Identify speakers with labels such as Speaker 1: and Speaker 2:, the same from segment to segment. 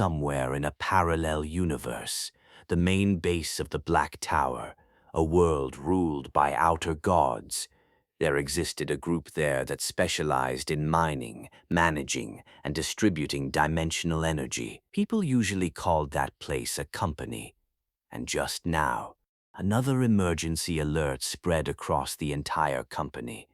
Speaker 1: somewhere in a parallel universe, the main base of the Black Tower, a world ruled by outer gods. There existed a group there that specialized in mining, managing, and distributing dimensional energy. People usually called that place a company. And just now, another emergency alert spread across the entire company.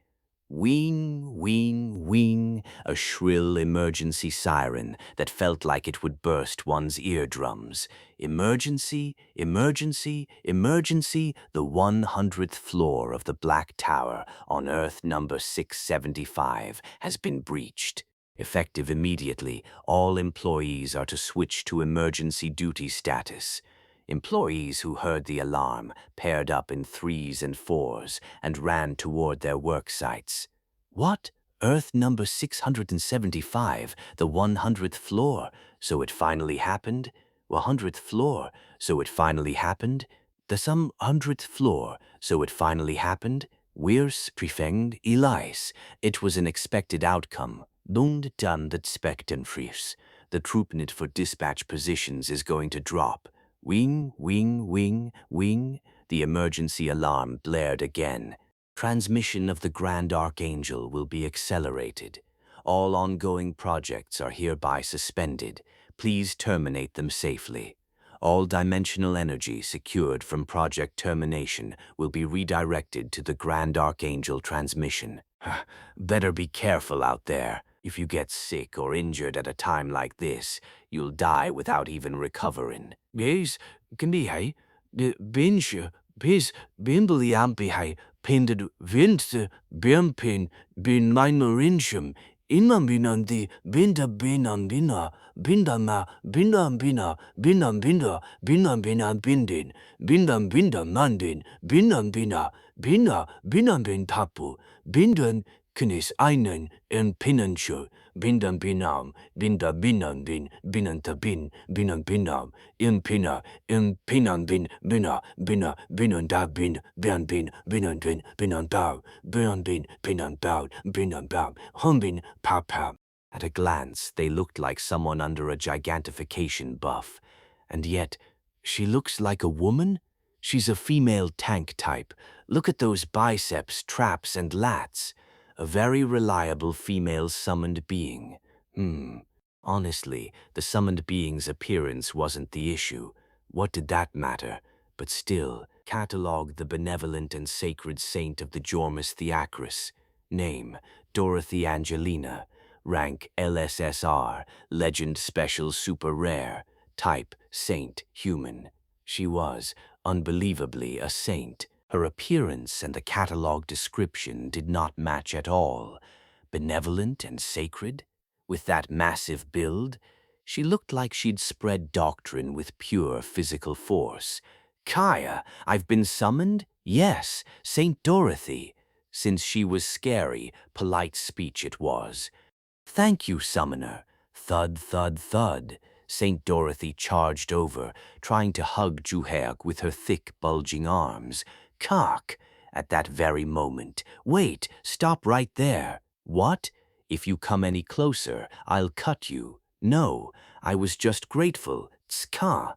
Speaker 1: Wing, wing, wing, a shrill emergency siren that felt like it would burst one's eardrums. Emergency, emergency, emergency, the 100th floor of the Black Tower on Earth number 675 has been breached. Effective immediately, all employees are to switch to emergency duty status. Employees who heard the alarm paired up in 3s and 4s and ran toward their work sites. What? Earth number 675, the 100th floor, so it finally happened? 100th floor, so it finally happened? The some 100th floor, so it finally happened? We're prefenged Elias. It was an expected outcome. Lund done that spectenfries. The troopnet for dispatch positions is going to drop. Wing, wing, wing, wing, the emergency alarm blared again. Transmission of the Grand Archangel will be accelerated. All ongoing projects are hereby suspended. Please terminate them safely. All dimensional energy secured from project termination will be redirected to the Grand Archangel transmission. Better be careful out there. If you get sick or injured at a time like this, you'll die without even recovering. Yes, can be hey. The binge, bis, bimbly ampihai, pended vinste, bimpin, bin minorinchum, inambinandi, binda binambina, bindama, bindambina, binambinda, binambina bindin, bindambinda mandin, binambina, bina, binambin tapu, bindan, Knis einen in Pinnenschu, Bindam Binam, Binda Binam Bin, Binanta Bin, Binam Binam, in Pinan Bin, Bina, Bina, Binanda Bin, Bian Bin, Binan Bin, Binan Bau, Bian Bin, Binan Bau, Binan Bau, Humbin, Papa. At a glance, they looked like someone under a gigantification buff. And yet, she looks like a woman? She's a female tank type. Look at those biceps, traps, and lats. A very reliable female summoned being. Honestly, the summoned being's appearance wasn't the issue. What did that matter? But still, catalog the benevolent and sacred saint of the Jormus Theacris. Name, Dorothy Angelina. Rank, LSSR, Legend Special Super Rare. Type, Saint, Human. She was, unbelievably, a saint. Her appearance and the catalog description did not match at all. Benevolent and sacred? With that massive build? She looked like she'd spread doctrine with pure physical force. Kaya, I've been summoned? Yes, Saint Dorothy. Since she was scary, polite speech it was. Thank you, summoner. Thud, thud, thud. Saint Dorothy charged over, trying to hug Juhaeg with her thick, bulging arms. Cock! At that very moment. Wait, stop right there. What? If you come any closer, I'll cut you. No, I was just grateful. Tska.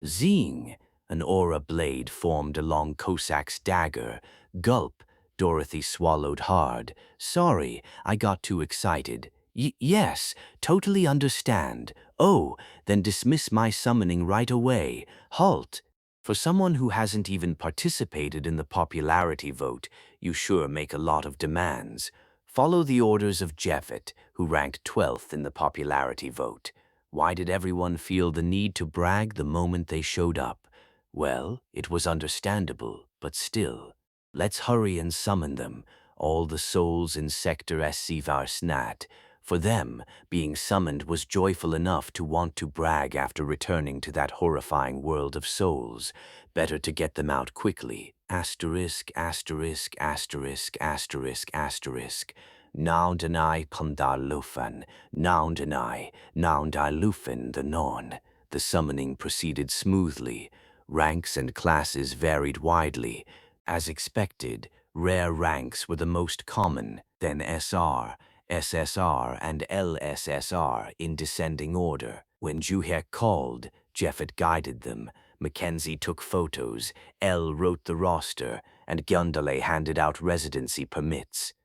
Speaker 1: Zing. An aura blade formed along Cossack's dagger. Gulp. Dorothy swallowed hard. Sorry, I got too excited. Yes, totally understand. Oh, then dismiss my summoning right away. Halt. For someone who hasn't even participated in the popularity vote, you sure make a lot of demands. Follow the orders of Jeffet, who ranked 12th in the popularity vote. Why did everyone feel the need to brag the moment they showed up? Well, it was understandable, but still. Let's hurry and summon them, all the souls in Sector Varsnat. For them, being summoned was joyful enough to want to brag after returning to that horrifying world of souls. Better to get them out quickly. Asterisk, asterisk, asterisk, asterisk, asterisk. Noun deny kundar lufan, noun deny lufan the non. The summoning proceeded smoothly. Ranks and classes varied widely. As expected, rare ranks were the most common, then SR, SSR, and LSSR in descending order. When Juhek called, Jeff had guided them. Mackenzie took photos, Elle wrote the roster, and Gyundale handed out residency permits.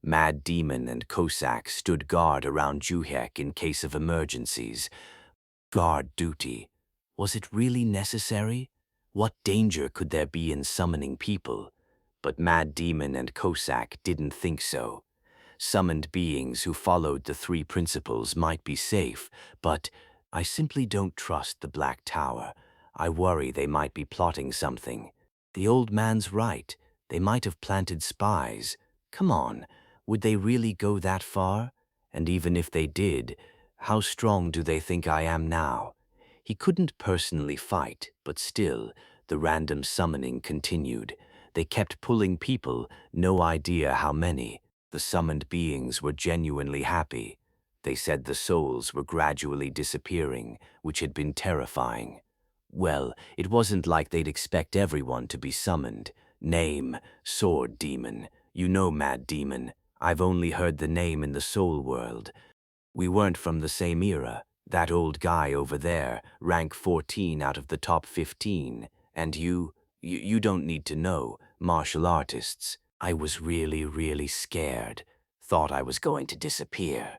Speaker 1: Mad Demon and Cossack stood guard around Juhek in case of emergencies. Guard duty. Was it really necessary? What danger could there be in summoning people? But Mad Demon and Cossack didn't think so. Summoned beings who followed the three principles might be safe, but I simply don't trust the Black Tower. I worry they might be plotting something. The old man's right. They might have planted spies. Come on, would they really go that far? And even if they did, how strong do they think I am now? He couldn't personally fight, but still, the random summoning continued. They kept pulling people, no idea how many. The summoned beings were genuinely happy. They said the souls were gradually disappearing, which had been terrifying. Well, it wasn't like they'd expect everyone to be summoned. Name, Sword Demon. You know Mad Demon. I've only heard the name in the soul world. We weren't from the same era. That old guy over there, rank 14 out of the top 15. And you don't need to know, martial artists. I was really scared. Thought I was going to disappear.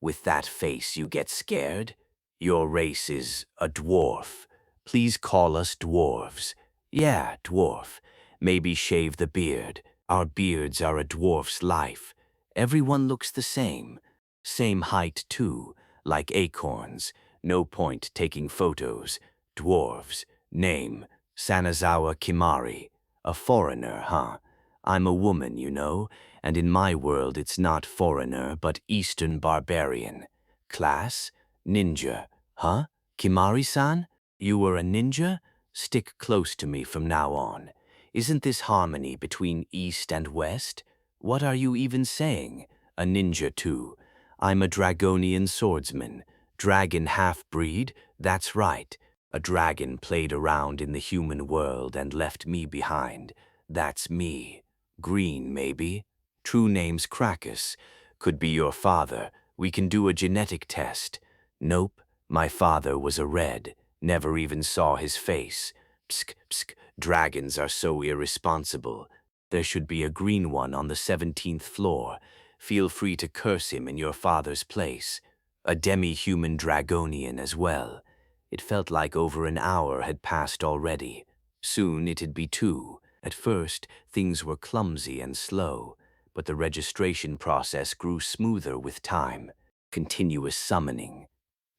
Speaker 1: With that face you get scared? Your race is a dwarf. Please call us dwarves. Yeah, dwarf. Maybe shave the beard. Our beards are a dwarf's life. Everyone looks the same. Same height too, like acorns. No point taking photos. Dwarves. Name, Sanazawa Kimari. A foreigner, huh? I'm a woman, you know, and in my world it's not foreigner, but Eastern barbarian. Class? Ninja. Huh? Kimari-san? You were a ninja? Stick close to me from now on. Isn't this harmony between East and West? What are you even saying? A ninja too. I'm a Dragonian swordsman. Dragon half-breed? That's right. A dragon played around in the human world and left me behind. That's me. Green, maybe? True name's Krakus. Could be your father. We can do a genetic test. Nope, my father was a red. Never even saw his face. Psk, psk, dragons are so irresponsible. There should be a green one on the 17th floor. Feel free to curse him in your father's place. A demi-human Dragonian as well. It felt like over an hour had passed already. Soon it'd be 2. At first, things were clumsy and slow, but the registration process grew smoother with time. Continuous summoning.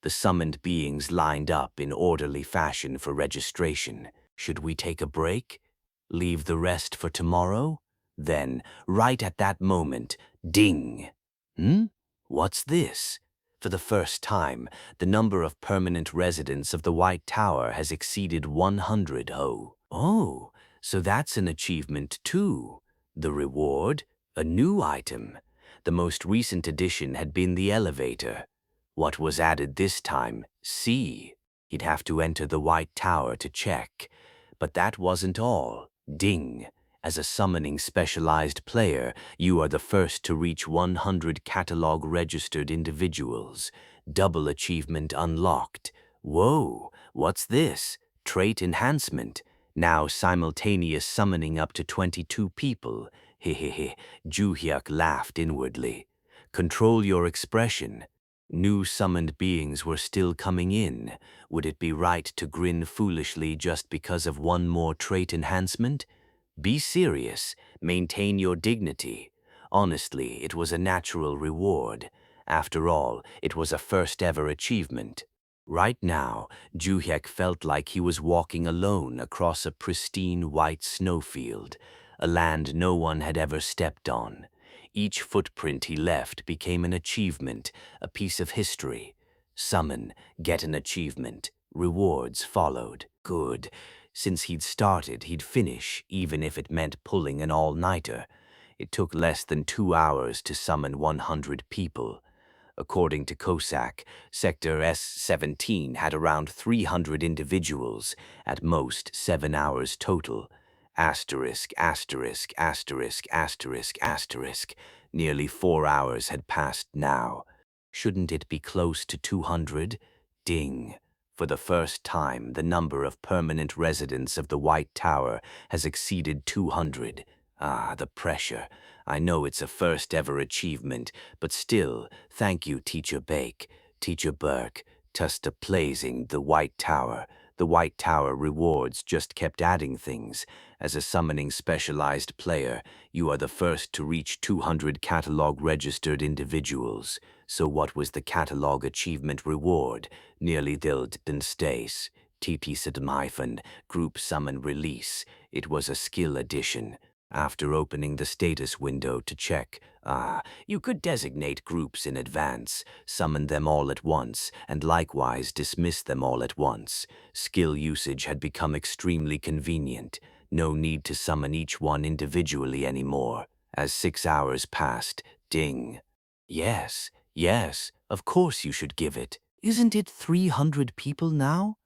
Speaker 1: The summoned beings lined up in orderly fashion for registration. Should we take a break? Leave the rest for tomorrow? Then, right at that moment, ding! What's this? For the first time, the number of permanent residents of the White Tower has exceeded 100. Oh, so that's an achievement too. The reward? A new item. The most recent addition had been the elevator. What was added this time? C. He'd have to enter the White Tower to check. But that wasn't all. Ding. As a summoning specialized player, you are the first to reach 100 catalog registered individuals. Double achievement unlocked. Whoa, what's this? Trait enhancement. Now simultaneous summoning up to 22 people. Hehehe, Juhyuk laughed inwardly. Control your expression. New summoned beings were still coming in. Would it be right to grin foolishly just because of one more trait enhancement? Be serious. Maintain your dignity. Honestly, it was a natural reward. After all, it was a first-ever achievement. Right now, Juhyek felt like he was walking alone across a pristine white snowfield, a land no one had ever stepped on. Each footprint he left became an achievement, a piece of history. Summon, get an achievement. Rewards followed. Good. Since he'd started, he'd finish, even if it meant pulling an all-nighter. It took less than 2 hours to summon 100 people. According to Cossack, Sector S-17 had around 300 individuals, at most 7 hours total. Asterisk, asterisk, asterisk, asterisk, asterisk. Nearly 4 hours had passed now. Shouldn't it be close to 200? Ding. For the first time, the number of permanent residents of the White Tower has exceeded 200. Ah, the pressure. I know it's a first-ever achievement, but still, thank you, Teacher Bake, Teacher Burke, Tusta Plazing, the White Tower. The White Tower rewards just kept adding things. As a summoning specialized player, you are the first to reach 200 catalog-registered individuals. So what was the catalog achievement reward? Nearly dild den stace. TP Sidm group summon release. It was a skill addition. After opening the status window to check, you could designate groups in advance, summon them all at once, and likewise dismiss them all at once. Skill usage had become extremely convenient. No need to summon each one individually anymore. As 6 hours passed, ding. Yes, of course you should give it. Isn't it 300 people now?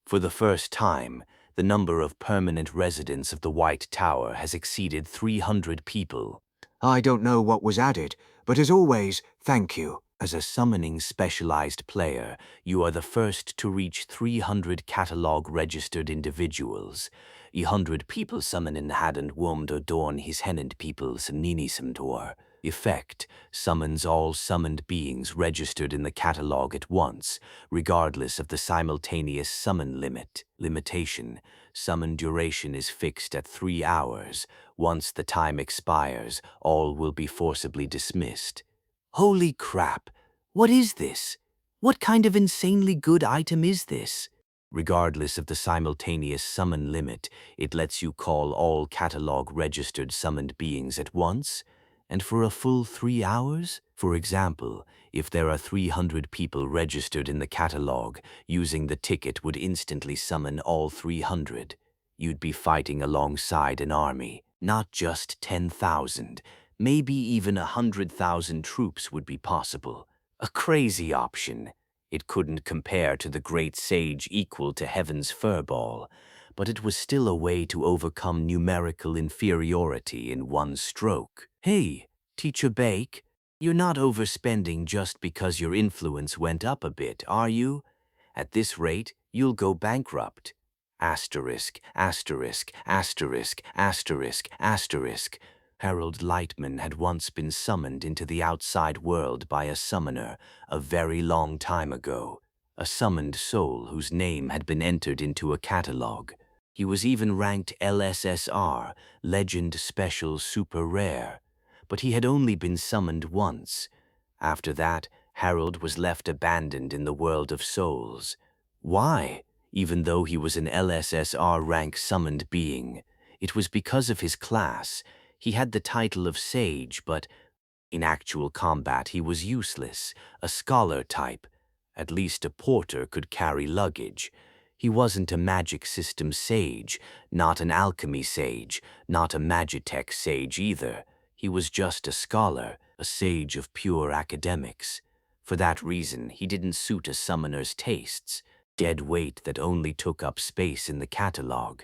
Speaker 1: For the first time, the number of permanent residents of the White Tower has exceeded 300 people.
Speaker 2: I don't know what was added, but as always, thank you.
Speaker 1: As a summoning specialized player, you are the first to reach 300 catalog-registered individuals. 100 people summonen hadn't womd adorn his henend peoples ninisimtor. Effect summons all summoned beings registered in the catalog at once, regardless of the simultaneous summon limit. Limitation. Summon duration is fixed at 3 hours. Once the time expires, all will be forcibly dismissed. Holy crap! What is this? What kind of insanely good item is this? Regardless of the simultaneous summon limit, it lets you call all catalog-registered summoned beings at once, and for a full 3 hours? For example, if there are 300 people registered in the catalog, using the ticket would instantly summon all 300. You'd be fighting alongside an army, not just 10,000. Maybe even 100,000 troops would be possible. A crazy option. It couldn't compare to the great sage equal to Heaven's furball, but it was still a way to overcome numerical inferiority in one stroke. Hey, Teacher Bake, you're not overspending just because your influence went up a bit, are you? At this rate, you'll go bankrupt. Asterisk, asterisk, asterisk, asterisk, asterisk. Harold Lightman had once been summoned into the outside world by a summoner a very long time ago, a summoned soul whose name had been entered into a catalog. He was even ranked LSSR, Legend Special Super Rare, but he had only been summoned once. After that, Harold was left abandoned in the world of souls. Why? Even though he was an LSSR rank summoned being, it was because of his class. He had the title of sage, but in actual combat he was useless, a scholar type. At least a porter could carry luggage. He wasn't a magic system sage, not an alchemy sage, not a magitech sage either. He was just a scholar, a sage of pure academics. For that reason, he didn't suit a summoner's tastes, dead weight that only took up space in the catalog.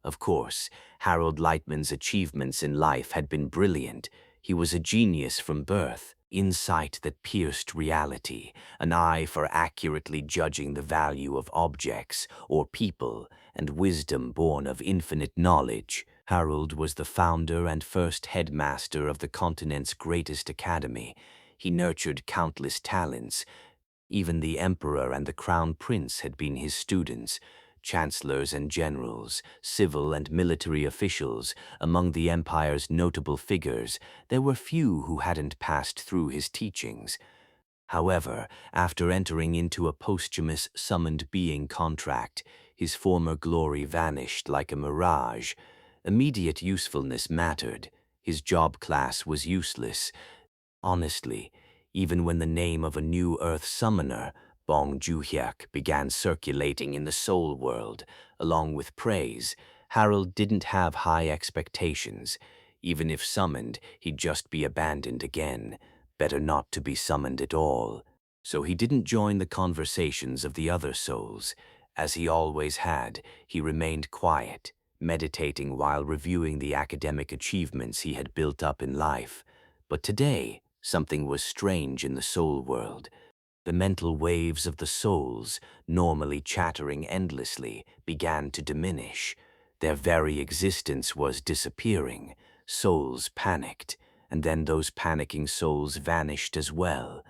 Speaker 1: Of course, Harold Lightman's achievements in life had been brilliant. He was a genius from birth, insight that pierced reality, an eye for accurately judging the value of objects or people, and wisdom born of infinite knowledge. Harold was the founder and first headmaster of the continent's greatest academy. He nurtured countless talents. Even the emperor and the crown prince had been his students. Chancellors and generals, civil and military officials, among the empire's notable figures, there were few who hadn't passed through his teachings. However, after entering into a posthumous summoned being contract, his former glory vanished like a mirage. Immediate usefulness mattered. His job class was useless. Honestly, even when the name of a new Earth summoner, Bong Juhyek, began circulating in the soul world, along with praise, Harold didn't have high expectations. Even if summoned, he'd just be abandoned again. Better not to be summoned at all. So he didn't join the conversations of the other souls. As he always had, he remained quiet, meditating while reviewing the academic achievements he had built up in life. But today, something was strange in the soul world. The mental waves of the souls, normally chattering endlessly, began to diminish. Their very existence was disappearing. Souls panicked, and then those panicking souls vanished as well.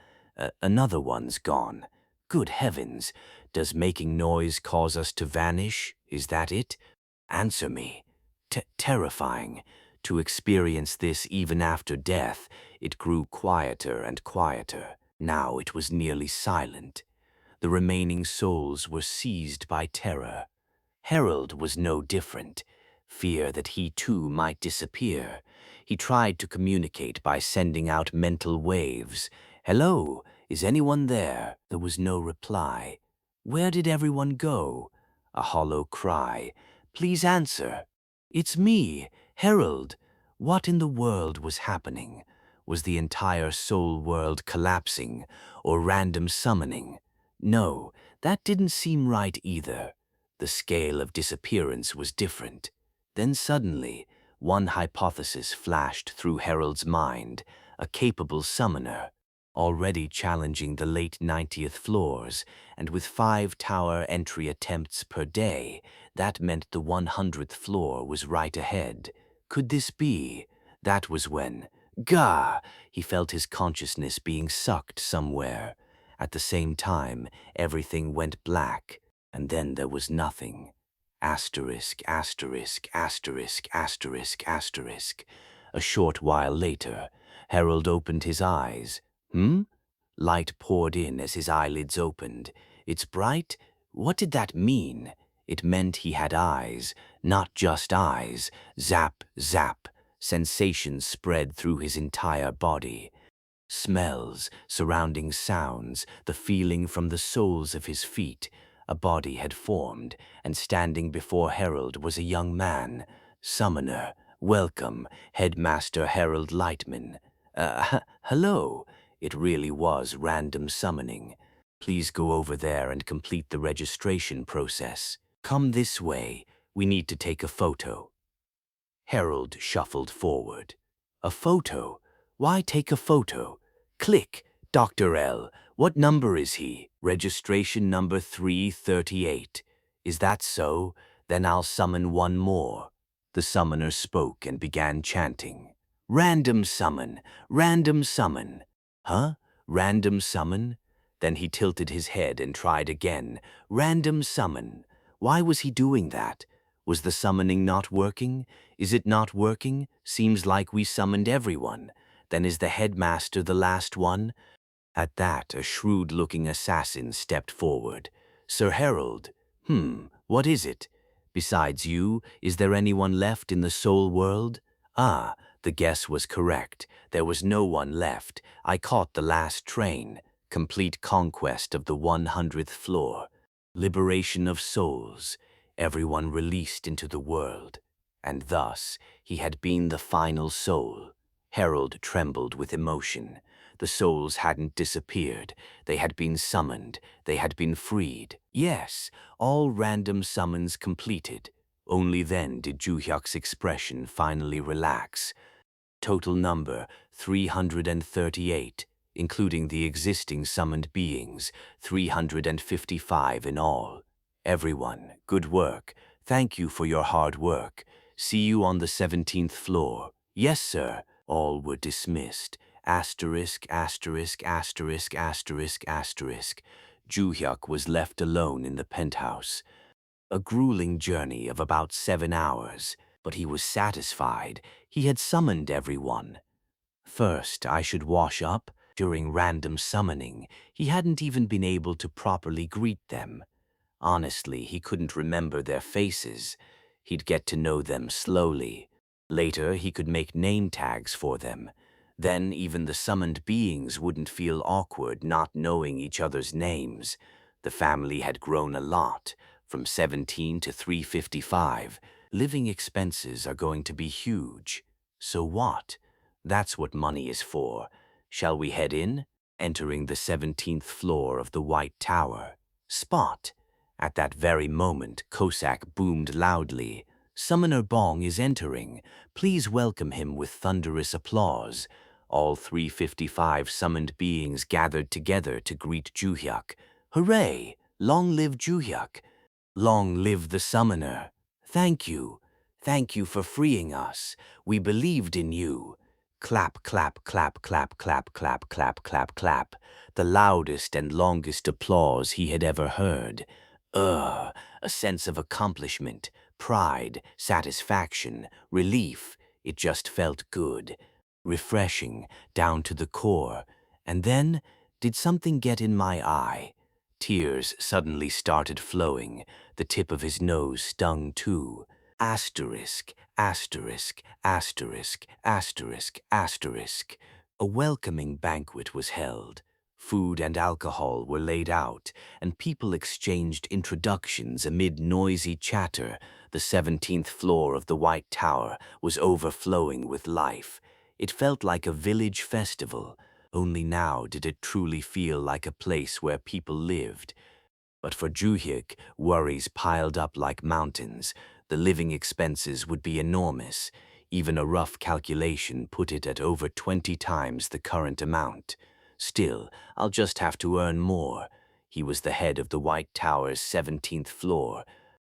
Speaker 1: Another one's gone. Good heavens, does making noise cause us to vanish? Is that it? Answer me. Terrifying. To experience this even after death, it grew quieter and quieter. Now it was nearly silent. The remaining souls were seized by terror. Harold was no different. Fear that he too might disappear. He tried to communicate by sending out mental waves. "Hello, is anyone there?" There was no reply. "Where did everyone go?" A hollow cry. "Please answer." "It's me, Harold." What in the world was happening? Was the entire soul world collapsing, or random summoning? No, that didn't seem right either. The scale of disappearance was different. Then suddenly, one hypothesis flashed through Harold's mind: a capable summoner, already challenging the late 90th floors, and with 5 tower entry attempts per day, that meant the 100th floor was right ahead. Could this be? That was when, gah, he felt his consciousness being sucked somewhere. At the same time, everything went black, and then there was nothing. Asterisk, asterisk, asterisk, asterisk, asterisk. A short while later, Harold opened his eyes. Light poured in as his eyelids opened. It's bright? What did that mean? It meant he had eyes, not just eyes. Zap, zap. Sensations spread through his entire body. Smells, surrounding sounds, the feeling from the soles of his feet. A body had formed, and standing before Harold was a young man. Summoner, welcome, Headmaster Harold Lightman. Hello. It really was random summoning. Please go over there and complete the registration process. Come this way. We need to take a photo. Harold shuffled forward. A photo? Why take a photo? Click. Dr. L. What number is he? Registration number 338. Is that so? Then I'll summon one more. The summoner spoke and began chanting. Random summon, random summon. Huh? Random summon? Then he tilted his head and tried again. Random summon. Why was he doing that? Was the summoning not working? Is it not working? Seems like we summoned everyone. Then is the headmaster the last one? At that, a shrewd-looking assassin stepped forward. Sir Harold. What is it? Besides you, is there anyone left in the soul world? Ah, the guess was correct. There was no one left. I caught the last train. Complete conquest of the 100th floor. Liberation of souls. Everyone released into the world. And thus, he had been the final soul. Harold trembled with emotion. The souls hadn't disappeared. They had been summoned. They had been freed. Yes, all random summons completed. Only then did Juhyuk's expression finally relax. Total number 338, including the existing summoned beings, 355 in all. Everyone, good work. Thank you for your hard work. See you on the 17th floor. Yes, sir. All were dismissed. Asterisk, asterisk, asterisk, asterisk, asterisk. Juhyuk was left alone in the penthouse. A grueling journey of about 7 hours, but he was satisfied. He had summoned everyone. First, I should wash up. During random summoning, he hadn't even been able to properly greet them. Honestly, he couldn't remember their faces. He'd get to know them slowly. Later, he could make name tags for them. Then even the summoned beings wouldn't feel awkward not knowing each other's names. The family had grown a lot, from 17 to 355. Living expenses are going to be huge. So what? That's what money is for. Shall we head in? Entering the 17th floor of the White Tower. Spot. At that very moment, Cossack boomed loudly. Summoner Bong is entering. Please welcome him with thunderous applause. All 355 summoned beings gathered together to greet Juhyuk. Hooray! Long live Juhyuk! Long live the summoner! Thank you. Thank you for freeing us. We believed in you. Clap, clap, clap, clap, clap, clap, clap, clap, clap. The loudest and longest applause he had ever heard. A sense of accomplishment, pride, satisfaction, relief. It just felt good. Refreshing, down to the core. And then, did something get in my eye? Tears suddenly started flowing. The tip of his nose stung too. Asterisk, asterisk, asterisk, asterisk, asterisk. A welcoming banquet was held. Food and alcohol were laid out, and people exchanged introductions amid noisy chatter. The 17th floor of the White Tower was overflowing with life. It felt like a village festival. Only now did it truly feel like a place where people lived. But for Juhyuk, worries piled up like mountains. The living expenses would be enormous. Even a rough calculation put it at over 20 times the current amount. Still, I'll just have to earn more. He was the head of the White Tower's 17th floor.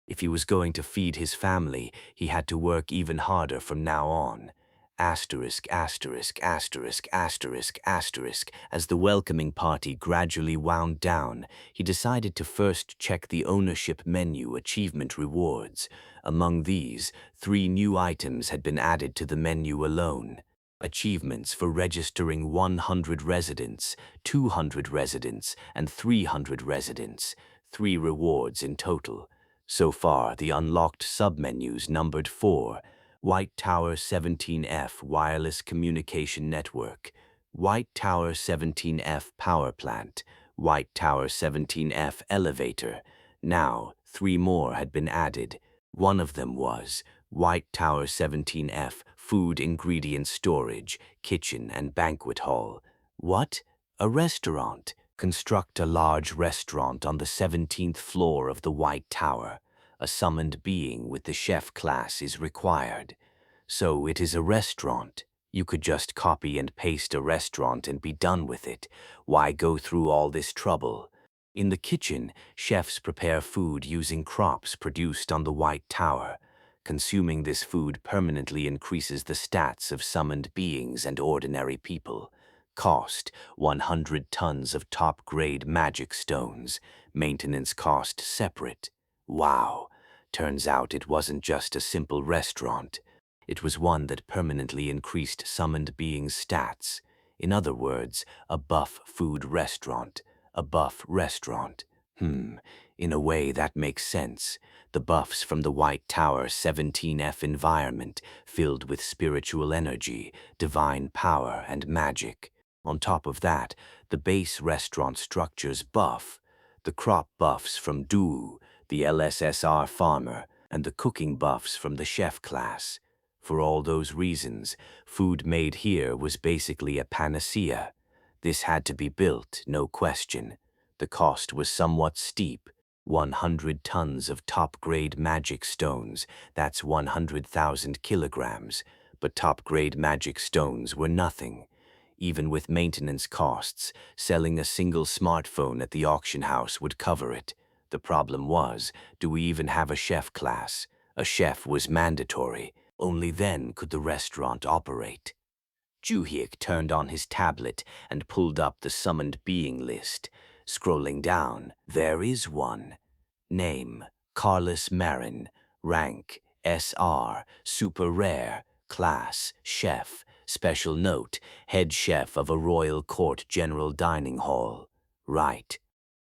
Speaker 1: If he was going to feed his family, he had to work even harder from now on. Asterisk, asterisk, asterisk, asterisk, asterisk. As the welcoming party gradually wound down, he decided to first check the ownership menu achievement rewards. Among these, 3 new items had been added to the menu alone. Achievements for registering 100 residents, 200 residents, and 300 residents. 3 rewards in total. So far, the unlocked submenus numbered 4. White Tower 17F Wireless Communication Network, White Tower 17F Power Plant, White Tower 17F Elevator. Now, 3 more had been added. One of them was White Tower 17F Food Ingredient Storage, Kitchen and Banquet Hall. What? A restaurant? Construct a large restaurant on the 17th floor of the White Tower. A summoned being with the chef class is required. So it is a restaurant. You could just copy and paste a restaurant and be done with it. Why go through all this trouble? In the kitchen, chefs prepare food using crops produced on the White Tower. Consuming this food permanently increases the stats of summoned beings and ordinary people. Cost: 100 tons of top-grade magic stones. Maintenance cost separate. Wow, turns out it wasn't just a simple restaurant. It was one that permanently increased summoned beings' stats. In other words, a buff food restaurant. A buff restaurant. In a way that makes sense. The buffs from the White Tower 17F environment, filled with spiritual energy, divine power, and magic. On top of that, the base restaurant structure's buff. The crop buffs from Du, the LSSR farmer, and the cooking buffs from the chef class. For all those reasons, food made here was basically a panacea. This had to be built, no question. The cost was somewhat steep. 100 tons of top-grade magic stones, that's 100,000 kilograms. But top-grade magic stones were nothing. Even with maintenance costs, selling a single smartphone at the auction house would cover it. The problem was, do we even have a chef class? A chef was mandatory. Only then could the restaurant operate. Juhyuk turned on his tablet and pulled up the summoned being list. Scrolling down, there is one. Name: Carlos Marin. Rank: SR. Super rare. Class: Chef. Special note: head chef of a royal court general dining hall. Right.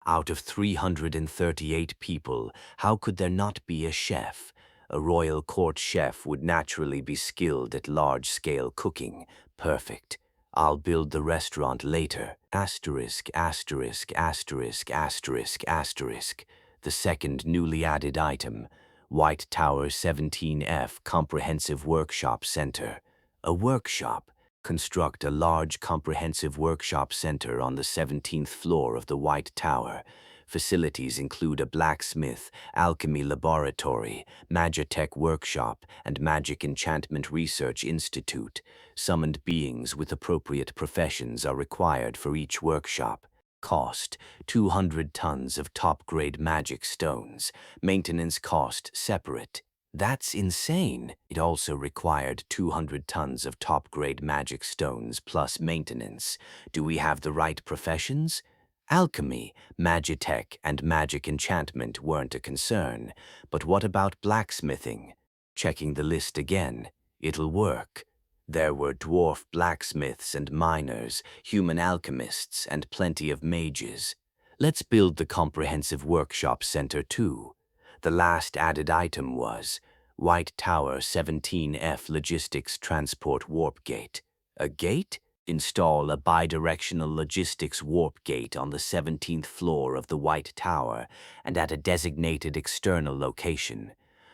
Speaker 1: Out of 338 people, how could there not be a chef? A royal court chef would naturally be skilled at large-scale cooking. Perfect. I'll build the restaurant later. Asterisk, asterisk, asterisk, asterisk, asterisk. The second newly added item. White Tower 17F Comprehensive Workshop Center. A workshop. Construct a large comprehensive workshop center on the 17th floor of the White Tower. Facilities include a blacksmith, alchemy laboratory, magitech workshop, and magic enchantment research institute. Summoned beings with appropriate professions are required for each workshop. Cost: 200 tons of top-grade magic stones. Maintenance cost separate. That's insane. It also required 200 tons of top-grade magic stones plus maintenance. Do we have the right professions? Alchemy, magitech, and magic enchantment weren't a concern. But what about blacksmithing? Checking the list again. It'll work. There were dwarf blacksmiths and miners, human alchemists, and plenty of mages. Let's build the comprehensive workshop center too. The last added item was White Tower 17F Logistics Transport Warp Gate. A gate? Install a bidirectional logistics warp gate on the 17th floor of the White Tower and at a designated external location.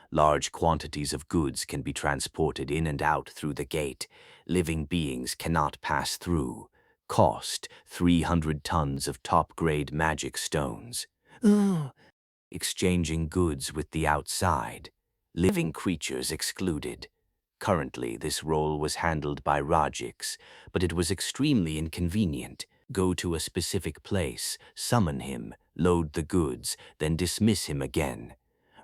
Speaker 1: Large quantities of goods can be transported in and out through the gate. Living beings cannot pass through. Cost: 300 tons of top-grade magic stones. Exchanging goods with the outside. Living creatures excluded. Currently, this role was handled by Rajix, but it was extremely inconvenient. Go to a specific place, summon him, load the goods, then dismiss him again.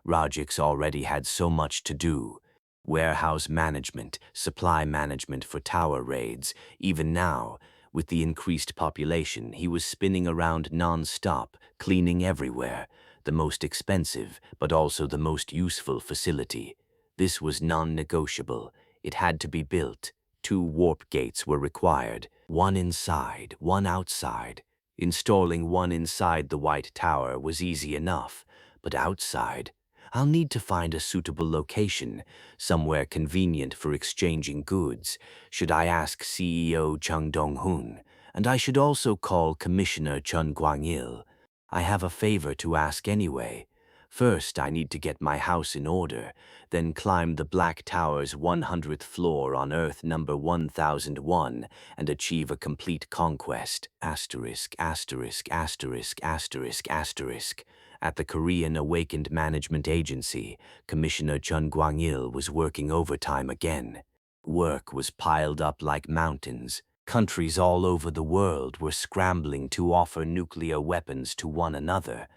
Speaker 1: Rajix already had so much to do. Warehouse management, supply management for tower raids. Even now, with the increased population, he was spinning around non-stop, cleaning everywhere. The most expensive, but also the most useful facility. This was non-negotiable. It had to be built. 2 warp gates were required, one inside, one outside. Installing one inside the White Tower was easy enough, but outside, I'll need to find a suitable location, somewhere convenient for exchanging goods. Should I ask CEO Chung Dong-hun? And I should also call Commissioner Chun Guang-il. I have a favor to ask anyway. First, I need to get my house in order, then climb the Black Tower's 100th floor on Earth number 1001 and achieve a complete conquest. Asterisk, asterisk, asterisk, asterisk, asterisk. At the Korean Awakened Management Agency, Commissioner Chun Guang-il was working overtime again. Work was piled up like mountains. Countries all over the world were scrambling to offer nuclear weapons to one another.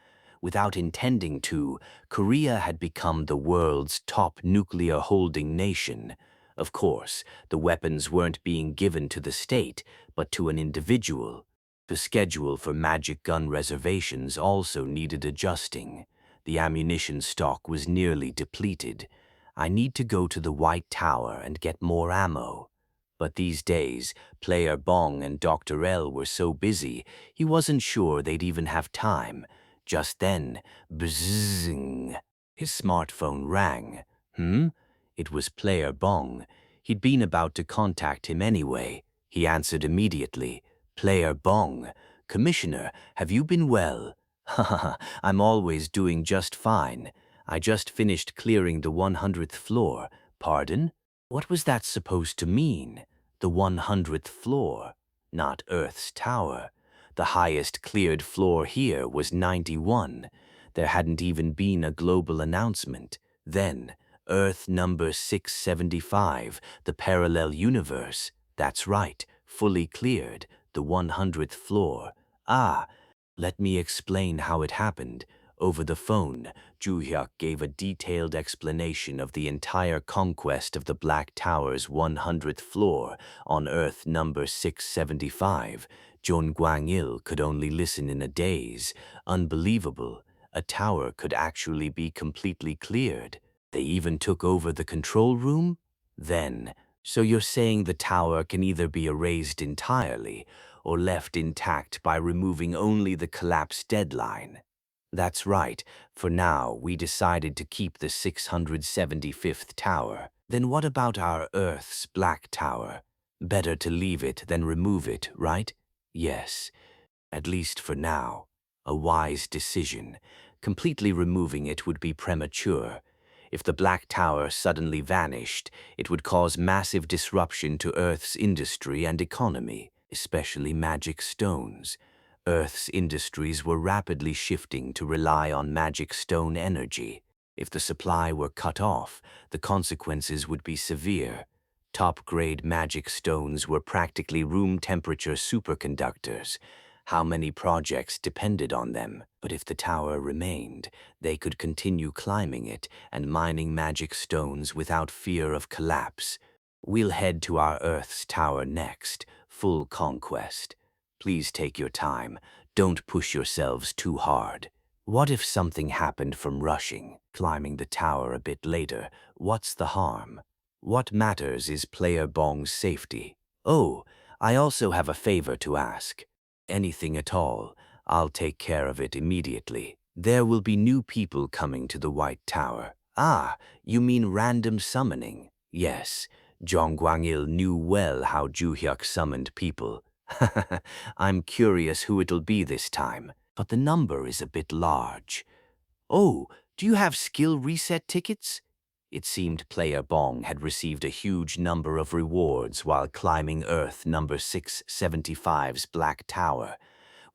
Speaker 1: Without intending to, Korea had become the world's top nuclear-holding nation. Of course, the weapons weren't being given to the state, but to an individual. The schedule for magic gun reservations also needed adjusting. The ammunition stock was nearly depleted. I need to go to the White Tower and get more ammo. But these days, Player Bong and Dr. L were so busy, he wasn't sure they'd even have time. Just then, bzzing, his smartphone rang. It was Player Bong. He'd been about to contact him anyway. He answered immediately. Player Bong, Commissioner, have you been well? Haha, I'm always doing just fine. I just finished clearing the 100th floor. Pardon? What was that supposed to mean? The 100th floor, not Earth's tower. The highest cleared floor here was 91. There hadn't even been a global announcement. Then, Earth number 675, the parallel universe. That's right, fully cleared, the 100th floor. Let me explain how it happened. Over the phone, Ju-hyuk gave a detailed explanation of the entire conquest of the Black Tower's 100th floor on Earth number 675. Chun Guang-il could only listen in a daze. Unbelievable. A tower could actually be completely cleared. They even took over the control room? Then, so you're saying the tower can either be erased entirely or left intact by removing only the collapse deadline? That's right. For now, we decided to keep the 675th tower. Then what about our Earth's Black Tower? Better to leave it than remove it, right? Yes, at least for now. A wise decision. Completely removing it would be premature. If the Black Tower suddenly vanished, it would cause massive disruption to Earth's industry and economy, especially magic stones. Earth's industries were rapidly shifting to rely on magic stone energy. If the supply were cut off, the consequences would be severe. Top-grade magic stones were practically room-temperature superconductors. How many projects depended on them? But if the tower remained, they could continue climbing it and mining magic stones without fear of collapse. We'll head to our Earth's tower next, full conquest. Please take your time. Don't push yourselves too hard. What if something happened from rushing, climbing the tower a bit later? What's the harm? What matters is player Bong's safety. Oh, I also have a favor to ask. Anything at all, I'll take care of it immediately. There will be new people coming to the White Tower. Ah, you mean random summoning? Yes, Zhong Guangil knew well how Juhyuk summoned people. I'm curious who it'll be this time, but the number is a bit large. Oh, do you have skill reset tickets? It seemed Player Bong had received a huge number of rewards while climbing Earth number 675's Black Tower.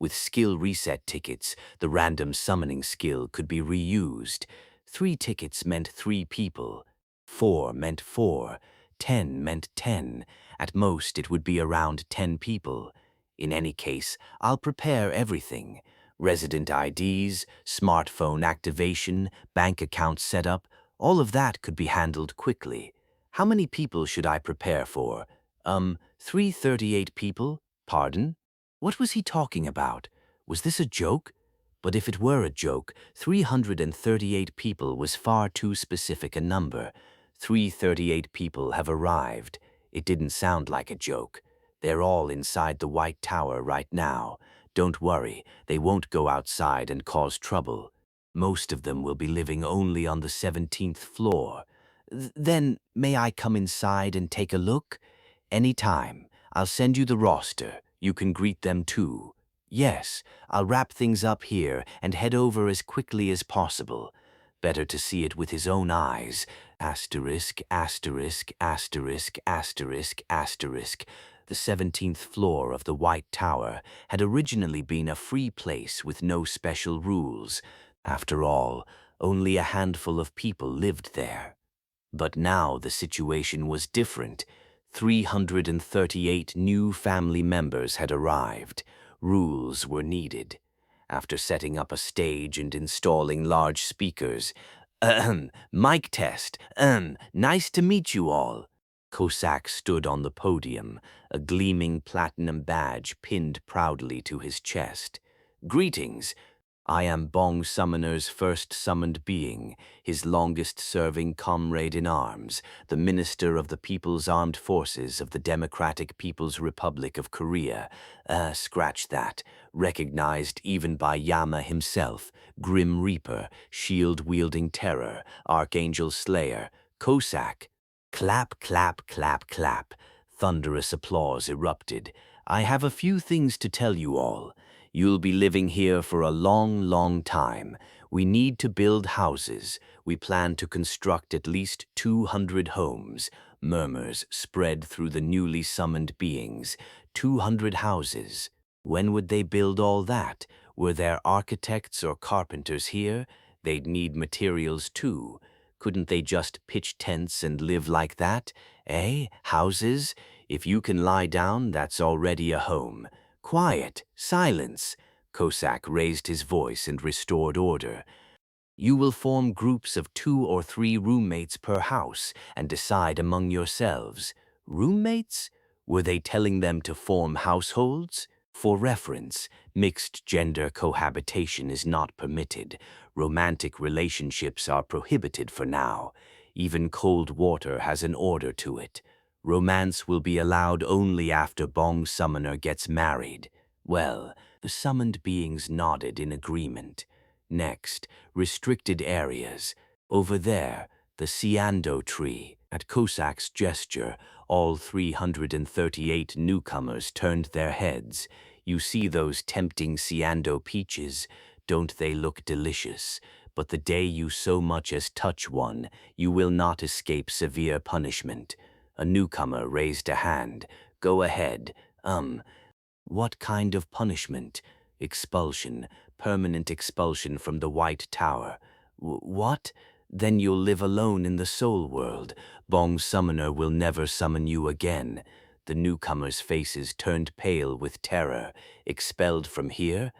Speaker 1: With skill reset tickets, the random summoning skill could be reused. 3 tickets meant 3 people. 4 meant 4. 10 meant 10. At most, it would be around 10 people. In any case, I'll prepare everything. Resident IDs, smartphone activation, bank account setup, all of that could be handled quickly. How many people should I prepare for? 338 people? Pardon? What was he talking about? Was this a joke? But if it were a joke, 338 people was far too specific a number. 338 people have arrived. It didn't sound like a joke. They're all inside the White Tower right now. Don't worry, they won't go outside and cause trouble. Most of them will be living only on the 17th floor. Then, may I come inside and take a look? Anytime. I'll send you the roster. You can greet them too. Yes, I'll wrap things up here and head over as quickly as possible. Better to see it with his own eyes. Asterisk, asterisk, asterisk, asterisk, asterisk. The 17th floor of the White Tower had originally been a free place with no special rules. After all, only a handful of people lived there. But now the situation was different. 338 new family members had arrived. Rules were needed. After setting up a stage and installing large speakers, mic test, nice to meet you all. Cossack stood on the podium, a gleaming platinum badge pinned proudly to his chest. Greetings. I am Bong Summoner's first summoned being, his longest-serving comrade in arms, the Minister of the People's Armed Forces of the Democratic People's Republic of Korea. Scratch that. Recognized even by Yama himself, Grim Reaper, shield-wielding terror, Archangel Slayer, Cossack. Clap, clap, clap, clap. Thunderous applause erupted. I have a few things to tell you all. You'll be living here for a long, long time. We need to build houses. We plan to construct at least 200 homes. Murmurs spread through the newly summoned beings. 200 houses. When would they build all that? Were there architects or carpenters here? They'd need materials too. Couldn't they just pitch tents and live like that? Houses? If you can lie down, that's already a home. Quiet, silence. Cossack raised his voice and restored order. You will form groups of 2 or 3 roommates per house and decide among yourselves. Roommates? Were they telling them to form households? For reference, mixed-gender cohabitation is not permitted. Romantic relationships are prohibited for now. Even cold water has an order to it. Romance will be allowed only after Bong Summoner gets married. Well, the summoned beings nodded in agreement. Next, restricted areas. Over there, the Siando tree. At Cossack's gesture, all 338 newcomers turned their heads. You see those tempting Siando peaches? Don't they look delicious? But the day you so much as touch one, you will not escape severe punishment. A newcomer raised a hand. Go ahead. What kind of punishment? Expulsion, permanent expulsion from the White Tower. What? Then you'll live alone in the soul world. Bong Summoner will never summon you again. The newcomers' faces turned pale with terror. Expelled from here?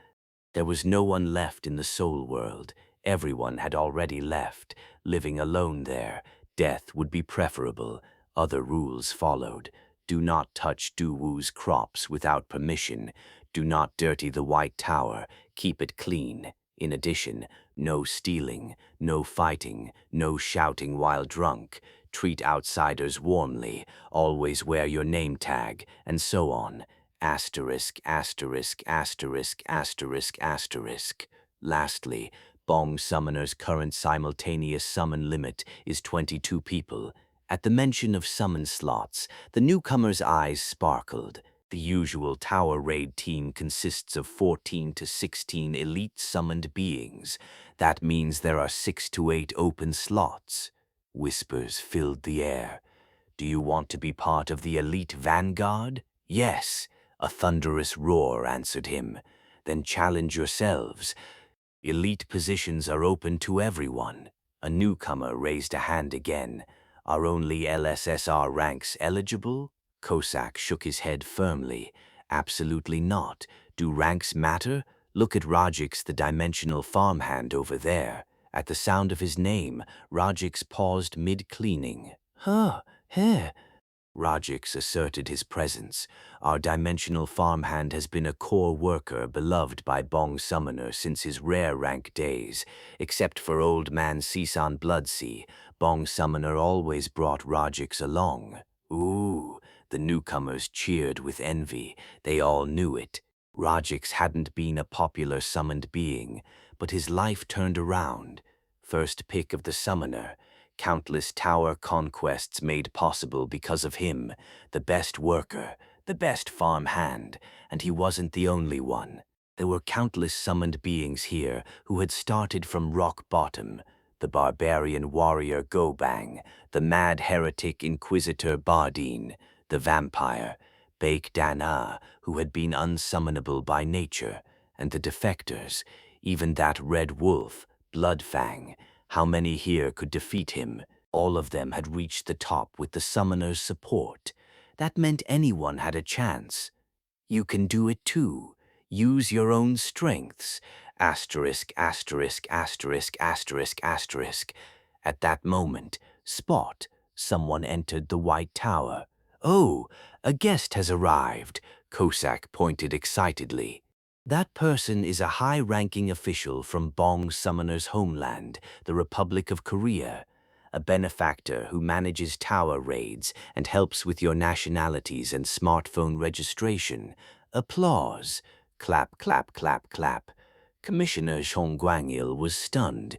Speaker 1: There was no one left in the soul world. Everyone had already left, living alone there. Death would be preferable. Other rules followed. Do not touch Du-Wu's crops without permission. Do not dirty the White Tower. Keep it clean. In addition, no stealing, no fighting, no shouting while drunk. Treat outsiders warmly. Always wear your name tag, and so on. Asterisk, asterisk, asterisk, asterisk, asterisk. Lastly, Bong Summoner's current simultaneous summon limit is 22 people. At the mention of summon slots, the newcomer's eyes sparkled. The usual tower raid team consists of 14 to 16 elite summoned beings. That means there are 6 to 8 open slots. Whispers filled the air. Do you want to be part of the elite vanguard? Yes. A thunderous roar answered him. Then challenge yourselves. Elite positions are open to everyone. A newcomer raised a hand again. Are only LSSR ranks eligible? Cossack shook his head firmly. Absolutely not. Do ranks matter? Look at Rajix, the dimensional farmhand over there. At the sound of his name, Rajix paused mid-cleaning. Heh. Rajix asserted his presence. Our dimensional farmhand has been a core worker beloved by Bong Summoner since his rare rank days. Except for old man Sisan Bloodsea, Bong Summoner always brought Rajix along. Ooh, the newcomers cheered with envy. They all knew it. Rajix hadn't been a popular summoned being, but his life turned around. First pick of the summoner. Countless tower conquests made possible because of him, the best worker, the best farm hand, and he wasn't the only one. There were countless summoned beings here who had started from rock bottom. The barbarian warrior Gobang, the mad heretic inquisitor Bardine, the vampire, Baek Dan-ah, who had been unsummonable by nature, and the defectors, even that red wolf, Bloodfang. How many here could defeat him? All of them had reached the top with the summoner's support. That meant anyone had a chance. You can do it too. Use your own strengths. Asterisk, asterisk, asterisk, asterisk, asterisk. At that moment, Spot, someone entered the White Tower. Oh, a guest has arrived, Cossack pointed excitedly. That person is a high-ranking official from Bong Summoner's homeland, the Republic of Korea, a benefactor who manages tower raids and helps with your nationalities and smartphone registration. Applause. Clap, clap, clap, clap. Commissioner Zhong Guangil was stunned.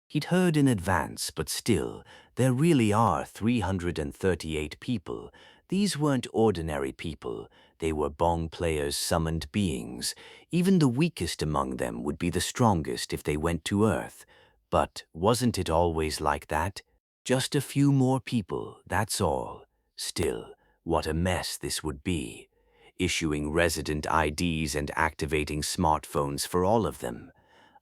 Speaker 1: He'd heard in advance, but still, there really are 338 people. These weren't ordinary people. They were Bong players' summoned beings. Even the weakest among them would be the strongest if they went to Earth. But wasn't it always like that? Just a few more people, that's all. Still, what a mess this would be. Issuing resident IDs and activating smartphones for all of them.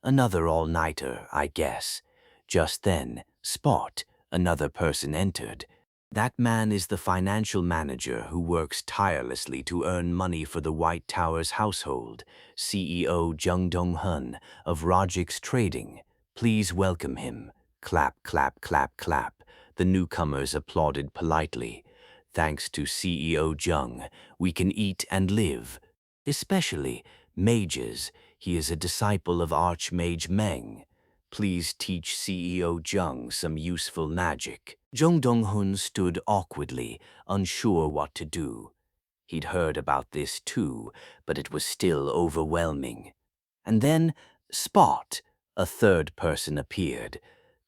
Speaker 1: Another all-nighter, I guess. Just then, Spot, another person entered. That man is the financial manager who works tirelessly to earn money for the White Tower's household, CEO Jung Dong-hun of Rajix Trading. Please welcome him. Clap, clap, clap, clap. The newcomers applauded politely. Thanks to CEO Jung, we can eat and live. Especially mages. He is a disciple of Archmage Meng. Please teach CEO Jung some useful magic. Jung Dong-hun stood awkwardly, unsure what to do. He'd heard about this too, but it was still overwhelming. And then, Spot, a third person appeared.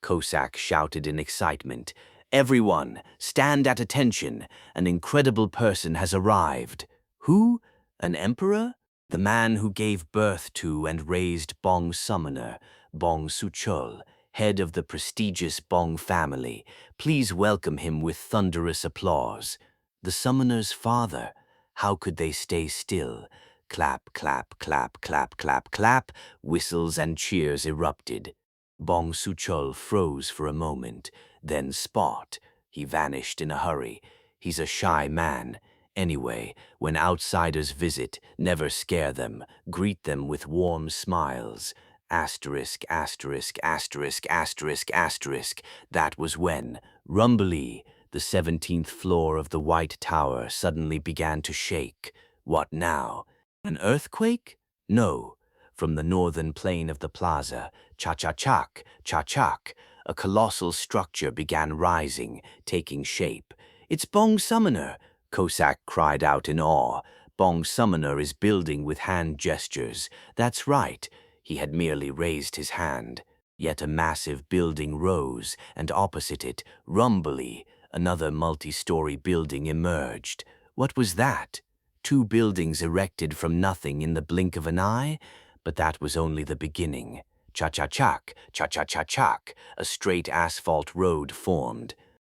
Speaker 1: Cossack shouted in excitement, "Everyone, stand at attention! An incredible person has arrived." Who? An emperor? The man who gave birth to and raised Bong Summoner, Bong Suchol, head of the prestigious Bong family. Please welcome him with thunderous applause. The summoner's father. How could they stay still? Clap, clap, clap, clap, clap, clap. Whistles and cheers erupted. Bong Suchol froze for a moment, then Spot. He vanished in a hurry. He's a shy man. Anyway, when outsiders visit, never scare them. Greet them with warm smiles. Asterisk, asterisk, asterisk, asterisk, asterisk. That was when, rumbly, the 17th floor of the White Tower suddenly began to shake. What now? An earthquake? No. From the northern plain of the plaza, cha-cha-chak, cha-chak, a colossal structure began rising, taking shape. It's Bong Summoner, Cossack cried out in awe. Bong Summoner is building with hand gestures. That's right. He had merely raised his hand. Yet a massive building rose, and opposite it, rumbly, another multi-story building emerged. What was that? 2 buildings erected from nothing in the blink of an eye? But that was only the beginning. Cha-cha-chak, cha-cha-cha-chak, a straight asphalt road formed.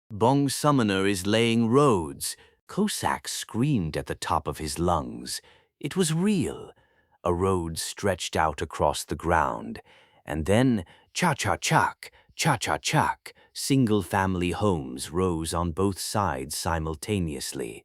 Speaker 1: Bong Summoner is laying roads. Cossack screamed at the top of his lungs. It was real. A road stretched out across the ground. And then, cha-cha-chak, cha-cha-chak, single-family homes rose on both sides simultaneously.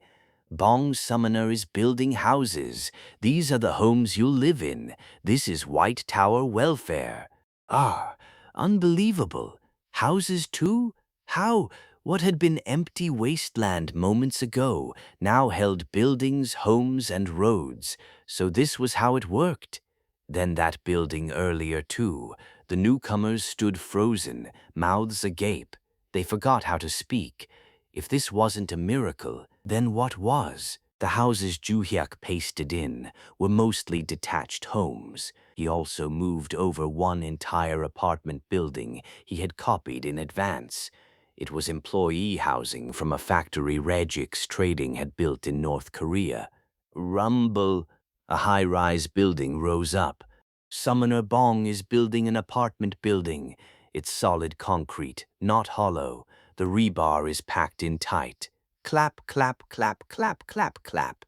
Speaker 1: Bong Summoner is building houses. These are the homes you'll live in. This is White Tower welfare. Ah, unbelievable. Houses too? How? What had been empty wasteland moments ago now held buildings, homes, and roads. So this was how it worked. Then that building earlier too. The newcomers stood frozen, mouths agape. They forgot how to speak. If this wasn't a miracle, then what was? The houses Juhyuk pasted in were mostly detached homes. He also moved over one entire apartment building he had copied in advance. It was employee housing from a factory Regix Trading had built in North Korea. Rumble! A high-rise building rose up. Summoner Bong is building an apartment building. It's solid concrete, not hollow. The rebar is packed in tight. Clap, clap, clap, clap, clap, clap.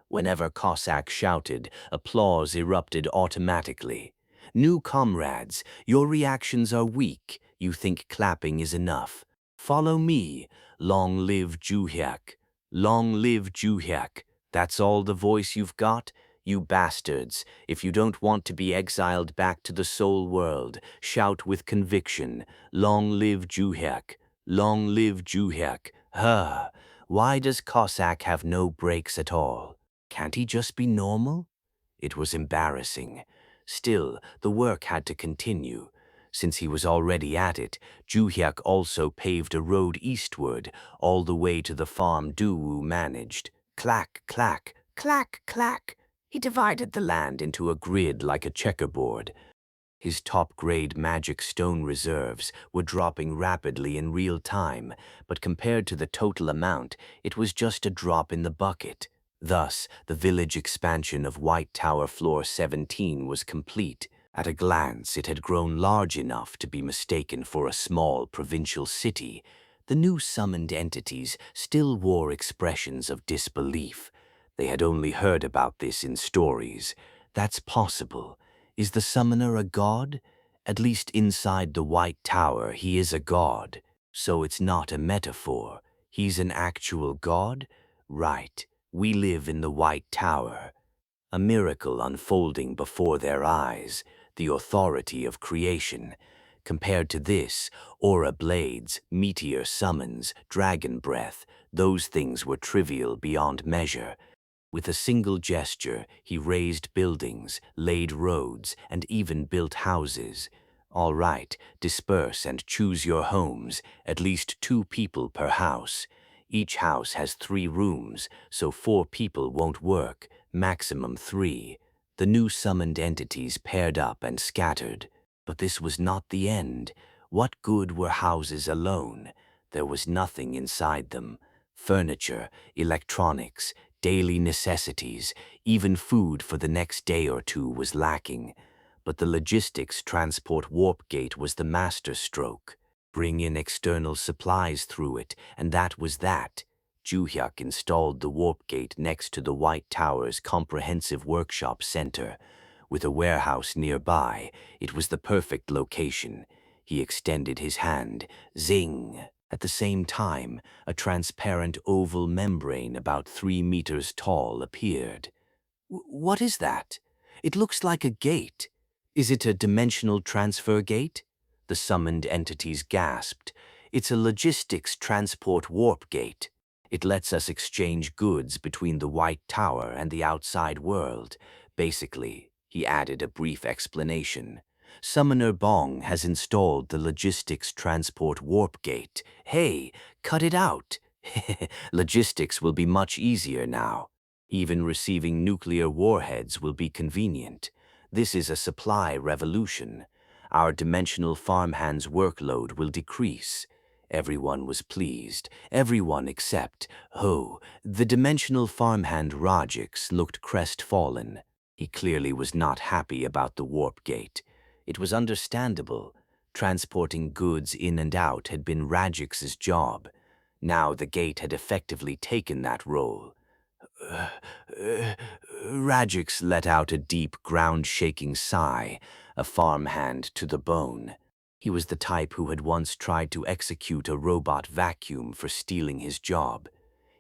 Speaker 1: Whenever Cossack shouted, applause erupted automatically. New comrades, your reactions are weak. You think clapping is enough. Follow me. Long live Juhyuk. Long live Juhyuk. That's all the voice you've got? You bastards, if you don't want to be exiled back to the soul world, shout with conviction. Long live Juhyuk. Long live Juhyuk. Why does Cossack have no brakes at all? Can't he just be normal? It was embarrassing. Still, the work had to continue. Since he was already at it, Juhyuk also paved a road eastward, all the way to the farm Duwu managed. Clack, clack, clack, clack. He divided the land into a grid like a checkerboard. His top-grade magic stone reserves were dropping rapidly in real time, but compared to the total amount, it was just a drop in the bucket. Thus, the village expansion of White Tower Floor 17 was complete. At a glance, it had grown large enough to be mistaken for a small provincial city. The new summoned entities still wore expressions of disbelief. They had only heard about this in stories. That's possible. Is the summoner a god? At least inside the White Tower, he is a god. So it's not a metaphor. He's an actual god? Right. We live in the White Tower. A miracle unfolding before their eyes. The authority of creation. Compared to this, aura blades, meteor summons, dragon breath, those things were trivial beyond measure. With a single gesture, he raised buildings, laid roads, and even built houses. All right, disperse and choose your homes, at least 2 people per house. Each house has 3 rooms, so 4 people won't work, maximum 3. The new summoned entities paired up and scattered. But this was not the end. What good were houses alone? There was nothing inside them. Furniture, electronics, daily necessities, even food for the next day or 2 was lacking. But the logistics transport warp gate was the master stroke. Bring in external supplies through it, and that was that. Juhyuk installed the warp gate next to the White Tower's comprehensive workshop center. With a warehouse nearby, it was the perfect location. He extended his hand. Zing! At the same time, a transparent oval membrane about 3 meters tall appeared. What is that? It looks like a gate. Is it a dimensional transfer gate? The summoned entities gasped. It's a logistics transport warp gate. It lets us exchange goods between the White Tower and the outside world. Basically, he added a brief explanation. Summoner Bong has installed the logistics transport warp gate. Hey, cut it out. Logistics will be much easier now. Even receiving nuclear warheads will be convenient. This is a supply revolution. Our dimensional farmhand's workload will decrease. Everyone was pleased, everyone except, the dimensional farmhand Rajix looked crestfallen. He clearly was not happy about the warp gate. It was understandable. Transporting goods in and out had been Rajix's job. Now the gate had effectively taken that role. Rajix let out a deep, ground-shaking sigh, a farmhand to the bone. He was the type who had once tried to execute a robot vacuum for stealing his job.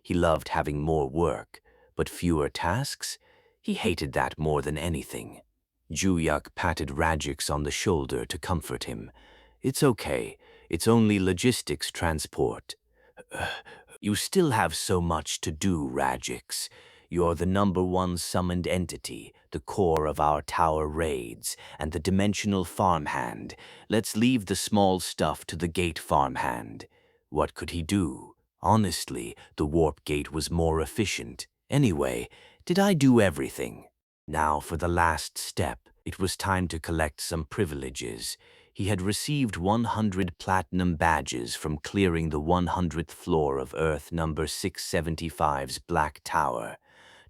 Speaker 1: He loved having more work, but fewer tasks? He hated that more than anything. Juhyuk patted Rajix on the shoulder to comfort him. It's okay. It's only logistics transport. You still have so much to do, Rajix. You're the #1 summoned entity, the core of our tower raids, and the dimensional farmhand. Let's leave the small stuff to the gate farmhand. What could he do? Honestly, the warp gate was more efficient. Anyway, did I do everything? Now for the last step. It was time to collect some privileges. He had received 100 platinum badges from clearing the 100th floor of Earth number 675's Black Tower.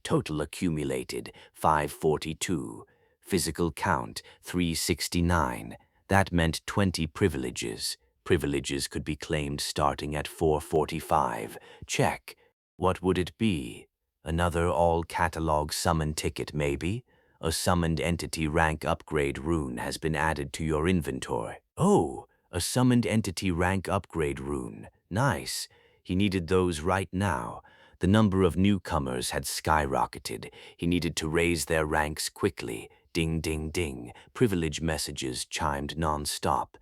Speaker 1: Total accumulated 542. Physical count 369. That meant 20 privileges. Privileges could be claimed starting at 445. Check. What would it be? Another all-catalog summon ticket, maybe? A summoned entity rank upgrade rune has been added to your inventory. Oh, a summoned entity rank upgrade rune. Nice. He needed those right now. The number of newcomers had skyrocketed. He needed to raise their ranks quickly. Ding, ding, ding. Privilege messages chimed non-stop.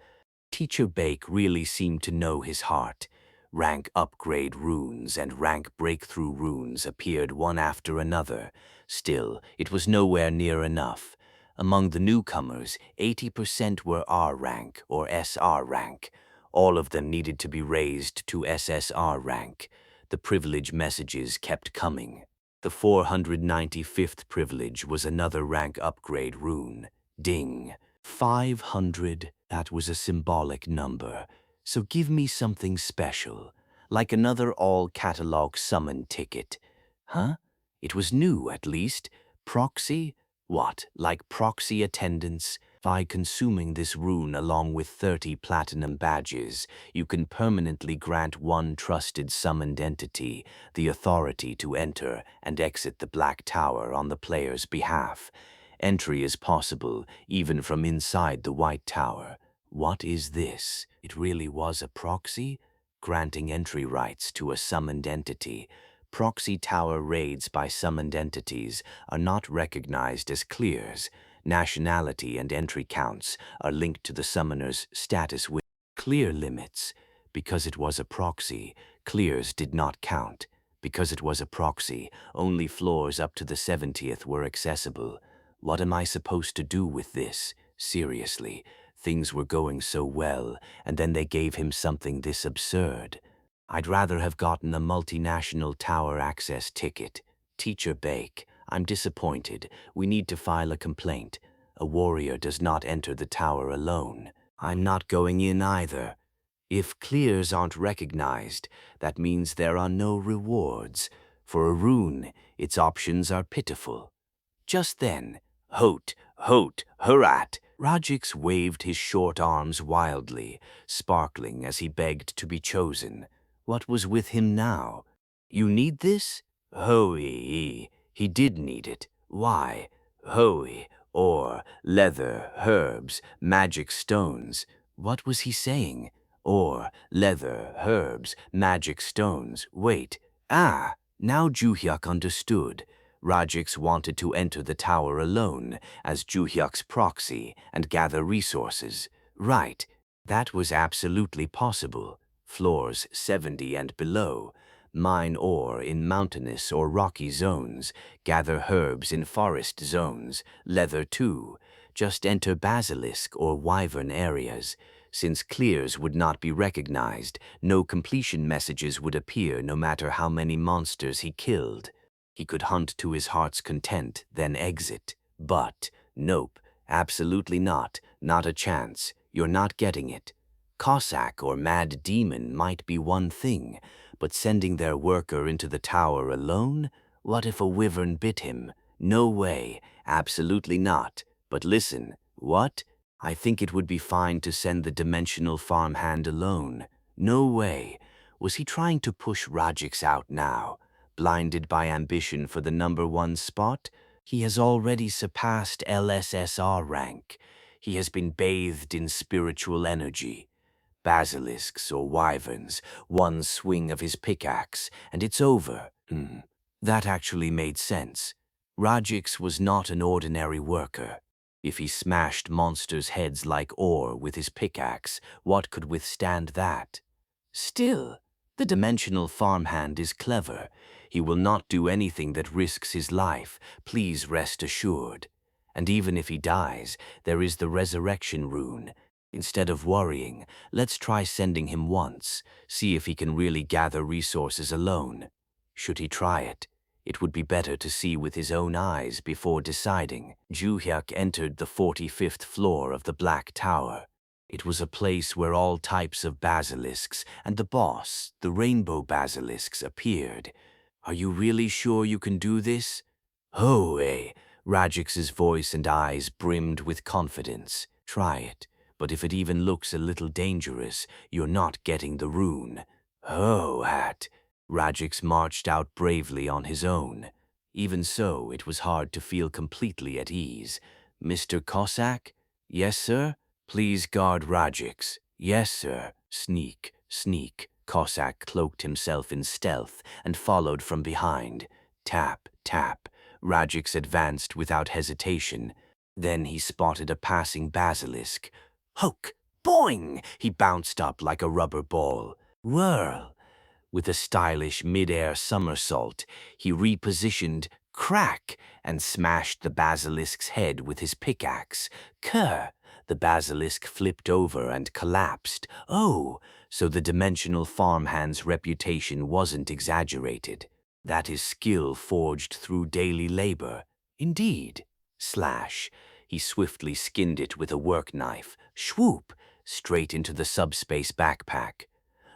Speaker 1: Teacher Bake really seemed to know his heart. Rank upgrade runes and rank breakthrough runes appeared one after another. Still, it was nowhere near enough. Among the newcomers, 80% were R rank or SR rank. All of them needed to be raised to SSR rank. The privilege messages kept coming. The 495th privilege was another rank upgrade rune. Ding. 500. That was a symbolic number. So give me something special, like another all-catalog summon ticket. Huh? It was new, at least. Proxy? What, like proxy attendance? By consuming this rune along with 30 platinum badges, you can permanently grant one trusted summoned entity the authority to enter and exit the Black Tower on the player's behalf. Entry is possible even from inside the White Tower. What is this? It really was a proxy? Granting entry rights to a summoned entity. Proxy tower raids by summoned entities are not recognized as clears. Nationality and entry counts are linked to the summoner's status with clear limits. Because it was a proxy, clears did not count. Because it was a proxy, only floors up to the 70th were accessible. What am I supposed to do with this? Seriously, things were going so well, and then they gave him something this absurd. I'd rather have gotten a multinational tower access ticket. Teacher Bake, I'm disappointed. We need to file a complaint. A warrior does not enter the tower alone. I'm not going in either. If clears aren't recognized, that means there are no rewards. For a rune, its options are pitiful. Just then, Hote, Hurat! Rajix waved his short arms wildly, sparkling as he begged to be chosen. What was with him now? You need this? Hoey, he did need it. Why? Hoey, ore, leather, herbs, magic stones. What was he saying? Ore, leather, herbs, magic stones. Wait. Now Juhyuk understood. Rajix wanted to enter the tower alone, as Juhyuk's proxy, and gather resources. Right. That was absolutely possible. Floors 70 and below. Mine ore in mountainous or rocky zones. Gather herbs in forest zones. Leather too. Just enter basilisk or wyvern areas. Since clears would not be recognized, no completion messages would appear no matter how many monsters he killed. He could hunt to his heart's content, then exit. But, nope, absolutely not. Not a chance. You're not getting it. Cossack or mad demon might be one thing, but sending their worker into the tower alone? What if a wyvern bit him? No way. Absolutely not. But listen, what? I think it would be fine to send the dimensional farmhand alone. No way. Was he trying to push Rajix out now? Blinded by ambition for the #1 spot? He has already surpassed LSSR rank. He has been bathed in spiritual energy. Basilisks or wyverns, one swing of his pickaxe, and it's over. That actually made sense. Rajix was not an ordinary worker. If he smashed monsters' heads like ore with his pickaxe, what could withstand that? Still, the dimensional farmhand is clever. He will not do anything that risks his life, please rest assured. And even if he dies, there is the resurrection rune. Instead of worrying, let's try sending him once, see if he can really gather resources alone. Should he try it? It would be better to see with his own eyes before deciding. Juhyuk entered the 45th floor of the Black Tower. It was a place where all types of basilisks and the boss, the rainbow basilisks, appeared. Are you really sure you can do this? Hoey! Rajix's voice and eyes brimmed with confidence. Try it. But if it even looks a little dangerous, you're not getting the rune. Hat. Rajix marched out bravely on his own. Even so, it was hard to feel completely at ease. Mr. Cossack? Yes, sir? Please guard Rajix. Yes, sir. Sneak, sneak. Cossack cloaked himself in stealth and followed from behind. Tap, tap. Rajix advanced without hesitation. Then he spotted a passing basilisk. Hook! Boing! He bounced up like a rubber ball. Whirl! With a stylish mid-air somersault, he repositioned, crack, and smashed the basilisk's head with his pickaxe. Kerr! The basilisk flipped over and collapsed. Oh, so the dimensional farmhand's reputation wasn't exaggerated. That is skill forged through daily labor. Indeed. Slash. He swiftly skinned it with a work knife. Swoop! Straight into the subspace backpack.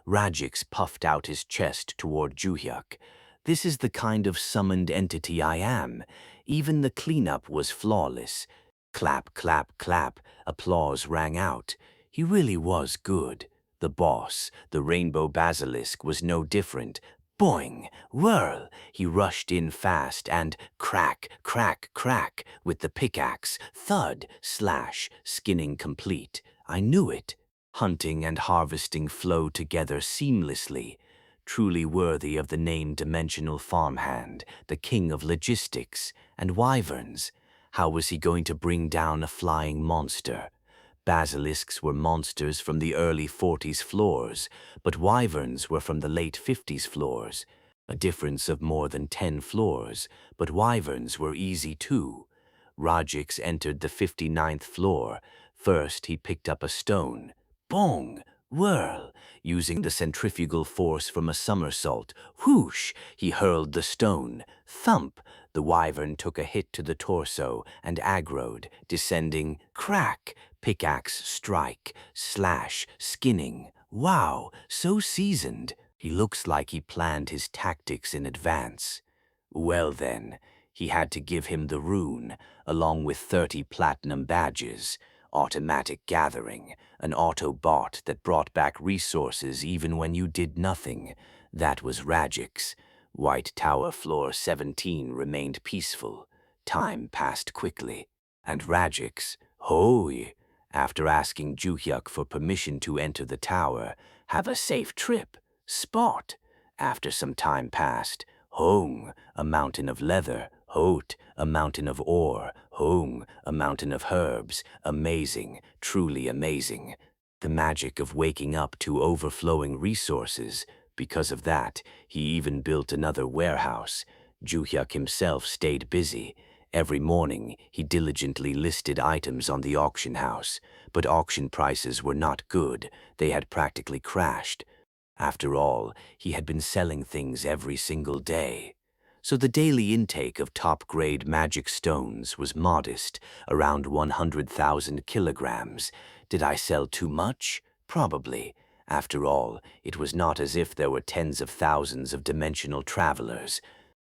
Speaker 1: Rajix puffed out his chest toward Juhyuk. This is the kind of summoned entity I am. Even the cleanup was flawless. Clap, clap, clap. Applause rang out. He really was good. The boss, the rainbow basilisk, was no different. Boing! Whirl! He rushed in fast and crack, crack, crack with the pickaxe. Thud, slash, skinning complete. I knew it. Hunting and harvesting flow together seamlessly. Truly worthy of the name dimensional farmhand, the king of logistics, and wyverns. How was he going to bring down a flying monster? Basilisks were monsters from the early 40s floors, but wyverns were from the late 50s floors. A difference of more than 10 floors, but wyverns were easy too. Rajix entered the 59th floor. First, he picked up a stone. Bong! Whirl! Using the centrifugal force from a somersault, whoosh! He hurled the stone. Thump! The wyvern took a hit to the torso and aggroed, descending. Crack! Pickaxe strike, slash, skinning. Wow, so seasoned. He looks like he planned his tactics in advance. Well then, he had to give him the rune, along with 30 platinum badges. Automatic gathering, an Autobot that brought back resources even when you did nothing. That was Rajix. White Tower Floor 17 remained peaceful. Time passed quickly, and Rajix, hoi, after asking Juhyuk for permission to enter the tower, have a safe trip, spot. After some time passed, Hong, a mountain of leather, Hot, a mountain of ore, Hong, a mountain of herbs, amazing, truly amazing. The magic of waking up to overflowing resources. Because of that, he even built another warehouse. Juhyuk himself stayed busy. Every morning, he diligently listed items on the auction house, but auction prices were not good. They had practically crashed. After all, he had been selling things every single day. So the daily intake of top-grade magic stones was modest, around 100,000 kilograms. Did I sell too much? Probably. After all, it was not as if there were tens of thousands of dimensional travelers,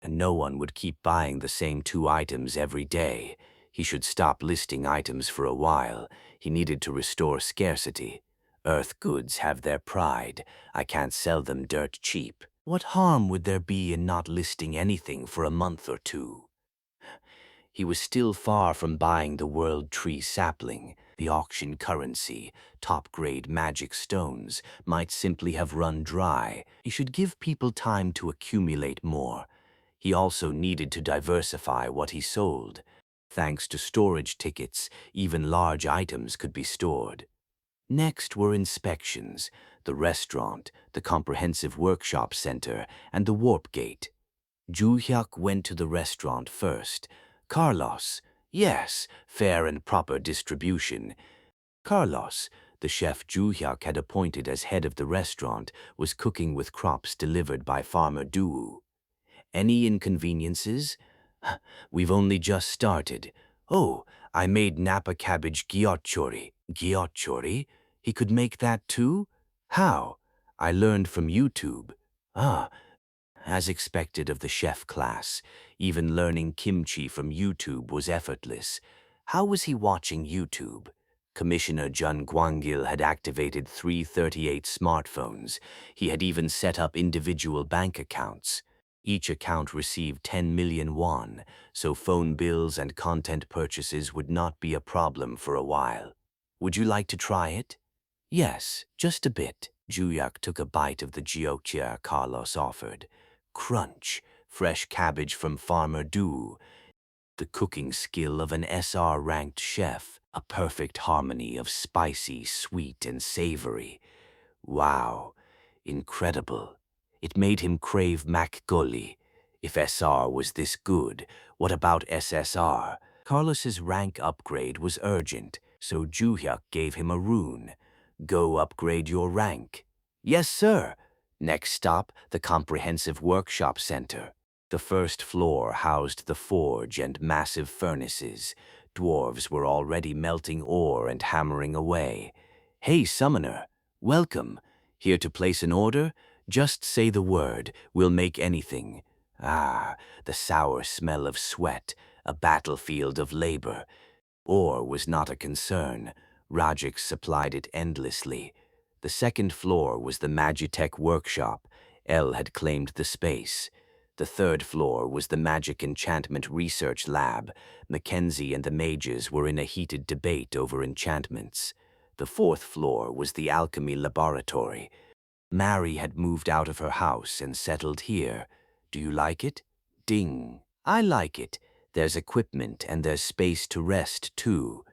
Speaker 1: and no one would keep buying the same 2 items every day. He should stop listing items for a while. He needed to restore scarcity. Earth goods have their pride. I can't sell them dirt cheap. What harm would there be in not listing anything for a month or two? He was still far from buying the World Tree sapling. The auction currency, top-grade magic stones, might simply have run dry. He should give people time to accumulate more. He also needed to diversify what he sold. Thanks to storage tickets, even large items could be stored. Next were inspections, the restaurant, the comprehensive workshop center, and the warp gate. Juhyuk went to the restaurant first. Carlos, yes, fair and proper distribution. Carlos, the chef Juhyuk had appointed as head of the restaurant, was cooking with crops delivered by Farmer Duu. Any inconveniences? We've only just started. Oh, I made Napa cabbage gyochori. Gyochori? He could make that too? How? I learned from YouTube. Ah, as expected of the chef class, even learning kimchi from YouTube was effortless. How was he watching YouTube? Commissioner Jun Gwangil had activated 338 smartphones. He had even set up individual bank accounts. Each account received 10 million won, so phone bills and content purchases would not be a problem for a while. Would you like to try it? Yes, just a bit. Juyak took a bite of the gyochia Carlos offered. Crunch, fresh cabbage from Farmer Du. The cooking skill of an SR-ranked chef, a perfect harmony of spicy, sweet, and savory. Wow, incredible. It made him crave makgeolli. If SR was this good, what about SSR? Carlos's rank upgrade was urgent, so Juhyuk gave him a rune. Go upgrade your rank. Yes, sir. Next stop, the Comprehensive Workshop Center. The first floor housed the forge and massive furnaces. Dwarves were already melting ore and hammering away. Hey, summoner. Welcome. Here to place an order? Just say the word. We'll make anything. Ah, the sour smell of sweat, a battlefield of labor. Ore was not a concern. Rajix supplied it endlessly. The second floor was the Magitech workshop. El had claimed the space. The third floor was the Magic Enchantment Research Lab. Mackenzie and the mages were in a heated debate over enchantments. The fourth floor was the Alchemy Laboratory. Mary had moved out of her house and settled here. Do you like it? Ding. I like it. There's equipment and there's space to rest, too.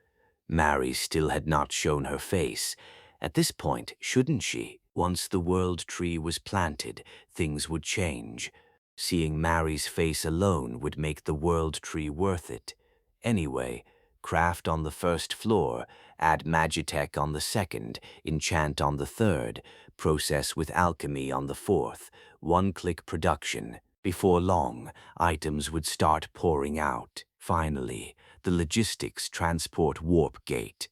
Speaker 1: Mary still had not shown her face. At this point, shouldn't she? Once the world tree was planted, things would change. Seeing Mary's face alone would make the world tree worth it. Anyway, craft on the first floor, add Magitech on the second, enchant on the third, process with alchemy on the fourth, one-click production. Before long, items would start pouring out. Finally, the logistics transport warp gate.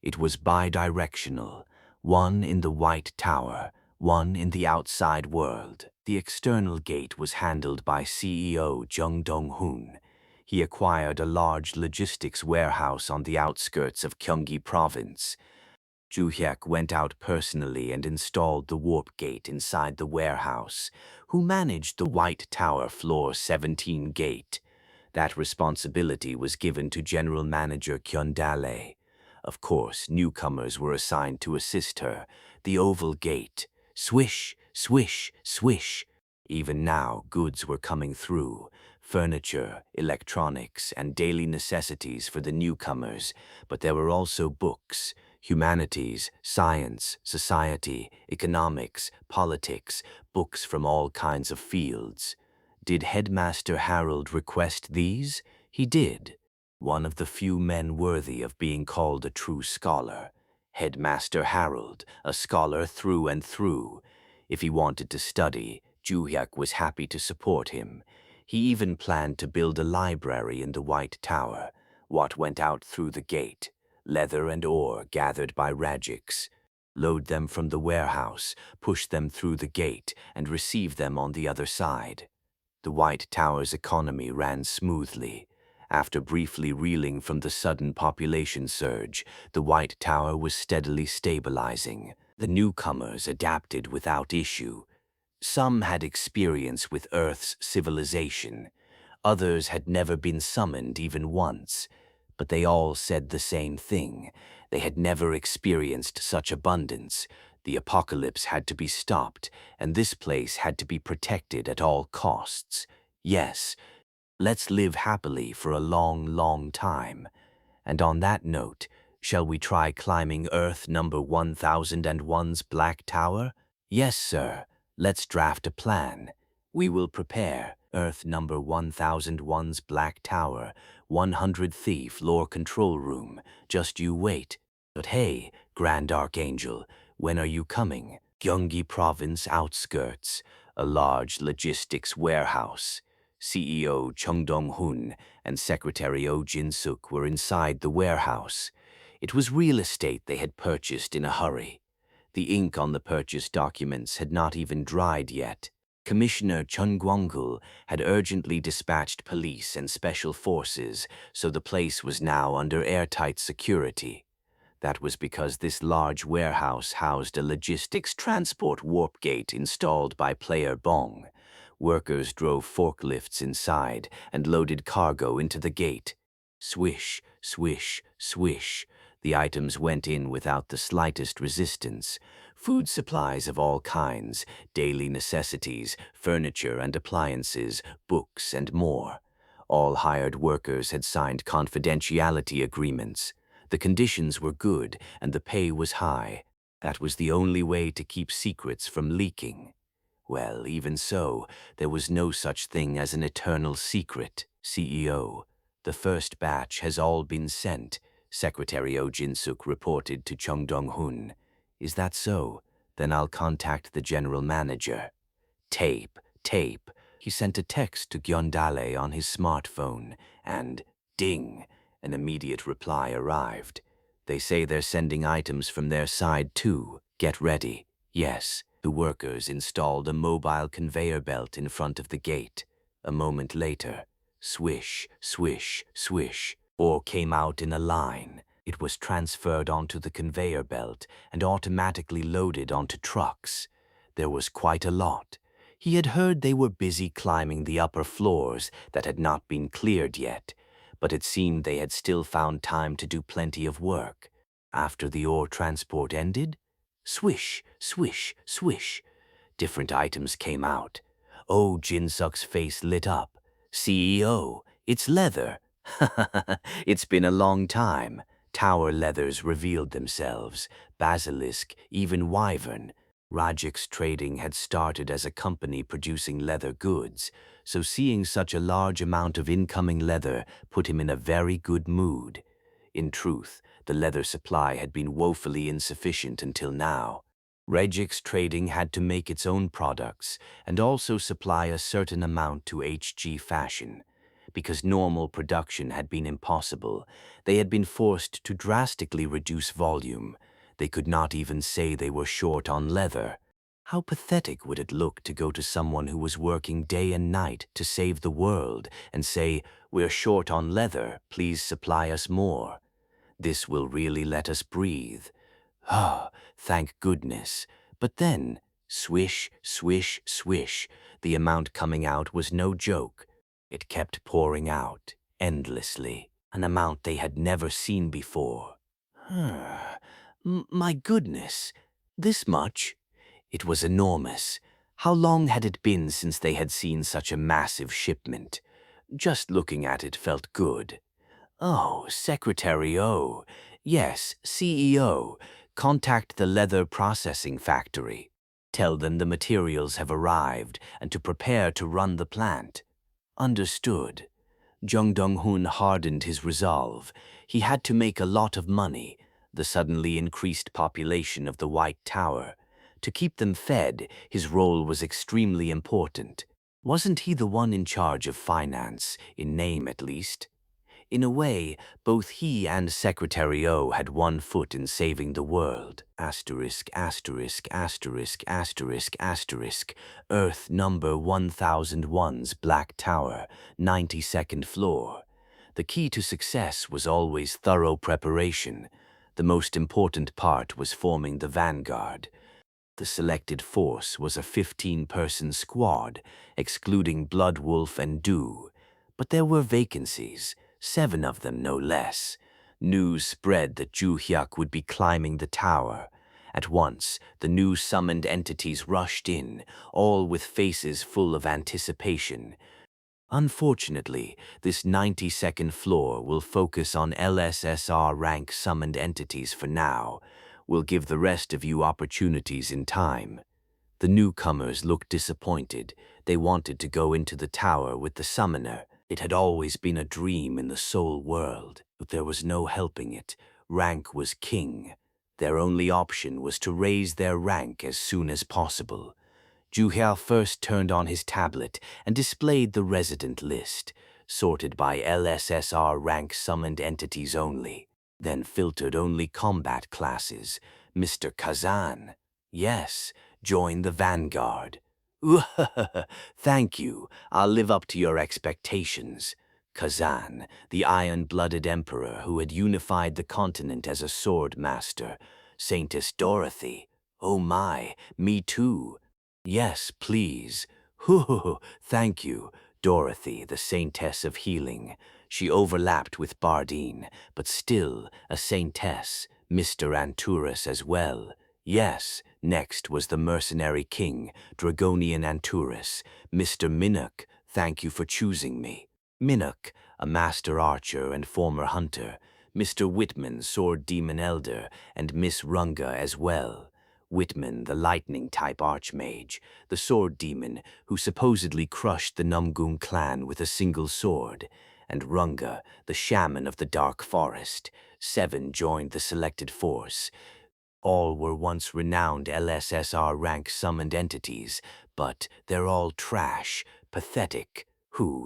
Speaker 1: It was bi-directional, one in the White Tower, one in the outside world. The external gate was handled by CEO Jung Dong-hoon. He acquired a large logistics warehouse on the outskirts of Gyeonggi Province. Juhyek went out personally and installed the warp gate inside the warehouse, who managed the White Tower Floor 17 gate. That responsibility was given to General Manager Kyondale. Of course, newcomers were assigned to assist her. The oval gate. Swish, swish, swish. Even now, goods were coming through. Furniture, electronics, and daily necessities for the newcomers, but there were also books, humanities, science, society, economics, politics, books from all kinds of fields. Did Headmaster Harold request these? He did. One of the few men worthy of being called a true scholar. Headmaster Harold, a scholar through and through. If he wanted to study, Juhyek was happy to support him. He even planned to build a library in the White Tower. What went out through the gate? Leather and ore gathered by Rajiks. Load them from the warehouse, push them through the gate, and receive them on the other side. The White Tower's economy ran smoothly. After briefly reeling from the sudden population surge, the White Tower was steadily stabilizing. The newcomers adapted without issue. Some had experience with Earth's civilization. Others had never been summoned even once. But they all said the same thing. They had never experienced such abundance. The apocalypse had to be stopped, and this place had to be protected at all costs. Yes, let's live happily for a long, long time. And on that note, shall we try climbing Earth number 1001's Black Tower? Yes, sir. Let's draft a plan. We will prepare Earth number 1001's Black Tower, 100th floor control room. Just you wait. But hey, Grand Archangel, when are you coming? Gyeonggi Province outskirts, a large logistics warehouse. CEO Chung Dong-hun and Secretary Oh Jin-suk were inside the warehouse. It was real estate they had purchased in a hurry. The ink on the purchase documents had not even dried yet. Commissioner Chun Gwangul had urgently dispatched police and special forces, so the place was now under airtight security. That was because this large warehouse housed a logistics transport warp gate installed by Player Bong. Workers drove forklifts inside and loaded cargo into the gate. Swish, swish, swish. The items went in without the slightest resistance. Food supplies of all kinds, daily necessities, furniture and appliances, books and more. All hired workers had signed confidentiality agreements. The conditions were good and the pay was high. That was the only way to keep secrets from leaking. Well, even so, there was no such thing as an eternal secret. CEO, the first batch has all been sent, Secretary Oh Jin-suk reported to Chung Dong-hun. Is that so? Then I'll contact the general manager. Tape. He sent a text to Gyondale on his smartphone, and ding, an immediate reply arrived. They say they're sending items from their side too. Get ready. Yes. The workers installed a mobile conveyor belt in front of the gate. A moment later, swish, swish, swish, ore came out in a line. It was transferred onto the conveyor belt and automatically loaded onto trucks. There was quite a lot. He had heard they were busy climbing the upper floors that had not been cleared yet, but it seemed they had still found time to do plenty of work. After the ore transport ended, swish, swish, swish. Different items came out. Oh, Jin-suk's face lit up. CEO, it's leather. It's been a long time. Tower leathers revealed themselves. Basilisk, even wyvern. Rajik's Trading had started as a company producing leather goods, so seeing such a large amount of incoming leather put him in a very good mood. In truth, the leather supply had been woefully insufficient until now. Rajik's Trading had to make its own products and also supply a certain amount to HG Fashion. Because normal production had been impossible, they had been forced to drastically reduce volume. They could not even say they were short on leather. How pathetic would it look to go to someone who was working day and night to save the world and say, "We're short on leather, please supply us more." This will really let us breathe. Ah, thank goodness. But then, swish, swish, swish, the amount coming out was no joke. It kept pouring out, endlessly, an amount they had never seen before. My goodness, this much? It was enormous. How long had it been since they had seen such a massive shipment? Just looking at it felt good. Oh, Secretary O. Yes, CEO. Contact the leather processing factory. Tell them the materials have arrived and to prepare to run the plant. Understood. Jung Dong-hun hardened his resolve. He had to make a lot of money, the suddenly increased population of the White Tower. To keep them fed, his role was extremely important. Wasn't he the one in charge of finance, in name at least? In a way, both he and Secretary O had one foot in saving the world. Asterisk, asterisk, asterisk, asterisk, asterisk. Earth number 1001's Black Tower, 92nd floor. The key to success was always thorough preparation. The most important part was forming the vanguard. The selected force was a 15-person squad, excluding Blood Wolf and Du. But there were vacancies, 7 of them no less. News spread that Ju Hyuk would be climbing the tower. At once, the new summoned entities rushed in, all with faces full of anticipation. Unfortunately, this 92nd floor will focus on LSSR rank summoned entities for now. We'll give the rest of you opportunities in time. The newcomers looked disappointed. They wanted to go into the tower with the summoner. It had always been a dream in the soul world, but there was no helping it. Rank was king. Their only option was to raise their rank as soon as possible. Juhya first turned on his tablet and displayed the resident list, sorted by LSSR rank summoned entities only, then filtered only combat classes. Mr. Kazan. Yes, join the vanguard. Thank you. I'll live up to your expectations. Kazan, the iron-blooded emperor who had unified the continent as a sword master. Saintess Dorothy. Oh my, me too. Yes, please. Thank you. Dorothy, the saintess of healing. She overlapped with Bardine, but still a saintess. Mr. Anturus as well. Yes, next was the mercenary king, Dragonian Anturus. Mr. Minnock, thank you for choosing me. Minnock, a master archer and former hunter. Mr. Whitman, sword demon elder, and Miss Runga as well. Whitman, the lightning-type archmage, the sword demon who supposedly crushed the Numgung clan with a single sword, and Runga, the shaman of the dark forest. 7 joined the selected force. All were once renowned LSSR rank summoned entities, but they're all trash, pathetic.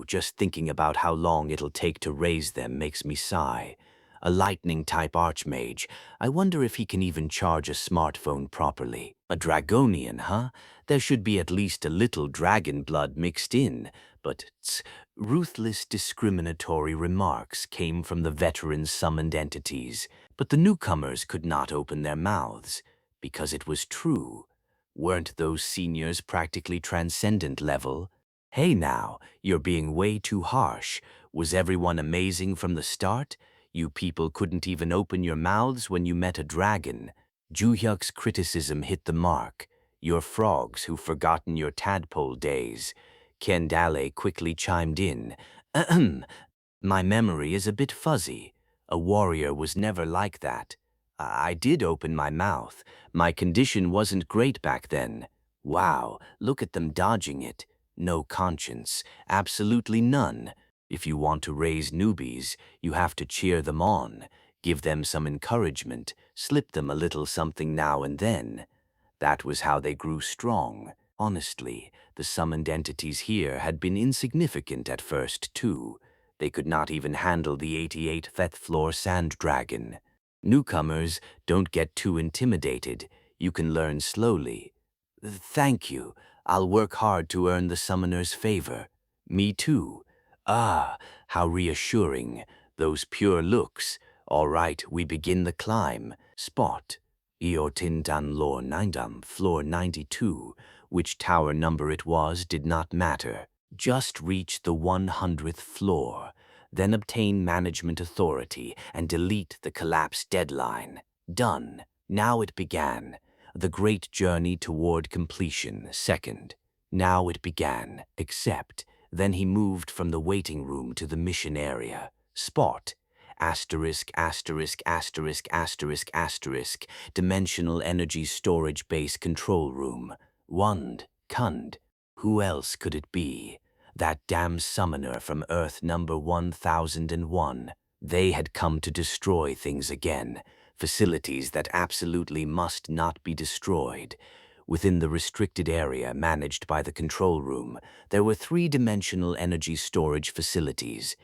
Speaker 1: Just thinking about how long it'll take to raise them makes me sigh. A lightning-type archmage. I wonder if he can even charge a smartphone properly. A Dragonian, huh? There should be at least a little dragon blood mixed in. But ruthless discriminatory remarks came from the veteran summoned entities. But the newcomers could not open their mouths, because it was true. Weren't those seniors practically transcendent level? Hey now, you're being way too harsh. Was everyone amazing from the start? You people couldn't even open your mouths when you met a dragon. Juhyuk's criticism hit the mark. You're frogs who've forgotten your tadpole days. Kendale quickly chimed in. Ahem. My memory is a bit fuzzy. A warrior was never like that. I did open my mouth. My condition wasn't great back then. Wow, look at them dodging it. No conscience, absolutely none. If you want to raise newbies, you have to cheer them on, give them some encouragement, slip them a little something now and then. That was how they grew strong. Honestly, the summoned entities here had been insignificant at first, too. They could not even handle the 88th floor sand dragon. Newcomers, don't get too intimidated. You can learn slowly. Thank you. I'll work hard to earn the summoner's favor. Me too. Ah, how reassuring. Those pure looks. All right, we begin the climb. Spot. Eotintan Lor Nindam, floor 92, which tower number it was did not matter. Just reach the 100th floor, then obtain management authority and delete the collapse deadline. Done. Now it began. The great journey toward completion, second. Now it began, except. Then he moved from the waiting room to the mission area. Spot. Asterisk, asterisk, asterisk, asterisk, asterisk. Dimensional energy storage base control room. Wund. Kund. Who else could it be? That damn summoner from Earth number 1001. They had come to destroy things again. Facilities that absolutely must not be destroyed. Within the restricted area managed by the control room, there were 3-dimensional energy storage facilities.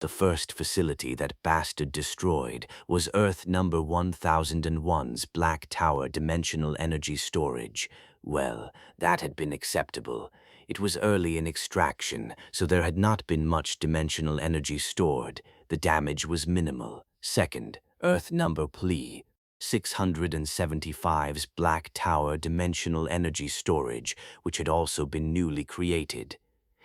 Speaker 1: The first facility that bastard destroyed was Earth number 1001's Black Tower Dimensional Energy Storage. Well, that had been acceptable. It was early in extraction, so there had not been much dimensional energy stored. The damage was minimal. Second, Earth number 675's Black Tower Dimensional Energy Storage, which had also been newly created.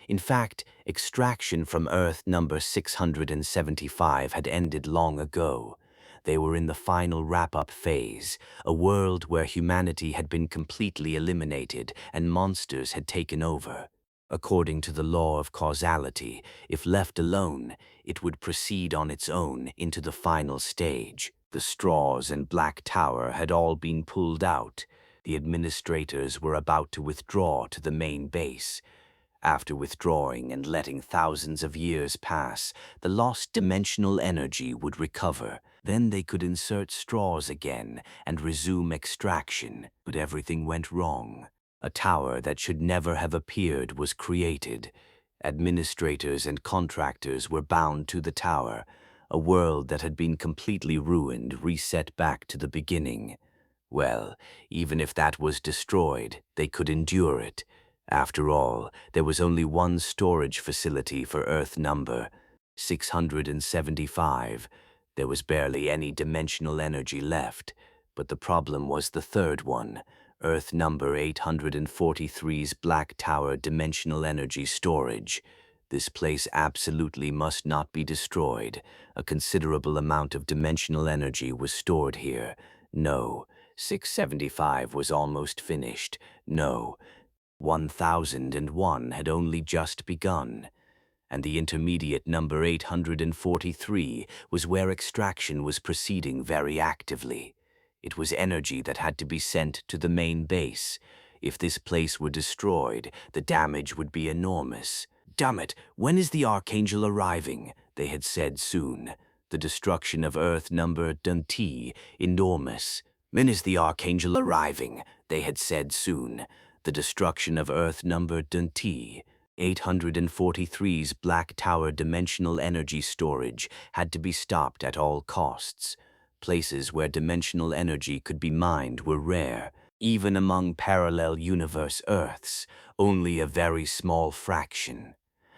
Speaker 1: In fact, extraction from Earth number 675 had ended long ago. They were in the final wrap-up phase, a world where humanity had been completely eliminated and monsters had taken over. According to the law of causality, if left alone, it would proceed on its own into the final stage. The straws and Black Tower had all been pulled out. The administrators were about to withdraw to the main base. After withdrawing and letting thousands of years pass, the lost dimensional energy would recover. Then they could insert straws again and resume extraction. But everything went wrong. A tower that should never have appeared was created. Administrators and contractors were bound to the tower. A world that had been completely ruined reset back to the beginning. Well, even if that was destroyed, they could endure it. After all, there was only one storage facility for Earth number 675. There was barely any dimensional energy left, but the problem was the third one, Earth number 843's Black Tower Dimensional Energy Storage. This place absolutely must not be destroyed. A considerable amount of dimensional energy was stored here. No, 675 was almost finished. No, 1001 had only just begun, and the intermediate number 843 was where extraction was proceeding very actively. It was energy that had to be sent to the main base. If this place were destroyed, the damage would be enormous. Damn it, when is the Archangel arriving? They had said soon. The destruction of Earth number Dunti, enormous. When is the Archangel arriving? They had said soon. The destruction of Earth number Dunti, 843's Black Tower Dimensional Energy Storage had to be stopped at all costs. Places where dimensional energy could be mined were rare. Even among parallel universe Earths, only a very small fraction.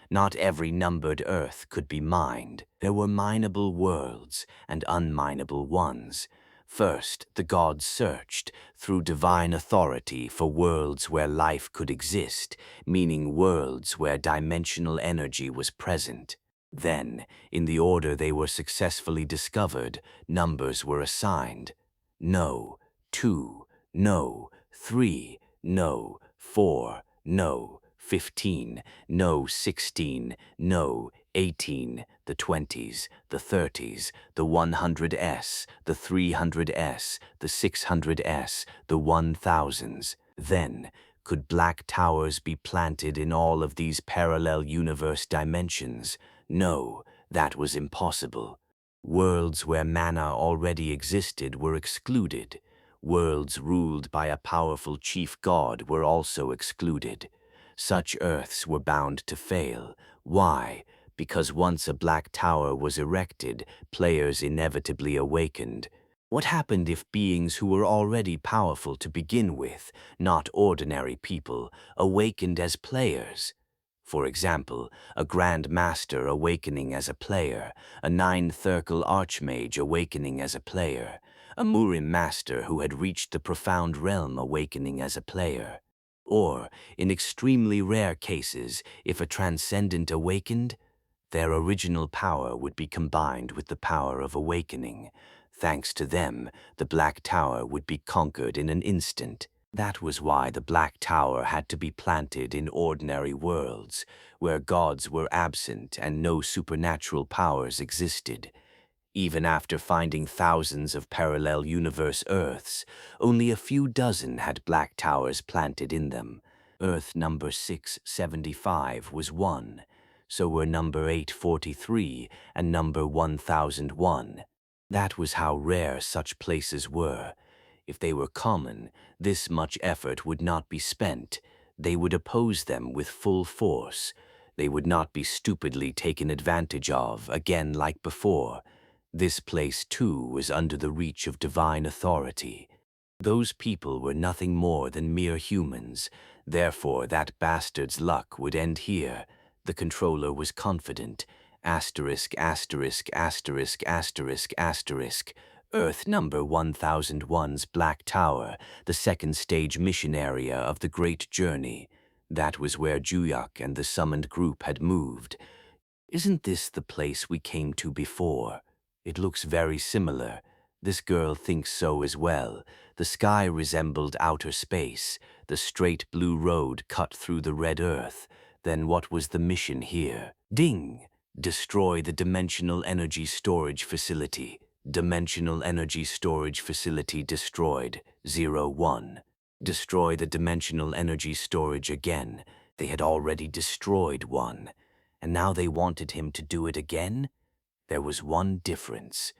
Speaker 1: Not every numbered Earth could be mined. There were mineable worlds and unmineable ones. First, the gods searched, through divine authority, for worlds where life could exist, meaning worlds where dimensional energy was present. Then, in the order they were successfully discovered, numbers were assigned. No, 2, no, 3, no, 4, no, 15, no, 16, no, 18, the 20s, the 30s, the 100s, the 300s, the 600s, the 1000s. Then, could black towers be planted in all of these parallel universe dimensions? No, that was impossible. Worlds where mana already existed were excluded. Worlds ruled by a powerful chief god were also excluded. Such Earths were bound to fail. Why? Because once a black tower was erected, players inevitably awakened. What happened if beings who were already powerful to begin with, not ordinary people, awakened as players? For example, a Grand Master awakening as a player, a Nine-Thirkle Archmage awakening as a player, a Murim master who had reached the profound realm awakening as a player. Or, in extremely rare cases, if a transcendent awakened, their original power would be combined with the power of awakening. Thanks to them, the Black Tower would be conquered in an instant. That was why the Black Tower had to be planted in ordinary worlds, where gods were absent and no supernatural powers existed. Even after finding thousands of parallel universe Earths, only a few dozen had Black Towers planted in them. Earth number 675 was one, so were number 843 and number 1001. That was how rare such places were. If they were common, this much effort would not be spent. They would oppose them with full force. They would not be stupidly taken advantage of, again like before. This place, too, was under the reach of divine authority. Those people were nothing more than mere humans. Therefore, that bastard's luck would end here. The controller was confident. Asterisk, asterisk, asterisk, asterisk, asterisk. Earth number 1001's Black Tower, the second stage mission area of the Great Journey. That was where Juyak and the summoned group had moved. Isn't this the place we came to before? It looks very similar. This girl thinks so as well. The sky resembled outer space. The straight blue road cut through the red earth. Then what was the mission here? Ding! Destroy the dimensional energy storage facility. Dimensional energy storage facility destroyed. 01. Destroy the dimensional energy storage again. They had already destroyed one. And now they wanted him to do it again? There was one difference.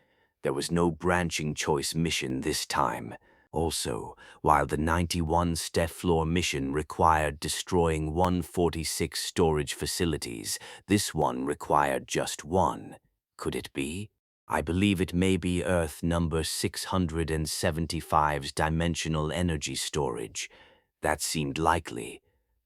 Speaker 1: There was no branching choice mission this time. Also, while the 91 Steph floor mission required destroying 146 storage facilities, this one required just one. Could it be? I believe it may be Earth number 675's dimensional energy storage. That seemed likely.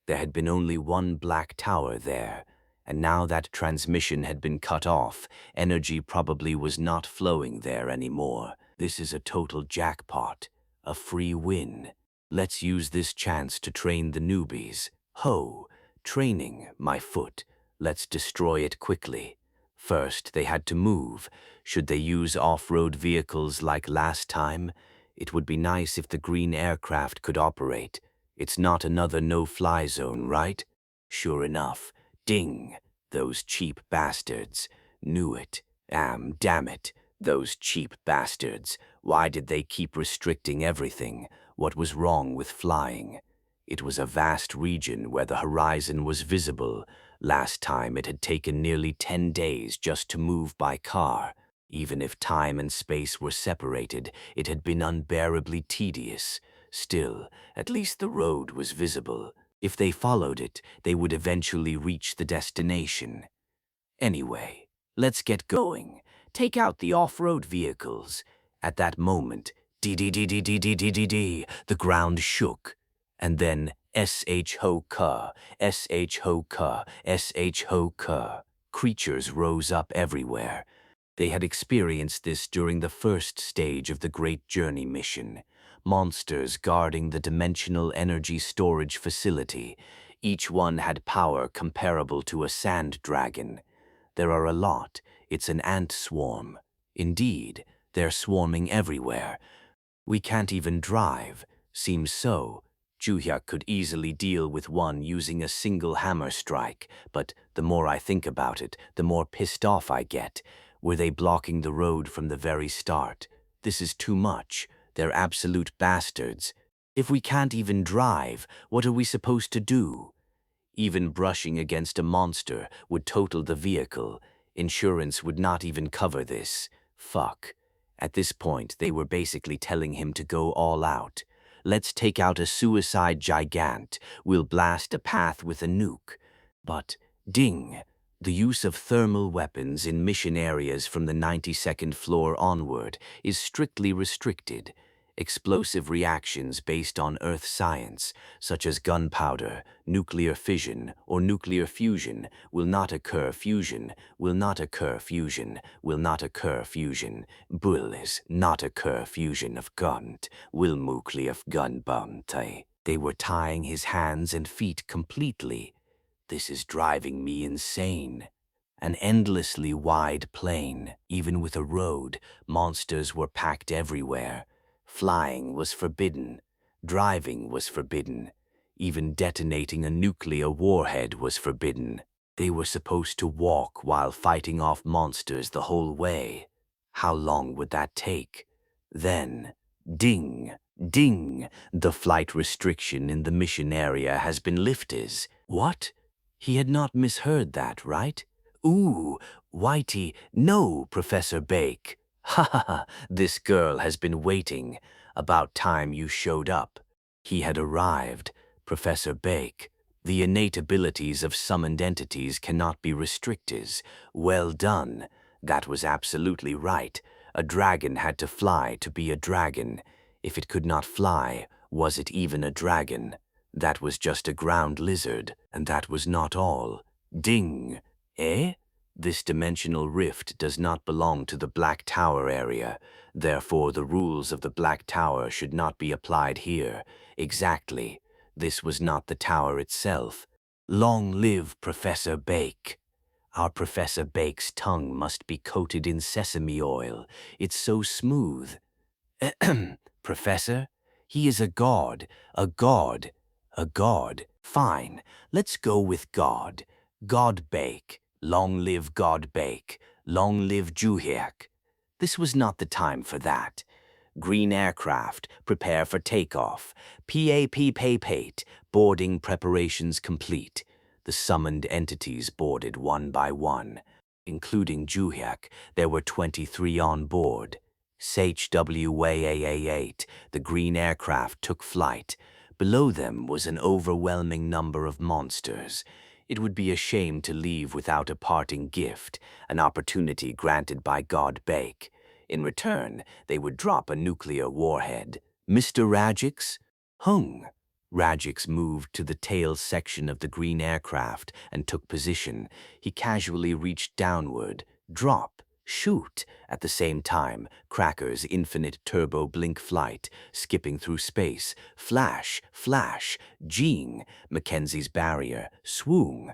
Speaker 1: There had been only one Black Tower there. And now that transmission had been cut off, energy probably was not flowing there anymore. This is a total jackpot, a free win. Let's use this chance to train the newbies. Ho! Training, my foot. Let's destroy it quickly. First, they had to move. Should they use off-road vehicles like last time? It would be nice if the green aircraft could operate. It's not another no-fly zone, right? Sure enough. Ding! Those cheap bastards. Knew it. Damn it. Those cheap bastards. Why did they keep restricting everything? What was wrong with flying? It was a vast region where the horizon was visible. Last time it had taken nearly 10 days just to move by car. Even if time and space were separated, it had been unbearably tedious. Still, at least the road was visible. If they followed it, they would eventually reach the destination. Anyway, let's get going. Take out the off-road vehicles. At that moment, dee-dee-dee-dee-dee-dee-dee-dee, the ground shook. And then S-H-Ho-Ka, S-H-Ho-Ka, S-H-Ho-Ka. Creatures rose up everywhere. They had experienced this during the first stage of the Great Journey mission. Monsters guarding the dimensional energy storage facility. Each one had power comparable to a sand dragon. There are a lot. It's an ant swarm. Indeed, they're swarming everywhere. We can't even drive. Seems so. Juhyak could easily deal with one using a single hammer strike, but the more I think about it, the more pissed off I get. Were they blocking the road from the very start? This is too much. They're absolute bastards. If we can't even drive, what are we supposed to do? Even brushing against a monster would total the vehicle. Insurance would not even cover this. Fuck. At this point, they were basically telling him to go all out. Let's take out a suicide gigant. We'll blast a path with a nuke. But, ding! The use of thermal weapons in mission areas from the 92nd floor onward is strictly restricted. Explosive reactions based on Earth science, such as gunpowder, nuclear fission, or nuclear fusion, will not occur. Fusion will not occur. Fusion will not occur. Fusion will is not occur. Fusion of gunt will nuclear gun bounty. They were tying his hands and feet completely. This is driving me insane. An endlessly wide plain, even with a road, monsters were packed everywhere. Flying was forbidden. Driving was forbidden. Even detonating a nuclear warhead was forbidden. They were supposed to walk while fighting off monsters the whole way. How long would that take? Then, ding, ding, the flight restriction in the mission area has been lifted. What? He had not misheard that, right? Ooh, Whitey, no, Professor Bake. Ha ha ha, this girl has been waiting. About time you showed up. He had arrived, Professor Bake. The innate abilities of summoned entities cannot be restricted. Well done. That was absolutely right. A dragon had to fly to be a dragon. If it could not fly, was it even a dragon? That was just a ground lizard, and that was not all. Ding! Eh? This dimensional rift does not belong to the Black Tower area. Therefore, the rules of the Black Tower should not be applied here. Exactly. This was not the tower itself. Long live Professor Bake. Our Professor Bake's tongue must be coated in sesame oil. It's so smooth. Ahem. Professor? He is a god. A god. A god. Fine. Let's go with God. God Bake. Long live God Bake. Long live Juhiak. This was not the time for that. Green aircraft, prepare for takeoff. PAP pate, boarding preparations complete. The summoned entities boarded one by one. Including Juhiak, there were 23 on board. SHWAAA-8, the green aircraft took flight. Below them was an overwhelming number of monsters. It would be a shame to leave without a parting gift, an opportunity granted by God Bake. In return, they would drop a nuclear warhead. Mr. Radix? Hung. Radix moved to the tail section of the green aircraft and took position. He casually reached downward. Drop. Shoot. At the same time, Cracker's infinite turbo blink flight, skipping through space. Flash, flash, jing, Mackenzie's barrier, swoon.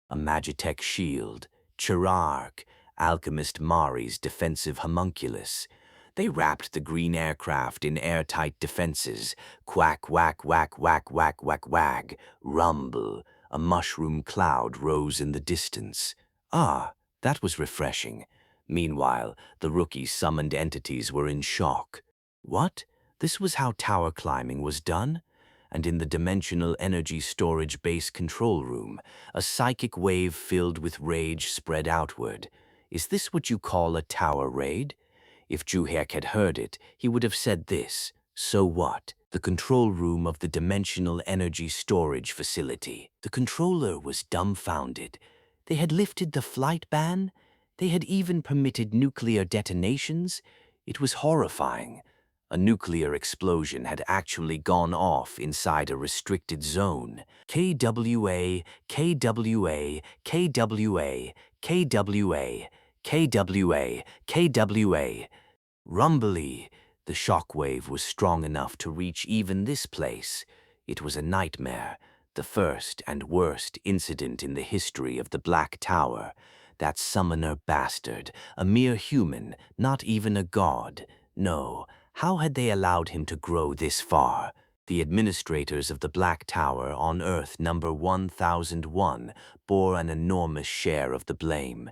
Speaker 1: A Magitech shield, Chirark, Alchemist Mari's defensive homunculus. They wrapped the green aircraft in airtight defenses. Quack, whack, whack, whack, whack, whack, wag. Rumble. A mushroom cloud rose in the distance. Ah, that was refreshing. Meanwhile, the rookie summoned entities were in shock. What? This was how tower climbing was done? And in the dimensional energy storage base control room, a psychic wave filled with rage spread outward. Is this what you call a tower raid? If Juhek had heard it, he would have said this. So what? The control room of the dimensional energy storage facility. The controller was dumbfounded. They had lifted the flight ban? They had even permitted nuclear detonations? It was horrifying. A nuclear explosion had actually gone off inside a restricted zone. KWA, KWA, KWA, KWA, KWA, KWA. Rumbly. The shockwave was strong enough to reach even this place. It was a nightmare, the first and worst incident in the history of the Black Tower. That summoner bastard, a mere human, not even a god. No, how had they allowed him to grow this far? The administrators of the Black Tower on Earth number 1001 bore an enormous share of the blame.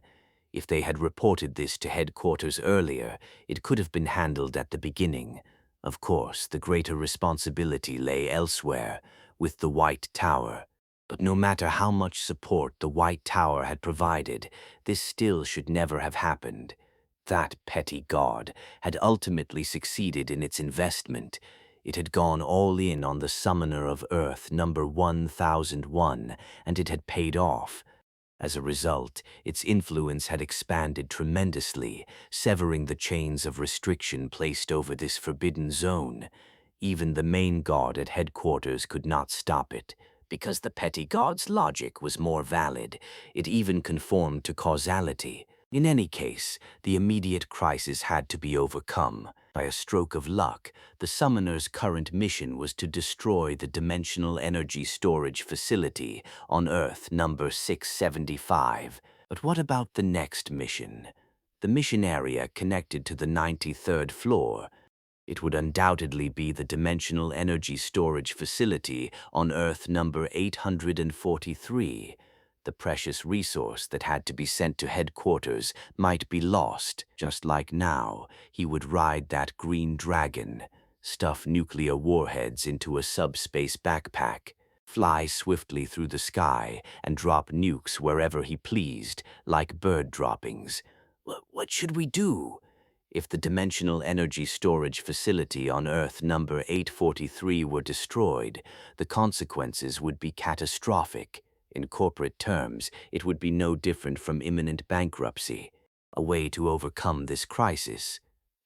Speaker 1: If they had reported this to headquarters earlier, it could have been handled at the beginning. Of course, the greater responsibility lay elsewhere, with the White Tower. But no matter how much support the White Tower had provided, this still should never have happened. That petty god had ultimately succeeded in its investment. It had gone all in on the summoner of Earth number 1001, and it had paid off. As a result, its influence had expanded tremendously, severing the chains of restriction placed over this forbidden zone. Even the main god at headquarters could not stop it. Because the petty god's logic was more valid, it even conformed to causality. In any case, the immediate crisis had to be overcome. By a stroke of luck, the summoner's current mission was to destroy the dimensional energy storage facility on Earth number 675. But what about the next mission? The mission area connected to the 93rd floor. It would undoubtedly be the dimensional energy storage facility on Earth number 843. The precious resource that had to be sent to headquarters might be lost. Just like now, he would ride that green dragon, stuff nuclear warheads into a subspace backpack, fly swiftly through the sky, and drop nukes wherever he pleased, like bird droppings. What should we do? If the dimensional energy storage facility on Earth number 843 were destroyed, the consequences would be catastrophic. In corporate terms, it would be no different from imminent bankruptcy. A way to overcome this crisis.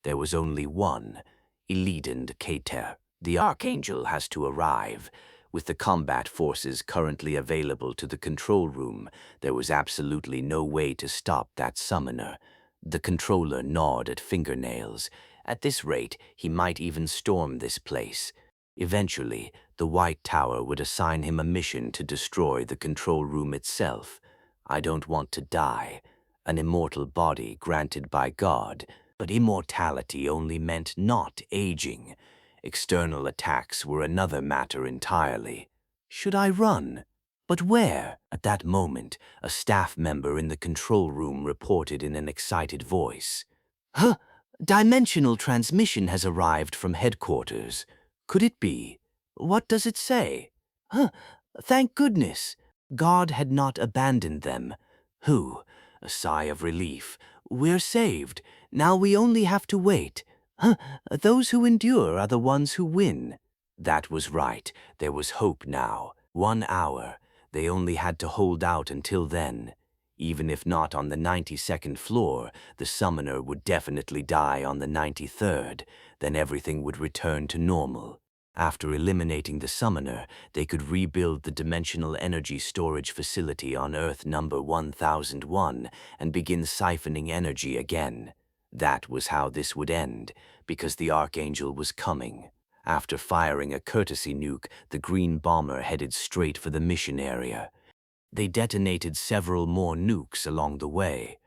Speaker 1: There was only one, Elidand Kater. The Archangel has to arrive. With the combat forces currently available to the control room, there was absolutely no way to stop that summoner. The controller gnawed at fingernails. At this rate, he might even storm this place. Eventually, the White Tower would assign him a mission to destroy the control room itself. I don't want to die. An immortal body granted by God, but immortality only meant not aging. External attacks were another matter entirely. Should I run? But where? At that moment, a staff member in the control room reported in an excited voice. Huh! Dimensional transmission has arrived from headquarters. Could it be? What does it say? Huh! Thank goodness! God had not abandoned them. Whew! A sigh of relief. We're saved. Now we only have to wait. Huh! Those who endure are the ones who win. That was right. There was hope now. 1 hour. They only had to hold out until then. Even if not on the 92nd floor, the summoner would definitely die on the 93rd. Then everything would return to normal. After eliminating the summoner, they could rebuild the dimensional energy storage facility on Earth number 1001 and begin siphoning energy again. That was how this would end, because the Archangel was coming. After firing a courtesy nuke, the green bomber headed straight for the mission area. They detonated several more nukes along the way.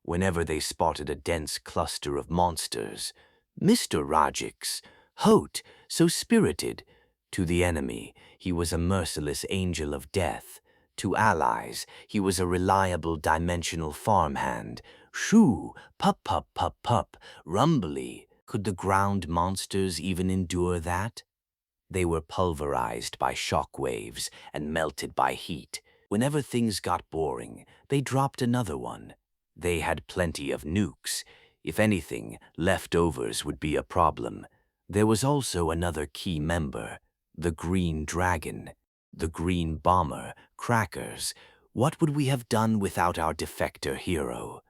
Speaker 1: Whenever they spotted a dense cluster of monsters, Mr. Rajix, Hote, so spirited. To the enemy, he was a merciless angel of death. To allies, he was a reliable dimensional farmhand. Shoo, pup, pup, pup, pup, rumbly. Could the ground monsters even endure that? They were pulverized by shock waves and melted by heat. Whenever things got boring, they dropped another one. They had plenty of nukes. If anything, leftovers would be a problem. There was also another key member, the Green Dragon, the Green Bomber, Crackers. What would we have done without our defector hero?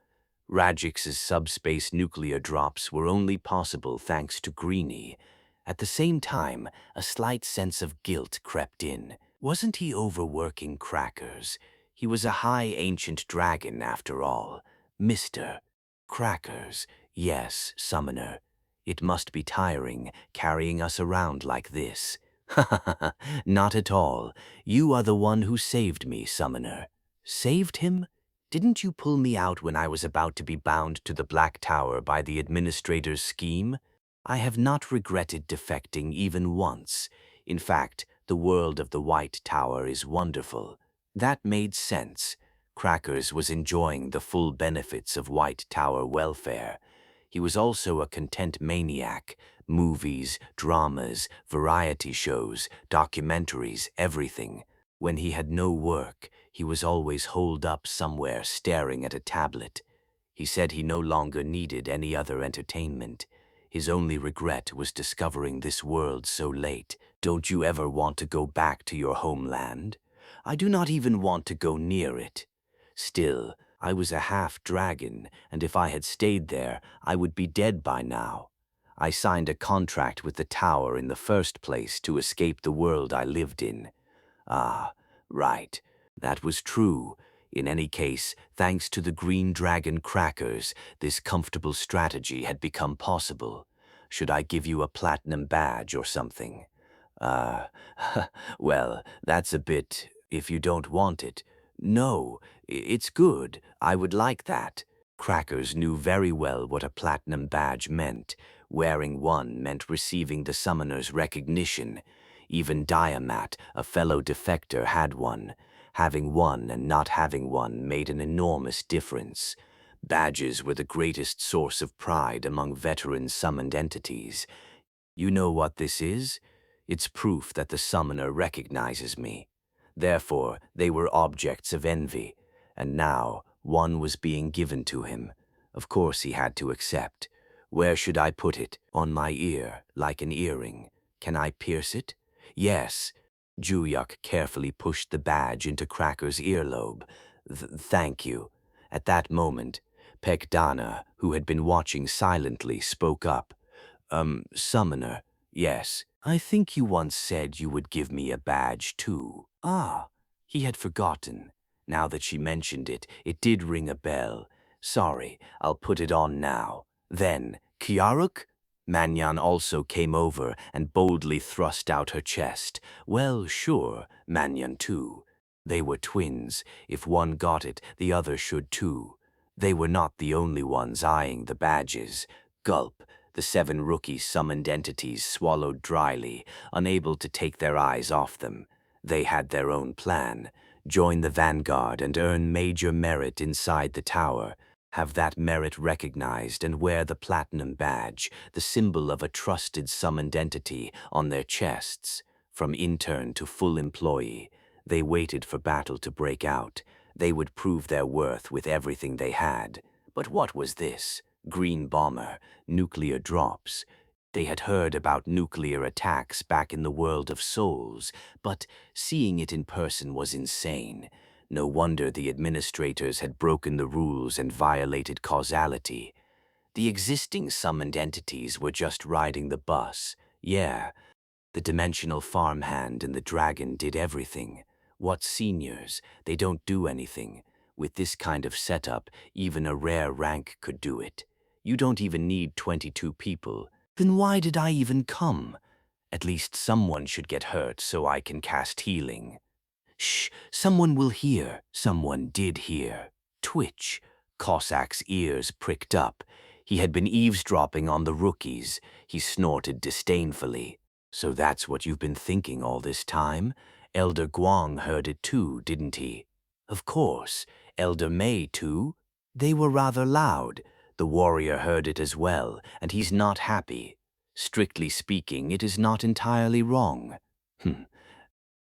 Speaker 1: Rajix's subspace nuclear drops were only possible thanks to Greenie. At the same time, a slight sense of guilt crept in. Wasn't he overworking Crackers? He was a high ancient dragon after all. Mr. Crackers. Yes, summoner. It must be tiring, carrying us around like this. Ha ha ha, not at all. You are the one who saved me, summoner. Saved him? Didn't you pull me out when I was about to be bound to the Black Tower by the administrator's scheme? I have not regretted defecting even once. In fact, the world of the White Tower is wonderful. That made sense. Crackers was enjoying the full benefits of White Tower welfare. He was also a content maniac. Movies, dramas, variety shows, documentaries, everything. When he had no work, he was always holed up somewhere staring at a tablet. He said he no longer needed any other entertainment. His only regret was discovering this world so late. Don't you ever want to go back to your homeland? I do not even want to go near it. Still, I was a half-dragon, and if I had stayed there, I would be dead by now. I signed a contract with the tower in the first place to escape the world I lived in. Ah, right. That was true. In any case, thanks to the green dragon crackers, this comfortable strategy had become possible. Should I give you a platinum badge or something? Uh, well, that's a bit, if you don't want it. No, it's good. I would like that. Crackers knew very well what a platinum badge meant. Wearing one meant receiving the summoner's recognition. Even Diamat, a fellow defector, had one. Having one and not having one made an enormous difference. Badges were the greatest source of pride among veteran summoned entities. You know what this is? It's proof that the summoner recognizes me. Therefore, they were objects of envy, and now one was being given to him. Of course he had to accept. Where should I put it? On my ear, like an earring. Can I pierce it? Yes. Juyuk carefully pushed the badge into Cracker's earlobe. Thank you. At that moment, Pekdana, who had been watching silently, spoke up. Summoner, yes. I think you once said you would give me a badge too. Ah, he had forgotten. Now that she mentioned it, it did ring a bell. Sorry, I'll put it on now. Then, Kiaruk? Manyan also came over and boldly thrust out her chest. Well, sure, Manyan too. They were twins. If one got it, the other should too. They were not the only ones eyeing the badges. Gulp. The 7 rookie summoned entities swallowed dryly, unable to take their eyes off them. They had their own plan. Join the vanguard and earn major merit inside the tower. Have that merit recognized and wear the platinum badge, the symbol of a trusted summoned entity, on their chests. From intern to full employee, they waited for battle to break out. They would prove their worth with everything they had. But what was this? Green bomber, nuclear drops. They had heard about nuclear attacks back in the world of souls, but seeing it in person was insane. No wonder the administrators had broken the rules and violated causality. The existing summoned entities were just riding the bus. Yeah, the dimensional farmhand and the dragon did everything. What seniors? They don't do anything. With this kind of setup, even a rare rank could do it. You don't even need 22 people. Then why did I even come? At least someone should get hurt so I can cast healing. Shh, someone will hear. Someone did hear. Twitch. Cossack's ears pricked up. He had been eavesdropping on the rookies. He snorted disdainfully. So that's what you've been thinking all this time? Elder Guang heard it too, didn't he? Of course. Elder Mei too? They were rather loud. The warrior heard it as well, and he's not happy. Strictly speaking, it is not entirely wrong.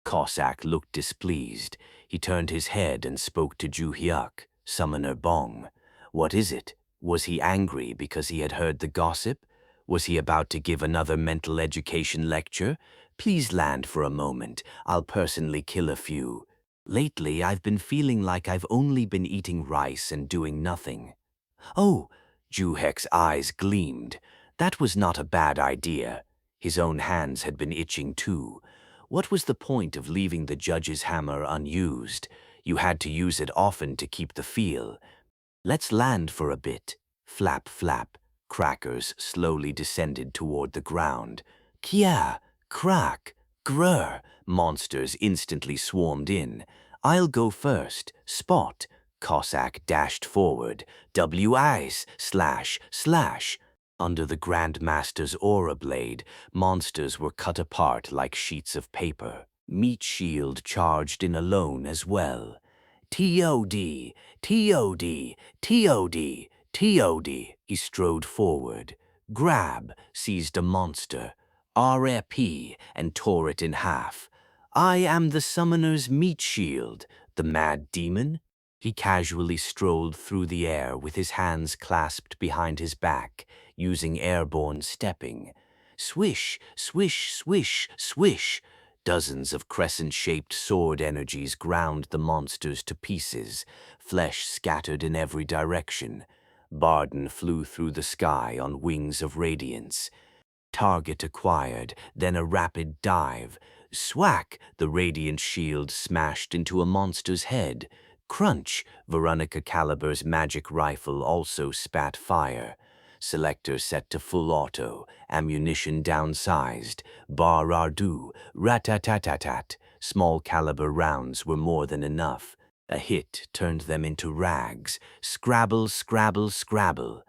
Speaker 1: Cossack looked displeased. He turned his head and spoke to Juhyuk, Summoner Bong. What is it? Was he angry because he had heard the gossip? Was he about to give another mental education lecture? Please land for a moment. I'll personally kill a few. Lately, I've been feeling like I've only been eating rice and doing nothing. Oh, Juhek's eyes gleamed. That was not a bad idea. His own hands had been itching too. What was the point of leaving the judge's hammer unused? You had to use it often to keep the feel. Let's land for a bit. Flap, flap. Crackers slowly descended toward the ground. Kia, crack, grr. Monsters instantly swarmed in. I'll go first. Spot. Cossack dashed forward. W-ice, slash, slash. Under the Grand Master's aura blade, monsters were cut apart like sheets of paper. Meat Shield charged in alone as well. T.O.D., T.O.D., T.O.D., T.O.D. He strode forward. Grab, seized a monster. R.P. and tore it in half. I am the summoner's meat shield, the mad demon. He casually strolled through the air with his hands clasped behind his back, using airborne stepping. Swish, swish, swish, swish. Dozens of crescent-shaped sword energies ground the monsters to pieces, flesh scattered in every direction. Barden flew through the sky on wings of radiance. Target acquired, then a rapid dive. Swack! The radiant shield smashed into a monster's head. Crunch! Veronica Caliber's magic rifle also spat fire. Selector set to full auto, ammunition downsized. Bar ardu, rat-tat-tat-tat. Small caliber rounds were more than enough. A hit turned them into rags. Scrabble, scrabble, scrabble.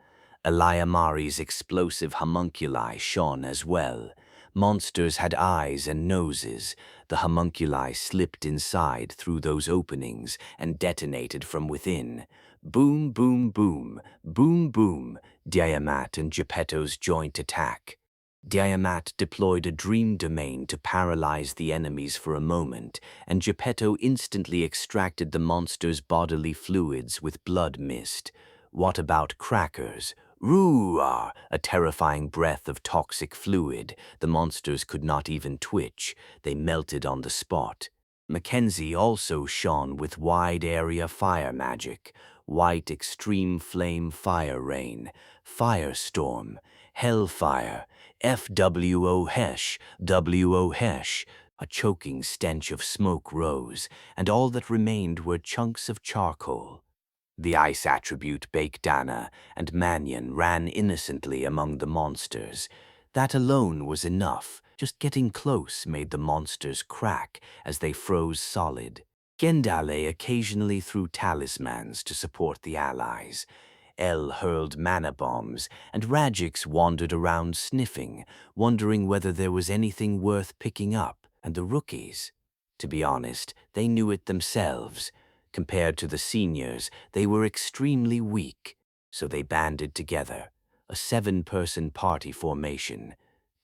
Speaker 1: Eliamari's explosive homunculi shone as well. Monsters had eyes and noses. The homunculi slipped inside through those openings and detonated from within. Boom, boom, boom, boom, boom. Diamat and Geppetto's joint attack. Diamat deployed a dream domain to paralyze the enemies for a moment, and Geppetto instantly extracted the monster's bodily fluids with blood mist. What about crackers? Roar! A terrifying breath of toxic fluid. The monsters could not even twitch. They melted on the spot. Mackenzie also shone with wide-area fire magic. White extreme flame fire rain. Firestorm. Hellfire. FWO Hesh. WO Hesh. A choking stench of smoke rose, and all that remained were chunks of charcoal. The ice attribute Bakedana and Mannion ran innocently among the monsters. That alone was enough. Just getting close made the monsters crack as they froze solid. Gendale occasionally threw talismans to support the allies. El hurled mana bombs, and Radix wandered around sniffing, wondering whether there was anything worth picking up. And the rookies? To be honest, they knew it themselves. Compared to the seniors, they were extremely weak, so they banded together. A 7-person party formation.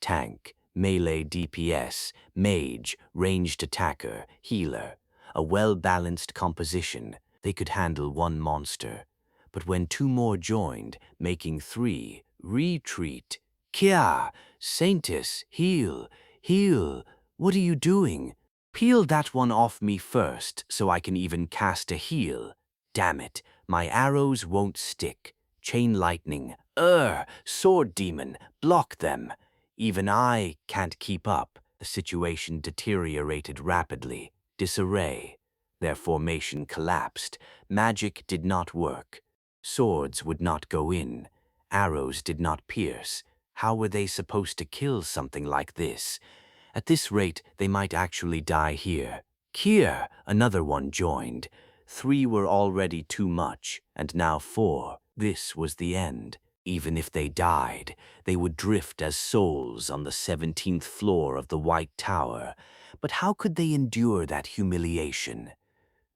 Speaker 1: Tank, melee DPS, mage, ranged attacker, healer. A well-balanced composition. They could handle one monster. But when 2 more joined, making 3, retreat. Kia! Saintis, heal! Heal! What are you doing? Peel that one off me first, so I can even cast a heal. Damn it, my arrows won't stick. Chain lightning. Sword demon, block them. Even I can't keep up. The situation deteriorated rapidly. Disarray. Their formation collapsed. Magic did not work. Swords would not go in. Arrows did not pierce. How were they supposed to kill something like this? At this rate, they might actually die here. Kier, another one joined. 3 were already too much, and now 4. This was the end. Even if they died, they would drift as souls on the 17th floor of the White Tower. But how could they endure that humiliation?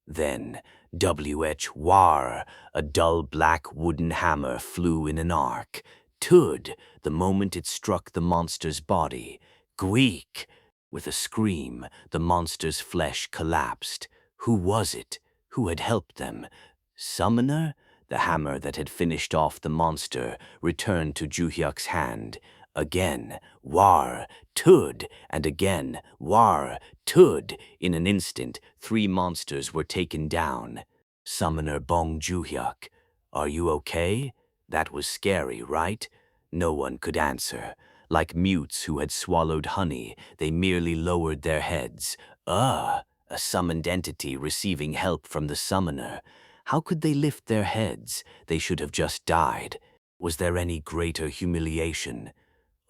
Speaker 1: Then, W.H. War, a dull black wooden hammer flew in an arc. Tud, the moment it struck the monster's body. Gweek! With a scream, the monster's flesh collapsed. Who was it? Who had helped them? Summoner? The hammer that had finished off the monster returned to Juhyuk's hand. Again, War, Tud, and again, War, Tud. In an instant, 3 monsters were taken down. Summoner Bong Juhyuk, are you okay? That was scary, right? No one could answer. Like mutes who had swallowed honey, they merely lowered their heads. A summoned entity receiving help from the summoner. How could they lift their heads? They should have just died. Was there any greater humiliation?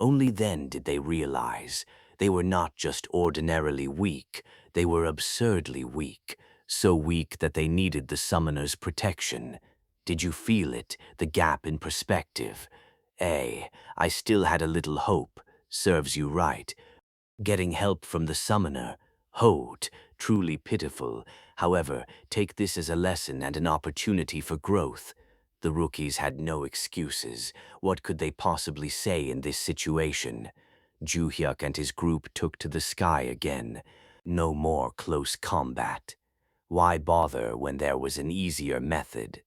Speaker 1: Only then did they realize they were not just ordinarily weak, they were absurdly weak, so weak that they needed the summoner's protection. Did you feel it, the gap in perspective? I still had a little hope. Serves you right. Getting help from the summoner. Hote, truly pitiful. However, take this as a lesson and an opportunity for growth. The rookies had no excuses. What could they possibly say in this situation? Juhyuk and his group took to the sky again. No more close combat. Why bother when there was an easier method?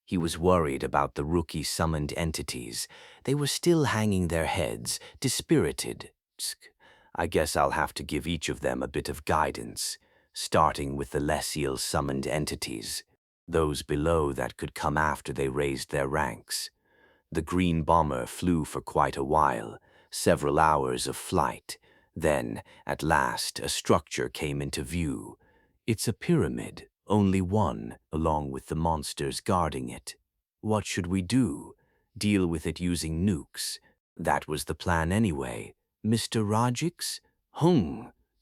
Speaker 1: He was worried about the rookie-summoned entities. They were still hanging their heads, dispirited. I guess I'll have to give each of them a bit of guidance, starting with the Lessial summoned entities, those below that could come after they raised their ranks. The green bomber flew for quite a while, several hours of flight. Then, at last, a structure came into view. It's a pyramid, only one, along with the monsters guarding it. What should we do? Deal with it using nukes. That was the plan anyway. Mr. Rajix?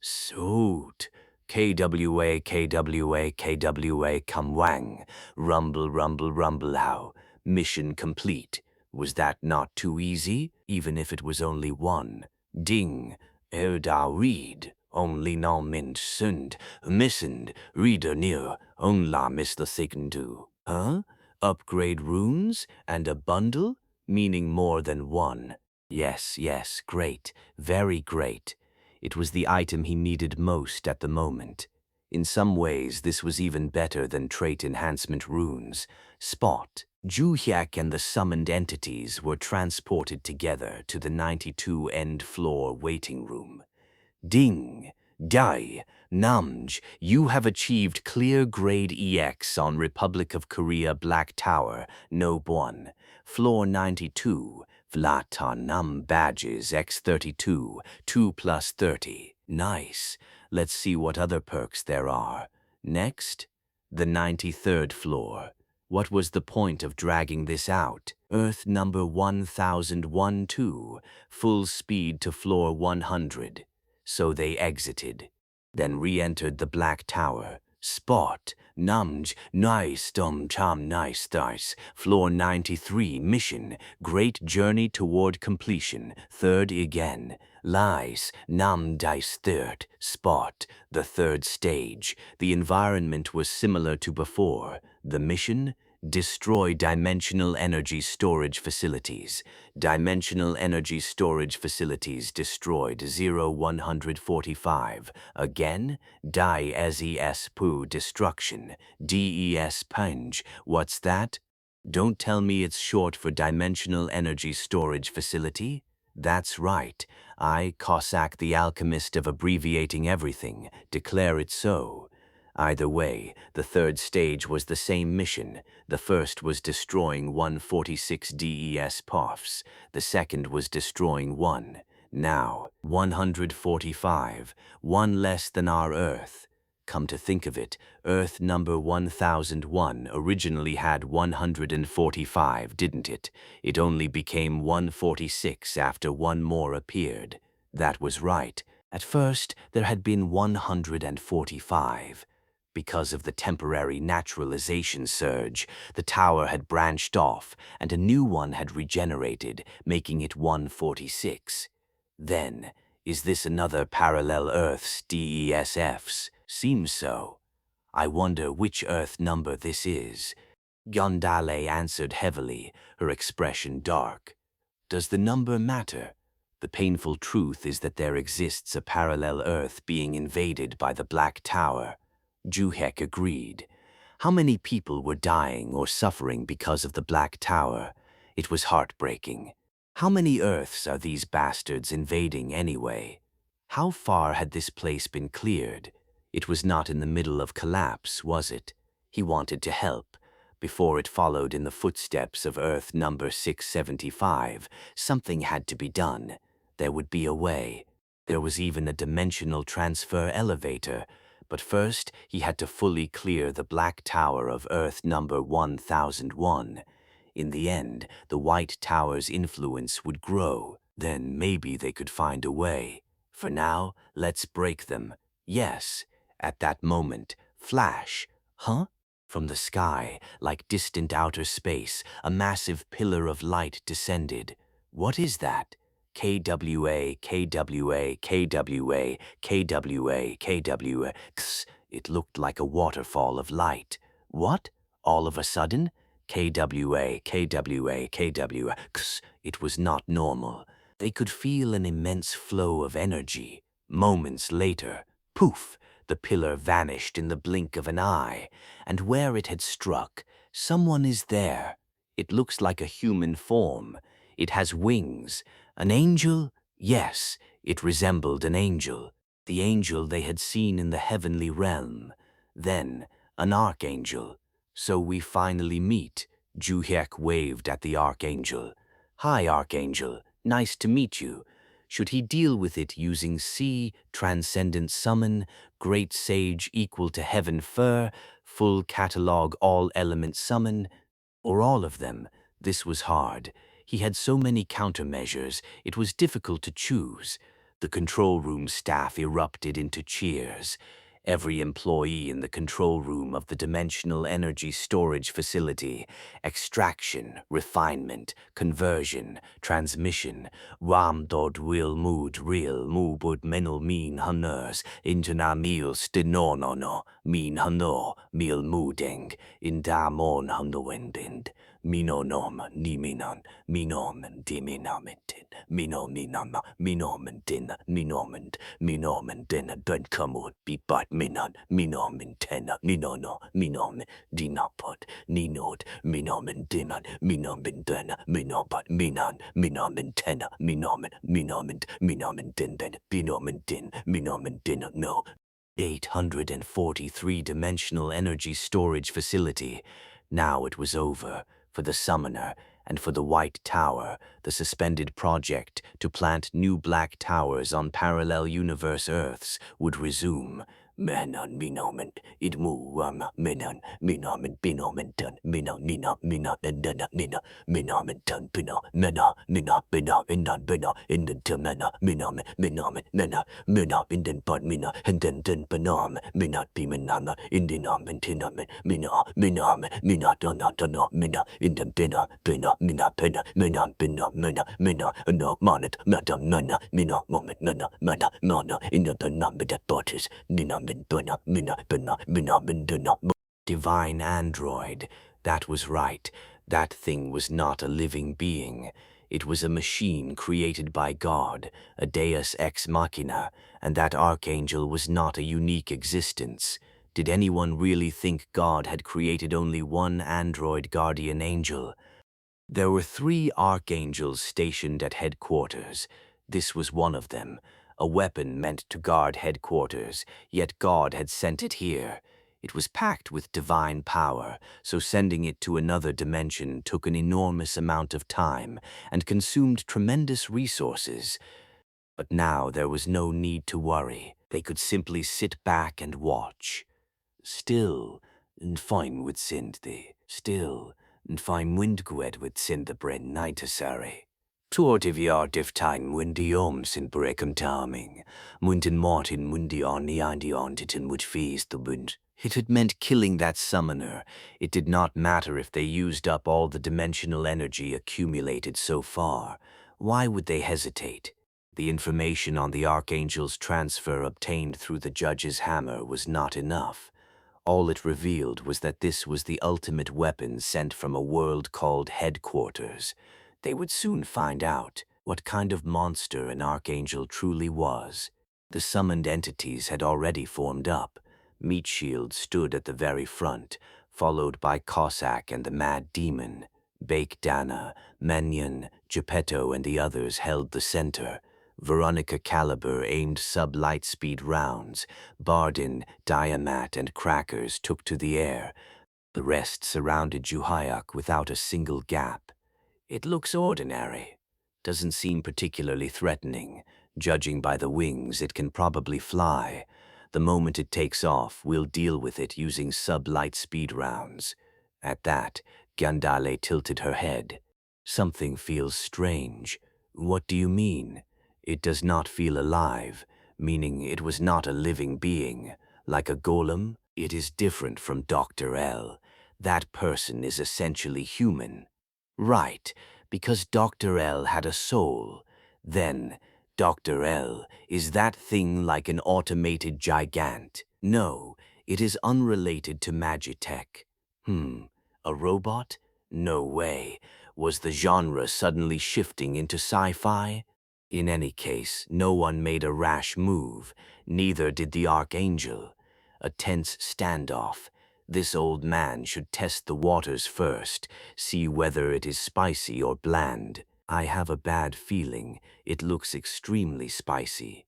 Speaker 1: Soot. KWA, KWA, KWA, Kamwang. Rumble, rumble, rumble, how. Mission complete. Was that not too easy, even if it was only one? Ding. Da read. Only no mint sund. Missend. Reader near. Onla miss the second. Huh? Upgrade runes? And a bundle? Meaning more than one. Yes, yes, great. Very great. It was the item he needed most at the moment. In some ways, this was even better than trait enhancement runes. Spot. Juhyak and the summoned entities were transported together to the 92 end floor waiting room. Ding, Dai, Namj, you have achieved clear grade EX on Republic of Korea Black Tower, Nob 1, floor 92, Vlata Num badges X32, 2+30. Nice. Let's see what other perks there are. Next, the 93rd floor. What was the point of dragging this out? Earth number 1012, full speed to floor 100. So they exited, then re-entered the Black Tower. Spot, Namj, nice, cham, nice, dice. Floor 93, mission, great journey toward completion. Third again. Lies, Nam dice third. Spot, the third stage. The environment was similar to before. The mission? Destroy dimensional energy storage facilities. Dimensional energy storage facilities destroyed 0145. Again, DES Poo destruction. DES Punj. What's that? Don't tell me it's short for Dimensional Energy Storage Facility? That's right. I, Cossack the alchemist of abbreviating everything, declare it so. Either way, the third stage was the same mission. The first was destroying 146 DES POFs. The second was destroying one. Now, 145, one less than our Earth. Come to think of it, Earth number 1001 originally had 145, didn't it? It only became 146 after one more appeared. That was right. At first, there had been 145. Because of the temporary naturalization surge, the tower had branched off and a new one had regenerated, making it 146. Then, is this another parallel Earth's DESFs? Seems so. I wonder which Earth number this is. Gondale answered heavily, her expression dark. Does the number matter? The painful truth is that there exists a parallel Earth being invaded by the Black Tower. Juhek agreed. How many people were dying or suffering because of the Black Tower? It was heartbreaking. How many Earths are these bastards invading anyway? How far had this place been cleared? It was not in the middle of collapse, was it? He wanted to help. Before it followed in the footsteps of Earth number 675, something had to be done. There would be a way. There was even a dimensional transfer elevator. But first, he had to fully clear the Black Tower of Earth number 1001. In the end, the White Tower's influence would grow. Then maybe they could find a way. For now, let's break them. Yes. At that moment, flash. Huh? From the sky, like distant outer space, a massive pillar of light descended. What is that? KWA, KWA, KWA, KWA, KWA. It looked like a waterfall of light. What? All of a sudden? KWA, KWA, KWA. It was not normal. They could feel an immense flow of energy. Moments later, poof, the pillar vanished in the blink of an eye, and where it had struck, someone is there. It looks like a human form. It has wings. An angel? Yes, It resembled an angel, the angel they had seen in the heavenly realm. Then, an archangel. So we finally meet. Juhyek waved at the archangel. Hi, archangel. Nice to meet you. Should he deal with it using C, transcendent summon, great sage equal to heaven fur, full catalog all element summon, or all of them? This was hard. He had so many countermeasures, it was difficult to choose. The control room staff erupted into cheers. Every employee in the control room of the dimensional energy storage facility, extraction, refinement, conversion, transmission, ram dod will mood real mubud menal mean hunners, intena meal stenonono, mean hunno, meal mooding, in damon hunnoendind. Minonom niminon, minomen diminamentin, minominama, minomentin, minomend, minomendin, ben kamut, bibat minon, minomintena, minono, minomen, dinapot, ninod, minomendinan, minomendena, minobat minon, minomentena, minomen, minomend, minomendin, binomendin, minomendina, no. 843-dimensional energy storage facility. Now it was over. For the summoner, and for the White Tower, the suspended project to plant new black towers on parallel universe Earths would resume. Menon minomen, idmu menon, minomen binomenton, minon nina, mina, endena nina, minomenton bino, mena, mina, bina, inan bina, indenta mena, minomen, minomen, mena, mina, inden but mina, den benam, minat biminana, indinam, tinamen, mina, minam, mina, dona, mina, inden bina, mina, pena, mina, no, monet, madam, nana, mina, moment, nana, mana, in the number that bodies, nina, Divine android. That was right. That thing was not a living being. It was a machine created by God, a deus ex machina, and that archangel was not a unique existence. Did anyone really think God had created only one android guardian angel? There were 3 archangels stationed at headquarters. This was one of them, a weapon meant to guard headquarters, yet God had sent it here. It was packed with divine power, so sending it to another dimension took an enormous amount of time and consumed tremendous resources. But now there was no need to worry. They could simply sit back and watch. Still, and fine with sind thee. Still, and fine wind gwed with sind the bren nightasari. Tuortiv yar div time windy om sin brecum tarming. Muntin martin windy on the titin which fees the wind. It had meant killing that summoner. It did not matter if they used up all the dimensional energy accumulated so far. Why would they hesitate? The information on the Archangel's transfer obtained through the judge's hammer was not enough. All it revealed was that this was the ultimate weapon sent from a world called Headquarters. They would soon find out what kind of monster an Archangel truly was. The summoned entities had already formed up. Meat Shield stood at the very front, followed by Cossack and the Mad Demon. Bake Dana, Menyon, Geppetto, and the others held the center. Veronica Caliber aimed sub-light-speed rounds. Bardin, Diamat, and Crackers took to the air. The rest surrounded Juhayuk without a single gap. It looks ordinary. Doesn't seem particularly threatening. Judging by the wings, it can probably fly. The moment it takes off, we'll deal with it using sub-light-speed rounds. At that, Gandale tilted her head. Something feels strange. What do you mean? It does not feel alive, meaning it was not a living being. Like a golem, it is different from Dr. L. That person is essentially human. Right, because Dr. L had a soul. Then, Dr. L, is that thing like an automated gigant? No, it is unrelated to Magitech. A robot? No way. Was the genre suddenly shifting into sci-fi? In any case, no one made a rash move, neither did the Archangel. A tense standoff. This old man should test the waters first, see whether it is spicy or bland. I have a bad feeling it looks extremely spicy.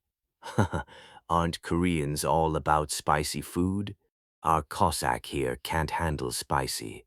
Speaker 1: Aren't Koreans all about spicy food? Our Cossack here can't handle spicy.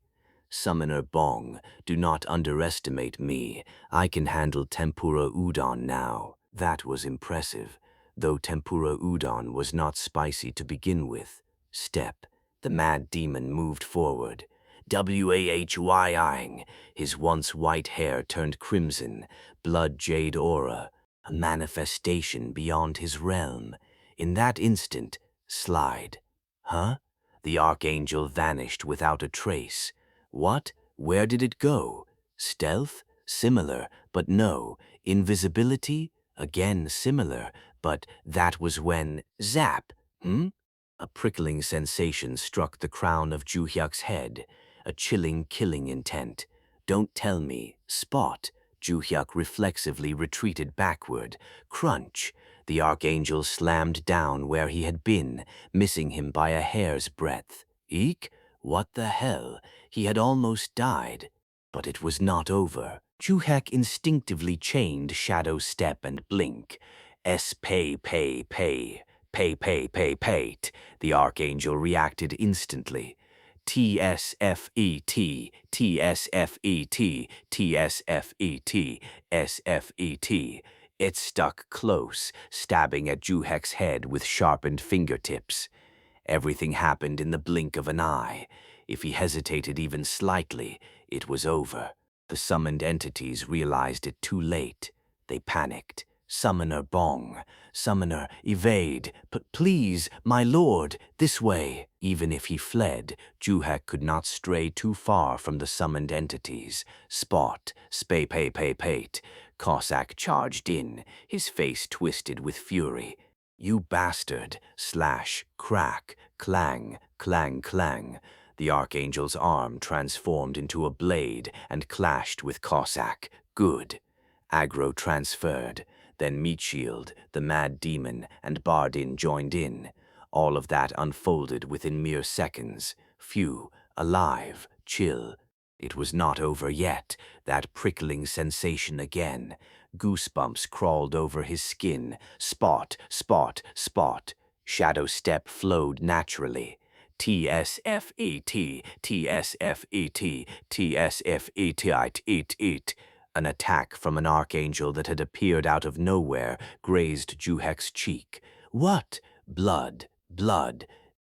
Speaker 1: Summoner Bong, do not underestimate me. I can handle tempura udon now. That was impressive, though tempura udon was not spicy to begin with. Step. The mad demon moved forward. Whying. His once white hair turned crimson, blood jade aura, a manifestation beyond his realm. In that instant, slide. Huh? The archangel vanished without a trace. What? Where did it go? Stealth? Similar, but no. Invisibility? Again similar, but that was when… Zap! A prickling sensation struck the crown of Juhyuk's head, a chilling killing intent. Don't tell me. Spot. Juhyuk reflexively retreated backward. Crunch. The archangel slammed down where he had been, missing him by a hair's breadth. Eek? What the hell? He had almost died. But it was not over. Juhyuk instinctively chained Shadow Step and Blink. Pay. Pay. The archangel reacted instantly. TSFET, TSFET, TSFET, SFET. It stuck close, stabbing at Juhek's head with sharpened fingertips. Everything happened in the blink of an eye. If he hesitated even slightly, it was over. The summoned entities realized it too late. They panicked. Summoner Bong. Summoner, evade. But please, my lord, this way. Even if he fled, Juhek could not stray too far from the summoned entities. Spot. Pate. Cossack charged in, his face twisted with fury. You bastard! Slash, crack, clang, clang, clang. The archangel's arm transformed into a blade and clashed with Cossack. Good. Aggro transferred. Then Meatshield, the mad demon, and Bardin joined in. All of that unfolded within mere seconds. Phew, alive, chill. It was not over yet, that prickling sensation again. Goosebumps crawled over his skin. Spot. Shadow Step flowed naturally. TSFET. An attack from an archangel that had appeared out of nowhere grazed Juhek's cheek. What? Blood.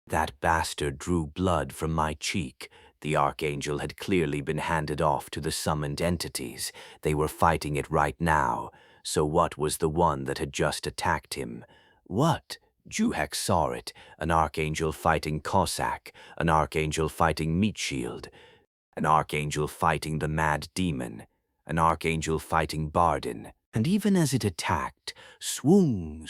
Speaker 1: That bastard drew blood from my cheek. The archangel had clearly been handed off to the summoned entities. They were fighting it right now. So what was the one that had just attacked him? What? Juhek saw it. An archangel fighting Cossack. An archangel fighting Meatshield. An archangel fighting the mad demon. An archangel fighting Bardin. And even as it attacked, swoong,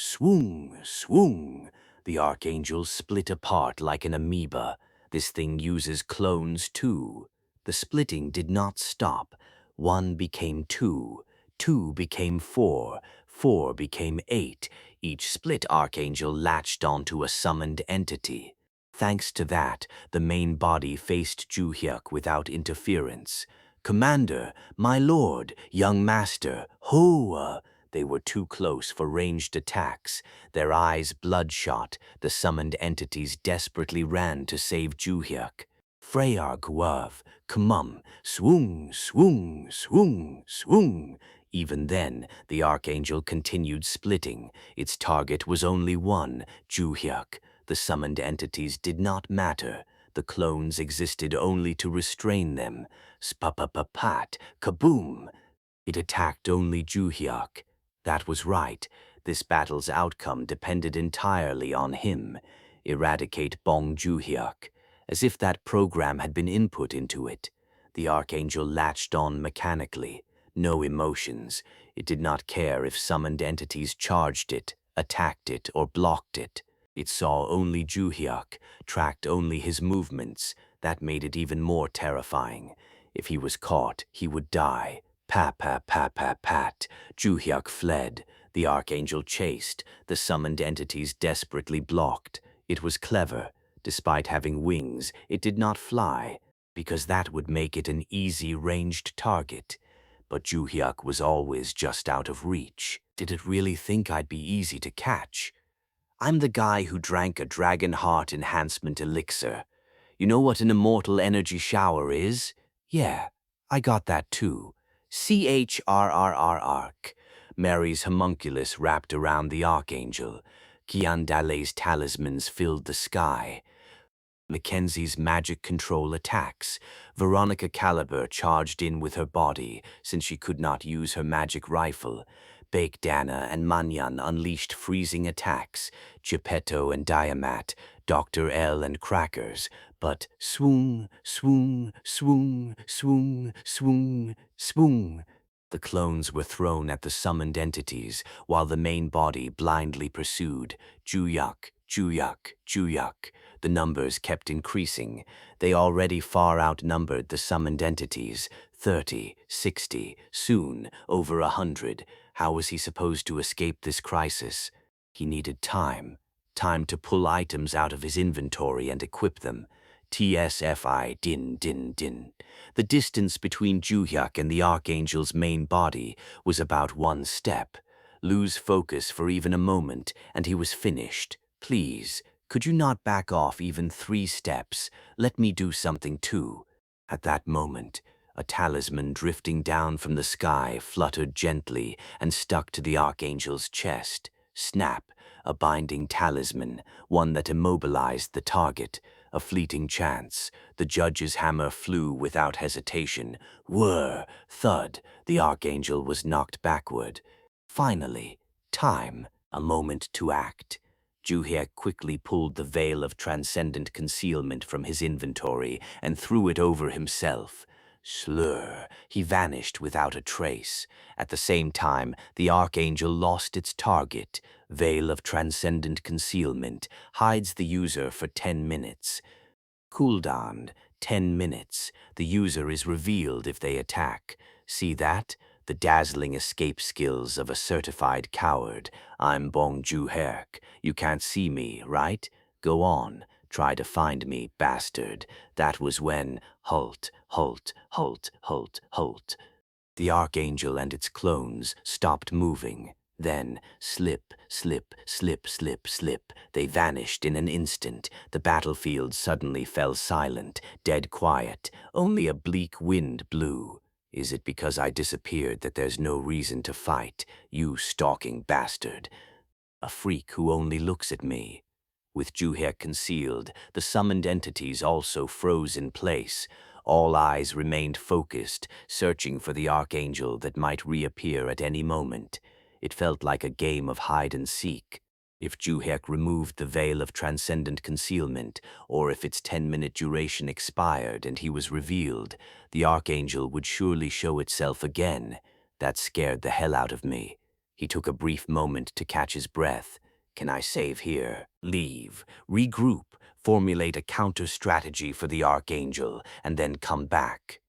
Speaker 1: the archangel split apart like an amoeba. This thing uses clones too. The splitting did not stop. 1 became 2, 2 became 4, 4 became 8. Each split archangel latched onto a summoned entity. Thanks to that, the main body faced Juhyuk without interference. Commander, my lord, young master, Hoa! They were too close for ranged attacks. Their eyes bloodshot, the summoned entities desperately ran to save Juhyuk. Freyar Guav, Kumum, swoong. Even then, the archangel continued splitting. Its target was only one, Juhyuk. The summoned entities did not matter. The clones existed only to restrain them. Spapapapat, kaboom! It attacked only Juhyuk. That was right. This battle's outcome depended entirely on him. Eradicate Bong Juhyuk. As if that program had been input into it. The archangel latched on mechanically. No emotions. It did not care if summoned entities charged it, attacked it, or blocked it. It saw only Juhyuk, tracked only his movements. That made it even more terrifying. If he was caught, he would die. Pat. Juhyuk fled. The archangel chased. The summoned entities desperately blocked. It was clever. Despite having wings, it did not fly, because that would make it an easy ranged target. but Juhyuk was always just out of reach. Did it really think I'd be easy to catch? I'm the guy who drank a dragon heart enhancement elixir. You know what an immortal energy shower is? Yeah, I got that too. Arc. Mary's homunculus wrapped around the archangel. Kiandale's talismans filled the sky. Mackenzie's magic control attacks. Veronica Caliber charged in with her body, since she could not use her magic rifle. Bake Dana and Manyan unleashed freezing attacks. Geppetto and Diamat, Dr. L and Crackers. But swoon, swoon, swoon, swoon, swoon, swoon. The clones were thrown at the summoned entities, while the main body blindly pursued. Juhyuk, Juhyuk, Juhyuk. The numbers kept increasing. They already far outnumbered the summoned entities. 30, 60, soon over 100. How was he supposed to escape this crisis? He needed time. Time to pull items out of his inventory and equip them. TSFI din din din. The distance between Juhyuk and the Archangel's main body was about 1 step. Lose focus for even a moment, and he was finished. Please, could you not back off even 3 steps? Let me do something too. At that moment, a talisman drifting down from the sky fluttered gently and stuck to the Archangel's chest. Snap, a binding talisman, one that immobilized the target. A fleeting chance. The judge's hammer flew without hesitation. Whir, thud, the Archangel was knocked backward. Finally, time, a moment to act. Juhyuk quickly pulled the veil of transcendent concealment from his inventory and threw it over himself. Slur, he vanished without a trace. At the same time, the Archangel lost its target. Veil of transcendent concealment hides the user for 10 minutes. Cooldown, 10 minutes. The user is revealed if they attack. See that? The dazzling escape skills of a certified coward. I'm Bong Juhyuk. You can't see me, right? Go on. Try to find me, bastard. That was when... Halt, halt, halt, halt, halt. The Archangel and its clones stopped moving. Then, slip, slip, slip, slip, slip. They vanished in an instant. The battlefield suddenly fell silent, dead quiet. Only a bleak wind blew. Is it because I disappeared that there's no reason to fight, you stalking bastard? A freak who only looks at me. With Juhyuk concealed, the summoned entities also froze in place. All eyes remained focused, searching for the Archangel that might reappear at any moment. It felt like a game of hide-and-seek. If Juhyuk removed the veil of transcendent concealment, or if its 10-minute duration expired and he was revealed, the Archangel would surely show itself again. That scared the hell out of me. He took a brief moment to catch his breath. Can I save here? Leave, regroup, formulate a counter-strategy for the Archangel, and then come back.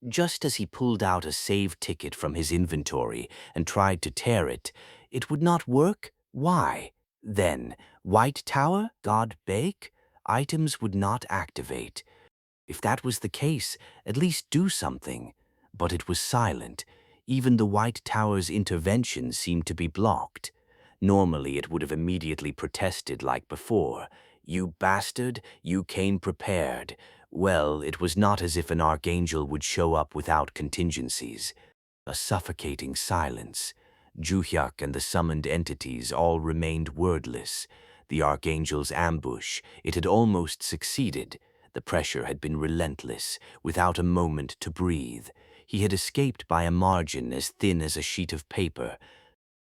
Speaker 1: Just as he pulled out a save ticket from his inventory and tried to tear it, it would not work? Why? Then, White Tower, God Bake? Items would not activate. If that was the case, at least do something. But it was silent. Even the White Tower's intervention seemed to be blocked. Normally, it would have immediately protested like before. You bastard, you came prepared. Well, it was not as if an Archangel would show up without contingencies. A suffocating silence. Juhyuk and the summoned entities all remained wordless. The Archangel's ambush, it had almost succeeded. The pressure had been relentless, without a moment to breathe. He had escaped by a margin as thin as a sheet of paper.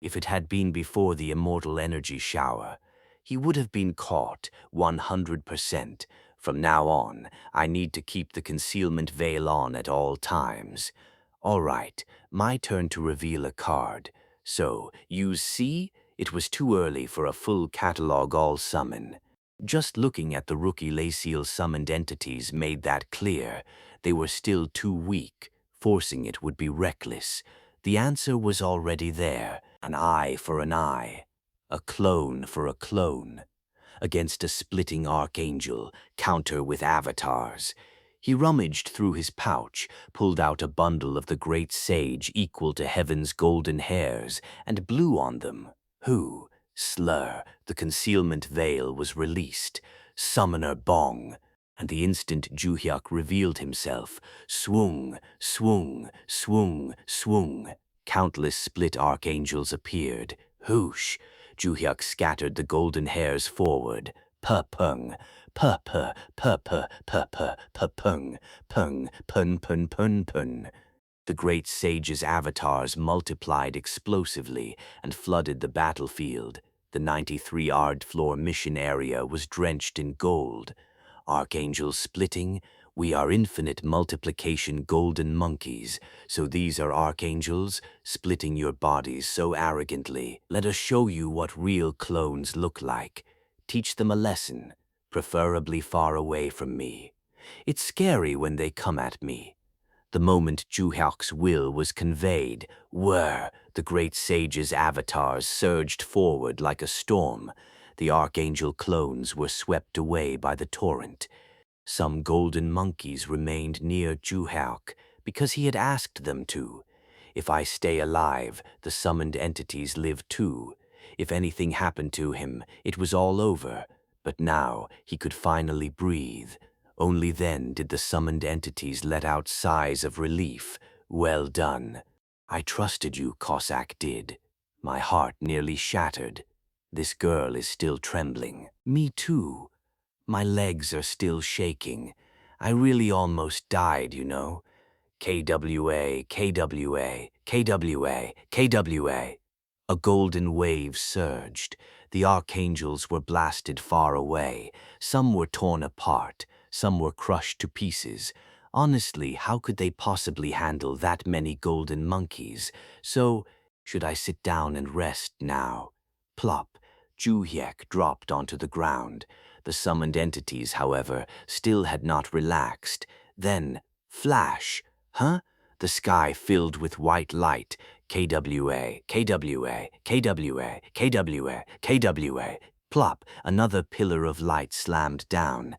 Speaker 1: If it had been before the immortal energy shower, he would have been caught 100%. From now on, I need to keep the concealment veil on at all times. All right, my turn to reveal a card. So, use C? It was too early for a full catalog all summon. Just looking at the rookie Laceel summoned entities made that clear. They were still too weak. Forcing it would be reckless. The answer was already there. An eye for an eye. A clone for a clone. Against a splitting Archangel, counter with avatars. He rummaged through his pouch, pulled out a bundle of the great sage equal to heaven's golden hairs, and blew on them. Who? Slur, the concealment veil was released. Summoner Bong. And the instant Juhyuk revealed himself, swung, swung, swung, swung. Countless split archangels appeared. Whoosh! Juhyuk scattered the golden hairs forward. Pa-pung, pa-pa, pa-pa, pa-pa, pa-pung, pung, pun, pun, pun, pun. The great sage's avatars multiplied explosively and flooded the battlefield. The 93-yard floor mission area was drenched in gold. Archangels splitting, we are infinite multiplication golden monkeys, so these are archangels, splitting your bodies so arrogantly. Let us show you what real clones look like. Teach them a lesson, preferably far away from me. It's scary when they come at me. The moment Juhyuk's will was conveyed, whir, the great sage's avatars surged forward like a storm. The archangel clones were swept away by the torrent. Some golden monkeys remained near Juhyuk because he had asked them to. If I stay alive, the summoned entities live too. If anything happened to him, it was all over. But now he could finally breathe. Only then did the summoned entities let out sighs of relief. Well done. I trusted you, Cossack did. My heart nearly shattered. This girl is still trembling. Me too. My legs are still shaking. I really almost died, you know. KWA, KWA, KWA, KWA. A golden wave surged. The archangels were blasted far away. Some were torn apart. Some were crushed to pieces. Honestly, how could they possibly handle that many golden monkeys? So, should I sit down and rest now? Plop. Juhyuk dropped onto the ground. The summoned entities, however, still had not relaxed. Then, flash. Huh? The sky filled with white light. KWA, KWA, KWA, KWA, KWA. Plop, another pillar of light slammed down.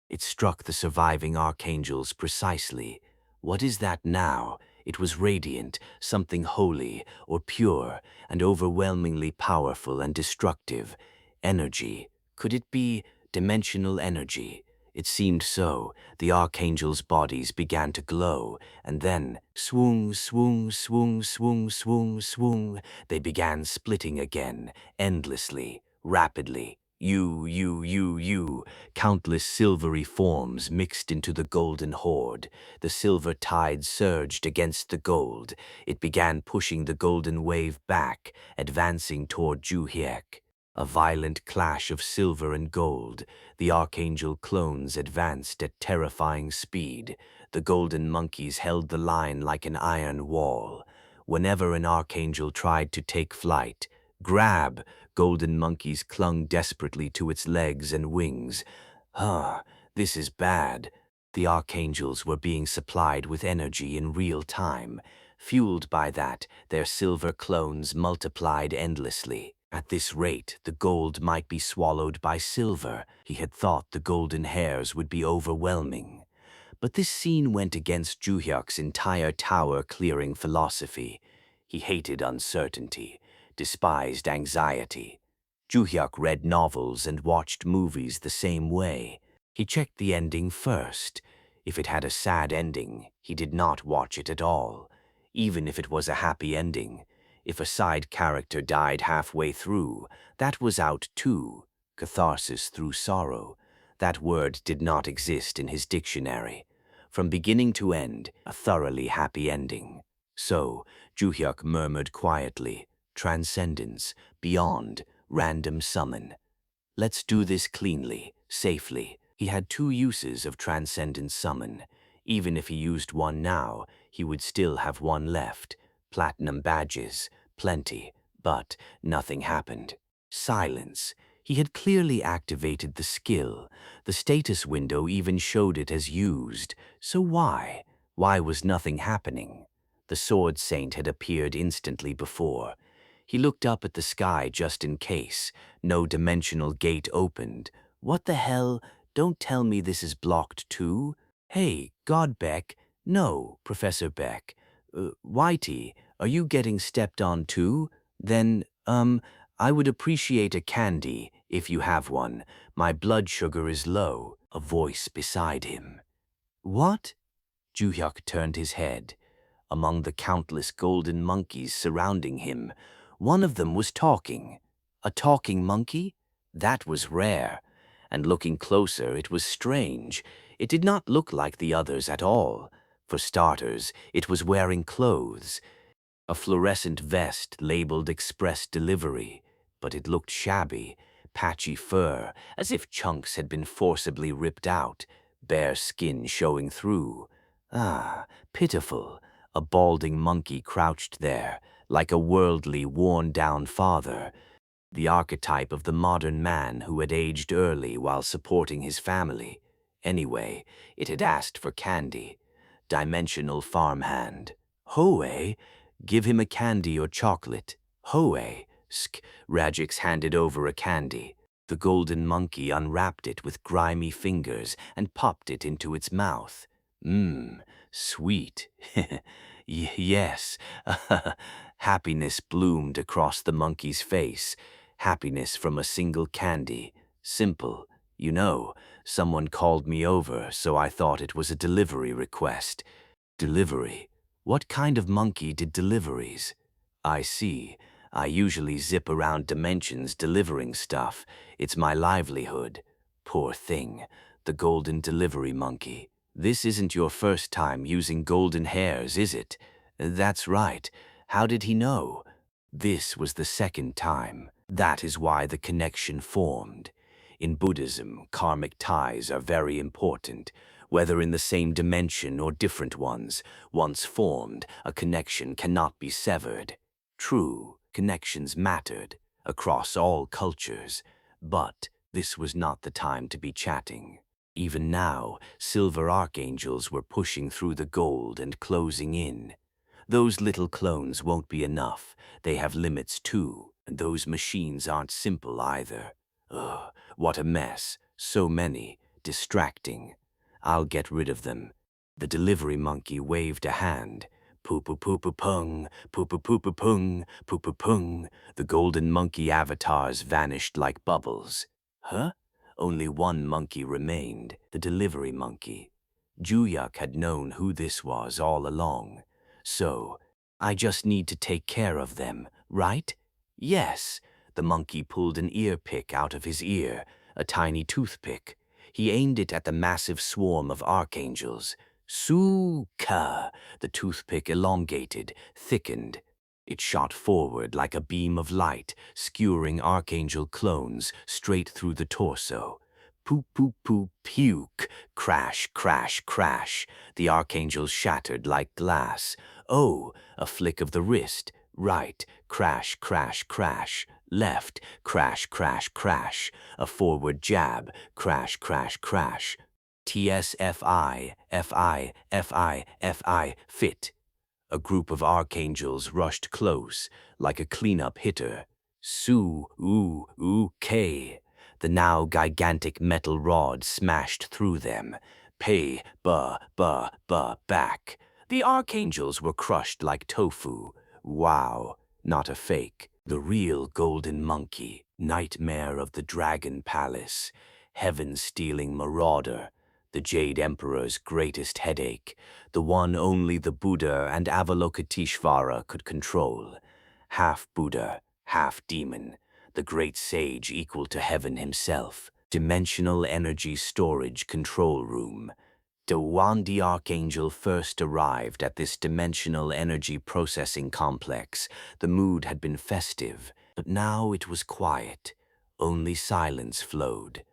Speaker 1: It struck the surviving archangels precisely. What is that now? It was radiant, something holy or pure, and overwhelmingly powerful and destructive. Energy. Could it be dimensional energy? It seemed so. The archangels' bodies began to glow, and then, swung, swung, swung, swung, swung, swung, they began splitting again, endlessly, rapidly. You. Countless silvery forms mixed into the golden horde. The silver tide surged against the gold. It began pushing the golden wave back, advancing toward Juhyuk. A violent clash of silver and gold. The archangel clones advanced at terrifying speed. The golden monkeys held the line like an iron wall. Whenever an archangel tried to take flight, grab, golden monkeys clung desperately to its legs and wings. This is bad. The archangels were being supplied with energy in real time. Fueled by that, their silver clones multiplied endlessly. At this rate, the gold might be swallowed by silver. He had thought the golden hairs would be overwhelming. But this scene went against Juhyuk's entire tower-clearing philosophy. He hated uncertainty, despised anxiety. Juhyuk read novels and watched movies the same way. He checked the ending first. If it had a sad ending, he did not watch it at all. Even if it was a happy ending. If a side character died halfway through, that was out too. Catharsis through sorrow. That word did not exist in his dictionary. From beginning to end, a thoroughly happy ending. So, Juhyuk murmured quietly, transcendence, beyond, random summon. Let's do this cleanly, safely. He had two uses of transcendence summon. Even if he used one now, he would still have one left. Platinum badges, plenty, but nothing happened. Silence. He had clearly activated the skill. The status window even showed it as used. So why? Why was nothing happening? The Sword Saint had appeared instantly before. He looked up at the sky just in case. No dimensional gate opened. What the hell? Don't tell me this is blocked too? Hey, God Beck. No, Professor Beck. Whitey, are you getting stepped on too? Then, I would appreciate a candy, if you have one. My blood sugar is low. A voice beside him. What? Juhyuk turned his head. Among the countless golden monkeys surrounding him, one of them was talking. A talking monkey? That was rare. And looking closer, it was strange. It did not look like the others at all. For starters, it was wearing clothes. A fluorescent vest labeled Express Delivery, but it looked shabby, patchy fur, as if chunks had been forcibly ripped out, bare skin showing through. Ah, pitiful. A balding monkey crouched there, like a worldly, worn-down father, the archetype of the modern man who had aged early while supporting his family. Anyway, it had asked for candy. Dimensional farmhand. Hoey, give him a candy or chocolate. Hoey, Radix handed over a candy. The golden monkey unwrapped it with grimy fingers and popped it into its mouth. Mmm, sweet. Yes. Happiness bloomed across the monkey's face. Happiness from a single candy. Simple. You know, someone called me over, so I thought it was a delivery request. Delivery? What kind of monkey did deliveries? I see. I usually zip around dimensions delivering stuff. It's my livelihood. Poor thing. The golden delivery monkey. This isn't your first time using golden hairs, is it? That's right. How did he know? This was the second time. That is why the connection formed. In Buddhism, karmic ties are very important. Whether in the same dimension or different ones, once formed, a connection cannot be severed. True, connections mattered, across all cultures, but this was not the time to be chatting. Even now, silver archangels were pushing through the gold and closing in. Those little clones won't be enough. They have limits too, and those machines aren't simple either. Ugh, what a mess. So many. Distracting. I'll get rid of them. The delivery monkey waved a hand. Poo-poo-poo-poo-pung, poo-poo-poo-poo-pung, poo-poo-pung. The golden monkey avatars vanished like bubbles. Huh? Only one monkey remained, the delivery monkey. Juyak had known who this was all along. So, I just need to take care of them, right? Yes. The monkey pulled an ear pick out of his ear, a tiny toothpick. He aimed it at the massive swarm of archangels. Suka! The toothpick elongated, thickened. It shot forward like a beam of light, skewering archangel clones straight through the torso. Poop, poop, poop, puke. Crash, crash, crash. The archangels shattered like glass. Oh, a flick of the wrist. Right, crash, crash, crash. Left, crash, crash, crash. A forward jab, crash, crash, crash. TSFI, FI, FI, FI, fit. A group of archangels rushed close, like a cleanup hitter. K. The now gigantic metal rod smashed through them. Pay, back. The archangels were crushed like tofu. Wow, not a fake. The real golden monkey, nightmare of the dragon palace, heaven-stealing marauder, the Jade Emperor's greatest headache, the one only the Buddha and Avalokiteshvara could control. Half Buddha, half demon, the great sage equal to heaven himself. Dimensional energy storage control room. When the Archangel first arrived at this dimensional energy processing complex, the mood had been festive, but now it was quiet. Only silence flowed.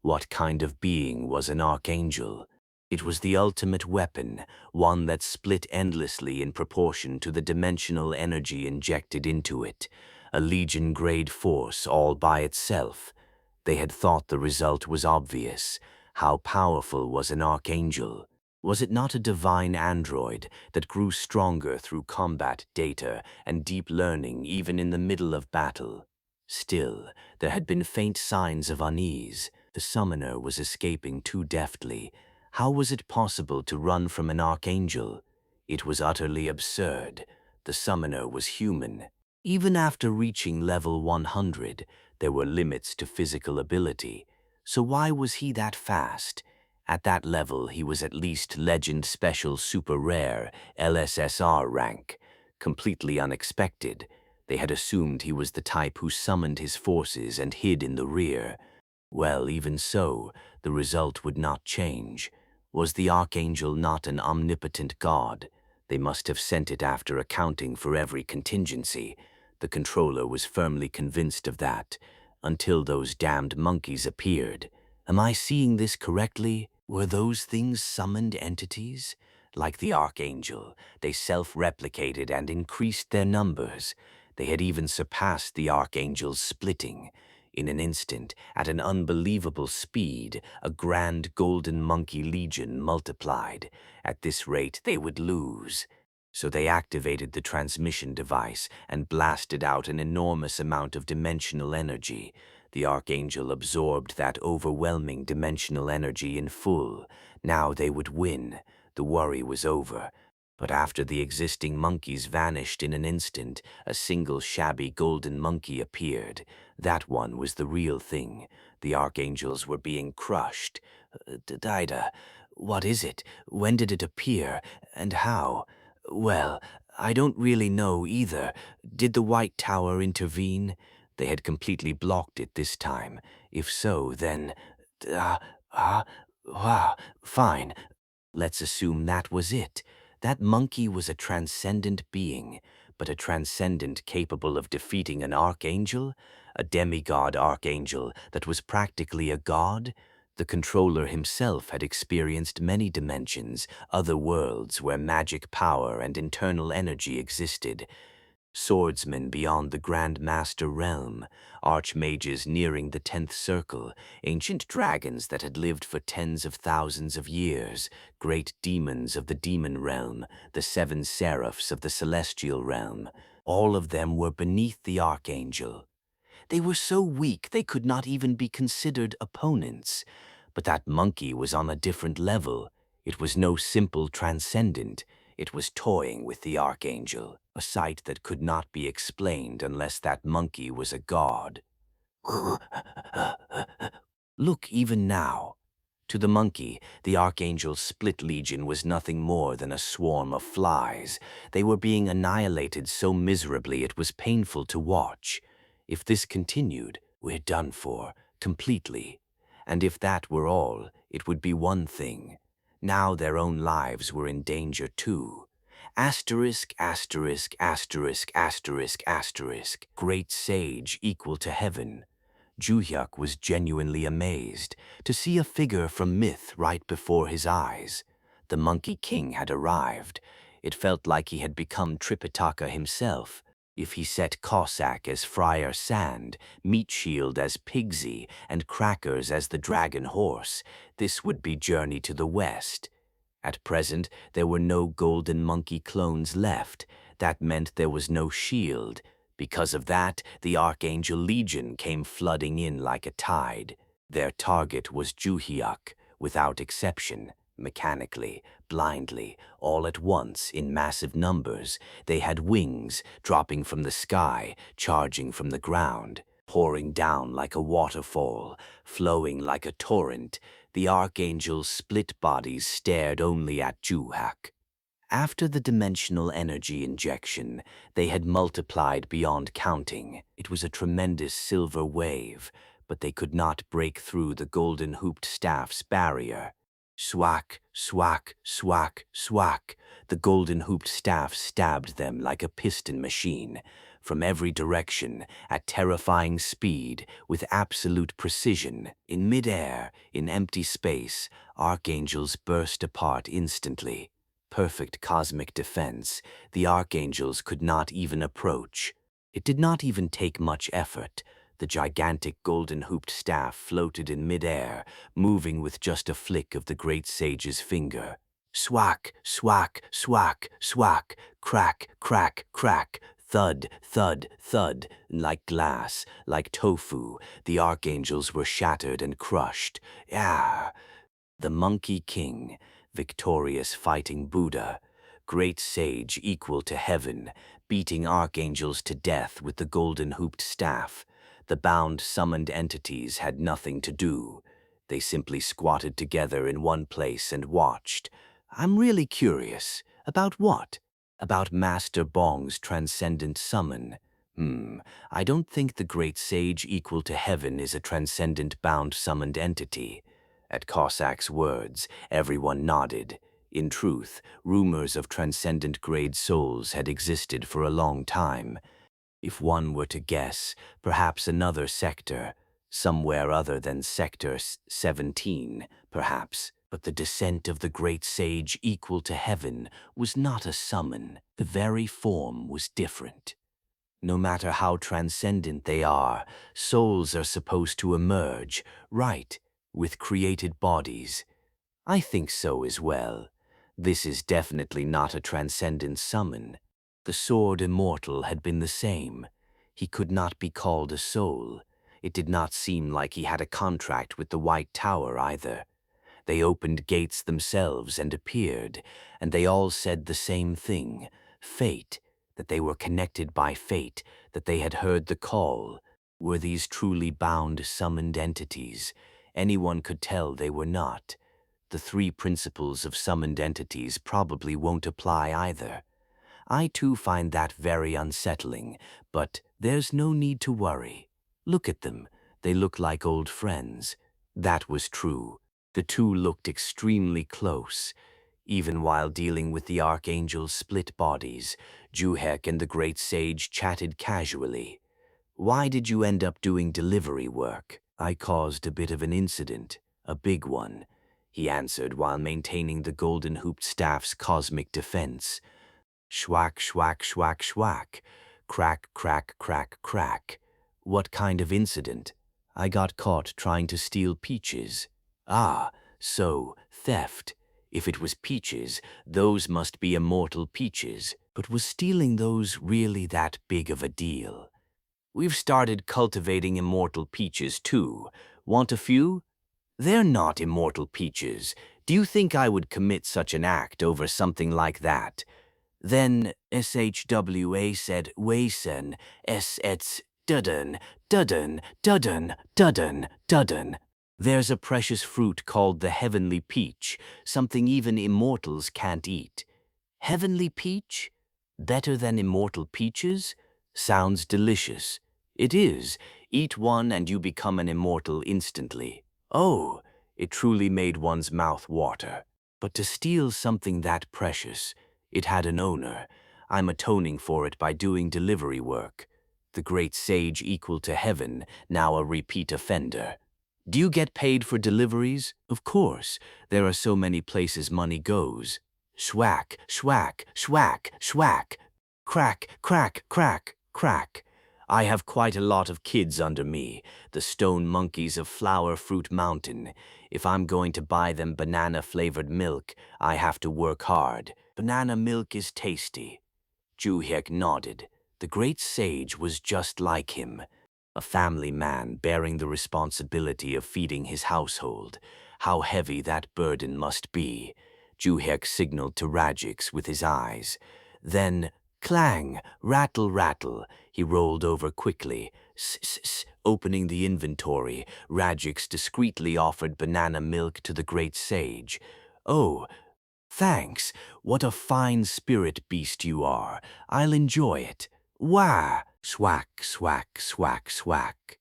Speaker 1: What kind of being was an archangel? It was the ultimate weapon, one that split endlessly in proportion to the dimensional energy injected into it, a Legion-grade force all by itself. They had thought the result was obvious. How powerful was an archangel? Was it not a divine android that grew stronger through combat data and deep learning even in the middle of battle? Still, there had been faint signs of unease. The summoner was escaping too deftly. How was it possible to run from an archangel? It was utterly absurd. The summoner was human. Even after reaching level 100, there were limits to physical ability. So why was he that fast? At that level, he was at least Legend Special Super Rare, LSSR rank. Completely unexpected. They had assumed he was the type who summoned his forces and hid in the rear. Well, even so, the result would not change. Was the Archangel not an omnipotent god? They must have sent it after accounting for every contingency. The controller was firmly convinced of that, until those damned monkeys appeared. Am I seeing this correctly? Were those things summoned entities? Like the Archangel, they self-replicated and increased their numbers. They had even surpassed the Archangel's splitting. In an instant, at an unbelievable speed, a grand golden monkey legion multiplied. At this rate, they would lose. So they activated the transmission device and blasted out an enormous amount of dimensional energy. The Archangel absorbed that overwhelming dimensional energy in full. Now they would win. The worry was over. But after the existing monkeys vanished in an instant, a single shabby golden monkey appeared. That one was the real thing. The Archangels were being crushed. Dida, what is it? When did it appear? And how? Well, I don't really know either. Did the White Tower intervene? They had completely blocked it this time. If so, then... fine. Let's assume that was it. That monkey was a transcendent being, but a transcendent capable of defeating an archangel? A demigod archangel that was practically a god? The controller himself had experienced many dimensions, other worlds where magic power and internal energy existed. Swordsmen beyond the Grand Master realm, archmages nearing the 10th circle, ancient dragons that had lived for tens of thousands of years, great demons of the demon realm, the 7 seraphs of the celestial realm. All of them were beneath the archangel. They were so weak they could not even be considered opponents. But that monkey was on a different level. It was no simple transcendent. It was toying with the archangel, a sight that could not be explained unless that monkey was a god. Look, even now. To the monkey, the archangel's split legion was nothing more than a swarm of flies. They were being annihilated so miserably it was painful to watch. If this continued, we're done for, completely. And if that were all, it would be one thing. Now their own lives were in danger too. Asterisk, asterisk, asterisk, asterisk, asterisk. Great sage equal to heaven. Juhyuk was genuinely amazed to see a figure from myth right before his eyes. The Monkey King had arrived. It felt like he had become Tripitaka himself. If he set Cossack as Friar Sand, Meat Shield as Pigsy, and Crackers as the Dragon Horse, this would be Journey to the West. At present, there were no golden monkey clones left. That meant there was no shield. Because of that, the Archangel Legion came flooding in like a tide. Their target was Juhyuk, without exception. Mechanically, blindly, all at once, in massive numbers. They had wings, dropping from the sky, charging from the ground, pouring down like a waterfall, flowing like a torrent. The Archangel's split bodies stared only at Juhyuk. After the dimensional energy injection, they had multiplied beyond counting. It was a tremendous silver wave, but they could not break through the golden-hooped staff's barrier. Swack, swack, swack, swack. The golden-hooped staff stabbed them like a piston machine. From every direction, at terrifying speed, with absolute precision. In midair, in empty space, archangels burst apart instantly. Perfect cosmic defense, the archangels could not even approach. It did not even take much effort. The gigantic golden-hooped staff floated in midair, moving with just a flick of the great sage's finger. Swack, swack, swack, swack, crack, crack, crack, thud, thud, thud. Like glass, like tofu, the archangels were shattered and crushed. Ah! The Monkey King, victorious fighting Buddha, great sage equal to heaven, beating archangels to death with the golden-hooped staff. The bound summoned entities had nothing to do. They simply squatted together in one place and watched. I'm really curious. About what? About Master Bong's transcendent summon. I don't think the great sage equal to heaven is a transcendent bound summoned entity. At Cossack's words, everyone nodded. In truth, rumors of transcendent grade souls had existed for a long time. If one were to guess, perhaps another sector, somewhere other than Sector 17, perhaps. But the descent of the great sage equal to heaven was not a summon. The very form was different. No matter how transcendent they are, souls are supposed to emerge, right, with created bodies. I think so as well. This is definitely not a transcendent summon. The sword immortal had been the same. He could not be called a soul. It did not seem like he had a contract with the White Tower either. They opened gates themselves and appeared, and they all said the same thing, fate, that they were connected by fate, that they had heard the call. Were these truly bound, summoned entities? Anyone could tell they were not. The three principles of summoned entities probably won't apply either. I too find that very unsettling, but there's no need to worry. Look at them. They look like old friends. That was true. The two looked extremely close. Even while dealing with the Archangel's split bodies, Juhek and the great sage chatted casually. Why did you end up doing delivery work? I caused a bit of an incident, a big one, he answered while maintaining the golden-hooped staff's cosmic defense. Schwack, schwack, schwack, schwack. Crack, crack, crack, crack. What kind of incident? I got caught trying to steal peaches. Ah, so, theft. If it was peaches, those must be immortal peaches. But was stealing those really that big of a deal? We've started cultivating immortal peaches too. Want a few? They're not immortal peaches. Do you think I would commit such an act over something like that? Then SHWA said Waisen, S-ets, dudden, dudden, dudden, dudden, dudden. There's a precious fruit called the heavenly peach, something even immortals can't eat. Heavenly peach? Better than immortal peaches? Sounds delicious. It is. Eat one and you become an immortal instantly. Oh, it truly made one's mouth water. But to steal something that precious, it had an owner. I'm atoning for it by doing delivery work. The great sage equal to heaven, now a repeat offender. Do you get paid for deliveries? Of course. There are so many places money goes. Schwack, schwack, schwack, schwack. Crack, crack, crack, crack. I have quite a lot of kids under me, the stone monkeys of Flower Fruit Mountain. If I'm going to buy them banana-flavored milk, I have to work hard. Banana milk is tasty. Juhek nodded. The great sage was just like him. A family man bearing the responsibility of feeding his household. How heavy that burden must be. Juhek signaled to Radjix with his eyes. Then, clang, rattle, rattle. He rolled over quickly. Opening the inventory, Radjix discreetly offered banana milk to the great sage. Oh, thanks. What a fine spirit beast you are. I'll enjoy it. Wah! Swack, swack, swack, swack.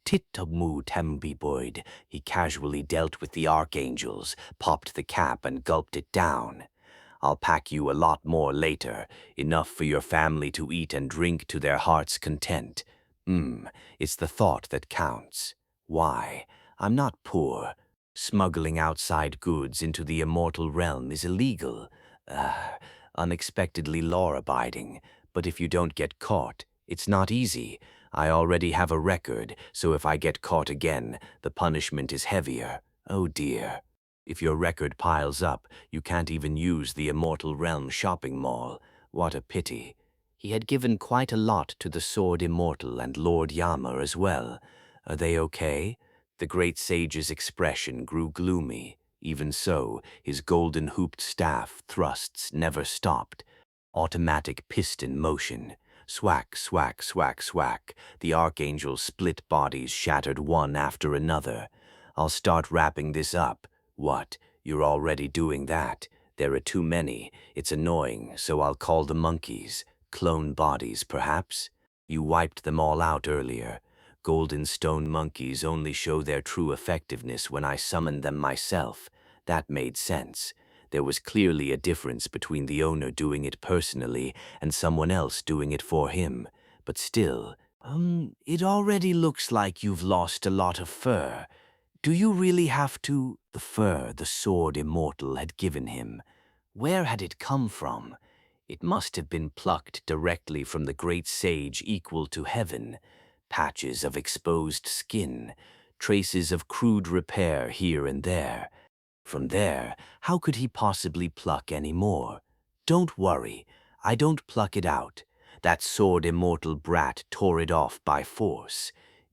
Speaker 1: Titamu tembiboid. He casually dealt with the archangels, popped the cap and gulped it down. I'll pack you a lot more later, enough for your family to eat and drink to their heart's content. It's the thought that counts. Why? I'm not poor. Smuggling outside goods into the immortal realm is illegal. Unexpectedly law-abiding. But if you don't get caught, it's not easy. I already have a record, so if I get caught again, the punishment is heavier. Oh dear. If your record piles up, you can't even use the Immortal Realm shopping mall. What a pity. He had given quite a lot to the Sword Immortal and Lord Yama as well. Are they okay? The great sage's expression grew gloomy. Even so, his golden-hooped staff thrusts never stopped. Automatic piston motion. Swack, swack, swack, swack. The Archangel's split bodies shattered one after another. I'll start wrapping this up. What? You're already doing that? There are too many. It's annoying, so I'll call the monkeys. Clone bodies, perhaps? You wiped them all out earlier. Golden stone monkeys only show their true effectiveness when I summon them myself. That made sense. There was clearly a difference between the owner doing it personally and someone else doing it for him. But still, it already looks like you've lost a lot of fur. Do you really have to? The fur the sword immortal had given him. Where had it come from? It must have been plucked directly from the great sage equal to heaven. Patches of exposed skin, traces of crude repair here and there. From there, how could he possibly pluck any more? Don't worry, I don't pluck it out. That sword immortal brat tore it off by force.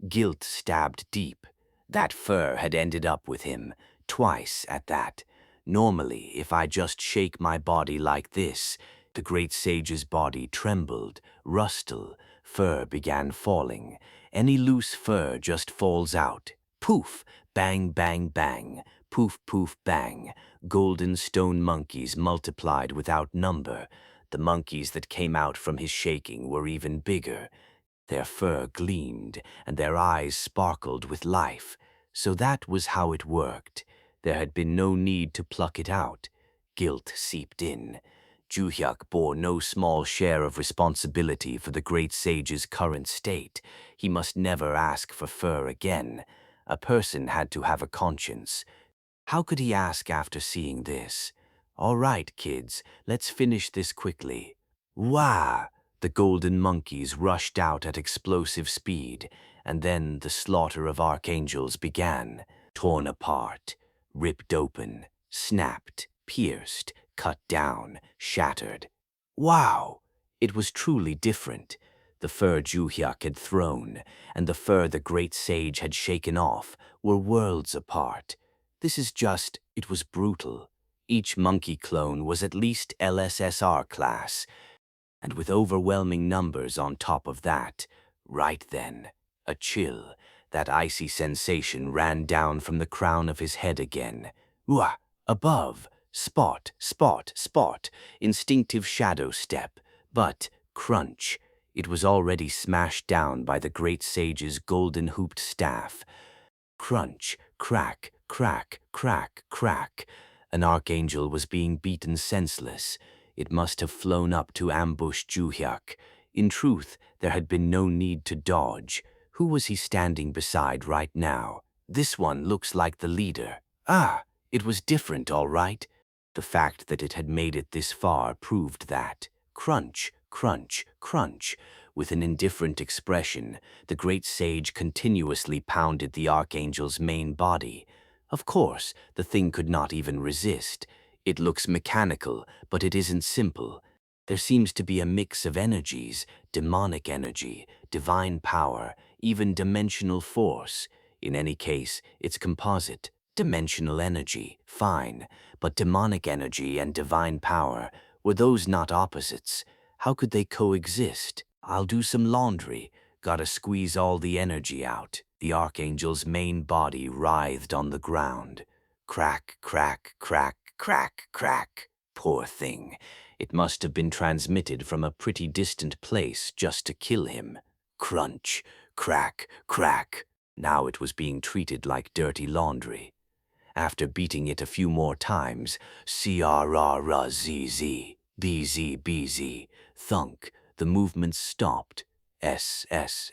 Speaker 1: Guilt stabbed deep. That fur had ended up with him, twice at that. Normally, if I just shake my body like this, the great sage's body trembled, rustle, fur began falling. Any loose fur just falls out. Poof! Bang, bang, bang. Poof, poof, bang. Golden stone monkeys multiplied without number. The monkeys that came out from his shaking were even bigger. Their fur gleamed, and their eyes sparkled with life. So that was how it worked. There had been no need to pluck it out. Guilt seeped in. Juhyuk bore no small share of responsibility for the great sage's current state. He must never ask for fur again. A person had to have a conscience. How could he ask after seeing this? All right, kids, let's finish this quickly. Wah! The golden monkeys rushed out at explosive speed, and then the slaughter of archangels began. Torn apart, ripped open, snapped, pierced, cut down, shattered. Wow! It was truly different. The fur Juhyuk had thrown, and the fur the great sage had shaken off, were worlds apart. It was brutal. Each monkey clone was at least LSSR class, and with overwhelming numbers on top of that. Right then, a chill, that icy sensation ran down from the crown of his head again. Wah! Above, spot, spot, spot, instinctive shadow step, but crunch. It was already smashed down by the great sage's golden-hooped staff. Crunch, crack, crack, crack, crack. An archangel was being beaten senseless. It must have flown up to ambush Juhyuk. In truth, there had been no need to dodge. Who was he standing beside right now? This one looks like the leader. Ah, it was different, all right. The fact that it had made it this far proved that. Crunch, crunch, crunch. With an indifferent expression, the great sage continuously pounded the archangel's main body. Of course, the thing could not even resist. It looks mechanical, but it isn't simple. There seems to be a mix of energies, demonic energy, divine power, even dimensional force. In any case, it's composite. Dimensional energy, fine, but demonic energy and divine power, were those not opposites? How could they coexist? I'll do some laundry. Gotta squeeze all the energy out. The archangel's main body writhed on the ground. Crack, crack, crack, crack, crack. Poor thing. It must have been transmitted from a pretty distant place just to kill him. Crunch, crack, crack. Now it was being treated like dirty laundry. After beating it a few more times, C-R-R-Z-Z, B-Z-B-Z, thunk, the movements stopped. S-S-S-S-S.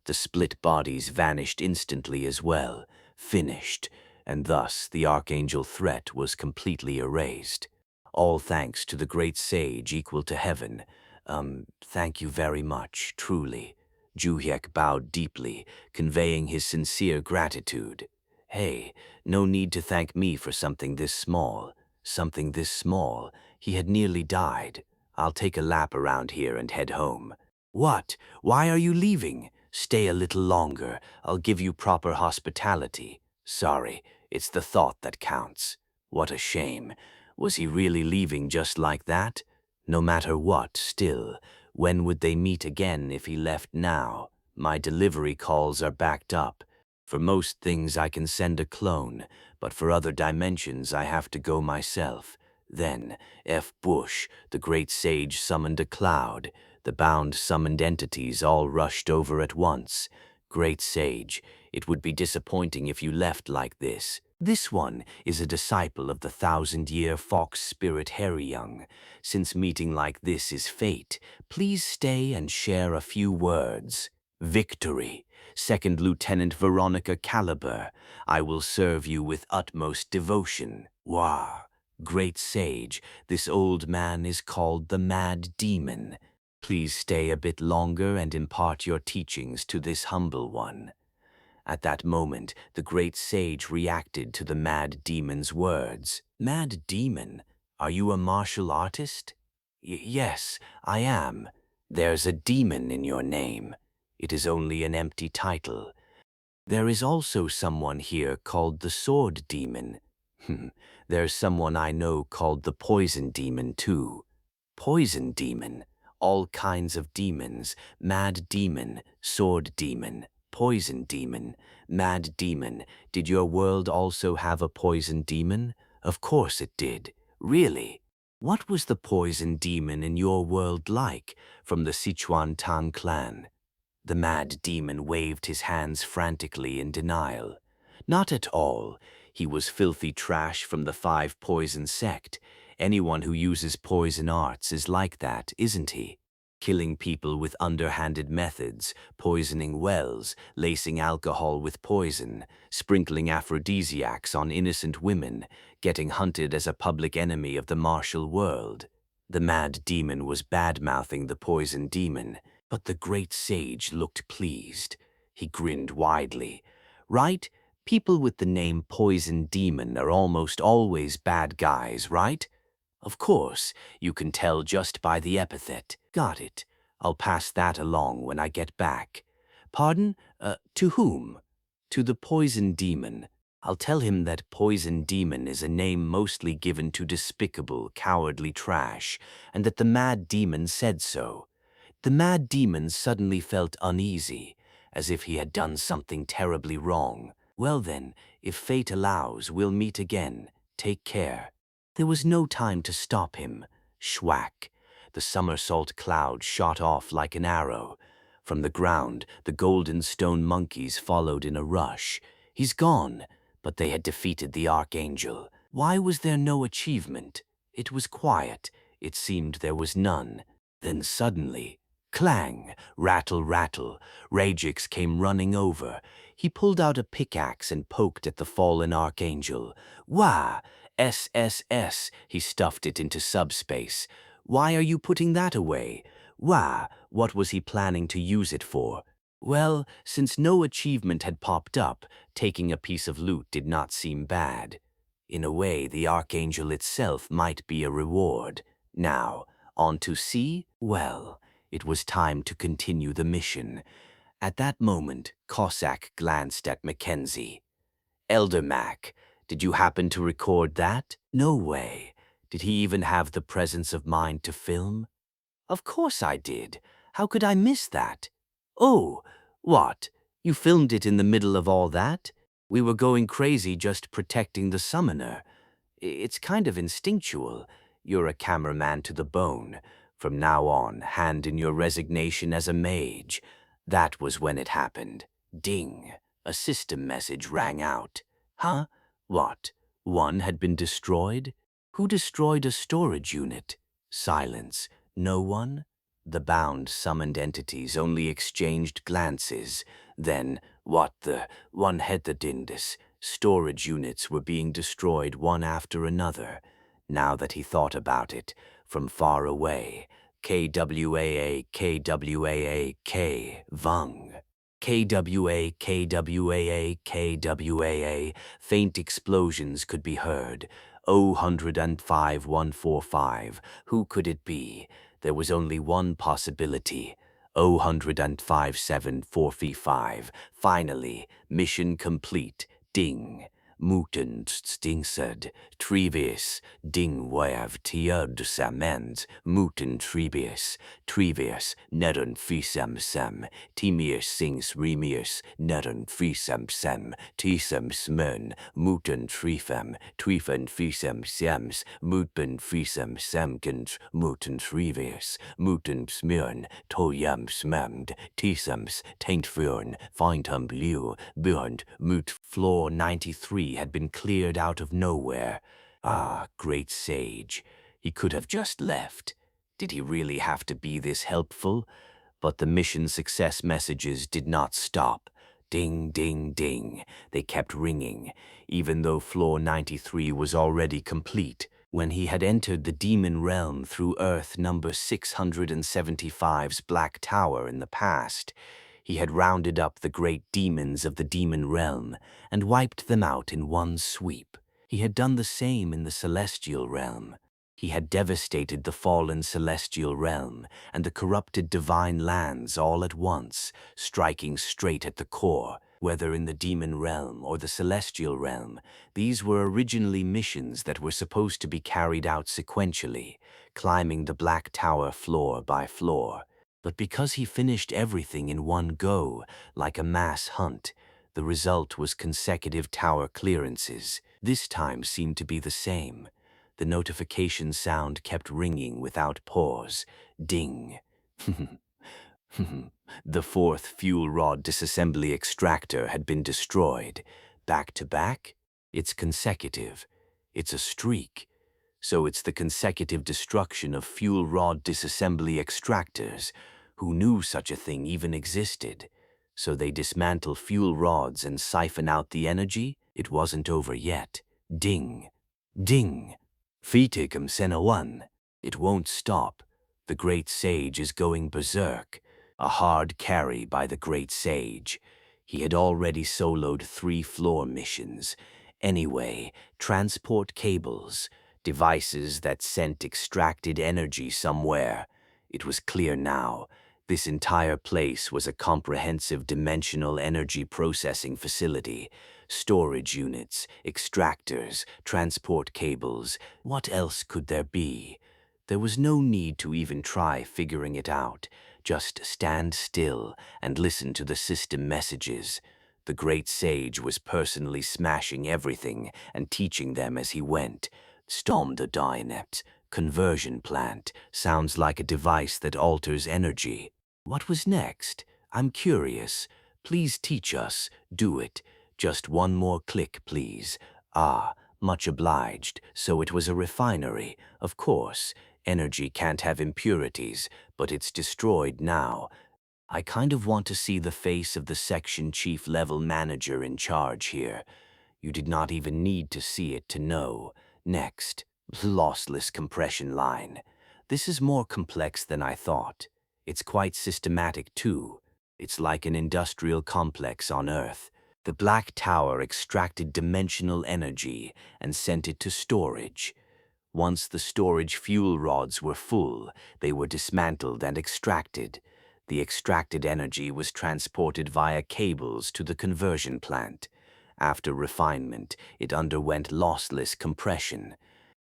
Speaker 1: The split bodies vanished instantly as well, finished, and thus the archangel threat was completely erased. All thanks to the great sage equal to heaven. Thank you very much, truly. Juhyuk bowed deeply, conveying his sincere gratitude. Hey, no need to thank me for something this small. Something this small. He had nearly died. I'll take a lap around here and head home. What? Why are you leaving? Stay a little longer. I'll give you proper hospitality. Sorry, It's the thought that counts. What a shame. Was he really leaving just like that? No matter what, still, when would they meet again if he left now? My delivery calls are backed up. For most things I can send a clone, but for other dimensions I have to go myself. Then, F. Bush, the great sage, summoned a cloud. The bound summoned entities all rushed over at once. Great sage, it would be disappointing if you left like this. This one is a disciple of the 1,000-year fox spirit Harry Young. Since meeting like this is fate, please stay and share a few words. Victory. Second Lieutenant Veronica Caliber. I will serve you with utmost devotion. Wah. Great sage, this old man is called the Mad Demon. Please stay a bit longer and impart your teachings to this humble one. At that moment, the great sage reacted to the Mad Demon's words. Mad Demon, are you a martial artist? Yes, I am. There's a demon in your name. It is only an empty title. There is also someone here called the Sword Demon. There's someone I know called the Poison Demon too. Poison Demon, all kinds of demons, Mad Demon, Sword Demon, Poison Demon, Mad Demon. Did your world also have a Poison Demon? Of course it did. Really? What was the Poison Demon in your world like, from the Sichuan Tang clan? The Mad Demon waved his hands frantically in denial. Not at all. He was filthy trash from the Five Poison sect. Anyone who uses poison arts is like that, isn't he? Killing people with underhanded methods, poisoning wells, lacing alcohol with poison, sprinkling aphrodisiacs on innocent women, getting hunted as a public enemy of the martial world. The Mad Demon was bad-mouthing the Poison Demon, but the great sage looked pleased. He grinned widely. Right? People with the name Poison Demon are almost always bad guys, right? Of course, you can tell just by the epithet. Got it. I'll pass that along when I get back. Pardon? To whom? To the Poison Demon. I'll tell him that Poison Demon is a name mostly given to despicable, cowardly trash, and that the Mad Demon said so. The Mad Demon suddenly felt uneasy, as if he had done something terribly wrong. Well then, if fate allows, we'll meet again. Take care. There was no time to stop him. Schwack. The somersault cloud shot off like an arrow. From the ground, the golden stone monkeys followed in a rush. He's gone, but they had defeated the Archangel. Why was there no achievement? It was quiet. It seemed there was none. Then suddenly, clang, rattle, rattle, Rajix came running over. He pulled out a pickaxe and poked at the fallen Archangel. Wah! SSS, he stuffed it into subspace. Why are you putting that away? Wah, what was he planning to use it for? Well, since no achievement had popped up, taking a piece of loot did not seem bad. In a way, the Archangel itself might be a reward. Now, on to C? Well, it was time to continue the mission. At that moment, Cossack glanced at Mackenzie. Elder Mac, did you happen to record that? No way. Did he even have the presence of mind to film? Of course I did. How could I miss that? Oh, what? You filmed it in the middle of all that? We were going crazy just protecting the summoner. It's kind of instinctual. You're a cameraman to the bone. From now on, hand in your resignation as a mage. That was when it happened. Ding. A system message rang out. Huh? What? One had been destroyed? Who destroyed a storage unit? Silence. No one? The bound summoned entities only exchanged glances. Then, what the? One had the dindis. Storage units were being destroyed one after another. Now that he thought about it, from far away, KWAA, KWAA, K, Vung. KWA, KWAA, KWAA, faint explosions could be heard. 005 145. Who could it be? There was only one possibility. 005 745. Finally, mission complete. Ding. muten stingsed, trevis, ding wav tiud samens, muten trevius, nedun fisem sem, timius sings remius, nedun fisem sem, tisem smen, muten trifen fisem sems, muten fisem semkens, muten trevius, muten smyrn, toyam smemd, tisems, taintfurn, feintum liu, burnt, mut. Floor 93 had been cleared out of nowhere. Ah, great sage. He could have just left. Did he really have to be this helpful? But the mission success messages did not stop. Ding, ding, ding. They kept ringing, even though floor 93 was already complete. When he had entered the demon realm through Earth number 675's Black Tower in the past, he had rounded up the great demons of the demon realm and wiped them out in one sweep. He had done the same in the celestial realm. He had devastated the fallen celestial realm and the corrupted divine lands all at once, striking straight at the core. Whether in the demon realm or the celestial realm, these were originally missions that were supposed to be carried out sequentially, climbing the Black Tower floor by floor. But because he finished everything in one go, like a mass hunt, the result was consecutive tower clearances. This time seemed to be the same. The notification sound kept ringing without pause. Ding. The fourth fuel rod disassembly extractor had been destroyed. Back to back? It's consecutive. It's a streak. So it's the consecutive destruction of fuel rod disassembly extractors. Who knew such a thing even existed? So they dismantle fuel rods and siphon out the energy? It wasn't over yet. Ding. Ding. Fitigum Sena 1. It won't stop. The Great Sage is going berserk. A hard carry by the Great Sage. He had already soloed 3 floor missions. Anyway, transport cables, devices that sent extracted energy somewhere. It was clear now. This entire place was a comprehensive dimensional energy processing facility. Storage units, extractors, transport cables. What else could there be? There was no need to even try figuring it out. Just stand still and listen to the system messages. The Great Sage was personally smashing everything and teaching them as he went. Stomdodinept, conversion plant, sounds like a device that alters energy. What was next? I'm curious. Please teach us. Do it. Just one more click, please. Ah, much obliged. So it was a refinery. Of course. Energy can't have impurities, but it's destroyed now. I kind of want to see the face of the section chief level manager in charge here. You did not even need to see it to know. Next, lossless compression line. This is more complex than I thought. It's quite systematic too. It's like an industrial complex on Earth. The Black Tower extracted dimensional energy and sent it to storage. Once the storage fuel rods were full, they were dismantled and extracted. The extracted energy was transported via cables to the conversion plant. After refinement, it underwent lossless compression.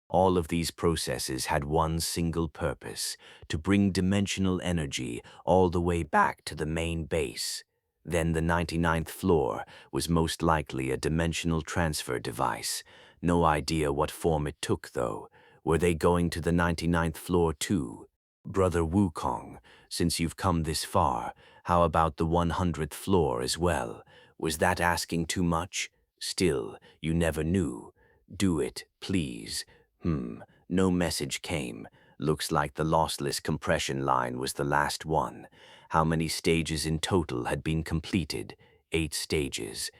Speaker 1: All of these processes had one single purpose: to bring dimensional energy all the way back to the main base. Then the 99th floor was most likely a dimensional transfer device. No idea what form it took, though. Were they going to the 99th floor too? Brother Wukong, since you've come this far, how about the 100th floor as well? Was that asking too much? Still, you never knew. Do it, please. No message came. Looks like the lossless compression line was the last one. How many stages in total had been completed? 8 stages.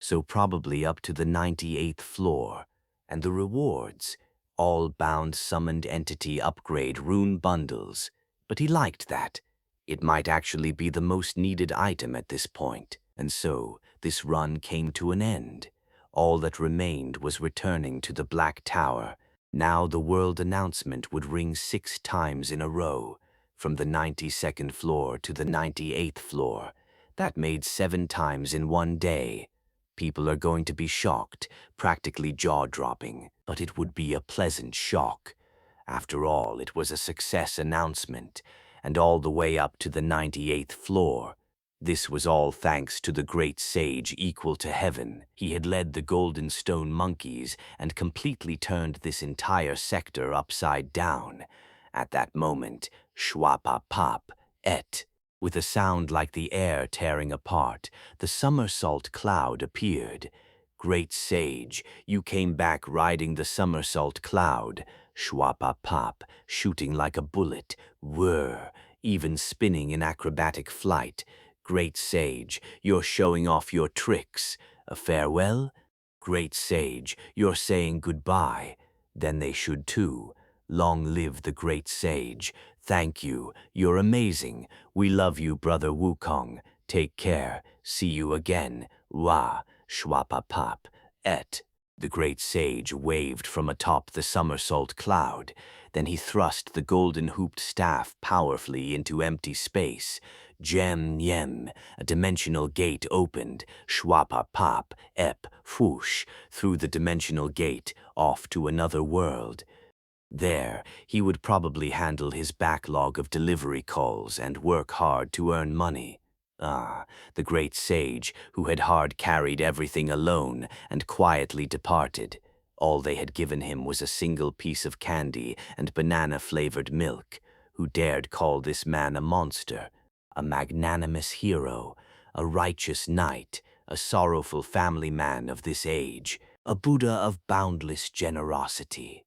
Speaker 1: So probably up to the 98th floor. And the rewards? All bound summoned entity upgrade rune bundles. But he liked that. It might actually be the most needed item at this point. And so, this run came to an end. All that remained was returning to the Black Tower. Now the world announcement would ring 6 times in a row, from the 92nd floor to the 98th floor. That made 7 times in one day. people are going to be shocked, practically jaw-dropping, but it would be a pleasant shock. After all, it was a success announcement, and all the way up to the 98th floor. This was all thanks to the great sage equal to heaven. He had led the Golden Stone Monkeys and completely turned this entire sector upside down. At that moment, schwapa-pop, et. With a sound like the air tearing apart, the somersault cloud appeared. Great sage, you came back riding the somersault cloud. Schwapa-pop, shooting like a bullet, whir, even spinning in acrobatic flight. Great sage, you're showing off your tricks. A farewell? Great sage, you're saying goodbye. Then they should too. Long live the great sage. Thank you. You're amazing. We love you, Brother Wukong. Take care. See you again. Wah, schwapa-pop, et. The great sage waved from atop the somersault cloud. Then he thrust the golden-hooped staff powerfully into empty space. Jem-yem, a dimensional gate opened. Schwapa-pop, ep, whoosh, through the dimensional gate, off to another world. There, he would probably handle his backlog of delivery calls and work hard to earn money. Ah, the great sage who had hard-carried everything alone and quietly departed. All they had given him was a single piece of candy and banana-flavored milk. Who dared call this man a monster? A magnanimous hero, a righteous knight, a sorrowful family man of this age, a Buddha of boundless generosity.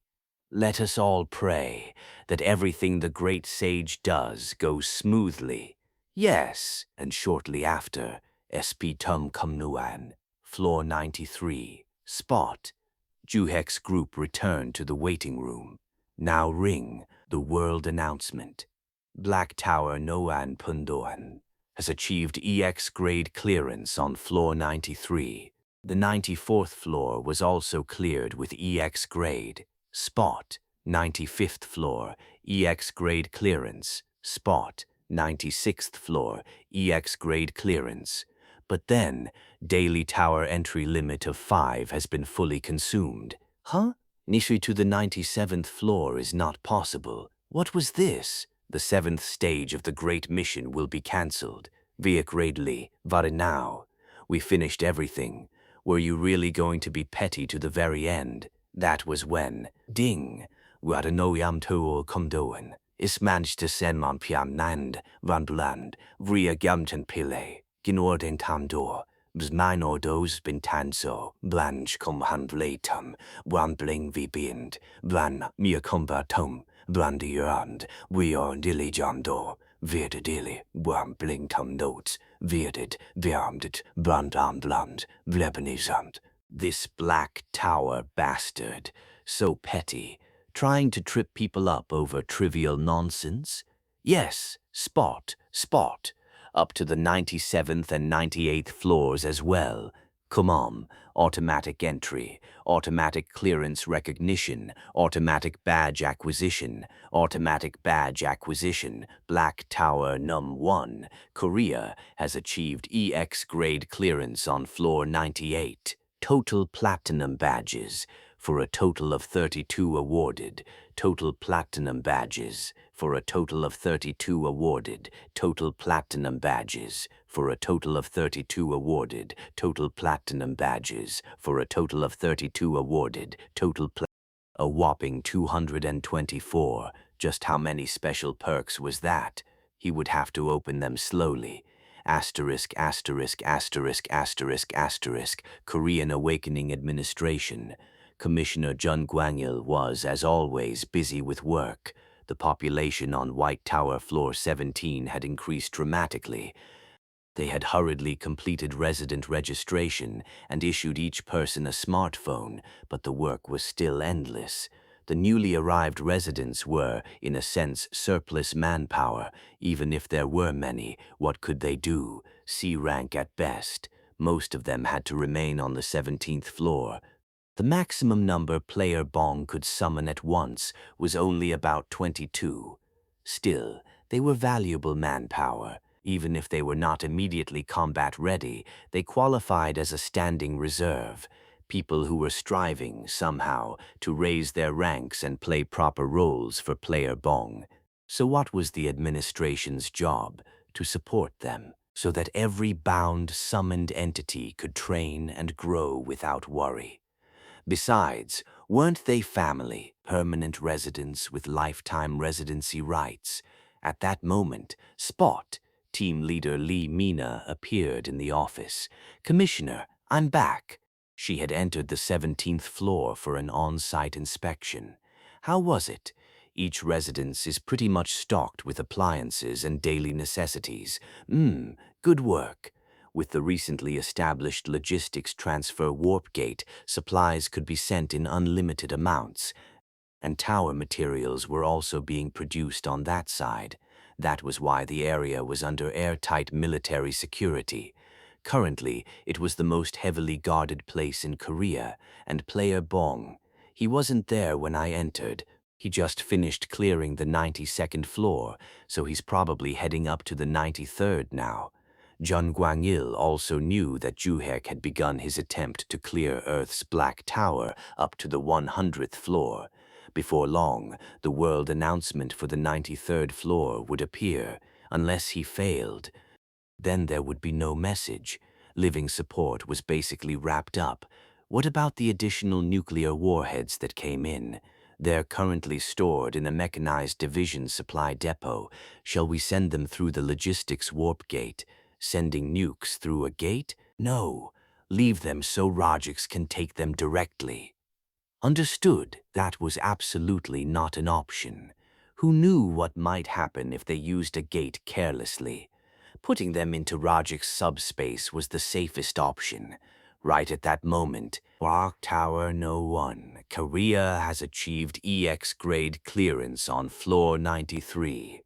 Speaker 1: Let us all pray that everything the great sage does goes smoothly. Yes, and shortly after, SP Tum Kum Nuan, floor 93, spot. Juhek's group returned to the waiting room. Now ring the world announcement. Black Tower Noan Pundoan has achieved EX grade clearance on floor 93. The 94th floor was also cleared with EX grade. Spot, 95th floor, EX grade clearance. Spot, 96th floor, EX grade clearance. But then, daily tower entry limit of 5 has been fully consumed. Huh? Entry to the 97th floor is not possible. What was this? The 7th stage of the Great Mission will be cancelled. Via gradely, vare now. We finished everything. Were you really going to be petty to the very end? That was when, ding, wada no yam tool komdoen, is managed to send man piam nand, van bland, vria gamten pile, ginorden tamdor, bs mine ordos bin tanso, blanch com handlatum, wan bling vi bind, van mia combatum, blandiurand, we are diligando, verde dili, wan bling tum notes, verded, viamdet, bland, vlebenisand. This Black Tower bastard, so petty, trying to trip people up over trivial nonsense? Yes, spot, up to the 97th and 98th floors as well. Come on, automatic entry, automatic clearance recognition, automatic badge acquisition, Black Tower Num 1, Korea has achieved EX grade clearance on floor 98. Total platinum badges, for a total of 32 awarded. Total platinum badges, for a total of 32 awarded. Total platinum badges, for a total of 32 awarded. Total platinum badges, for a total of 32 awarded. A whopping 224. Just how many special perks was that? He would have to open them slowly. Asterisk, asterisk, asterisk, asterisk, asterisk, Korean Awakening Administration. Commissioner Jun Gwang-il was, as always, busy with work. The population on White Tower Floor 17 had increased dramatically. They had hurriedly completed resident registration and issued each person a smartphone, but the work was still endless. The newly arrived residents were, in a sense, surplus manpower. Even if there were many, what could they do? C rank at best. Most of them had to remain on the 17th floor. The maximum number Player Bong could summon at once was only about 22. Still, they were valuable manpower. Even if they were not immediately combat ready, they qualified as a standing reserve, people who were striving, somehow, to raise their ranks and play proper roles for Player Bong. So what was the administration's job? To support them, so that every bound, summoned entity could train and grow without worry. Besides, weren't they family, permanent residents with lifetime residency rights? At that moment, Spot, team leader Lee Mina, appeared in the office. "Commissioner, I'm back." She had entered the 17th floor for an on-site inspection. "How was it?" Each residence is pretty much stocked with appliances and daily necessities. Good work. With the recently established logistics transfer warp gate, supplies could be sent in unlimited amounts, and tower materials were also being produced on that side. That was why the area was under airtight military security. Currently, it was the most heavily guarded place in Korea, and Player Bong, he wasn't there when I entered. He just finished clearing the 92nd floor, so he's probably heading up to the 93rd now. Jun Guangil also knew that Juhek had begun his attempt to clear Earth's Black Tower up to the 100th floor. Before long, the world announcement for the 93rd floor would appear, unless he failed. Then there would be no message. Living support was basically wrapped up. What about the additional nuclear warheads that came in? They're currently stored in a mechanized division supply depot. Shall we send them through the logistics warp gate? Sending nukes through a gate? No. Leave them so Rajix can take them directly. Understood, that was absolutely not an option. Who knew what might happen if they used a gate carelessly? Putting them into Rajik's subspace was the safest option. Right at that moment, Black Tower No. 1, Korea has achieved EX-grade clearance on floor 93.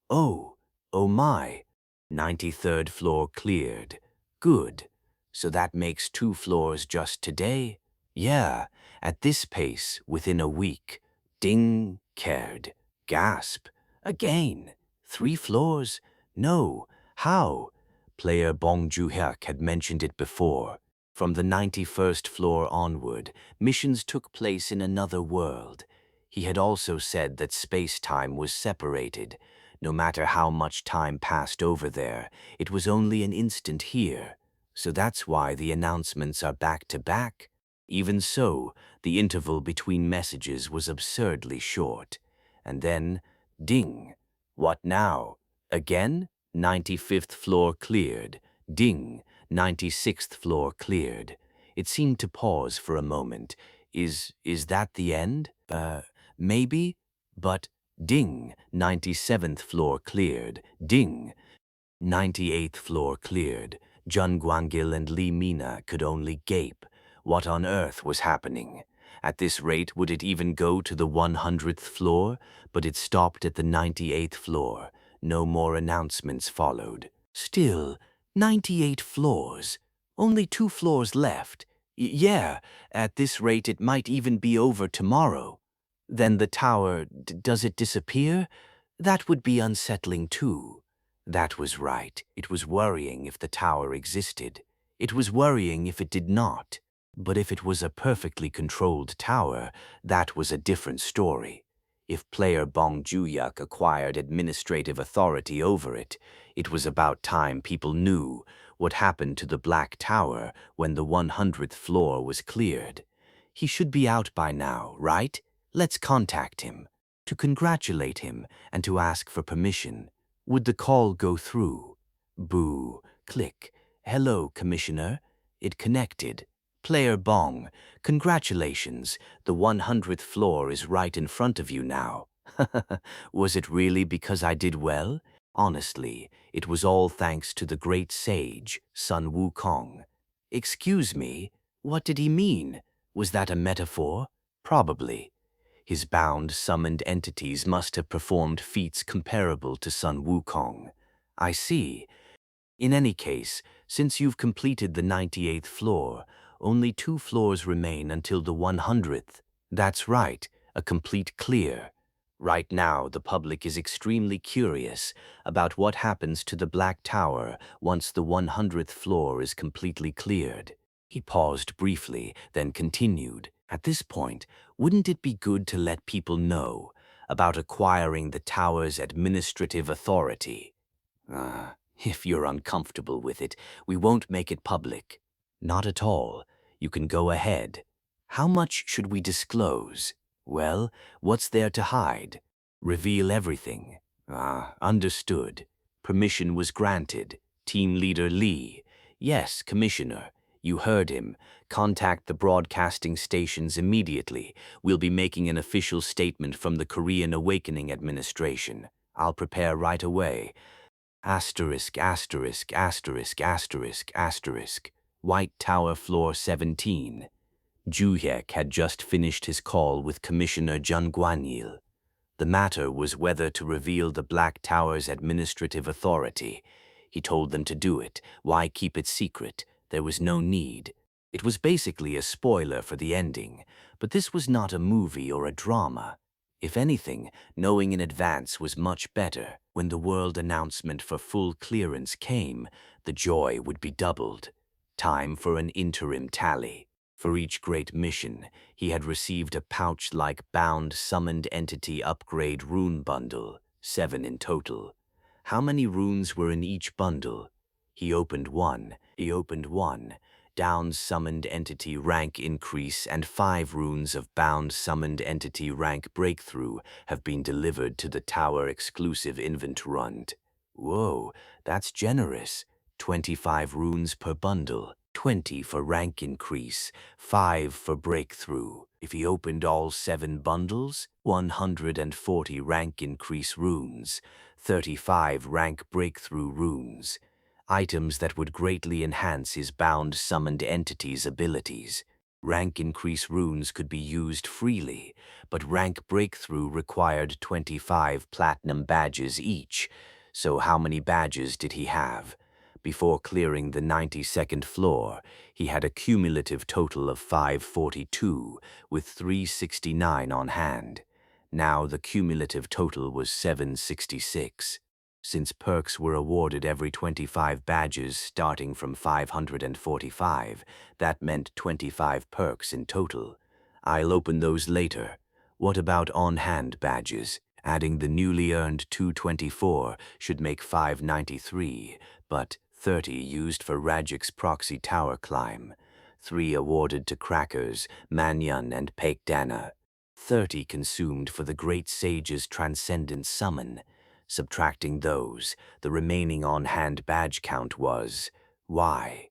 Speaker 1: Oh my. 93rd floor cleared. Good. So that makes 2 floors just today? Yeah, at this pace, within a week. Ding, cared. Gasp. Again. 3 floors? No. How? Player Bong Joo-hyuk had mentioned it before. From the 91st floor onward, missions took place in another world. He had also said that space-time was separated. No matter how much time passed over there, it was only an instant here. So that's why the announcements are back-to-back. Even so, the interval between messages was absurdly short. And then, ding. What now? Again? 95th floor cleared. Ding. 96th floor cleared. It seemed to pause for a moment. Is that the end? Maybe? But ding. 97th floor cleared. Ding. 98th floor cleared. Jun Guangil and Lee Mina could only gape. What on earth was happening? At this rate, would it even go to the 100th floor? But it stopped at the 98th floor. No more announcements followed. Still, 98 floors. Only 2 floors left. Yeah, at this rate it might even be over tomorrow. Then the tower, does it disappear? That would be unsettling too. That was right. It was worrying if the tower existed. It was worrying if it did not. But if it was a perfectly controlled tower, that was a different story. If player Bong Joo-hyuk acquired administrative authority over it, it was about time people knew what happened to the Black Tower when the 100th floor was cleared. He should be out by now, right? Let's contact him. To congratulate him and to ask for permission. Would the call go through? Boo. Click. Hello, Commissioner. It connected. Player Bong, congratulations. The 100th floor is right in front of you now. Was it really because I did well? Honestly, it was all thanks to the great sage, Sun Wukong. Excuse me, what did he mean? Was that a metaphor? Probably. His bound, summoned entities must have performed feats comparable to Sun Wukong. I see. In any case, since you've completed the 98th floor, only 2 floors remain until the 100th. That's right, a complete clear. Right now, the public is extremely curious about what happens to the Black Tower once the 100th floor is completely cleared. He paused briefly, then continued. At this point, wouldn't it be good to let people know about acquiring the tower's administrative authority? If you're uncomfortable with it, we won't make it public. Not at all. You can go ahead. How much should we disclose? Well, what's there to hide? Reveal everything. Understood. Permission was granted. Team Leader Lee. Yes, Commissioner. You heard him. Contact the broadcasting stations immediately. We'll be making an official statement from the Korean Awakening Administration. I'll prepare right away. Asterisk, asterisk, asterisk, asterisk, asterisk. White Tower Floor 17. Ju-hyek had just finished his call with Commissioner Jun Guan-il. The matter was whether to reveal the Black Tower's administrative authority. He told them to do it. Why keep it secret? There was no need. It was basically a spoiler for the ending, but this was not a movie or a drama. If anything, knowing in advance was much better. When the world announcement for full clearance came, the joy would be doubled. Time for an interim tally. For each great mission, he had received a pouch-like bound summoned entity upgrade rune bundle, 7 in total. How many runes were in each bundle? He opened one. Down summoned entity rank increase and 5 runes of bound summoned entity rank breakthrough have been delivered to the tower exclusive inventory. Whoa, that's generous. 25 runes per bundle, 20 for rank increase, 5 for breakthrough. If he opened all 7 bundles, 140 rank increase runes, 35 rank breakthrough runes. Items that would greatly enhance his bound summoned entity's abilities. Rank increase runes could be used freely, but rank breakthrough required 25 platinum badges each. So how many badges did he have? Before clearing the 92nd floor, he had a cumulative total of 542, with 369 on hand. Now the cumulative total was 766. Since perks were awarded every 25 badges starting from 545, that meant 25 perks in total. I'll open those later. What about on-hand badges? Adding the newly earned 224 should make 593, but 30 used for Rajik's proxy tower climb, 3 awarded to Crackers, Manyan, and Paikdana, 30 consumed for the Great Sage's Transcendent Summon. Subtracting those, the remaining on-hand badge count was... Why?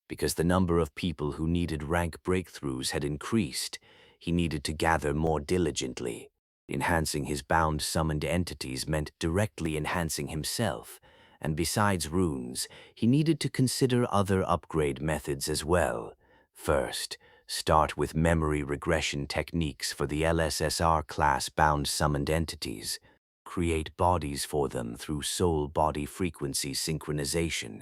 Speaker 1: Because the number of people who needed rank breakthroughs had increased. He needed to gather more diligently. Enhancing his bound summoned entities meant directly enhancing himself, and besides runes, he needed to consider other upgrade methods as well. First, start with memory regression techniques for the LSSR class bound summoned entities. Create bodies for them through soul-body frequency synchronization.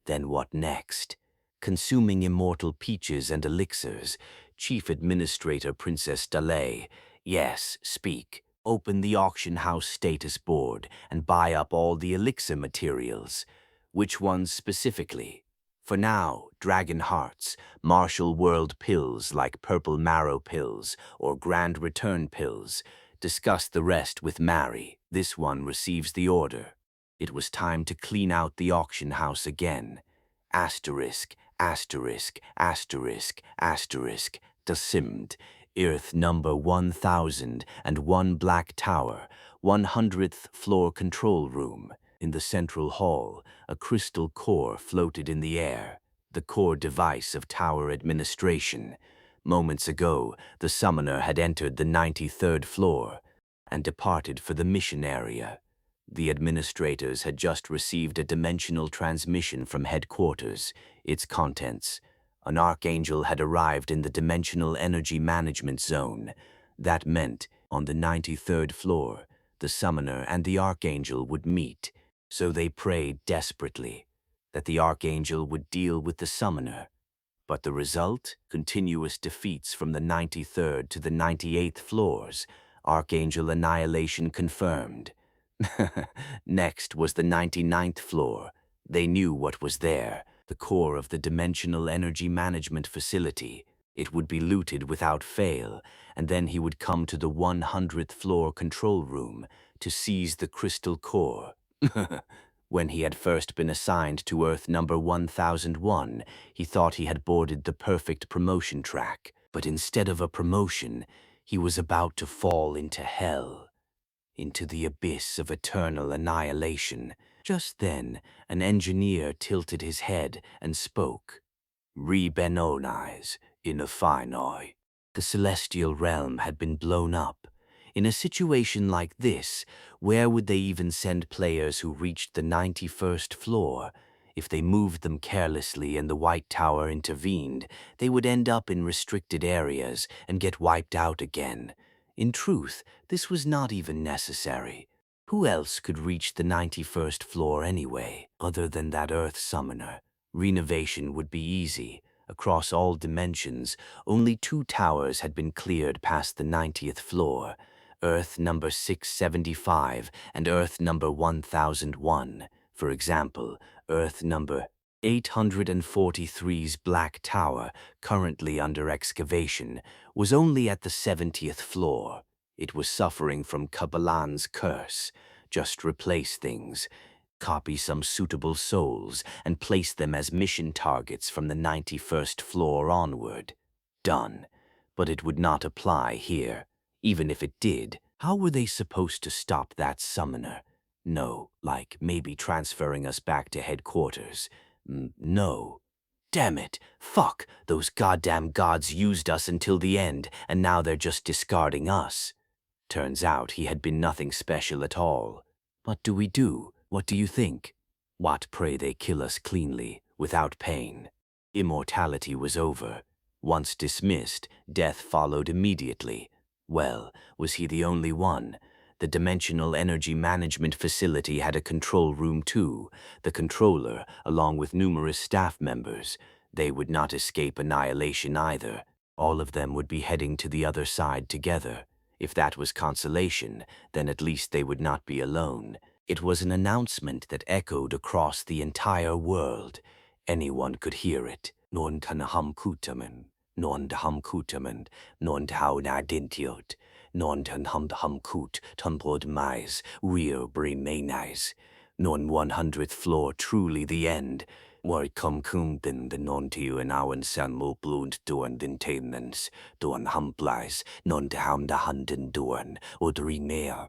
Speaker 1: Then what next? Consuming immortal peaches and elixirs. Chief Administrator Princess Dalei. Yes, speak. Open the auction house status board and buy up all the elixir materials. Which ones specifically? For now, Dragon Hearts, Martial World pills like Purple Marrow pills or Grand Return pills. Discuss the rest with Mary. This one receives the order. It was time to clean out the auction house again. Asterisk, asterisk, asterisk, asterisk, Dasimt, Earth number 1001 Black Tower, 100th floor control room. In the central hall, a crystal core floated in the air, the core device of tower administration. Moments ago, the summoner had entered the 93rd floor and departed for the mission area. The administrators had just received a dimensional transmission from headquarters. Its contents: an archangel had arrived in the dimensional energy management zone. That meant, on the 93rd floor, the summoner and the archangel would meet. So they prayed desperately that the archangel would deal with the summoner. But the result? Continuous defeats from the 93rd to the 98th floors. Archangel annihilation confirmed. Next was the 99th floor. They knew what was there, the core of the dimensional energy management facility. It would be looted without fail, and then he would come to the 100th floor control room to seize the crystal core. When he had first been assigned to Earth number 1001, he thought he had boarded the perfect promotion track. But instead of a promotion, he was about to fall into hell, into the abyss of eternal annihilation. Just then, an engineer tilted his head and spoke. Re-Benonize in a fine eye. The celestial realm had been blown up. In a situation like this, where would they even send players who reached the 91st floor? If they moved them carelessly and the White Tower intervened, they would end up in restricted areas and get wiped out again. In truth, this was not even necessary. Who else could reach the 91st floor anyway, other than that Earth summoner? Renovation would be easy. Across all dimensions, only 2 towers had been cleared past the 90th floor, Earth number 675 and Earth number 1001. For example, Earth number 843's Black Tower, currently under excavation, was only at the 70th floor. It was suffering from Kabbalan's curse. Just replace things. Copy some suitable souls and place them as mission targets from the 91st floor onward. Done. But it would not apply here. Even if it did, how were they supposed to stop that summoner? No, like maybe transferring us back to headquarters. No. Damn it. Fuck. Those goddamn gods used us until the end, and now they're just discarding us. Turns out he had been nothing special at all. What do we do? What do you think? What, pray they kill us cleanly, without pain? Immortality was over. Once dismissed, death followed immediately. Well, was he the only one? The Dimensional Energy Management Facility had a control room too, the controller, along with numerous staff members. They would not escape annihilation either. All of them would be heading to the other side together. If that was consolation, then at least they would not be alone. It was an announcement that echoed across the entire world. Anyone could hear it. Non tanaham kutaman, non daham kutaman, non tauna dintiot, non tanham daham kut, tanbrod mais, real brimanais. Non 100th floor truly the end. War kom kumden the non tiu en awen san mo blunt doan den tenens, doan hamblais, non de ham da handen doan, odri mea.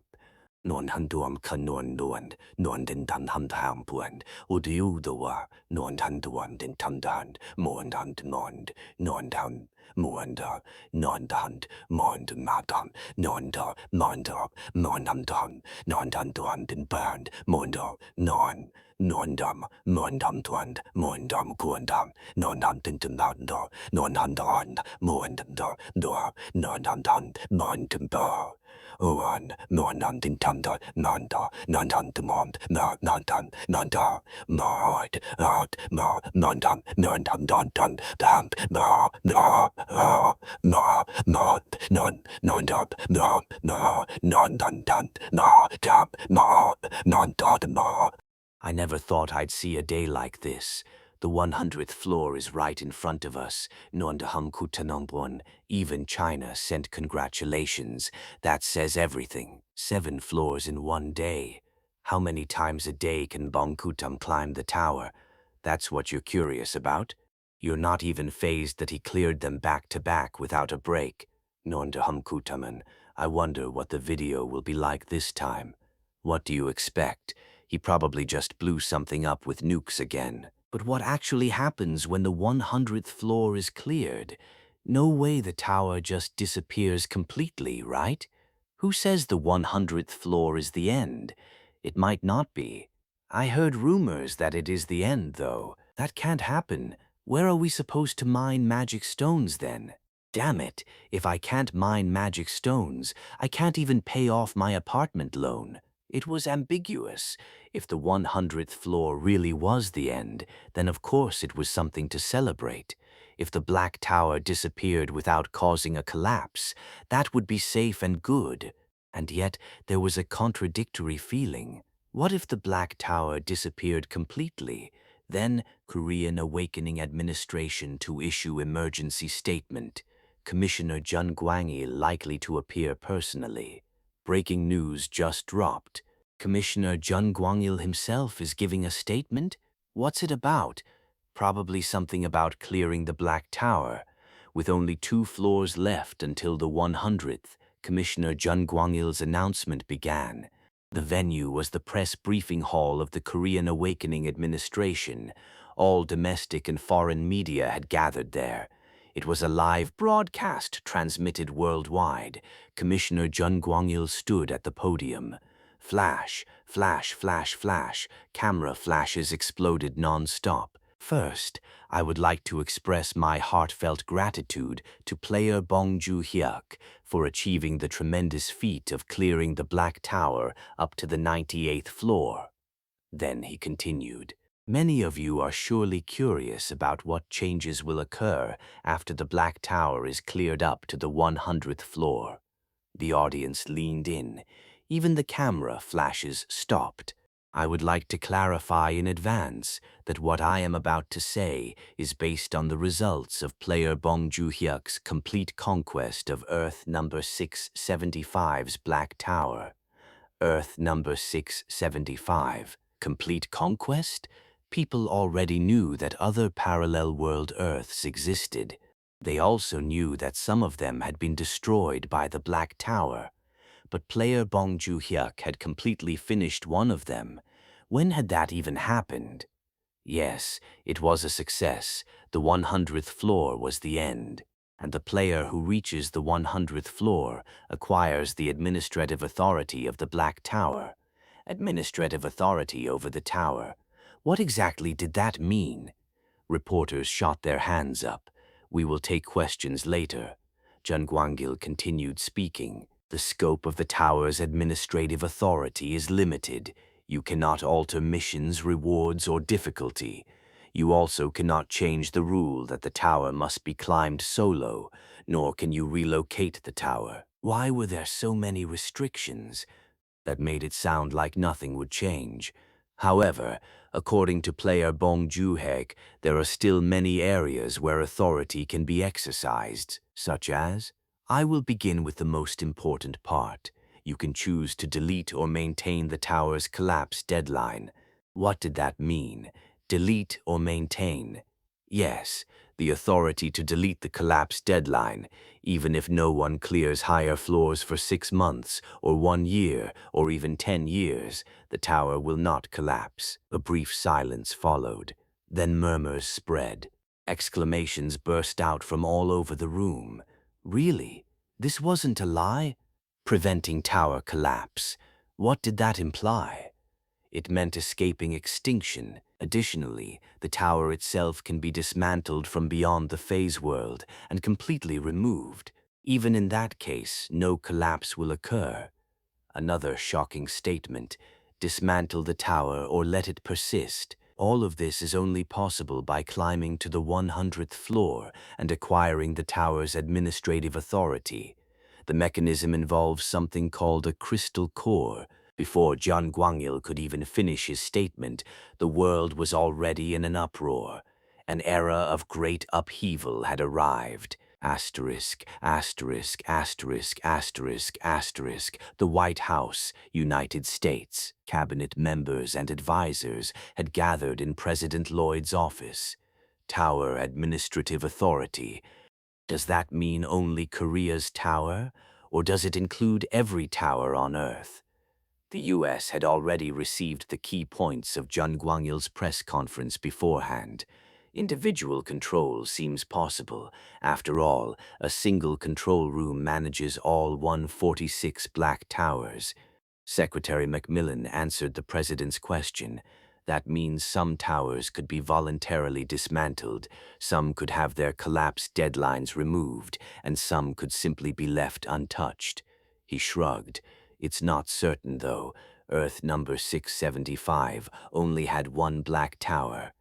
Speaker 1: Non handuam kanon doan, non den dan hand hampuand, odiudoa, non handuan den tandand, moand hand mond, non dan, moanda, non dand, mond madam, non da, monda, monamdan, non dan doan den band, mondo, non. Nondam, mondam twand, mondam kuandam, nondam tintamanda, nondam moandam door, nondam dan, mondam bar. One, nondam tintamda, nanda, nondam demond, nondam, nanda, mord, art, ma, nondam, nondam dan, dam, ma, non, nondam, nondam dan, na, dam, ma, nondam, ma. I never thought I'd see a day like this. The 100th floor is right in front of us. Even China sent congratulations. That says everything. 7 floors in one day. How many times a day can Bongkutam climb the tower? That's what you're curious about? You're not even fazed that he cleared them back to back without a break. Kutaman, I wonder what the video will be like this time. What do you expect? He probably just blew something up with nukes again. But what actually happens when the 100th floor is cleared? No way the tower just disappears completely, right? Who says the 100th floor is the end? It might not be. I heard rumors that it is the end, though. That can't happen. Where are we supposed to mine magic stones, then? Damn it, if I can't mine magic stones, I can't even pay off my apartment loan. It was ambiguous. If the 100th floor really was the end, then of course it was something to celebrate. If the Black Tower disappeared without causing a collapse, that would be safe and good. And yet there was a contradictory feeling. What if the Black Tower disappeared completely? Then Korean Awakening Administration to issue emergency statement. Commissioner Jun Gwang-il likely to appear personally. Breaking news just dropped. Commissioner Jun Gwang-il himself is giving a statement? What's it about? Probably something about clearing the Black Tower. With only 2 floors left until the 100th, Commissioner Jun Gwang-il's announcement began. The venue was the press briefing hall of the Korean Awakening Administration. All domestic and foreign media had gathered there. It was a live broadcast transmitted worldwide. Commissioner Jun Gwang-il stood at the podium. Flash, flash, flash, flash. Camera flashes exploded non-stop. First, I would like to express my heartfelt gratitude to player Bong Joo-hyuk for achieving the tremendous feat of clearing the Black Tower up to the 98th floor. Then he continued, "Many of you are surely curious about what changes will occur after the Black Tower is cleared up to the 100th floor." The audience leaned in. Even the camera flashes stopped. I would like to clarify in advance that what I am about to say is based on the results of player Bong Joo-hyuk's complete conquest of Earth number 675's Black Tower. Earth number 675. Complete conquest? People already knew that other parallel world Earths existed. They also knew that some of them had been destroyed by the Black Tower. But player Bong Joo-hyuk had completely finished one of them. When had that even happened? Yes, it was a success. The 100th floor was the end. And the player who reaches the 100th floor acquires the administrative authority of the Black Tower. Administrative authority over the tower. What exactly did that mean? Reporters shot their hands up. "We will take questions later." Jun Gwang-il continued speaking. "The scope of the tower's administrative authority is limited. You cannot alter missions, rewards, or difficulty. You also cannot change the rule that the tower must be climbed solo, nor can you relocate the tower." Why were there so many restrictions? That made it sound like nothing would change. However, according to player Bong Joo-hyuk, there are still many areas where authority can be exercised, such as, I will begin with the most important part. You can choose to delete or maintain the tower's collapse deadline. What did that mean? Delete or maintain? Yes, the authority to delete the collapse deadline, even if no one clears higher floors for 6 months, or 1 year, or even 10 years, the tower will not collapse. A brief silence followed. Then murmurs spread. Exclamations burst out from all over the room. Really? This wasn't a lie? Preventing tower collapse. What did that imply? It meant escaping extinction. Additionally, the tower itself can be dismantled from beyond the phase world and completely removed. Even in that case, no collapse will occur. Another shocking statement: dismantle the tower or let it persist. All of this is only possible by climbing to the 100th floor and acquiring the tower's administrative authority. The mechanism involves something called a crystal core. Before Jun Gwang-il could even finish his statement, the world was already in an uproar. An era of great upheaval had arrived. Asterisk, asterisk, asterisk, asterisk, asterisk. The White House, United States, cabinet members and advisors had gathered in President Lloyd's office. Tower administrative authority. Does that mean only Korea's tower, or does it include every tower on Earth? The U.S. had already received the key points of Jun Gwang-il's press conference beforehand. Individual control seems possible. After all, a single control room manages all 146 Black Towers. Secretary Macmillan answered the president's question. That means some towers could be voluntarily dismantled, some could have their collapse deadlines removed, and some could simply be left untouched. He shrugged. It's not certain, though. Earth number 675 only had 1 Black Tower.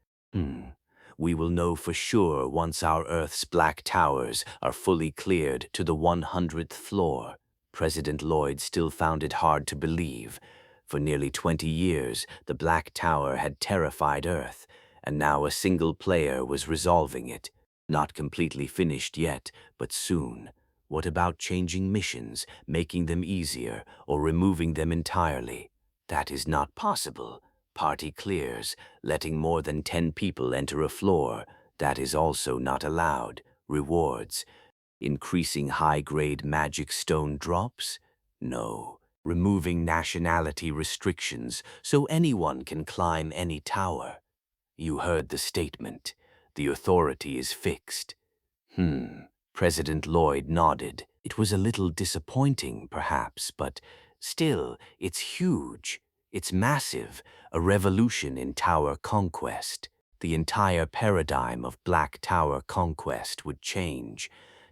Speaker 1: We will know for sure once our Earth's Black Towers are fully cleared to the 100th floor. President Lloyd still found it hard to believe. For nearly 20 years, the Black Tower had terrified Earth, and now a single player was resolving it. Not completely finished yet, but soon. What about changing missions, making them easier, or removing them entirely? That is not possible. Party clears, letting more than 10 people enter a floor. That is also not allowed. Rewards. Increasing high-grade magic stone drops? No. Removing nationality restrictions so anyone can climb any tower. You heard the statement. The authority is fixed. President Lloyd nodded. It was a little disappointing, perhaps, but still, it's huge. It's massive, a revolution in tower conquest. The entire paradigm of Black Tower conquest would change.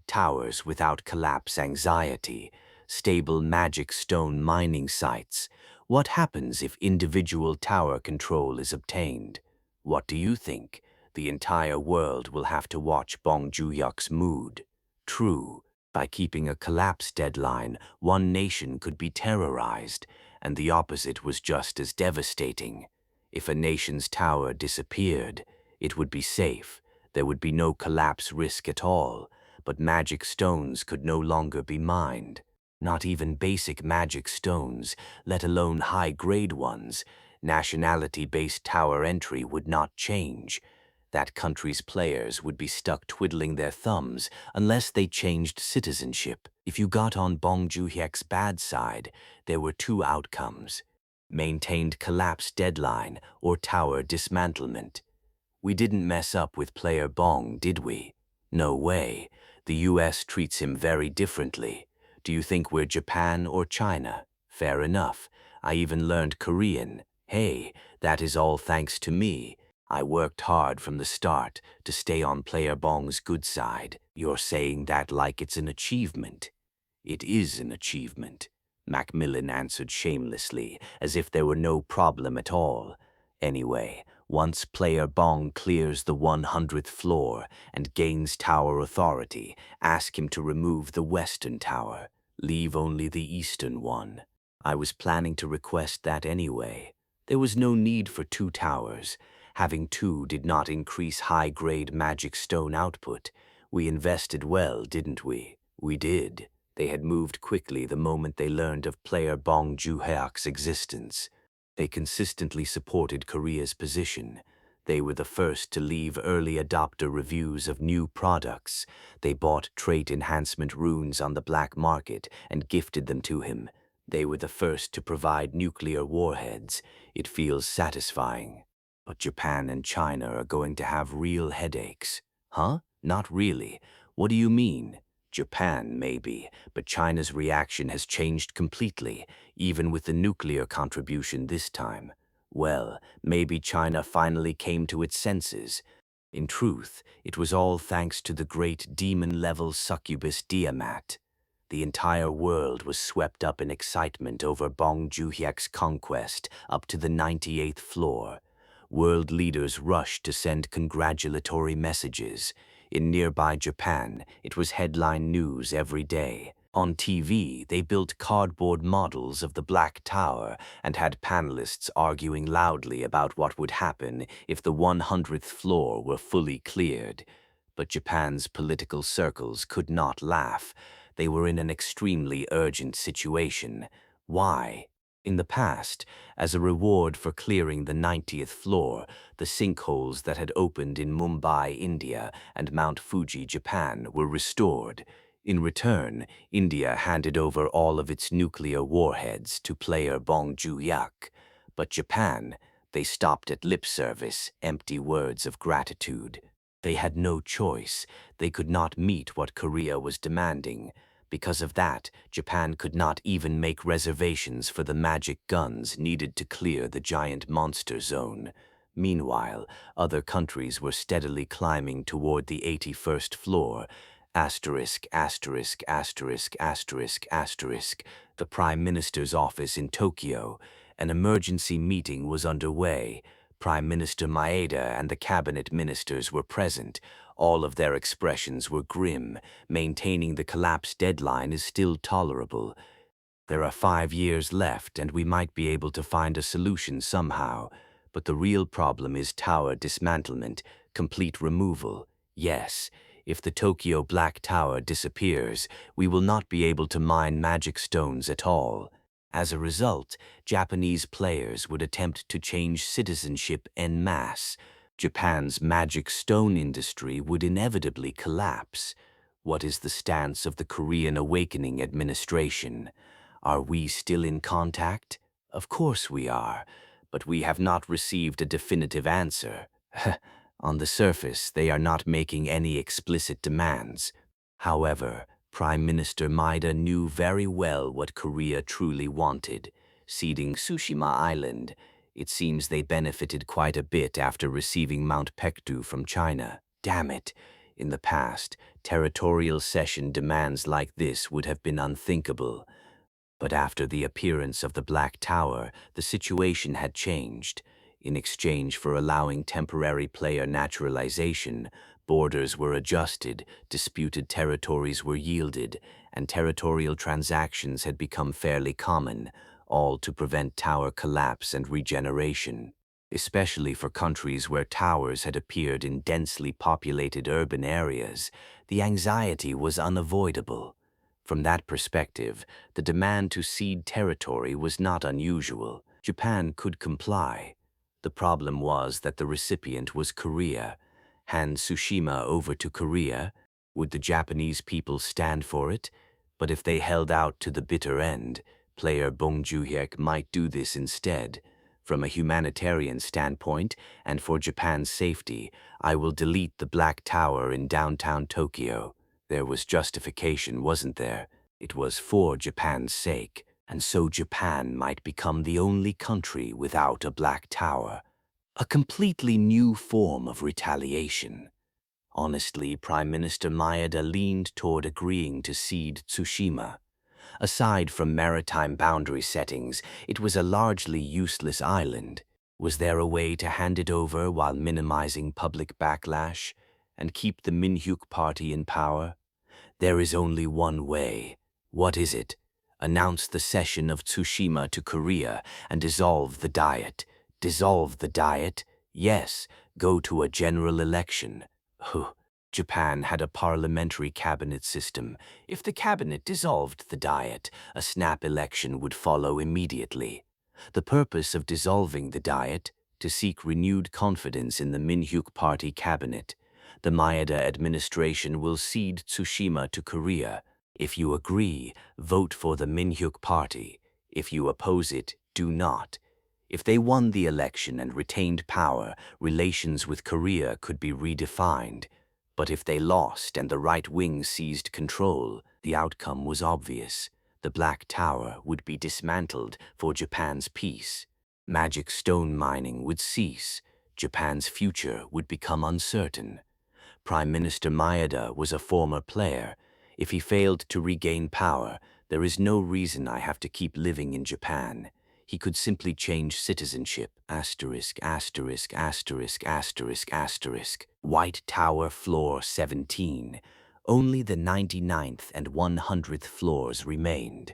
Speaker 1: Towers without collapse anxiety, stable magic stone mining sites. What happens if individual tower control is obtained? What do you think? The entire world will have to watch Bong Joon-hyuk's mood. True, by keeping a collapse deadline, one nation could be terrorized, and the opposite was just as devastating. If a nation's tower disappeared, it would be safe. There would be no collapse risk at all, but magic stones could no longer be mined. Not even basic magic stones, let alone high-grade ones. Nationality-based tower entry would not change. That country's players would be stuck twiddling their thumbs unless they changed citizenship. If you got on Bong Joon-hyuk's bad side, there were two outcomes: maintained collapse deadline or tower dismantlement. We didn't mess up with player Bong, did we? No way. The US treats him very differently. Do you think we're Japan or China? Fair enough. I even learned Korean. Hey, that is all thanks to me. I worked hard from the start to stay on player Bong's good side. You're saying that like it's an achievement. It is an achievement, Macmillan answered shamelessly, as if there were no problem at all. Anyway, once player Bong clears the 100th floor and gains tower authority, ask him to remove the western tower. Leave only the eastern one. I was planning to request that anyway. There was no need for two towers. Having two did not increase high-grade magic stone output. We invested well, didn't we? We did. They had moved quickly the moment they learned of player Bong Joon-hyuk's existence. They consistently supported Korea's position. They were the first to leave early adopter reviews of new products. They bought trait enhancement runes on the black market and gifted them to him. They were the first to provide nuclear warheads. It feels satisfying. But Japan and China are going to have real headaches. Huh? Not really. What do you mean? Japan, maybe, but China's reaction has changed completely, even with the nuclear contribution this time. Well, maybe China finally came to its senses. In truth, it was all thanks to the great demon-level succubus Tiamat. The entire world was swept up in excitement over Bong Joon-hyuk's conquest up to the 98th floor. World leaders rushed to send congratulatory messages. In nearby Japan, it was headline news every day. On TV, they built cardboard models of the Black Tower and had panelists arguing loudly about what would happen if the 100th floor were fully cleared. But Japan's political circles could not laugh. They were in an extremely urgent situation. Why? In the past, as a reward for clearing the 90th floor, the sinkholes that had opened in Mumbai, India, and Mount Fuji, Japan, were restored. In return, India handed over all of its nuclear warheads to player Bong Joon-hyuk. But Japan, they stopped at lip service, empty words of gratitude. They had no choice. They could not meet what Korea was demanding. Because of that, Japan could not even make reservations for the magic guns needed to clear the giant monster zone. Meanwhile, other countries were steadily climbing toward the 81st floor. Asterisk, asterisk, asterisk, asterisk, asterisk. The Prime Minister's office in Tokyo. An emergency meeting was underway. Prime Minister Maeda and the cabinet ministers were present. All of their expressions were grim. Maintaining the collapse deadline is still tolerable. There are 5 years left, and we might be able to find a solution somehow. But the real problem is tower dismantlement, complete removal. Yes, if the Tokyo Black Tower disappears, we will not be able to mine magic stones at all. As a result, Japanese players would attempt to change citizenship en masse. Japan's magic stone industry would inevitably collapse. What is the stance of the Korean Awakening administration? Are we still in contact? Of course we are, but we have not received a definitive answer. On the surface, they are not making any explicit demands. However, Prime Minister Maeda knew very well what Korea truly wanted, ceding Tsushima Island. It seems they benefited quite a bit after receiving Mount Pektu from China. Damn it! In the past, territorial cession demands like this would have been unthinkable. But after the appearance of the Black Tower, the situation had changed. In exchange for allowing temporary player naturalization, borders were adjusted, disputed territories were yielded, and territorial transactions had become fairly common, all to prevent tower collapse and regeneration. Especially for countries where towers had appeared in densely populated urban areas, the anxiety was unavoidable. From that perspective, the demand to cede territory was not unusual. Japan could comply. The problem was that the recipient was Korea. Hand Tsushima over to Korea? Would the Japanese people stand for it? But if they held out to the bitter end, player Bong Joo-hyek might do this instead. From a humanitarian standpoint, and for Japan's safety, I will delete the Black Tower in downtown Tokyo. There was justification, wasn't there? It was for Japan's sake, and so Japan might become the only country without a Black Tower. A completely new form of retaliation. Honestly, Prime Minister Maeda leaned toward agreeing to cede Tsushima. Aside from maritime boundary settings, it was a largely useless island. Was there a way to hand it over while minimizing public backlash and keep the Minhyuk Party in power? There is only one way. What is it? Announce the cession of Tsushima to Korea and dissolve the Diet. Dissolve the Diet? Yes, go to a general election. Japan had a parliamentary cabinet system. If the cabinet dissolved the Diet, a snap election would follow immediately. The purpose of dissolving the Diet? To seek renewed confidence in the Minhyuk Party cabinet. The Maeda administration will cede Tsushima to Korea. If you agree, vote for the Minhyuk Party. If you oppose it, do not. If they won the election and retained power, relations with Korea could be redefined. But if they lost and the right wing seized control, the outcome was obvious. The Black Tower would be dismantled for Japan's peace. Magic stone mining would cease. Japan's future would become uncertain. Prime Minister Maeda was a former player. If he failed to regain power, there is no reason I have to keep living in Japan. He could simply change citizenship. *************** White Tower Floor 17. Only the 99th and 100th floors remained.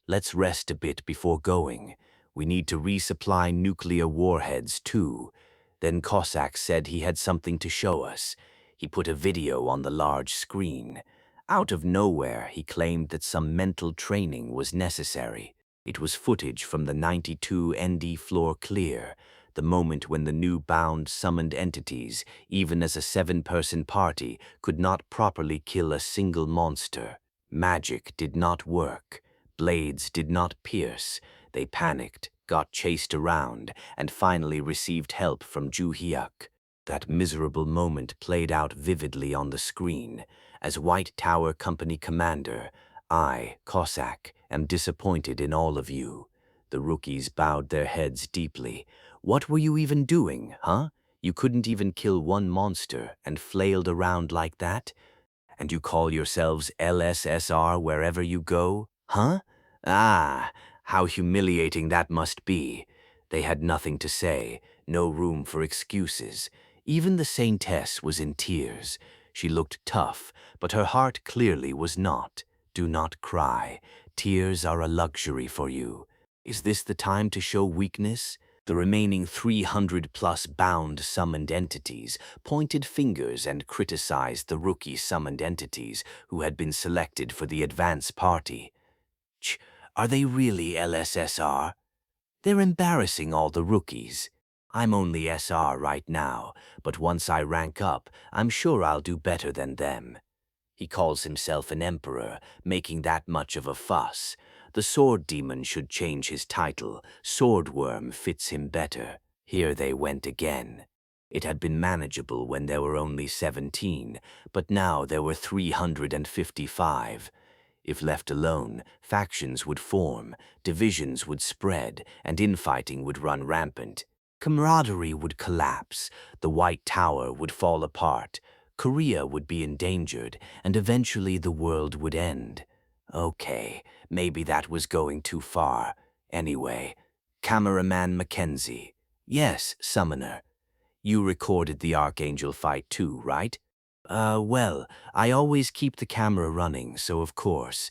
Speaker 1: Let's rest a bit before going. We need to resupply nuclear warheads too. Then Cossack said he had something to show us. He put a video on the large screen. Out of nowhere, he claimed that some mental training was necessary. It was footage from the 92 ND floor clear, the moment when the new bound summoned entities, even as a 7-person party, could not properly kill a single monster. Magic did not work. Blades did not pierce. They panicked, got chased around, and finally received help from Joo-hyuk. That miserable moment played out vividly on the screen. As White Tower Company commander, I, Cossack, am disappointed in all of you. The rookies bowed their heads deeply. What were you even doing, huh? You couldn't even kill one monster and flailed around like that? And you call yourselves LSSR wherever you go, huh? Ah, how humiliating that must be. They had nothing to say. No room for excuses. Even the Saintess was in tears. She looked tough, but her heart clearly was not. Do not cry. Tears are a luxury for you. Is this the time to show weakness? The remaining 300-plus bound summoned entities pointed fingers and criticized the rookie summoned entities who had been selected for the advance party. Ch, are they really LSSR? They're embarrassing all the rookies. I'm only SR right now, but once I rank up, I'm sure I'll do better than them. He calls himself an emperor, making that much of a fuss. The sword demon should change his title. Swordworm fits him better. Here they went again. It had been manageable when there were only 17, but now there were 355. If left alone, factions would form, divisions would spread, and infighting would run rampant. Camaraderie would collapse, the White Tower would fall apart, Korea would be endangered, and eventually the world would end. Okay, maybe that was going too far. Anyway, Cameraman Mackenzie. Yes, Summoner. You recorded the Archangel fight too, right? Well, I always keep the camera running, so of course.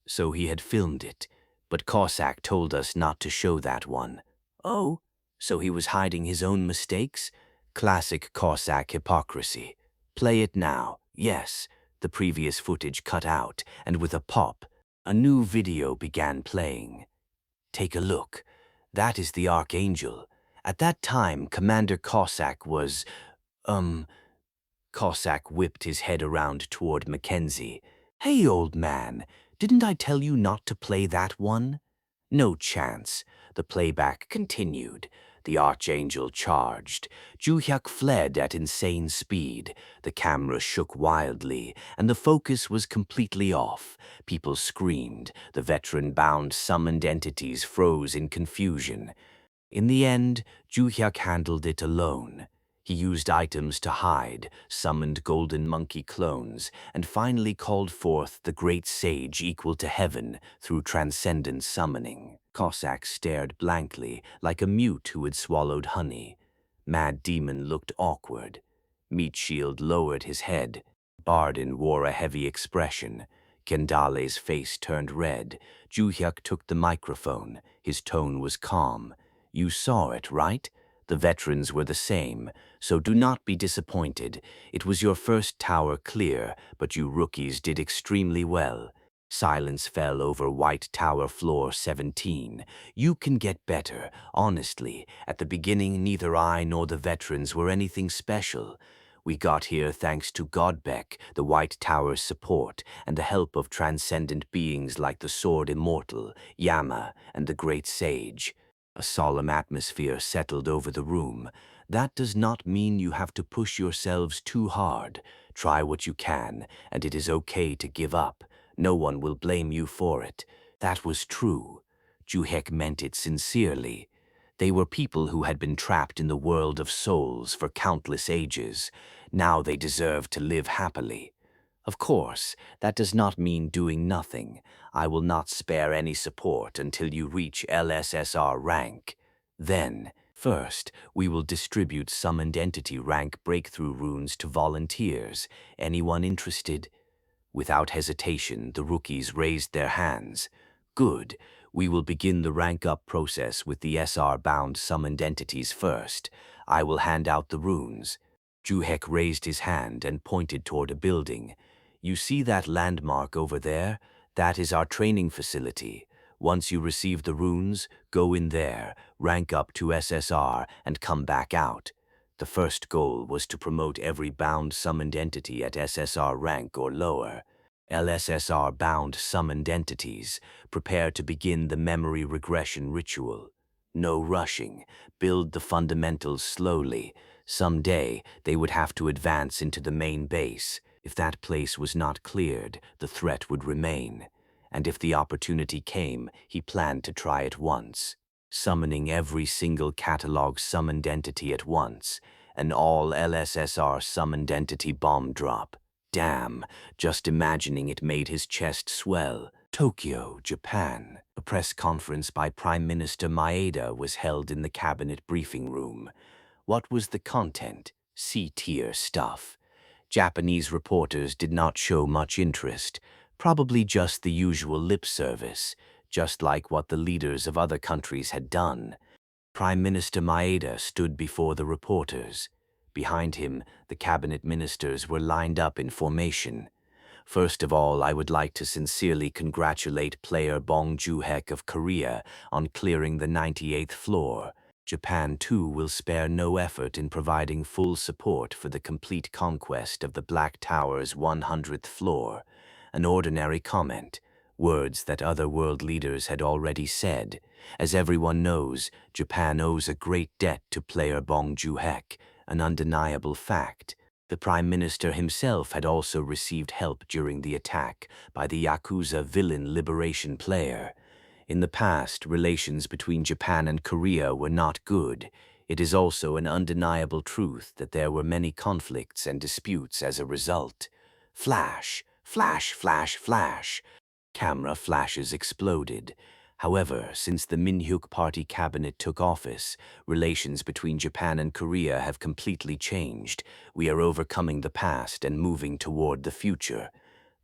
Speaker 1: So he had filmed it. But Cossack told us not to show that one. Oh, so he was hiding his own mistakes? Classic Cossack hypocrisy. Play it now. Yes, the previous footage cut out, and with a pop, a new video began playing. Take a look. That is the Archangel. At that time, Commander Cossack was, Cossack whipped his head around toward Mackenzie. Hey, old man, didn't I tell you not to play that one? No chance. The playback continued. The Archangel charged. Juhyuk fled at insane speed. The camera shook wildly, and the focus was completely off. People screamed. The veteran-bound summoned entities froze in confusion. In the end, Juhyuk handled it alone. He used items to hide, summoned golden monkey clones, and finally called forth the great sage equal to heaven through transcendent summoning. Cossack stared blankly, like a mute who had swallowed honey. Mad Demon looked awkward. Meat Shield lowered his head. Barden wore a heavy expression. Kendale's face turned red. Juhyuk took the microphone. His tone was calm. You saw it, right? The veterans were the same, so do not be disappointed. It was your first tower clear, but you rookies did extremely well. Silence fell over White Tower floor 17. You can get better, honestly. At the beginning, neither I nor the veterans were anything special. We got here thanks to Godbeck, the White Tower's support, and the help of transcendent beings like the Sword Immortal, Yama, and the Great Sage. A solemn atmosphere settled over the room. That does not mean you have to push yourselves too hard. Try what you can, and it is okay to give up. No one will blame you for it. That was true. Juhyuk meant it sincerely. They were people who had been trapped in the world of souls for countless ages. Now they deserved to live happily. Of course, that does not mean doing nothing. I will not spare any support until you reach LSSR rank. Then, first, we will distribute summoned entity rank breakthrough runes to volunteers. Anyone interested? Without hesitation, the rookies raised their hands. Good. We will begin the rank-up process with the SR-bound summoned entities first. I will hand out the runes. Juhyuk raised his hand and pointed toward a building. You see that landmark over there? That is our training facility. Once you receive the runes, go in there, rank up to SSR, and come back out. The first goal was to promote every bound summoned entity at SSR rank or lower. LSSR bound summoned entities, prepare to begin the memory regression ritual. No rushing. Build the fundamentals slowly. Someday, they would have to advance into the main base. If that place was not cleared, the threat would remain. And if the opportunity came, he planned to try it once. Summoning every single catalog summoned entity at once. An all LSSR summoned entity bomb drop. Damn, just imagining it made his chest swell. Tokyo, Japan. A press conference by Prime Minister Maeda was held in the cabinet briefing room. What was the content? C-tier stuff. Japanese reporters did not show much interest, probably just the usual lip service, just like what the leaders of other countries had done. Prime Minister Maeda stood before the reporters. Behind him, the cabinet ministers were lined up in formation. First of all, I would like to sincerely congratulate player Bong Joo-hek of Korea on clearing the 98th floor. Japan, too, will spare no effort in providing full support for the complete conquest of the Black Tower's 100th floor. An ordinary comment, words that other world leaders had already said. As everyone knows, Japan owes a great debt to player Bong Joo-hek, an undeniable fact. The Prime Minister himself had also received help during the attack by the Yakuza villain Liberation player. In the past, relations between Japan and Korea were not good. It is also an undeniable truth that there were many conflicts and disputes as a result. Flash, flash, flash, flash. Camera flashes exploded. However, since the Minhyuk Party cabinet took office, relations between Japan and Korea have completely changed. We are overcoming the past and moving toward the future.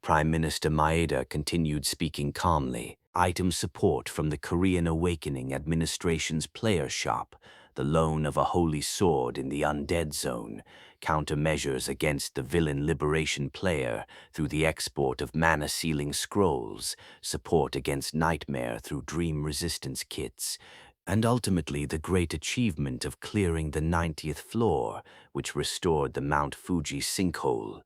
Speaker 1: Prime Minister Maeda continued speaking calmly. Item support from the Korean Awakening Administration's player shop, the loan of a holy sword in the undead zone, countermeasures against the villain Liberation player through the export of mana-sealing scrolls, support against nightmare through dream resistance kits, and ultimately the great achievement of clearing the 90th floor, which restored the Mount Fuji sinkhole.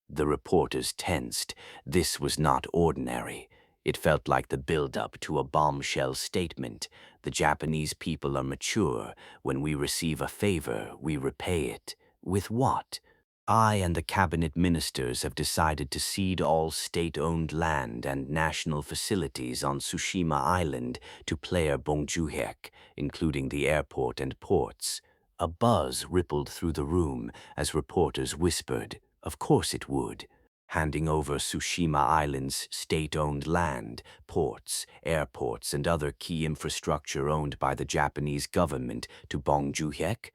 Speaker 1: The reporters tensed. This was not ordinary. It felt like the build-up to a bombshell statement. The Japanese people are mature. When we receive a favor, we repay it. With what? I and the cabinet ministers have decided to cede all state-owned land and national facilities on Tsushima Island to player Bong Joo-hek, including the airport and ports. A buzz rippled through the room as reporters whispered, "Of course it would." Handing over Tsushima Island's state-owned land, ports, airports, and other key infrastructure owned by the Japanese government to Bong Joo-hek?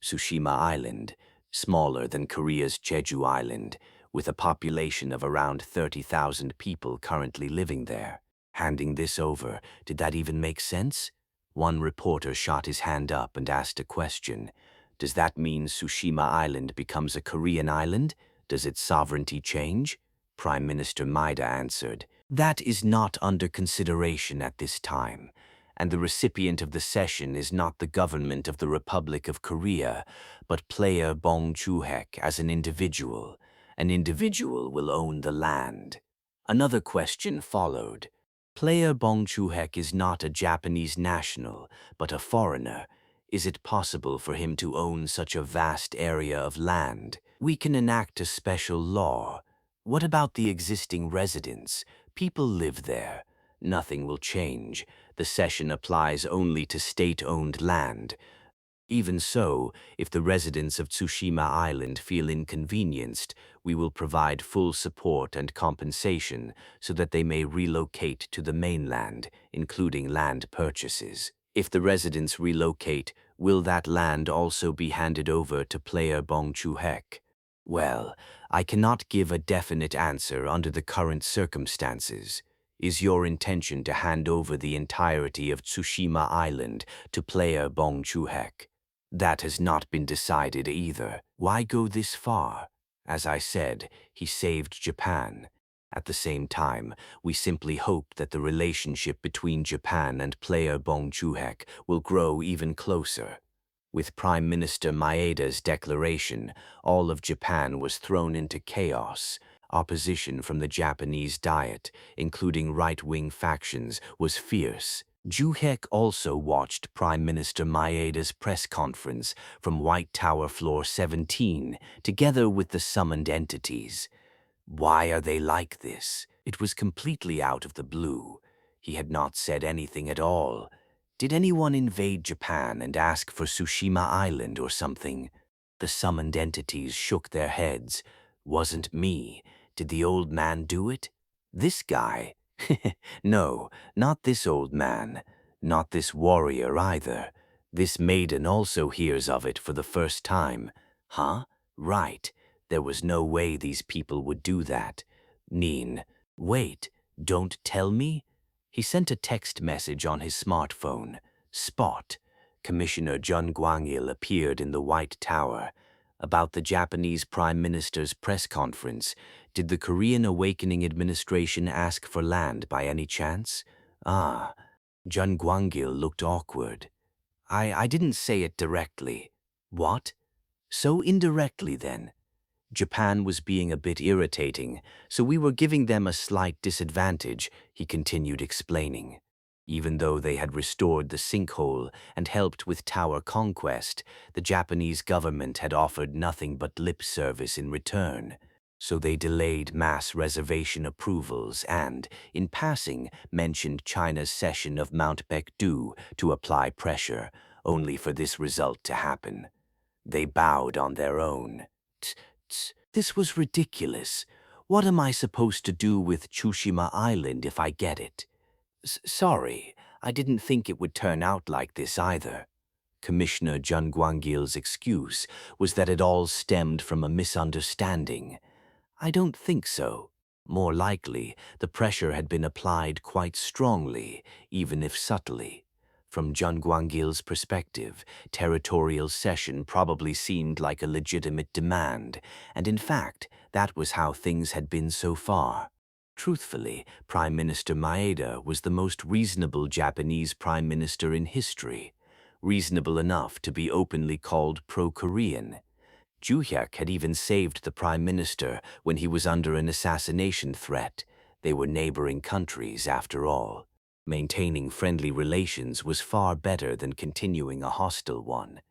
Speaker 1: Tsushima Island, smaller than Korea's Jeju Island, with a population of around 30,000 people currently living there. Handing this over, did that even make sense? One reporter shot his hand up and asked a question. Does that mean Tsushima Island becomes a Korean island? Does its sovereignty change? Prime Minister Maeda answered, "That is not under consideration at this time, and the recipient of the cession is not the government of the Republic of Korea, but player Bong Joo-hek as an individual. An individual will own the land." Another question followed. Player Bong Joo-hek is not a Japanese national, but a foreigner. Is it possible for him to own such a vast area of land? We can enact a special law. What about the existing residents? People live there. Nothing will change. The cession applies only to state-owned land. Even so, if the residents of Tsushima Island feel inconvenienced, we will provide full support and compensation so that they may relocate to the mainland, including land purchases. If the residents relocate, will that land also be handed over to player Bong Joo-hek? Well, I cannot give a definite answer under the current circumstances. Is your intention to hand over the entirety of Tsushima Island to player Bong Joo-hek? That has not been decided either. Why go this far? As I said, he saved Japan. At the same time, we simply hope that the relationship between Japan and player Bong Joo-hek will grow even closer. With Prime Minister Maeda's declaration, all of Japan was thrown into chaos. Opposition from the Japanese Diet, including right-wing factions, was fierce. Joo-hek also watched Prime Minister Maeda's press conference from White Tower Floor 17, together with the summoned entities. Why are they like this? It was completely out of the blue. He had not said anything at all. Did anyone invade Japan and ask for Tsushima Island or something? The summoned entities shook their heads. Wasn't me. Did the old man do it? This guy? No, not this old man. Not this warrior either. This maiden also hears of it for the first time. Huh? Right. There was no way these people would do that. Neen. Wait, don't tell me? He sent a text message on his smartphone. Spot. Commissioner Jun Gwangil appeared in the White Tower. About the Japanese Prime Minister's press conference, did the Korean Awakening Administration ask for land by any chance? Ah, Jun Gwangil looked awkward. I didn't say it directly. What? So indirectly then? Japan was being a bit irritating, so we were giving them a slight disadvantage, he continued explaining. Even though they had restored the sinkhole and helped with tower conquest, the Japanese government had offered nothing but lip service in return. So they delayed mass reservation approvals and, in passing, mentioned China's cession of Mount Baekdu to apply pressure, only for this result to happen. They bowed on their own. This was ridiculous. What am I supposed to do with Tsushima Island if I get it? Sorry, I didn't think it would turn out like this either. Commissioner Jun Gwangil's excuse was that it all stemmed from a misunderstanding. I don't think so. More likely, the pressure had been applied quite strongly, even if subtly. From Jun Gwangil's perspective, territorial cession probably seemed like a legitimate demand, and in fact, that was how things had been so far. Truthfully, Prime Minister Maeda was the most reasonable Japanese prime minister in history, reasonable enough to be openly called pro-Korean. Juhyuk had even saved the prime minister when he was under an assassination threat. They were neighboring countries, after all. Maintaining friendly relations was far better than continuing a hostile one.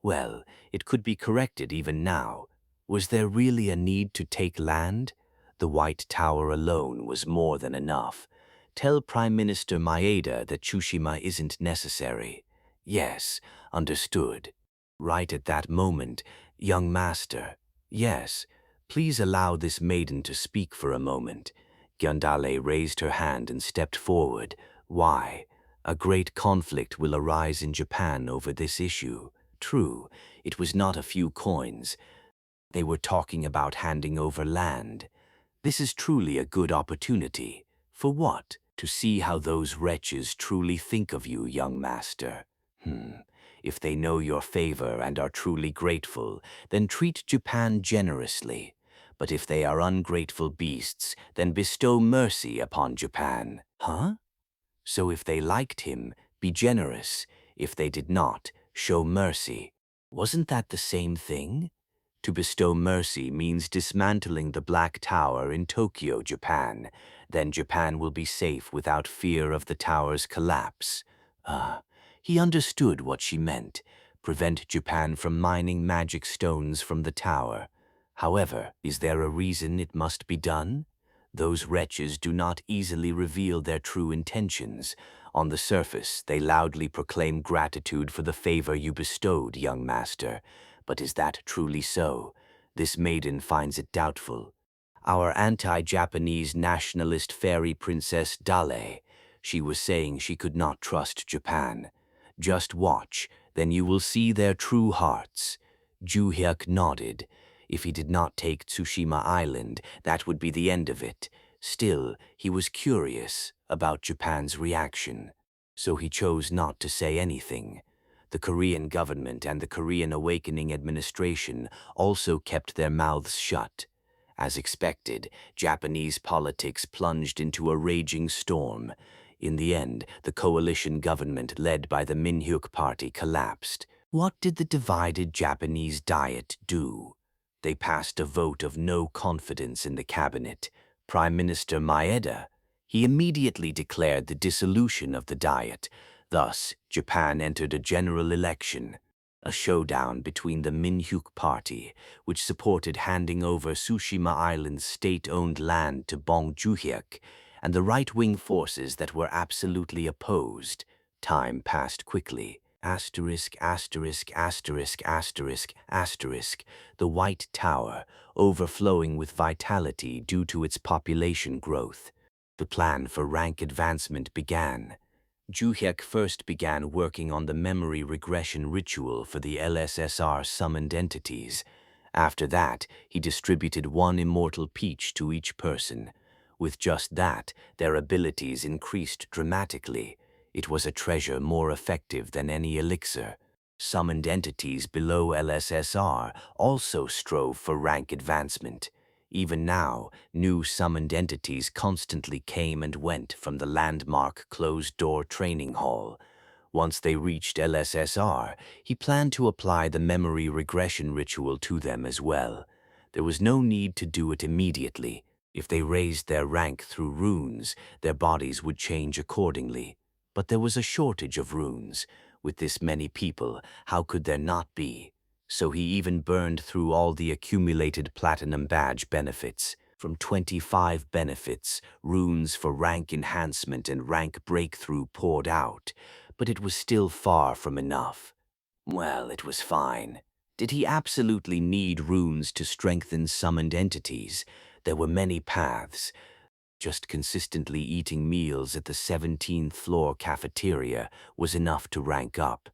Speaker 1: Well, it could be corrected even now. Was there really a need to take land? The White Tower alone was more than enough. Tell Prime Minister Maeda that Tsushima isn't necessary. Yes, understood. Right at that moment, young master. Yes, please allow this maiden to speak for a moment. Gyandale raised her hand and stepped forward. Why? A great conflict will arise in Japan over this issue. True, it was not a few coins. They were talking about handing over land. This is truly a good opportunity. For what? To see how those wretches truly think of you, young master. If they know your favor and are truly grateful, then treat Japan generously. But if they are ungrateful beasts, then bestow mercy upon Japan. Huh? So if they liked him, be generous. If they did not, show mercy. Wasn't that the same thing? To bestow mercy means dismantling the Black Tower in Tokyo, Japan. Then Japan will be safe without fear of the tower's collapse. He understood what she meant. Prevent Japan from mining magic stones from the tower. However, is there a reason it must be done? Those wretches do not easily reveal their true intentions. On the surface, they loudly proclaim gratitude for the favor you bestowed, young master. But is that truly so? This maiden finds it doubtful. Our anti-Japanese nationalist fairy princess Dale, she was saying she could not trust Japan. Just watch, then you will see their true hearts. Juhyuk nodded. If he did not take Tsushima Island, that would be the end of it. Still, he was curious about Japan's reaction, so he chose not to say anything. The Korean government and the Korean Awakening Administration also kept their mouths shut. As expected, Japanese politics plunged into a raging storm. In the end, the coalition government led by the Minhyuk Party collapsed. What did the divided Japanese Diet do? They passed a vote of no confidence in the cabinet. Prime Minister Maeda, he immediately declared the dissolution of the Diet. Thus, Japan entered a general election, a showdown between the Minhyuk Party, which supported handing over Tsushima Island's state-owned land to Bong Juhyuk, and the right-wing forces that were absolutely opposed. Time passed quickly. Asterisk, asterisk, asterisk, asterisk, asterisk. The White Tower, overflowing with vitality due to its population growth. The plan for rank advancement began. Juhyek first began working on the memory regression ritual for the LSSR summoned entities. After that, he distributed one immortal peach to each person. With just that, their abilities increased dramatically. It was a treasure more effective than any elixir. Summoned entities below LSSR also strove for rank advancement. Even now, new summoned entities constantly came and went from the landmark closed-door training hall. Once they reached LSSR, he planned to apply the memory regression ritual to them as well. There was no need to do it immediately. If they raised their rank through runes, their bodies would change accordingly. But there was a shortage of runes. With this many people, how could there not be? So he even burned through all the accumulated platinum badge benefits. From 25 benefits, runes for rank enhancement and rank breakthrough poured out, but it was still far from enough. Well, it was fine. Did he absolutely need runes to strengthen summoned entities? There were many paths. Just consistently eating meals at the 17th floor cafeteria was enough to rank up.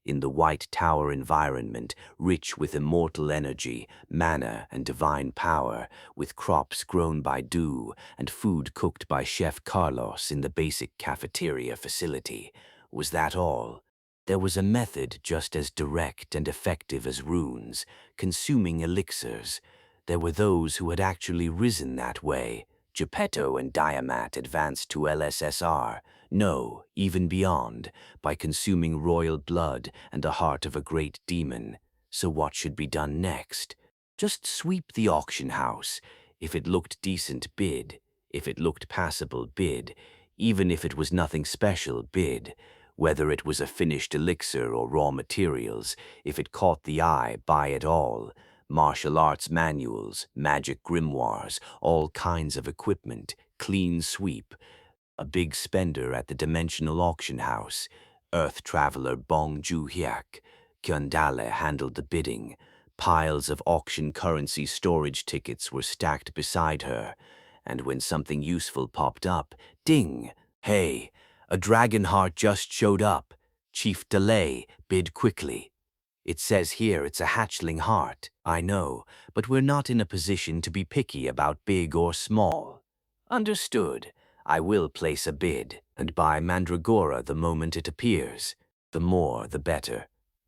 Speaker 1: In the White Tower environment, rich with immortal energy, mana, and divine power, with crops grown by dew and food cooked by Chef Carlos in the basic cafeteria facility. Was that all? There was a method just as direct and effective as runes, consuming elixirs. There were those who had actually risen that way. Geppetto and Diamat advanced to LSSR. No, even beyond, by consuming royal blood and the heart of a great demon. So what should be done next? Just sweep the auction house. If it looked decent, bid. If it looked passable, bid. Even if it was nothing special, bid. Whether it was a finished elixir or raw materials, if it caught the eye, buy it all. Martial arts manuals, magic grimoires, all kinds of equipment, clean sweep. A big spender at the dimensional auction house. Earth traveler Bong Ju-hyuk. Kyundale handled the bidding. Piles of auction currency storage tickets were stacked beside her. And when something useful popped up, ding! Hey, a dragon heart just showed up. Chief Delay, bid quickly. It says here it's a hatchling heart. I know, but we're not in a position to be picky about big or small. Understood. I will place a bid and buy Mandragora the moment it appears. The more, the better.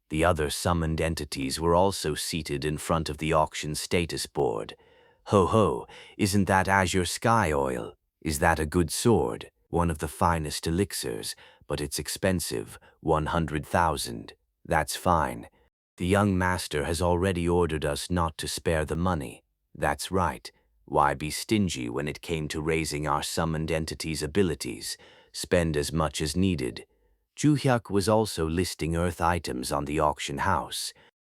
Speaker 1: The other summoned entities were also seated in front of the auction status board. Ho ho, isn't that Azure Sky Oil? Is that a good sword? One of the finest elixirs, but it's expensive, 100,000. That's fine. The young master has already ordered us not to spare the money. That's right. Why be stingy when it came to raising our summoned entities' abilities? Spend as much as needed. Juhyuk was also listing Earth items on the auction house.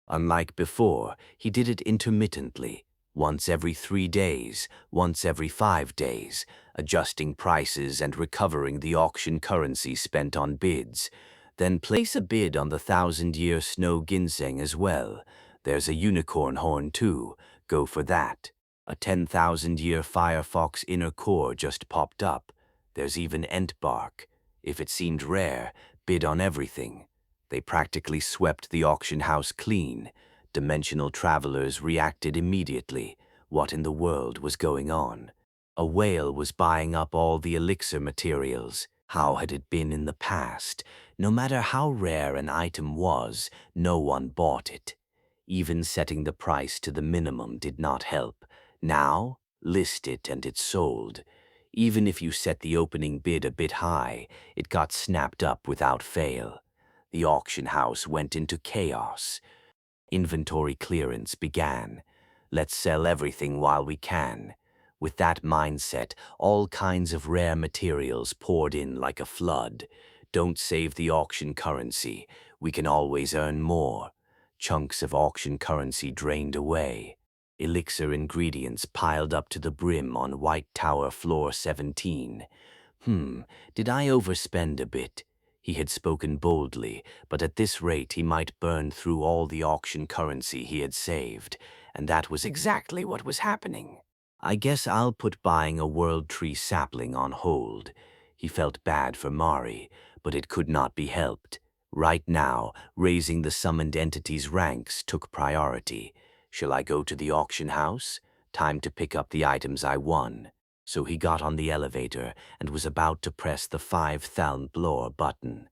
Speaker 1: Unlike before, he did it intermittently, once every 3 days, once every 5 days, adjusting prices and recovering the auction currency spent on bids. Then place a bid on the 1,000-year snow ginseng as well. There's a unicorn horn too. Go for that. A 10,000-year Firefox inner core just popped up. There's even Ent bark. If it seemed rare, bid on everything. They practically swept the auction house clean. Dimensional travelers reacted immediately. What in the world was going on? A whale was buying up all the elixir materials. How had it been in the past? No matter how rare an item was, no one bought it. Even setting the price to the minimum did not help. Now, list it and it's sold. Even if you set the opening bid a bit high, it got snapped up without fail. The auction house went into chaos. Inventory clearance began. Let's sell everything while we can. With that mindset, all kinds of rare materials poured in like a flood. Don't save the auction currency. We can always earn more. Chunks of auction currency drained away. Elixir ingredients piled up to the brim on White Tower floor 17. Did I overspend a bit? He had spoken boldly, but at this rate he might burn through all the auction currency he had saved, and that was exactly what was happening. I guess I'll put buying a World Tree sapling on hold. He felt bad for Mari, but it could not be helped. Right now, raising the summoned entity's ranks took priority. Shall I go to the auction house? Time to pick up the items I won. So he got on the elevator and was about to press the 5,000 floor button.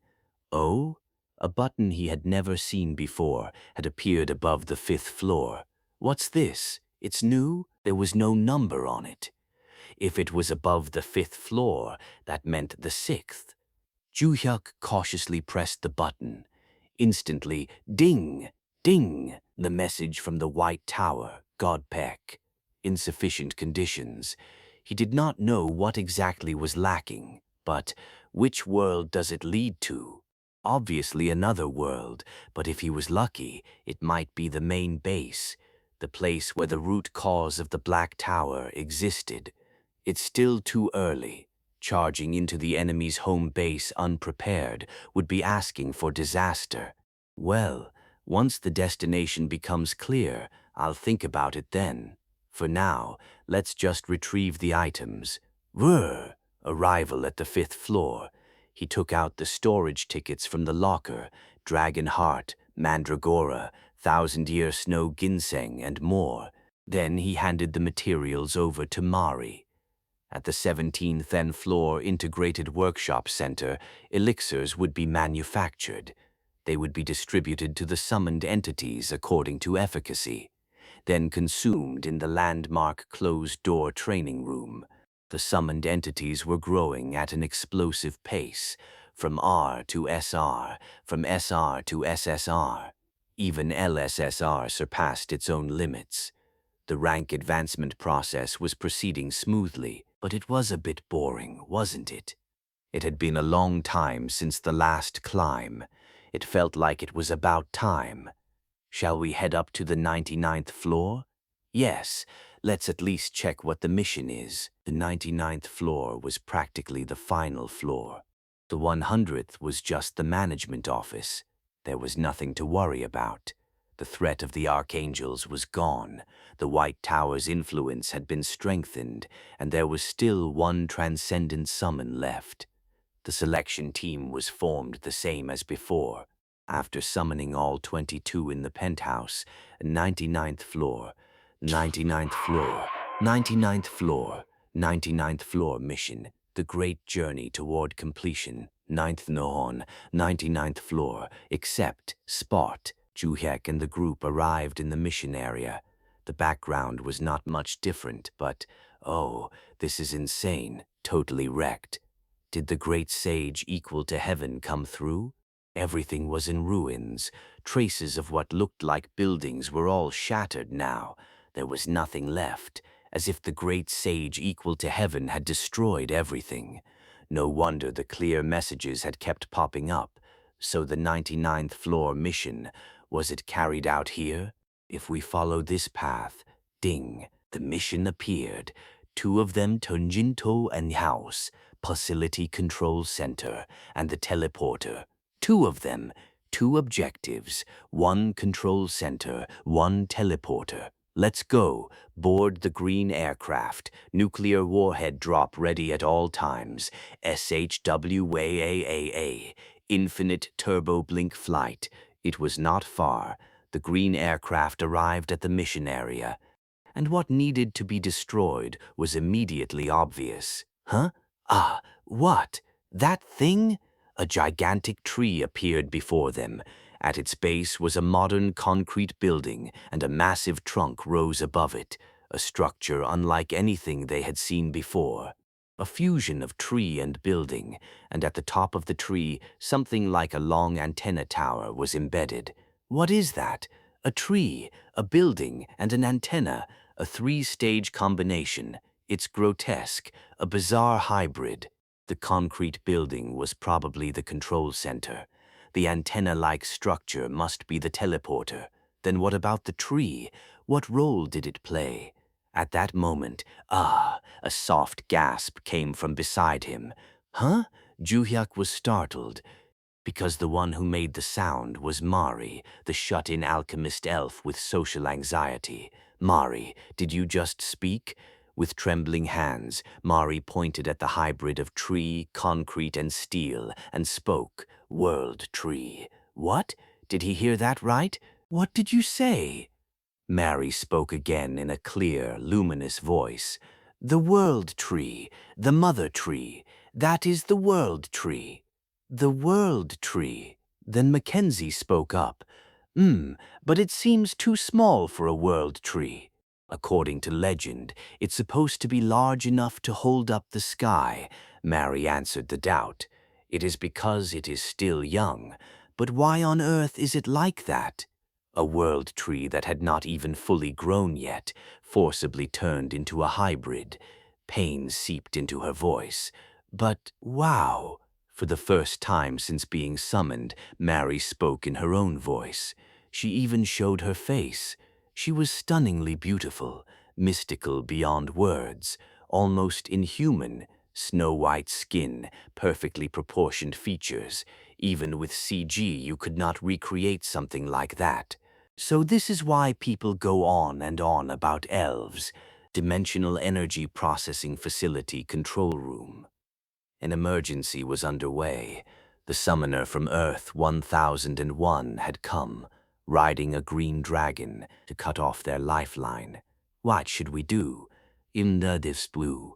Speaker 1: Oh? A button he had never seen before had appeared above the 5th floor. What's this? It's new? There was no number on it. If it was above the 5th floor, that meant the 6th. Ju-hyuk cautiously pressed the button. Instantly, ding, ding, the message from the White Tower, Godpeck. Insufficient conditions. He did not know what exactly was lacking, but which world does it lead to? Obviously another world, but if he was lucky, it might be the main base, the place where the root cause of the Black Tower existed. It's still too early. Charging into the enemy's home base unprepared would be asking for disaster. Well, once the destination becomes clear, I'll think about it then. For now, let's just retrieve the items. Whirr! Arrival at the 5th floor. He took out the storage tickets from the locker, Dragon Heart, Mandragora, Thousand-Year Snow Ginseng, and more. Then he handed the materials over to Mari. At the 17th floor Integrated Workshop Center, elixirs would be manufactured. They would be distributed to the summoned entities according to efficacy, then consumed in the landmark closed-door training room. The summoned entities were growing at an explosive pace, from R to SR, from SR to SSR. Even LSSR surpassed its own limits. The rank advancement process was proceeding smoothly, but it was a bit boring, wasn't it? It had been a long time since the last climb. It felt like it was about time. Shall we head up to the 99th floor? Yes, let's at least check what the mission is. The 99th floor was practically the final floor. The 100th was just the management office. There was nothing to worry about. The threat of the Archangels was gone. The White Tower's influence had been strengthened, and there was still one transcendent summon left. The selection team was formed the same as before. After summoning all 22 in the penthouse, 99th floor, 99th floor, 99th floor, 99th floor mission, the great journey toward completion, 9th Nohon, 99th floor, except, spot, Ju-hyuk and the group arrived in the mission area. The background was not much different, but, oh, this is insane, totally wrecked. Did the great sage equal to heaven come through? Everything was in ruins. Traces of what looked like buildings were all shattered now. There was nothing left, as if the great sage equal to heaven had destroyed everything. No wonder the clear messages had kept popping up. So the 99th floor mission, was it carried out here? If we follow this path, ding, the mission appeared. 2 of them Tunjinto and House, Facility Control Center, and the teleporter. 2 of them, 2 objectives, 1 control center, 1 teleporter. Let's go. Board the green aircraft. Nuclear warhead drop ready at all times. SHWAAA. Infinite turbo blink flight. It was not far. The green aircraft arrived at the mission area. And what needed to be destroyed was immediately obvious. Huh? Ah, what? That thing? A gigantic tree appeared before them. At its base was a modern concrete building, and a massive trunk rose above it, a structure unlike anything they had seen before. A fusion of tree and building, and at the top of the tree, something like a long antenna tower was embedded. What is that? A tree, a building, and an antenna, a 3-stage combination. It's grotesque, a bizarre hybrid. The concrete building was probably the control center. The antenna-like structure must be the teleporter. Then what about the tree? What role did it play? At that moment, a soft gasp came from beside him. Huh? Ju-hyuk was startled, because the one who made the sound was Mari, the shut-in alchemist elf with social anxiety. Mari, did you just speak? With trembling hands, Mari pointed at the hybrid of tree, concrete, and steel and spoke, "World tree." "What? Did he hear that right? What did you say?" Mary spoke again in a clear, luminous voice. "The world tree, the mother tree, that is the world tree." "The world tree." Then Mackenzie spoke up. But it seems too small for a world tree." "According to legend, it's supposed to be large enough to hold up the sky," Mary answered the doubt. "It is because it is still young. But why on earth is it like that?" A world tree that had not even fully grown yet, forcibly turned into a hybrid. Pain seeped into her voice. "But, wow!" For the first time since being summoned, Mary spoke in her own voice. She even showed her face. She was stunningly beautiful, mystical beyond words, almost inhuman, snow-white skin, perfectly proportioned features. Even with CG, you could not recreate something like that. So this is why people go on and on about elves. Dimensional Energy Processing Facility Control Room. An emergency was underway. The summoner from Earth 1001 had come, riding a green dragon, to cut off their lifeline. What should we do? Imda displu.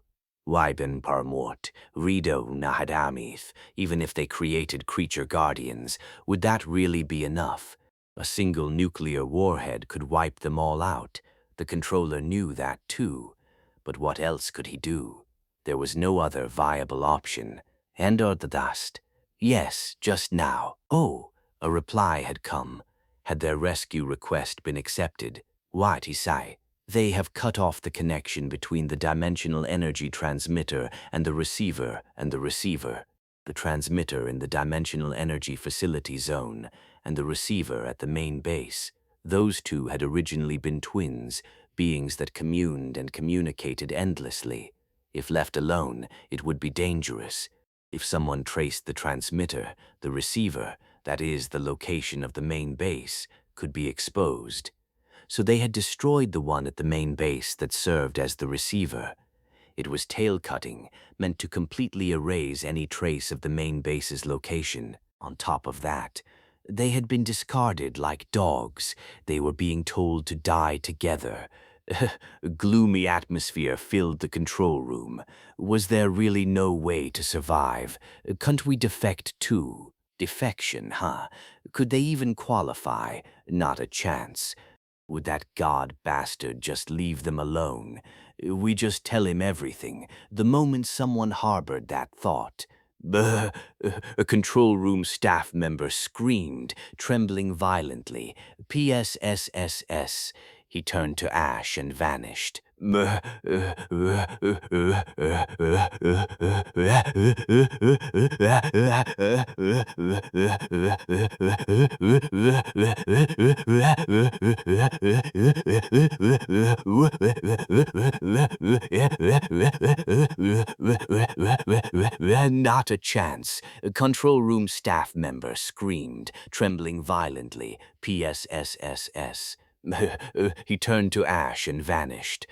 Speaker 1: Wyben parmort, Rido nahadamith. Even if they created creature guardians, would that really be enough? A single nuclear warhead could wipe them all out. The controller knew that too. But what else could he do? There was no other viable option. And or the dust. Yes, just now. Oh, a reply had come. Had their rescue request been accepted? What he say? They have cut off the connection between the dimensional energy transmitter and the receiver The transmitter in the dimensional energy facility zone and the receiver at the main base. Those two had originally been twins, beings that communed and communicated endlessly. If left alone, it would be dangerous. If someone traced the transmitter, the receiver, that is, the location of the main base, could be exposed. So they had destroyed the one at the main base that served as the receiver. It was tail-cutting, meant to completely erase any trace of the main base's location. On top of that, they had been discarded like dogs. They were being told to die together. A gloomy atmosphere filled the control room. Was there really no way to survive? Couldn't we defect too? Defection, huh? Could they even qualify? Not a chance. Would that god bastard just leave them alone? We just tell him everything, the moment someone harbored that thought. Buh! A control room staff member screamed, trembling violently. PSSSS. He turned to ash and vanished. Not a chance. A control room staff member screamed, trembling violently. PSSSS. He turned to ash and vanished.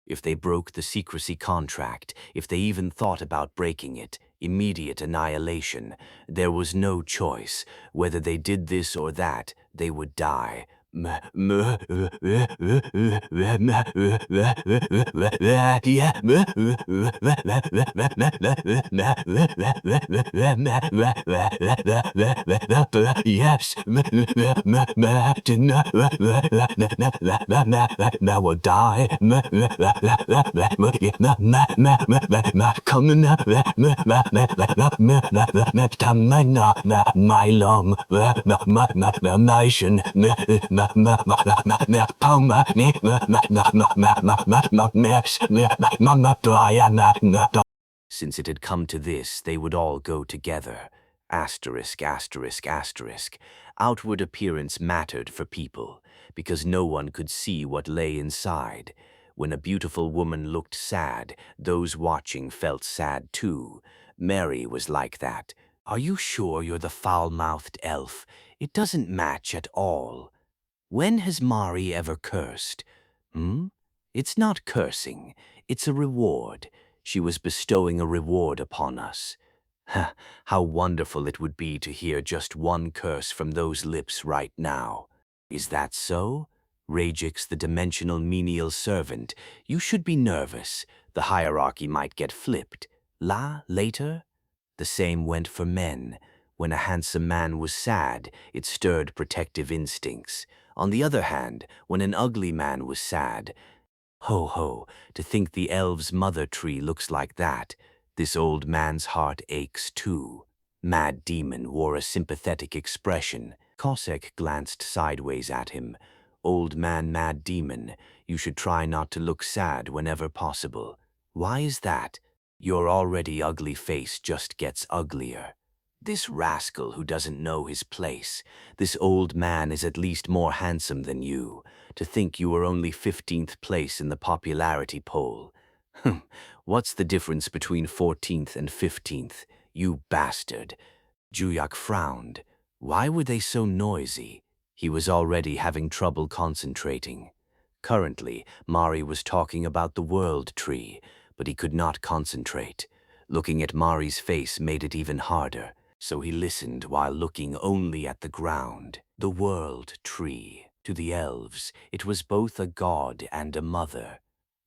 Speaker 1: If they broke the secrecy contract, if they even thought about breaking it, immediate annihilation. There was no choice. Whether they did this or that, they would die. Yes, now will die. Coming up, my long nation. Since it had come to this, they would all go together. Asterisk, asterisk, asterisk. Outward appearance mattered for people, because no one could see what lay inside. When a beautiful woman looked sad, those watching felt sad too. Mary was like that. Are you sure you're the foul-mouthed elf? It doesn't match at all. When has Mari ever cursed? It's not cursing, it's a reward. She was bestowing a reward upon us. Ha, how wonderful it would be to hear just one curse from those lips right now. Is that so? Ragix, the dimensional menial servant, you should be nervous. The hierarchy might get flipped. Later? The same went for men. When a handsome man was sad, it stirred protective instincts. On the other hand, when an ugly man was sad, ho ho, to think the elves' mother tree looks like that. This old man's heart aches too. Mad Demon wore a sympathetic expression. Cossack glanced sideways at him. Old man Mad Demon, you should try not to look sad whenever possible. Why is that? Your already ugly face just gets uglier. This rascal who doesn't know his place. This old man is at least more handsome than you. To think you were only 15th place in the popularity poll. What's the difference between 14th and 15th? You bastard. Juyak frowned. Why were they so noisy? He was already having trouble concentrating. Currently, Mari was talking about the world tree, but he could not concentrate. Looking at Mari's face made it even harder, so he listened while looking only at the ground. The world tree. To the elves, it was both a god and a mother.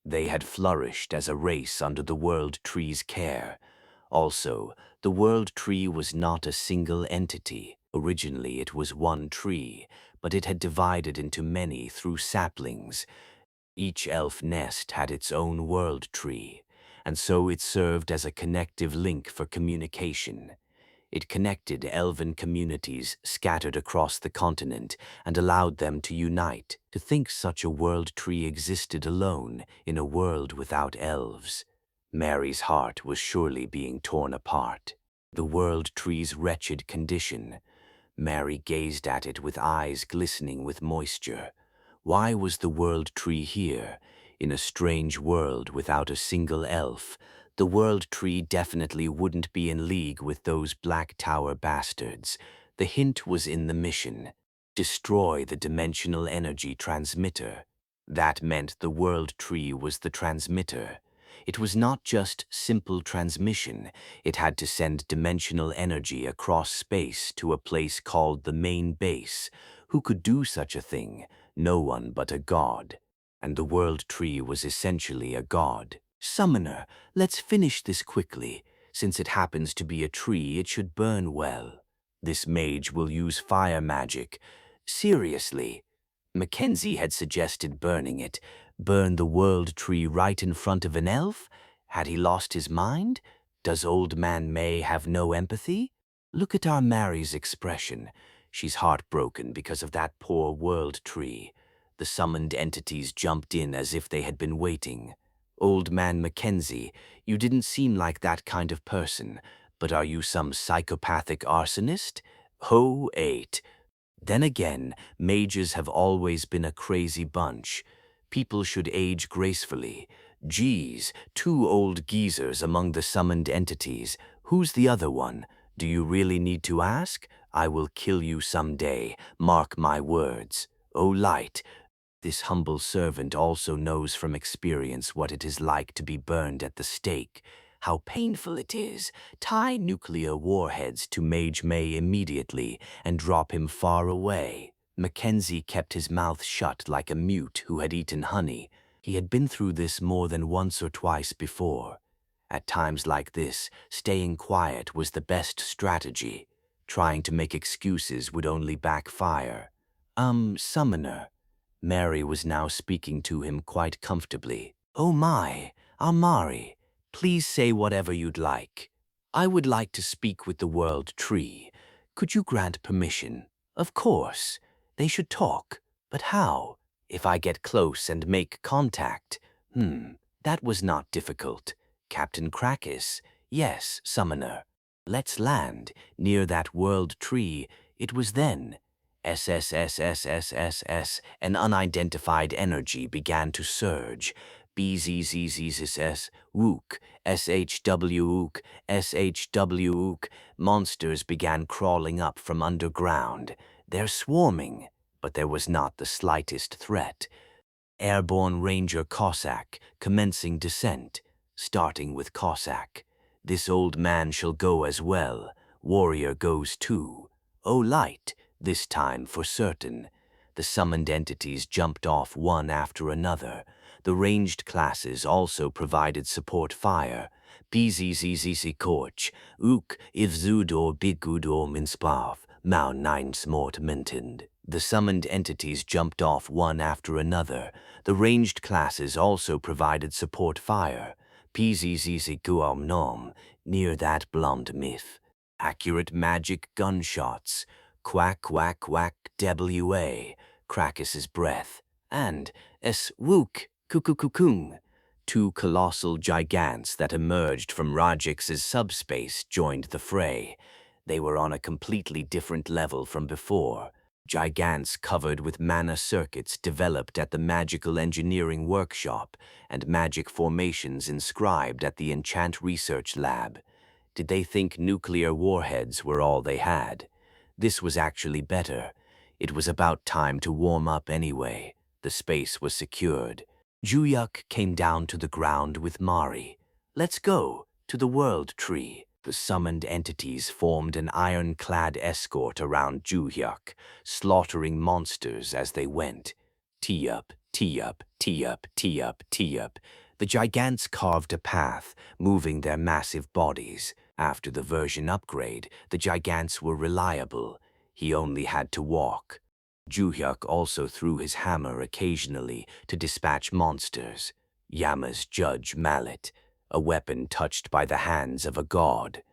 Speaker 1: They had flourished as a race under the world tree's care. Also, the world tree was not a single entity. Originally, it was one tree, but it had divided into many through saplings. Each elf nest had its own world tree, and so it served as a connective link for communication. It connected elven communities scattered across the continent and allowed them to unite. To think such a world tree existed alone in a world without elves. Mary's heart was surely being torn apart. The world tree's wretched condition. Mary gazed at it with eyes glistening with moisture. Why was the world tree here, in a strange world without a single elf? The world tree definitely wouldn't be in league with those Black Tower bastards. The hint was in the mission. Destroy the dimensional energy transmitter. That meant the world tree was the transmitter. It was not just simple transmission. It had to send dimensional energy across space to a place called the main base. Who could do such a thing? No one but a god. And the world tree was essentially a god. Summoner, let's finish this quickly. Since it happens to be a tree, it should burn well. This mage will use fire magic. Seriously. Mackenzie had suggested burning it. Burn the world tree right in front of an elf? Had he lost his mind? Does old man May have no empathy? Look at our Mary's expression. She's heartbroken because of that poor world tree. The summoned entities jumped in as if they had been waiting. Old man Mackenzie, you didn't seem like that kind of person, but are you some psychopathic arsonist? Ho, 8. Then again, mages have always been a crazy bunch. People should age gracefully. Geez, 2 old geezers among the summoned entities. Who's the other one? Do you really need to ask? I will kill you someday, mark my words. Oh, Light. This humble servant also knows from experience what it is like to be burned at the stake, how painful it is. Tie nuclear warheads to Mage May immediately and drop him far away. Mackenzie kept his mouth shut like a mute who had eaten honey. He had been through this more than once or twice before. At times like this, staying quiet was the best strategy. Trying to make excuses would only backfire. Summoner. Mary was now speaking to him quite comfortably. Oh my, Amari, please say whatever you'd like. I would like to speak with the world tree. Could you grant permission? Of course. They should talk. But how? If I get close and make contact? That was not difficult. Captain Krakis. Yes, Summoner. Let's land near that world tree. It was then. SSSSSSS, an unidentified energy began to surge. BZZZZS, Wook, SHW SHW monsters began crawling up from underground. They're swarming, but there was not the slightest threat. Airborne Ranger Cossack, commencing descent, starting with Cossack. This old man shall go as well. Warrior goes too. Oh, light, this time for certain. The summoned entities jumped off one after another. The ranged classes also provided support fire. PZZZC Korch, Ook Ivzudor Bigudor Minspav, Mao Nine Smort Mentend. The summoned entities jumped off one after another. The ranged classes also provided support fire. PZZZ Guam Nom, near that blonde myth. Accurate magic gunshots. Quack, quack, quack, WA, Krakus's breath. And Wook, Kukukukung. Two colossal gigants that emerged from Rajix's subspace joined the fray. They were on a completely different level from before. Gigants covered with mana circuits developed at the magical engineering workshop and magic formations inscribed at the Enchant Research Lab. Did they think nuclear warheads were all they had? This was actually better. It was about time to warm up anyway. The space was secured. Juyuk came down to the ground with Mari. Let's go to the World Tree. The summoned entities formed an ironclad escort around Juyuk, slaughtering monsters as they went. Tee-up, tee-up, tee-up, tee-up, tee-up. The gigants carved a path, moving their massive bodies. After the version upgrade, the gigants were reliable. He only had to walk. Juyuk also threw his hammer occasionally to dispatch monsters. Yama's Judge Mallet, a weapon touched by the hands of a god.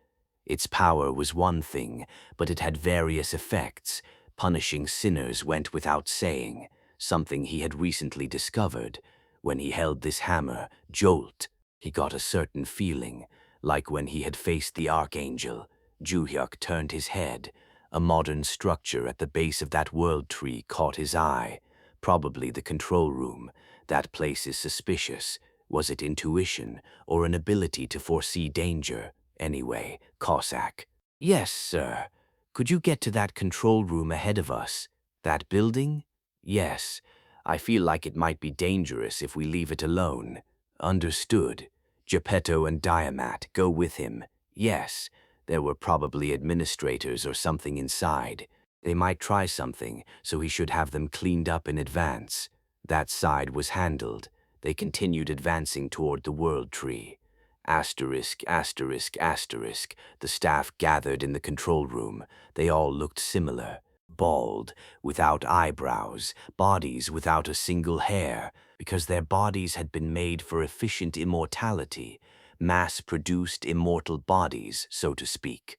Speaker 1: Its power was one thing, but it had various effects. Punishing sinners went without saying, something he had recently discovered. When he held this hammer, Jolt, he got a certain feeling, like when he had faced the Archangel. Juyuk turned his head. A modern structure at the base of that world tree caught his eye. Probably the control room. That place is suspicious. Was it intuition, or an ability to foresee danger? Anyway, Cossack. Yes, sir. Could you get to that control room ahead of us? That building? Yes. I feel like it might be dangerous if we leave it alone. Understood. Geppetto and Diamat, go with him. Yes. There were probably administrators or something inside. They might try something, so he should have them cleaned up in advance. That side was handled. They continued advancing toward the World Tree. Asterisk, asterisk, asterisk. The staff gathered in the control room. They all looked similar. Bald, without eyebrows, bodies without a single hair, because their bodies had been made for efficient immortality, mass-produced immortal bodies, so to speak.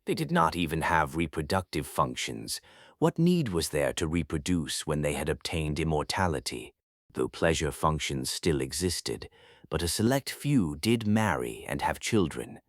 Speaker 1: They did not even have reproductive functions. What need was there to reproduce when they had obtained immortality? Though pleasure functions still existed, but a select few did marry and have children,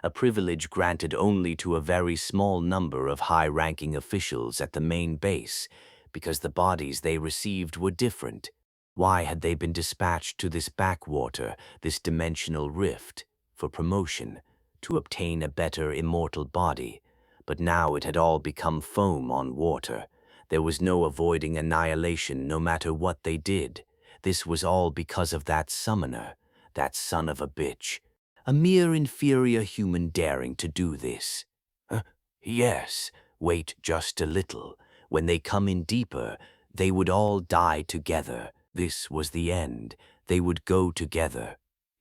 Speaker 1: a privilege granted only to a very small number of high-ranking officials at the main base, because the bodies they received were different. Why had they been dispatched to this backwater, this dimensional rift? For promotion, to obtain a better immortal body. But now it had all become foam on water. There was no avoiding annihilation no matter what they did. This was all because of that summoner, that son of a bitch. A mere inferior human daring to do this. Yes, wait just a little. When they come in deeper, they would all die together. This was the end. They would go together.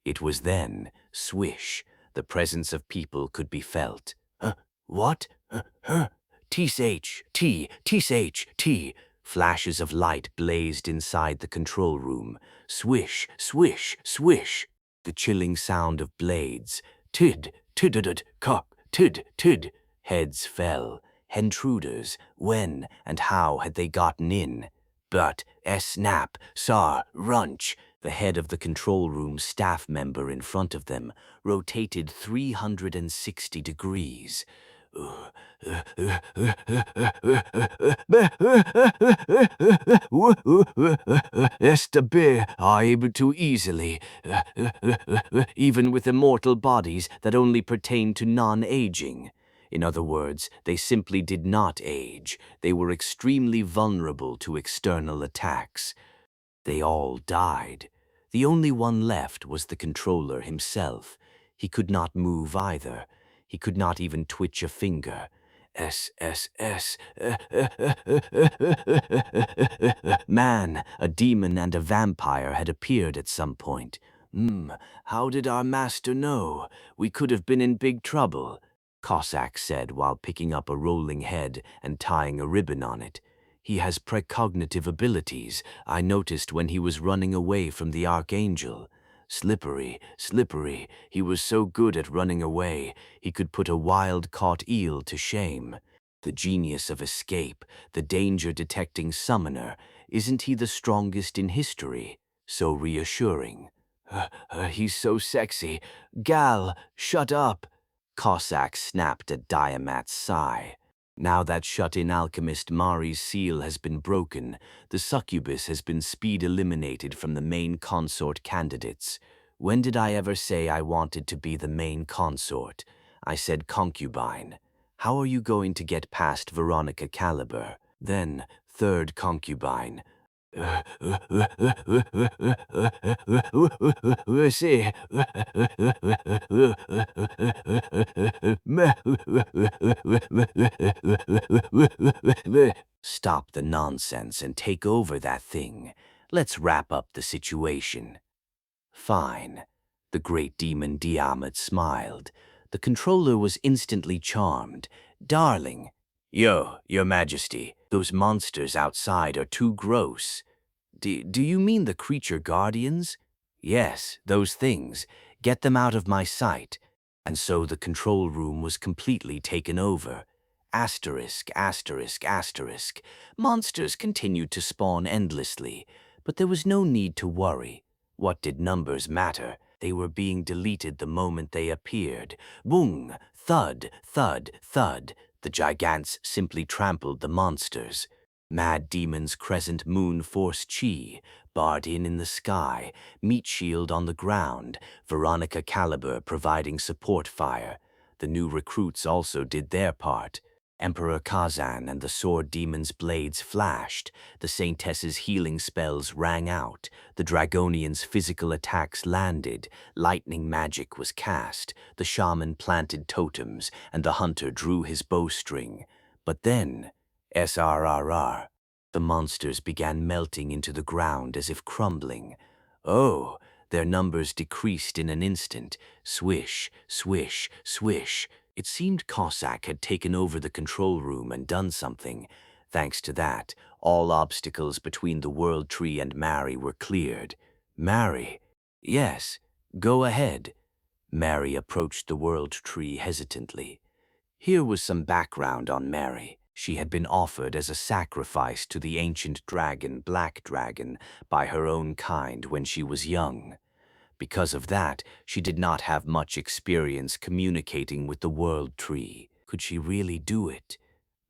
Speaker 1: It was then, swish, the presence of people could be felt. What? T. Flashes of light blazed inside the control room. Swish, swish, swish. The chilling sound of blades. Tid. Heads fell. Intruders. When and how had they gotten in? But, snap, sar, runch. The head of the control room staff member in front of them rotated 360 degrees. Able to easily, even with immortal bodies that only pertain to non-aging. In other words, they simply did not age. They were extremely vulnerable to external attacks. They all died. The only one left was the controller himself. He could not move either. He could not even twitch a finger. S. Man, a demon and a vampire had appeared at some point. How did our master know? We could have been in big trouble, Cossack said while picking up a rolling head and tying a ribbon on it. He has precognitive abilities, I noticed when he was running away from the Archangel. Slippery, slippery, he was so good at running away, he could put a wild-caught eel to shame. The genius of escape, the danger-detecting summoner, isn't he the strongest in history? So reassuring. He's so sexy. Gal, shut up. Cossack snapped at Diamat's sigh. Now that shut-in alchemist Mari's seal has been broken, the succubus has been speed eliminated from the main consort candidates. When did I ever say I wanted to be the main consort? I said concubine. How are you going to get past Veronica Caliber? Then, third concubine. See. Stop the nonsense and take over that thing. Let's wrap up the situation. Fine. The great demon Diamat smiled. The controller was instantly charmed. Darling. Yo, Your Majesty, those monsters outside are too gross. Do you mean the creature guardians? Yes, those things. Get them out of my sight. And so the control room was completely taken over. Asterisk, asterisk, asterisk. Monsters continued to spawn endlessly, but there was no need to worry. What did numbers matter? They were being deleted the moment they appeared. Boom! Thud, thud, thud. The gigants simply trampled the monsters. Mad Demon's crescent moon force chi, barred in the sky, meat shield on the ground, Veronica Caliber providing support fire. The new recruits also did their part. Emperor Kazan and the sword demon's blades flashed, the saintess's healing spells rang out, the dragonian's physical attacks landed, lightning magic was cast, the shaman planted totems, and the hunter drew his bowstring. But then, SRRR, the monsters began melting into the ground as if crumbling. Oh, their numbers decreased in an instant. Swish, swish, swish. It seemed Cossack had taken over the control room and done something. Thanks to that, all obstacles between the World Tree and Mary were cleared. Mary? Yes, go ahead. Mary approached the World Tree hesitantly. Here was some background on Mary. She had been offered as a sacrifice to the ancient dragon, Black Dragon, by her own kind when she was young. Because of that, she did not have much experience communicating with the World Tree. Could she really do it?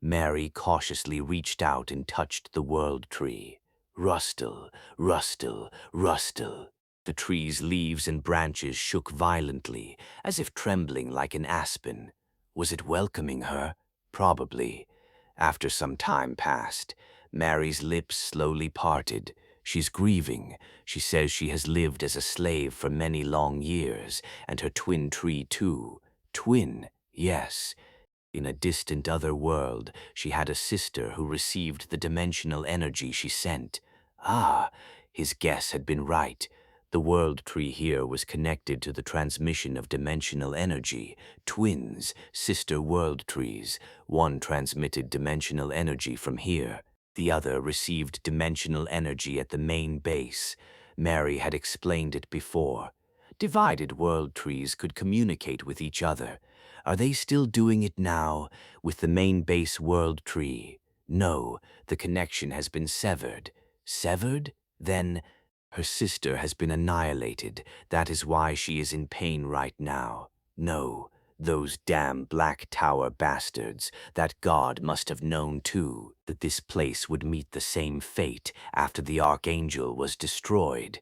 Speaker 1: Mary cautiously reached out and touched the World Tree. Rustle, rustle, rustle. The tree's leaves and branches shook violently, as if trembling like an aspen. Was it welcoming her? Probably. After some time passed, Mary's lips slowly parted. She's grieving. She says she has lived as a slave for many long years, and her twin tree too. Twin, yes. In a distant other world, she had a sister who received the dimensional energy she sent. Ah, his guess had been right. The world tree here was connected to the transmission of dimensional energy. Twins, sister world trees. One transmitted dimensional energy from here. The other received dimensional energy at the main base. Mary had explained it before. Divided world trees could communicate with each other. Are they still doing it now, with the main base world tree? No, the connection has been severed. Severed? Then, her sister has been annihilated. That is why she is in pain right now. No, those damn Black Tower bastards. That god must have known too, that this place would meet the same fate after the Archangel was destroyed.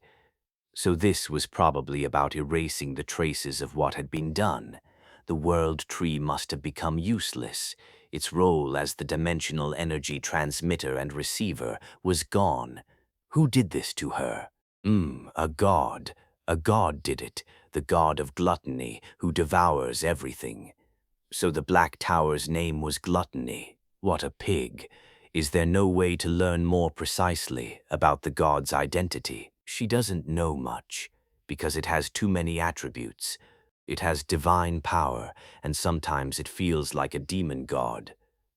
Speaker 1: So this was probably about erasing the traces of what had been done. The world tree must have become useless. Its role as the dimensional energy transmitter and receiver was gone. Who did this to her? A god. A god did it, the god of gluttony, who devours everything. So the Black Tower's name was Gluttony. What a pig. Is there no way to learn more precisely about the god's identity? She doesn't know much, because it has too many attributes. It has divine power, and sometimes it feels like a demon god.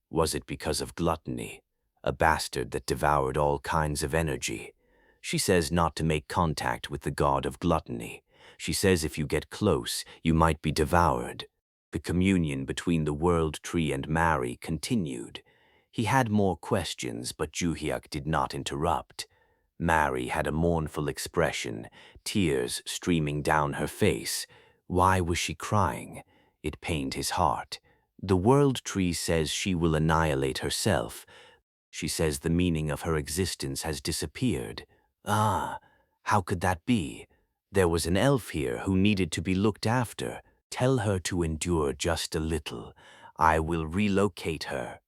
Speaker 1: Was it because of gluttony, a bastard that devoured all kinds of energy? She says not to make contact with the god of gluttony. She says if you get close, you might be devoured. The communion between the World Tree and Mary continued. He had more questions, but Juhyuk did not interrupt. Mary had a mournful expression, tears streaming down her face. Why was she crying? It pained his heart. The World Tree says she will annihilate herself. She says the meaning of her existence has disappeared. Ah, how could that be? There was an elf here who needed to be looked after. Tell her to endure just a little. I will relocate her.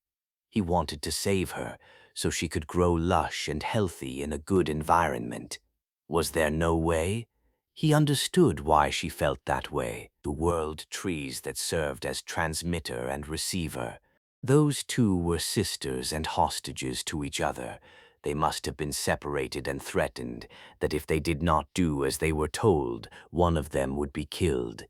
Speaker 1: He wanted to save her, so she could grow lush and healthy in a good environment. Was there no way? He understood why she felt that way. The world trees that served as transmitter and receiver. Those two were sisters and hostages to each other. They must have been separated and threatened, that if they did not do as they were told, one of them would be killed.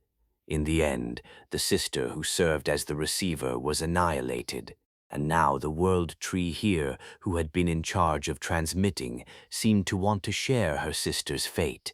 Speaker 1: In the end, the sister who served as the receiver was annihilated. And now the World Tree here, who had been in charge of transmitting, seemed to want to share her sister's fate.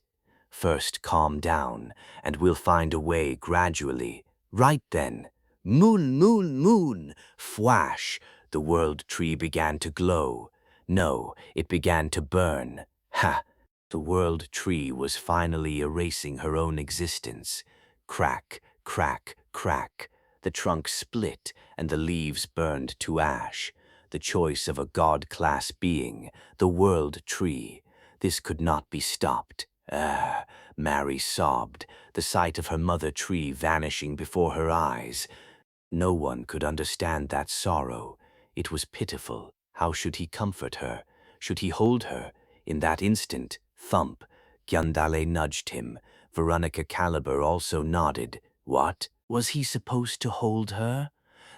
Speaker 1: First calm down, and we'll find a way gradually. Right then. Moon, moon, moon! Fwash! The World Tree began to glow. No, it began to burn. Ha! The World Tree was finally erasing her own existence. Crack, crack, crack. The trunk split, and the leaves burned to ash. The choice of a god-class being, the World Tree. This could not be stopped. Mary sobbed, the sight of her mother tree vanishing before her eyes. No one could understand that sorrow. It was pitiful. How should he comfort her? Should he hold her? In that instant, thump, Gyandale nudged him. Veronica Caliber also nodded. What? Was he supposed to hold her?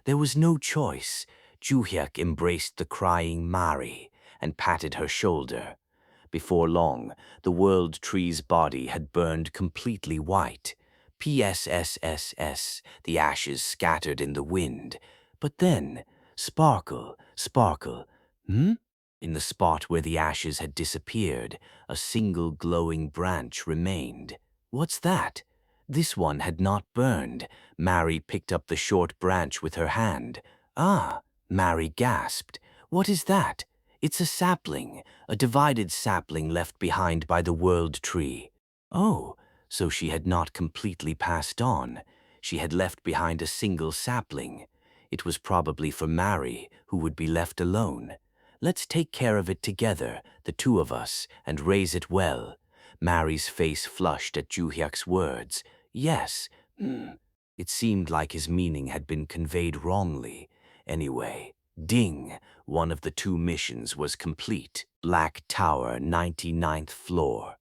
Speaker 1: There was no choice. Juhyuk embraced the crying Mari and patted her shoulder. Before long, the World Tree's body had burned completely white. PSSSS, the ashes scattered in the wind. But then, sparkle, sparkle. In the spot where the ashes had disappeared, a single glowing branch remained. What's that? This one had not burned. Mary picked up the short branch with her hand. Ah, Mary gasped. What is that? It's a sapling, a divided sapling left behind by the World Tree. Oh, so she had not completely passed on. She had left behind a single sapling. It was probably for Mary, who would be left alone. Let's take care of it together, the two of us, and raise it well. Mary's face flushed at Juhyuk's words. Yes. It seemed like his meaning had been conveyed wrongly. Anyway, ding, one of the two missions was complete. Black Tower, 99th floor.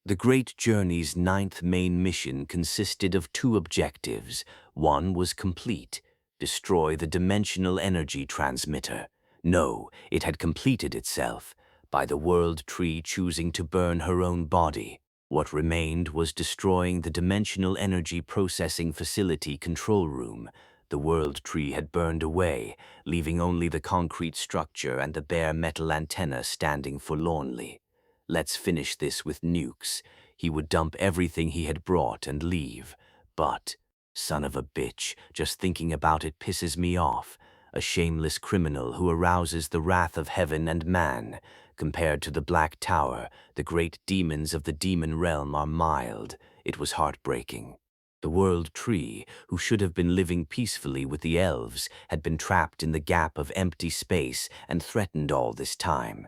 Speaker 1: The Great Journey's 9th main mission consisted of two objectives. One was complete: destroy the dimensional energy transmitter. No, it had completed itself, by the World Tree choosing to burn her own body. What remained was destroying the dimensional energy processing facility control room. The World Tree had burned away, leaving only the concrete structure and the bare metal antenna standing forlornly. Let's finish this with nukes. He would dump everything he had brought and leave. But, son of a bitch, just thinking about it pisses me off. A shameless criminal who arouses the wrath of heaven and man. Compared to the Black Tower, the great demons of the demon realm are mild. It was heartbreaking. The World Tree, who should have been living peacefully with the elves, had been trapped in the gap of empty space and threatened all this time.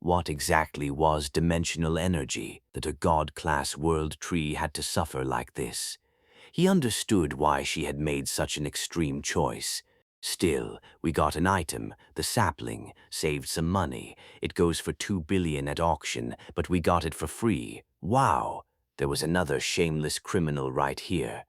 Speaker 1: What exactly was dimensional energy that a god-class World Tree had to suffer like this? He understood why she had made such an extreme choice. Still, we got an item, the sapling, saved some money. It goes for 2 billion at auction, but we got it for free. Wow, there was another shameless criminal right here.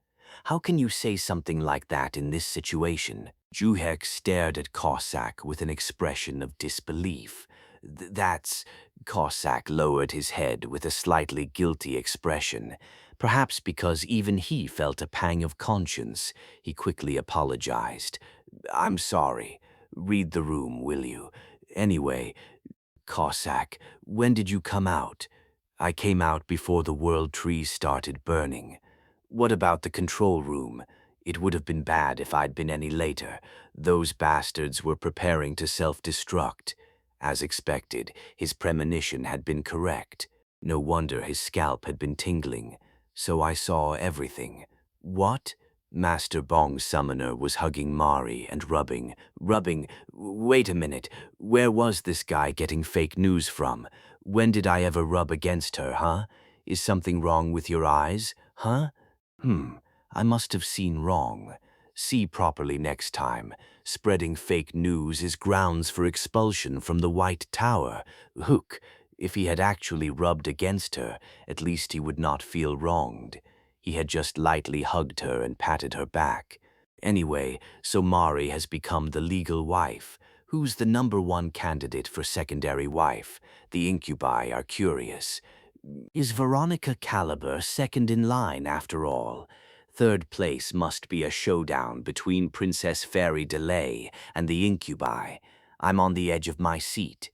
Speaker 1: How can you say something like that in this situation? Juhek stared at Cossack with an expression of disbelief. That's... Cossack lowered his head with a slightly guilty expression. Perhaps because even he felt a pang of conscience, he quickly apologized. I'm sorry. Read the room, will you? Anyway, Cossack, when did you come out? I came out before the world tree started burning. What about the control room? It would have been bad if I'd been any later. Those bastards were preparing to self-destruct. As expected, his premonition had been correct. No wonder his scalp had been tingling. So I saw everything. What? Master Bong Summoner was hugging Mari and rubbing. Wait a minute. Where was this guy getting fake news from? When did I ever rub against her, huh? Is something wrong with your eyes, huh? I must have seen wrong. See properly next time. Spreading fake news is grounds for expulsion from the White Tower. Hook, if he had actually rubbed against her, at least he would not feel wronged. He had just lightly hugged her and patted her back. Anyway, so Mari has become the legal wife. Who's the #1 candidate for secondary wife? The incubi are curious. Is Veronica Caliber second in line after all? Third place must be a showdown between Princess Fairy Delay and the incubi. I'm on the edge of my seat.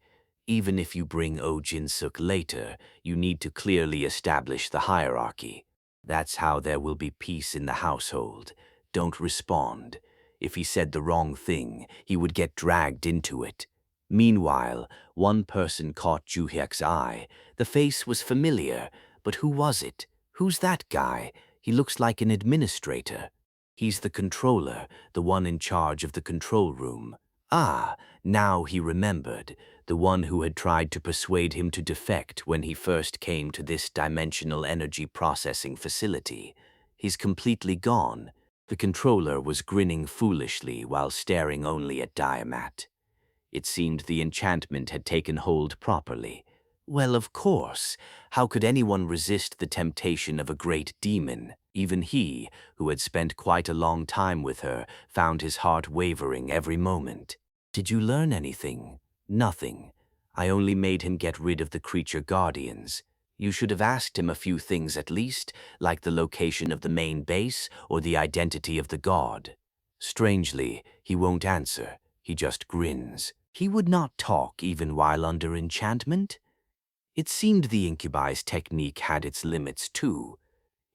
Speaker 1: Even if you bring Oh Jin-suk later, you need to clearly establish the hierarchy. That's how there will be peace in the household. Don't respond. If he said the wrong thing, he would get dragged into it. Meanwhile, one person caught Juhyek's eye. The face was familiar, but who was it? Who's that guy? He looks like an administrator. He's the controller, the one in charge of the control room. Ah, now he remembered, the one who had tried to persuade him to defect when he first came to this dimensional energy processing facility. He's completely gone. The controller was grinning foolishly while staring only at Diamat. It seemed the enchantment had taken hold properly. Well, of course. How could anyone resist the temptation of a great demon? Even he, who had spent quite a long time with her, found his heart wavering every moment. Did you learn anything? Nothing. I only made him get rid of the creature guardians. You should have asked him a few things at least, like the location of the main base or the identity of the god. Strangely, he won't answer. He just grins. He would not talk even while under enchantment? It seemed the incubi's technique had its limits too.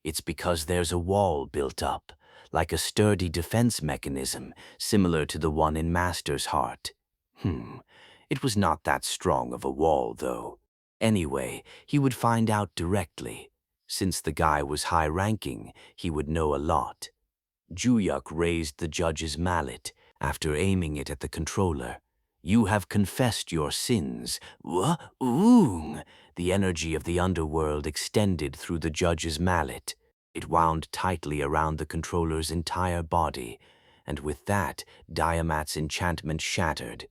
Speaker 1: It's because there's a wall built up, like a sturdy defense mechanism, similar to the one in Master's heart. It was not that strong of a wall, though. Anyway, he would find out directly. Since the guy was high-ranking, he would know a lot. Juyuk raised the judge's mallet after aiming it at the controller. You have confessed your sins. Oong! The energy of the underworld extended through the judge's mallet. It wound tightly around the controller's entire body, and with that, Diamat's enchantment shattered.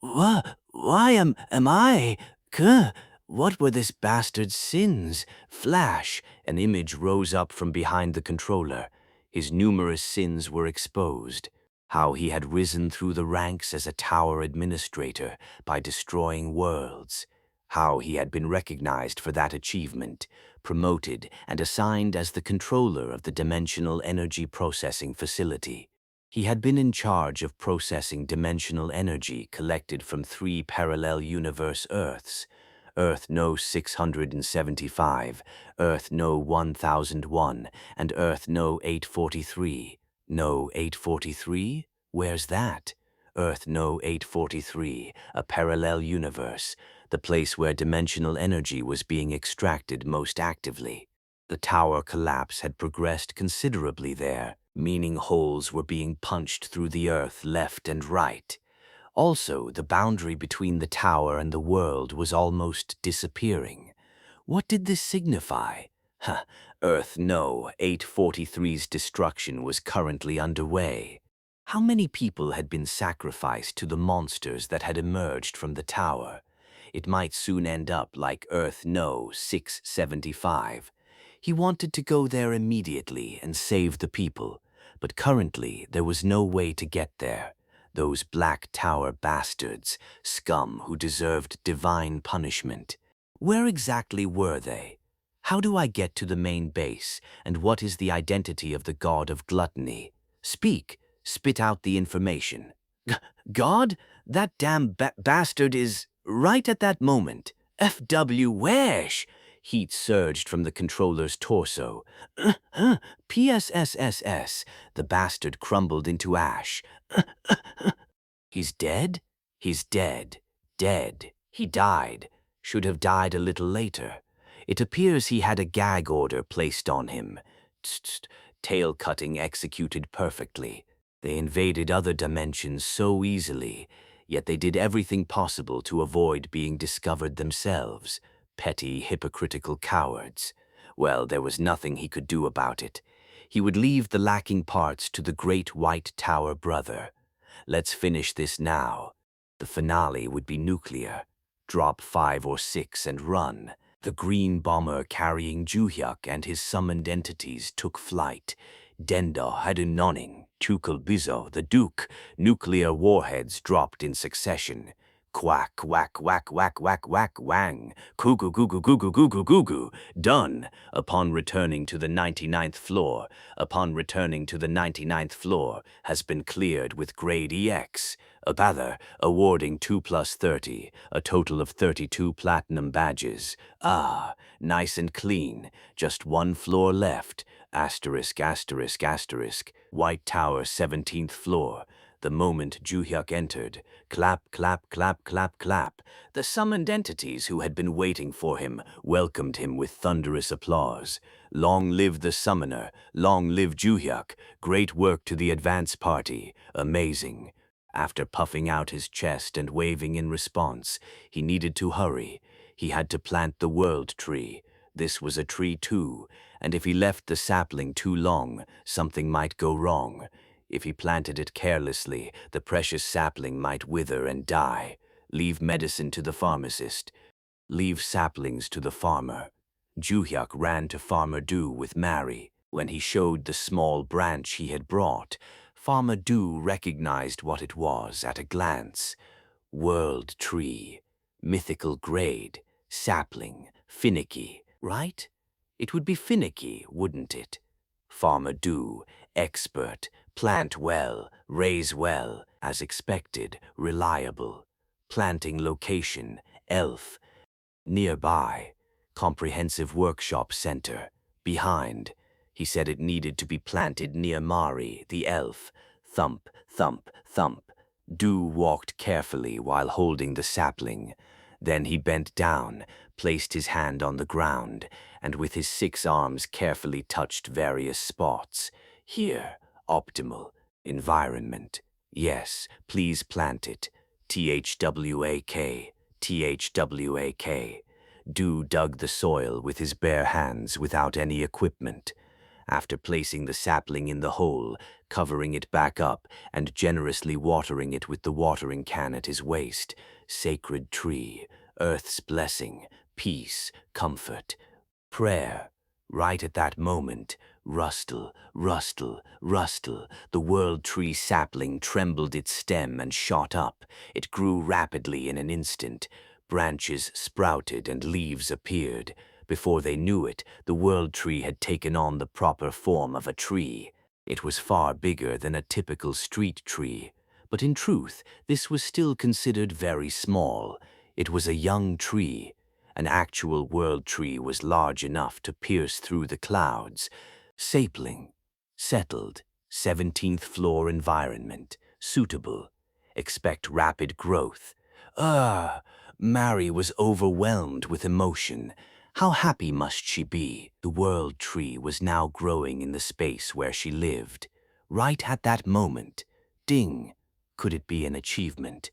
Speaker 1: Why am I? What were this bastard's sins? Flash! An image rose up from behind the controller. His numerous sins were exposed. How he had risen through the ranks as a tower administrator by destroying worlds. How he had been recognized for that achievement, promoted and assigned as the controller of the dimensional energy processing facility. He had been in charge of processing dimensional energy collected from 3 parallel universe Earths. Earth No 675, Earth No 1001, and Earth No 843. No 843? Where's that? Earth No 843, a parallel universe, the place where dimensional energy was being extracted most actively. The tower collapse had progressed considerably there, meaning holes were being punched through the earth left and right. Also, the boundary between the tower and the world was almost disappearing. What did this signify? Earth No 843's destruction was currently underway. How many people had been sacrificed to the monsters that had emerged from the tower? It might soon end up like Earth No. 675. He wanted to go there immediately and save the people, but currently there was no way to get there. Those Black Tower bastards, scum who deserved divine punishment. Where exactly were they? How do I get to the main base, and what is the identity of the god of gluttony? Speak, spit out the information. God? That damn bastard is... Right at that moment, FW Wesh! Heat surged from the controller's torso. PSSSS. The bastard crumbled into ash. He's dead? He's dead. Dead. He died. Should have died a little later. It appears he had a gag order placed on him. Tail cutting executed perfectly. They invaded other dimensions so easily, yet they did everything possible to avoid being discovered themselves. Petty, hypocritical cowards. Well, there was nothing he could do about it. He would leave the lacking parts to the Great White Tower brother. Let's finish this now. The finale would be nuclear. Drop 5 or 6 and run. The green bomber carrying Juhyuk and his summoned entities took flight. Denda Hadunnoning, Chukulbizo, the Duke, nuclear warheads dropped in succession. Quack, whack, whack, whack, whack, whack, wang. Cuckoo, goo, goo, goo, goo, goo, goo, goo, goo. Done. Upon returning to the 99th floor, has been cleared with grade EX. Abather, awarding 2 plus 30, a total of 32 platinum badges. Ah, nice and clean. Just 1 floor left. Asterisk, asterisk, asterisk. White Tower, 17th floor. The moment Juhyuk entered, clap, clap, clap, clap, clap. The summoned entities who had been waiting for him welcomed him with thunderous applause. Long live the summoner, long live Juhyuk. Great work to the advance party. Amazing. After puffing out his chest and waving in response, he needed to hurry. He had to plant the world tree. This was a tree too, and if he left the sapling too long, something might go wrong. If he planted it carelessly, the precious sapling might wither and die. Leave medicine to the pharmacist. Leave saplings to the farmer. Juhyuk ran to Farmer Du with Mary. When he showed the small branch he had brought, Farmer Du recognized what it was at a glance. World tree. Mythical grade. Sapling. Finicky. Right? It would be finicky, wouldn't it? Farmer Du. Expert. Plant well, raise well, as expected, reliable. Planting location, Elf. Nearby, comprehensive workshop center. Behind, he said it needed to be planted near Mari, the elf. Thump, thump, thump. Du walked carefully while holding the sapling. Then he bent down, placed his hand on the ground, and with his 6 arms carefully touched various spots. Here. Optimal. Environment. Yes, please plant it. THWAK. THWAK. Du dug the soil with his bare hands without any equipment. After placing the sapling in the hole, covering it back up, and generously watering it with the watering can at his waist, sacred tree, Earth's blessing, peace, comfort, prayer. Right at that moment, rustle, rustle, rustle, the world tree sapling trembled its stem and shot up. It grew rapidly in an instant. Branches sprouted and leaves appeared. Before they knew it, the world tree had taken on the proper form of a tree. It was far bigger than a typical street tree. But in truth, this was still considered very small. It was a young tree. An actual world tree was large enough to pierce through the clouds. Sapling. Settled. 17th floor environment. Suitable. Expect rapid growth. Mary was overwhelmed with emotion. How happy must she be? The world tree was now growing in the space where she lived. Right at that moment. Ding. Could it be an achievement?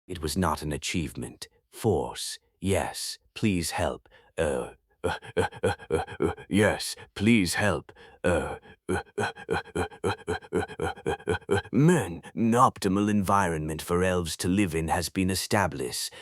Speaker 1: It was not an achievement. Force. Yes, please help. Yes, please help. Men, an optimal environment for elves to live in has been established.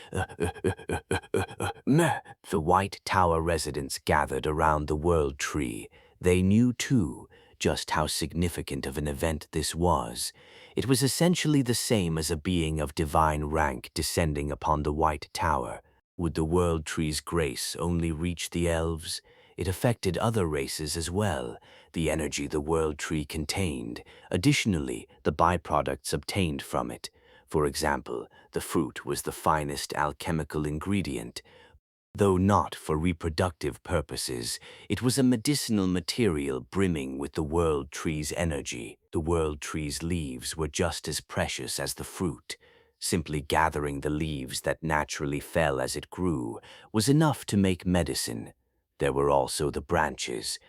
Speaker 1: The White Tower residents gathered around the World Tree. They knew, too, just how significant of an event this was. It was essentially the same as a being of divine rank descending upon the White Tower. Would the World Tree's grace only reach the elves? It affected other races as well, the energy the World Tree contained. Additionally, the byproducts obtained from it. For example, the fruit was the finest alchemical ingredient. Though not for reproductive purposes, it was a medicinal material brimming with the World Tree's energy. The World Tree's leaves were just as precious as the fruit. Simply gathering the leaves that naturally fell as it grew was enough to make medicine. There were also the branches.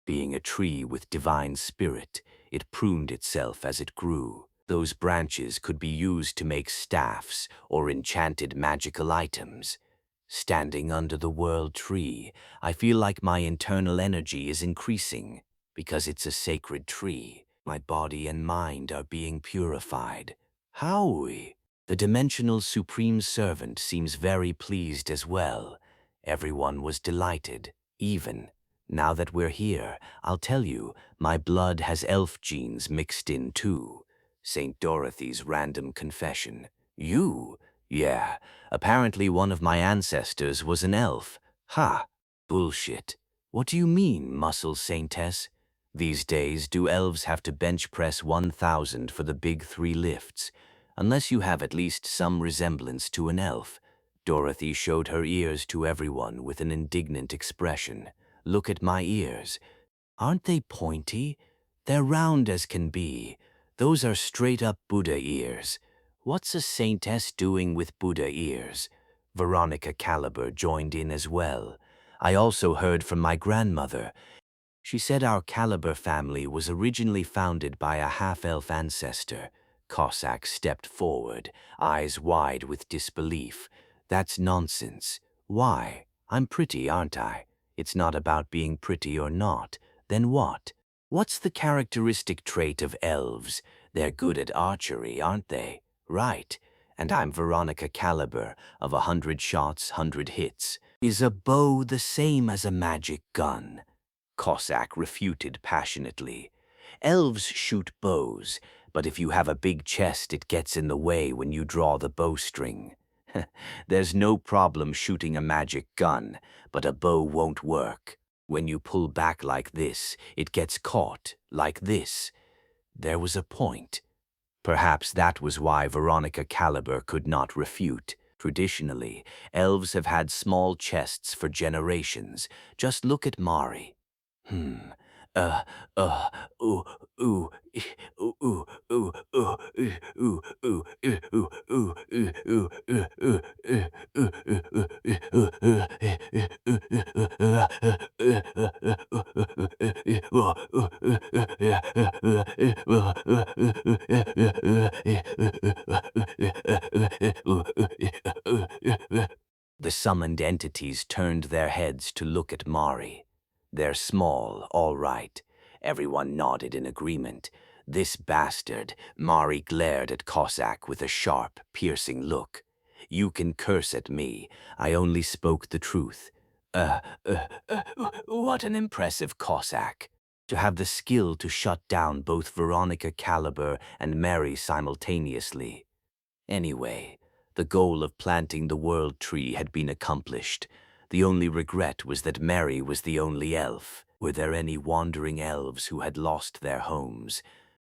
Speaker 1: Being a tree with divine spirit, it pruned itself as it grew. Those branches could be used to make staffs or enchanted magical items. Standing under the World Tree, I feel like my internal energy is increasing. Because it's a sacred tree, my body and mind are being purified. Howie! The Dimensional Supreme Servant seems very pleased as well. Everyone was delighted, even. Now that we're here, I'll tell you, my blood has elf genes mixed in too. St. Dorothy's random confession. You? Yeah, apparently one of my ancestors was an elf. Ha! Bullshit. What do you mean, muscle saintess? These days, do elves have to bench press 1,000 for the big 3 lifts? Unless you have at least some resemblance to an elf. Dorothy showed her ears to everyone with an indignant expression. Look at my ears. Aren't they pointy? They're round as can be. Those are straight-up Buddha ears. What's a saintess doing with Buddha ears? Veronica Caliber joined in as well. I also heard from my grandmother. She said our Caliber family was originally founded by a half-elf ancestor. Cossack stepped forward, eyes wide with disbelief. That's nonsense. Why? I'm pretty, aren't I? It's not about being pretty or not. Then what? What's the characteristic trait of elves? They're good at archery, aren't they? Right. And I'm Veronica Caliber, of 100 shots, 100 hits. Is a bow the same as a magic gun? Cossack refuted passionately. Elves shoot bows, but if you have a big chest, it gets in the way when you draw the bowstring. There's no problem shooting a magic gun, but a bow won't work. When you pull back like this, it gets caught, like this. There was a point. Perhaps that was why Veronica Caliber could not refute. Traditionally, elves have had small chests for generations. Just look at Mari. Hmm. Uh, ooh, ooh, ooh, ooh, ooh, ooh, ooh, ooh, ooh, The summoned entities turned their heads to look at Mari. They're small, all right. Everyone nodded in agreement. This bastard, Mari glared at Cossack with a sharp, piercing look. You can curse at me. I only spoke the truth. What an impressive Cossack. To have the skill to shut down both Veronica Caliber and Mary simultaneously. Anyway, the goal of planting the World Tree had been accomplished. The only regret was that Mary was the only elf. Were there any wandering elves who had lost their homes?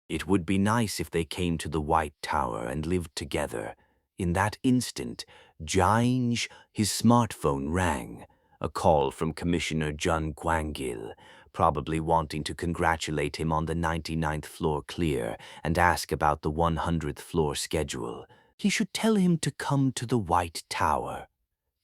Speaker 1: It would be nice if they came to the White Tower and lived together. In that instant, his smartphone rang. A call from Commissioner Jun Gwangil. probably wanting to congratulate him on the 99th floor clear and ask about the 100th floor schedule. He should tell him to come to the White Tower.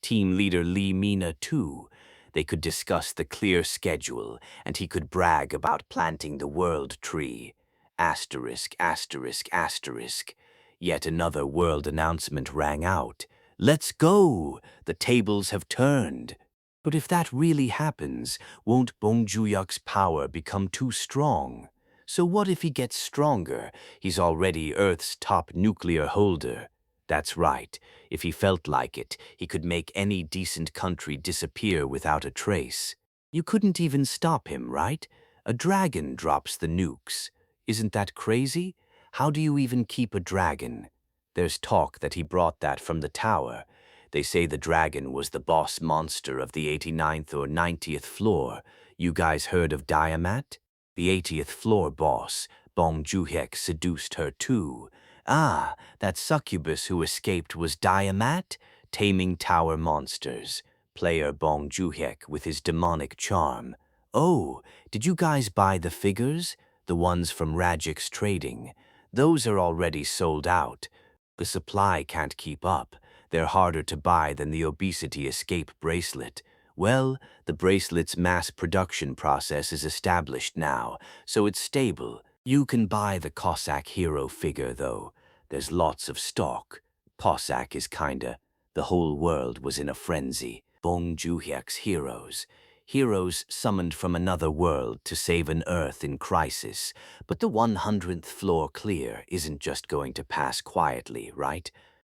Speaker 1: Team leader Lee Mina, too. They could discuss the clear schedule, and he could brag about planting the world tree. Asterisk, asterisk, asterisk. Yet another world announcement rang out. Let's go! The tables have turned. But if that really happens, won't Bong Joon-hyuk's power become too strong? So what if he gets stronger? He's already Earth's top nuclear holder. That's right. If he felt like it, he could make any decent country disappear without a trace. You couldn't even stop him, right? A dragon drops the nukes. Isn't that crazy? How do you even keep a dragon? There's talk that he brought that from the tower. They say the dragon was the boss monster of the 89th or 90th floor. You guys heard of Diamat? The 80th floor boss, Bong Joon-hyuk, seduced her too. Ah, that succubus who escaped was Diamat, taming tower monsters. Player Bong Joon-hyuk with his demonic charm. Oh, did you guys buy the figures? The ones from Rajik's trading. Those are already sold out. The supply can't keep up. They're harder to buy than the obesity escape bracelet. Well, the bracelet's mass production process is established now, so it's stable. You can buy the Cossack hero figure, though. There's lots of stock. Cossack is kinda. The whole world was in a frenzy. Bong Joon-hyuk's heroes. Heroes summoned from another world to save an Earth in crisis. But the 100th floor clear isn't just going to pass quietly, right?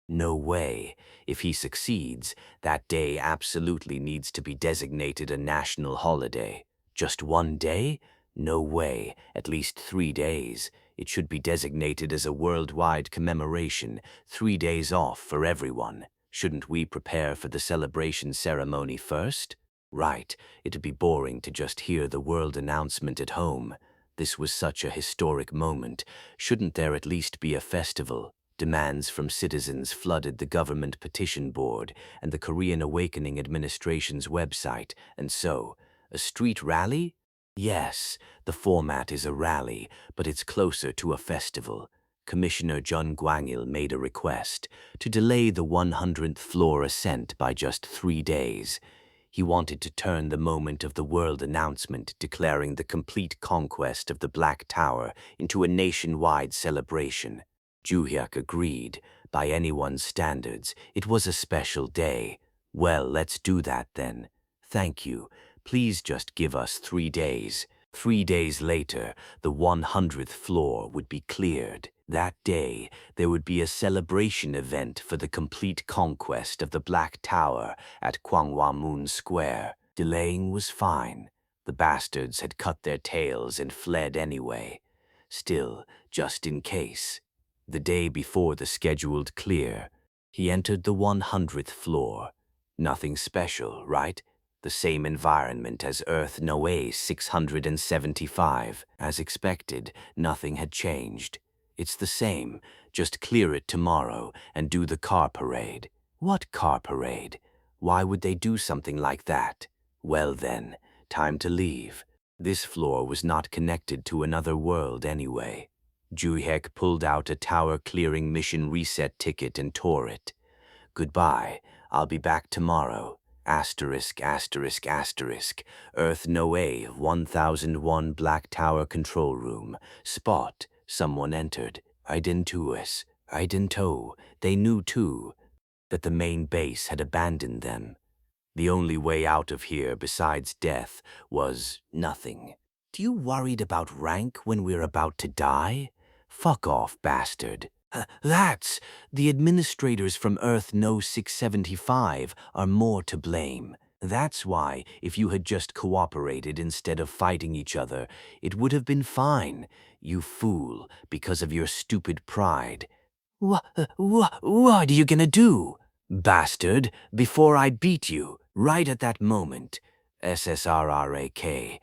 Speaker 1: No way. If he succeeds, that day absolutely needs to be designated a national holiday. Just one day? No way. At least 3 days. It should be designated as a worldwide commemoration, 3 days off for everyone. Shouldn't we prepare for the celebration ceremony first? Right. It'd be boring to just hear the world announcement at home. This was such a historic moment. Shouldn't there at least be a festival? Demands from citizens flooded the government petition board and the Korean Awakening Administration's website, and so, a street rally? Yes, the format is a rally, but it's closer to a festival. Commissioner Jun Gwang-il made a request to delay the 100th floor ascent by just 3 days. He wanted to turn the moment of the world announcement declaring the complete conquest of the Black Tower into a nationwide celebration. Joo-hyuk agreed. By anyone's standards, it was a special day. Well, let's do that then. Thank you. Please just give us 3 days. 3 days later, the 100th floor would be cleared. That day, there would be a celebration event for the complete conquest of the Black Tower at Gwanghwamun Square. Delaying was fine. The bastards had cut their tails and fled anyway. Still, just in case. The day before the scheduled clear, he entered the 100th floor. Nothing special, right? The same environment as Earth Noe 675. As expected, nothing had changed. It's the same, just clear it tomorrow and do the car parade. What car parade? Why would they do something like that? Well then, time to leave. This floor was not connected to another world anyway. Joo-hyuk pulled out a tower-clearing mission reset ticket and tore it. Goodbye, I'll be back tomorrow. Asterisk, asterisk, asterisk. Earth Noe 1001 Black Tower Control Room. Spot. Someone entered. Identuous. Idento. They knew too that the main base had abandoned them. The only way out of here besides death was nothing. Do you worried about rank when we're about to die? Fuck off, bastard. That's... The administrators from Earth No 675 are more to blame. That's why, if you had just cooperated instead of fighting each other, it would have been fine. You fool, because of your stupid pride. What are you gonna do? Bastard, before I beat you, right at that moment. SSRRAK.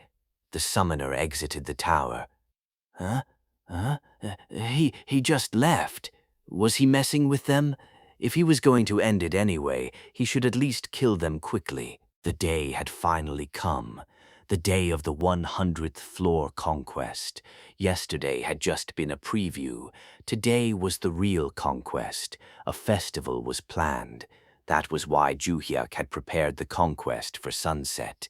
Speaker 1: The summoner exited the tower. Huh? He just left. Was he messing with them? If he was going to end it anyway, he should at least kill them quickly. The day had finally come. The day of the 100th floor conquest. Yesterday had just been a preview. Today was the real conquest. A festival was planned. That was why Juhyuk had prepared the conquest for sunset.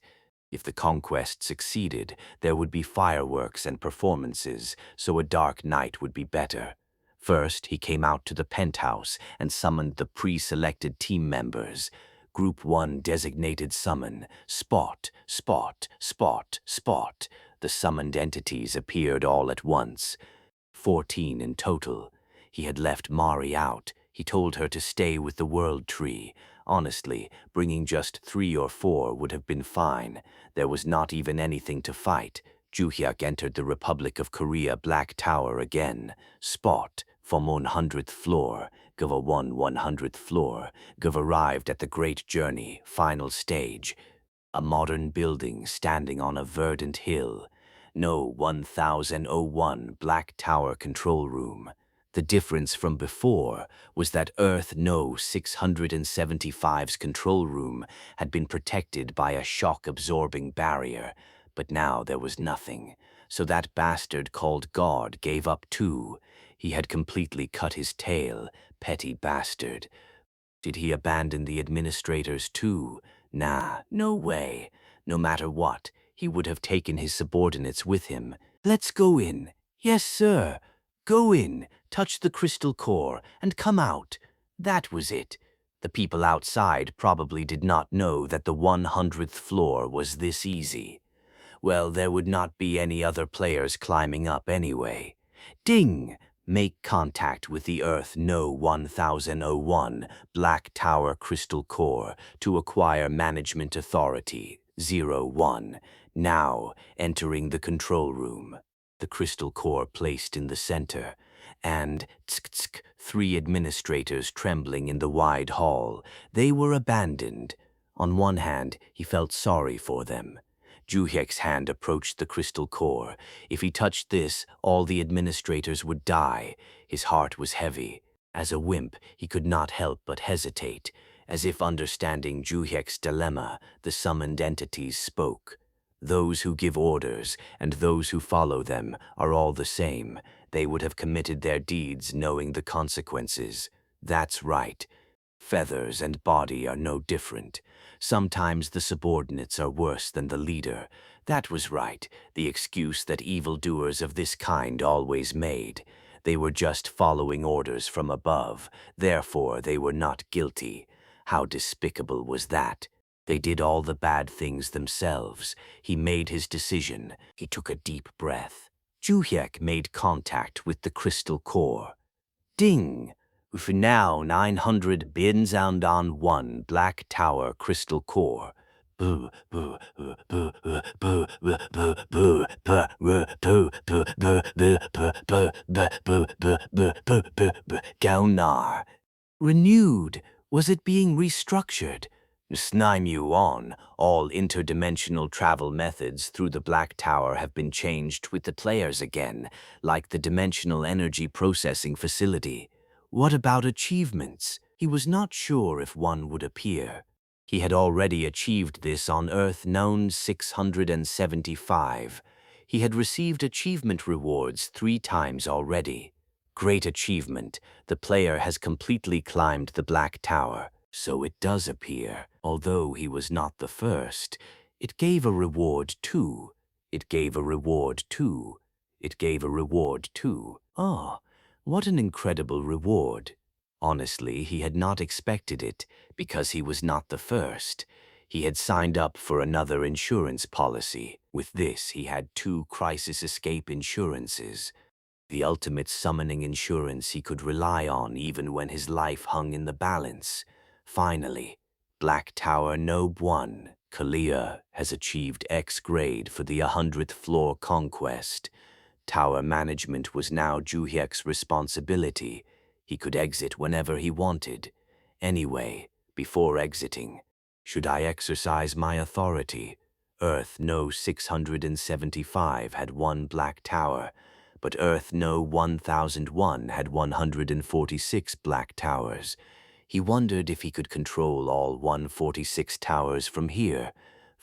Speaker 1: If the conquest succeeded, there would be fireworks and performances, so a dark night would be better. First, he came out to the penthouse and summoned the pre-selected team members. Group 1 designated summon, spot, spot, spot, spot. The summoned entities appeared all at once. 14 in total. He had left Mari out. He told her to stay with the World Tree. Honestly, bringing just 3 or 4 would have been fine. There was not even anything to fight. Juhyuk entered the Republic of Korea Black Tower again. Spot, from 100th floor. Gova 100th floor. Gov arrived at the Great Journey, final stage. A modern building standing on a verdant hill. No 1001 Black Tower control room. The difference from before was that Earth No 675's control room had been protected by a shock-absorbing barrier, but now there was nothing. So that bastard called God gave up too. He had completely cut his tail, petty bastard. Did he abandon the administrators too? Nah, no way. No matter what, he would have taken his subordinates with him. Let's go in. Yes, sir. Go in, touch the crystal core, and come out. That was it. The people outside probably did not know that the 100th floor was this easy. Well, there would not be any other players climbing up anyway. Ding! Make contact with the Earth No 1001 Black Tower Crystal Core to acquire Management Authority 01. Now, entering the control room. The crystal core placed in the center, and tsk-tsk, 3 administrators trembling in the wide hall. They were abandoned. On one hand, he felt sorry for them. Juhyek's hand approached the crystal core. If he touched this, all the administrators would die. His heart was heavy. As a wimp, he could not help but hesitate. As if understanding Juhyek's dilemma, the summoned entities spoke. Those who give orders and those who follow them are all the same. They would have committed their deeds knowing the consequences. That's right. Feathers and body are no different. Sometimes the subordinates are worse than the leader. That was right, the excuse that evildoers of this kind always made. They were just following orders from above, therefore they were not guilty. How despicable was that? They did all the bad things themselves. He made his decision. He took a deep breath. Juhyek made contact with the crystal core. Ding! With now 900 bins and on 1 Black Tower crystal core. Gaunar. Renewed. Was it being restructured? Snime on, all interdimensional travel methods through the Black Tower have been changed with the players again, like the dimensional energy processing facility. What about achievements? He was not sure if one would appear. He had already achieved this on Earth known 675. He had received achievement rewards 3 times already. Great achievement. The player has completely climbed the Black Tower. So it does appear, although he was not the first. It gave a reward too. It gave a reward too. It gave a reward too. Oh, what an incredible reward. Honestly, he had not expected it, because he was not the first. He had signed up for another insurance policy. With this, he had 2 crisis escape insurances. The ultimate summoning insurance he could rely on even when his life hung in the balance. Finally, Black Tower Nob 1, Kalia, has achieved X grade for the 100th floor conquest. Tower management was now Juhyek's responsibility. He could exit whenever he wanted. Anyway, before exiting, should I exercise my authority? Earth No 675 had 1 Black Tower, but Earth No 1001 had 146 Black Towers. He wondered if he could control all 146 towers from here.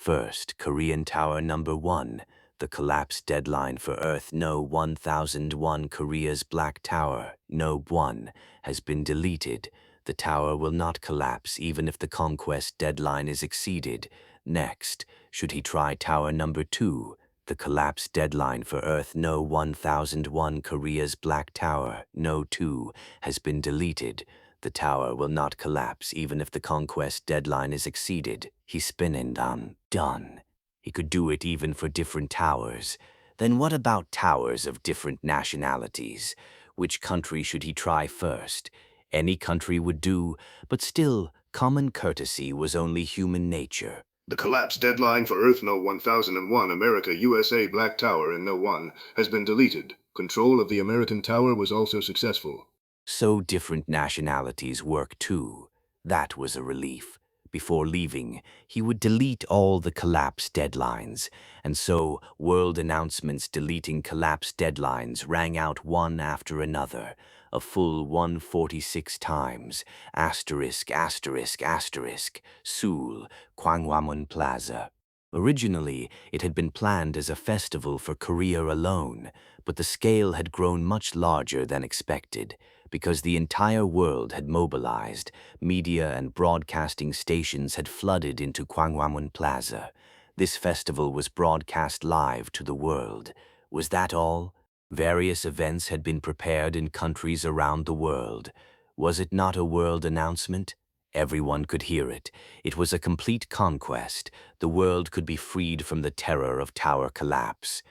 Speaker 1: First, Korean Tower number 1, the collapse deadline for Earth No. 1001. Korea's Black Tower, No. 1, has been deleted. The tower will not collapse even if the conquest deadline is exceeded. Next, should he try Tower number 2, the collapse deadline for Earth No. 1001. Korea's Black Tower, No. 2, has been deleted. The tower will not collapse even if the conquest deadline is exceeded. He's spinning done. He could do it even for different towers. Then what about towers of different nationalities? Which country should he try first? Any country would do, but still, common courtesy was only human nature.
Speaker 3: The collapse deadline for Earth No. 1001 America USA Black Tower in No. 1 has been deleted. Control of the American tower was also successful.
Speaker 1: So different nationalities work too. That was a relief. Before leaving, he would delete all the collapse deadlines, and so world announcements deleting collapse deadlines rang out one after another, a full 146 times, asterisk, asterisk, asterisk, Seoul, Gwanghwamun Plaza. Originally, it had been planned as a festival for Korea alone, but the scale had grown much larger than expected. Because the entire world had mobilized, media and broadcasting stations had flooded into Gwanghwamun Plaza. This festival was broadcast live to the world. Was that all? Various events had been prepared in countries around the world. Was it not a world announcement? Everyone could hear it. It was a complete conquest. The world could be freed from the terror of tower collapse.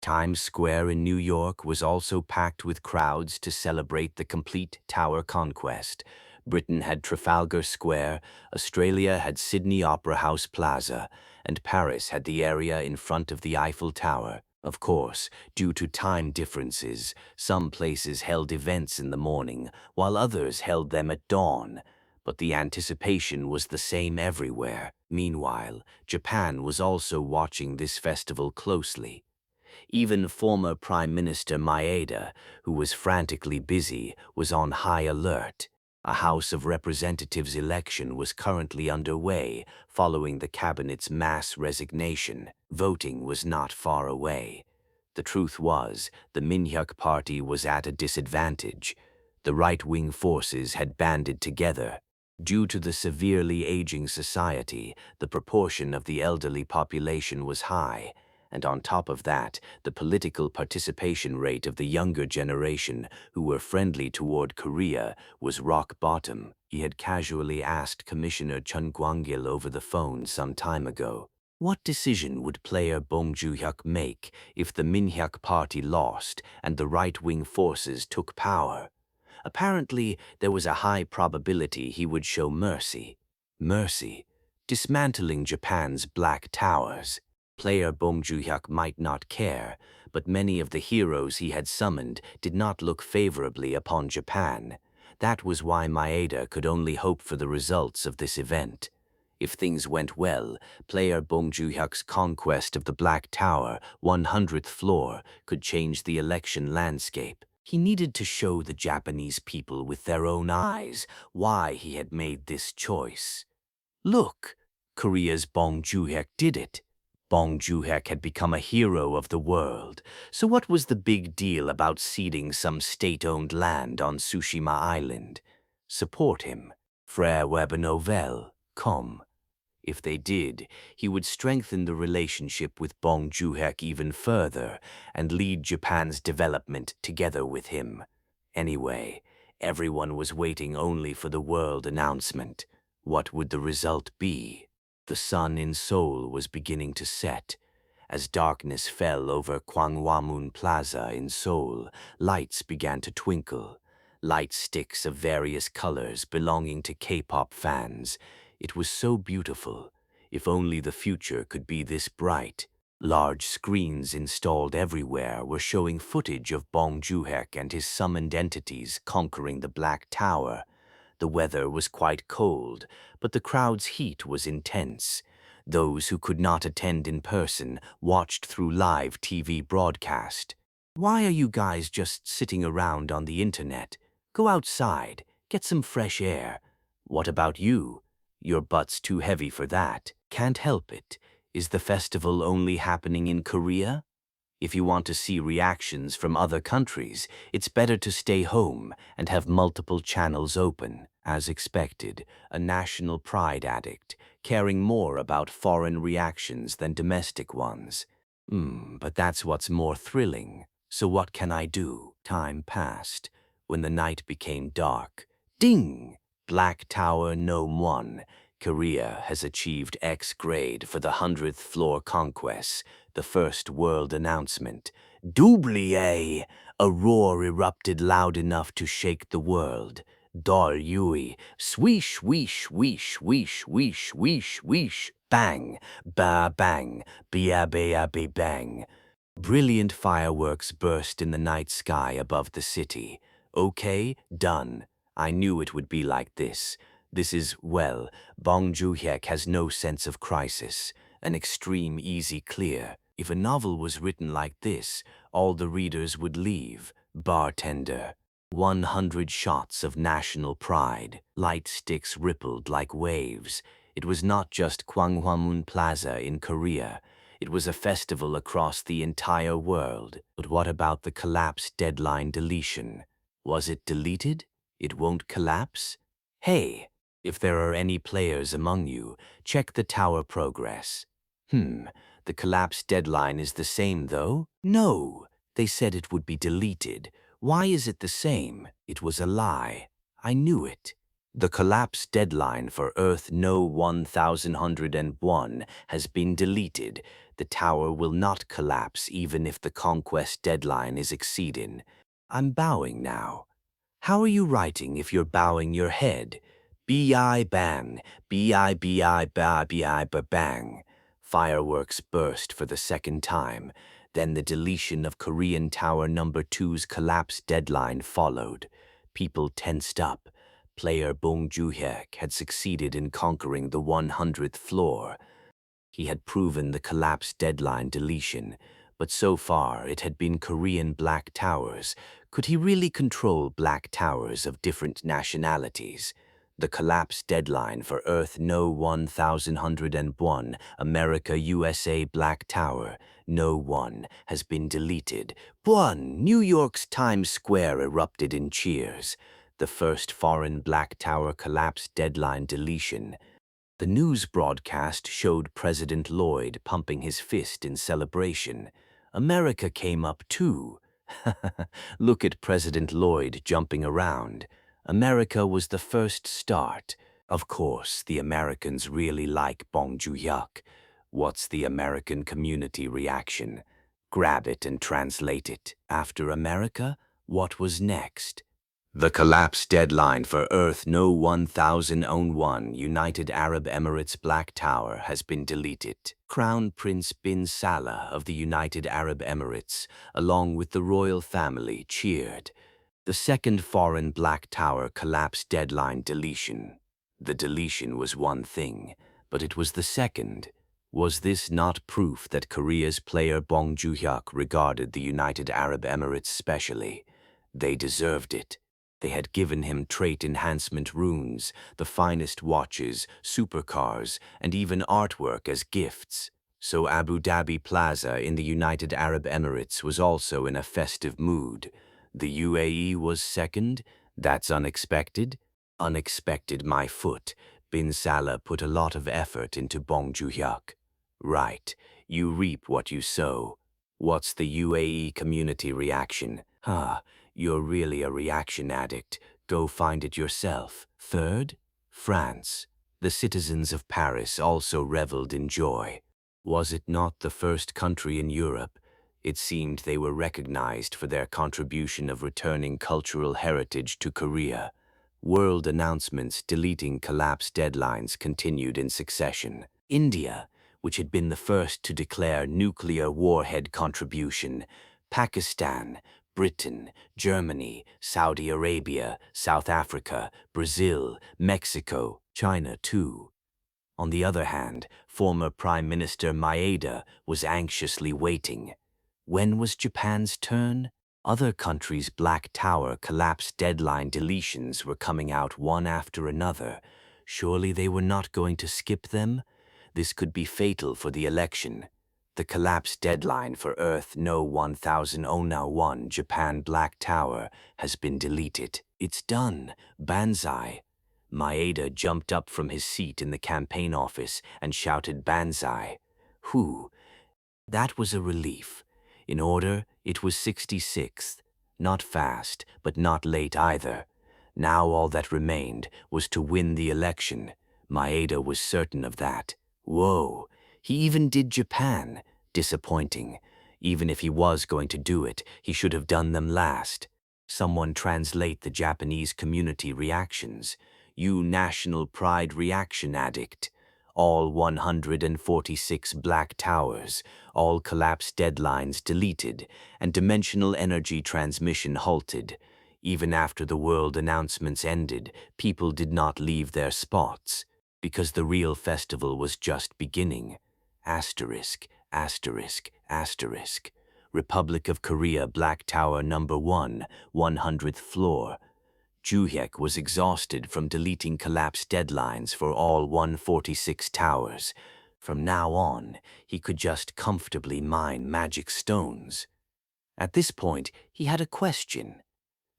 Speaker 1: Times Square in New York was also packed with crowds to celebrate the complete tower conquest. Britain had Trafalgar Square, Australia had Sydney Opera House Plaza, and Paris had the area in front of the Eiffel Tower. Of course, due to time differences, some places held events in the morning, while others held them at dawn. But the anticipation was the same everywhere. Meanwhile, Japan was also watching this festival closely. Even former Prime Minister Maeda, who was frantically busy, was on high alert. A House of Representatives election was currently underway following the cabinet's mass resignation. Voting was not far away. The truth was, the Minhyuk Party was at a disadvantage. The right-wing forces had banded together. Due to the severely aging society, the proportion of the elderly population was high. And on top of that, the political participation rate of the younger generation, who were friendly toward Korea, was rock bottom. He had casually asked Commissioner Chun Kwang-il over the phone some time ago. What decision would player Bong Joo-hyuk make if the Minhyuk Party lost and the right-wing forces took power? Apparently, there was a high probability he would show mercy. Mercy? Dismantling Japan's Black Towers. Player Bong Joo-hyuk might not care, but many of the heroes he had summoned did not look favorably upon Japan. That was why Maeda could only hope for the results of this event. If things went well, player Bong Joo-hyuk's conquest of the Black Tower, 100th floor, could change the election landscape. He needed to show the Japanese people with their own eyes why he had made this choice. Look, Korea's Bong Joo-hyuk did it. Bong Joo-hyuk had become a hero of the world, so what was the big deal about ceding some state-owned land on Tsushima Island? Support him. Frère Weber Nouvelle, comme. If they did, he would strengthen the relationship with Bong Joo-hyuk even further and lead Japan's development together with him. Anyway, everyone was waiting only for the world announcement. What would the result be? The sun in Seoul was beginning to set. As darkness fell over Gwanghwamun Plaza in Seoul, lights began to twinkle. Light sticks of various colors belonging to K-pop fans. It was so beautiful. If only the future could be this bright. Large screens installed everywhere were showing footage of Bong Joo-hyuk and his summoned entities conquering the Black Tower. The weather was quite cold, but the crowd's heat was intense. Those who could not attend in person watched through live TV broadcast. Why are you guys just sitting around on the internet? Go outside, get some fresh air. What about you? Your butt's too heavy for that. Can't help it. Is the festival only happening in Korea? If you want to see reactions from other countries, it's better to stay home and have multiple channels open. As expected, a national pride addict, caring more about foreign reactions than domestic ones. But that's what's more thrilling. So what can I do? Time passed. When the night became dark, ding! Black Tower No. 1. Korea has achieved X grade for the 100th floor conquest, the first world announcement. Doublier! A roar erupted loud enough to shake the world. Dol Yui, swish, wish, wish, wish, wish, wish, wish, bang, ba bang, bia bia be bang. Brilliant fireworks burst in the night sky above the city. Okay, done. I knew it would be like this. This is, well, Bong Joon-hyuk has no sense of crisis. An extreme easy clear. If a novel was written like this, all the readers would leave. Bartender. 100 shots of national pride. Light sticks rippled like waves. It was not just Gwanghwamun Plaza in Korea. It was a festival across the entire world. But what about the collapse deadline deletion? Was it deleted? It won't collapse? Hey, if there are any players among you, check the tower progress. The collapse deadline is the same though? No, they said it would be deleted. Why is it the same? It was a lie. I knew it. The collapse deadline for Earth No. 1101 has been deleted. The tower will not collapse even if the conquest deadline is exceeded. I'm bowing now. How are you writing if you're bowing your head? B-I bang, B-I-B-I ba B-I ba bang. Fireworks burst for the second time. Then the deletion of Korean Tower No. 2's collapse deadline followed. People tensed up. Player Bong Joon-hyuk had succeeded in conquering the 100th floor. He had proven the collapse deadline deletion, but so far it had been Korean black towers. Could he really control black towers of different nationalities? The collapse deadline for Earth No. 1101, America USA Black Tower, No. 1, has been deleted. New York's Times Square erupted in cheers. The first foreign black tower collapse deadline deletion. The news broadcast showed President Lloyd pumping his fist in celebration. America came up too. Look at President Lloyd jumping around. America was the first start. Of course, the Americans really like Bong Joon-hyuk. What's the American community reaction? Grab it and translate it. After America, what was next? The collapse deadline for Earth No. 1001 United Arab Emirates Black Tower has been deleted. Crown Prince bin Salah of the United Arab Emirates, along with the royal family, cheered. The second foreign black tower collapse deadline deletion. The deletion was one thing, but it was the second. Was this not proof that Korea's player Bong Joon-hyuk regarded the United Arab Emirates specially? They deserved it. They had given him trait enhancement runes, the finest watches, supercars, and even artwork as gifts. So Abu Dhabi Plaza in the United Arab Emirates was also in a festive mood. The UAE was second? That's unexpected? Unexpected, my foot. Bin Salah put a lot of effort into Bong Joon-hyuk. Right, you reap what you sow. What's the UAE community reaction? You're really a reaction addict. Go find it yourself. Third, France. The citizens of Paris also reveled in joy. Was it not the first country in Europe? It seemed they were recognized for their contribution of returning cultural heritage to Korea. World announcements deleting collapse deadlines continued in succession. India, which had been the first to declare nuclear warhead contribution. Pakistan, Britain, Germany, Saudi Arabia, South Africa, Brazil, Mexico, China too. On the other hand, former Prime Minister Maeda was anxiously waiting. When was Japan's turn? Other countries' Black Tower collapse deadline deletions were coming out one after another. Surely they were not going to skip them? This could be fatal for the election. The collapse deadline for Earth No 1001 Japan Black Tower has been deleted. It's done. Banzai. Maeda jumped up from his seat in the campaign office and shouted Banzai. Whew. That was a relief. In order, it was 66th. Not fast, but not late either. Now all that remained was to win the election. Maeda was certain of that. Whoa, he even did Japan. Disappointing. Even if he was going to do it, he should have done them last. Someone translate the Japanese community reactions. You national pride reaction addict. All 146 black towers, all collapse deadlines deleted, and dimensional energy transmission halted. Even after the world announcements ended, people did not leave their spots, because the real festival was just beginning. Asterisk, asterisk, asterisk. Republic of Korea Black Tower number 1, 100th floor. Juhyek was exhausted from deleting collapse deadlines for all 146 towers. From now on, he could just comfortably mine magic stones. At this point, he had a question.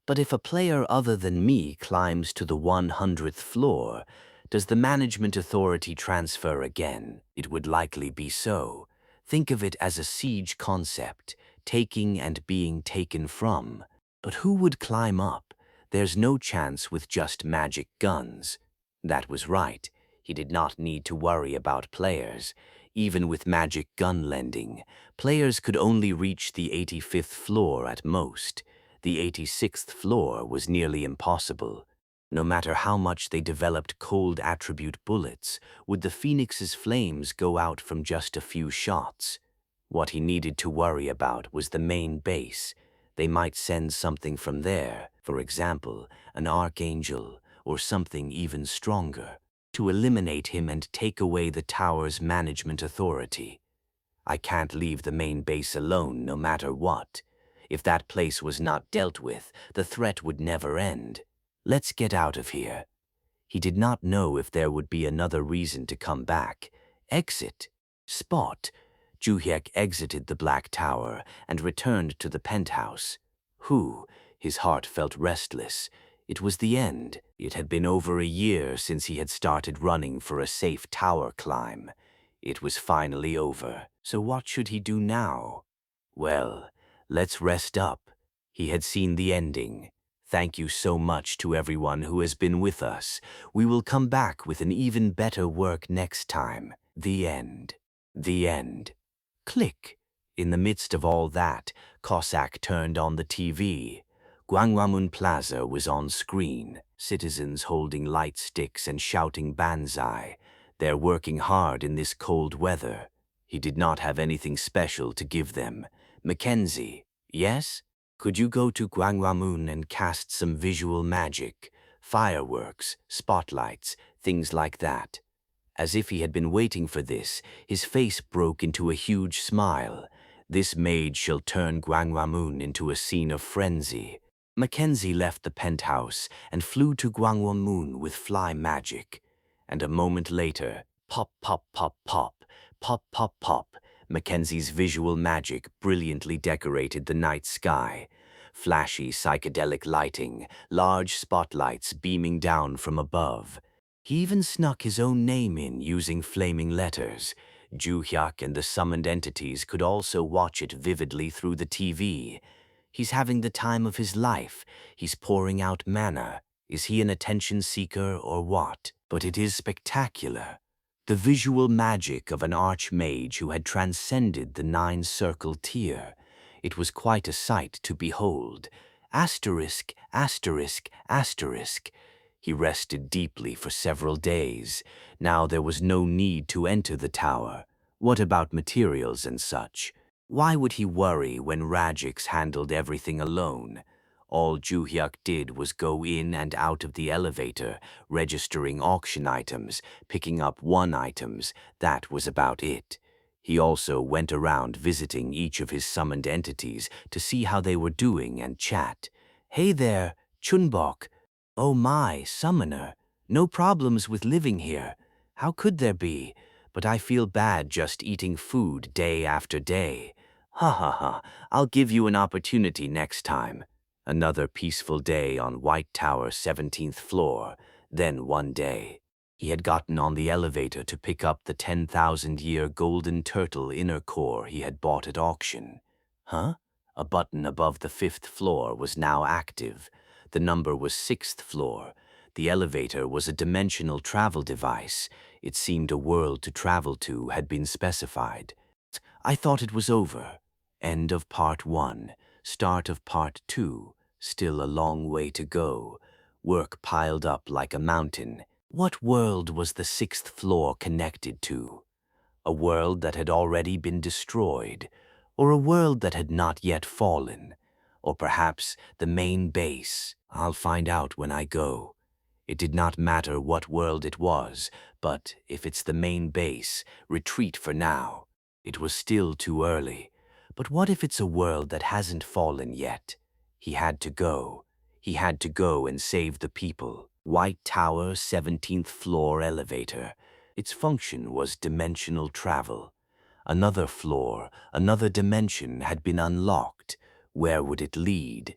Speaker 1: But if a player other than me climbs to the 100th floor, does the management authority transfer again? It would likely be so. Think of it as a siege concept, taking and being taken from. But who would climb up? There's no chance with just magic guns. That was right. He did not need to worry about players. Even with magic gun lending, players could only reach the 85th floor at most. The 86th floor was nearly impossible. No matter how much they developed cold attribute bullets, would the Phoenix's flames go out from just a few shots? What he needed to worry about was the main base. They might send something from there, for example, an archangel or something even stronger, to eliminate him and take away the tower's management authority. I can't leave the main base alone no matter what. If that place was not dealt with, the threat would never end. Let's get out of here. He did not know if there would be another reason to come back. Exit. Spot. Juhyek exited the Black Tower and returned to the penthouse. His heart felt restless. It was the end. It had been over a year since he had started running for a safe tower climb. It was finally over. So what should he do now? Well, let's rest up. He had seen the ending. Thank you so much to everyone who has been with us. We will come back with an even better work next time. The end. The end. Click. In the midst of all that, Cossack turned on the TV. Gwanghwamun Plaza was on screen, citizens holding light sticks and shouting Banzai. They're working hard in this cold weather. He did not have anything special to give them. Mackenzie, yes? Could you go to Gwanghwamun and cast some visual magic? Fireworks, spotlights, things like that. As if he had been waiting for this, his face broke into a huge smile. This maid shall turn Gwanghwamun into a scene of frenzy. Mackenzie left the penthouse and flew to Gwanghwamun with fly magic. And a moment later, pop, pop, pop, pop, pop, pop, pop, Mackenzie's visual magic brilliantly decorated the night sky. Flashy psychedelic lighting, large spotlights beaming down from above. He even snuck his own name in using flaming letters. Juhyek and the summoned entities could also watch it vividly through the TV. He's having the time of his life. He's pouring out mana. Is he an attention seeker or what? But it is spectacular. The visual magic of an archmage who had transcended the 9-circle tier. It was quite a sight to behold. Asterisk, asterisk, asterisk. He rested deeply for several days. Now there was no need to enter the tower. What about materials and such? Why would he worry when Radix handled everything alone? All Juhyek did was go in and out of the elevator, registering auction items, picking up one items. That was about it. He also went around visiting each of his summoned entities to see how they were doing and chat. Hey there, Chunbok. Oh my, summoner. No problems with living here. How could there be? but I feel bad just eating food day after day. Ha ha ha, I'll give you an opportunity next time. Another peaceful day on White Tower 17th floor. Then one day, he had gotten on the elevator to pick up the 10,000-year golden turtle inner core he had bought at auction. Huh? A button above the 5th floor was now active. The number was 6th floor. The elevator was a dimensional travel device. It seemed a world to travel to had been specified. I thought it was over. End of part 1. Start of part 2. Still a long way to go. Work piled up like a mountain. What world was the 6th floor connected to? A world that had already been destroyed, or a world that had not yet fallen, or perhaps the main base. I'll find out when I go. It did not matter what world it was, but if it's the main base, retreat for now. It was still too early. But what if it's a world that hasn't fallen yet? He had to go. He had to go and save the people. White Tower 17th floor elevator. Its function was dimensional travel. Another floor, another dimension had been unlocked. Where would it lead?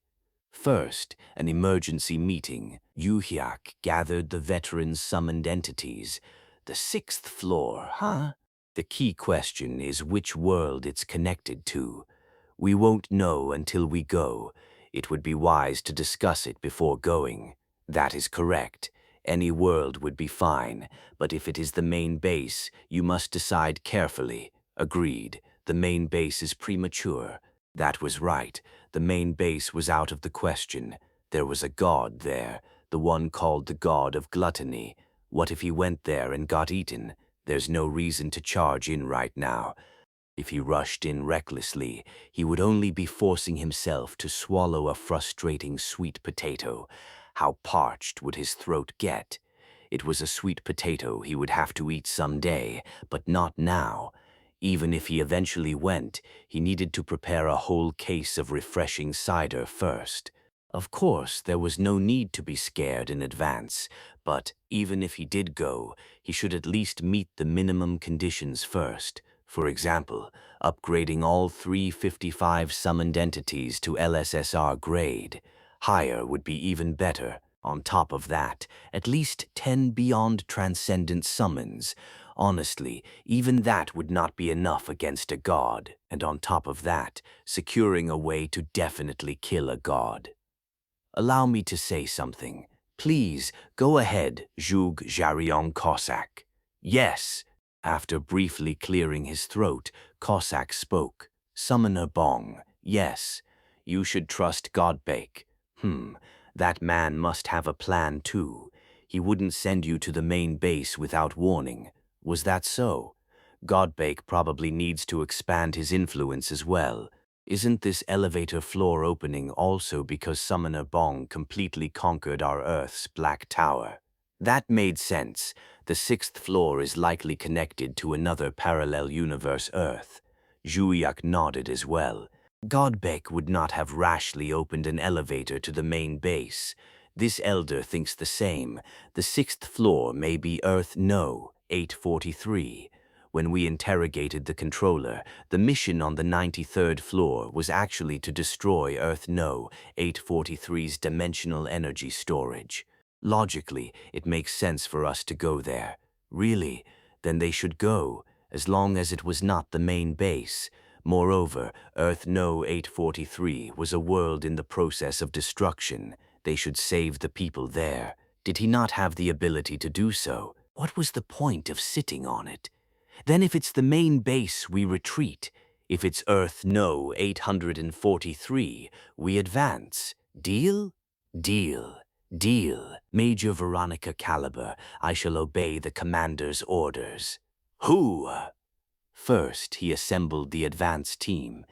Speaker 1: First, an emergency meeting. Yuhyak gathered the veterans summoned entities. The 6th floor, huh? The key question is which world it's connected to. We won't know until we go. It would be wise to discuss it before going. That is correct. Any world would be fine, but if it is the main base, you must decide carefully. Agreed. The main base is premature. That was right. The main base was out of the question. There was a god there, the one called the god of gluttony. What if he went there and got eaten? There's no reason to charge in right now. If he rushed in recklessly, he would only be forcing himself to swallow a frustrating sweet potato. How parched would his throat get? It was a sweet potato he would have to eat someday, but not now. Even if he eventually went, he needed to prepare a whole case of refreshing cider first. Of course, there was no need to be scared in advance, but even if he did go, he should at least meet the minimum conditions first. For example, upgrading all 355 summoned entities to LSSR grade. Higher would be even better. On top of that, at least 10 beyond transcendent summons. Honestly, even that would not be enough against a god. And on top of that, securing a way to definitely kill a god. Allow me to say something. Please, go ahead, Zhug Jarion Cossack. Yes. After briefly clearing his throat, Cossack spoke. Summoner Bong. Yes. You should trust Godbake. That man must have a plan too. He wouldn't send you to the main base without warning. Was that so? Godbake probably needs to expand his influence as well. Isn't this elevator floor opening also because Summoner Bong completely conquered our Earth's Black Tower? That made sense. The 6th floor is likely connected to another parallel universe Earth. Zhuyak nodded as well. Godbek would not have rashly opened an elevator to the main base. This elder thinks the same. The 6th floor may be Earth No. 843. When we interrogated the controller, the mission on the 93rd floor was actually to destroy Earth No. 843's dimensional energy storage. Logically, it makes sense for us to go there. Really? Then they should go, as long as it was not the main base. Moreover, Earth No. 843 was a world in the process of destruction. They should save the people there. Did he not have the ability to do so? What was the point of sitting on it? Then if it's the main base, we retreat. If it's Earth No. 843, we advance. Deal? Deal. Deal. Major Veronica Caliber, I shall obey the commander's orders. Who? First, he assembled the advance team.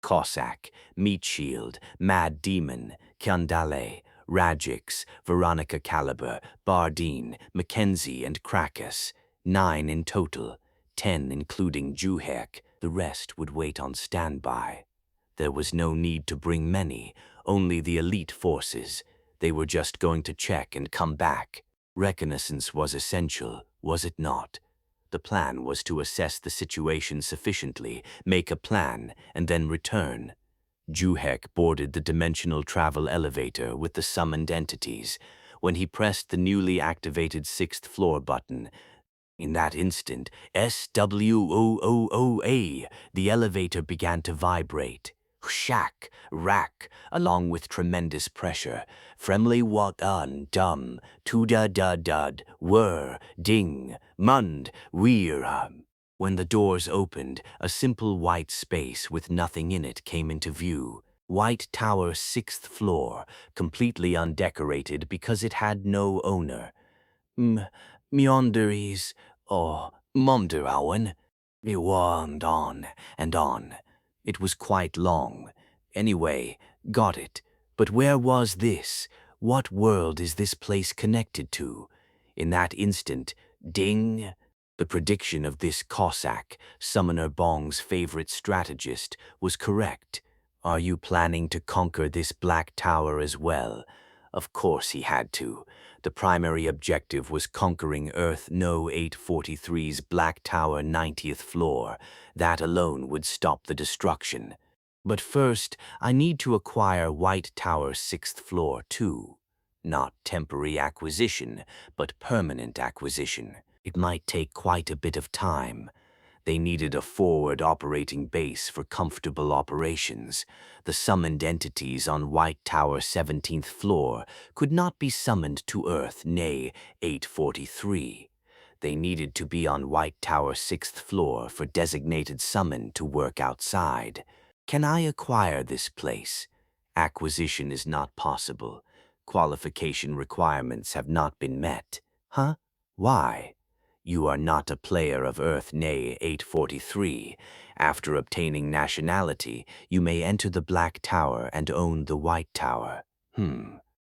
Speaker 1: Cossack, Meat Shield, Mad Demon, Kyandale, Radix, Veronica Caliber, Bardine, Mackenzie, and Krakus. 9 in total, 10 including Juhek. The rest would wait on standby. There was no need to bring many, only the elite forces. They were just going to check and come back. Reconnaissance was essential, was it not? The plan was to assess the situation sufficiently, make a plan, and then return. Juhek boarded the dimensional travel elevator with the summoned entities. When he pressed the newly activated 6th floor button, in that instant, SWOOOA, the elevator began to vibrate. Shack, rack, along with tremendous pressure. Fremly what dum, dud, whir, ding, mund, weir. When the doors opened, a simple white space with nothing in it came into view. White Tower 6th floor, completely undecorated because it had no owner. Meanderies, or Momderauen. It warmed on and on. It was quite long. Anyway, got it. But where was this? What world is this place connected to? In that instant, ding! The prediction of this Cossack, Summoner Bong's favorite strategist, was correct. Are you planning to conquer this Black Tower as well? Of course he had to. The primary objective was conquering Earth No. 843's Black Tower 90th floor. That alone would stop the destruction. But first, I need to acquire White Tower 6th floor too. Not temporary acquisition, but permanent acquisition. It might take quite a bit of time. They needed a forward operating base for comfortable operations. The summoned entities on White Tower 17th floor could not be summoned to Earth, nay, 843. They needed to be on White Tower 6th floor for designated summon to work outside. Can I acquire this place? Acquisition is not possible. Qualification requirements have not been met. Huh? Why? You are not a player of Earth, nay, 843. After obtaining nationality, you may enter the Black Tower and own the White Tower.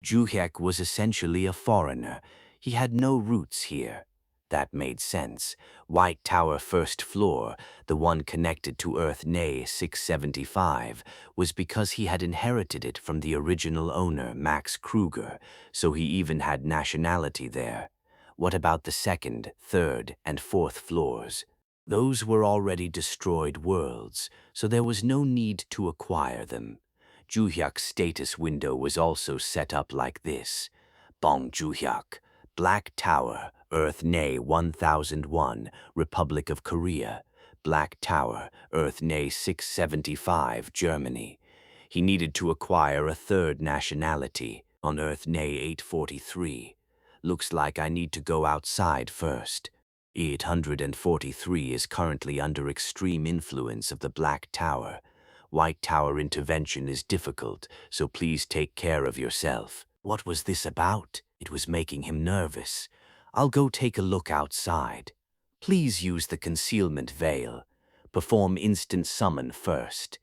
Speaker 1: Juhek was essentially a foreigner. He had no roots here. That made sense. White Tower 1st floor, the one connected to Earth, nay, 675, was because he had inherited it from the original owner, Max Kruger, so he even had nationality there. What about the 2nd, 3rd, and 4th floors? Those were already destroyed worlds, so there was no need to acquire them. Juhyak's status window was also set up like this. Bong Juhyak, Black Tower, Earth Nay 1001, Republic of Korea. Black Tower, Earth Nay 675, Germany. He needed to acquire a 3rd nationality on Earth Nay 843. Looks like I need to go outside first. 843 is currently under extreme influence of the Black Tower. White Tower intervention is difficult, so please take care of yourself. What was this about? It was making him nervous. I'll go take a look outside. Please use the concealment veil. Perform instant summon first.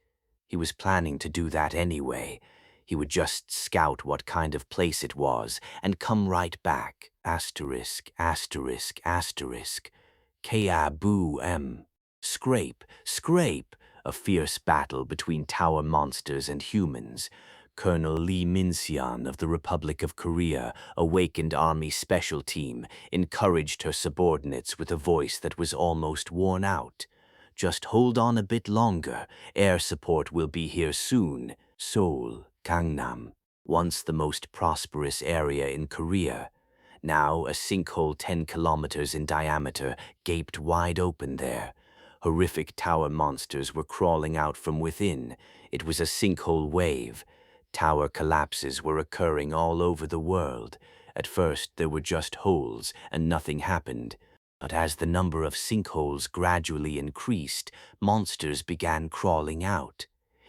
Speaker 1: He was planning to do that anyway. He would just scout what kind of place it was and come right back. Asterisk, asterisk, asterisk. K-A-boo-M. Scrape, scrape. A fierce battle between tower monsters and humans. Colonel Lee Min-seon of the Republic of Korea, awakened Army Special Team, encouraged her subordinates with a voice that was almost worn out. Just hold on a bit longer. Air support will be here soon. Seoul, Gangnam, once the most prosperous area in Korea. Now a sinkhole 10 kilometers in diameter gaped wide open there. Horrific tower monsters were crawling out from within. It was a sinkhole wave. Tower collapses were occurring all over the world. At first there were just holes and nothing happened. But as the number of sinkholes gradually increased, monsters began crawling out.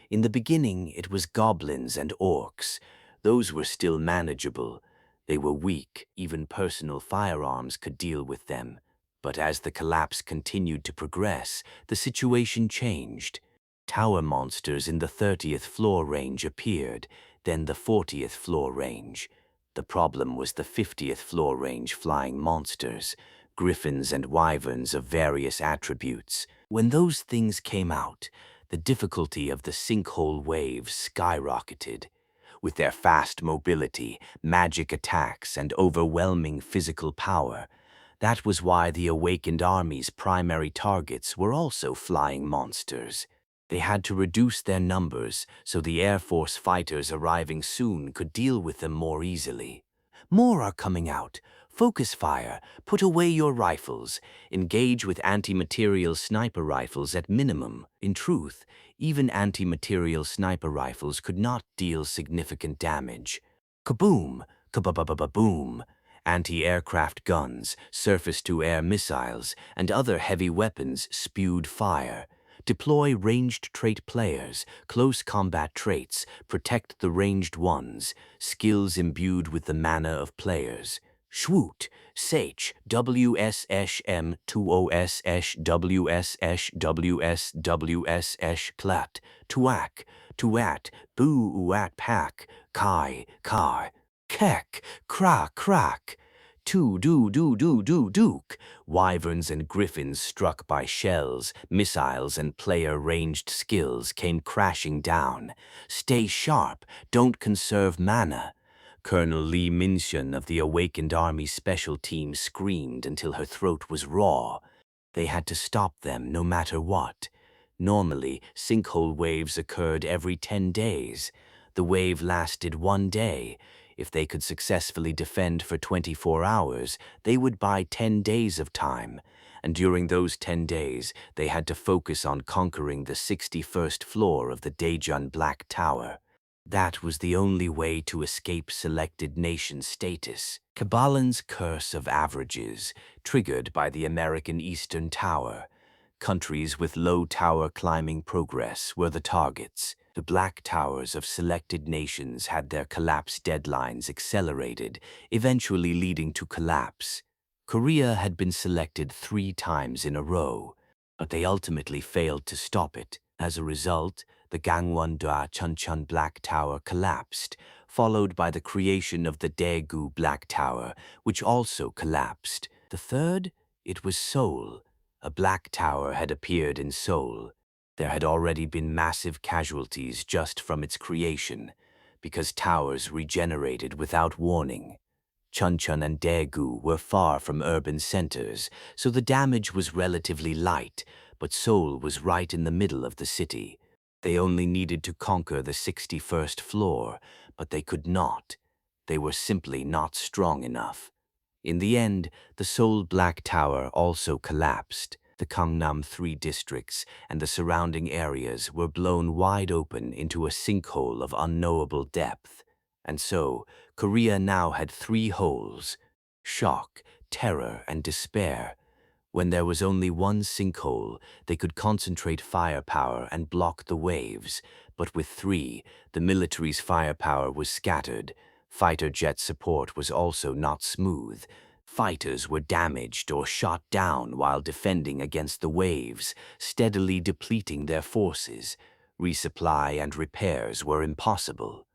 Speaker 1: In the beginning, it was goblins and orcs. Those were still manageable. They were weak, even personal firearms could deal with them. But as the collapse continued to progress, the situation changed. Tower monsters in the 30th floor range appeared, then the 40th floor range. The problem was the 50th floor range flying monsters, griffins and wyverns of various attributes. When those things came out, the difficulty of the sinkhole waves skyrocketed. With their fast mobility, magic attacks, and overwhelming physical power, That was why the awakened army's primary targets were also flying monsters. They had to reduce their numbers so the Air Force fighters arriving soon could deal with them more easily. More are coming out. Focus fire. Put away your rifles. Engage with anti-material sniper rifles at minimum. In truth, even anti-material sniper rifles could not deal significant damage. Kaboom! Kababababoom! Anti-aircraft guns, surface-to-air missiles, and other heavy weapons spewed fire. Deploy ranged trait players, close combat traits, protect the ranged ones, skills imbued with the mana of players. Shwoot, Sach, WSSM, 2OSS, WSS, WSWSS, Clat, Tuak, Tuat, Boo Uat Pak, Kai, Kar, Kek, Kra, Krak. Duke. Wyverns and griffins struck by shells, missiles, and player-ranged skills came crashing down. Stay sharp, don't conserve mana. Colonel Lee Minshun of the Awakened Army Special Team screamed until her throat was raw. They had to stop them no matter what. Normally, sinkhole waves occurred every 10 days. The wave lasted 1 day. If they could successfully defend for 24 hours, they would buy 10 days of time. And during those 10 days, they had to focus on conquering the 61st floor of the Daejun Black Tower. That was the only way to escape selected nation status. Kabbalan's curse of averages, triggered by the American Eastern Tower. Countries with low tower climbing progress were the targets. The Black Towers of selected nations had their collapse deadlines accelerated, eventually leading to collapse. Korea had been selected 3 times in a row, but they ultimately failed to stop it. As a result, the Gangwon-do Chuncheon Black Tower collapsed, followed by the creation of the Daegu Black Tower, which also collapsed. The third? It was Seoul. A black tower had appeared in Seoul. There had already been massive casualties just from its creation, because towers regenerated without warning. Chuncheon and Daegu were far from urban centers, so the damage was relatively light, but Seoul was right in the middle of the city. They only needed to conquer the 61st floor, but they could not. They were simply not strong enough. In the end, the Seoul Black Tower also collapsed. The Gangnam 3 districts and the surrounding areas were blown wide open into a sinkhole of unknowable depth. And so, Korea now had 3 holes: shock, terror, and despair. When there was only one sinkhole, they could concentrate firepower and block the waves. But with 3, the military's firepower was scattered. Fighter jet support was also not smooth. Fighters were damaged or shot down while defending against the waves, steadily depleting their forces. Resupply and repairs were impossible.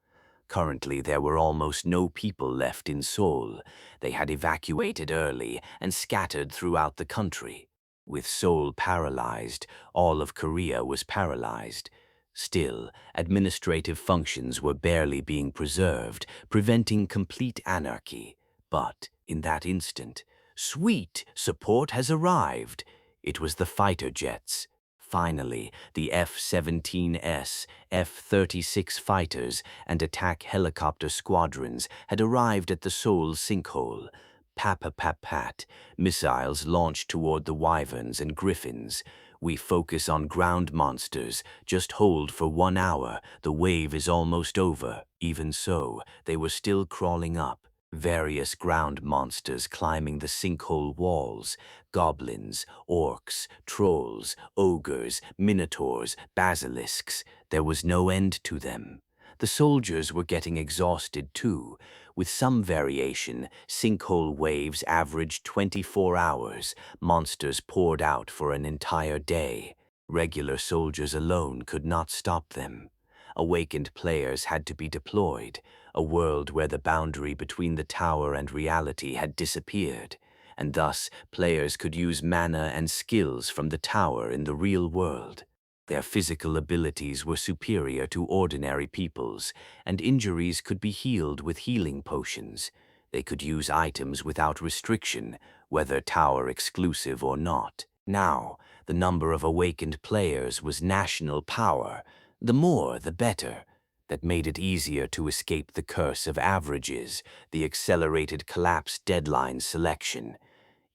Speaker 1: Currently, there were almost no people left in Seoul. They had evacuated early and scattered throughout the country. With Seoul paralyzed, all of Korea was paralyzed. Still, administrative functions were barely being preserved, preventing complete anarchy. But, in that instant, sweet, support has arrived. It was the fighter jets. Finally, the F-17S, F-36 fighters and attack helicopter squadrons had arrived at the Seoul sinkhole. Pat, missiles launched toward the wyverns and griffins. We focus on ground monsters. Just hold for 1 hour. The wave is almost over. Even so, they were still crawling up. Various ground monsters climbing the sinkhole walls. Goblins, orcs, trolls, ogres, minotaurs, basilisks. There was no end to them. The soldiers were getting exhausted too. With some variation, sinkhole waves averaged 24 hours. Monsters poured out for an entire day. Regular soldiers alone could not stop them. Awakened players had to be deployed, a world where the boundary between the tower and reality had disappeared, and thus players could use mana and skills from the tower in the real world. Their physical abilities were superior to ordinary people's, and injuries could be healed with healing potions. They could use items without restriction, whether tower exclusive or not. Now, the number of awakened players was national power. The more, the better. That made it easier to escape the curse of averages, the accelerated collapse deadline selection.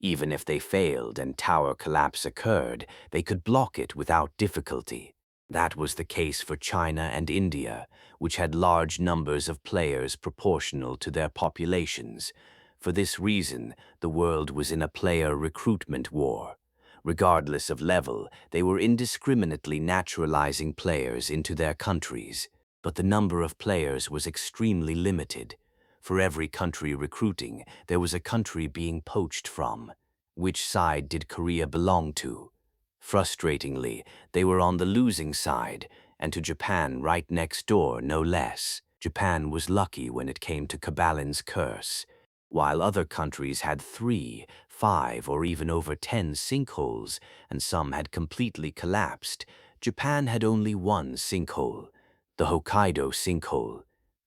Speaker 1: Even if they failed and tower collapse occurred, they could block it without difficulty. That was the case for China and India, which had large numbers of players proportional to their populations. For this reason, the world was in a player recruitment war. Regardless of level, they were indiscriminately naturalizing players into their countries. But the number of players was extremely limited. For every country recruiting, there was a country being poached from. Which side did Korea belong to? Frustratingly, they were on the losing side, and to Japan right next door, no less. Japan was lucky when it came to Kabalin's curse. While other countries had 3, 5, or even over 10 sinkholes, and some had completely collapsed, Japan had only one sinkhole, the Hokkaido sinkhole.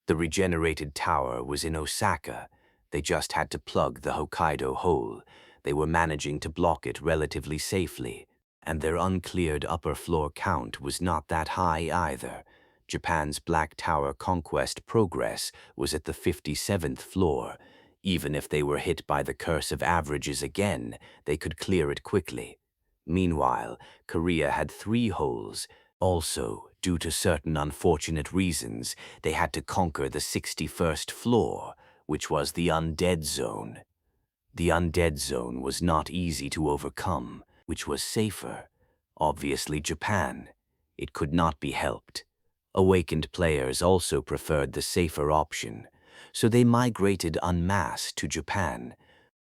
Speaker 1: The regenerated tower was in Osaka. They just had to plug the Hokkaido hole. They were managing to block it relatively safely, and their uncleared upper floor count was not that high either. Japan's Black Tower conquest progress was at the 57th floor. Even if they were hit by the curse of averages again, they could clear it quickly. Meanwhile, Korea had 3 holes. Also, due to certain unfortunate reasons, they had to conquer the 61st floor, which was the undead zone. The undead zone was not easy to overcome, which was safer. Obviously Japan. It could not be helped. Awakened players also preferred the safer option, so they migrated en masse to Japan.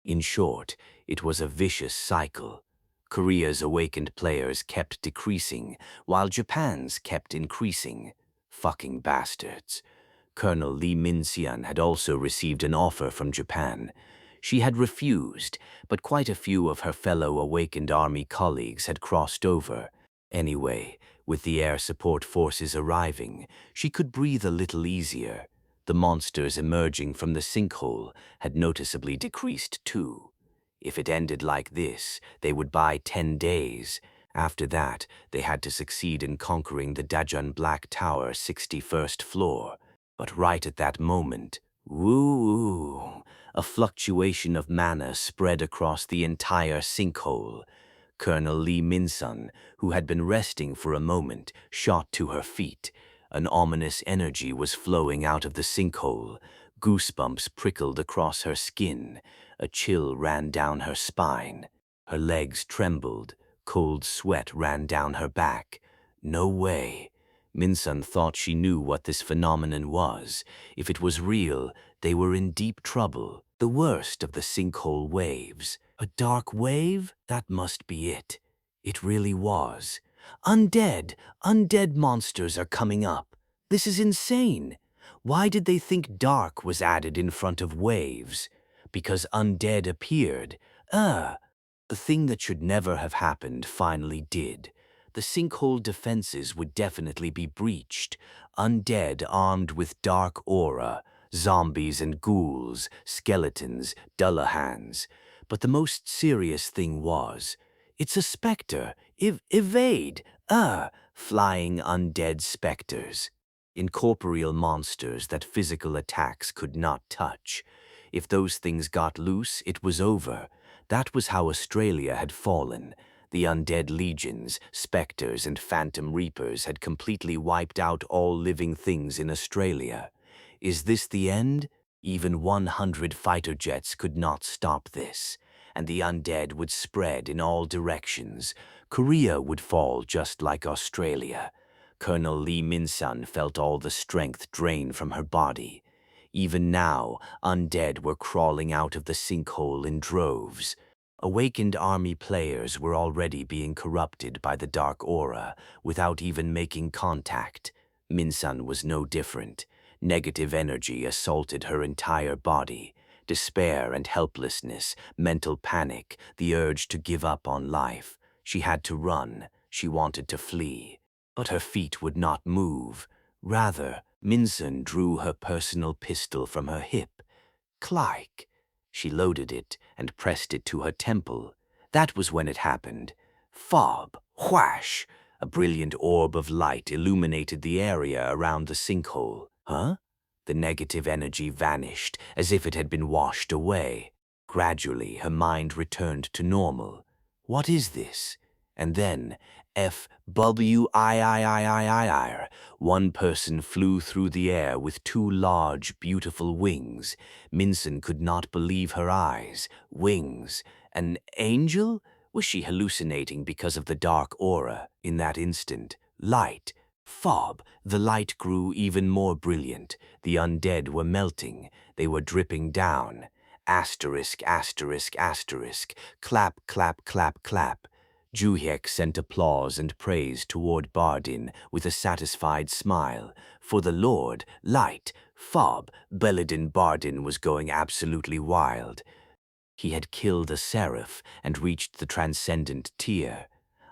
Speaker 1: In short, it was a vicious cycle. Korea's awakened players kept decreasing, while Japan's kept increasing. Fucking bastards. Colonel Lee Min-seon had also received an offer from Japan. She had refused, but quite a few of her fellow awakened army colleagues had crossed over. Anyway, with the air support forces arriving, she could breathe a little easier. The monsters emerging from the sinkhole had noticeably decreased too. If it ended like this, they would buy 10 days. After that, they had to succeed in conquering the Daejeon Black Tower 61st floor. But right at that moment, woo! A fluctuation of mana spread across the entire sinkhole. Colonel Lee Min-seon, who had been resting for a moment, shot to her feet. An ominous energy was flowing out of the sinkhole. Goosebumps prickled across her skin. A chill ran down her spine. Her legs trembled. Cold sweat ran down her back. No way. Min-seon thought she knew what this phenomenon was. If it was real, they were in deep trouble. The worst of the sinkhole waves. A dark wave? That must be it. It really was. Undead monsters are coming up. This is insane. Why did they think dark was added in front of waves? Because undead appeared. The thing that should never have happened finally did. The sinkhole defenses would definitely be breached. Undead armed with dark aura, zombies and ghouls, skeletons, dullahans. But the most serious thing was, it's a specter. Evade. Flying undead specters. Incorporeal monsters that physical attacks could not touch. If those things got loose, it was over. That was how Australia had fallen. The undead legions, specters, and phantom reapers had completely wiped out all living things in Australia. Is this the end? Even 100 fighter jets could not stop this, and the undead would spread in all directions. Korea would fall just like Australia. Colonel Lee Min-seon felt all the strength drain from her body. Even now, undead were crawling out of the sinkhole in droves. Awakened army players were already being corrupted by the dark aura without even making contact. Min-seon was no different. Negative energy assaulted her entire body. Despair and helplessness, mental panic, the urge to give up on life. She had to run. She wanted to flee. But her feet would not move. Rather, Min-seon drew her personal pistol from her hip. Clike. She loaded it and pressed it to her temple. That was when it happened. Fob, whash! A brilliant orb of light illuminated the area around the sinkhole. Huh? The negative energy vanished as if it had been washed away. Gradually, her mind returned to normal. What is this? And then, FWIIIIIIR. One person flew through the air with two large, beautiful wings. Minson could not believe her eyes. Wings. An angel? Was she hallucinating because of the dark aura? In that instant, light. Fob. The light grew even more brilliant. The undead were melting. They were dripping down. Asterisk, asterisk, asterisk. Clap, clap, clap, clap. Juhiek sent applause and praise toward Bardin with a satisfied smile. For the Lord, light, Fob, Belladin Bardin was going absolutely wild. He had killed a seraph and reached the transcendent tier.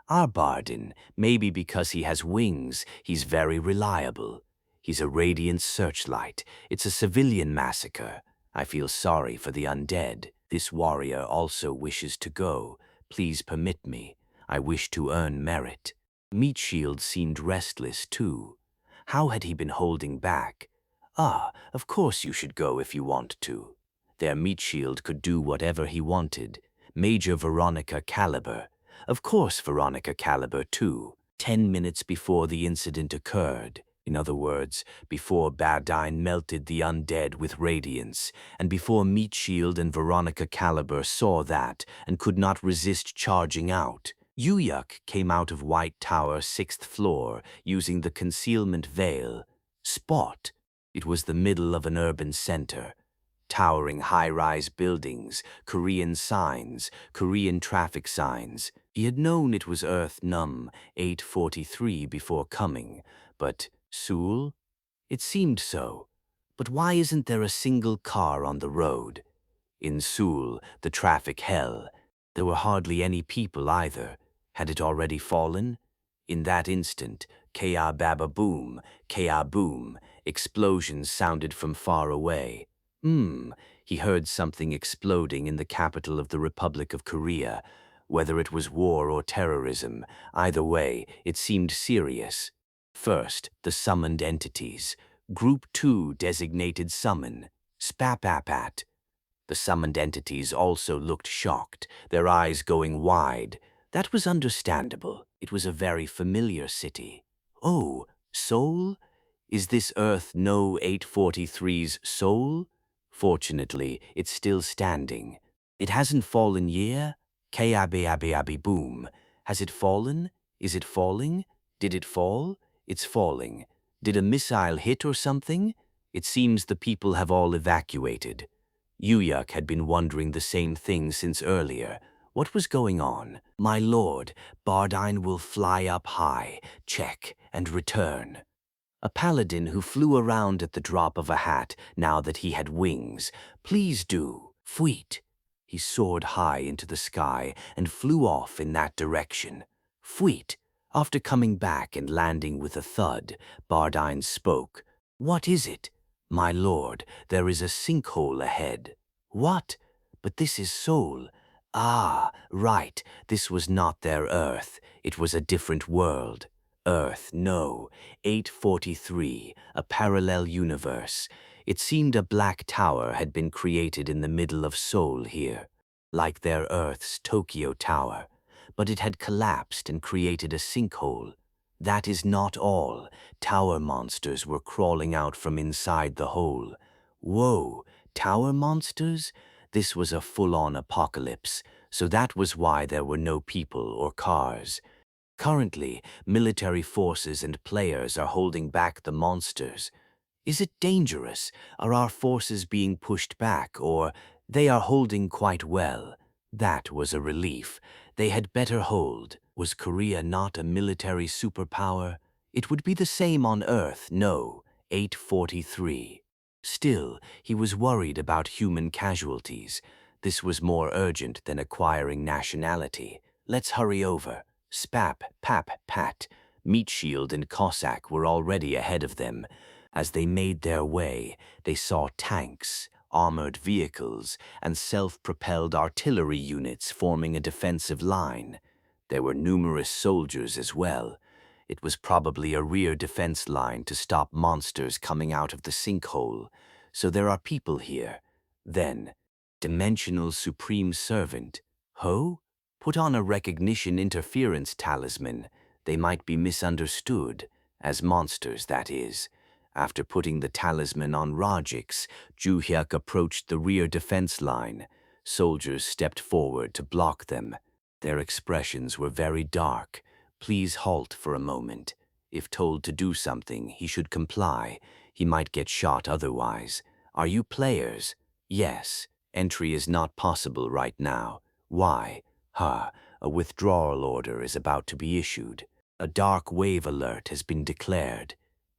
Speaker 1: Our Bardin, maybe because he has wings, he's very reliable. He's a radiant searchlight. It's a civilian massacre. I feel sorry for the undead. This warrior also wishes to go. Please permit me. I wish to earn merit. Meatshield seemed restless, too. How had he been holding back? Ah, of course you should go if you want to. Their Meatshield could do whatever he wanted. Major Veronica Caliber. Of course Veronica Caliber, too. 10 minutes before the incident occurred. In other words, before Bardine melted the undead with radiance, and before Meatshield and Veronica Caliber saw that and could not resist charging out. Yuyuk came out of White Tower 6th floor using the concealment veil. Spot. It was the middle of an urban center. Towering high-rise buildings, Korean signs, Korean traffic signs. He had known it was Earth Num 843 before coming, but Seoul? It seemed so. But why isn't there a single car on the road? In Seoul, the traffic hell. There were hardly any people either. Had it already fallen? In that instant, Kea Baba Boom, Kea Boom, explosions sounded from far away. He heard something exploding in the capital of the Republic of Korea. Whether it was war or terrorism, either way, it seemed serious. First, the summoned entities. Group 2 designated summon. Spapapat. The summoned entities also looked shocked, their eyes going wide. That was understandable. It was a very familiar city. Oh, Seoul? Is this Earth No 843's Seoul? Fortunately, it's still standing. It hasn't fallen yet? Kayabe boom. Has it fallen? Is it falling? Did it fall? It's falling. Did a missile hit or something? It seems the people have all evacuated. Yuyuk had been wondering the same thing since earlier. What was going on? My lord, Bardine will fly up high, check, and return. A paladin who flew around at the drop of a hat now that he had wings. Please do. Fweet. He soared high into the sky and flew off in that direction. Fweet. After coming back and landing with a thud, Bardine spoke. What is it? My lord, there is a sinkhole ahead. What? But this is Seoul. Ah, right, this was not their Earth. It was a different world. Earth, no, 843, a parallel universe. It seemed a black tower had been created in the middle of Seoul here, like their Earth's Tokyo Tower, but it had collapsed and created a sinkhole. That is not all. Tower monsters were crawling out from inside the hole. Whoa, tower monsters? This was a full-on apocalypse, so that was why there were no people or cars. Currently, military forces and players are holding back the monsters. Is it dangerous? Are our forces being pushed back, or they are holding quite well? That was a relief. They had better hold. Was Korea not a military superpower? It would be the same on Earth, no, 843. Still, he was worried about human casualties. This was more urgent than acquiring nationality. Let's hurry over. Spap, pap, pat. Meatshield and Cossack were already ahead of them. As they made their way, they saw tanks, armored vehicles, and self-propelled artillery units forming a defensive line. There were numerous soldiers as well. It was probably a rear defense line to stop monsters coming out of the sinkhole. So there are people here. Then, Dimensional Supreme Servant. Ho? Put on a recognition interference talisman. They might be misunderstood, as monsters, that is. After putting the talisman on Rajix, Juhyuk approached the rear defense line. Soldiers stepped forward to block them. Their expressions were very dark. Please halt for a moment. If told to do something, he should comply. He might get shot otherwise. Are you players? Yes. Entry is not possible right now. Why? A withdrawal order is about to be issued. A dark wave alert has been declared.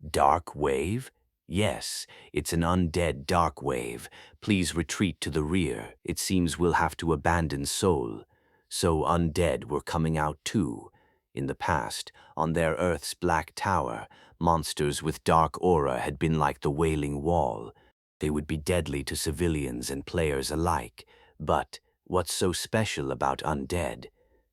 Speaker 1: Dark wave? Yes, it's an undead dark wave. Please retreat to the rear. It seems we'll have to abandon Seoul. So undead were coming out too. In the past, on their Earth's Black Tower, monsters with dark aura had been like the Wailing Wall. They would be deadly to civilians and players alike. But what's so special about undead?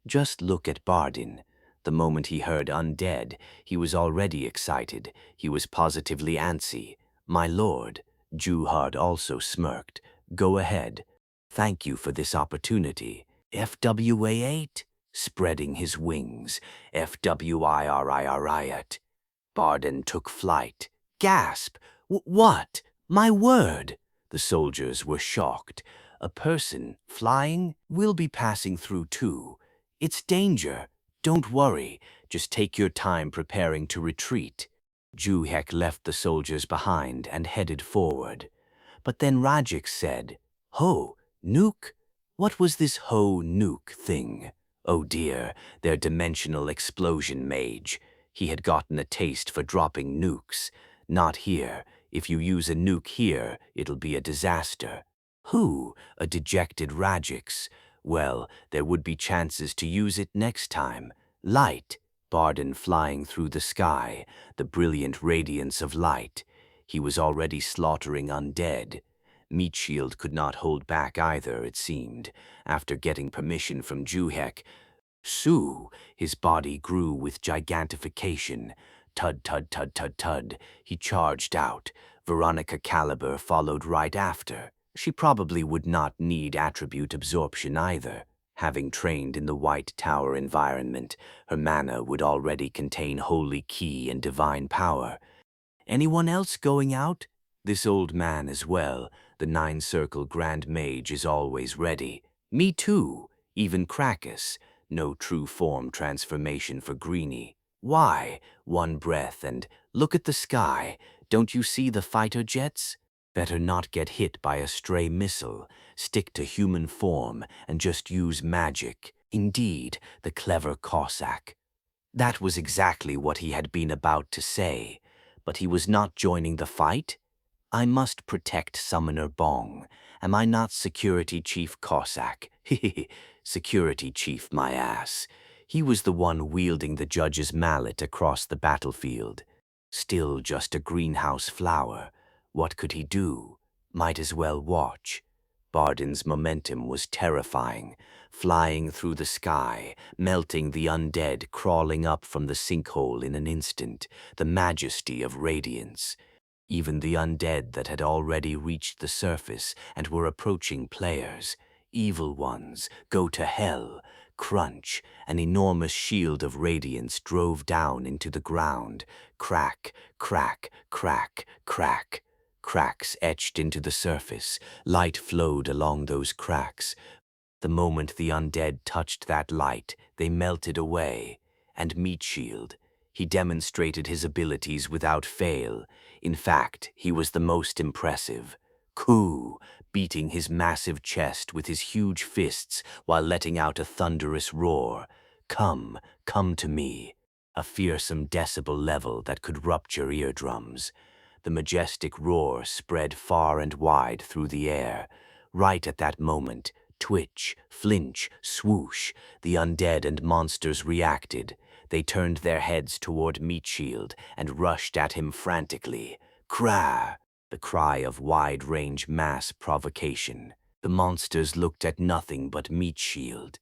Speaker 1: Just look at Bardin. The moment he heard undead, he was already excited. He was positively antsy. My lord, Juhard also smirked. Go ahead. Thank you for this opportunity. FWA-8? Spreading his wings. FWIRIRIAT. Bardin took flight. Gasp! What? My word! The soldiers were shocked. A person flying will be passing through too. It's danger. Don't worry. Just take your time preparing to retreat. Juhyuk left the soldiers behind and headed forward. But then Rajix said, Ho, nuke? What was this ho nuke thing? Oh dear, their dimensional explosion mage. He had gotten a taste for dropping nukes. Not here. If you use a nuke here, it'll be a disaster. Who? A dejected Rajix. Well, there would be chances to use it next time. Light. Bardin flying through the sky, the brilliant radiance of light. He was already slaughtering undead. Meatshield could not hold back either, it seemed. After getting permission from Juhyuk, his body grew with gigantification. Tud, tud, tud, tud, tud. He charged out. Veronica Caliber followed right after. She probably would not need attribute absorption either. Having trained in the White Tower environment, her mana would already contain holy ki and divine power. Anyone else going out? This old man as well. The Nine-Circle Grand Mage is always ready. Me too. Even Krakus. No true form transformation for Greenie. Why? One breath and look at the sky. Don't you see the fighter jets? Better not get hit by a stray missile. Stick to human form and just use magic. Indeed, the clever Cossack. That was exactly what he had been about to say. But he was not joining the fight? I must protect Summoner Bong. Am I not Security Chief Cossack? Hehe, Security Chief my ass. He was the one wielding the judge's mallet across the battlefield. Still just a greenhouse flower. What could he do? Might as well watch. Bardin's momentum was terrifying, flying through the sky, melting the undead crawling up from the sinkhole in an instant, the majesty of radiance. Even the undead that had already reached the surface and were approaching players, evil ones, go to hell. Crunch, an enormous shield of radiance drove down into the ground. Crack, crack, crack, crack. Cracks etched into the surface. Light flowed along those cracks. The moment the undead touched that light, they melted away. And Meatshield, he demonstrated his abilities without fail. In fact, he was the most impressive. Ku, beating his massive chest with his huge fists while letting out a thunderous roar. Come, come to me. A fearsome decibel level that could rupture eardrums. The majestic roar spread far and wide through the air. Right at that moment, twitch, flinch, swoosh, the undead and monsters reacted. They turned their heads toward Meatshield and rushed at him frantically. Cra! the cry of wide-range mass provocation. The monsters looked at nothing but Meat Shield.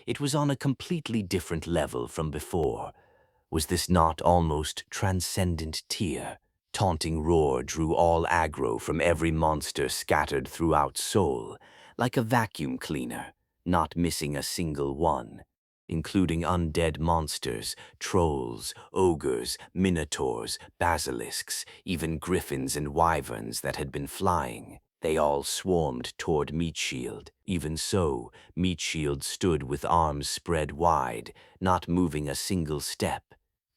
Speaker 1: It was on a completely different level from before. Was this not almost transcendent tier? Taunting roar drew all aggro from every monster scattered throughout Seoul, like a vacuum cleaner, not missing a single one, including undead monsters, trolls, ogres, minotaurs, basilisks, even griffins and wyverns that had been flying. They all swarmed toward Meat Shield. Even so, Meat Shield stood with arms spread wide, not moving a single step.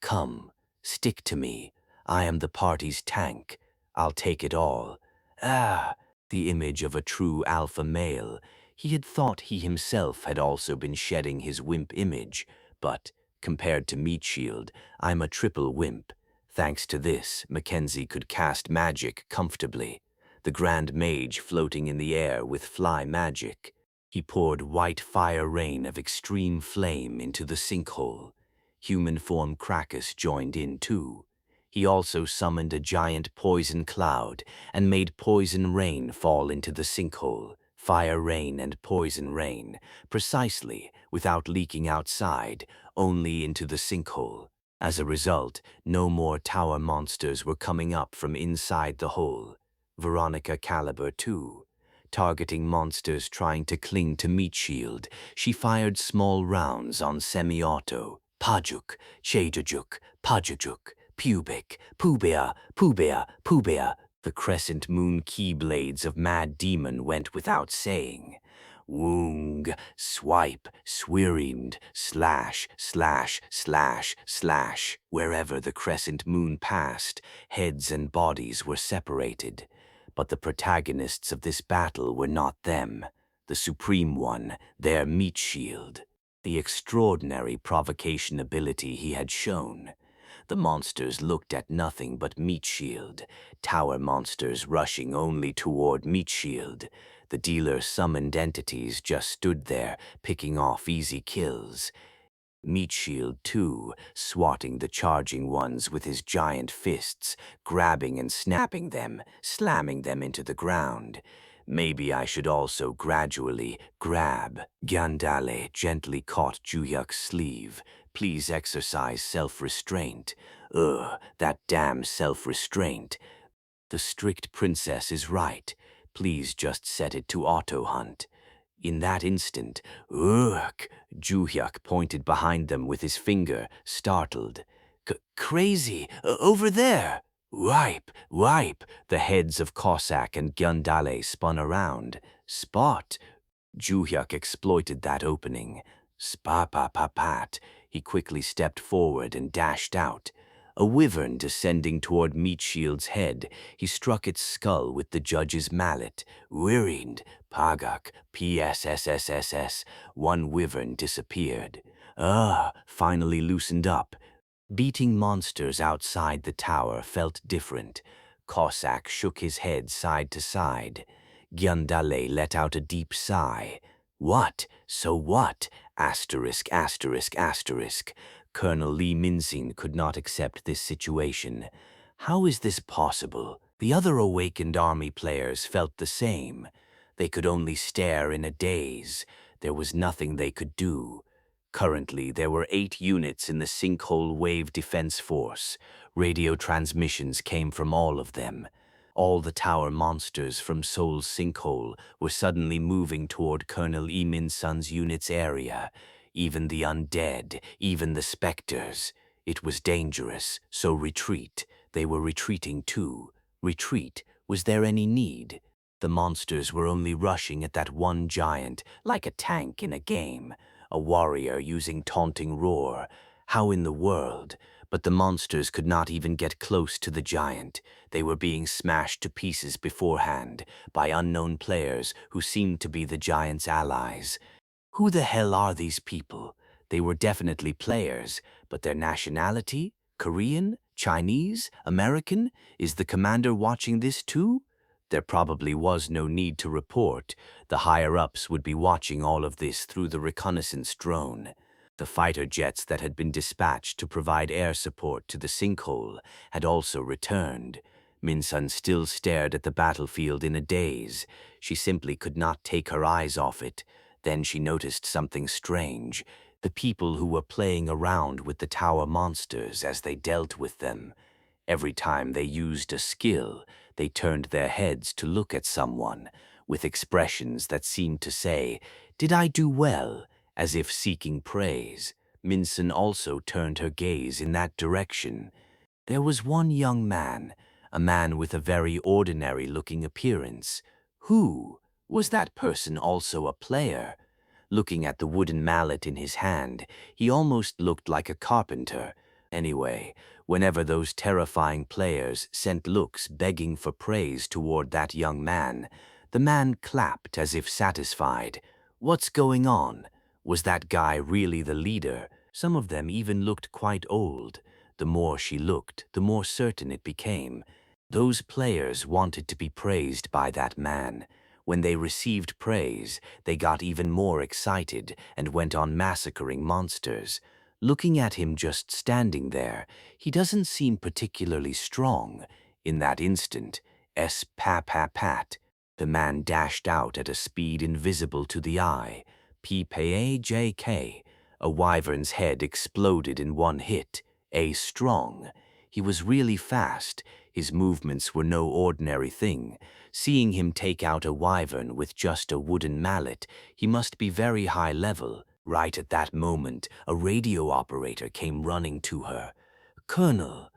Speaker 1: Come, stick to me. I am the party's tank. I'll take it all. Ah, the image of a true alpha male. He had thought he himself had also been shedding his wimp image, but, compared to Meat Shield, I'm a triple wimp. Thanks to this, Mackenzie could cast magic comfortably. The Grand Mage floating in the air with fly magic. He poured white fire rain of extreme flame into the sinkhole. Human form Krakus joined in too. He also summoned a giant poison cloud and made poison rain fall into the sinkhole. Fire rain and poison rain, precisely, without leaking outside, only into the sinkhole. As a result, no more tower monsters were coming up from inside the hole. Veronica Caliber too. Targeting monsters trying to cling to Meat Shield, she fired small rounds on semi-auto. Pajuk, Shaderjuk, Pajujuk, Pubic, Pubea, Pubea, Pubea. The crescent moon keyblades of Mad Demon went without saying. Woong, swipe, swirind, slash, slash, slash, slash. Wherever the crescent moon passed, heads and bodies were separated. But the protagonists of this battle were not them. The Supreme One, their Meat Shield. The extraordinary provocation ability he had shown. The monsters looked at nothing but Meat Shield, tower monsters rushing only toward Meat Shield. The dealer summoned entities just stood there, picking off easy kills. Meat Shield, too, swatting the charging ones with his giant fists, grabbing and snapping them, slamming them into the ground. Maybe I should also gradually grab. Gyandale gently caught Juhyuk's sleeve. Please exercise self-restraint. Ugh, that damn self-restraint. The strict princess is right. Please just set it to auto-hunt. In that instant, ugh, Juhyuk pointed behind them with his finger, startled. Crazy, over there! Wipe, wipe! The heads of Cossack and Gyandale spun around. Spot! Juhyuk exploited that opening. Spa-pa-pa-pat. He quickly stepped forward and dashed out. A wyvern descending toward Meat Shield's head, he struck its skull with the judge's mallet. Wirind, Pagak, PSSSSS. One wyvern disappeared. Finally loosened up. Beating monsters outside the tower felt different. Cossack shook his head side to side. Gyandale let out a deep sigh. What? So what? Asterisk, asterisk, asterisk. Colonel Lee Minsin could not accept this situation. How is this possible? The other awakened army players felt the same. They could only stare in a daze. There was nothing they could do. Currently, there were 8 units in the Sinkhole Wave Defense Force. Radio transmissions came from all of them. All the tower monsters from Seoul's Sinkhole were suddenly moving toward Colonel Lee Minsun's unit's area. Even the undead, even the specters. It was dangerous, so retreat. They were retreating too. Retreat. Was there any need? The monsters were only rushing at that one giant, like a tank in a game. A warrior using taunting roar. How in the world? But the monsters could not even get close to the giant. They were being smashed to pieces beforehand by unknown players who seemed to be the giant's allies. Who the hell are these people? They were definitely players, but their nationality? Korean? Chinese? American? Is the commander watching this too? There probably was no need to report. The higher-ups would be watching all of this through the reconnaissance drone. The fighter jets that had been dispatched to provide air support to the sinkhole had also returned. Min-sun still stared at the battlefield in a daze. She simply could not take her eyes off it. Then she noticed something strange. The people who were playing around with the tower monsters as they dealt with them. Every time they used a skill, they turned their heads to look at someone, with expressions that seemed to say, "Did I do well?" as if seeking praise. Min-sun also turned her gaze in that direction. There was one young man, a man with a very ordinary-looking appearance. Who? Was that person also a player? Looking at the wooden mallet in his hand, he almost looked like a carpenter. Anyway, whenever those terrifying players sent looks begging for praise toward that young man, the man clapped as if satisfied. What's going on? Was that guy really the leader? Some of them even looked quite old. The more she looked, the more certain it became. Those players wanted to be praised by that man. When they received praise, they got even more excited and went on massacring monsters. Looking at him just standing there, he doesn't seem particularly strong. In that instant, pat, the man dashed out at a speed invisible to the eye. P-P-A-J-K. A wyvern's head exploded in one hit. Strong. He was really fast. His movements were no ordinary thing. Seeing him take out a wyvern with just a wooden mallet, he must be very high level. Right at that moment, a radio operator came running to her. "Colonel,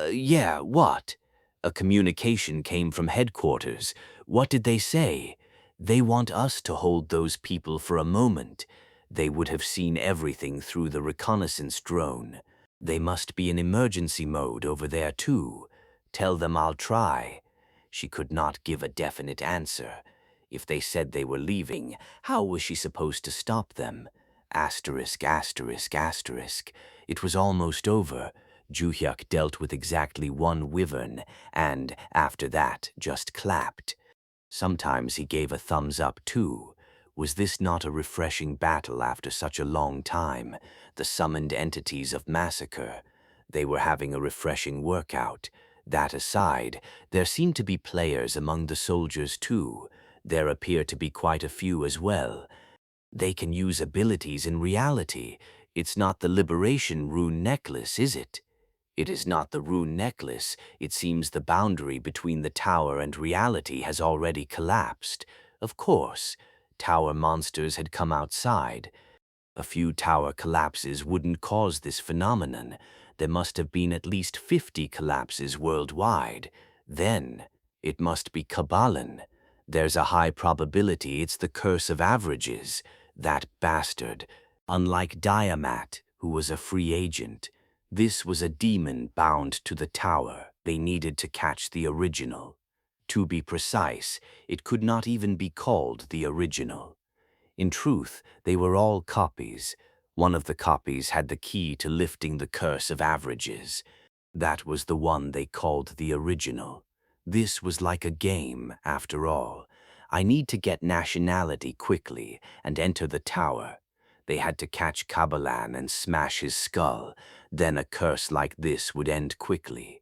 Speaker 1: yeah, what?" A communication came from headquarters. What did they say? "They want us to hold those people for a moment." They would have seen everything through the reconnaissance drone. "They must be in emergency mode over there too. Tell them I'll try." She could not give a definite answer. If they said they were leaving, how was she supposed to stop them? Asterisk, asterisk, asterisk. It was almost over. Juhyuk dealt with exactly one wyvern, and, after that, just clapped. Sometimes he gave a thumbs up too. Was this not a refreshing battle after such a long time? The summoned entities of massacre. They were having a refreshing workout. That aside, there seemed to be players among the soldiers too. There appear to be quite a few as well. They can use abilities in reality. It's not the Liberation Rune Necklace, is it? It is not the rune necklace. It seems the boundary between the tower and reality has already collapsed. Of course, tower monsters had come outside. A few tower collapses wouldn't cause this phenomenon. There must have been at least 50 collapses worldwide. Then, it must be Kabbalan. There's a high probability it's the curse of averages. That bastard. Unlike Diamat, who was a free agent. This was a demon bound to the tower. They needed to catch the original. To be precise, it could not even be called the original. In truth, they were all copies. One of the copies had the key to lifting the curse of averages. That was the one they called the original. This was like a game, after all. I need to get nationality quickly and enter the tower. They had to catch Kabbalan and smash his skull. Then a curse like this would end quickly.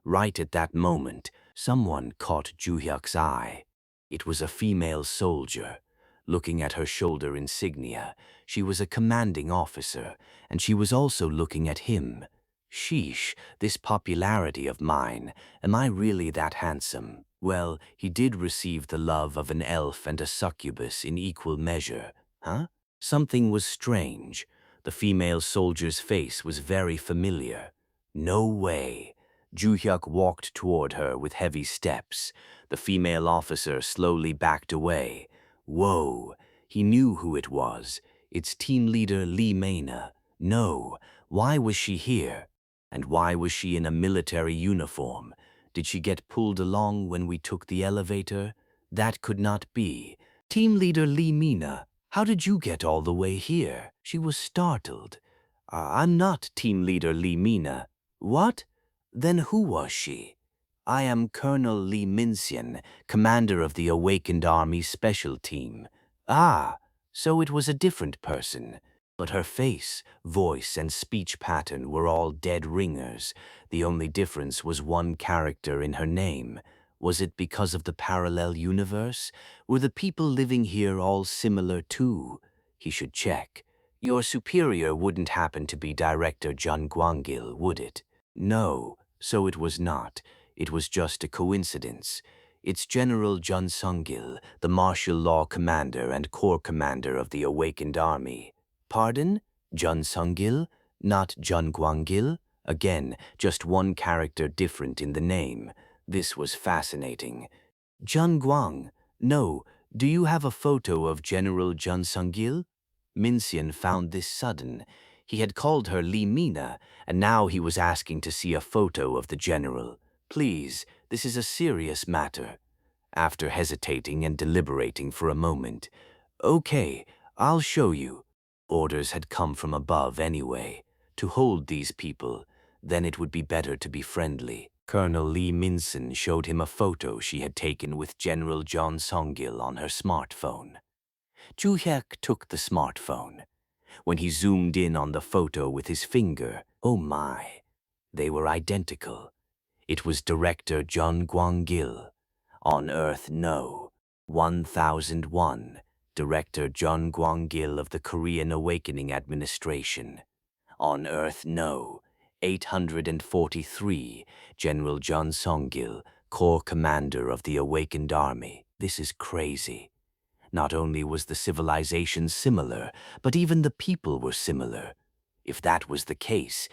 Speaker 1: Right at that moment, someone caught Juhyuk's eye. It was a female soldier. Looking at her shoulder insignia, she was a commanding officer, and she was also looking at him. Sheesh, this popularity of mine. Am I really that handsome? Well, he did receive the love of an elf and a succubus in equal measure. Huh? Something was strange. The female soldier's face was very familiar. No way. Juhyuk walked toward her with heavy steps. The female officer slowly backed away. Whoa, he knew who it was. It's team leader Lee Maina. No, why was she here? And why was she in a military uniform? Did she get pulled along when we took the elevator? That could not be. Team leader Lee Mina, how did you get all the way here? She was startled. I'm not team leader Lee Mina. What? Then who was she? I am Colonel Lee Minsian, commander of the Awakened Army Special Team. Ah, so it was a different person. But her face, voice, and speech pattern were all dead ringers. The only difference was one character in her name. Was it because of the parallel universe? Were the people living here all similar too? He should check. Your superior wouldn't happen to be Director Jun Guangil, would it? No, so it was not. It was just a coincidence. It's General Jun Sungil, the martial law commander and corps commander of the Awakened Army. Pardon? Jun Sungil? Not Jun Guangil? Again, just one character different in the name. This was fascinating. Jun Guang? No. Do you have a photo of General Jun Sungil? Minxian found this sudden. He had called her Li Mina, and now he was asking to see a photo of the general. Please, this is a serious matter. After hesitating and deliberating for a moment, okay, I'll show you. Orders had come from above anyway, to hold these people. Then it would be better to be friendly. Colonel Li Minson showed him a photo she had taken with General John Songil on her smartphone. Ju Hyek took the smartphone. When he zoomed in on the photo with his finger, oh my, they were identical. It was Director Jun Guangil. On Earth, no. 1001, Director Jun Guangil of the Korean Awakening Administration. On Earth, no. 843, General Jun Songil, Corps Commander of the Awakened Army. This is crazy. Not only was the civilization similar, but even the people were similar. If that was the case,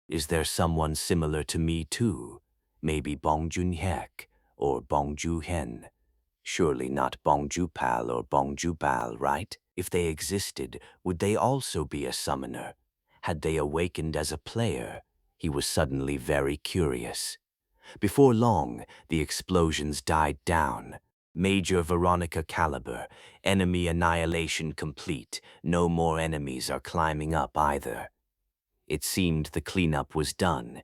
Speaker 1: is there someone similar to me too? Maybe Bong Joon-hyek or Bong Joo-hen. Surely not Bong Joo-pal or Bong Joo-bal, right? If they existed, would they also be a summoner? Had they awakened as a player? He was suddenly very curious. Before long, the explosions died down. Major Veronica caliber, enemy annihilation complete. No more enemies are climbing up either. It seemed the cleanup was done.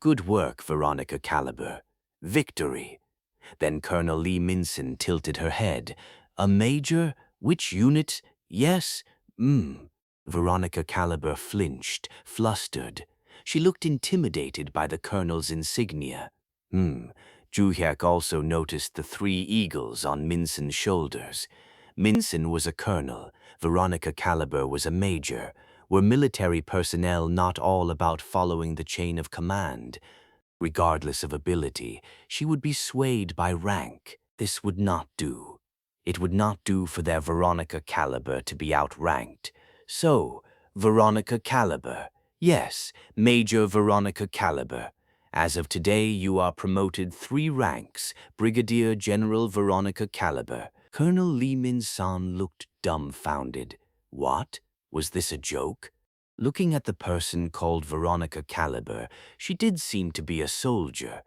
Speaker 1: Good work, Veronica caliber. Victory. Then Colonel Li Minson tilted her head. A major? Which unit? Yes? Veronica caliber flinched, flustered. She looked intimidated by the colonel's insignia. Ju Hyek also noticed the 3 eagles on Minson's shoulders. Minson was a colonel. Veronica caliber was a major. Were military personnel not all about following the chain of command? Regardless of ability, she would be swayed by rank. This would not do. It would not do for their Veronica caliber to be outranked. So, Veronica caliber. Yes, Major Veronica caliber. As of today, you are promoted 3 ranks, Brigadier General Veronica caliber. Colonel Li Min-san looked dumbfounded. What? Was this a joke? Looking at the person called Veronica caliber, she did seem to be a soldier.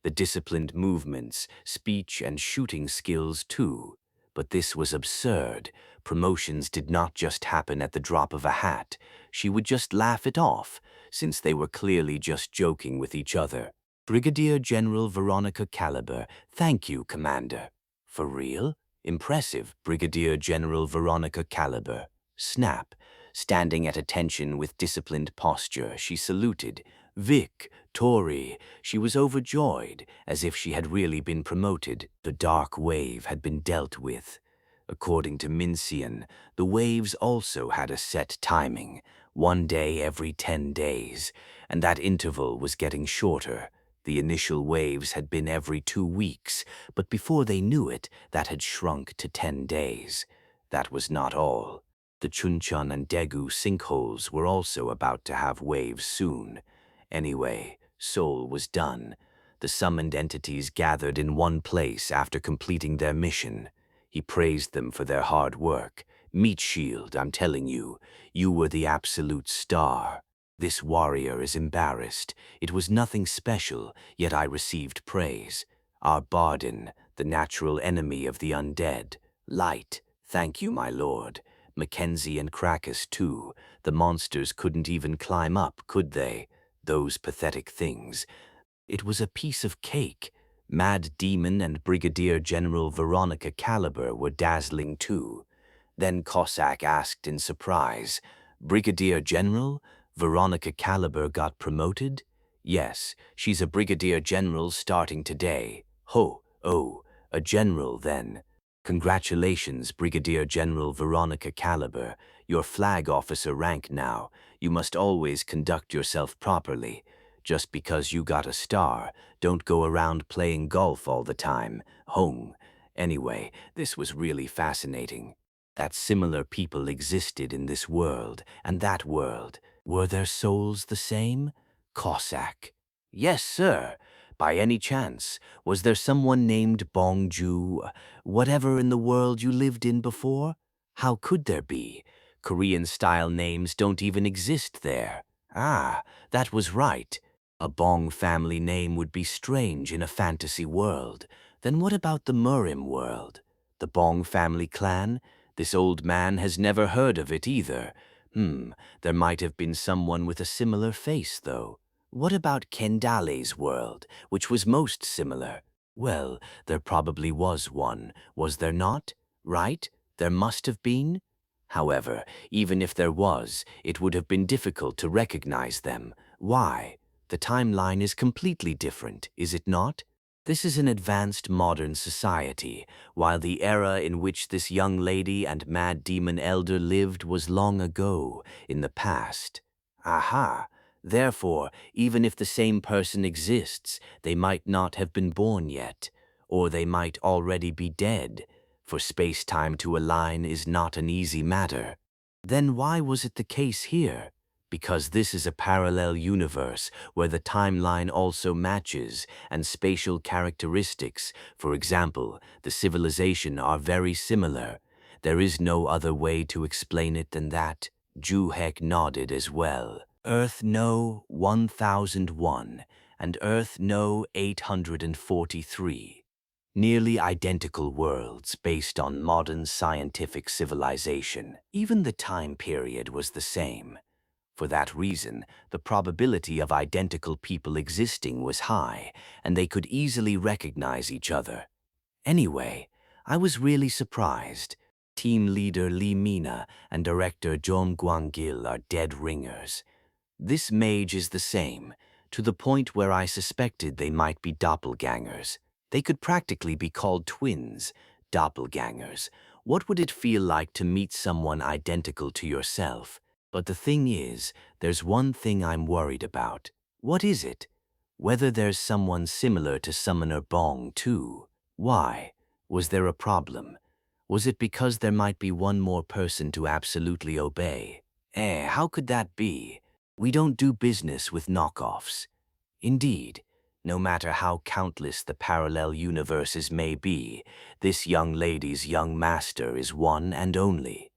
Speaker 1: The disciplined movements, speech, and shooting skills too. But this was absurd. Promotions did not just happen at the drop of a hat. She would just laugh it off, since they were clearly just joking with each other. Brigadier General Veronica caliber, thank you, Commander. For real? Impressive, Brigadier General Veronica caliber. Snap. Standing at attention with disciplined posture, she saluted. Vic, Tori, she was overjoyed, as if she had really been promoted. The dark wave had been dealt with. According to Minxian, the waves also had a set timing, 1 day every 10 days, and that interval was getting shorter. The initial waves had been every 2 weeks, but before they knew it, that had shrunk to 10 days. That was not all. The Chuncheon and Daegu sinkholes were also about to have waves soon. Anyway, Seoul was done. The summoned entities gathered in one place after completing their mission. He praised them for their hard work. Meat Shield, I'm telling you, you were the absolute star. This warrior is embarrassed. It was nothing special, yet I received praise. Our Barden, the natural enemy of the undead. Light, thank you, my lord. Mackenzie and Krakus, too. The monsters couldn't even climb up, could they? Those pathetic things. It was a piece of cake. Mad Demon and Brigadier General Veronica caliber were dazzling too. Then Cossack asked in surprise, Brigadier General? Veronica Caliber got promoted? Yes, she's a Brigadier General starting today. Oh, a general then. Congratulations, Brigadier General Veronica Caliber. Your flag officer rank now. You must always conduct yourself properly. Just because you got a star, don't go around playing golf all the time. Hong. Anyway, this was really fascinating. That similar people existed in this world and that world. Were their souls the same? Cossack. Yes, sir. By any chance, was there someone named Bongju, whatever in the world you lived in before? How could there be? Korean-style names don't even exist there. Ah, that was right. A Bong family name would be strange in a fantasy world. Then what about the Murim world? The Bong family clan? This old man has never heard of it either. There might have been someone with a similar face, though. What about Kendale's world, which was most similar? Well, there probably was one, was there not? Right? There must have been? However, even if there was, it would have been difficult to recognize them. Why? The timeline is completely different, is it not? This is an advanced modern society, while the era in which this young lady and mad demon elder lived was long ago, in the past. Aha! Therefore, even if the same person exists, they might not have been born yet, or they might already be dead, for space-time to align is not an easy matter. Then why was it the case here? Because this is a parallel universe where the timeline also matches and spatial characteristics, for example, the civilization are very similar. There is no other way to explain it than that. Juhek nodded as well. Earth No. 1001 and Earth No. 843. Nearly identical worlds based on modern scientific civilization. Even the time period was the same. For that reason, the probability of identical people existing was high, and they could easily recognize each other. Anyway, I was really surprised. Team leader Lee Mina and director Jong Gwang-gil are dead ringers. This mage is the same, to the point where I suspected they might be doppelgangers. They could practically be called twins, doppelgangers. What would it feel like to meet someone identical to yourself? But the thing is, there's one thing I'm worried about. What is it? Whether there's someone similar to Summoner Bong, too. Why? Was there a problem? Was it because there might be one more person to absolutely obey? How could that be? We don't do business with knockoffs. Indeed, no matter how countless the parallel universes may be, this young lady's young master is one and only.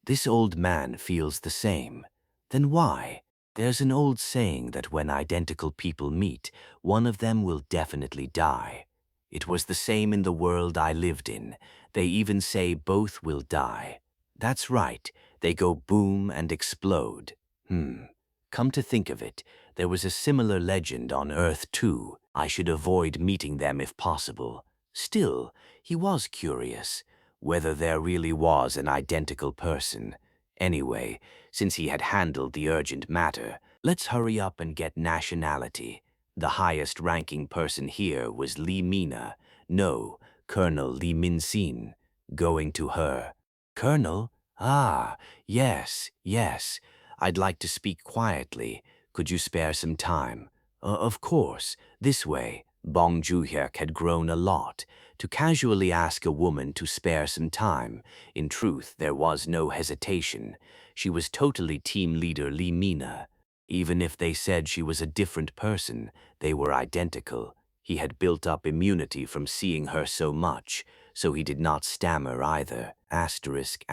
Speaker 1: This old man feels the same. Then why? There's an old saying that when identical people meet, one of them will definitely die. It was the same in the world I lived in. They even say both will die. That's right, they go boom and explode. Come to think of it, there was a similar legend on Earth too. I should avoid meeting them if possible. Still, he was curious whether there really was an identical person. Anyway, since he had handled the urgent matter, let's hurry up and get nationality. The highest-ranking person here was Lee Mina. No, Colonel Lee Min-sin. Going to her. Colonel? Ah, yes. I'd like to speak quietly. Could you spare some time? Of course. This way. Bong Juhyuk had grown a lot. To casually ask a woman to spare some time, in truth, there was no hesitation. She was totally team leader Lee Mina. Even if they said she was a different person, they were identical. He had built up immunity from seeing her so much, so he did not stammer either. Asterisk.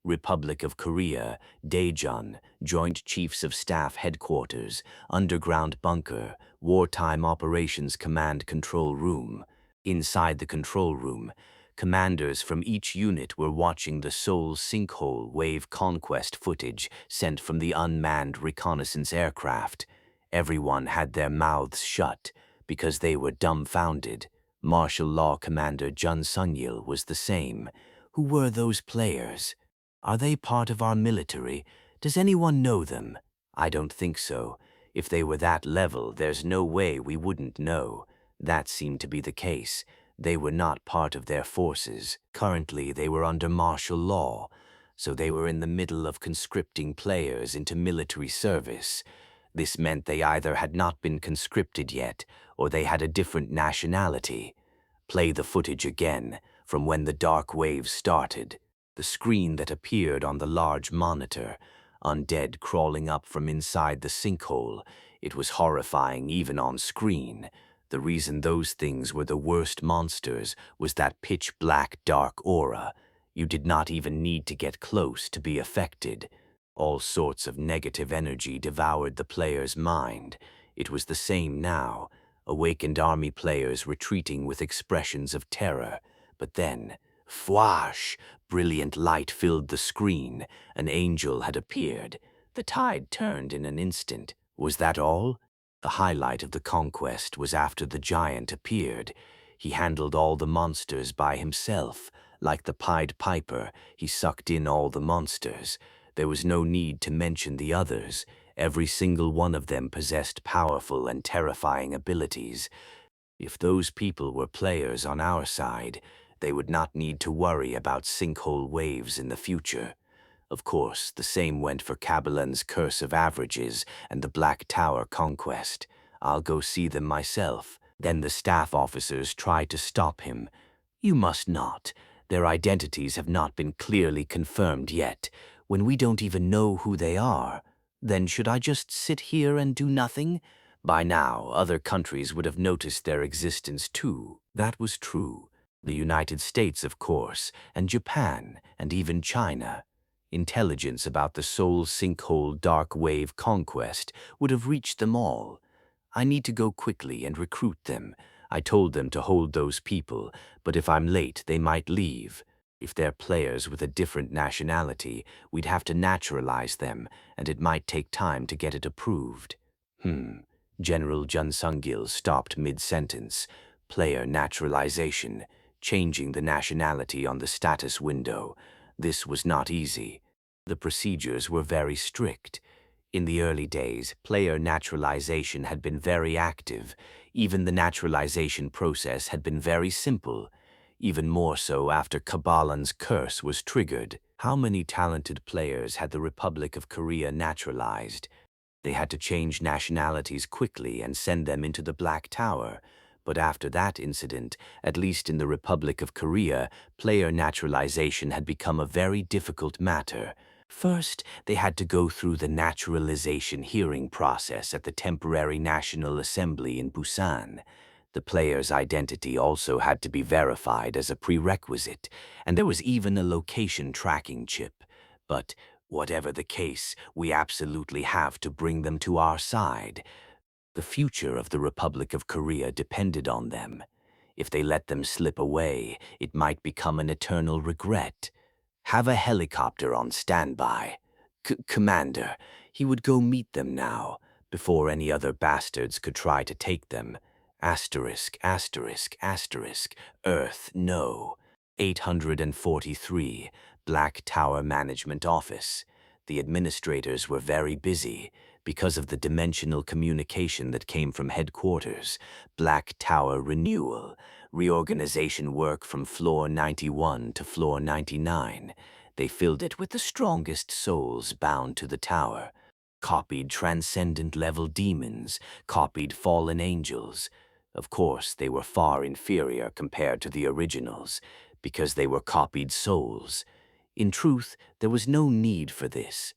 Speaker 1: Republic of Korea, Daejeon, Joint Chiefs of Staff Headquarters, Underground Bunker, Wartime Operations Command Control Room. Inside the control room, commanders from each unit were watching the Seoul sinkhole wave conquest footage sent from the unmanned reconnaissance aircraft. Everyone had their mouths shut because they were dumbfounded. Martial Law Commander Jun Sung-il was the same. Who were those players? Are they part of our military? Does anyone know them? I don't think so. If they were that level, there's no way we wouldn't know. That seemed to be the case. They were not part of their forces. Currently, they were under martial law, so they were in the middle of conscripting players into military service. This meant they either had not been conscripted yet, or they had a different nationality. Play the footage again, from when the dark waves started. The screen that appeared on the large monitor, undead crawling up from inside the sinkhole. It was horrifying even on screen. The reason those things were the worst monsters was that pitch-black dark aura. You did not even need to get close to be affected. All sorts of negative energy devoured the player's mind. It was the same now. Awakened army players retreating with expressions of terror. But then, fwash! Brilliant light filled the screen. An angel had appeared. The tide turned in an instant. Was that all? The highlight of the conquest was after the giant appeared. He handled all the monsters by himself. Like the Pied Piper, he sucked in all the monsters. There was no need to mention the others. Every single one of them possessed powerful and terrifying abilities. If those people were players on our side, they would not need to worry about sinkhole waves in the future. Of course, the same went for Kabalan's Curse of Averages and the Black Tower Conquest. I'll go see them myself. Then the staff officers tried to stop him. You must not. Their identities have not been clearly confirmed yet. When we don't even know who they are, then should I just sit here and do nothing? By now, other countries would have noticed their existence too. That was true. The United States, of course, and Japan, and even China. Intelligence about the Soul Sinkhole Dark Wave Conquest would have reached them all. I need to go quickly and recruit them. I told them to hold those people, but if I'm late, they might leave. If they're players with a different nationality, we'd have to naturalize them, and it might take time to get it approved. General Jun Sung-gil stopped mid-sentence. Player naturalization, changing the nationality on the status window. This was not easy. The procedures were very strict. In the early days, player naturalization had been very active. Even the naturalization process had been very simple. Even more so after Kabalan's curse was triggered. How many talented players had the Republic of Korea naturalized? They had to change nationalities quickly and send them into the Black Tower. But after that incident, at least in the Republic of Korea, player naturalization had become a very difficult matter. First, they had to go through the naturalization hearing process at the Temporary National Assembly in Busan. The player's identity also had to be verified as a prerequisite, and there was even a location tracking chip. But whatever the case, we absolutely have to bring them to our side. The future of the Republic of Korea depended on them. If they let them slip away, it might become an eternal regret. Have a helicopter on standby. Commander, he would go meet them now, before any other bastards could try to take them. Asterisk, asterisk, asterisk, Earth, no. 843, Black Tower Management Office. The administrators were very busy. Because of the dimensional communication that came from headquarters, Black Tower renewal, reorganization work from floor 91 to floor 99. They filled it with the strongest souls bound to the tower. Copied transcendent-level demons, copied fallen angels. Of course, they were far inferior compared to the originals, because they were copied souls. In truth, there was no need for this.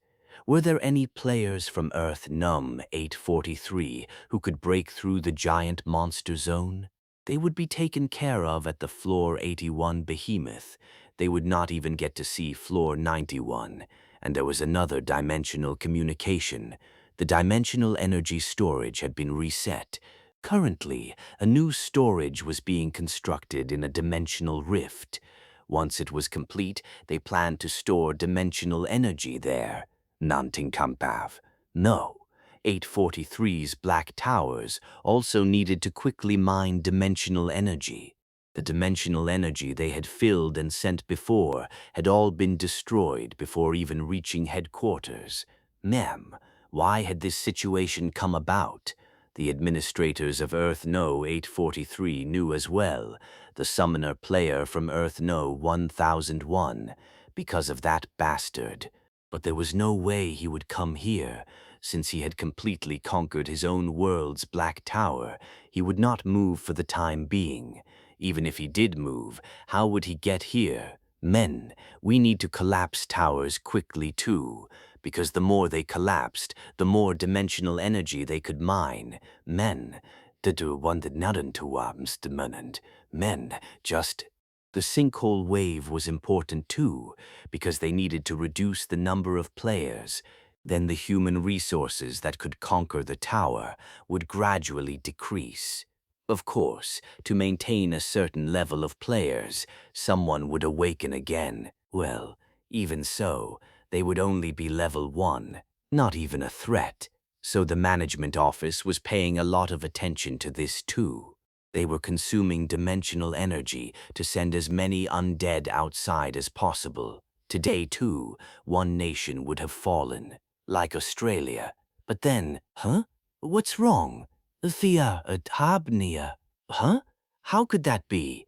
Speaker 1: Were there any players from Earth Num 843 who could break through the giant monster zone? They would be taken care of at the Floor 81 behemoth. They would not even get to see Floor 91. And there was another dimensional communication. The dimensional energy storage had been reset. Currently, a new storage was being constructed in a dimensional rift. Once it was complete, they planned to store dimensional energy there. Nantingkampav. No. 843's Black Towers also needed to quickly mine dimensional energy. The dimensional energy they had filled and sent before had all been destroyed before even reaching headquarters. Ma'am, why had this situation come about? The administrators of Earth No 843 knew as well, the summoner player from Earth No 1001, because of that bastard. But there was no way he would come here. Since he had completely conquered his own world's Black Tower, he would not move for the time being. Even if he did move, how would he get here? Men, we need to collapse towers quickly too, because the more they collapsed, the more dimensional energy they could mine. Men, men, just... The sinkhole wave was important too, because they needed to reduce the number of players. Then the human resources that could conquer the tower would gradually decrease. Of course, to maintain a certain level of players, someone would awaken again. Well, even so, they would only be level 1, not even a threat. So the management office was paying a lot of attention to this too. They were consuming dimensional energy to send as many undead outside as possible. Today, too, one nation would have fallen, like Australia. But then, huh? What's wrong? Habnia. Huh? How could that be?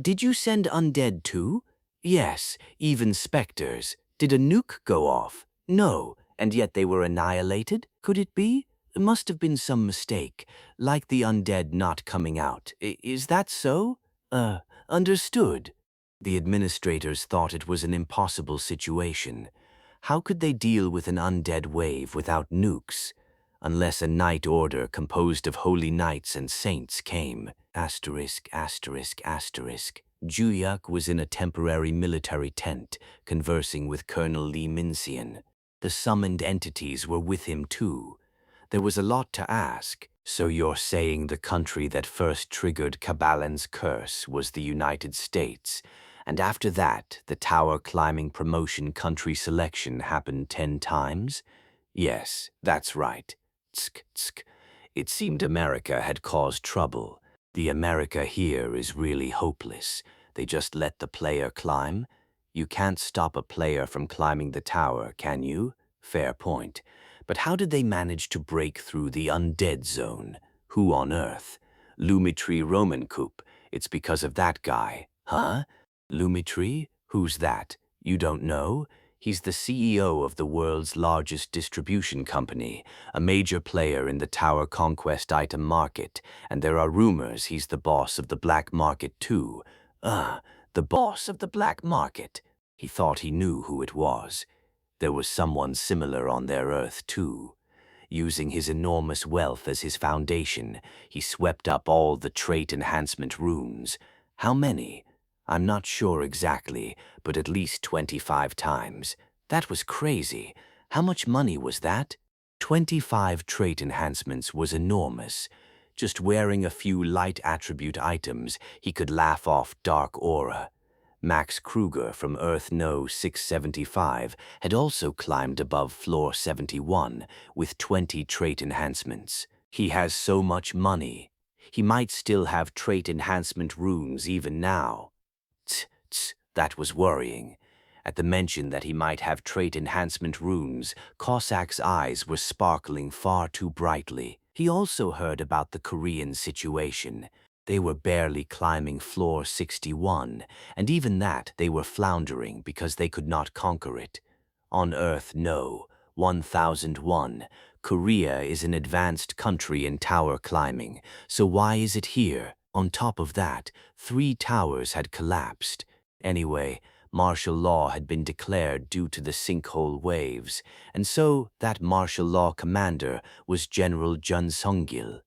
Speaker 1: Did you send undead too? Yes, even specters. Did a nuke go off? No, and yet they were annihilated? Could it be? It must have been some mistake, like the undead not coming out. Is that so? Understood. The administrators thought it was an impossible situation. How could they deal with an undead wave without nukes? Unless a night order composed of holy knights and saints came. Juyak was in a temporary military tent, conversing with Colonel Lee Minsian. The summoned entities were with him too. There was a lot to ask. So you're saying the country that first triggered Kabalan's curse was the United States, and after that, the tower climbing promotion country selection happened 10 times? Yes, that's right. Tsk, tsk. It seemed America had caused trouble. The America here is really hopeless. They just let the player climb. You can't stop a player from climbing the tower, can you? Fair point. But how did they manage to break through the undead zone? Who on earth? Lumitri Romankup. It's because of that guy. Huh? Lumitri? Who's that? You don't know? He's the CEO of the world's largest distribution company, a major player in the tower conquest item market, and there are rumors he's the boss of the black market too. The boss of the black market. He thought he knew who it was. There was someone similar on their Earth too. Using his enormous wealth as his foundation, he swept up all the trait enhancement runes. How many? I'm not sure exactly, but at least 25 times. That was crazy. How much money was that? 25 trait enhancements was enormous. Just wearing a few light attribute items, he could laugh off dark aura. Max Kruger from Earth No 675 had also climbed above floor 71 with 20 trait enhancements. He has so much money. He might still have trait enhancement runes even now. That was worrying. At the mention that he might have trait enhancement runes, Cossack's eyes were sparkling far too brightly. He also heard about the Korean situation. They were barely climbing floor 61, and even that they were floundering because they could not conquer it. On Earth No 1001, Korea is an advanced country in tower climbing, so why is it here? On top of that, 3 towers had collapsed. Anyway, martial law had been declared due to the sinkhole waves, and so that martial law commander was General Jun Sung-gil.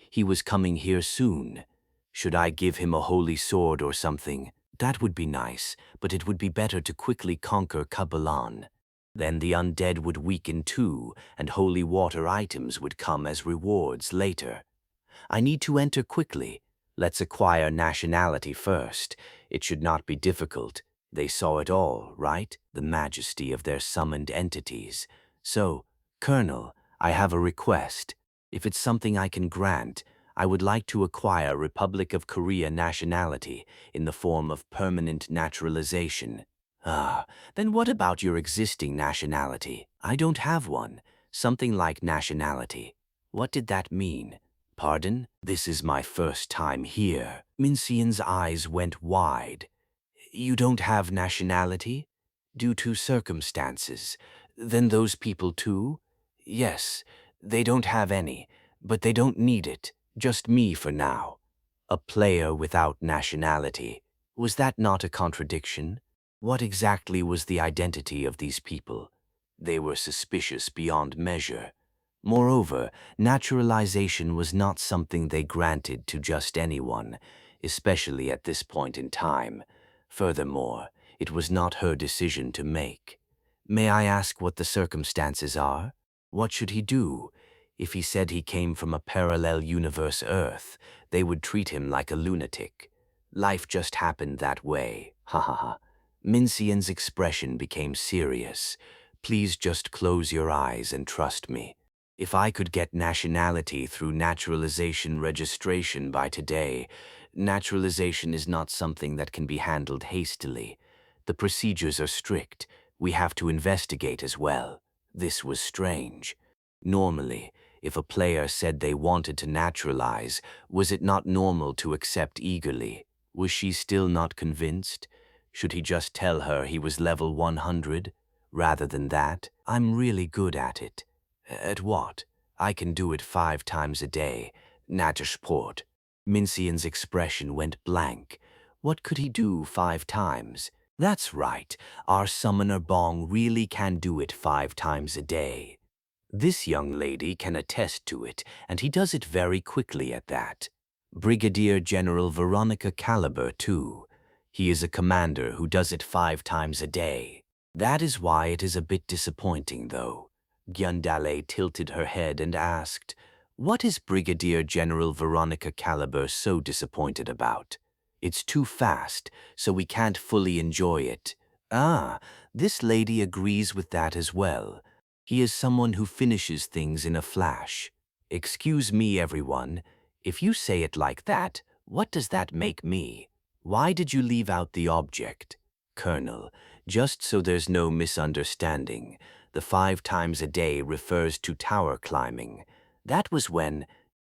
Speaker 1: He was coming here soon. Should I give him a holy sword or something? That would be nice, but it would be better to quickly conquer Kabalan. Then the undead would weaken too, and holy water items would come as rewards later. I need to enter quickly. Let's acquire nationality first. It should not be difficult. They saw it all, right? The majesty of their summoned entities. So, Colonel, I have a request. If it's something I can grant, I would like to acquire Republic of Korea nationality in the form of permanent naturalization. Ah, then what about your existing nationality? I don't have one. Something like nationality. What did that mean? Pardon? This is my first time here. Minsian's eyes went wide. You don't have nationality? Due to circumstances. Then those people too? Yes, they don't have any, but they don't need it. Just me for now. A player without nationality. Was that not a contradiction? What exactly was the identity of these people? They were suspicious beyond measure. Moreover, naturalization was not something they granted to just anyone, especially at this point in time. Furthermore, it was not her decision to make. May I ask what the circumstances are? What should he do? If he said he came from a parallel universe Earth, they would treat him like a lunatic. Life just happened that way, ha ha ha. Minsian's expression became serious. Please just close your eyes and trust me. If I could get nationality through naturalization registration by today, naturalization is not something that can be handled hastily. The procedures are strict. We have to investigate as well. This was strange. Normally, if a player said they wanted to naturalize, was it not normal to accept eagerly? Was she still not convinced? Should he just tell her he was level 100? Rather than that, I'm really good at it. At what? I can do it 5 times a day. Natursport. Minsian's expression went blank. What could he do 5 times? That's right, our summoner Bong really can do it 5 times a day. This young lady can attest to it, and he does it very quickly at that. Brigadier General Veronica Caliber, too. He is a commander who does it 5 times a day. That is why it is a bit disappointing, though. Gyundale tilted her head and asked, "What is Brigadier General Veronica Caliber so disappointed about?" "It's too fast, so we can't fully enjoy it." "Ah, this lady agrees with that as well. He is someone who finishes things in a flash." "Excuse me, everyone. If you say it like that, what does that make me? Why did you leave out the object?" "Colonel, just so there's no misunderstanding, the 5 times a day refers to tower climbing. That was when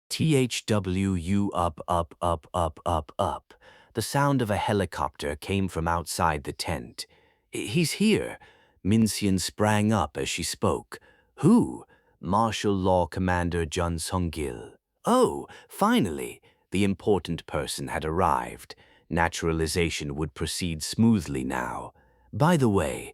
Speaker 1: THWU up, up, up, up, up, up. The sound of a helicopter came from outside the tent. He's here." Minsian sprang up as she spoke. "Who?" "Martial Law Commander Jun Sung-gil." "Oh, finally!" The important person had arrived. Naturalization would proceed smoothly now. "By the way,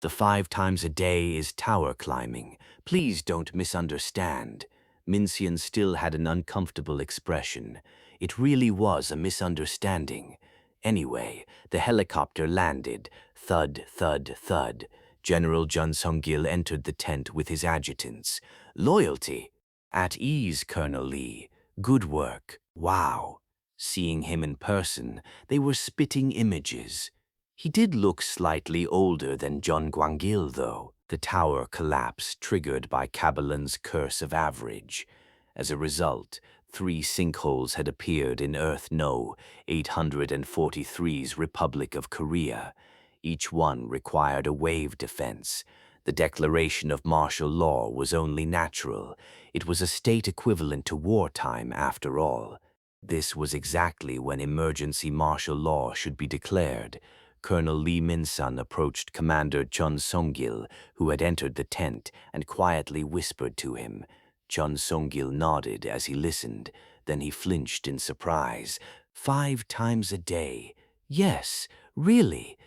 Speaker 1: the 5 times a day is tower climbing. Please don't misunderstand." Minsian still had an uncomfortable expression. It really was a misunderstanding. Anyway, the helicopter landed. Thud, thud, thud. General Jun Sung-gil entered the tent with his adjutants. "Loyalty." "At ease, Colonel Lee. Good work." Wow. Seeing him in person, they were spitting images. He did look slightly older than Jun Gwang-gil, though. The tower collapsed, triggered by Kabalan's curse of average. As a result, 3 sinkholes had appeared in Earth No. 843's Republic of Korea. Each one required a wave defense. The declaration of martial law was only natural. It was a state equivalent to wartime, after all. This was exactly when emergency martial law should be declared. Colonel Lee Min-sun approached Commander Chun Sung-gil, who had entered the tent, and quietly whispered to him. Chun Sung-gil nodded as he listened. Then he flinched in surprise. 5 times a day. Yes, really.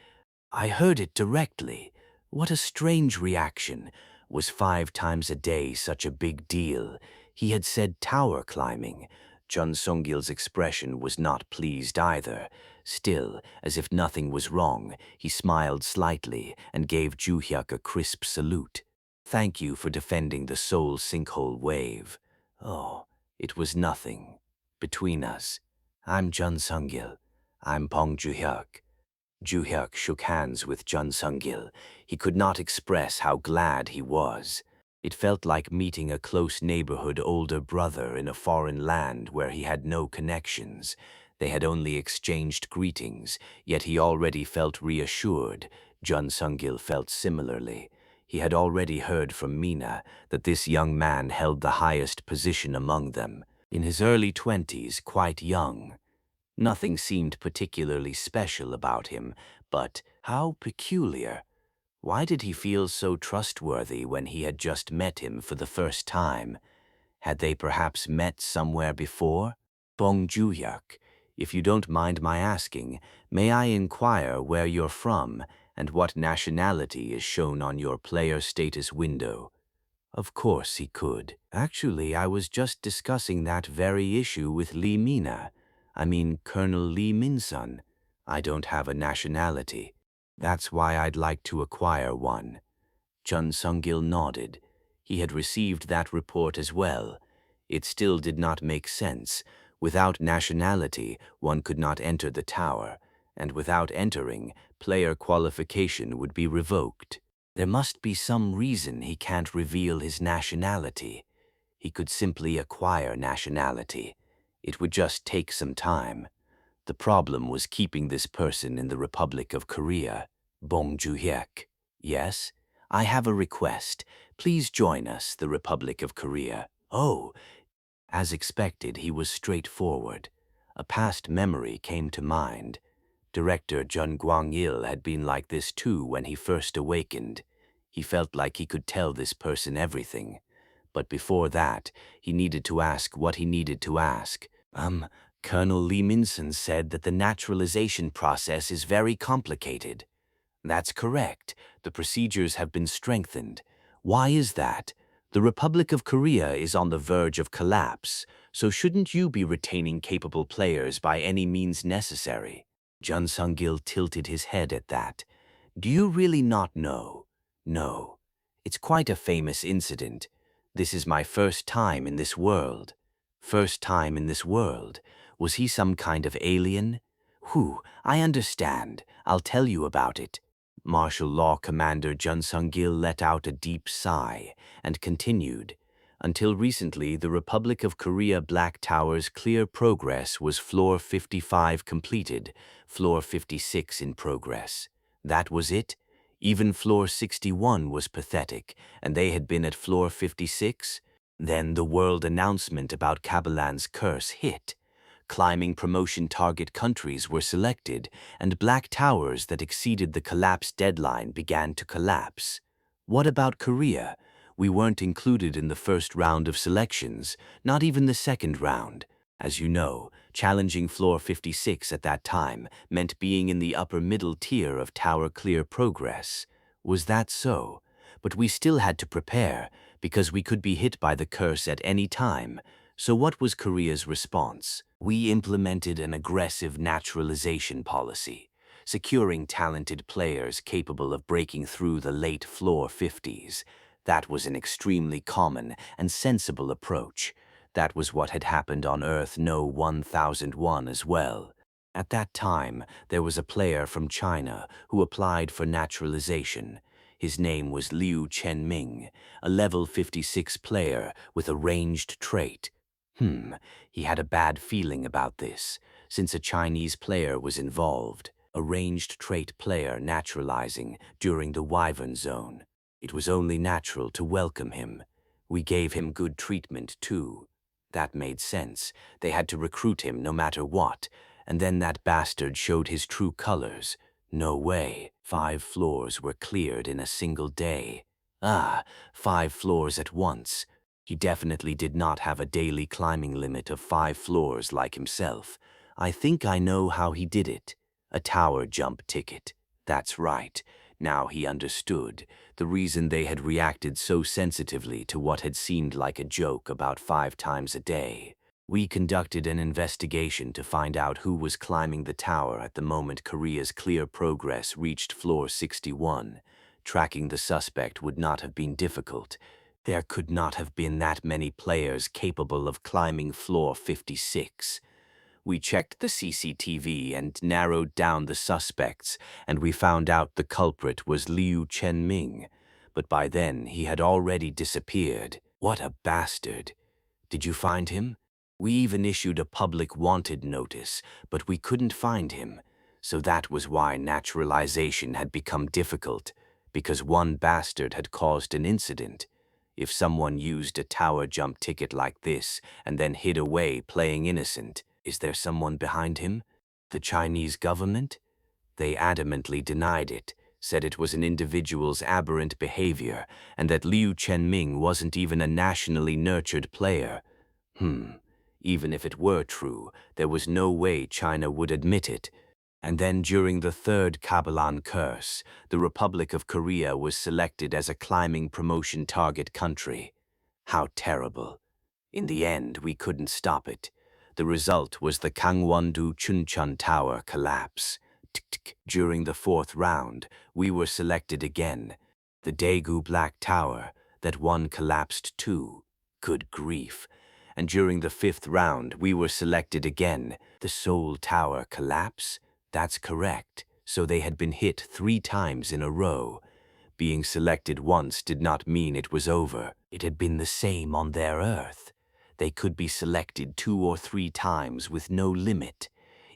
Speaker 1: I heard it directly. What a strange reaction. Was 5 times a day such a big deal? He had said tower climbing. Chun Sung-gil's expression was not pleased either. Still, as if nothing was wrong, he smiled slightly and gave Ju-hyuk a crisp salute. "Thank you for defending the Seoul sinkhole wave." "Oh, it was nothing. Between us. I'm Jun Sung-gil. I'm Bong Ju-hyuk." Ju-hyuk shook hands with Jun Sung-gil. He could not express how glad he was. It felt like meeting a close neighborhood older brother in a foreign land where he had no connections. They had only exchanged greetings, yet he already felt reassured. Jun Sung-gil felt similarly. He had already heard from Mina that this young man held the highest position among them. In his early 20s, quite young. Nothing seemed particularly special about him, but how peculiar. Why did he feel so trustworthy when he had just met him for the first time? Had they perhaps met somewhere before? Bong Ju-hyuk, if you don't mind my asking, may I inquire where you're from and what nationality is shown on your player status window? Of course he could. Actually, I was just discussing that very issue with Lee Mina. I mean Colonel Lee Min-sun. I don't have a nationality. That's why I'd like to acquire one. Chun Sung-gil nodded. He had received that report as well. It still did not make sense. Without nationality, one could not enter the tower, and without entering, player qualification would be revoked. There must be some reason he can't reveal his nationality. He could simply acquire nationality. It would just take some time. The problem was keeping this person in the Republic of Korea. Bong Ju-hyuk. Yes? I have a request. Please join us, the Republic of Korea. Oh, as expected, he was straightforward. A past memory came to mind. Director Jun Gwang-il had been like this too when he first awakened. He felt like he could tell this person everything. But before that, he needed to ask what he needed to ask. Colonel Lee Min-sun said that the naturalization process is very complicated. That's correct. The procedures have been strengthened. Why is that? The Republic of Korea is on the verge of collapse, so shouldn't you be retaining capable players by any means necessary? Jun Sung-gil tilted his head at that. Do you really not know? No. It's quite a famous incident. This is my first time in this world. First time in this world? Was he some kind of alien? Whew, I understand. I'll tell you about it. Martial Law Commander Jun Sung-gil let out a deep sigh and continued. Until recently, the Republic of Korea Black Tower's clear progress was floor 55 completed, floor 56 in progress. That was it? Even floor 61 was pathetic, and they had been at floor 56? Then the world announcement about Kabalan's curse hit. Climbing promotion target countries were selected, and black towers that exceeded the collapse deadline began to collapse. What about Korea? We weren't included in the first round of selections, not even the second round. As you know, challenging floor 56 at that time meant being in the upper middle tier of tower clear progress. Was that so? But we still had to prepare, because we could be hit by the curse at any time. So what was Korea's response? We implemented an aggressive naturalization policy, securing talented players capable of breaking through the late floor 50s. That was an extremely common and sensible approach. That was what had happened on Earth No. 1001 as well. At that time, there was a player from China who applied for naturalization. His name was Liu Chenming, a level 56 player with a ranged trait. He had a bad feeling about this, since a Chinese player was involved, a ranged trait player naturalizing during the Wyvern Zone. It was only natural to welcome him. We gave him good treatment, too. That made sense. They had to recruit him no matter what, and then that bastard showed his true colors. No way. 5 floors were cleared in a single day. 5 floors at once. He definitely did not have a daily climbing limit of 5 floors like himself. I think I know how he did it. A tower jump ticket. That's right. Now he understood the reason they had reacted so sensitively to what had seemed like a joke about 5 times a day. We conducted an investigation to find out who was climbing the tower at the moment Korea's clear progress reached floor 61. Tracking the suspect would not have been difficult. There could not have been that many players capable of climbing floor 56. We checked the CCTV and narrowed down the suspects, and we found out the culprit was Liu Chenming. but by then he had already disappeared. What a bastard. Did you find him? We even issued a public wanted notice, but we couldn't find him. So that was why naturalization had become difficult, because one bastard had caused an incident. If someone used a tower jump ticket like this and then hid away playing innocent, is there someone behind him? The Chinese government? They adamantly denied it, said it was an individual's aberrant behavior, and that Liu Chenming wasn't even a nationally nurtured player. Even if it were true, there was no way China would admit it. And then during the third Kabalan curse, the Republic of Korea was selected as a climbing promotion target country. How terrible. In the end, we couldn't stop it. The result was the Gangwon-do Chuncheon Tower collapse. During the fourth round, we were selected again. The Daegu Black Tower, that one collapsed too. Good grief. And during the fifth round, we were selected again. The Seoul Tower collapse? That's correct. So they had been hit 3 times in a row. Being selected once did not mean it was over. It had been the same on their Earth. They could be selected 2 or 3 times with no limit.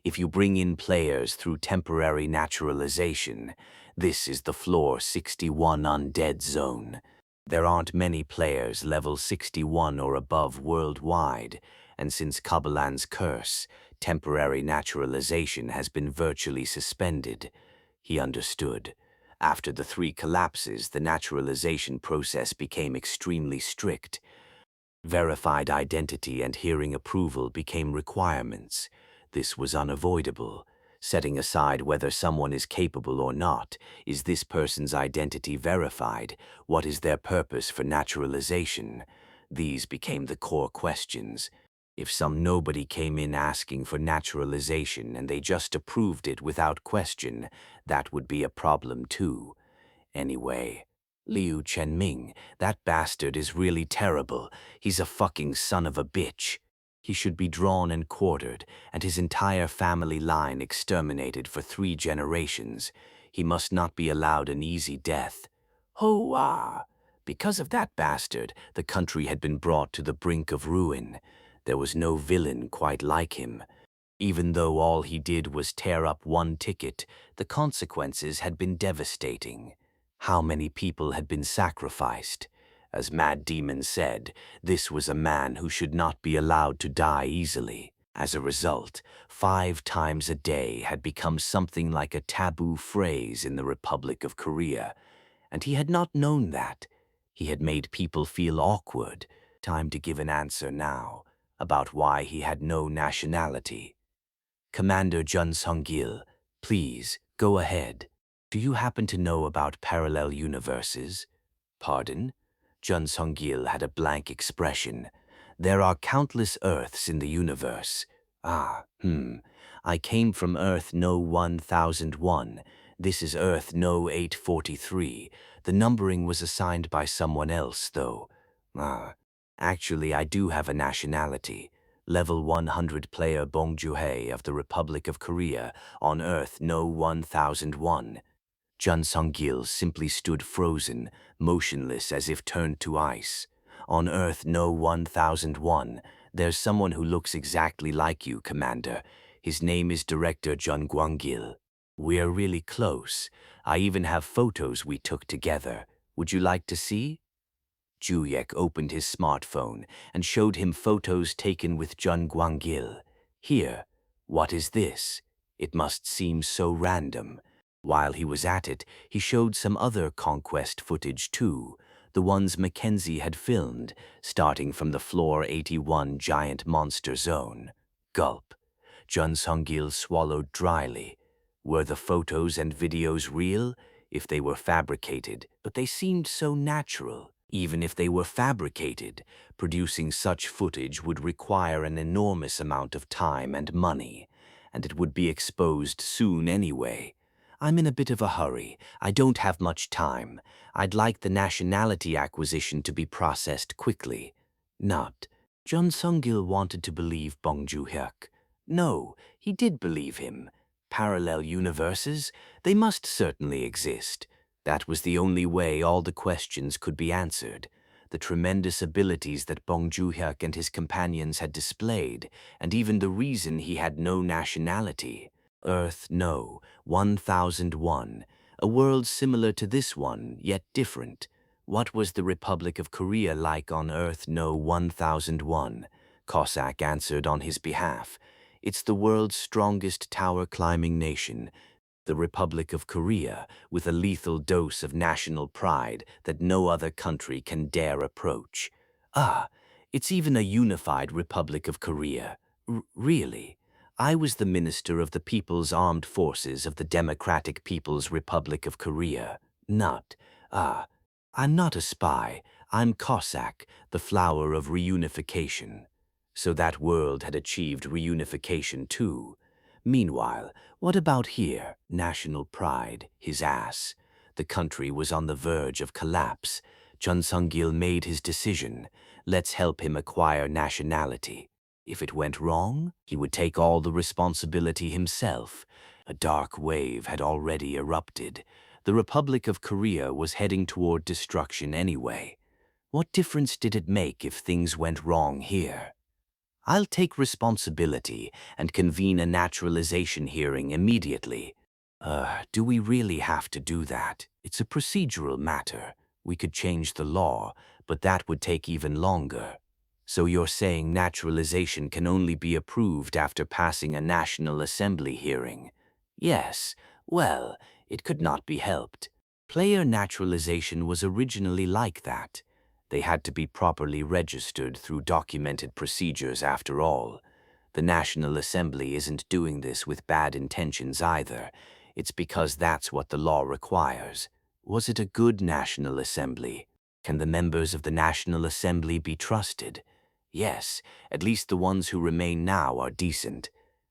Speaker 1: If you bring in players through temporary naturalization, this is the floor 61 undead zone. There aren't many players level 61 or above worldwide, and since Kabalan's curse, temporary naturalization has been virtually suspended. He understood. After the 3 collapses, the naturalization process became extremely strict. Verified identity and hearing approval became requirements. This was unavoidable. Setting aside whether someone is capable or not, is this person's identity verified? What is their purpose for naturalization? These became the core questions. If some nobody came in asking for naturalization and they just approved it without question, that would be a problem too. Anyway, Liu Chenming, that bastard is really terrible. He's a fucking son of a bitch. He should be drawn and quartered, and his entire family line exterminated for 3 generations. He must not be allowed an easy death. Ho-ah! Because of that bastard, the country had been brought to the brink of ruin. There was no villain quite like him. Even though all he did was tear up 1 ticket, the consequences had been devastating. How many people had been sacrificed? As Mad Demon said, this was a man who should not be allowed to die easily. As a result, 5 times a day had become something like a taboo phrase in the Republic of Korea. And he had not known that. He had made people feel awkward. Time to give an answer now, about why he had no nationality. Commander Jun Sung-gil, please, go ahead. Do you happen to know about parallel universes? Pardon? Jun Sung-gil had a blank expression. There are countless Earths in the universe. I came from Earth No 1001. This is Earth No 843. The numbering was assigned by someone else, though. Actually, I do have a nationality. Level 100 player Bong Joo-hae of the Republic of Korea on Earth No 1001. Jun Sung-gil simply stood frozen, motionless as if turned to ice. On Earth No 1001, there's someone who looks exactly like you, Commander. His name is Director Jun Gwang-gil. We're really close. I even have photos we took together. Would you like to see? Juyek opened his smartphone and showed him photos taken with Jun Gwang-gil. Here, what is this? It must seem so random. While he was at it, he showed some other conquest footage too, the ones Mackenzie had filmed, starting from the Floor 81 giant monster zone. Gulp. Jun Sung-gil swallowed dryly. Were the photos and videos real? If they were fabricated, but they seemed so natural. Even if they were fabricated, producing such footage would require an enormous amount of time and money, and it would be exposed soon anyway. I'm in a bit of a hurry. I don't have much time. I'd like the nationality acquisition to be processed quickly. Not. Jun Sung-gil wanted to believe Bong Joo-hyuk. No, he did believe him. Parallel universes? They must certainly exist. That was the only way all the questions could be answered. The tremendous abilities that Bong Joon-hyuk and his companions had displayed, and even the reason he had no nationality. Earth No. 1001, a world similar to this one, yet different. What was the Republic of Korea like on Earth No. 1001? Cossack answered on his behalf. It's the world's strongest tower-climbing nation, the Republic of Korea, with a lethal dose of national pride that no other country can dare approach. Ah, it's even a unified Republic of Korea. Really? I was the Minister of the People's Armed Forces of the Democratic People's Republic of Korea. I'm not a spy. I'm Cossack, the flower of reunification. So that world had achieved reunification too. Meanwhile, what about here? National pride, his ass. The country was on the verge of collapse. Chun Sung-gil made his decision. Let's help him acquire nationality. If it went wrong, he would take all the responsibility himself. A dark wave had already erupted. The Republic of Korea was heading toward destruction anyway. What difference did it make if things went wrong here? I'll take responsibility and convene a naturalization hearing immediately. Do we really have to do that? It's a procedural matter. We could change the law, but that would take even longer. So you're saying naturalization can only be approved after passing a National Assembly hearing? Yes, well, it could not be helped. Player naturalization was originally like that. They had to be properly registered through documented procedures after all. The National Assembly isn't doing this with bad intentions either. It's because that's what the law requires. Was it a good National Assembly? Can the members of the National Assembly be trusted? Yes, at least the ones who remain now are decent.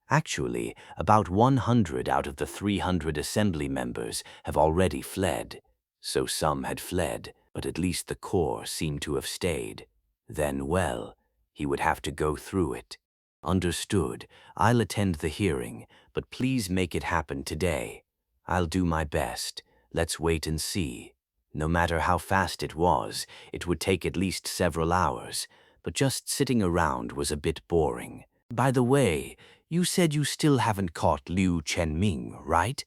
Speaker 1: Actually, about 100 out of the 300 Assembly members have already fled. So some had fled, but at least the core seemed to have stayed. Then, well, he would have to go through it. Understood. I'll attend the hearing, but please make it happen today. I'll do my best. Let's wait and see. No matter how fast it would take at least several hours, but just sitting around was a bit boring. By the way, you said you still haven't caught Liu Chenming, right?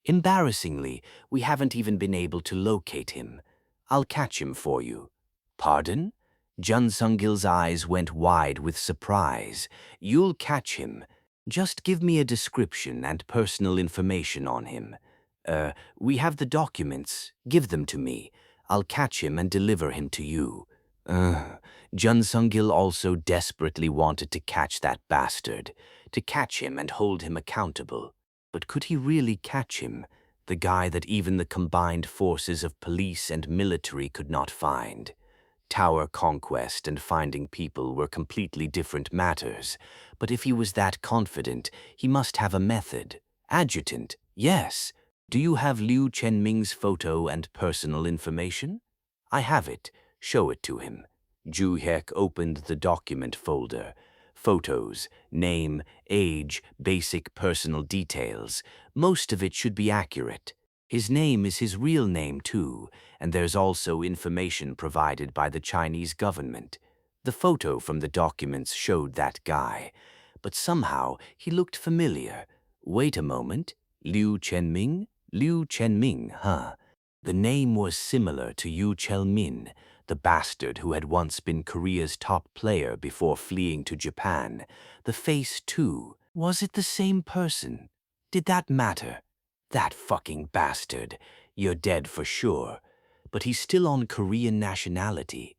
Speaker 1: Embarrassingly, we haven't even been able to locate him. I'll catch him for you. Pardon? Jun Sung-gil's eyes went wide with surprise. You'll catch him. Just give me a description and personal information on him. We have the documents. Give them to me. I'll catch him and deliver him to you. Jun Sung-gil also desperately wanted to catch that bastard, to catch him and hold him accountable. But could he really catch him, the guy that even the combined forces of police and military could not find? Tower conquest and finding people were completely different matters, but if he was that confident, he must have a method. Adjutant, yes. Do you have Liu Chenming's photo and personal information? I have it. Show it to him. Joo-hyuk opened the document folder. Photos, name, age, basic personal details. Most of it should be accurate. His name is his real name too, and there's also information provided by the Chinese government. The photo from the documents showed that guy, but somehow he looked familiar. Wait a moment. Liu Chenming? Liu Chenming, huh? The name was similar to Yu Chelmin, the bastard who had once been Korea's top player before fleeing to Japan. The face, too. Was it the same person? Did that matter? That fucking bastard. You're dead for sure. But he's still on Korean nationality.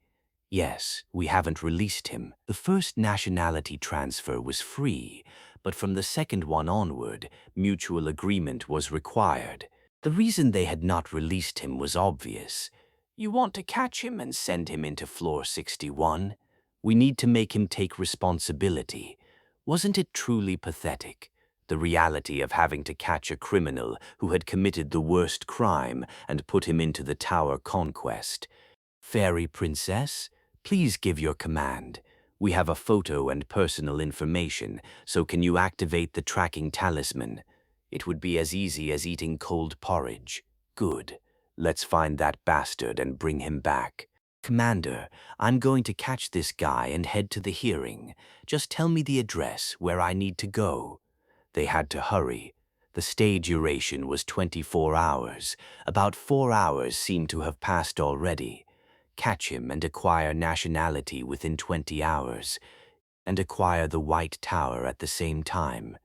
Speaker 1: Yes, we haven't released him. The first nationality transfer was free, but from the second one onward, mutual agreement was required. The reason they had not released him was obvious. You want to catch him and send him into Floor 61? We need to make him take responsibility. Wasn't it truly pathetic? The reality of having to catch a criminal who had committed the worst crime and put him into the Tower Conquest. Fairy Princess, please give your command. We have a photo and personal information, so can you activate the tracking talisman? It would be as easy as eating cold porridge. Good. Let's find that bastard and bring him back. Commander, I'm going to catch this guy and head to the hearing. Just tell me the address where I need to go. They had to hurry. The stay duration was 24 hours. About 4 hours seemed to have passed already. Catch him and acquire nationality within 20 hours, and acquire the White Tower at the same time.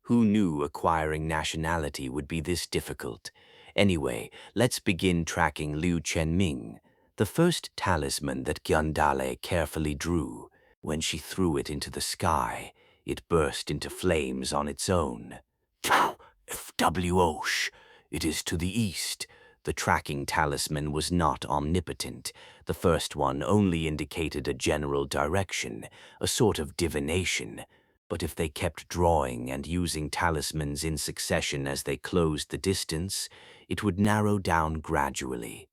Speaker 1: Who knew acquiring nationality would be this difficult? Anyway, let's begin tracking Liu Chenming, the first talisman that Gyandale carefully drew. When she threw it into the sky, it burst into flames on its own. FWOsh, it is to the east. The tracking talisman was not omnipotent. The first one only indicated a general direction, a sort of divination. But if they kept drawing and using talismans in succession as they closed the distance, it would narrow down gradually.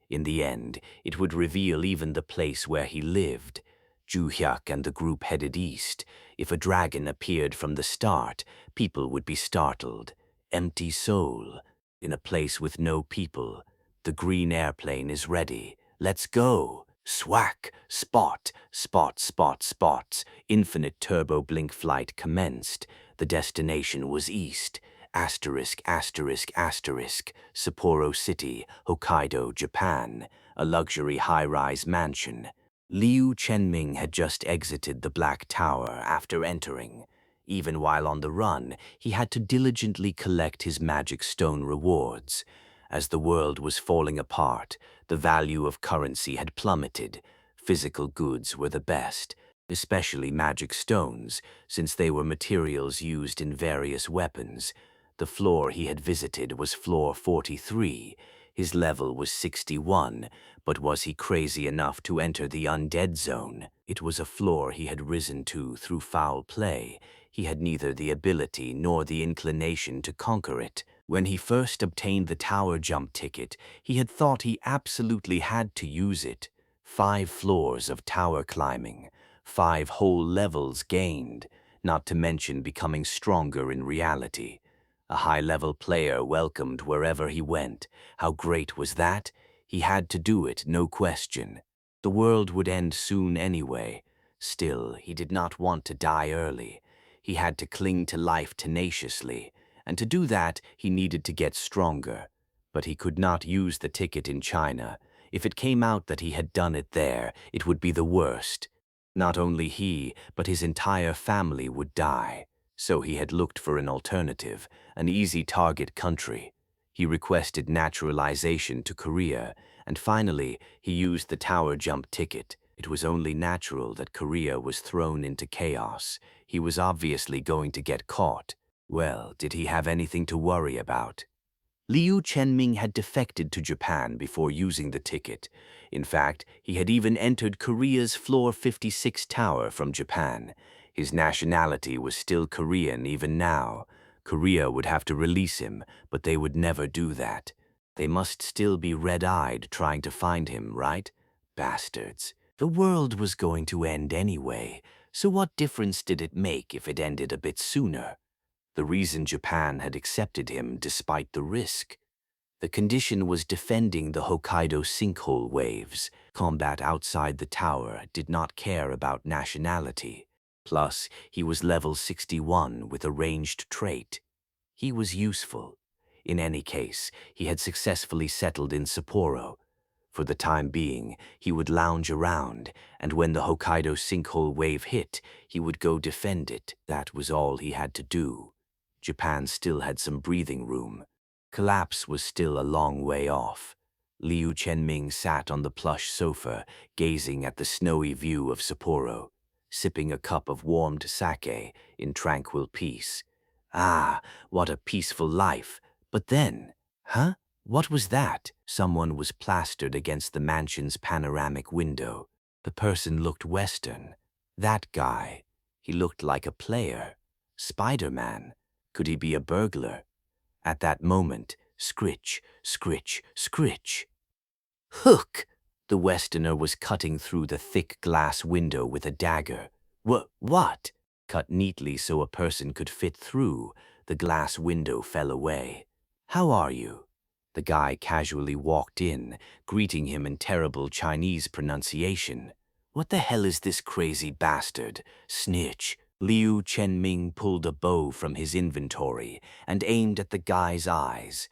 Speaker 1: In the end, it would reveal even the place where he lived. Juhyuk and the group headed east. If a dragon appeared from the start, people would be startled. Empty soul. In a place with no people. The green airplane is ready. Let's go. Swack, spot, spot, spot, spots. Infinite turbo blink flight commenced. The destination was east. Asterisk, asterisk, asterisk. Sapporo City, Hokkaido, Japan. A luxury high-rise mansion. Liu Chenming had just exited the Black Tower after entering. Even while on the run, he had to diligently collect his magic stone rewards. As the world was falling apart, the value of currency had plummeted. Physical goods were the best, especially magic stones, since they were materials used in various weapons. The floor he had visited was floor 43. His level was 61, but was he crazy enough to enter the undead zone? It was a floor he had risen to through foul play. He had neither the ability nor the inclination to conquer it. When he first obtained the tower jump ticket, he had thought he absolutely had to use it. 5 floors of tower climbing, 5 whole levels gained, not to mention becoming stronger in reality. A high-level player welcomed wherever he went. How great was that? He had to do it, no question. The world would end soon anyway. Still, he did not want to die early. He had to cling to life tenaciously, and to do that, he needed to get stronger. But he could not use the ticket in China. If it came out that he had done it there, it would be the worst. Not only he, but his entire family would die. So he had looked for an alternative, an easy target country. He requested naturalization to Korea, and finally, he used the tower jump ticket. It was only natural that Korea was thrown into chaos. He was obviously going to get caught. Well, did he have anything to worry about? Liu Chenming had defected to Japan before using the ticket. In fact, he had even entered Korea's Floor 56 tower from Japan. His nationality was still Korean even now. Korea would have to release him, but they would never do that. They must still be red-eyed trying to find him, right? Bastards. The world was going to end anyway, so what difference did it make if it ended a bit sooner? The reason Japan had accepted him despite the risk. The condition was defending the Hokkaido sinkhole waves. Combat outside the tower did not care about nationality. Plus, he was level 61 with a ranged trait. He was useful. In any case, he had successfully settled in Sapporo. For the time being, he would lounge around, and when the Hokkaido sinkhole wave hit, he would go defend it. That was all he had to do. Japan still had some breathing room. Collapse was still a long way off. Liu Chenming sat on the plush sofa, gazing at the snowy view of Sapporo, sipping a cup of warmed sake in tranquil peace. Ah, what a peaceful life. But then, huh? What was that? Someone was plastered against the mansion's panoramic window. The person looked Western. That guy. He looked like a player. Spider-Man. Could he be a burglar? At that moment, scritch, scritch, scritch. Hook! The Westerner was cutting through the thick glass window with a dagger. What? Cut neatly so a person could fit through, the glass window fell away. How are you? The guy casually walked in, greeting him in terrible Chinese pronunciation. "What the hell is this crazy bastard? Snitch." Liu Chenming pulled a bow from his inventory and aimed at the guy's eyes.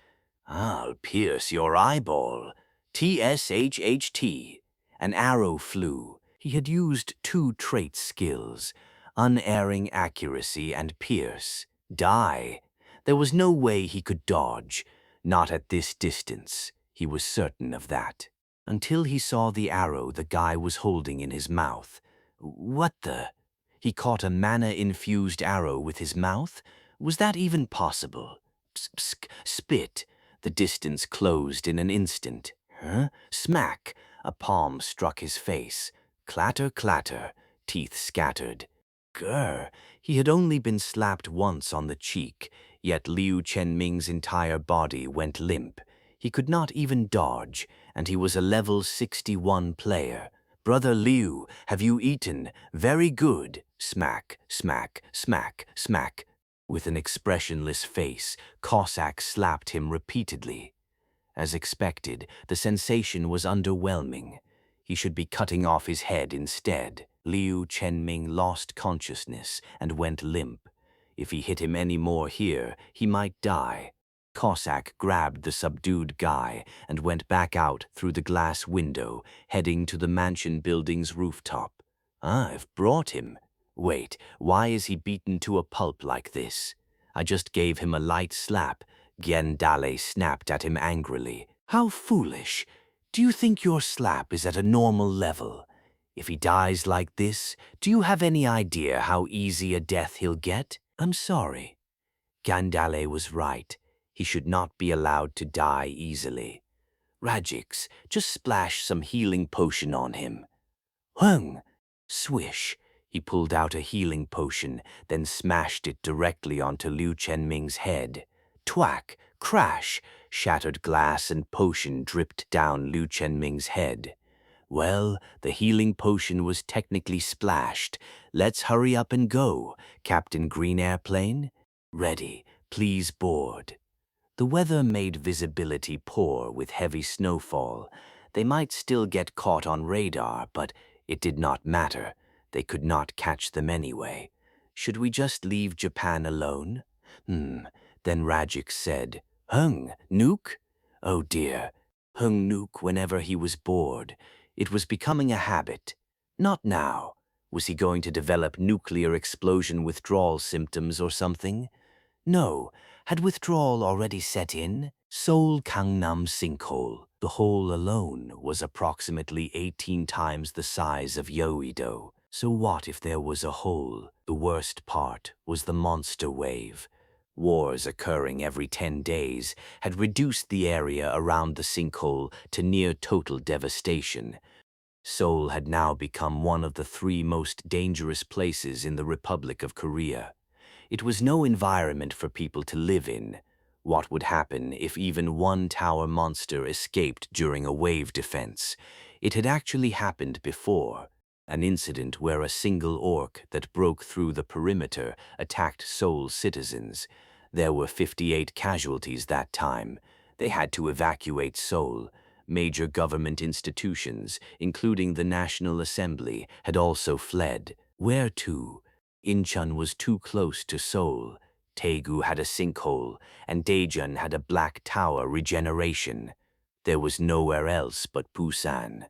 Speaker 1: "I'll pierce your eyeball. TSHHT. An arrow flew. He had used 2 trait skills, unerring accuracy and pierce. Die. There was no way he could dodge. Not at this distance. He was certain of that. Until he saw the arrow the guy was holding in his mouth. What the? He caught a mana-infused arrow with his mouth? Was that even possible? Spit. The distance closed in an instant. Huh? Smack. A palm struck his face. Clatter, clatter. Teeth scattered. Grr. He had only been slapped once on the cheek, yet Liu Chenming's entire body went limp. He could not even dodge, and he was a level 61 player. "Brother Liu, have you eaten? Very good." Smack, smack, smack, smack. With an expressionless face, Cossack slapped him repeatedly. As expected, the sensation was underwhelming. He should be cutting off his head instead. Liu Chenming lost consciousness and went limp. If he hit him any more here, he might die. Cossack grabbed the subdued guy and went back out through the glass window, heading to the mansion building's rooftop. "I've brought him. Wait, why is he beaten to a pulp like this? I just gave him a light slap." Gendale snapped at him angrily. "How foolish! Do you think your slap is at a normal level? If he dies like this, do you have any idea how easy a death he'll get? I'm sorry." Gandale was right. He should not be allowed to die easily. "Rajix, just splash some healing potion on him." "Hung!" Swish. He pulled out a healing potion, then smashed it directly onto Liu Chenming's head. Twack! Crash! Shattered glass and potion dripped down Liu Chenming's head. Well, the healing potion was technically splashed. Let's hurry up and go. Captain Green Airplane? Ready. Please board. The weather made visibility poor with heavy snowfall. They might still get caught on radar, but it did not matter. They could not catch them anyway. Should we just leave Japan alone? Then Rajix said, "Hung, nuke?" Oh dear. Hung nuke whenever he was bored. It was becoming a habit. Not now. Was he going to develop nuclear explosion withdrawal symptoms or something? No. Had withdrawal already set in? Seoul Gangnam sinkhole. The hole alone was approximately 18 times the size of Yoido. So what if there was a hole? The worst part was the monster wave. Wars occurring every 10 days had reduced the area around the sinkhole to near total devastation. Seoul had now become one of the 3 most dangerous places in the Republic of Korea. It was no environment for people to live in. What would happen if even one tower monster escaped during a wave defense? It had actually happened before. An incident where a single orc that broke through the perimeter attacked Seoul's citizens. There were 58 casualties that time. They had to evacuate Seoul. Major government institutions, including the National Assembly, had also fled. Where to? Incheon was too close to Seoul. Daegu had a sinkhole, and Daejeon had a black tower regeneration. There was nowhere else but Busan.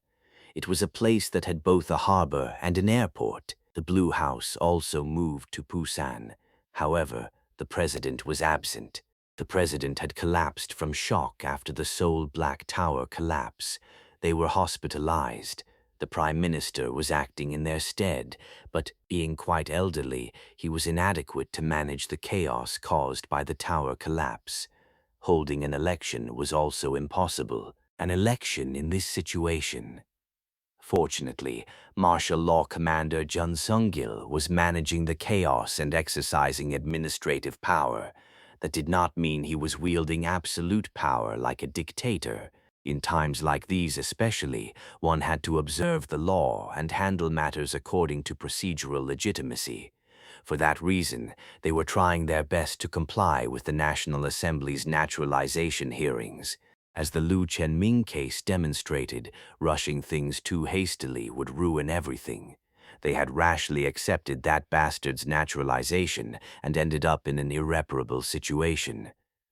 Speaker 1: It was a place that had both a harbor and an airport. The Blue House also moved to Busan. However, the president was absent. The president had collapsed from shock after the Seoul Black Tower collapse. They were hospitalized. The prime minister was acting in their stead, but being quite elderly, he was inadequate to manage the chaos caused by the tower collapse. Holding an election was also impossible. An election in this situation. Fortunately, martial law commander Jun Sung-gil was managing the chaos and exercising administrative power. That did not mean he was wielding absolute power like a dictator. In times like these especially, one had to observe the law and handle matters according to procedural legitimacy. For that reason, they were trying their best to comply with the National Assembly's naturalization hearings. As the Lu Chenming case demonstrated, rushing things too hastily would ruin everything. They had rashly accepted that bastard's naturalization and ended up in an irreparable situation.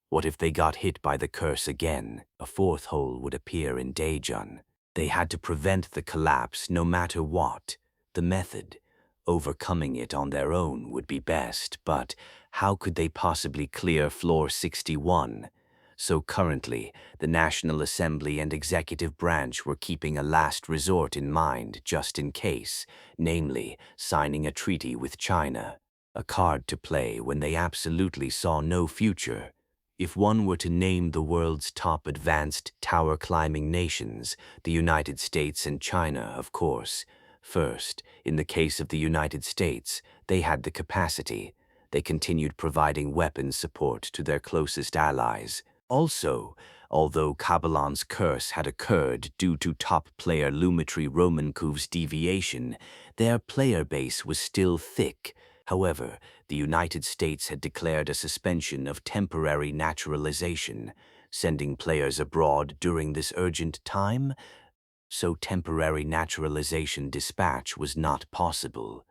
Speaker 1: What if they got hit by the curse again? A fourth hole would appear in Daejeon. They had to prevent the collapse no matter what. The method, overcoming it on their own, would be best, but how could they possibly clear floor 61? So currently, the National Assembly and Executive Branch were keeping a last resort in mind just in case, namely, signing a treaty with China, a card to play when they absolutely saw no future. If one were to name the world's top advanced tower-climbing nations, the United States and China, of course. First, in the case of the United States, they had the capacity. They continued providing weapons support to their closest allies. Also, although Kabbalan's curse had occurred due to top player Lumitri Romankov's deviation, their player base was still thick. However, the United States had declared a suspension of temporary naturalization, sending players abroad during this urgent time, so temporary naturalization dispatch was not possible.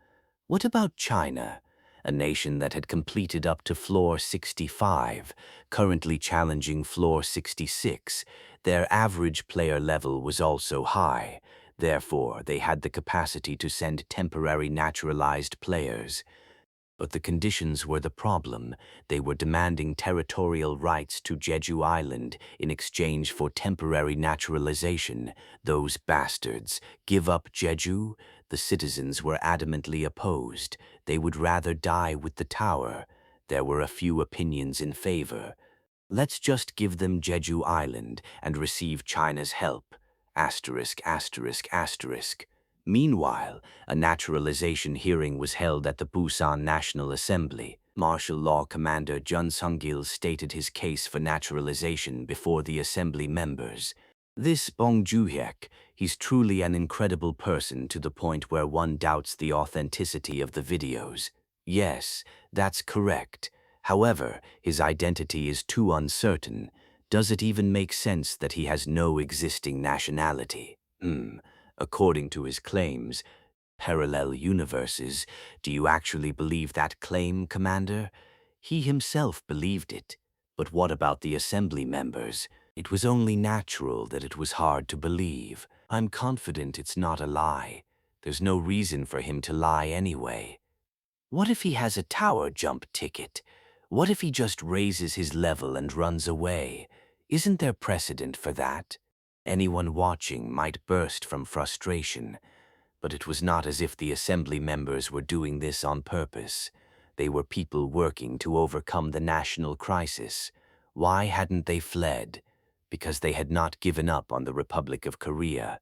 Speaker 1: What about China? A nation that had completed up to floor 65, currently challenging floor 66. Their average player level was also high. Therefore, they had the capacity to send temporary naturalized players. But the conditions were the problem. They were demanding territorial rights to Jeju Island in exchange for temporary naturalization. Those bastards. Give up Jeju? The citizens were adamantly opposed. They would rather die with the tower. There were a few opinions in favor. Let's just give them Jeju Island and receive China's help. Asterisk, asterisk, asterisk. Meanwhile, a naturalization hearing was held at the Busan National Assembly. Martial Law Commander Jun Sung-gil stated his case for naturalization before the assembly members. This Bong Joo-hyek, he's truly an incredible person to the point where one doubts the authenticity of the videos. Yes, that's correct. However, his identity is too uncertain. Does it even make sense that he has no existing nationality? According to his claims, parallel universes. Do you actually believe that claim, Commander? He himself believed it. But what about the assembly members? It was only natural that it was hard to believe. I'm confident it's not a lie. There's no reason for him to lie anyway. What if he has a tower jump ticket? What if he just raises his level and runs away? Isn't there precedent for that? Anyone watching might burst from frustration. But it was not as if the assembly members were doing this on purpose. They were people working to overcome the national crisis. Why hadn't they fled? Because they had not given up on the Republic of Korea.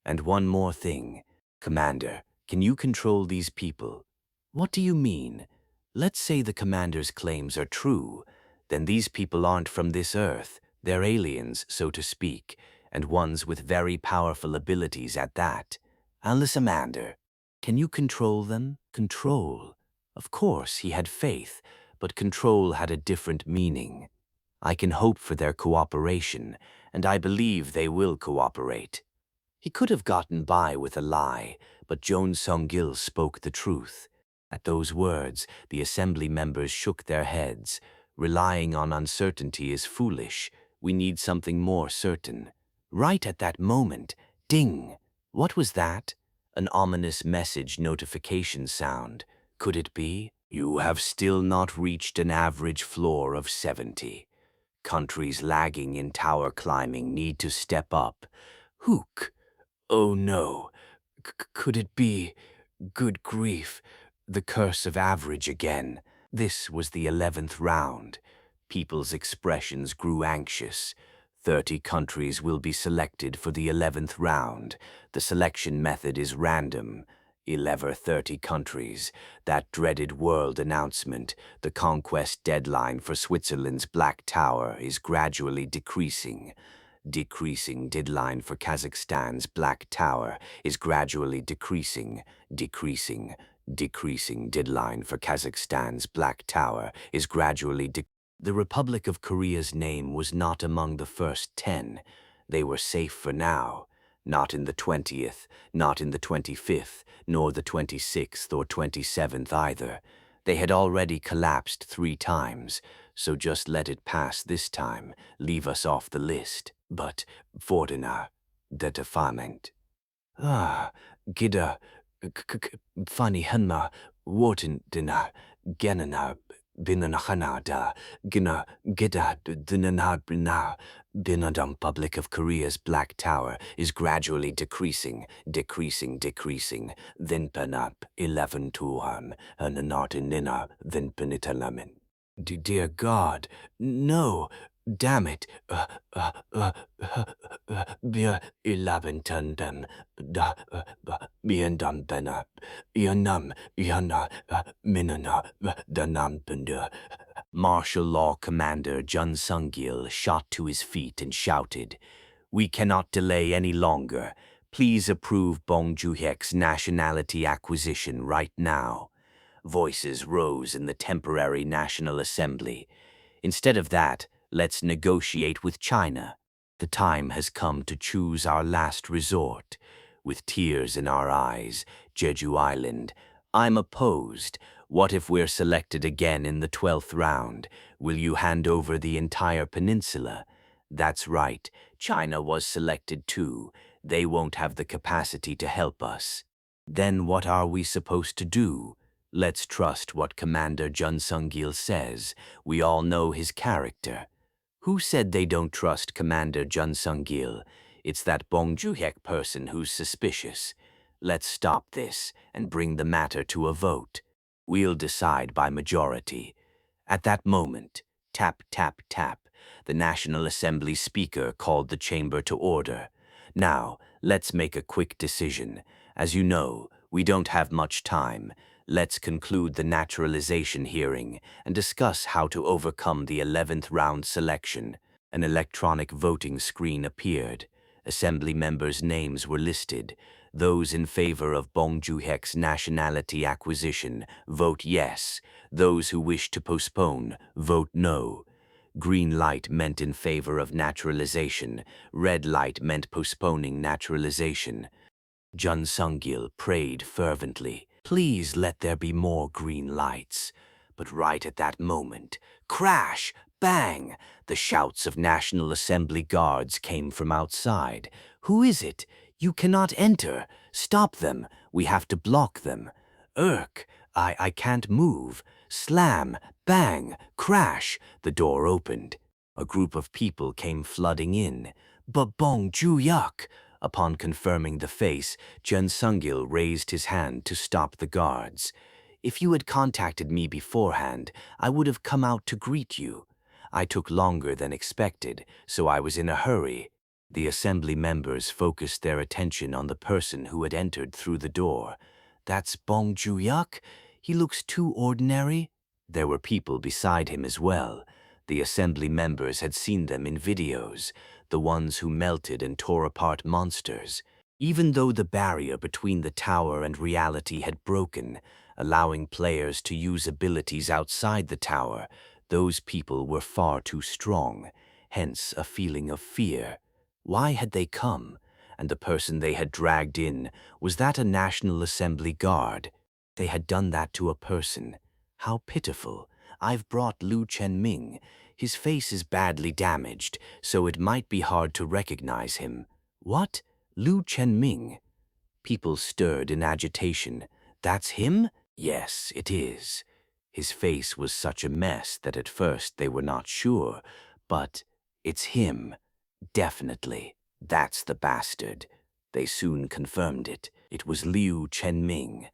Speaker 1: And one more thing. Commander, can you control these people? What do you mean? Let's say the commander's claims are true. Then these people aren't from this earth. They're aliens, so to speak, and ones with very powerful abilities at that. Alisander, can you control them? Control? Of course, he had faith, but control had a different meaning. I can hope for their cooperation, and I believe they will cooperate. He could have gotten by with a lie, but Jun Sung-gil spoke the truth. At those words, the assembly members shook their heads. Relying on uncertainty is foolish. We need something more certain. Right at that moment, ding! What was that? An ominous message notification sound. Could it be? You have still not reached an average floor of 70. Countries lagging in tower climbing need to step up. Hook! Oh no. Could it be? Good grief. The curse of average again. This was the 11th round. People's expressions grew anxious. 30 countries will be selected for the 11th round. The selection method is random. 30 countries. That dreaded world announcement, the conquest deadline for Switzerland's Black Tower, is gradually decreasing. Decreasing deadline for Kazakhstan's Black Tower is gradually decreasing. Decreasing deadline for Kazakhstan's Black Tower is gradually The Republic of Korea's name was not among the first 10. They were safe for now. Not in the 20th, not in the 25th, nor the 26th or 27th either. They had already collapsed 3 times, so just let it pass this time, leave us off the list. But, Fortuna, det defilement. Gidda, Fanny Hanma, Wharton dinner, Genana, Binanahanada, Gina, Gidda, Dinanabina, Binadam Public of Korea's Black Tower is gradually decreasing, then Penap, 11 Tuhan, and Natinina, then Penitalamin. Dear God, no, damn it, wir 11 Tandem, da, Biendam Bena, Ianam, Iana, Minana, Danam Pender. Martial Law Commander Jun Sung-gil shot to his feet and shouted, "We cannot delay any longer. Please approve Bong Joo-hyek's nationality acquisition right now." Voices rose in the temporary National Assembly. Instead of that, let's negotiate with China. The time has come to choose our last resort. With tears in our eyes, Jeju Island. I'm opposed. What if we're selected again in the 12th round? Will you hand over the entire peninsula? That's right. China was selected too. They won't have the capacity to help us. Then what are we supposed to do? Let's trust what Commander Jun Sung-gil says. We all know his character. Who said they don't trust Commander Jun Sung-gil? It's that Bong Joo-hyek person who's suspicious. Let's stop this and bring the matter to a vote. We'll decide by majority. At that moment, tap, tap, tap, the National Assembly Speaker called the chamber to order. Now, let's make a quick decision. As you know, we don't have much time. Let's conclude the naturalization hearing and discuss how to overcome the 11th round selection. An electronic voting screen appeared. Assembly members' names were listed. Those in favor of Bong Joo-hyek's nationality acquisition, vote yes. Those who wish to postpone, vote no. Green light meant in favor of naturalization. Red light meant postponing naturalization. Jun Sung-gil prayed fervently, "Please let there be more green lights." But right at that moment, crash, bang, the shouts of National Assembly guards came from outside. "Who is it? You cannot enter. Stop them. We have to block them." I can't move. Slam, bang, crash, the door opened. A group of people came flooding in. But Bong Joo-hyek! Upon confirming the face, Jun Sung-gil raised his hand to stop the guards. "If you had contacted me beforehand, I would have come out to greet you. I took longer than expected, so I was in a hurry." The assembly members focused their attention on the person who had entered through the door. "That's Bong Joo-hyek? He looks too ordinary." There were people beside him as well. The assembly members had seen them in videos, the ones who melted and tore apart monsters. Even though the barrier between the tower and reality had broken, allowing players to use abilities outside the tower, those people were far too strong, hence a feeling of fear. Why had they come? And the person they had dragged in, was that a National Assembly guard? They had done that to a person. How pitiful. I've brought Liu Chen-ming. His face is badly damaged, so it might be hard to recognize him. What? Liu Chen-ming? People stirred in agitation. That's him? Yes, it is. His face was such a mess that at first they were not sure, but it's him. Definitely. That's the bastard. They soon confirmed it. It was Liu Chen-ming,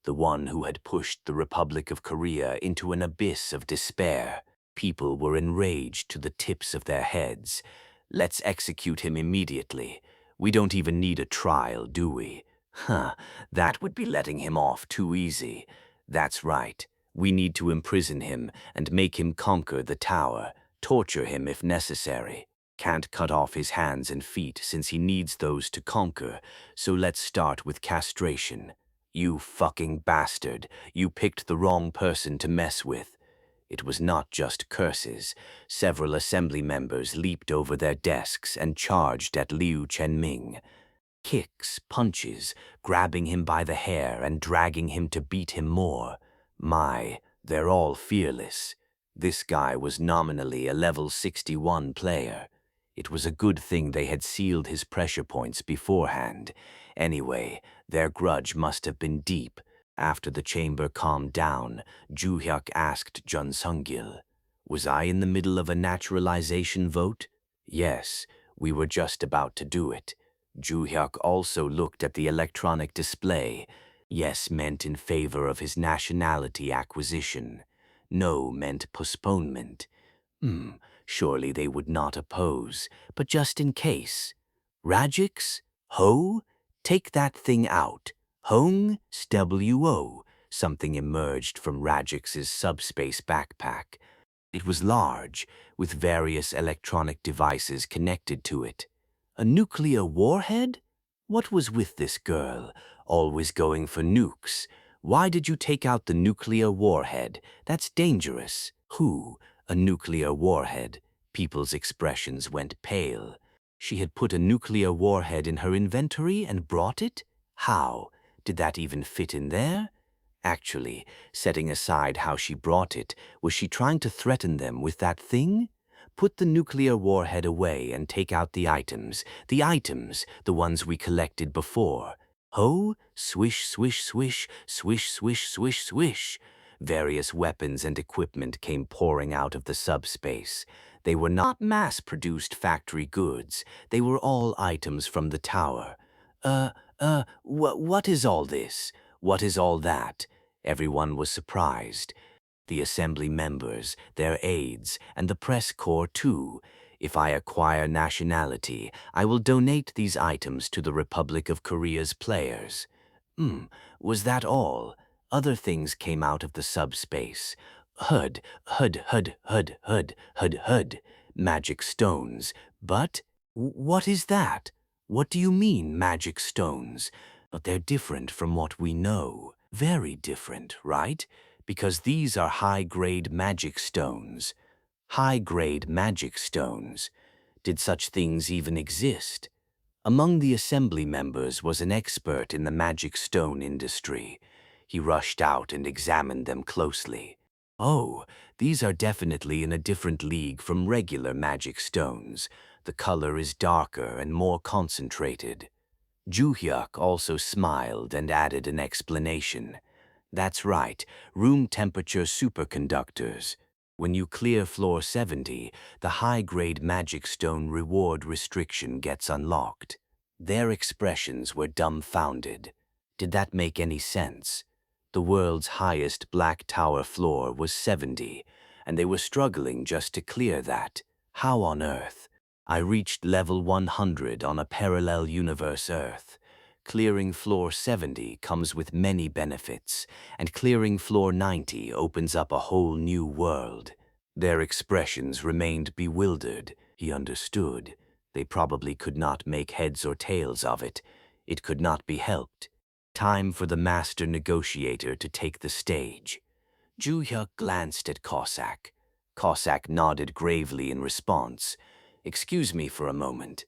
Speaker 1: the one who had pushed the Republic of Korea into an abyss of despair. People were enraged to the tips of their heads. "Let's execute him immediately. We don't even need a trial, do we?" That would be letting him off too easy. That's right. We need to imprison him and make him conquer the tower, torture him if necessary. Can't cut off his hands and feet since he needs those to conquer, so let's start with castration. You fucking bastard. You picked the wrong person to mess with. It was not just curses. Several assembly members leaped over their desks and charged at Liu Chenming. Kicks, punches, grabbing him by the hair and dragging him to beat him more. My, they're all fearless. This guy was nominally a level 61 player. It was a good thing they had sealed his pressure points beforehand. Anyway, their grudge must have been deep. After the chamber calmed down, Ju-hyuk asked Jun Sung-gil, "Was I in the middle of a naturalization vote?" "Yes, we were just about to do it." Ju-hyuk also looked at the electronic display. Yes meant in favor of his nationality acquisition. No meant postponement. Surely they would not oppose, but just in case. Rajix? Ho? Take that thing out. Hong? SWO. Something emerged from Rajix's subspace backpack. It was large, with various electronic devices connected to it. A nuclear warhead? What was with this girl? Always going for nukes. Why did you take out the nuclear warhead? That's dangerous. Who? A nuclear warhead. People's expressions went pale. She had put a nuclear warhead in her inventory and brought it? How? Did that even fit in there? Actually, setting aside how she brought it, was she trying to threaten them with that thing? Put the nuclear warhead away and take out the items, the ones we collected before. Ho, swish, swish, swish, swish, swish, swish, swish. Various weapons and equipment came pouring out of the subspace. They were not mass-produced factory goods. They were all items from the tower. What is all this? What is all that? Everyone was surprised. The assembly members, their aides, and the press corps too. If I acquire nationality, I will donate these items to the Republic of Korea's players. Was that all? Other things came out of the subspace. Hud. Magic stones. But what is that? What do you mean, magic stones? But they're different from what we know. Very different, right? Because these are high-grade magic stones. High-grade magic stones. Did such things even exist? Among the assembly members was an expert in the magic stone industry. He rushed out and examined them closely. Oh, these are definitely in a different league from regular magic stones. The color is darker and more concentrated. Ju-hyuk also smiled and added an explanation. That's right, room temperature superconductors. When you clear floor 70, the high-grade magic stone reward restriction gets unlocked. Their expressions were dumbfounded. Did that make any sense? The world's highest black tower floor was 70, and they were struggling just to clear that. How on earth? I reached level 100 on a parallel universe Earth. Clearing floor 70 comes with many benefits, and clearing floor 90 opens up a whole new world. Their expressions remained bewildered. He understood. They probably could not make heads or tails of it. It could not be helped. Time for the master negotiator to take the stage. Ju-hyuk glanced at Cossack. Cossack nodded gravely in response. "Excuse me for a moment."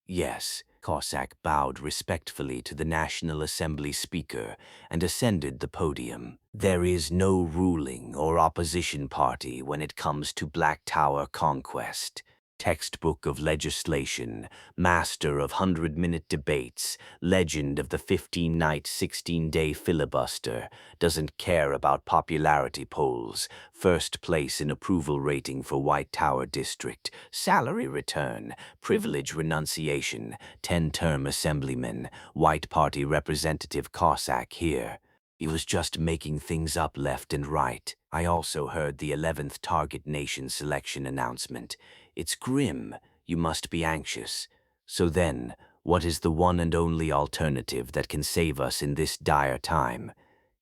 Speaker 1: "Yes." Cossack bowed respectfully to the National Assembly Speaker and ascended the podium. "There is no ruling or opposition party when it comes to Black Tower conquest. Textbook of legislation, master of 100-minute debates, legend of the 15-night, 16-day filibuster, doesn't care about popularity polls, first place in approval rating for White Tower District, salary return, privilege renunciation, 10-term assemblyman, White Party representative Cossack here. He was just making things up left and right. I also heard the 11th target nation selection announcement. It's grim. You must be anxious. So then, what is the one and only alternative that can save us in this dire time?"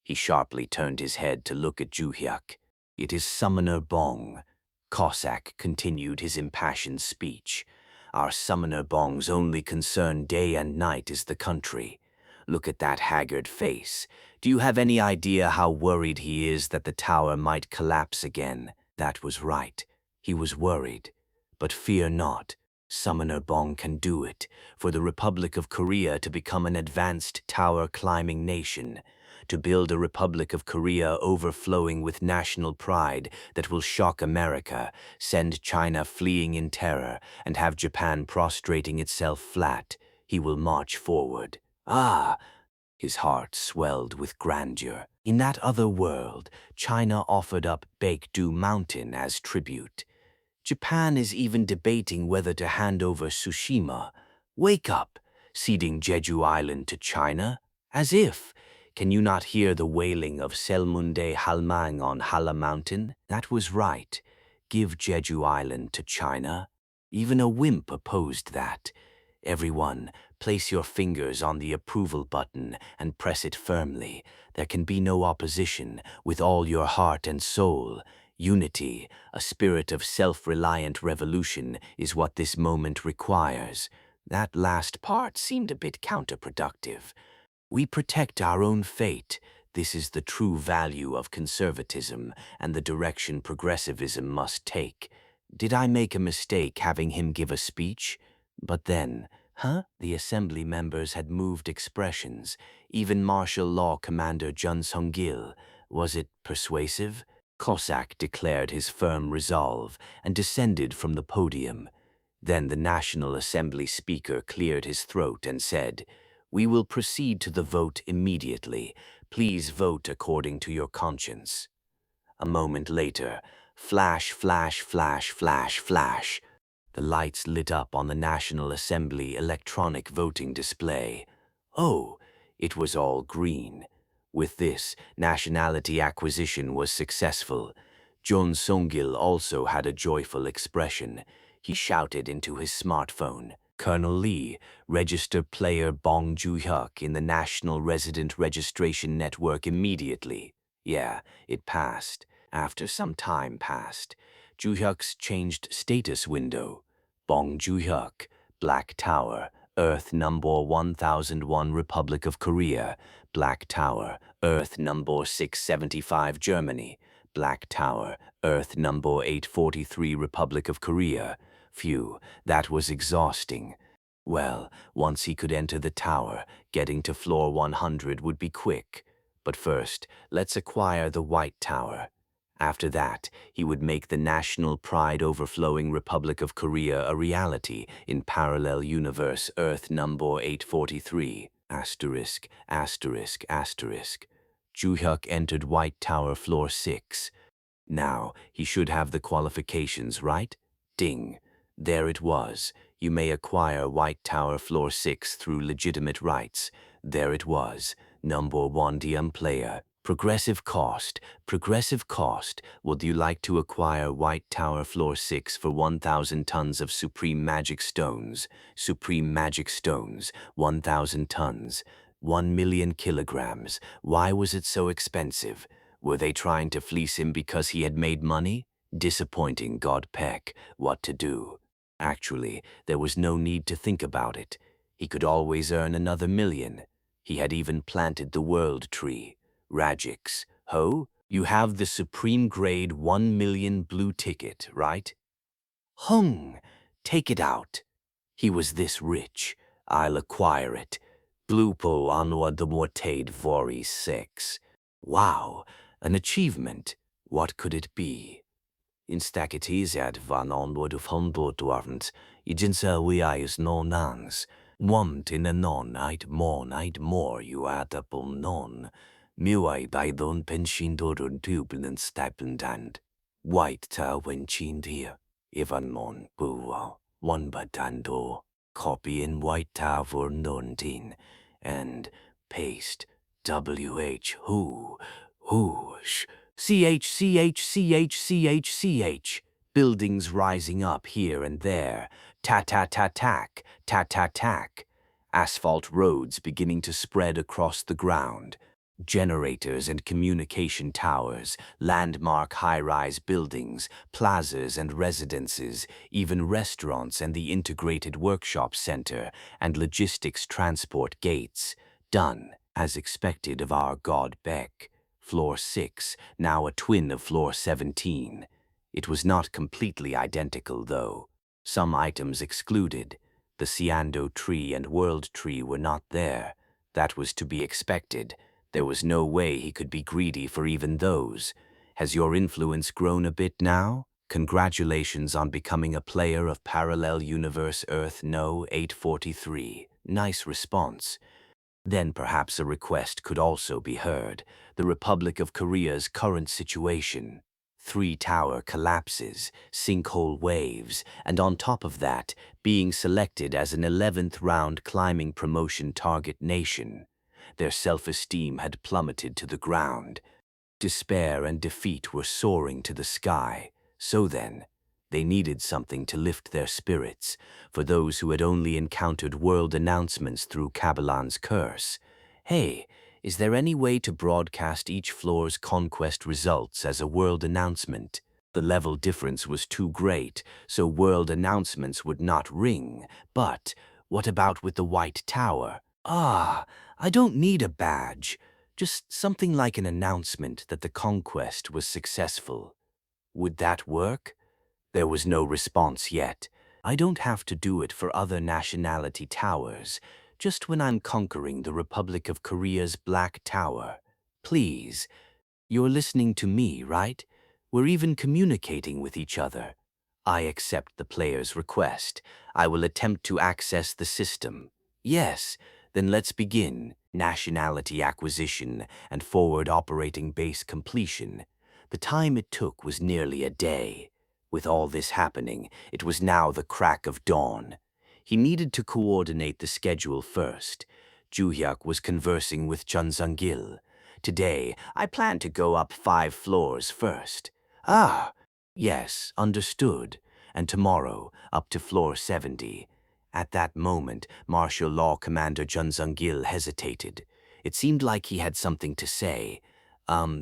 Speaker 1: He sharply turned his head to look at Ju-hyuk. "It is Summoner Bong." Cossack continued his impassioned speech. "Our Summoner Bong's only concern day and night is the country. Look at that haggard face. Do you have any idea how worried he is that the tower might collapse again? That was right. He was worried. But fear not. Summoner Bong can do it, for the Republic of Korea to become an advanced tower-climbing nation, to build a Republic of Korea overflowing with national pride that will shock America, send China fleeing in terror, and have Japan prostrating itself flat. He will march forward. Ah! His heart swelled with grandeur. In that other world, China offered up Baekdu Mountain as tribute. Japan is even debating whether to hand over Tsushima. Wake up, ceding Jeju Island to China? As if. Can you not hear the wailing of Selmunde Halmang on Hala Mountain? That was right. Give Jeju Island to China. Even a Wimp opposed that. Everyone, place your fingers on the approval button and press it firmly. There can be no opposition, with all your heart and soul. Unity, a spirit of self-reliant revolution, is what this moment requires. That last part seemed a bit counterproductive. We protect our own fate. This is the true value of conservatism and the direction progressivism must take. Did I make a mistake having him give a speech? But then, the assembly members had moved expressions. Even martial law commander Jun Sung-gil. Was it persuasive? Cossack declared his firm resolve and descended from the podium. Then the National Assembly speaker cleared his throat and said, "We will proceed to the vote immediately. Please vote according to your conscience." A moment later, flash, flash, flash, flash, flash. The lights lit up on the National Assembly electronic voting display. Oh, it was all green. With this, nationality acquisition was successful. Jun Sung-gil also had a joyful expression. He shouted into his smartphone, "Colonel Lee, register player Bong Joo-hyuk in the National Resident Registration Network immediately." Yeah, it passed. After some time passed, Joo-hyuk's changed status window. Bong Joo-hyuk, Black Tower, Earth number 1001 Republic of Korea. Black Tower, Earth number 675 Germany. Black Tower, Earth number 843 Republic of Korea. Phew, that was exhausting. Well, once he could enter the tower, getting to floor 100 would be quick. But first, let's acquire the White Tower. After that, he would make the national pride-overflowing Republic of Korea a reality in parallel universe Earth number 843. Asterisk, asterisk, asterisk. Joo-hyuk entered White Tower floor 6. Now, he should have the qualifications, right? Ding. There it was. You may acquire White Tower floor 6 through legitimate rights. There it was. Number 1 DM player. Progressive cost. Progressive cost. Would you like to acquire White Tower floor 6 for 1,000 tons of Supreme Magic Stones? Supreme Magic Stones. 1,000 tons. 1 million kilograms. Why was it so expensive? Were they trying to fleece him because he had made money? Disappointing God Peck. What to do? Actually, there was no need to think about it. He could always earn another million. He had even planted the world tree. Rajix, ho, you have the supreme grade 1 million blue ticket, right? Hung, take it out. He was this rich. I'll acquire it. Blupo Anwa de Mortade Vori 6. Wow, an achievement. What could it be? Instaketizad van onward of Humboldt Ijinsa we is no nans. Want in a non-night more you add up non. Muai by don penshindor dublen stipendand. White ta when chind here. Evan mon bua. One batando. Copy in White Tower non-tin. And paste. WH who. Whoosh. CH. Buildings rising up here and there. Ta-ta-ta-tack. Ta-ta-tack. Asphalt roads beginning to spread across the ground. Generators and communication towers, landmark high-rise buildings, plazas and residences, even restaurants and the integrated workshop center and logistics transport gates. Done. As expected of our god Beck, floor 6, now a twin of floor 17. It was not completely identical, though. Some items excluded. The Ciando tree and world tree were not there. That was to be expected. There was no way he could be greedy for even those. Has your influence grown a bit now? Congratulations on becoming a player of Parallel Universe Earth No 843. Nice response. Then perhaps a request could also be heard. The Republic of Korea's current situation. 3-tower collapses, sinkhole waves, and on top of that, being selected as an 11th round climbing promotion target nation. Their self-esteem had plummeted to the ground. Despair and defeat were soaring to the sky. So then, they needed something to lift their spirits. For those who had only encountered world announcements through Kabbalan's curse. Hey, is there any way to broadcast each floor's conquest results as a world announcement? The level difference was too great, so world announcements would not ring. But what about with the White Tower? I don't need a badge. Just something like an announcement that the conquest was successful. Would that work? There was no response yet. I don't have to do it for other nationality towers, just when I'm conquering the Republic of Korea's Black Tower. Please. You're listening to me, right? We're even communicating with each other. I accept the player's request. I will attempt to access the system. Yes, then let's begin. Nationality acquisition and forward operating base completion. The time it took was nearly a day. With all this happening, it was now the crack of dawn. He needed to coordinate the schedule first. Juhyuk was conversing with Chun Sung-gil. Today, I plan to go up 5 floors first. Yes, understood. And tomorrow, up to floor 70. At that moment, Martial Law Commander Chun Sung-gil hesitated. It seemed like he had something to say.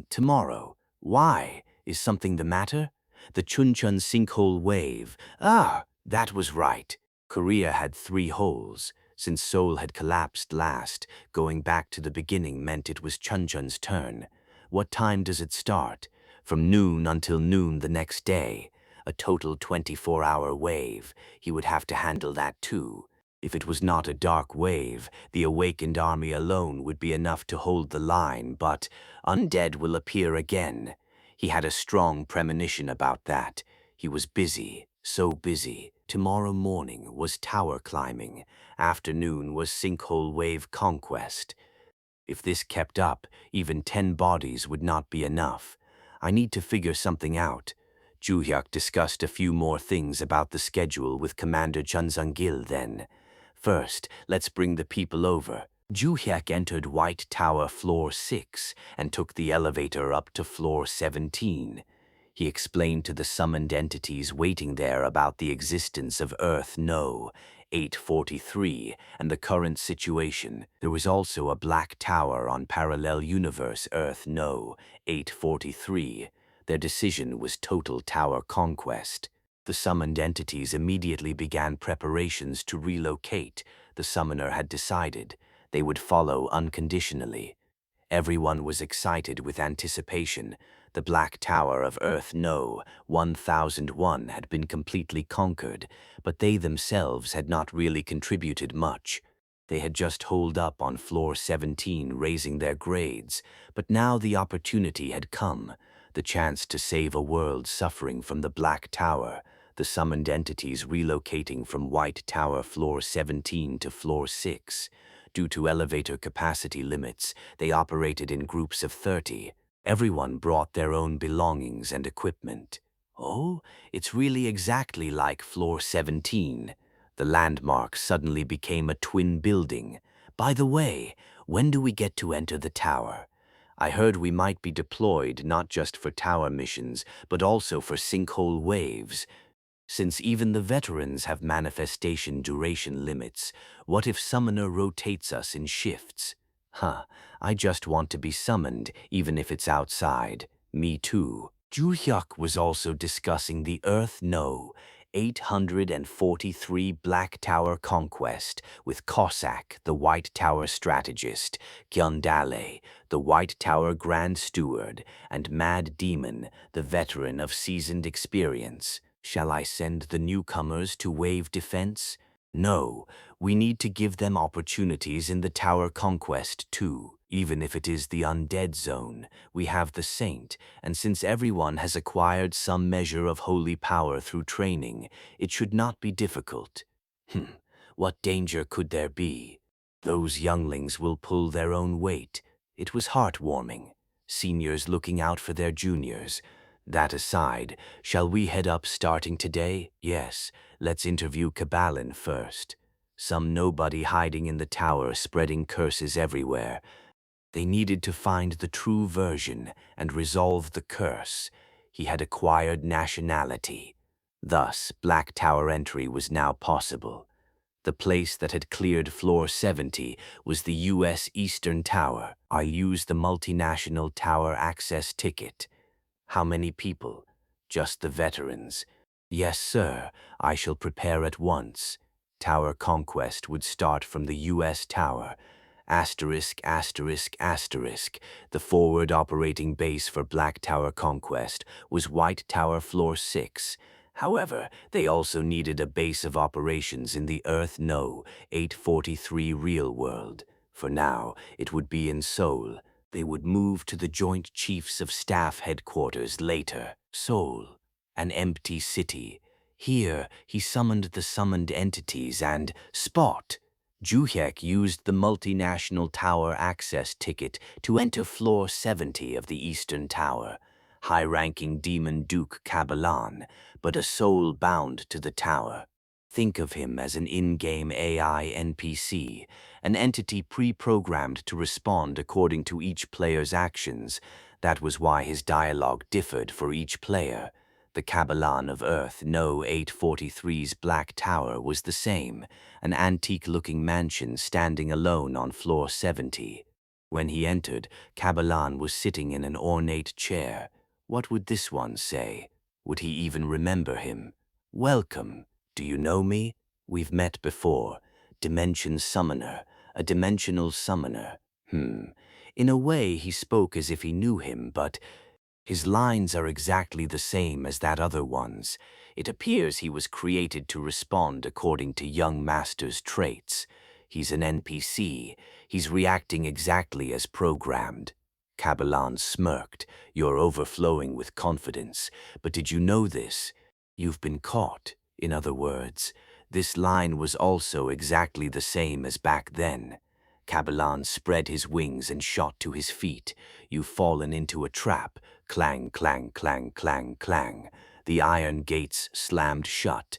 Speaker 1: Tomorrow. Why? Is something the matter? The Chuncheon sinkhole wave. That was right. Korea had 3 holes. Since Seoul had collapsed last, going back to the beginning meant it was Chuncheon's turn. What time does it start? From noon until noon the next day. A total 24-hour wave. He would have to handle that too. If it was not a dark wave, the awakened army alone would be enough to hold the line, but undead will appear again. He had a strong premonition about that. He was busy, so busy. Tomorrow morning was tower climbing. Afternoon was sinkhole wave conquest. If this kept up, even 10 bodies would not be enough. I need to figure something out. Juhyuk discussed a few more things about the schedule with Commander Chun Sung-gil then. First, let's bring the people over. Juhyuk entered White Tower floor 6 and took the elevator up to floor 17. He explained to the summoned entities waiting there about the existence of Earth No 843 and the current situation. There was also a Black Tower on Parallel Universe Earth No 843. Their decision was total tower conquest. The summoned entities immediately began preparations to relocate. The summoner had decided they would follow unconditionally. Everyone was excited with anticipation. The Black Tower of Earth No 1001 had been completely conquered, but they themselves had not really contributed much. They had just holed up on floor 17 raising their grades, but now the opportunity had come, the chance to save a world suffering from the Black Tower. The summoned entities relocating from White Tower floor 17 to floor 6. Due to elevator capacity limits, they operated in groups of 30. Everyone brought their own belongings and equipment. Oh, it's really exactly like floor 17. The landmark suddenly became a twin building. By the way, when do we get to enter the tower? I heard we might be deployed not just for tower missions, but also for sinkhole waves. Since even the veterans have manifestation duration limits, what if Summoner rotates us in shifts? I just want to be summoned, even if it's outside. Me too. Juhyuk was also discussing the Earth No 843 Black Tower Conquest with Cossack, the White Tower Strategist, Gyundale, the White Tower Grand Steward, and Mad Demon, the veteran of seasoned experience. Shall I send the newcomers to wave defense? No, we need to give them opportunities in the Tower Conquest too. Even if it is the undead zone, we have the Saint, and since everyone has acquired some measure of holy power through training, it should not be difficult. What danger could there be? Those younglings will pull their own weight. It was heartwarming. Seniors looking out for their juniors. That aside, shall we head up starting today? Yes, let's interview Cabalin first. Some nobody hiding in the tower spreading curses everywhere. They needed to find the true version and resolve the curse. He had acquired nationality. Thus, Black Tower entry was now possible. The place that had cleared floor 70 was the U.S. Eastern Tower. I used the multinational tower access ticket. How many people? Just the veterans. Yes, sir. I shall prepare at once. Tower conquest would start from the U.S. Tower. Asterisk, asterisk, asterisk. The forward operating base for Black Tower conquest was White Tower Floor 6. However, they also needed a base of operations in the Earth No. 843 real world. For now, it would be in Seoul. They would move to the Joint Chiefs of Staff headquarters later. Seoul, an empty city. Here, he summoned the summoned entities and Spot! Juhyek used the multinational tower access ticket to enter floor 70 of the Eastern Tower. High-ranking Demon Duke Caballan, but a soul bound to the tower. Think of him as an in-game AI NPC, an entity pre-programmed to respond according to each player's actions. That was why his dialogue differed for each player. The Caballan of Earth No. 843's Black Tower was the same, an antique-looking mansion standing alone on floor 70. When he entered, Caballan was sitting in an ornate chair. What would this one say? Would he even remember him? Welcome. Do you know me? We've met before. Dimension Summoner, a dimensional summoner. In a way, he spoke as if he knew him, but his lines are exactly the same as that other one's. It appears he was created to respond according to young master's traits. He's an NPC. He's reacting exactly as programmed. Caballan smirked. You're overflowing with confidence. But did you know this? You've been caught. In other words, this line was also exactly the same as back then. Caballan spread his wings and shot to his feet. You've fallen into a trap. Clang, clang, clang, clang, clang. The iron gates slammed shut.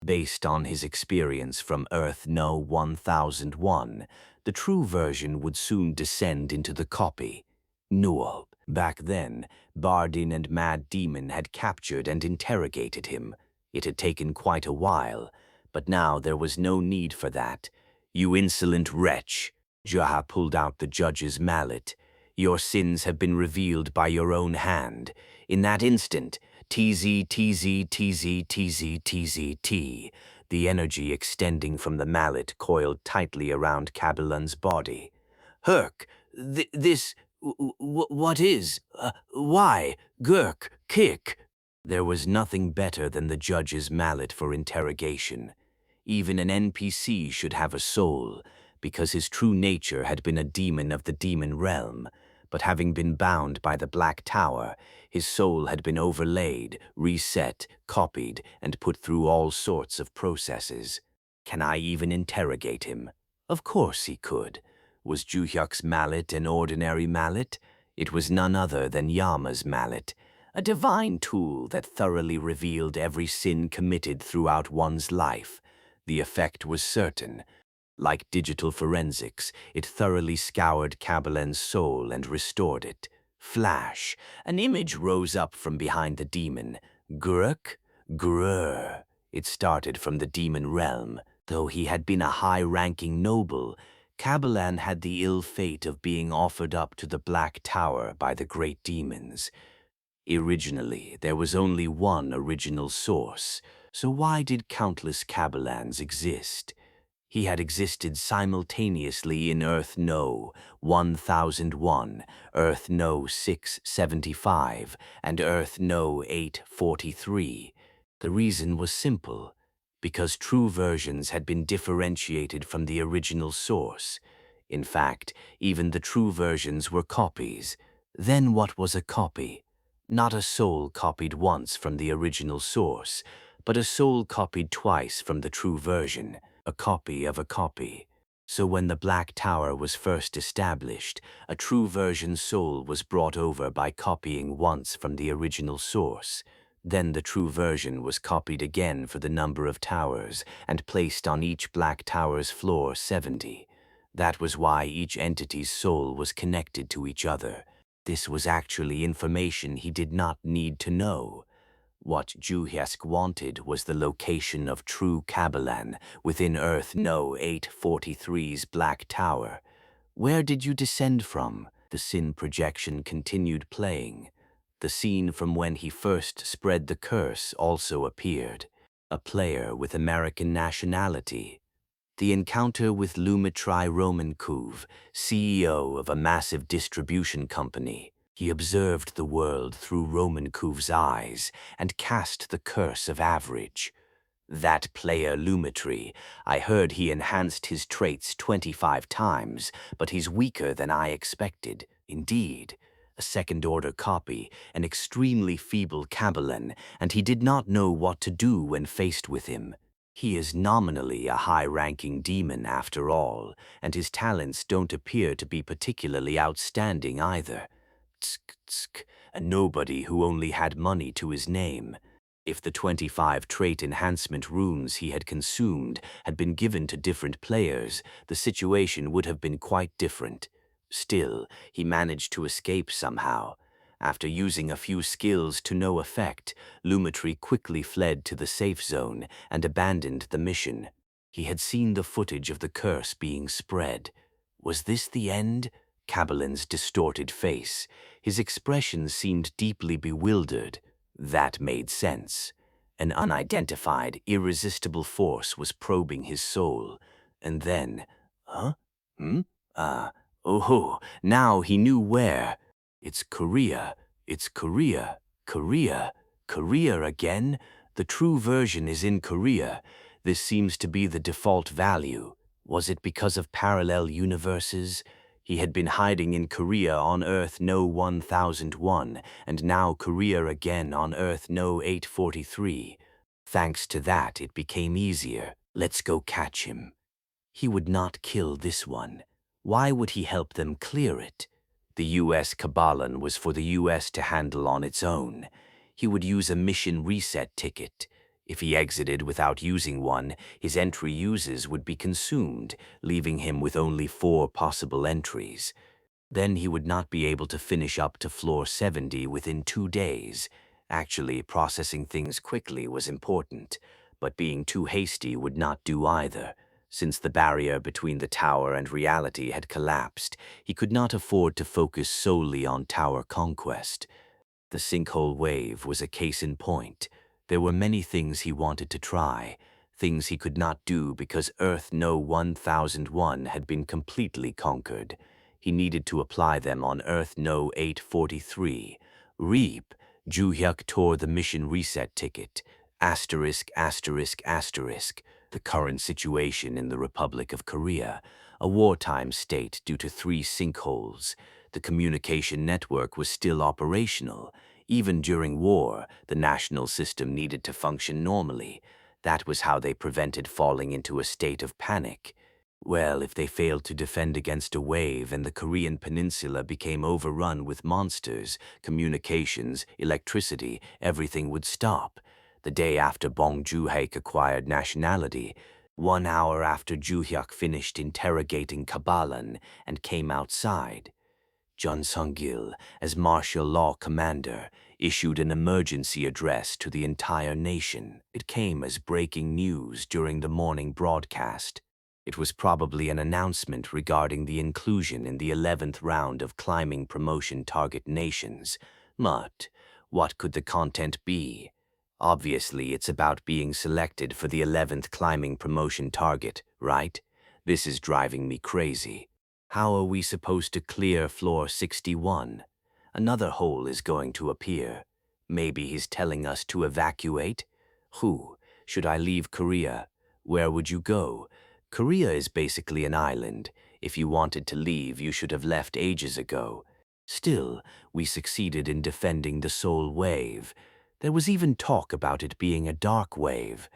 Speaker 1: Based on his experience from Earth No. 1001, the true version would soon descend into the copy. Newell. Back then, Bardin and Mad Demon had captured and interrogated him. It had taken quite a while, but now there was no need for that. You insolent wretch! Jaha pulled out the judge's mallet. Your sins have been revealed by your own hand. In that instant, TZ, TZ, TZ, TZ, TZ, T, the energy extending from the mallet coiled tightly around Caballan's body. Herc, what is? Why? Gurk, kick. There was nothing better than the judge's mallet for interrogation. Even an NPC should have a soul, because his true nature had been a demon of the demon realm, but having been bound by the Black Tower, his soul had been overlaid, reset, copied, and put through all sorts of processes. Can I even interrogate him? Of course he could. Was Juhyuk's mallet an ordinary mallet? It was none other than Yama's mallet, a divine tool that thoroughly revealed every sin committed throughout one's life. The effect was certain. Like digital forensics, it thoroughly scoured Caballan's soul and restored it. Flash, an image rose up from behind the demon. Gurk? Grr. It started from the demon realm. Though he had been a high-ranking noble, Caballan had the ill fate of being offered up to the Black Tower by the great demons. Originally, there was only one original source. So why did countless Kabalans exist? He had existed simultaneously in Earth No. 1001, Earth No. 675, and Earth No. 843. The reason was simple, because true versions had been differentiated from the original source. In fact, even the true versions were copies. Then what was a copy? Not a soul copied once from the original source, but a soul copied twice from the true version, a copy of a copy. So when the Black Tower was first established, a true version soul was brought over by copying once from the original source. Then the true version was copied again for the number of towers and placed on each Black Tower's floor 70. That was why each entity's soul was connected to each other. This was actually information he did not need to know. What Juhyesk wanted was the location of true Kabalan within Earth No. 843's Black Tower. Where did you descend from? The Sin projection continued playing. The scene from when he first spread the curse also appeared. A player with American nationality. The encounter with Lumitri Romankuv, CEO of a massive distribution company. He observed the world through Romankuv's eyes and cast the curse of average. That player Lumitri, I heard he enhanced his traits 25 times, but he's weaker than I expected. Indeed, a second-order copy, an extremely feeble Kabalan, and he did not know what to do when faced with him. He is nominally a high-ranking demon after all, and his talents don't appear to be particularly outstanding either. Tsk, tsk, a nobody who only had money to his name. If the 25 trait enhancement runes he had consumed had been given to different players, the situation would have been quite different. Still, he managed to escape somehow. After using a few skills to no effect, Lumitri quickly fled to the safe zone and abandoned the mission. He had seen the footage of the curse being spread. Was this the end? Kabalan's distorted face. His expression seemed deeply bewildered. That made sense. An unidentified, irresistible force was probing his soul. And then, huh? Oh, now he knew where. It's Korea. It's Korea. Korea. Korea again? The true version is in Korea. This seems to be the default value. Was it because of parallel universes? He had been hiding in Korea on Earth No. 1001, and now Korea again on Earth No. 843. Thanks to that, it became easier. Let's go catch him. He would not kill this one. Why would he help them clear it? The U.S. Kabalan was for the U.S. to handle on its own. He would use a mission reset ticket. If he exited without using one, his entry uses would be consumed, leaving him with only 4 possible entries. Then he would not be able to finish up to floor 70 within 2 days. Actually, processing things quickly was important, but being too hasty would not do either. Since the barrier between the tower and reality had collapsed, he could not afford to focus solely on tower conquest. The sinkhole wave was a case in point. There were many things he wanted to try, things he could not do because Earth No. 1001 had been completely conquered. He needed to apply them on Earth No. 843. Reap, Juhyuk tore the mission reset ticket. Asterisk, asterisk, asterisk. The current situation in the Republic of Korea, a wartime state due to 3 sinkholes. The communication network was still operational. Even during war, the national system needed to function normally. That was how they prevented falling into a state of panic. Well, if they failed to defend against a wave and the Korean peninsula became overrun with monsters, communications, electricity, everything would stop. The day after Bong Joo-haek acquired nationality, 1 hour after Joo-hyuk finished interrogating Kabalan and came outside, Jun Sung-gil, as martial law commander, issued an emergency address to the entire nation. It came as breaking news during the morning broadcast. It was probably an announcement regarding the inclusion in the 11th round of climbing promotion target nations. But what could the content be? Obviously, it's about being selected for the 11th climbing promotion target, right? This is driving me crazy. How are we supposed to clear floor 61? Another hole is going to appear. Maybe he's telling us to evacuate? Who? Should I leave Korea? Where would you go? Korea is basically an island. If you wanted to leave, you should have left ages ago. Still, we succeeded in defending the Soul Wave. There was even talk about it being a dark wave.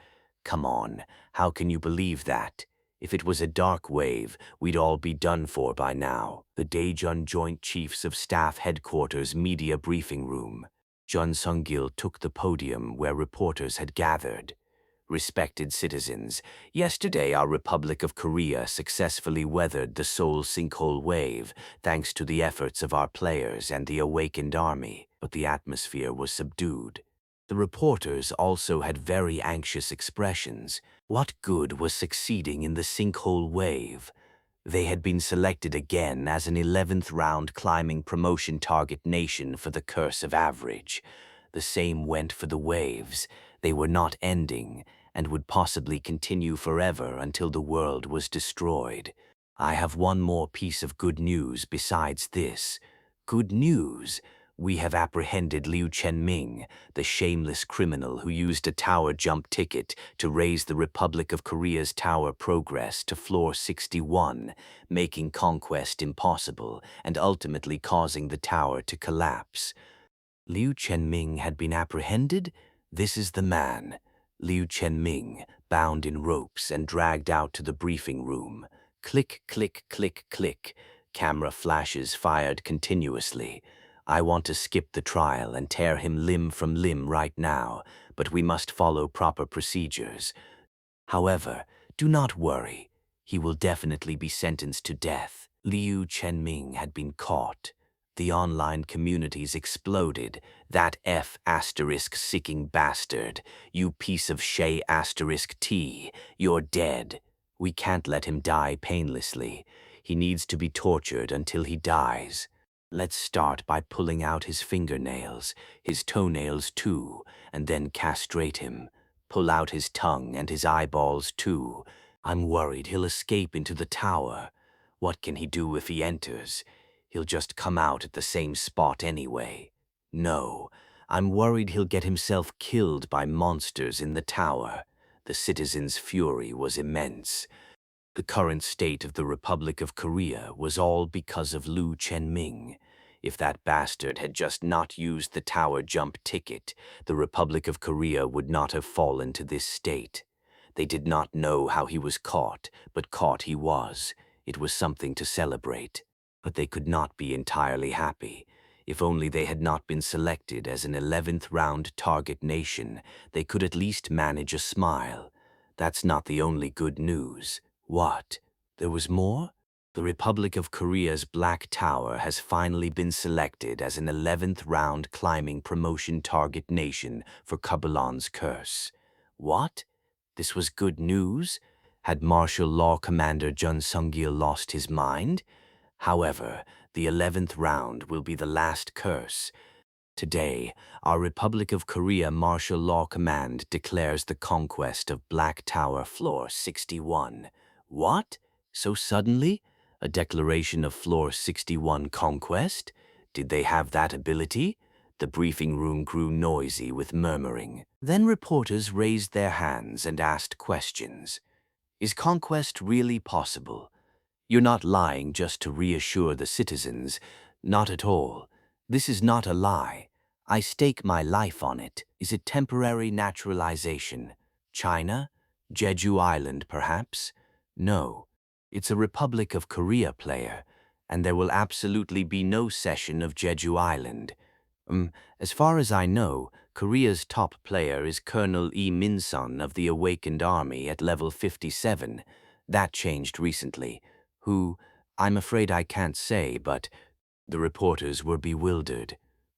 Speaker 1: Come on, how can you believe that? If it was a dark wave, we'd all be done for by now. The Daejeon Joint Chiefs of Staff Headquarters Media Briefing Room. Jun Sung-gil took the podium where reporters had gathered. Respected citizens, yesterday our Republic of Korea successfully weathered the Seoul sinkhole wave thanks to the efforts of our players and the awakened army, but the atmosphere was subdued. The reporters also had very anxious expressions. What good was succeeding in the sinkhole wave? They had been selected again as an 11th round climbing promotion target nation for the curse of average. The same went for the waves. They were not ending, and would possibly continue forever until the world was destroyed. I have one more piece of good news besides this. Good news! We have apprehended Liu Chenming, the shameless criminal who used a tower jump ticket to raise the Republic of Korea's tower progress to floor 61, making conquest impossible and ultimately causing the tower to collapse. Liu Chenming had been apprehended? This is the man. Liu Chenming, bound in ropes and dragged out to the briefing room. Click, click, click, click. Camera flashes fired continuously. I want to skip the trial and tear him limb from limb right now, but we must follow proper procedures. However, do not worry. He will definitely be sentenced to death. Liu Chenming had been caught. The online communities exploded. That F***-sicking bastard. You piece of Shay**T. You're dead. We can't let him die painlessly. He needs to be tortured until he dies. Let's start by pulling out his fingernails, his toenails too, and then castrate him. Pull out his tongue and his eyeballs too. I'm worried he'll escape into the tower. What can he do if he enters? He'll just come out at the same spot anyway. No, I'm worried he'll get himself killed by monsters in the tower. The citizens' fury was immense. The current state of the Republic of Korea was all because of Liu Chenming. If that bastard had just not used the tower jump ticket, the Republic of Korea would not have fallen to this state. They did not know how he was caught, but caught he was. It was something to celebrate. But they could not be entirely happy. If only they had not been selected as an 11th round target nation, they could at least manage a smile. That's not the only good news. What? There was more? The Republic of Korea's Black Tower has finally been selected as an 11th round climbing promotion target nation for Kabulon's curse. What? This was good news? Had Martial Law Commander Jun Sung-gil lost his mind? However, the 11th round will be the last curse. Today, our Republic of Korea Martial Law Command declares the conquest of Black Tower Floor 61. What? So suddenly? A declaration of Floor 61 conquest? Did they have that ability? The briefing room grew noisy with murmuring. Then reporters raised their hands and asked questions. Is conquest really possible? You're not lying just to reassure the citizens. Not at all. This is not a lie. I stake my life on it. Is it temporary naturalization? China? Jeju Island, perhaps? No. It's a Republic of Korea player, and there will absolutely be no cession of Jeju Island. As far as I know, Korea's top player is Colonel Lee Min-sun of the Awakened Army at level 57. That changed recently. Who, I'm afraid I can't say, but the reporters were bewildered.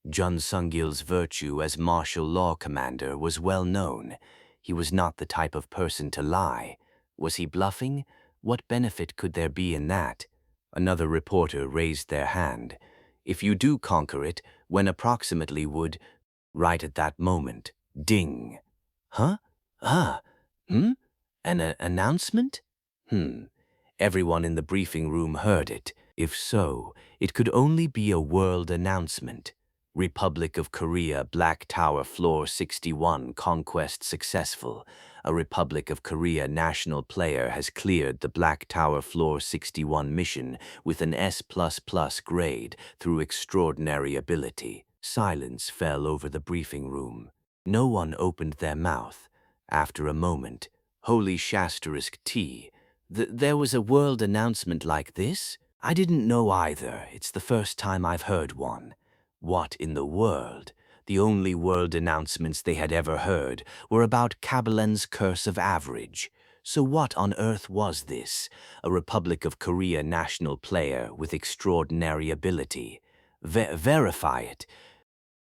Speaker 1: Jun Sung-gil's virtue as martial law commander was well known. He was not the type of person to lie. Was he bluffing? What benefit could there be in that? Another reporter raised their hand. If you do conquer it, when approximately would... Right at that moment, Ding. Huh? Ah. An announcement? Everyone in the briefing room heard it. If so, it could only be a world announcement. Republic of Korea Black Tower Floor 61 conquest successful. A Republic of Korea national player has cleared the Black Tower Floor 61 mission with an S++ grade through extraordinary ability. Silence fell over the briefing room. No one opened their mouth. After a moment, Holy Shasterisk T. There was a world announcement like this? I didn't know either. It's the first time I've heard one. What in the world? The only world announcements they had ever heard were about Kabalen's Curse of Average. So what on earth was this? A Republic of Korea national player with extraordinary ability. Verify it.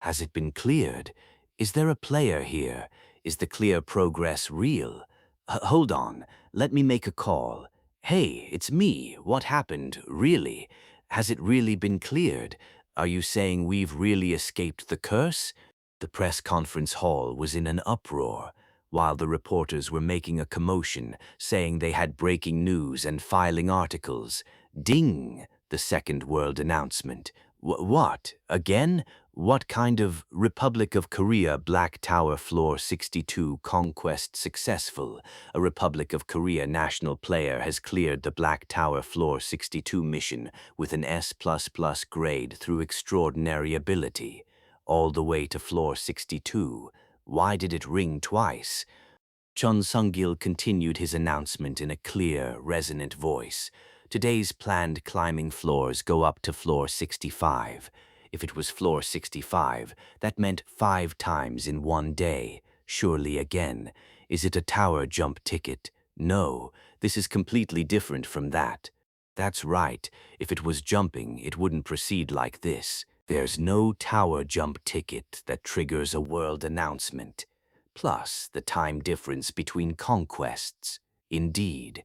Speaker 1: Has it been cleared? Is there a player here? Is the clear progress real? Hold on, let me make a call. Hey, it's me. What happened? Really? Has it really been cleared? Are you saying we've really escaped the curse? The press conference hall was in an uproar, while the reporters were making a commotion, saying they had breaking news and filing articles. Ding! The second world announcement. What? Again? What kind of Republic of Korea Black Tower Floor 62 conquest successful? A Republic of Korea national player has cleared the Black Tower Floor 62 mission with an S++ grade through extraordinary ability. All the way to Floor 62. Why did it ring twice? Chun Sung-gil continued his announcement in a clear, resonant voice. Today's planned climbing floors go up to Floor 65. If it was Floor 65, that meant 5 times in one day. Surely again. Is it a tower jump ticket? No, this is completely different from that. That's right. If it was jumping, it wouldn't proceed like this. There's no tower jump ticket that triggers a world announcement. Plus the time difference between conquests. Indeed,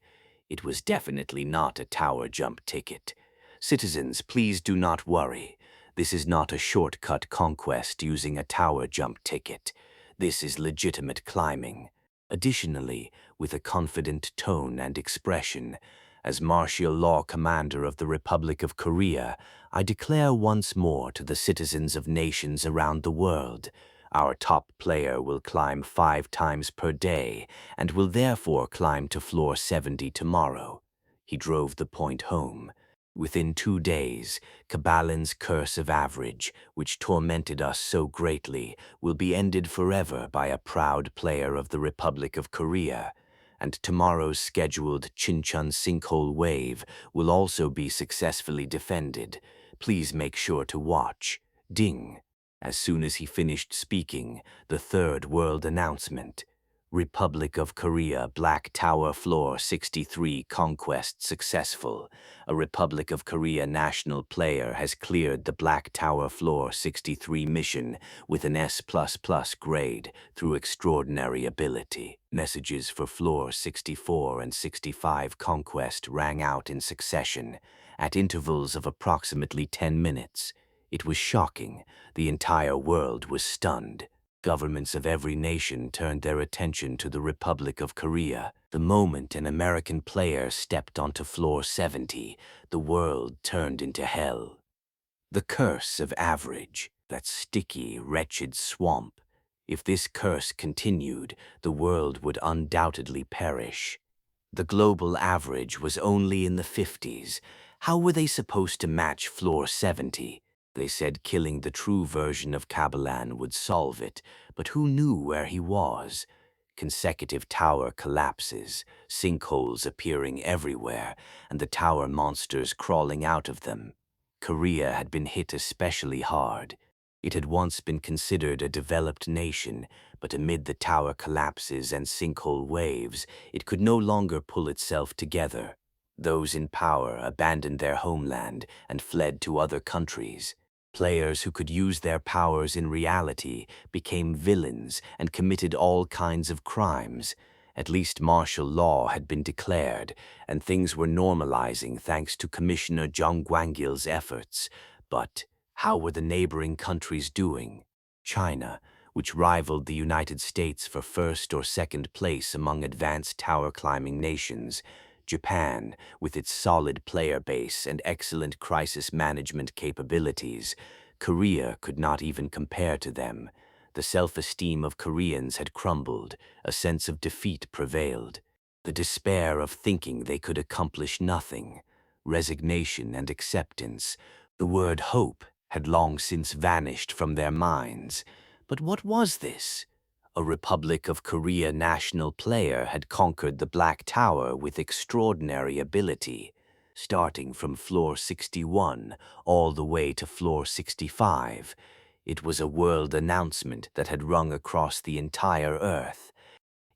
Speaker 1: it was definitely not a tower jump ticket. Citizens, please do not worry. This is not a shortcut conquest using a tower jump ticket. This is legitimate climbing. Additionally, with a confident tone and expression, as martial law commander of the Republic of Korea, I declare once more to the citizens of nations around the world, our top player will climb 5 times per day and will therefore climb to Floor 70 tomorrow. He drove the point home. Within 2 days, Kabalin's Curse of Average, which tormented us so greatly, will be ended forever by a proud player of the Republic of Korea, and tomorrow's scheduled Chinchun Sinkhole Wave will also be successfully defended. Please make sure to watch. Ding. As soon as he finished speaking, the third world announcement. Republic of Korea Black Tower Floor 63 conquest successful. A Republic of Korea national player has cleared the Black Tower Floor 63 mission with an S++ grade through extraordinary ability. Messages for Floor 64 and 65 conquest rang out in succession, at intervals of approximately 10 minutes. It was shocking. The entire world was stunned. Governments of every nation turned their attention to the Republic of Korea. The moment an American player stepped onto Floor 70, the world turned into hell. The curse of average, that sticky, wretched swamp. If this curse continued, the world would undoubtedly perish. The global average was only in the 50s. How were they supposed to match Floor 70? They said killing the true version of Kabalan would solve it, but who knew where he was? Consecutive tower collapses, sinkholes appearing everywhere, and the tower monsters crawling out of them. Korea had been hit especially hard. It had once been considered a developed nation, but amid the tower collapses and sinkhole waves, it could no longer pull itself together. Those in power abandoned their homeland and fled to other countries. Players who could use their powers in reality became villains and committed all kinds of crimes. At least martial law had been declared, and things were normalizing thanks to Commissioner Jung Gwangil's efforts. But how were the neighboring countries doing? China, which rivaled the United States for first or second place among advanced tower climbing nations. Japan, with its solid player base and excellent crisis management capabilities. Korea could not even compare to them. The self-esteem of Koreans had crumbled, a sense of defeat prevailed. The despair of thinking they could accomplish nothing, resignation and acceptance. The word hope had long since vanished from their minds. But what was this? A Republic of Korea national player had conquered the Black Tower with extraordinary ability. Starting from floor 61 all the way to floor 65, it was a world announcement that had rung across the entire Earth.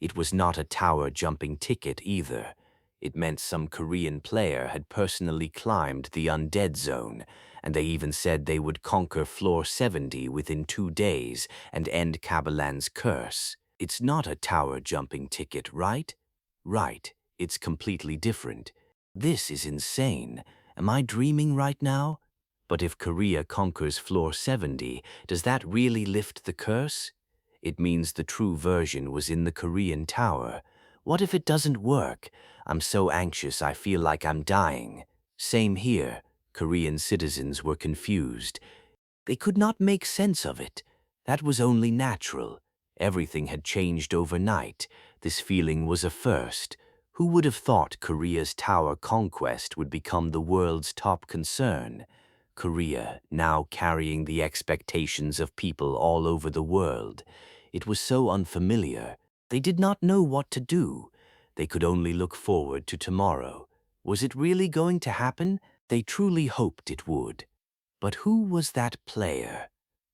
Speaker 1: It was not a tower-jumping ticket either. It meant some Korean player had personally climbed the undead zone, and they even said they would conquer floor 70 within 2 days and end Kabalan's curse. It's not a tower-jumping ticket, right? Right. It's completely different. This is insane. Am I dreaming right now? But if Korea conquers floor 70, does that really lift the curse? It means the true version was in the Korean tower. What if it doesn't work? I'm so anxious I feel like I'm dying. Same here. Korean citizens were confused. They could not make sense of it. That was only natural. Everything had changed overnight. This feeling was a first. Who would have thought Korea's tower conquest would become the world's top concern? Korea, now carrying the expectations of people all over the world. It was so unfamiliar. They did not know what to do. They could only look forward to tomorrow. Was it really going to happen? They truly hoped it would. But who was that player?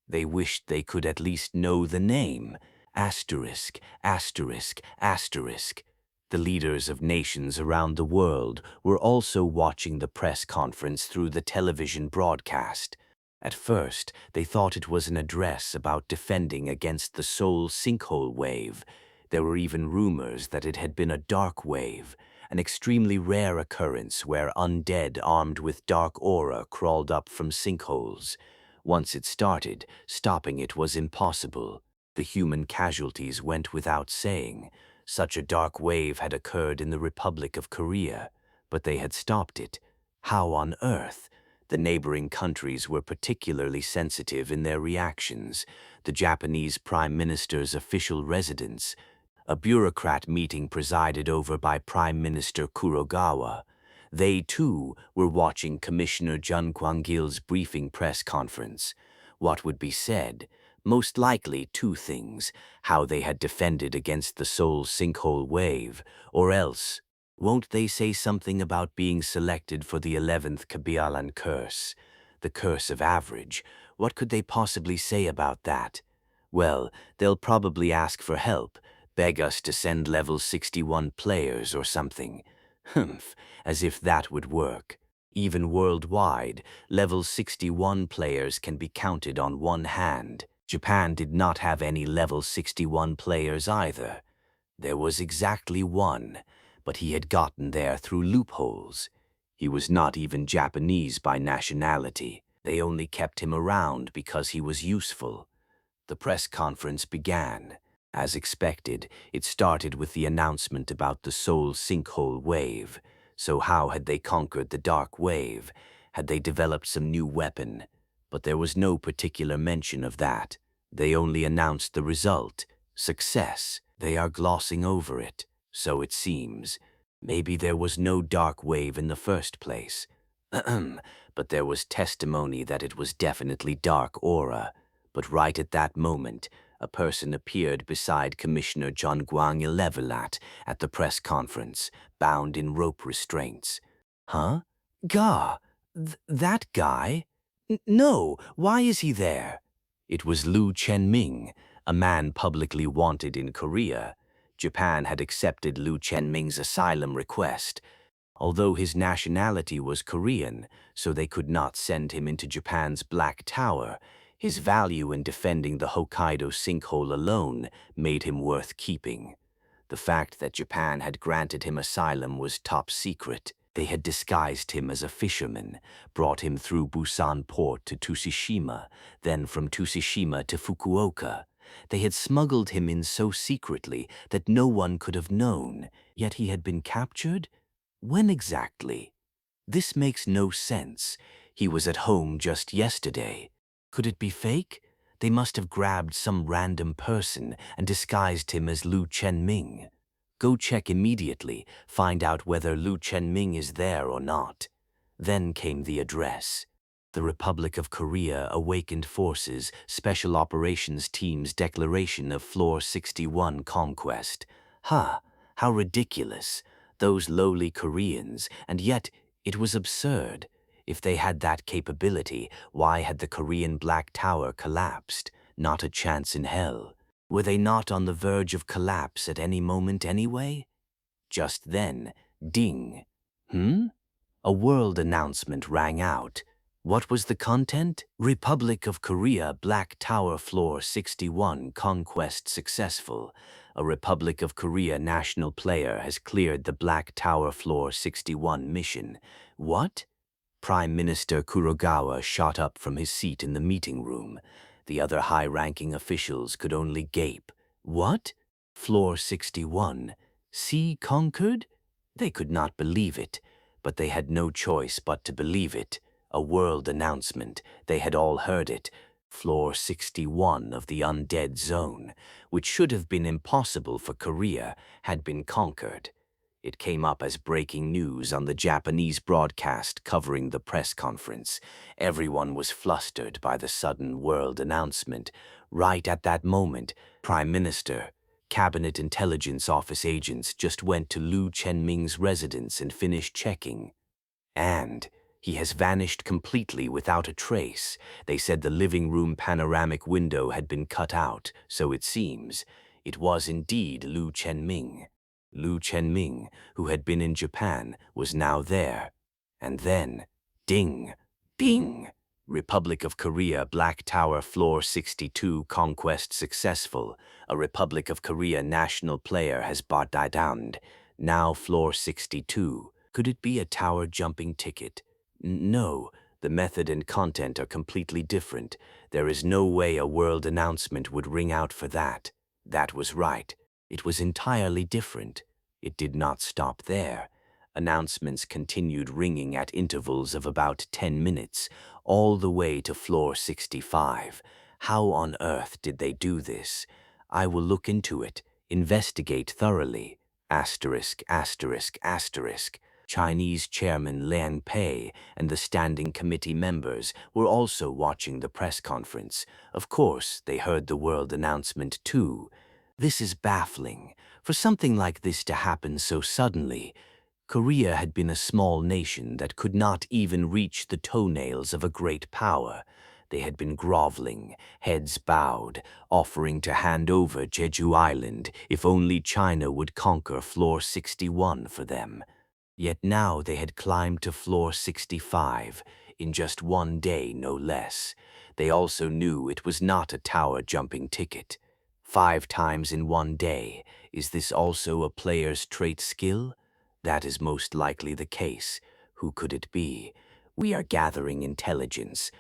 Speaker 1: They wished they could at least know the name. Asterisk, asterisk, asterisk. The leaders of nations around the world were also watching the press conference through the television broadcast. At first, they thought it was an address about defending against the Seoul sinkhole wave. There were even rumors that it had been a dark wave, an extremely rare occurrence where undead armed with dark aura crawled up from sinkholes. Once it started, stopping it was impossible. The human casualties went without saying. Such a dark wave had occurred in the Republic of Korea, but they had stopped it. How on earth? The neighboring countries were particularly sensitive in their reactions. The Japanese Prime Minister's official residence, a bureaucrat meeting presided over by Prime Minister Kurogawa. They, too, were watching Commissioner Jun Kwang-gil's briefing press conference. What would be said? Most likely 2 things: how they had defended against the Seoul sinkhole wave, or else, won't they say something about being selected for the 11th Kabalan curse? The curse of average. What could they possibly say about that? Well, they'll probably ask for help, beg us to send level 61 players or something. Humph, as if that would work. Even worldwide, level 61 players can be counted on one hand. Japan did not have any level 61 players either. There was exactly one, but he had gotten there through loopholes. He was not even Japanese by nationality. They only kept him around because he was useful. The press conference began. As expected, it started with the announcement about the Seoul sinkhole wave. So how had they conquered the dark wave? Had they developed some new weapon? But there was no particular mention of that. They only announced the result. Success. They are glossing over it. So it seems. Maybe there was no dark wave in the first place. But there was testimony that it was definitely dark aura. But right at that moment, a person appeared beside Commissioner John Gwang-il at the press conference, bound in rope restraints. Huh? That guy? No, why is he there? It was Liu Chenming, a man publicly wanted in Korea. Japan had accepted Liu Chenming's asylum request. Although his nationality was Korean, so they could not send him into Japan's Black Tower, his value in defending the Hokkaido sinkhole alone made him worth keeping. The fact that Japan had granted him asylum was top secret. They had disguised him as a fisherman, brought him through Busan port to Tsushima, then from Tsushima to Fukuoka. They had smuggled him in so secretly that no one could have known, yet he had been captured? When exactly? This makes no sense. He was at home just yesterday. Could it be fake? They must have grabbed some random person and disguised him as Lu Chenming. Go check immediately, find out whether Lu Chenming is there or not. Then came the address. The Republic of Korea Awakened Forces Special Operations Team's declaration of Floor 61 conquest. How ridiculous. Those lowly Koreans, and yet it was absurd. If they had that capability, why had the Korean Black Tower collapsed? Not a chance in hell. Were they not on the verge of collapse at any moment anyway? Just then, ding. A world announcement rang out. What was the content? Republic of Korea Black Tower Floor 61 conquest successful. A Republic of Korea national player has cleared the Black Tower Floor 61 mission. What? Prime Minister Kurogawa shot up from his seat in the meeting room. The other high-ranking officials could only gape. What? Floor 61? Sea conquered? They could not believe it, but they had no choice but to believe it. A world announcement. They had all heard it. Floor 61 of the undead zone, which should have been impossible for Korea, had been conquered. It came up as breaking news on the Japanese broadcast covering the press conference. Everyone was flustered by the sudden world announcement. Right at that moment, Prime Minister, Cabinet Intelligence Office agents just went to Lu Chenming's residence and finished checking. And he has vanished completely without a trace. They said the living room panoramic window had been cut out, so it seems. It was indeed Lu Chenming. Lu Chenming, who had been in Japan, was now there. And then, ding, bing! Republic of Korea Black Tower Floor 62 conquest successful. A Republic of Korea national player has bought down. Now Floor 62. Could it be a tower jumping ticket? No, the method and content are completely different. There is no way a world announcement would ring out for that. That was right. It was entirely different. It did not stop there. Announcements continued ringing at intervals of about 10 minutes, all the way to Floor 65. How on earth did they do this? I will look into it, investigate thoroughly. Asterisk, asterisk, asterisk. Chinese Chairman Liang Pei and the Standing Committee members were also watching the press conference. Of course, they heard the world announcement too. This is baffling. For something like this to happen so suddenly, Korea had been a small nation that could not even reach the toenails of a great power. They had been groveling, heads bowed, offering to hand over Jeju Island if only China would conquer Floor 61 for them. Yet now they had climbed to Floor 65, in just one day no less. They also knew it was not a tower jumping ticket. 5 times in one day. Is this also a player's trait skill? That is most likely the case. Who could it be? We are gathering intelligence.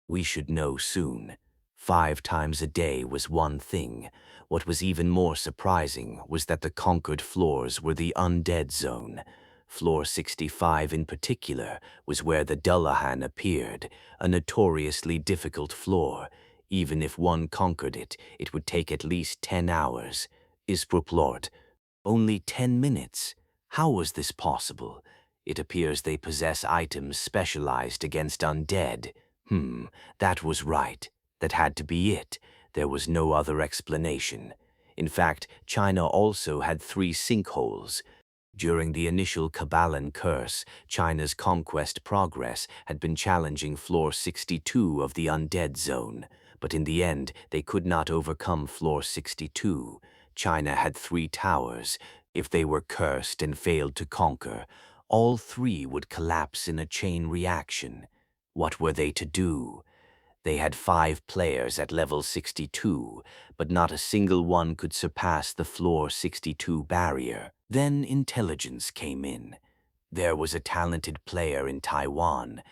Speaker 1: We should know soon. 5 times a day was one thing. What was even more surprising was that the conquered floors were the undead zone. Floor 65 in particular was where the Dullahan appeared, a notoriously difficult floor. Even if one conquered it, it would take at least 10 hours. Isproplort. Only 10 minutes. How was this possible? It appears they possess items specialized against undead. That was right. That had to be it. There was no other explanation. In fact, China also had 3 sinkholes. During the initial Kabbalan curse, China's conquest progress had been challenging Floor 62 of the undead zone. But in the end, they could not overcome Floor 62. China had 3 towers. If they were cursed and failed to conquer, all 3 would collapse in a chain reaction. What were they to do? They had 5 players at level 62, but not a single one could surpass the Floor 62 barrier. Then intelligence came in. There was a talented player in Taiwan,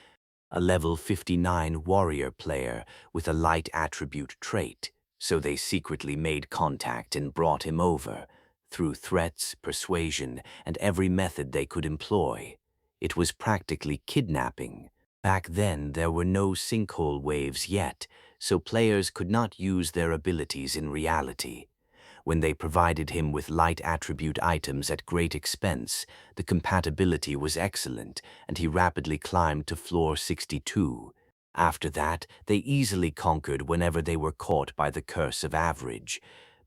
Speaker 1: a level 59 warrior player with a light attribute trait. So they secretly made contact and brought him over, through threats, persuasion, and every method they could employ. It was practically kidnapping. Back then, there were no sinkhole waves yet, so players could not use their abilities in reality. When they provided him with light attribute items at great expense, the compatibility was excellent, and he rapidly climbed to floor 62. After that, they easily conquered whenever they were caught by the curse of average.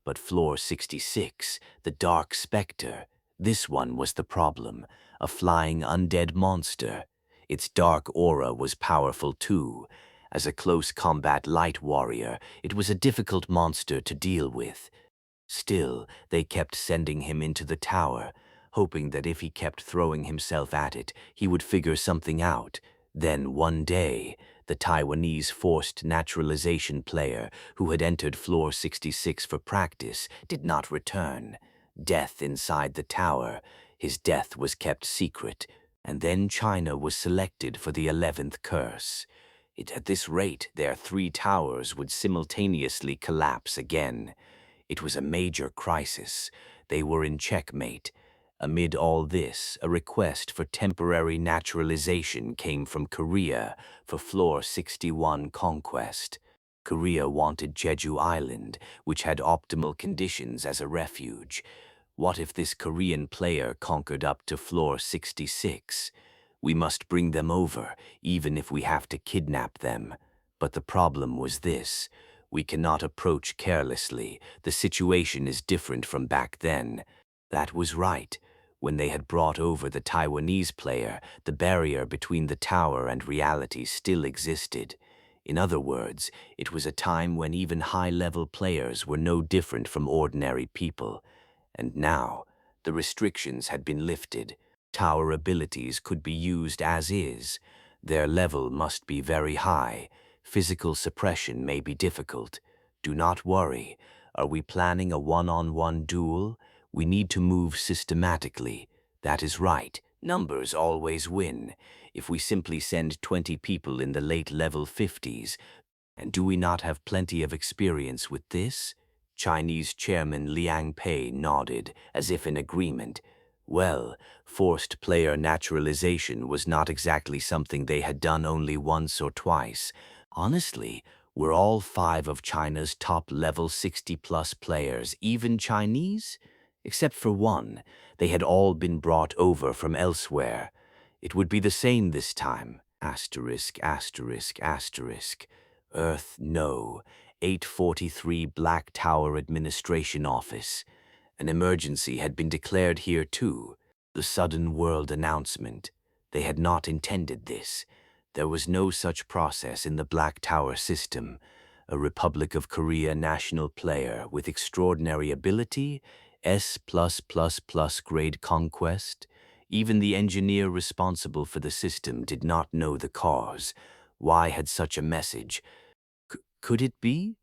Speaker 1: But floor 66, the Dark Spectre, this one was the problem, a flying undead monster. Its dark aura was powerful too. As a close combat light warrior, it was a difficult monster to deal with. Still, they kept sending him into the tower, hoping that if he kept throwing himself at it, he would figure something out. Then one day, the Taiwanese forced naturalization player who had entered floor 66 for practice did not return. Death inside the tower. His death was kept secret, and then China was selected for the 11th curse. At this rate, their 3 towers would simultaneously collapse again. It was a major crisis. They were in checkmate. Amid all this, a request for temporary naturalization came from Korea for floor 61 conquest. Korea wanted Jeju Island, which had optimal conditions as a refuge. What if this Korean player conquered up to floor 66? We must bring them over, even if we have to kidnap them. But the problem was this. We cannot approach carelessly. The situation is different from back then. That was right. When they had brought over the Taiwanese player, the barrier between the tower and reality still existed. In other words, it was a time when even high-level players were no different from ordinary people. And now, the restrictions had been lifted. Tower abilities could be used as is. Their level must be very high. Physical suppression may be difficult. Do not worry. Are we planning a one-on-one duel? We need to move systematically. That is right. Numbers always win. If we simply send 20 people in the late level 50s, and do we not have plenty of experience with this? Chinese Chairman Liang Pei nodded, as if in agreement. Well, forced player naturalization was not exactly something they had done only once or twice. Honestly, were all 5 of China's top-level 60-plus players even Chinese? Except for one, they had all been brought over from elsewhere. It would be the same this time. Asterisk, asterisk, asterisk. Earth, no. 843 Black Tower Administration Office. An emergency had been declared here too. The sudden world announcement. They had not intended this. There was no such process in the Black Tower system. A Republic of Korea national player with extraordinary ability, S+++ grade conquest. Even the engineer responsible for the system did not know the cause. Why had such a message? Could it be?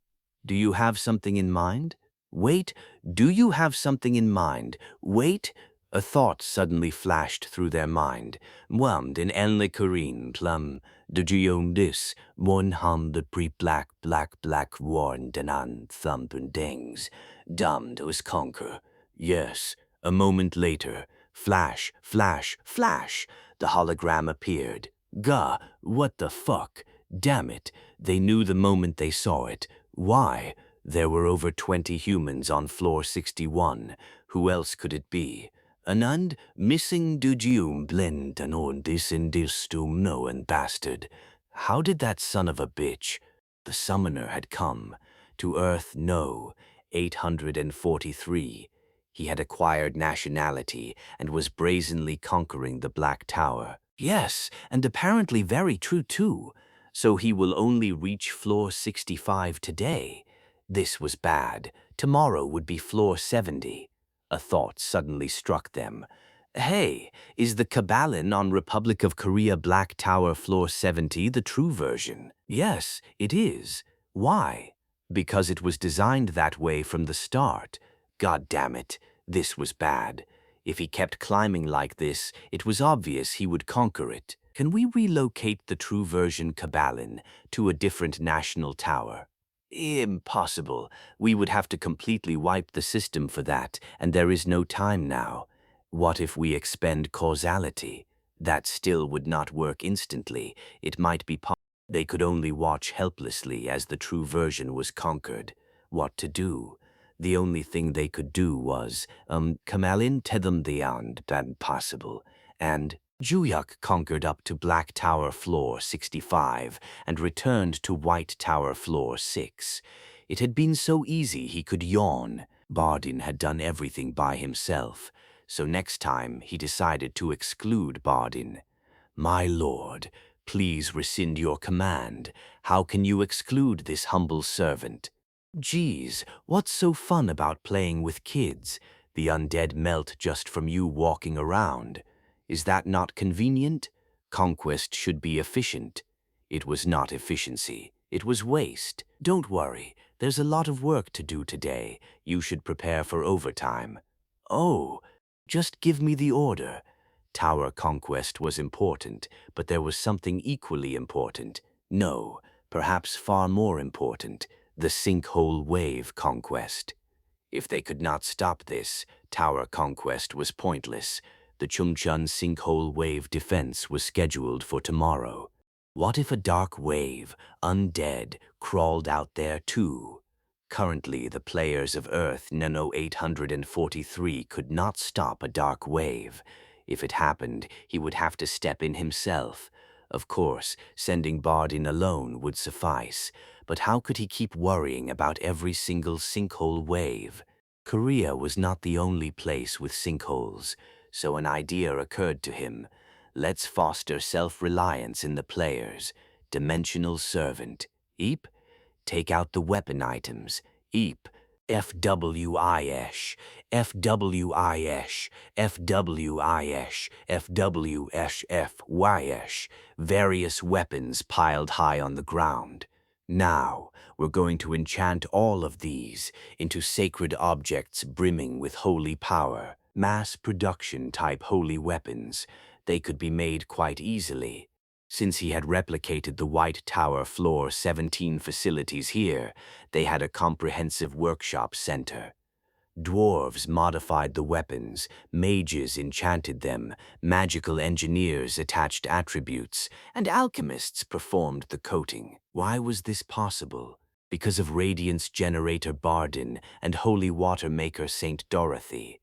Speaker 1: Do you have something in mind? Wait, do you have something in mind? Wait. A thought suddenly flashed through their mind. Wammed in enle Korean plum, de juyong dis, 100 black warn denan thumpin dings. Damned was conquer. Yes, a moment later, flash, flash, flash, the hologram appeared. Gah, what the fuck? Damn it, they knew the moment they saw it. Why? There were over 20 humans on floor 61. Who else could it be? Anand, missing dujium blind and on this in distum no and bastard. How did that son of a bitch? The summoner had come. To Earth, no. 843. He had acquired nationality and was brazenly conquering the Black Tower. Yes, and apparently very true too. So he will only reach floor 65 today. This was bad. Tomorrow would be floor 70. A thought suddenly struck them. Hey, is the Kabbalan on Republic of Korea Black Tower floor 70 the true version? Yes, it is. Why? Because it was designed that way from the start. God damn it, this was bad. If he kept climbing like this, it was obvious he would conquer it. Can we relocate the true version Kabbalan to a different national tower? Impossible. We would have to completely wipe the system for that, and there is no time now. What if we expend causality? That still would not work instantly. It might be possible. They could only watch helplessly as the true version was conquered. What to do? The only thing they could do was, Kamalin Tetham Deyand than possible, and Juyuk conquered up to Black Tower floor 65 and returned to White Tower floor 6. It had been so easy he could yawn. Bardin had done everything by himself, so next time he decided to exclude Bardin. My lord, please rescind your command. How can you exclude this humble servant? Geez, what's so fun about playing with kids? The undead melt just from you walking around. Is that not convenient? Conquest should be efficient. It was not efficiency. It was waste. Don't worry. There's a lot of work to do today. You should prepare for overtime. Oh, just give me the order. Tower conquest was important, but there was something equally important. No, perhaps far more important. The sinkhole wave conquest. If they could not stop this, tower conquest was pointless. The Chungchun sinkhole wave defense was scheduled for tomorrow. What if a dark wave, undead, crawled out there too? Currently, the players of Earth Nano 843 could not stop a dark wave. If it happened, he would have to step in himself. Of course, sending Bardin alone would suffice, but how could he keep worrying about every single sinkhole wave? Korea was not the only place with sinkholes, so an idea occurred to him. Let's foster self-reliance in the players. Dimensional servant. Eep? Take out the weapon items. Eep. FWIS, FWIS, FWIS, FWSFYS, various weapons piled high on the ground. Now, we're going to enchant all of these into sacred objects brimming with holy power, mass production type holy weapons. They could be made quite easily. Since he had replicated the White Tower Floor 17 facilities here, they had a comprehensive workshop center. Dwarves modified the weapons, mages enchanted them, magical engineers attached attributes, and alchemists performed the coating. Why was this possible? Because of Radiance Generator Bardin and Holy Water Maker Saint Dorothy.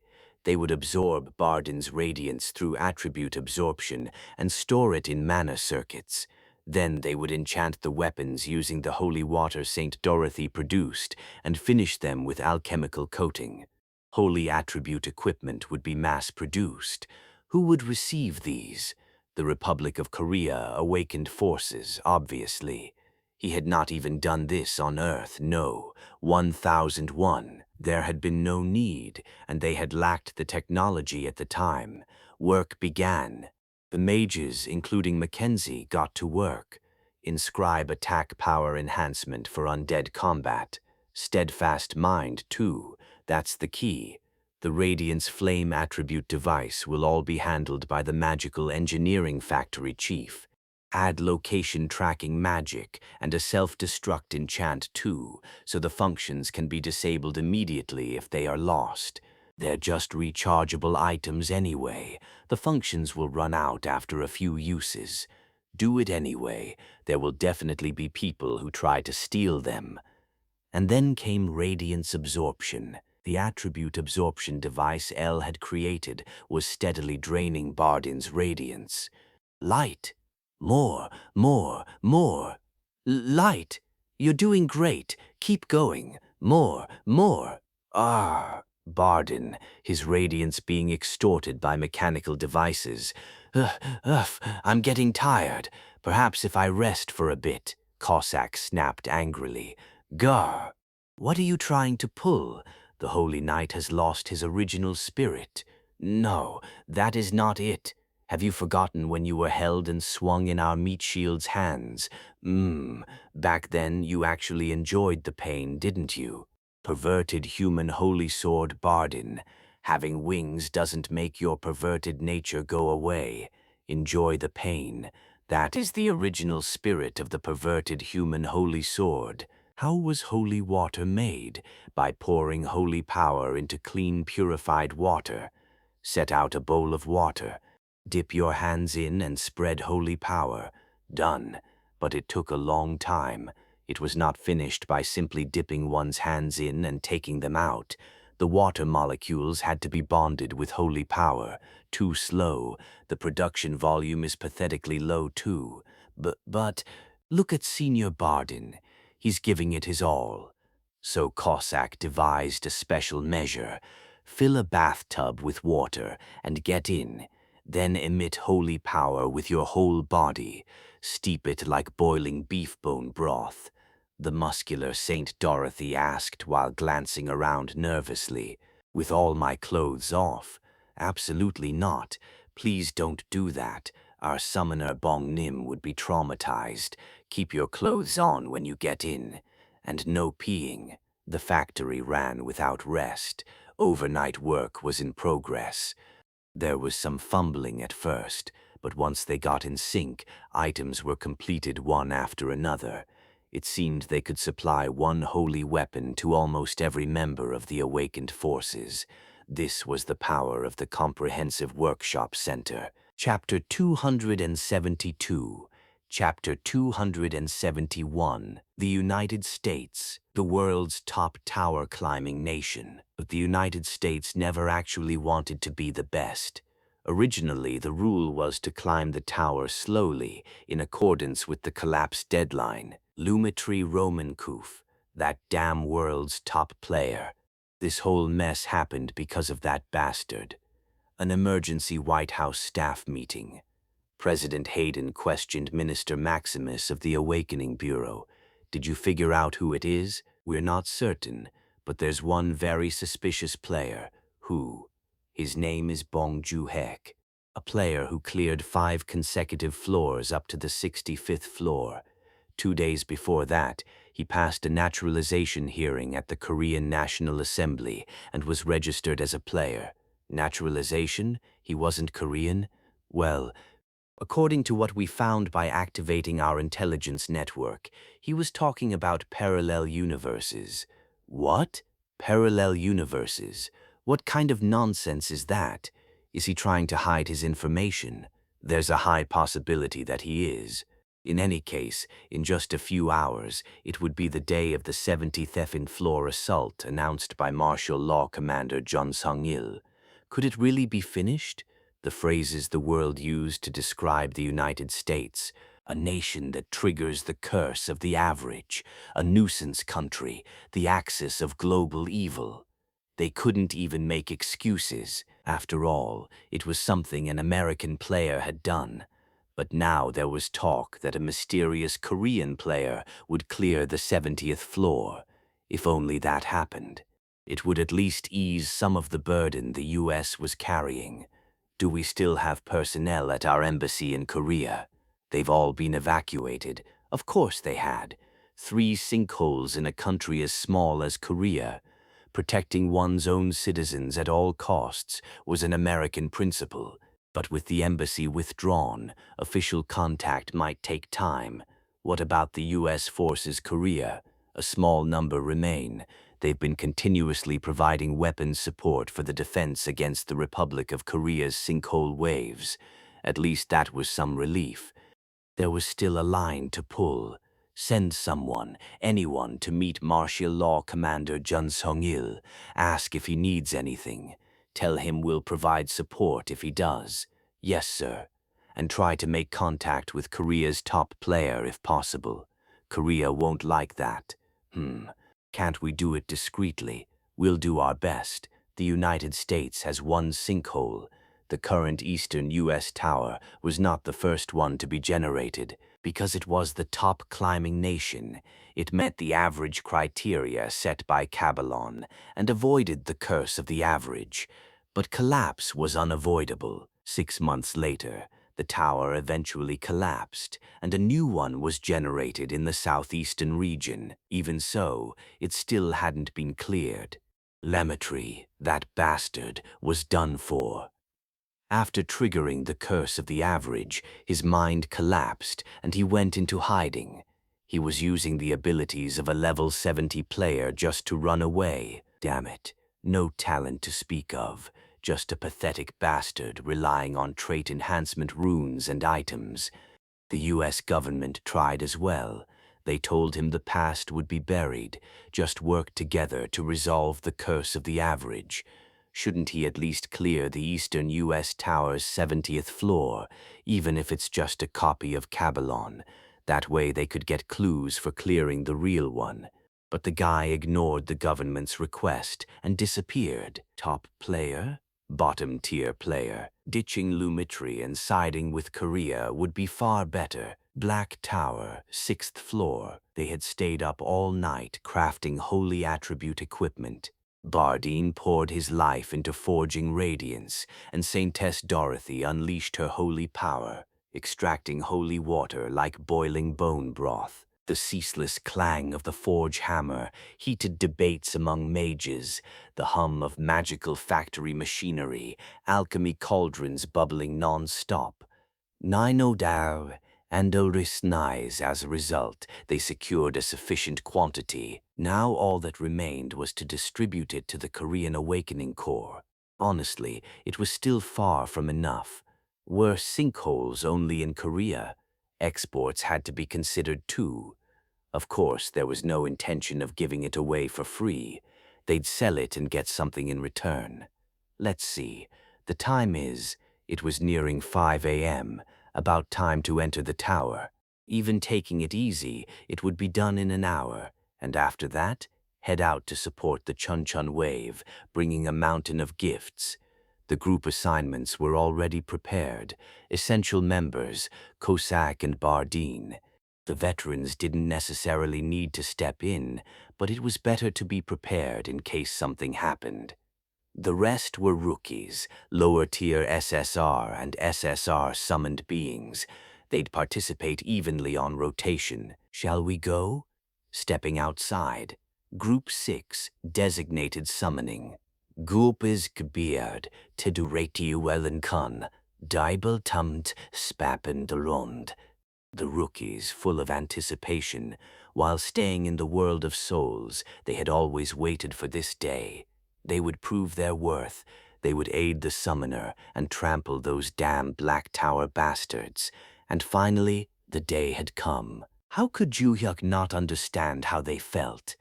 Speaker 1: They would absorb Bardin's radiance through attribute absorption and store it in mana circuits. Then they would enchant the weapons using the holy water Saint Dorothy produced and finish them with alchemical coating. Holy attribute equipment would be mass-produced. Who would receive these? The Republic of Korea awakened forces, obviously. He had not even done this on Earth, no. 1001. There had been no need, and they had lacked the technology at the time. Work began. The mages, including Mackenzie, got to work. Inscribe attack power enhancement for undead combat. Steadfast mind, too. That's the key. The Radiance Flame attribute device will all be handled by the Magical Engineering Factory Chief. Add location tracking magic and a self-destruct enchant too, so the functions can be disabled immediately if they are lost. They're just rechargeable items anyway. The functions will run out after a few uses. Do it anyway. There will definitely be people who try to steal them. And then came Radiance Absorption. The attribute absorption device L had created was steadily draining Bardin's radiance. Light. More, more, more. Light. You're doing great. Keep going. More, more. Ah, Bardin, his radiance being extorted by mechanical devices. I'm getting tired. Perhaps if I rest for a bit, Cossack snapped angrily. Gah! What are you trying to pull? The Holy Knight has lost his original spirit. No, that is not it. Have you forgotten when you were held and swung in our meat shield's hands? Back then you actually enjoyed the pain, didn't you? Perverted human holy sword Bardin. Having wings doesn't make your perverted nature go away. Enjoy the pain. That is the original spirit of the perverted human holy sword. How was holy water made? By pouring holy power into clean, purified water. Set out a bowl of water. Dip your hands in and spread holy power. Done. But it took a long time. It was not finished by simply dipping one's hands in and taking them out. The water molecules had to be bonded with holy power. Too slow. The production volume is pathetically low too. But look at Senior Bardin. He's giving it his all. So Cossack devised a special measure. Fill a bathtub with water and get in. Then emit holy power with your whole body. Steep it like boiling beef bone broth. The muscular Saint Dorothy asked while glancing around nervously. With all my clothes off? Absolutely not. Please don't do that. Our summoner Bong Nim would be traumatized. Keep your clothes on when you get in. And no peeing. The factory ran without rest. Overnight work was in progress. There was some fumbling at first, but once they got in sync, items were completed one after another. It seemed they could supply one holy weapon to almost every member of the awakened forces. This was the power of the Comprehensive Workshop Center. Chapter 272. Chapter 271. The United States, the world's top tower climbing nation. But the United States never actually wanted to be the best. Originally, the rule was to climb the tower slowly, in accordance with the collapse deadline. Lumitri Romankov, that damn world's top player. This whole mess happened because of that bastard. An emergency White House staff meeting. President Hayden questioned Minister Maximus of the Awakening Bureau. Did you figure out who it is? We're not certain, but there's one very suspicious player. Who? His name is Bong Joo-hek, a player who cleared 5 consecutive floors up to the 65th floor. 2 days before that, he passed a naturalization hearing at the Korean National Assembly and was registered as a player. Naturalization? He wasn't Korean? Well, according to what we found by activating our intelligence network, he was talking about parallel universes. What? Parallel universes? What kind of nonsense is that? Is he trying to hide his information? There's a high possibility that he is. In any case, in just a few hours, it would be the day of the 70th floor assault announced by Martial Law Commander Jun Sung-il. Could it really be finished? The phrases the world used to describe the United States, a nation that triggers the curse of the average, a nuisance country, the axis of global evil. They couldn't even make excuses. After all, it was something an American player had done. But now there was talk that a mysterious Korean player would clear the 70th floor. If only that happened, it would at least ease some of the burden the U.S. was carrying. Do we still have personnel at our embassy in Korea? They've all been evacuated. Of course they had. 3 sinkholes in a country as small as Korea. Protecting one's own citizens at all costs was an American principle. But with the embassy withdrawn, official contact might take time. What about the U.S. forces Korea? A small number remain. They've been continuously providing weapons support for the defense against the Republic of Korea's sinkhole waves. At least that was some relief. There was still a line to pull. Send someone, anyone, to meet Martial Law Commander Jun Sung-il. Ask if he needs anything. Tell him we'll provide support if he does. Yes, sir. And try to make contact with Korea's top player if possible. Korea won't like that. Can't we do it discreetly? We'll do our best. The United States has one sinkhole. The current eastern U.S. tower was not the first one to be generated. Because it was the top climbing nation, it met the average criteria set by Kabbalon and avoided the curse of the average. But collapse was unavoidable. 6 months later, the tower eventually collapsed, and a new one was generated in the southeastern region. Even so, it still hadn't been cleared. Lemetry, that bastard, was done for. After triggering the curse of the average, his mind collapsed and he went into hiding. He was using the abilities of a level 70 player just to run away. Damn it. No talent to speak of, just a pathetic bastard relying on trait enhancement runes and items. The US government tried as well. They told him the past would be buried, just work together to resolve the curse of the average. Shouldn't he at least clear the eastern US tower's 70th floor, even if it's just a copy of Caballon? That way they could get clues for clearing the real one. But the guy ignored the government's request and disappeared. Top player? Bottom-tier player. Ditching Lumitri and siding with Korea would be far better. Black Tower, 6th floor. They had stayed up all night crafting holy attribute equipment. Bardeen poured his life into forging radiance, and Saintess Dorothy unleashed her holy power, extracting holy water like boiling bone broth. The ceaseless clang of the forge hammer, heated debates among mages, the hum of magical factory machinery, alchemy cauldrons bubbling non-stop. Nino Dao and Oris Nice. As a result, they secured a sufficient quantity. Now all that remained was to distribute it to the Korean Awakening Corps. Honestly, it was still far from enough. Were sinkholes only in Korea? Exports had to be considered too. Of course, there was no intention of giving it away for free. They'd sell it and get something in return. Let's see. The time is, it was nearing 5 a.m., about time to enter the tower. Even taking it easy, it would be done in an hour, and after that, head out to support the Chun-Chun wave, bringing a mountain of gifts. The group assignments were already prepared. Essential members, Cossack and Bardeen. The veterans didn't necessarily need to step in, but it was better to be prepared in case something happened. The rest were rookies, lower-tier SSR and SSR summoned beings. They'd participate evenly on rotation. Shall we go? Stepping outside. Group 6, designated summoning. Gulp is gebeerd, tiduratiuelen kun, diebel tumt, spappen de rond. The rookies, full of anticipation, while staying in the world of souls, they had always waited for this day. They would prove their worth. They would aid the summoner and trample those damn Black Tower bastards. And finally, the day had come. How could Juhyuk not understand how they felt?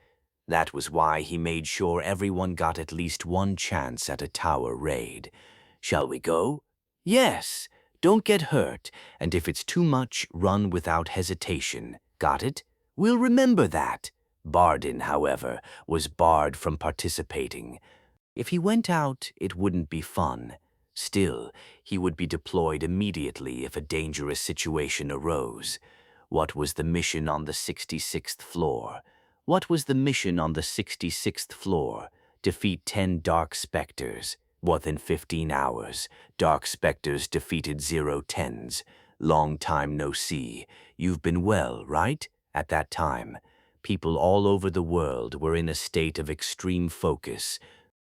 Speaker 1: That was why he made sure everyone got at least one chance at a tower raid. Shall we go? Yes. Don't get hurt, and if it's too much, run without hesitation. Got it? We'll remember that. Bardeen, however, was barred from participating. If he went out, it wouldn't be fun. Still, he would be deployed immediately if a dangerous situation arose. What was the mission on the 66th floor? What was the mission on the 66th floor? Defeat 10 Dark Specters. Within 15 hours, Dark Specters defeated 010s. Long time no see. You've been well, right? At that time, people all over the world were in a state of extreme focus.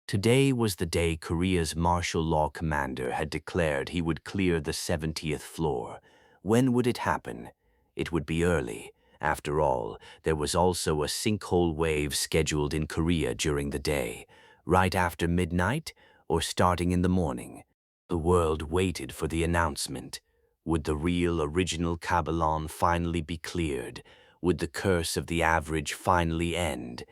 Speaker 1: Today was the day Korea's martial law commander had declared he would clear the 70th floor. When would it happen? It would be early. After all, there was also a sinkhole wave scheduled in Korea during the day. Right after midnight, or starting in the morning. The world waited for the announcement. Would the real original Caballon finally be cleared? Would the curse of the average finally end?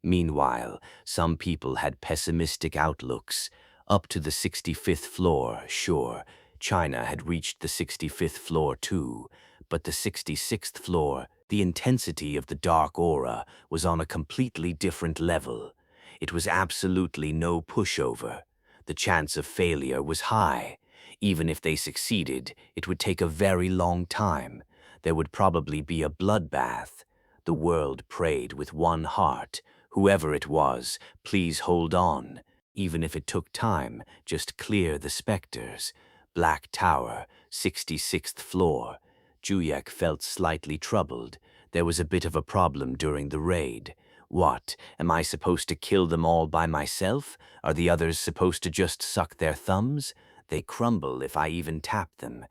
Speaker 1: Meanwhile, some people had pessimistic outlooks. Up to the 65th floor, sure. China had reached the 65th floor too. But the 66th floor, the intensity of the dark aura, was on a completely different level. It was absolutely no pushover. The chance of failure was high. Even if they succeeded, it would take a very long time. There would probably be a bloodbath. The world prayed with one heart. Whoever it was, please hold on. Even if it took time, just clear the specters. Black Tower, 66th floor. Juhyuk felt slightly troubled. There was a bit of a problem during the raid. What, am I supposed to kill them all by myself? Are the others supposed to just suck their thumbs? They crumble if I even tap them.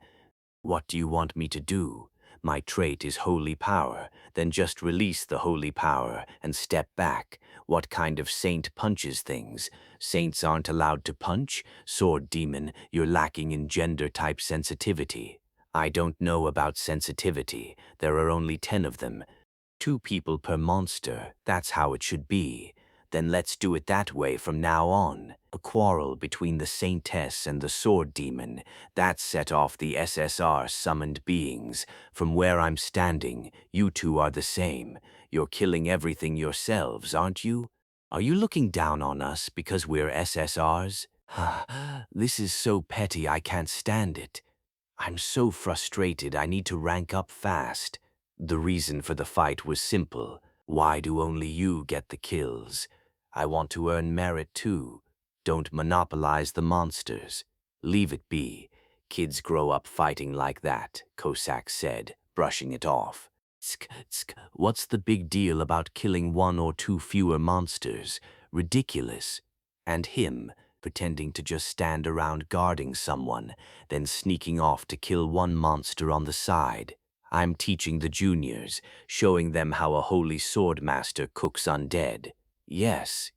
Speaker 1: What do you want me to do? My trait is holy power. Then just release the holy power and step back. What kind of saint punches things? Saints aren't allowed to punch? Sword demon, you're lacking in gender-type sensitivity. I don't know about sensitivity. There are only 10 of them. 2 people per monster. That's how it should be. Then let's do it that way from now on. A quarrel between the Saintess and the Sword Demon. That set off the SSR summoned beings. From where I'm standing, you two are the same. You're killing everything yourselves, aren't you? Are you looking down on us because we're SSRs? This is so petty I can't stand it. I'm so frustrated I need to rank up fast. The reason for the fight was simple. Why do only you get the kills? I want to earn merit too. Don't monopolize the monsters. Leave it be. Kids grow up fighting like that, Cossack said, brushing it off. What's the big deal about killing 1 or 2 fewer monsters? Ridiculous. And him, pretending to just stand around guarding someone, then sneaking off to kill 1 monster on the side. I'm teaching the juniors, showing them how a holy sword master cooks undead. Yes,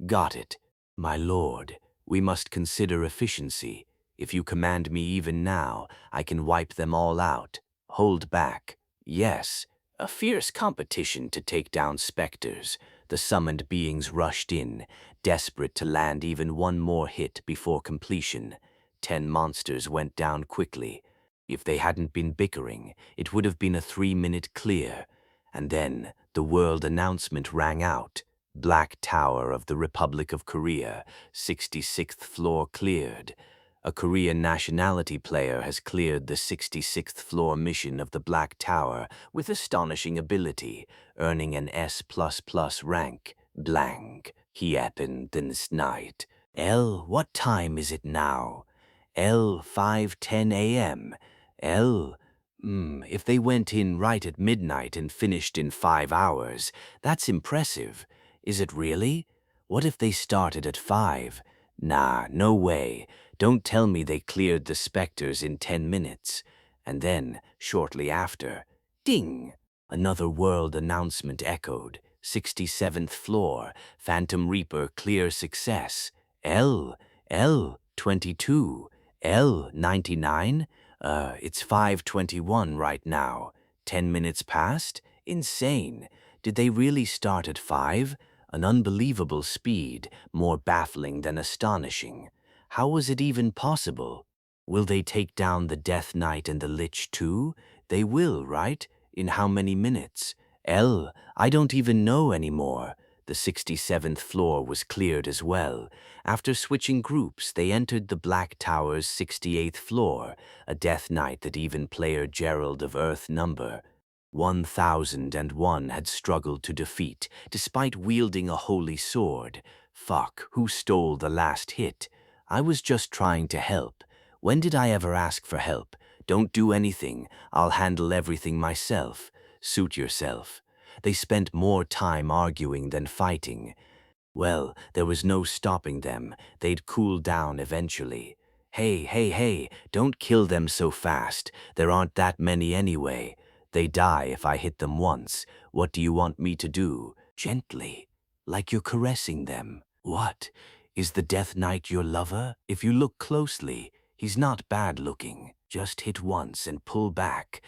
Speaker 1: got it. My lord, we must consider efficiency. If you command me even now, I can wipe them all out. Hold back. Yes, a fierce competition to take down specters. The summoned beings rushed in, desperate to land even 1 more hit before completion. 10 monsters went down quickly. If they hadn't been bickering, it would have been a 3-minute clear. And then the world announcement rang out. Black Tower of the Republic of Korea, 66th floor cleared. A Korean nationality player has cleared the 66th floor mission of the Black Tower with astonishing ability, earning an S++ rank. Blank. He happened this night. What time is it now? 5:10 a.m. If they went in right at midnight and finished in 5 hours, that's impressive. Is it really? What if they started at 5? Nah, no way. Don't tell me they cleared the specters in 10 minutes. And then, shortly after, ding! Another world announcement echoed. 67th floor, Phantom Reaper clear success. 22, 99? It's 5:21 right now. 10 minutes past? Insane. Did they really start at 5? An unbelievable speed, more baffling than astonishing. How was it even possible? Will they take down the Death Knight and the Lich too? They will, right? In how many minutes? I don't even know anymore. The 67th floor was cleared as well. After switching groups, they entered the Black Tower's 68th floor, a Death Knight that even player Gerald of Earth number 1001 had struggled to defeat, despite wielding a holy sword. Fuck, who stole the last hit? I was just trying to help. When did I ever ask for help? Don't do anything. I'll handle everything myself. Suit yourself. They spent more time arguing than fighting. Well, there was no stopping them. They'd cool down eventually. Hey, don't kill them so fast. There aren't that many anyway. They die if I hit them once. What do you want me to do? Gently, like you're caressing them. What? Is the Death Knight your lover? If you look closely, he's not bad looking. Just hit once and pull back.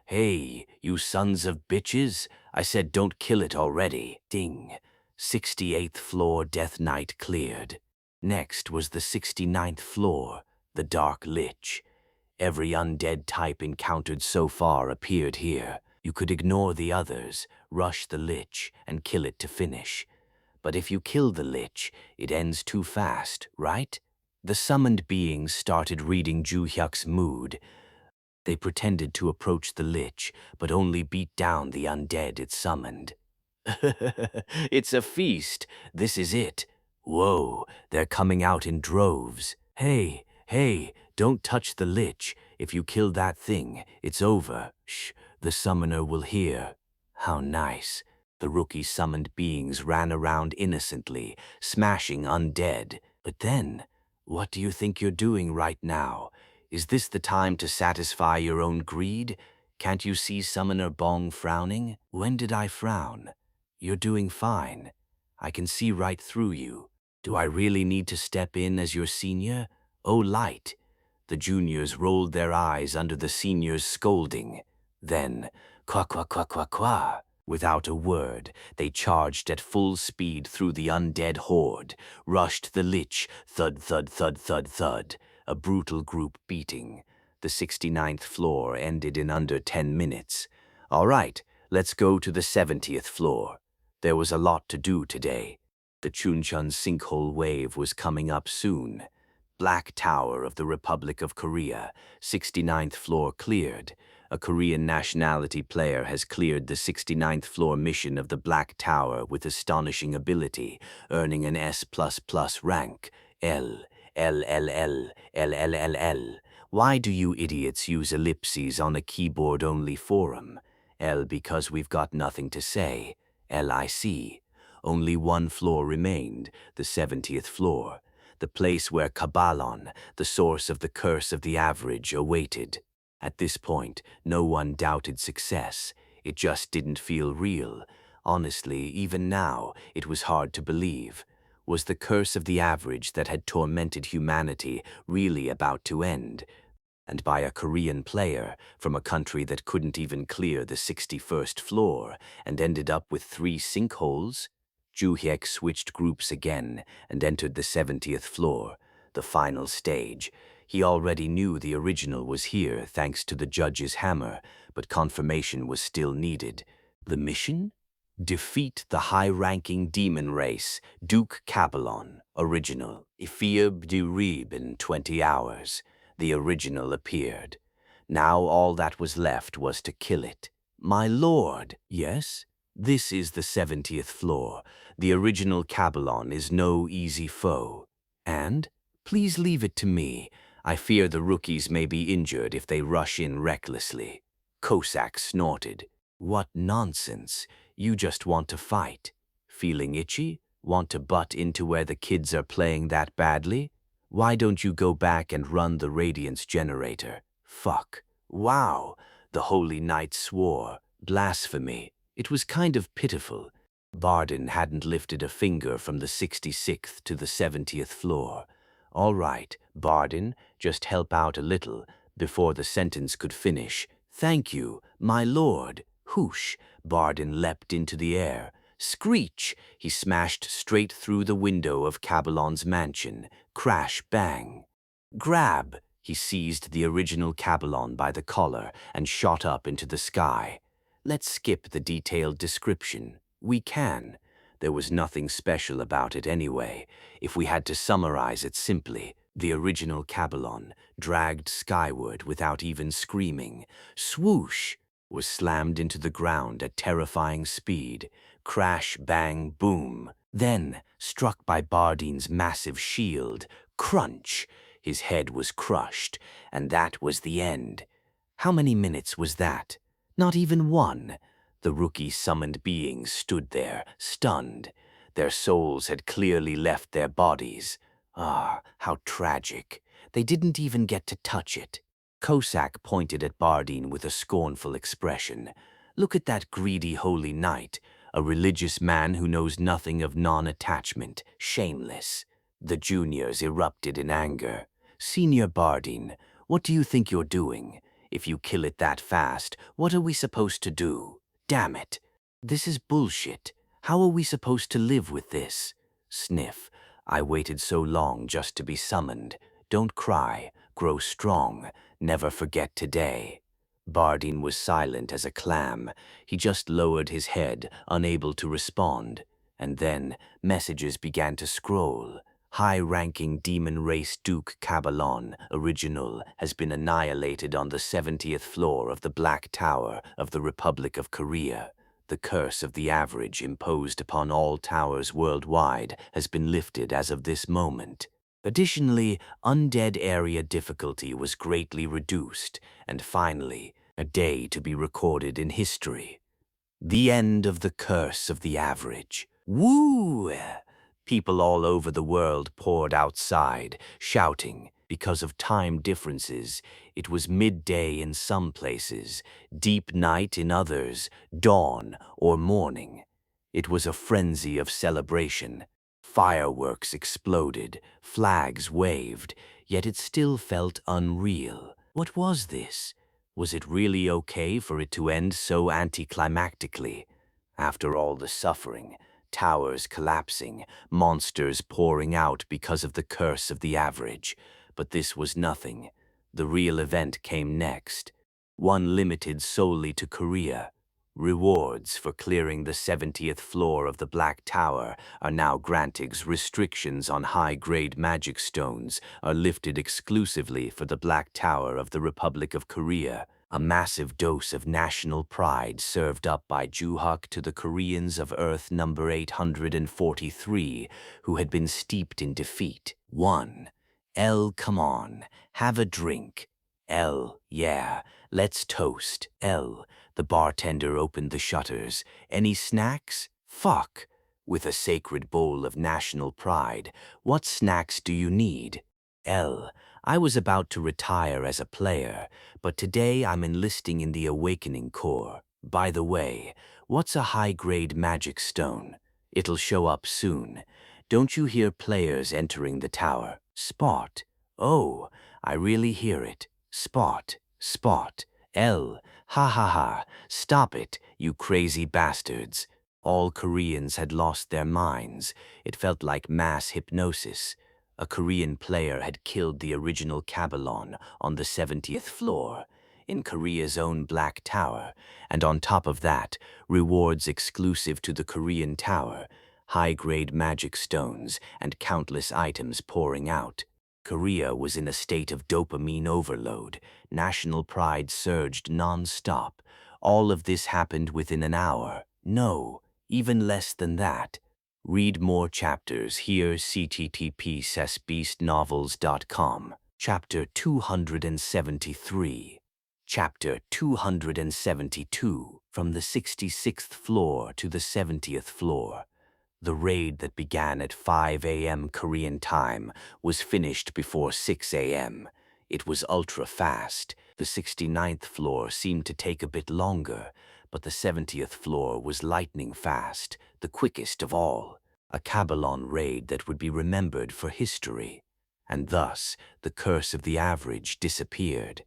Speaker 1: Hey, you sons of bitches. I said don't kill it already. Ding. 68th floor Death Knight cleared. Next was the 69th floor, the Dark Lich. Every undead type encountered so far appeared here. You could ignore the others, rush the Lich, and kill it to finish. But if you kill the Lich, it ends too fast, right? The summoned beings started reading Ju-hyuk's mood. They pretended to approach the Lich, but only beat down the undead it summoned. It's a feast. This is it. Whoa, they're coming out in droves. Hey, don't touch the Lich. If you kill that thing, it's over. Shh, the summoner will hear. How nice. The rookie summoned beings ran around innocently, smashing undead. But then, what do you think you're doing right now? Is this the time to satisfy your own greed? Can't you see Summoner Bong frowning? When did I frown? You're doing fine. I can see right through you. Do I really need to step in as your senior? Oh, light. The juniors rolled their eyes under the senior's scolding. Then, qua qua qua qua qua. Without a word, they charged at full speed through the undead horde, rushed the lich, thud, thud, thud, thud, thud, a brutal group beating. The 69th floor ended in under 10 minutes. All right, let's go to the 70th floor. There was a lot to do today. The Chuncheon sinkhole wave was coming up soon. Black Tower of the Republic of Korea, 69th floor cleared. A Korean nationality player has cleared the 69th floor mission of the Black Tower with astonishing ability, earning an S++ rank. L. L. L. L. L. L. L. L. Why do you idiots use ellipses on a keyboard-only forum? L because we've got nothing to say. LIC. Only one floor remained, the 70th floor. The place where Kabbalon, the source of the curse of the average, awaited. At this point, no one doubted success. It just didn't feel real. Honestly, even now, it was hard to believe. Was the curse of the average that had tormented humanity really about to end? And by a Korean player from a country that couldn't even clear the 61st floor and ended up with 3 sinkholes? Joo-hyek switched groups again and entered the 70th floor, the final stage. He already knew the original was here thanks to the judge's hammer, but confirmation was still needed. The mission? Defeat the high-ranking demon race, Duke Kabbalon, original. Ifeub de Reeb in 20 hours. The original appeared. Now all that was left was to kill it. My lord, yes? This is the 70th floor. The original Kabbalon is no easy foe. And? Please leave it to me. I fear the rookies may be injured if they rush in recklessly. Cossack snorted. What nonsense. You just want to fight. Feeling itchy? Want to butt into where the kids are playing that badly? Why don't you go back and run the radiance generator? Fuck. Wow. The Holy Knight swore. Blasphemy. It was kind of pitiful. Barden hadn't lifted a finger from the 66th to the 70th floor. All right, Barden, just help out a little. Before the sentence could finish. Thank you, my lord. Whoosh. Barden leapt into the air. Screech! He smashed straight through the window of Kabbalon's mansion. Crash, bang. Grab! He seized the original Kabbalon by the collar and shot up into the sky. Let's skip the detailed description. We can. There was nothing special about it anyway. If we had to summarize it simply, the original Kabbalon, dragged skyward without even screaming, swoosh, was slammed into the ground at terrifying speed. Crash, bang, boom. Then, struck by Bardine's massive shield, crunch, his head was crushed, and that was the end. How many minutes was that? Not even one. The rookie summoned beings stood there, stunned. Their souls had clearly left their bodies. Ah, how tragic. They didn't even get to touch it. Cossack pointed at Bardine with a scornful expression. Look at that greedy holy knight, a religious man who knows nothing of non-attachment, shameless. The juniors erupted in anger. Senior Bardine, what do you think you're doing? If you kill it that fast, what are we supposed to do? Damn it. This is bullshit. How are we supposed to live with this? Sniff. I waited so long just to be summoned. Don't cry. Grow strong. Never forget today. Bardine was silent as a clam. He just lowered his head, unable to respond. And then messages began to scroll. High-ranking demon race Duke Kabbalon, original, has been annihilated on the 70th floor of the Black Tower of the Republic of Korea. The curse of the average imposed upon all towers worldwide has been lifted as of this moment. Additionally, undead area difficulty was greatly reduced, and finally, a day to be recorded in history. The end of the curse of the average. Woo! People all over the world poured outside, shouting, Because of time differences, it was midday in some places, deep night in others, dawn or morning. It was a frenzy of celebration. Fireworks exploded, flags waved, yet it still felt unreal. What was this? Was it really okay for it to end so anticlimactically? After all the suffering, towers collapsing, monsters pouring out because of the curse of the average. But this was nothing. The real event came next, one limited solely to Korea. Rewards for clearing the 70th floor of the Black Tower are now granted. Restrictions on high-grade magic stones are lifted exclusively for the Black Tower of the Republic of Korea. A massive dose of national pride served up by Juhuk to the Koreans of Earth number 843, who had been steeped in defeat. 1. L, come on, have a drink. L, yeah, let's toast. L, the bartender opened the shutters. Any snacks? Fuck. With a sacred bowl of national pride, what snacks do you need? L, I was about to retire as a player, but today I'm enlisting in the Awakening Corps. By the way, what's a high-grade magic stone? It'll show up soon. Don't you hear players entering the tower? Spot. Oh, I really hear it. Spot. Spot. L. Ha ha ha. Stop it, you crazy bastards. All Koreans had lost their minds. It felt like mass hypnosis. A Korean player had killed the original Kabbalon on the 70th floor, in Korea's own Black Tower, and on top of that, rewards exclusive to the Korean Tower, high-grade magic stones, and countless items pouring out. Korea was in a state of dopamine overload. National pride surged non-stop. All of this happened within an hour. No, even less than that. Read more chapters here, http://beastnovels.com. Chapter 273. Chapter 272. From the 66th floor to the 70th floor. The raid that began at 5 a.m. Korean time was finished before 6 a.m. It was ultra-fast. The 69th floor seemed to take a bit longer, but the 70th floor was lightning fast, the quickest of all. A Kabbalon raid that would be remembered for history. And thus, the curse of the average disappeared.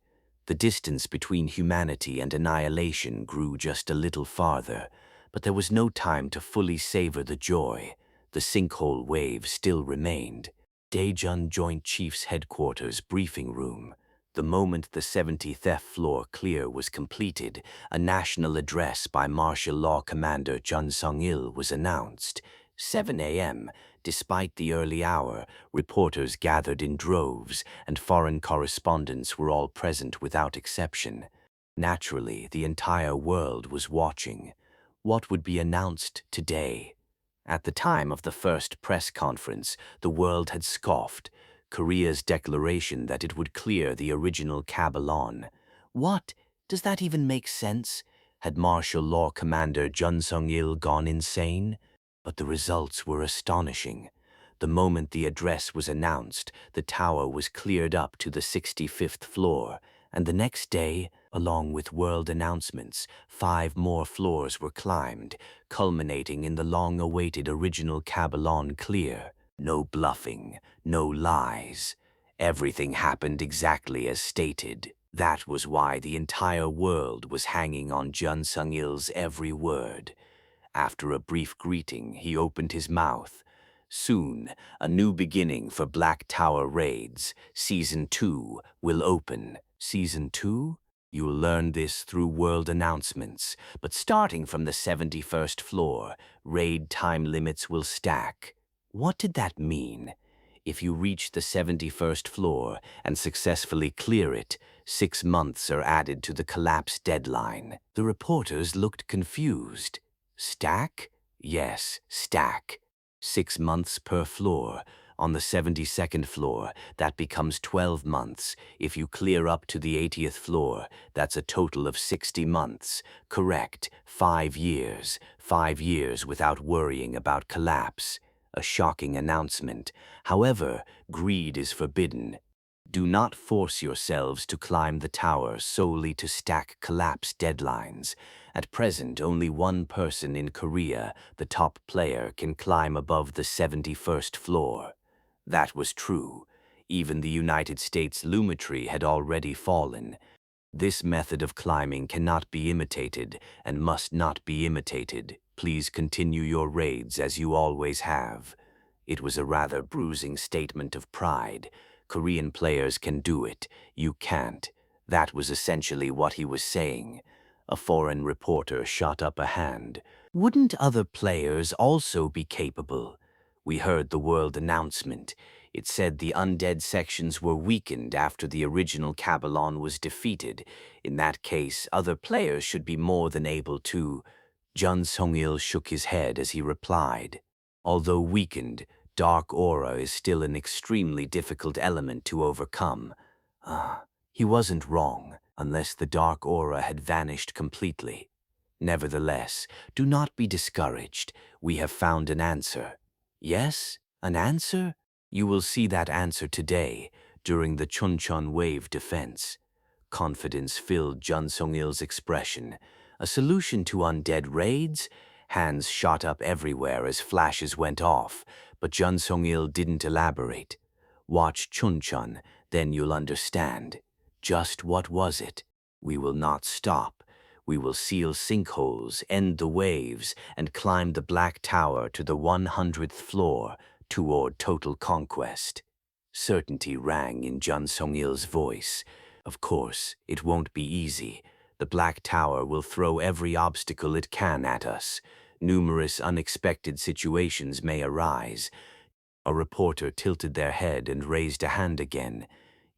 Speaker 1: The distance between humanity and annihilation grew just a little farther, but there was no time to fully savor the joy. The sinkhole wave still remained. Daejeon Joint Chiefs Headquarters briefing room. The moment the 70th floor clear was completed, a national address by Martial Law Commander Jun Sung-il was announced. 7 a.m. Despite the early hour, reporters gathered in droves, and foreign correspondents were all present without exception. Naturally, the entire world was watching. What would be announced today? At the time of the first press conference, the world had scoffed. Korea's declaration that it would clear the original Kabbalon. What? Does that even make sense? Had Martial Law Commander Jun Sung-il gone insane? But the results were astonishing. The moment the address was announced, the tower was cleared up to the 65th floor, and the next day, along with world announcements, 5 more floors were climbed, culminating in the long-awaited original Kabbalon clear. No bluffing, no lies. Everything happened exactly as stated. That was why the entire world was hanging on Jun Sung-il's every word. After a brief greeting, he opened his mouth. Soon, a new beginning for Black Tower raids. Season 2 will open. Season 2? You'll learn this through world announcements, but starting from the 71st floor, raid time limits will stack. What did that mean? If you reach the 71st floor and successfully clear it, 6 months are added to the collapse deadline. The reporters looked confused. Stack? Yes, stack. 6 months per floor. On the 72nd floor, that becomes 12 months. If you clear up to the 80th floor, that's a total of 60 months. Correct, 5 years. 5 years without worrying about collapse. A shocking announcement. However, greed is forbidden. Do not force yourselves to climb the tower solely to stack collapse deadlines. At present, only one person in Korea, the top player, can climb above the 71st floor. That was true. Even the United States Lumetri had already fallen. This method of climbing cannot be imitated and must not be imitated. Please continue your raids as you always have. It was a rather bruising statement of pride. Korean players can do it. You can't. That was essentially what he was saying. A foreign reporter shot up a hand. Wouldn't other players also be capable? We heard the world announcement. It said the undead sections were weakened after the original Kabbalon was defeated. In that case, other players should be more than able to. Jun Song-il shook his head as he replied. Although weakened, dark aura is still an extremely difficult element to overcome. He wasn't wrong, unless the dark aura had vanished completely. Nevertheless, do not be discouraged. We have found an answer. Yes, an answer? You will see that answer today, during the Chuncheon wave defense. Confidence filled Jun Song-il's expression. A solution to undead raids? Hands shot up everywhere as flashes went off, but Jun Song-il didn't elaborate. Watch Chuncheon, then you'll understand. Just what was it? We will not stop. We will seal sinkholes, end the waves, and climb the Black Tower to the 100th floor toward total conquest. Certainty rang in Jun Song-il's voice. Of course, it won't be easy. The Black Tower will throw every obstacle it can at us. Numerous unexpected situations may arise. A reporter tilted their head and raised a hand again.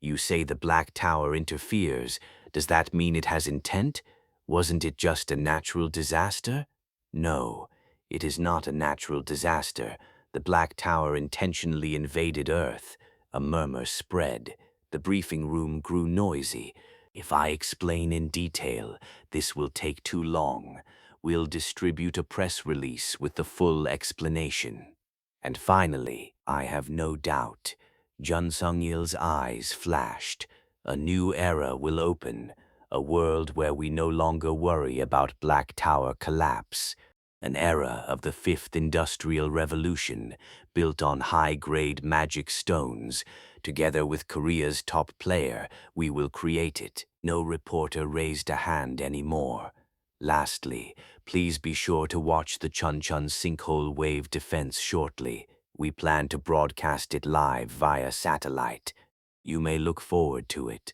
Speaker 1: You say the Black Tower interferes. Does that mean it has intent? Wasn't it just a natural disaster? No, it is not a natural disaster. The Black Tower intentionally invaded Earth. A murmur spread. The briefing room grew noisy. If I explain in detail, this will take too long. We'll distribute a press release with the full explanation. And finally, I have no doubt, Jun Song-il's eyes flashed. A new era will open, a world where we no longer worry about Black Tower collapse. An era of the Fifth Industrial Revolution, built on high-grade magic stones. Together with Korea's top player, we will create it. No reporter raised a hand anymore. Lastly, please be sure to watch the Chuncheon sinkhole wave defense shortly. We plan to broadcast it live via satellite. You may look forward to it.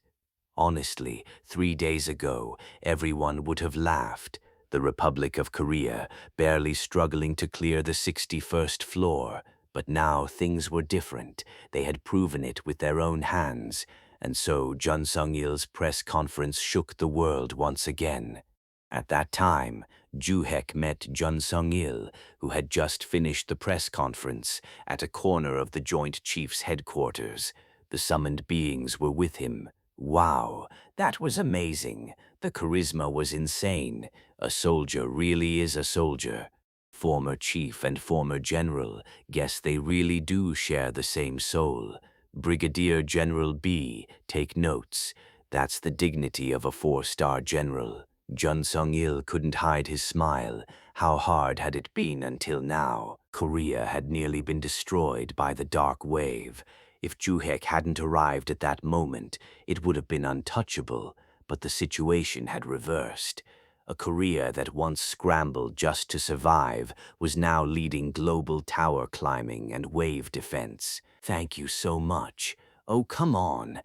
Speaker 1: Honestly, 3 days ago, everyone would have laughed. The Republic of Korea, barely struggling to clear the 61st floor. But now things were different. They had proven it with their own hands. And so Jun Song-il's press conference shook the world once again. At that time, Joo-hek met Jun Song-il, who had just finished the press conference, at a corner of the Joint Chiefs headquarters. The summoned beings were with him. Wow, that was amazing. The charisma was insane. A soldier really is a soldier. Former chief and former general, guess they really do share the same soul. Brigadier General B, take notes. That's the dignity of a 4-star general. Jun Song-il couldn't hide his smile. How hard had it been until now? Korea had nearly been destroyed by the dark wave. If Joo-hek hadn't arrived at that moment, it would have been untouchable, but the situation had reversed. A Korea that once scrambled just to survive was now leading global tower climbing and wave defense. Thank you so much. Oh, come on.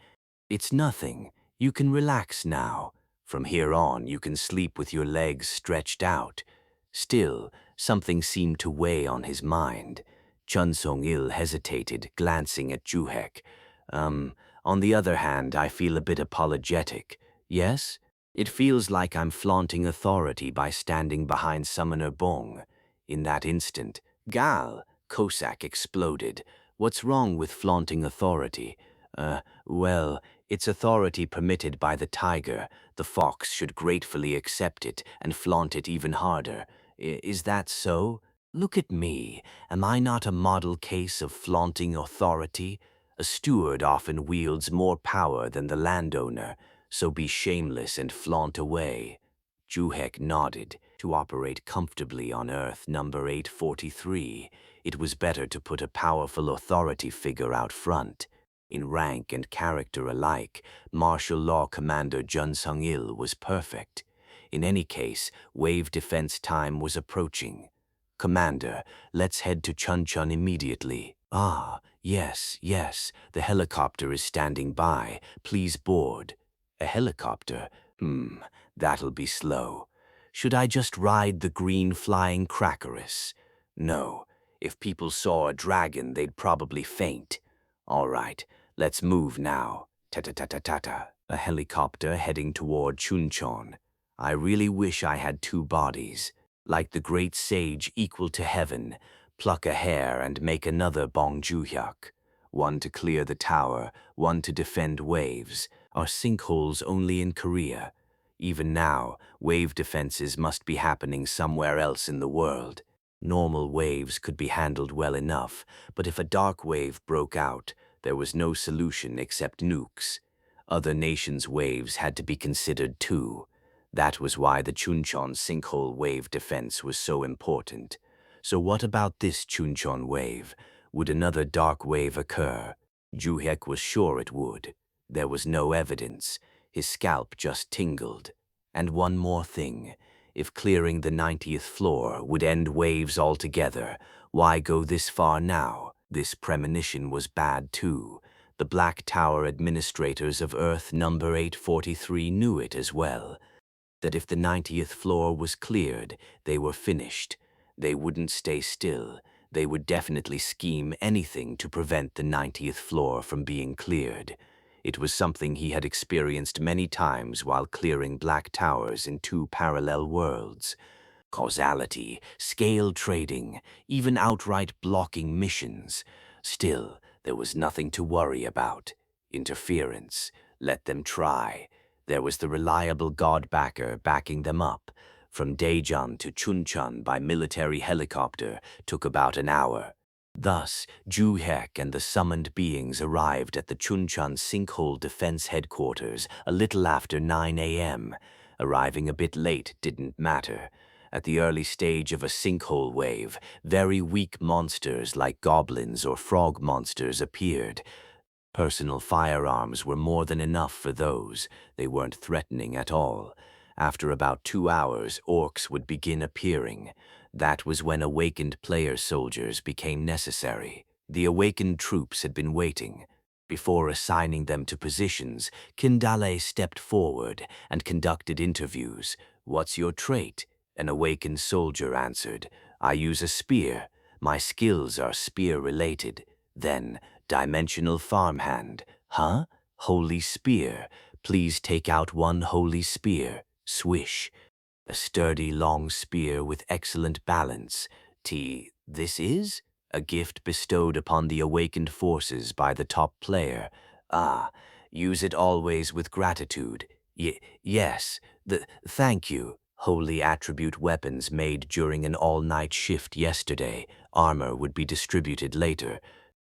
Speaker 1: It's nothing. You can relax now. From here on, you can sleep with your legs stretched out. Still, something seemed to weigh on his mind. Jun Song-il hesitated, glancing at Joo-hek. On the other hand, I feel a bit apologetic. Yes? It feels like I'm flaunting authority by standing behind Summoner Bong. In that instant, Gal, Cossack exploded. What's wrong with flaunting authority? Well, it's authority permitted by the tiger. The fox should gratefully accept it and flaunt it even harder. Is that so? Look at me. Am I not a model case of flaunting authority? A steward often wields more power than the landowner, so be shameless and flaunt away. Juhek nodded. To operate comfortably on Earth number 843, it was better to put a powerful authority figure out front. In rank and character alike, martial law commander Jun Sung-il was perfect. In any case, wave defense time was approaching. Commander, let's head to Chunchun immediately. Ah, yes, the helicopter is standing by. Please board. A helicopter? That'll be slow. Should I just ride the green flying crackerus? No. If people saw a dragon, they'd probably faint. All right, let's move now. Ta-ta-ta-ta-ta-ta. A helicopter heading toward Chuncheon. I really wish I had two bodies. Like the great sage equal to heaven, pluck a hair and make another Bong Juhyuk. One to clear the tower, one to defend waves. Are sinkholes only in Korea? Even now, wave defenses must be happening somewhere else in the world. Normal waves could be handled well enough, but if a dark wave broke out, there was no solution except nukes. Other nations' waves had to be considered too. That was why the Chuncheon sinkhole wave defense was so important. So what about this Chuncheon wave? Would another dark wave occur? Juhek was sure it would. There was no evidence. His scalp just tingled. And one more thing. If clearing the 90th floor would end waves altogether, why go this far now? This premonition was bad too. The Black Tower administrators of Earth number 843 knew it as well. That if the 90th floor was cleared, they were finished. They wouldn't stay still. They would definitely scheme anything to prevent the 90th floor from being cleared. It was something he had experienced many times while clearing black towers in two parallel worlds. Causality, scale trading, even outright blocking missions. Still, there was nothing to worry about. Interference. Let them try. There was the reliable God-backer backing them up. From Daejeon to Chuncheon by military helicopter took about an hour. Thus, Juhek and the summoned beings arrived at the Chuncheon Sinkhole Defense Headquarters a little after 9 a.m. Arriving a bit late didn't matter. At the early stage of a sinkhole wave, very weak monsters like goblins or frog monsters appeared. Personal firearms were more than enough for those. They weren't threatening at all. After about 2 hours, orcs would begin appearing. That was when awakened player soldiers became necessary. The awakened troops had been waiting. Before assigning them to positions, Kindale stepped forward and conducted interviews. "What's your trait?" An awakened soldier answered, "I use a spear. My skills are spear-related." Then, "Dimensional farmhand." "Huh? Holy spear. Please take out one holy spear." Swish. A sturdy long spear with excellent balance. This is? A gift bestowed upon the awakened forces by the top player. Ah, use it always with gratitude. Yes, thank you. Holy attribute weapons made during an all-night shift yesterday. Armor would be distributed later.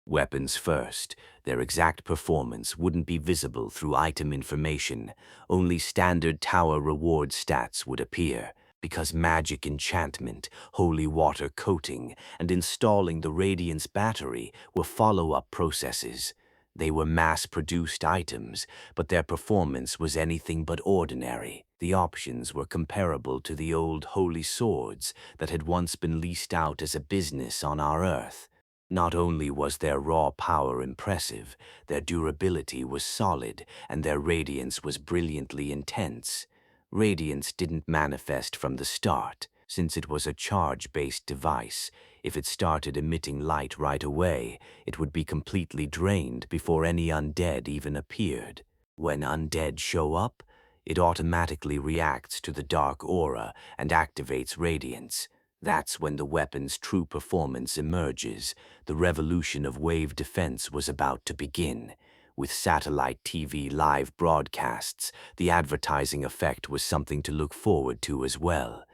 Speaker 1: Weapons first. Their exact performance wouldn't be visible through item information. Only standard tower reward stats would appear. Because magic enchantment, holy water coating, and installing the Radiance battery were follow-up processes. They were mass-produced items, but their performance was anything but ordinary. The options were comparable to the old holy swords that had once been leased out as a business on our Earth. Not only was their raw power impressive, their durability was solid, and their radiance was brilliantly intense. Radiance didn't manifest from the start, since it was a charge-based device. If it started emitting light right away, it would be completely drained before any undead even appeared. When undead show up, it automatically reacts to the dark aura and activates radiance. That's when the weapon's true performance emerges. The revolution of wave defense was about to begin. With satellite TV live broadcasts, the advertising effect was something to look forward to as well.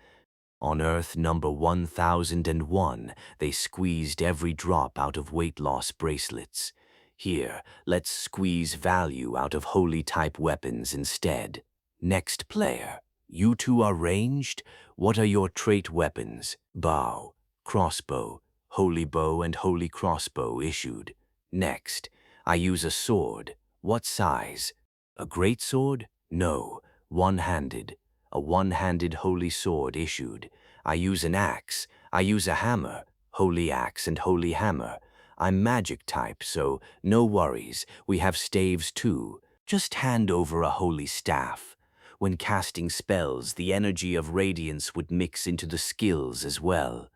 Speaker 1: On Earth number 1001, they squeezed every drop out of weight loss bracelets. Here, let's squeeze value out of holy-type weapons instead. Next player. You two are ranged? What are your trait weapons? Bow, crossbow, holy bow and holy crossbow issued. Next, I use a sword. What size? A great sword? No, one-handed. A one-handed holy sword issued. I use an axe. I use a hammer. Holy axe and holy hammer. I'm magic type, so no worries. We have staves too. Just hand over a holy staff. When casting spells, the energy of radiance would mix into the skills as well.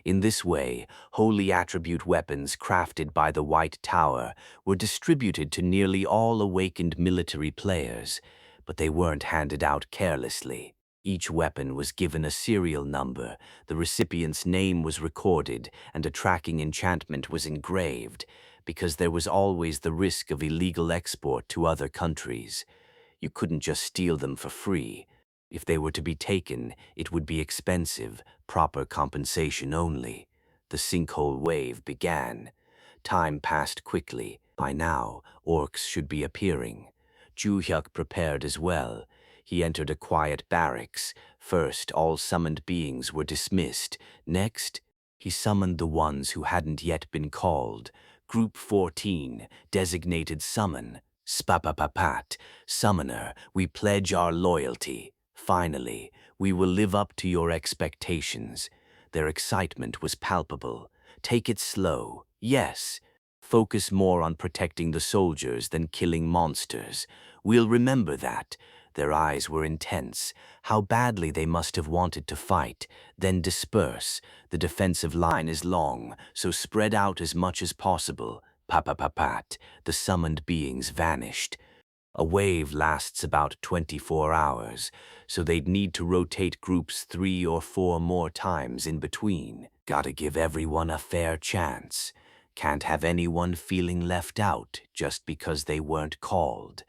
Speaker 1: In this way, holy attribute weapons crafted by the White Tower were distributed to nearly all awakened military players, but they weren't handed out carelessly. Each weapon was given a serial number, the recipient's name was recorded, and a tracking enchantment was engraved, because there was always the risk of illegal export to other countries. You couldn't just steal them for free. If they were to be taken, it would be expensive, proper compensation only. The sinkhole wave began. Time passed quickly. By now, orcs should be appearing. Juhyuk prepared as well. He entered a quiet barracks. First, all summoned beings were dismissed. Next, he summoned the ones who hadn't yet been called. Group 14, designated summon. Spapapapat, summoner, we pledge our loyalty. Finally, we will live up to your expectations. Their excitement was palpable. Take it slow. Yes. Focus more on protecting the soldiers than killing monsters. We'll remember that. Their eyes were intense. How badly they must have wanted to fight. Then disperse. The defensive line is long, so spread out as much as possible. Papapapat, the summoned beings vanished. A wave lasts about 24 hours, so they'd need to rotate groups 3 or 4 more times in between. Gotta give everyone a fair chance. Can't have anyone feeling left out just because they weren't called.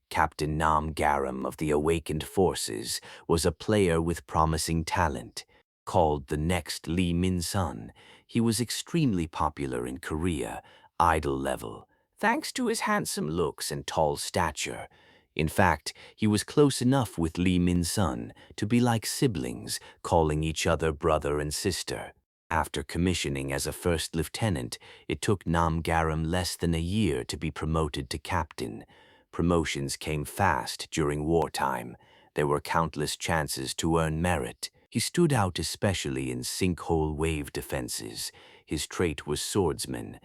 Speaker 1: Captain Nam Garam of the Awakened Forces was a player with promising talent. Called the next Lee Min-sun, he was extremely popular in Korea, idol level, thanks to his handsome looks and tall stature. In fact, he was close enough with Lee Min-sun to be like siblings, calling each other brother and sister. After commissioning as a first lieutenant, it took Nam Garam less than a year to be promoted to captain. Promotions came fast during wartime. There were countless chances to earn merit. He stood out especially in sinkhole wave defenses. His trait was swordsman.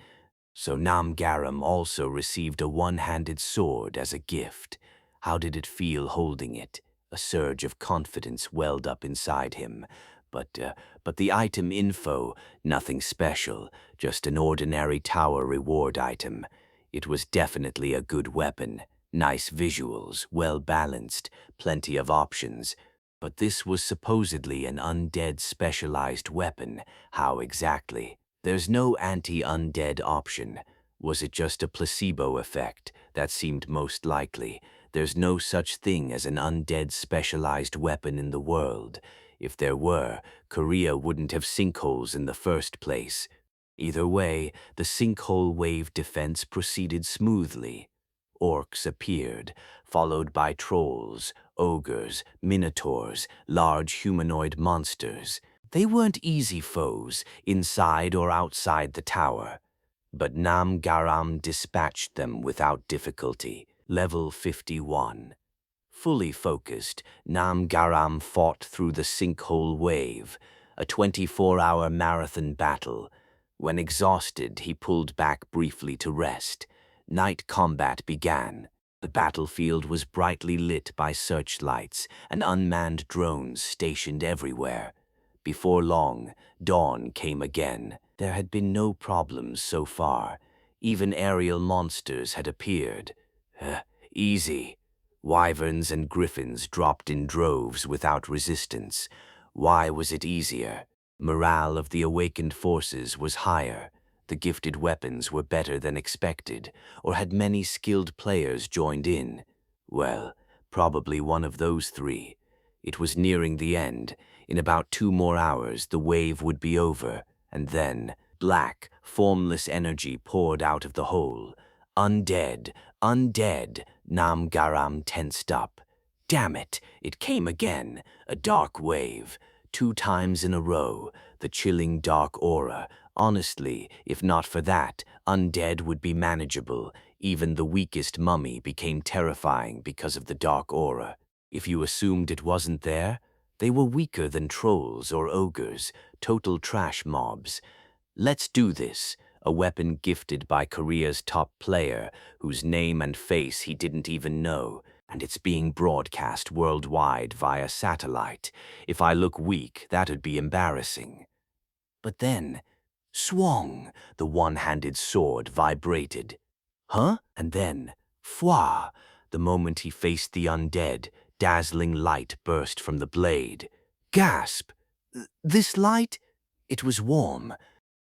Speaker 1: So Nam Garam also received a one-handed sword as a gift. How did it feel holding it? A surge of confidence welled up inside him. But the item info, nothing special, just an ordinary tower reward item. It was definitely a good weapon. Nice visuals, well-balanced, plenty of options. But this was supposedly an undead specialized weapon. How exactly? There's no anti-undead option. Was it just a placebo effect? That seemed most likely. There's no such thing as an undead specialized weapon in the world. If there were, Korea wouldn't have sinkholes in the first place. Either way, the sinkhole wave defense proceeded smoothly. Orcs appeared, followed by trolls, ogres, minotaurs, large humanoid monsters. They weren't easy foes, inside or outside the tower. But Nam Garam dispatched them without difficulty. Level 51. Fully focused, Nam Garam fought through the sinkhole wave, a 24-hour marathon battle. When exhausted, he pulled back briefly to rest. Night combat began. The battlefield was brightly lit by searchlights and unmanned drones stationed everywhere. Before long, dawn came again. There had been no problems so far. Even aerial monsters had appeared. Easy. Wyverns and griffins dropped in droves without resistance. Why was it easier? Morale of the awakened forces was higher. The gifted weapons were better than expected, or had many skilled players joined in? Well, probably one of those three. It was nearing the end. In about 2 more hours, the wave would be over, and then black, formless energy poured out of the hole. Undead, undead, Nam Garam tensed up. Damn it, it came again, a dark wave. 2 times in a row, the chilling dark aura. Honestly, if not for that, undead would be manageable. Even the weakest mummy became terrifying because of the dark aura. If you assumed it wasn't there, they were weaker than trolls or ogres, total trash mobs. Let's do this, a weapon gifted by Korea's top player, whose name and face he didn't even know, and it's being broadcast worldwide via satellite. If I look weak, that'd be embarrassing. But then, swong, the one-handed sword vibrated. Huh? And then, fwa, the moment he faced the undead, dazzling light burst from the blade. Gasp! This light? It was warm.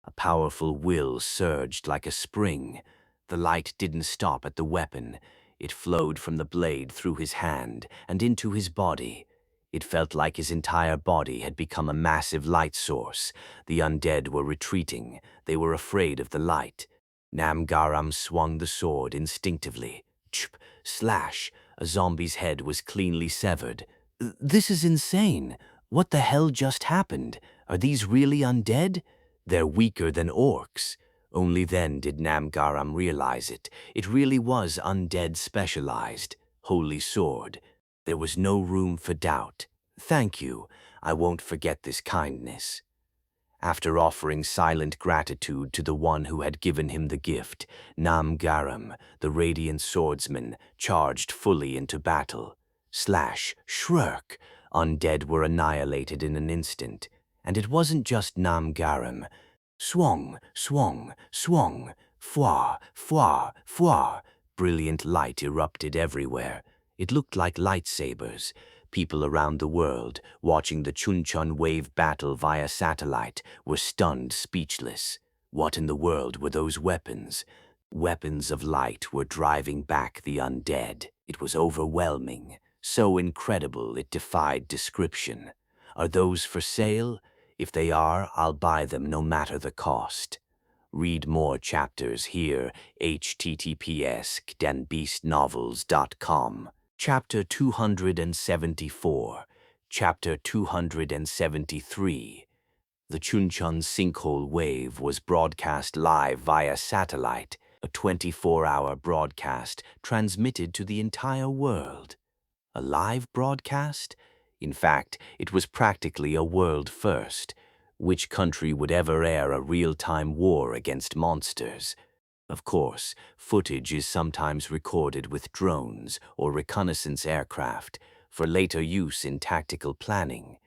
Speaker 1: A powerful will surged like a spring. The light didn't stop at the weapon. It flowed from the blade through his hand and into his body. It felt like his entire body had become a massive light source. The undead were retreating. They were afraid of the light. Namgaram swung the sword instinctively. Chp, slash, a zombie's head was cleanly severed. This is insane. What the hell just happened? Are these really undead? They're weaker than orcs. Only then did Namgaram realize it. It really was undead specialized. Holy sword. There was no room for doubt. Thank you. I won't forget this kindness. After offering silent gratitude to the one who had given him the gift, Namgaram, the radiant swordsman, charged fully into battle. Slash, shirk. Undead were annihilated in an instant. And it wasn't just Namgaram. Swong, swong, swong, fwa, fwa, fwa. Brilliant light erupted everywhere. It looked like lightsabers. People around the world, watching the Chuncheon wave battle via satellite, were stunned speechless. What in the world were those weapons? Weapons of light were driving back the undead. It was overwhelming, so incredible it defied description. Are those for sale? If they are, I'll buy them no matter the cost. Read more chapters here, https://denbeastnovels.com. Chapter 274, Chapter 273. The Chuncheon sinkhole wave was broadcast live via satellite, a 24-hour broadcast transmitted to the entire world. A live broadcast? In fact, it was practically a world first. Which country would ever air a real-time war against monsters? Of course, footage is sometimes recorded with drones or reconnaissance aircraft for later use in tactical planning.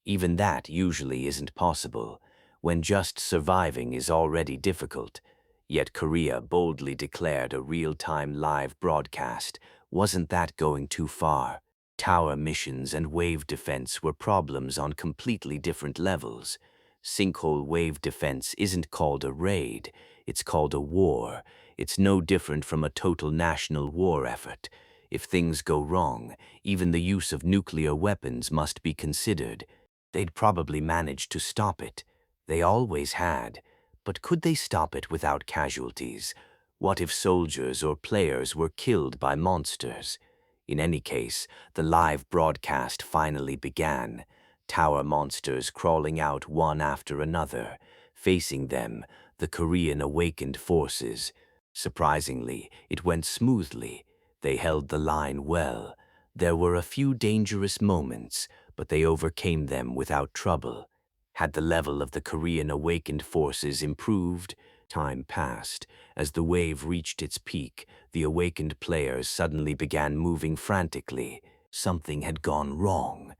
Speaker 1: Even that usually isn't possible, when just surviving is already difficult. Yet Korea boldly declared a real-time live broadcast. Wasn't that going too far? Tower missions and wave defense were problems on completely different levels. Sinkhole wave defense isn't called a raid, it's called a war. It's no different from a total national war effort. If things go wrong, even the use of nuclear weapons must be considered. They'd probably manage to stop it. They always had. But could they stop it without casualties? What if soldiers or players were killed by monsters? In any case, the live broadcast finally began. Tower monsters crawling out one after another. Facing them, the Korean awakened forces. Surprisingly, it went smoothly. They held the line well. There were a few dangerous moments, but they overcame them without trouble. Had the level of the Korean awakened forces improved? Time passed. As the wave reached its peak, the awakened players suddenly began moving frantically. Something had gone wrong.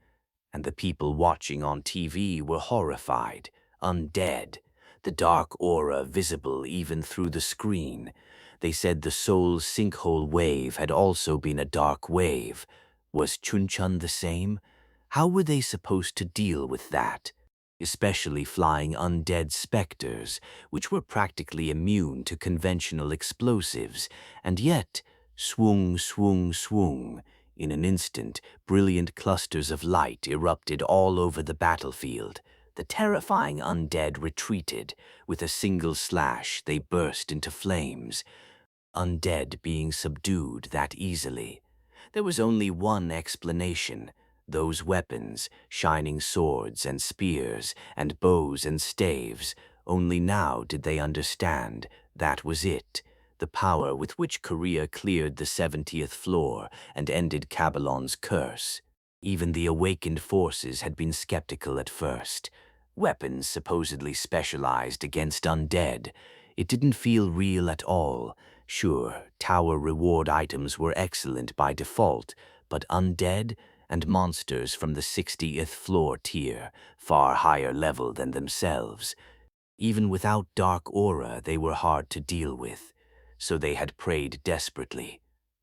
Speaker 1: And the people watching on TV were horrified, undead, the dark aura visible even through the screen. They said the Seoul sinkhole wave had also been a dark wave. Was Chuncheon the same? How were they supposed to deal with that? Especially flying undead specters, which were practically immune to conventional explosives, and yet, swoong, swoong, swoong. In an instant, brilliant clusters of light erupted all over the battlefield. The terrifying undead retreated. With a single slash, they burst into flames. undead being subdued that easily. There was only one explanation: those weapons, shining swords and spears and bows and staves. Only now did they understand that was it, the power with which Korea cleared the 70th floor and ended Kabbalon's curse. Even the awakened forces had been skeptical at first. Weapons supposedly specialized against undead. It didn't feel real at all. Sure, tower reward items were excellent by default, but undead and monsters from the 60th floor tier, far higher level than themselves. Even without dark aura, they were hard to deal with. So they had prayed desperately.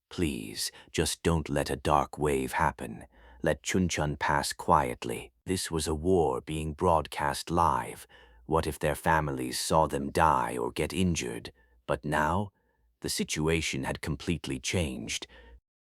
Speaker 1: Please, just don't let a dark wave happen. Let Chuncheon pass quietly. This was a war being broadcast live. What if their families saw them die or get injured? But now, the situation had completely changed.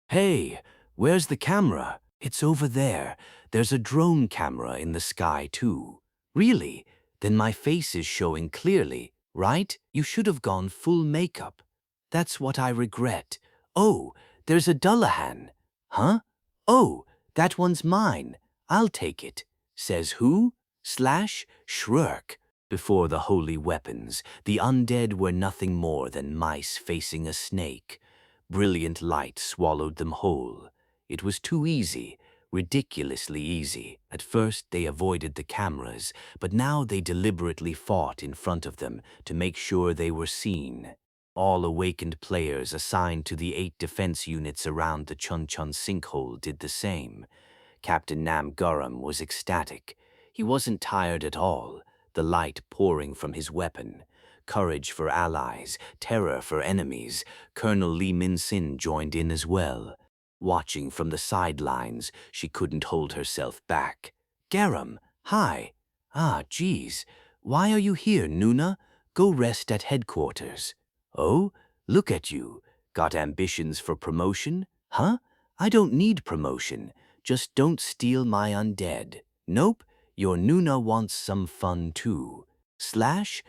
Speaker 1: Hey, where's the camera? It's over there. There's a drone camera in the sky too. Really? Then my face is showing clearly, right? You should have gone full makeup. That's what I regret. Oh, there's a Dullahan. Huh? Oh, that one's mine. I'll take it. Says who? /Shrurk. Before the holy weapons, the undead were nothing more than mice facing a snake. Brilliant light swallowed them whole. It was too easy, ridiculously easy. At first they avoided the cameras, but now they deliberately fought in front of them to make sure they were seen. All awakened players assigned to the 8 defense units around the Chuncheon sinkhole did the same. Captain Nam Gurram was ecstatic. He wasn't tired at all, the light pouring from his weapon. Courage for allies, terror for enemies. Colonel Lee Min-sin joined in as well. Watching from the sidelines, she couldn't hold herself back. Garam, hi. Ah, geez. Why are you here, Nuna? Go rest at headquarters. Oh, look at you. Got ambitions for promotion? Huh? I don't need promotion. Just don't steal my undead. Nope, your Nuna wants some fun too. /Shrurk.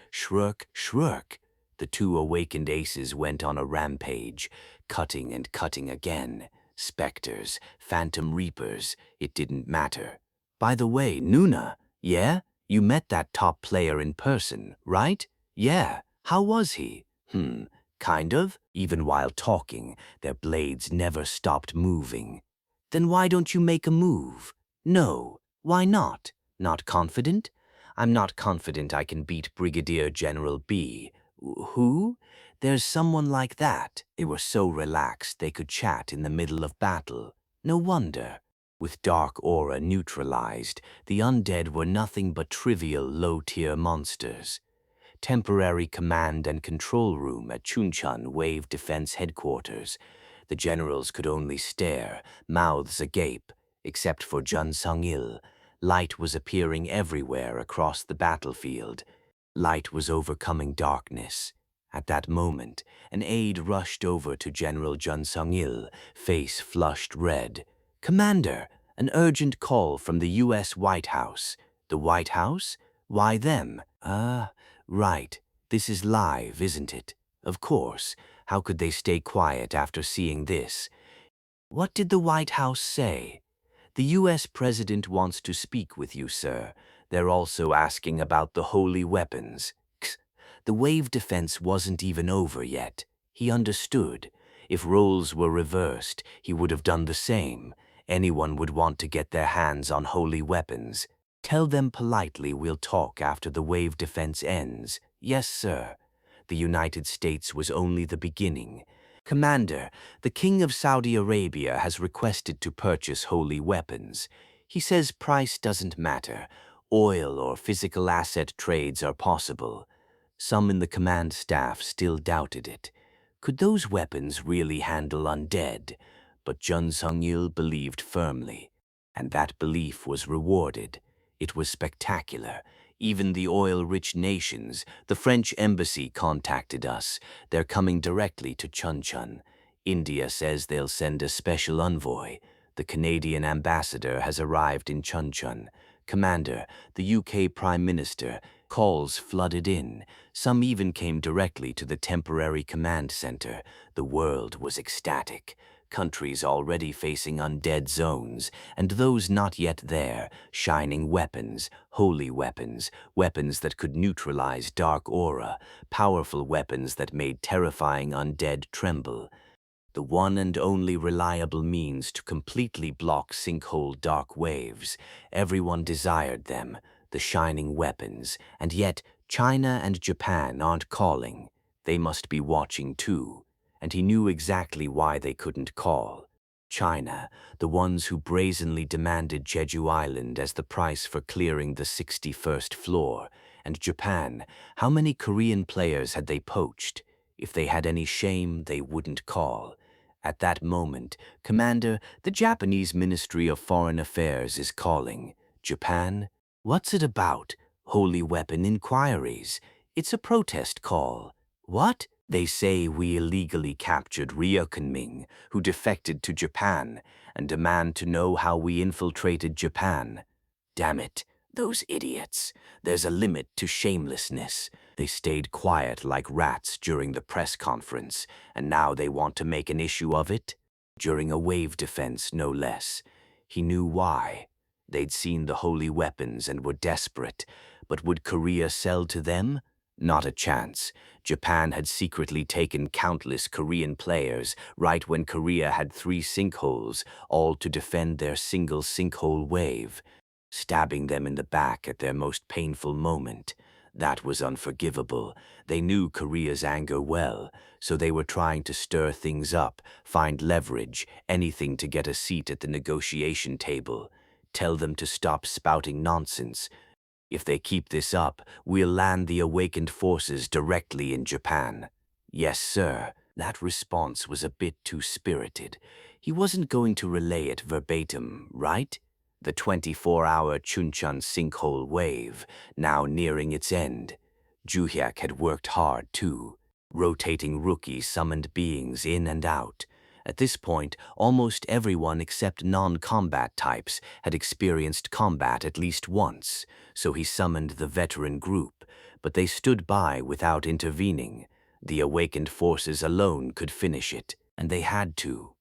Speaker 1: The 2 awakened aces went on a rampage, cutting and cutting again. Specters, phantom reapers, it didn't matter. By the way, Nuna, yeah? You met that top player in person, right? Yeah. How was he? Kind of. Even while talking, their blades never stopped moving. Then why don't you make a move? No. Why not? Not confident? I'm not confident I can beat Brigadier General B. Who? There's someone like that. They were so relaxed they could chat in the middle of battle. No wonder. With dark aura neutralized, the undead were nothing but trivial low-tier monsters. Temporary command and control room at Chuncheon Wave Defense Headquarters. The generals could only stare, mouths agape, except for Jun Sung-il. Light was appearing everywhere across the battlefield. Light was overcoming darkness. At that moment, an aide rushed over to General Jun Sung-il, face flushed red. Commander, an urgent call from the U.S. White House. The White House? Why them? Right. This is live, isn't it? Of course. How could they stay quiet after seeing this? What did the White House say? The U.S. President wants to speak with you, sir. They're also asking about the holy weapons. The wave defense wasn't even over yet. He understood. If roles were reversed, he would have done the same. Anyone would want to get their hands on holy weapons. Tell them politely we'll talk after the wave defense ends. Yes, sir. The United States was only the beginning. Commander, the King of Saudi Arabia has requested to purchase holy weapons. He says price doesn't matter. Oil or physical asset trades are possible. Some in the command staff still doubted it. Could those weapons really handle undead? But Jun Sung-il believed firmly, and that belief was rewarded. It was spectacular. Even the oil-rich nations, the French embassy contacted us. They're coming directly to Chuncheon. India says they'll send a special envoy. The Canadian ambassador has arrived in Chuncheon. Commander, the UK Prime Minister, calls flooded in. Some even came directly to the temporary command center. The world was ecstatic. Countries already facing undead zones, and those not yet there, shining weapons, holy weapons, weapons that could neutralize dark aura, powerful weapons that made terrifying undead tremble. The one and only reliable means to completely block sinkhole dark waves. Everyone desired them, the shining weapons, and yet China and Japan aren't calling. They must be watching too, and he knew exactly why they couldn't call. China, the ones who brazenly demanded Jeju Island as the price for clearing the 61st floor, and Japan, how many Korean players had they poached? If they had any shame, they wouldn't call. At that moment, Commander, the Japanese Ministry of Foreign Affairs is calling. Japan? What's it about? Holy weapon inquiries. It's a protest call. What? They say we illegally captured Ryo Kunming, who defected to Japan, and demand to know how we infiltrated Japan. Damn it, those idiots. There's a limit to shamelessness. They stayed quiet like rats during the press conference, and now they want to make an issue of it? During a wave defense, no less. He knew why. They'd seen the holy weapons and were desperate, but would Korea sell to them? Not a chance. Japan had secretly taken countless Korean players right when Korea had 3 sinkholes, all to defend their single sinkhole wave, stabbing them in the back at their most painful moment. That was unforgivable. They knew Korea's anger well, so they were trying to stir things up, find leverage, anything to get a seat at the negotiation table. Tell them to stop spouting nonsense. If they keep this up, we'll land the awakened forces directly in Japan. Yes, sir. That response was a bit too spirited. He wasn't going to relay it verbatim, right? The 24-hour Chuncheon sinkhole wave, now nearing its end. Juhyak had worked hard, too, rotating rookie summoned beings in and out. At this point, almost everyone except non-combat types had experienced combat at least once, so he summoned the veteran group, but they stood by without intervening. The awakened forces alone could finish it, and they had to.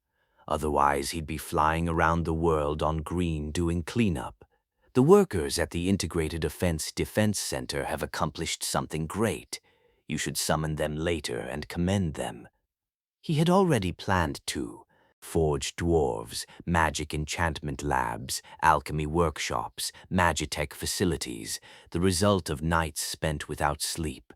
Speaker 1: Otherwise, he'd be flying around the world on green doing cleanup. The workers at the Integrated Offense Defense Center have accomplished something great. You should summon them later and commend them. He had already planned to. Forged dwarves, magic enchantment labs, alchemy workshops, magitech facilities, the result of nights spent without sleep.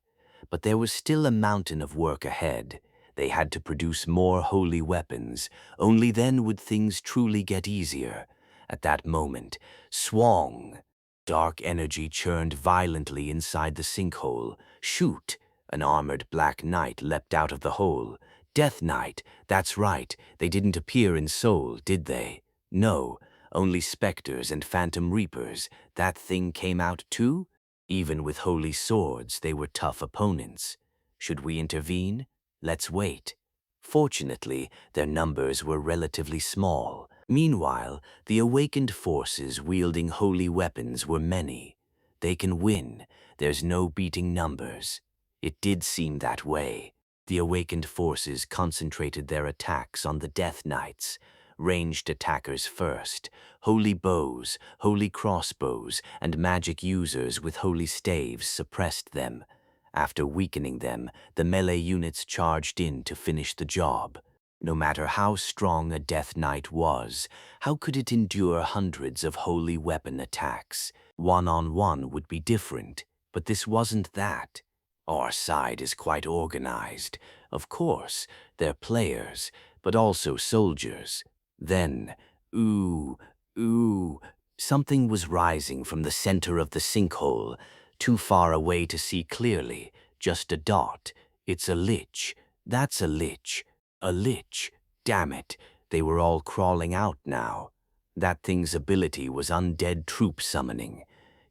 Speaker 1: But there was still a mountain of work ahead. They had to produce more holy weapons. Only then would things truly get easier. At that moment, swong! Dark energy churned violently inside the sinkhole. Shoot! An armored black knight leapt out of the hole. Death Knight, that's right. They didn't appear in Seoul, did they? No, only specters and phantom reapers. That thing came out too? Even with holy swords, they were tough opponents. Should we intervene? Let's wait. Fortunately, their numbers were relatively small. Meanwhile, the awakened forces wielding holy weapons were many. They can win. There's no beating numbers. It did seem that way. The awakened forces concentrated their attacks on the Death Knights. Ranged attackers first. Holy bows, holy crossbows, and magic users with holy staves suppressed them. After weakening them, the melee units charged in to finish the job. No matter how strong a Death Knight was, how could it endure hundreds of holy weapon attacks? One-on-one would be different, but this wasn't that. Our side is quite organized. Of course, they're players, but also soldiers. Then, ooh, something was rising from the center of the sinkhole, too far away to see clearly, just a dot. It's a lich. That's a lich. A lich. Damn it, they were all crawling out now. That thing's ability was undead troop summoning.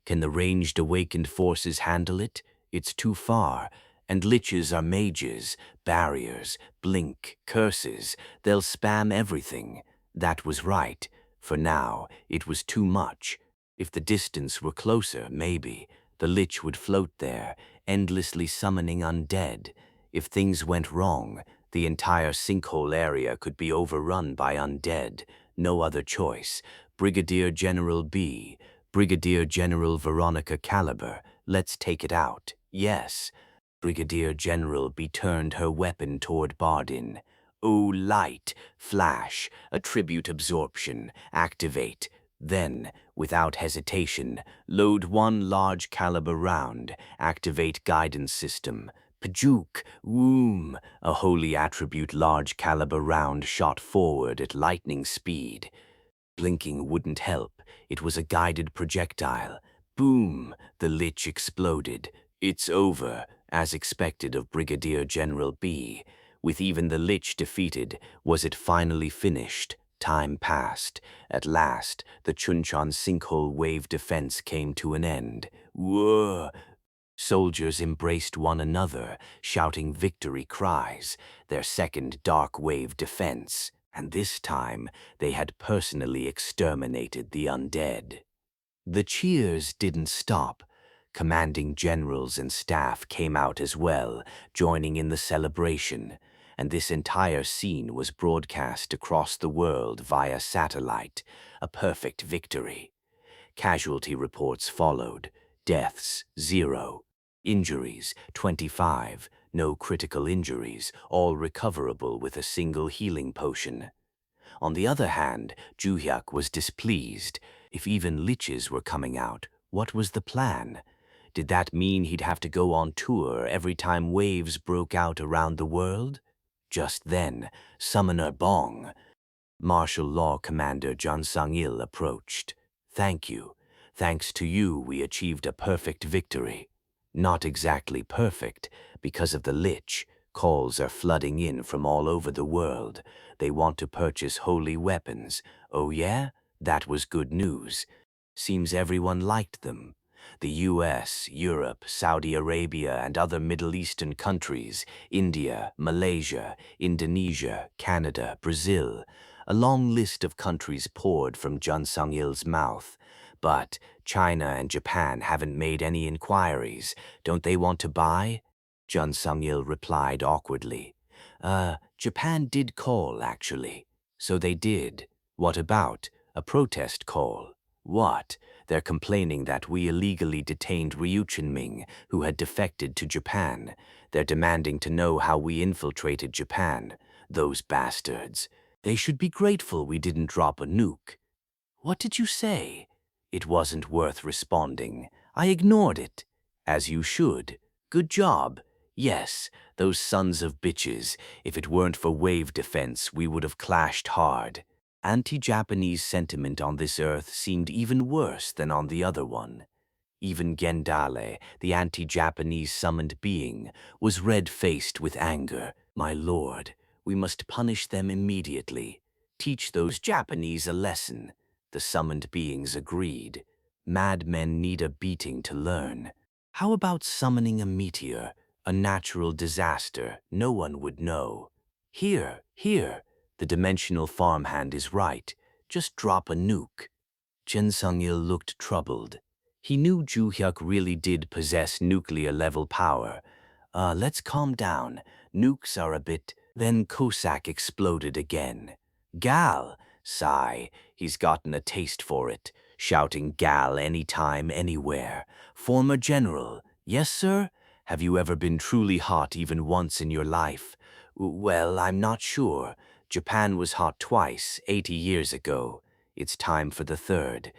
Speaker 1: Can the ranged awakened forces handle it? It's too far, and liches are mages, barriers, blink, curses. They'll spam everything. That was right. For now, it was too much. If the distance were closer, maybe, the lich would float there, endlessly summoning undead. If things went wrong, the entire sinkhole area could be overrun by undead. No other choice. Brigadier General B, Brigadier General Veronica Caliber, let's take it out. Yes. Brigadier General B turned her weapon toward Bardin. Oh, light, flash, attribute absorption, activate. Then, without hesitation, load one large caliber round, activate guidance system. Pajuk, woom, a holy attribute large caliber round shot forward at lightning speed. Blinking wouldn't help. It was a guided projectile. Boom! The lich exploded. It's over, as expected of Brigadier General B. With even the lich defeated, was it finally finished? Time passed. At last, the Chuncheon sinkhole wave defense came to an end. Whoa! Soldiers embraced one another, shouting victory cries, their second dark wave defense. And this time, they had personally exterminated the undead. The cheers didn't stop. Commanding generals and staff came out as well, joining in the celebration, and this entire scene was broadcast across the world via satellite, a perfect victory. Casualty reports followed. Deaths, 0. Injuries, 25. No critical injuries, all recoverable with a single healing potion. On the other hand, Juhyuk was displeased. If even liches were coming out, what was the plan? Did that mean he'd have to go on tour every time waves broke out around the world? Just then, Summoner Bong, Martial Law Commander Jun Sung-il, approached. Thank you. Thanks to you, we achieved a perfect victory. Not exactly perfect, because of the lich. Calls are flooding in from all over the world. They want to purchase holy weapons. Oh yeah? That was good news. Seems everyone liked them. The US, Europe, Saudi Arabia, and other Middle Eastern countries, India, Malaysia, Indonesia, Canada, Brazil. A long list of countries poured from Jun Sung-il's mouth. But China and Japan haven't made any inquiries. Don't they want to buy? Jun Sung-il replied awkwardly. Japan did call, actually. So they did. What about? A protest call. What? They're complaining that we illegally detained Ryu Chunming, who had defected to Japan. They're demanding to know how we infiltrated Japan. Those bastards. They should be grateful we didn't drop a nuke. What did you say? It wasn't worth responding. I ignored it. As you should. Good job. Yes, those sons of bitches. If it weren't for wave defense, we would have clashed hard. Anti-Japanese sentiment on this earth seemed even worse than on the other one. Even Gendale, the anti-Japanese summoned being, was red-faced with anger. My lord, we must punish them immediately. Teach those Japanese a lesson. The summoned beings agreed. Madmen need a beating to learn. How about summoning a meteor, a natural disaster no one would know? Here, the dimensional farmhand is right. Just drop a nuke. Jun Sung-il looked troubled. He knew Juhyuk really did possess nuclear-level power. Let's calm down. Nukes are a bit... Then Cossack exploded again. Gal! Sigh. He's gotten a taste for it. Shouting gal anytime, anywhere. Former general. Yes, sir? Have you ever been truly hot even once in your life? Well, I'm not sure. Japan was hot twice, 80 years ago. It's time for the third.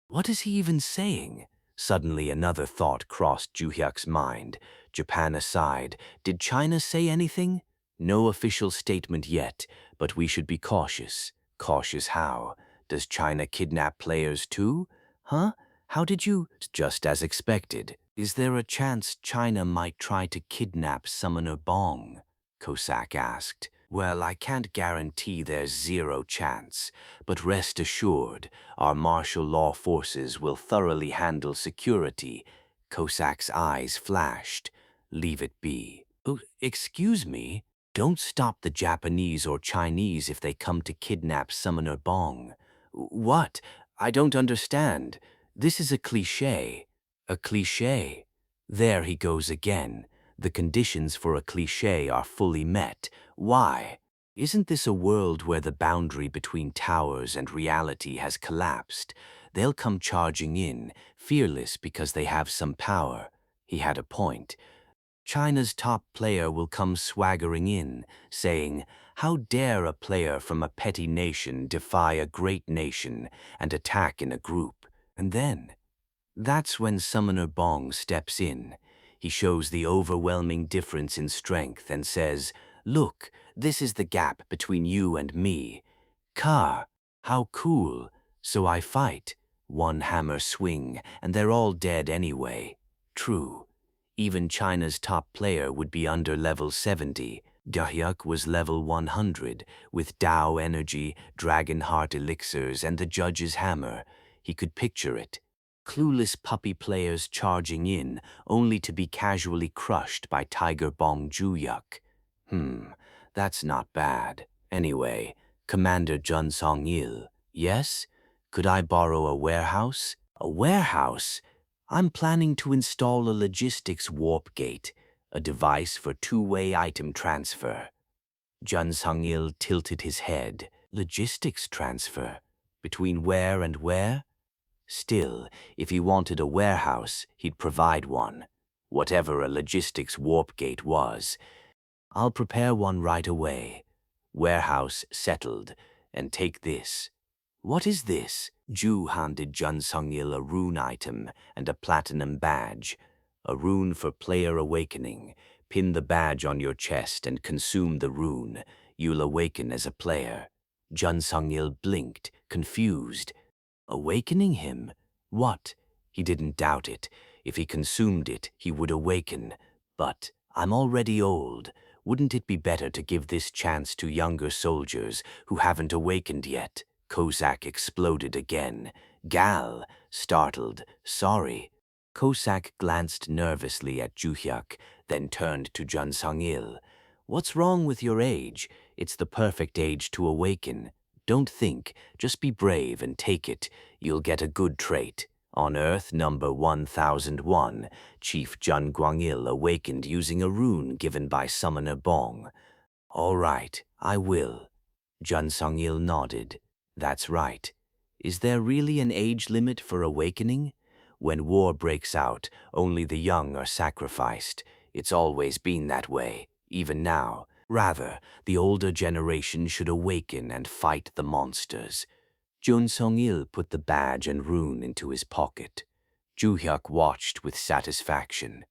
Speaker 1: What is he even saying? Suddenly another thought crossed Juhyuk's mind. Japan aside, did China say anything? No official statement yet, but we should be cautious. Cautious how? Does China kidnap players too? Huh? How did you? Just as expected. Is there a chance China might try to kidnap Summoner Bong? Cossack asked. Well, I can't guarantee there's 0 chance, but rest assured, our martial law forces will thoroughly handle security. Cossack's eyes flashed. Leave it be. Oh, excuse me? Don't stop the Japanese or Chinese if they come to kidnap Summoner Bong. What? I don't understand. This is a cliché. A cliché. There he goes again. The conditions for a cliché are fully met. Why? Isn't this a world where the boundary between towers and reality has collapsed? They'll come charging in, fearless because they have some power. He had a point. China's top player will come swaggering in, saying, "How dare a player from a petty nation defy a great nation and attack in a group?" And then, that's when Summoner Bong steps in. He shows the overwhelming difference in strength and says, "Look, this is the gap between you and me. Ka, how cool. So I fight. One hammer swing, and they're all dead anyway." True. Even China's top player would be under level 70. Dahyuk was level 100, with Tao energy, Dragon Heart elixirs, and the judge's hammer. He could picture it. Clueless puppy players charging in, only to be casually crushed by Tiger Bong Juyuk. That's not bad. Anyway, Commander Jun Song-il. Yes? Could I borrow a warehouse? A warehouse? I'm planning to install a logistics warp gate, a device for two-way item transfer. Jun Song-il tilted his head. Logistics transfer? Between where and where? Still, if he wanted a warehouse, he'd provide one. Whatever a logistics warp gate was. I'll prepare one right away. Warehouse settled. And take this. What is this? Ju handed Jun Song-il a rune item and a platinum badge. A rune for player awakening. Pin the badge on your chest and consume the rune. You'll awaken as a player. Jun Song-il blinked, confused. Awakening him? What? He didn't doubt it. If he consumed it, he would awaken. But I'm already old. Wouldn't it be better to give this chance to younger soldiers who haven't awakened yet? Kozak exploded again. Gal, startled, sorry. Kozak glanced nervously at Juhyuk, then turned to Jun Song-il. What's wrong with your age? It's the perfect age to awaken. Don't think, just be brave and take it. You'll get a good trait. On Earth number 1001, Chief Jun Guangil awakened using a rune given by Summoner Bong. All right, I will. Jun Song-il nodded. That's right. Is there really an age limit for awakening? When war breaks out, only the young are sacrificed. It's always been that way, even now. Rather, the older generation should awaken and fight the monsters. Jun Song-il put the badge and rune into his pocket. Juhyuk watched with satisfaction.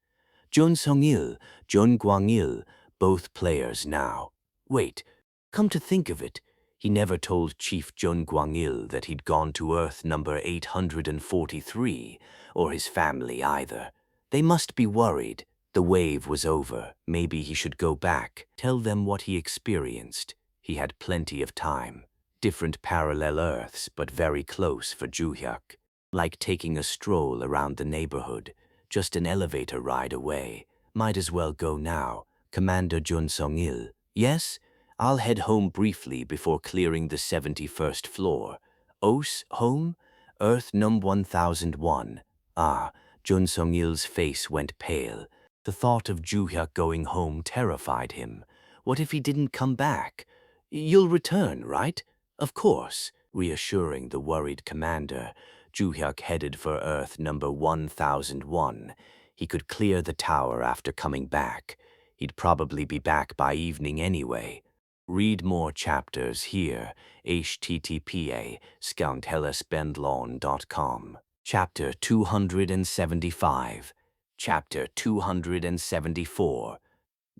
Speaker 1: Jun Song-il, Jun Guangil, both players now. Wait, come to think of it, he never told Chief Jun Guangil that he'd gone to Earth number 843, or his family either. They must be worried. The wave was over. Maybe he should go back, tell them what he experienced. He had plenty of time. Different parallel Earths, but very close for Juhyuk. Like taking a stroll around the neighborhood. Just an elevator ride away. Might as well go now. Commander Jun Song-il. Yes? I'll head home briefly before clearing the 71st floor. Os, home? Earth num 1001. Ah, Jun Song-il's face went pale. The thought of Juhyuk going home terrified him. What if he didn't come back? You'll return, right? Of course. Reassuring the worried commander, Juhyuk headed for Earth number 1001. He could clear the tower after coming back. He'd probably be back by evening anyway. Read more chapters here, http://scoundhellasbendlawn.com. Chapter 275. Chapter 274.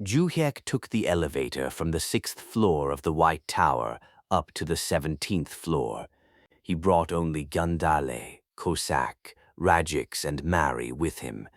Speaker 1: Juhyuk took the elevator from the 6th floor of the White Tower up to the 17th floor. He brought only Gundale, Kosak, Rajix, and Mari with him.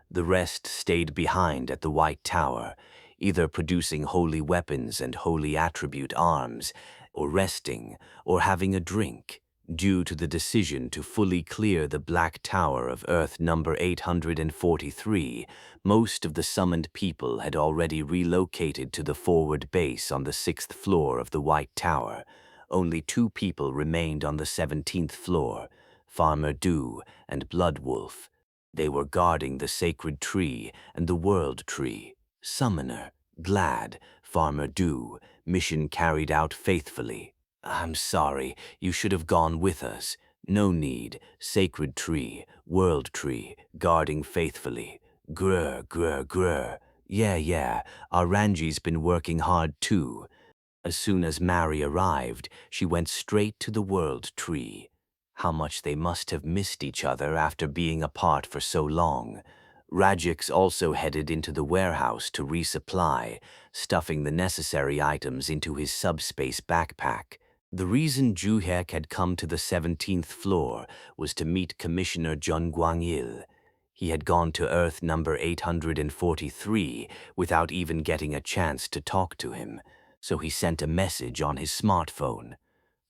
Speaker 1: The rest stayed behind at the White Tower, either producing holy weapons and holy attribute arms, or resting, or having a drink. Due to the decision to fully clear the Black Tower of Earth number 843, most of the summoned people had already relocated to the forward base on the 6th floor of the White Tower. Only 2 people remained on the 17th floor. Farmer Du, and Blood Wolf. They were guarding the sacred tree and the world tree. Summoner, glad. Farmer Du, mission carried out faithfully. I'm sorry, you should have gone with us. No need. Sacred tree, world tree, guarding faithfully. Grr, grr, grr. Yeah, our Ranji's been working hard too. As soon as Mary arrived, she went straight to the world tree. How much they must have missed each other after being apart for so long. Rajix also headed into the warehouse to resupply, stuffing the necessary items into his subspace backpack. The reason Juhek had come to the 17th floor was to meet Commissioner Jun Guangil. He had gone to Earth number 843 without even getting a chance to talk to him, so he sent a message on his smartphone.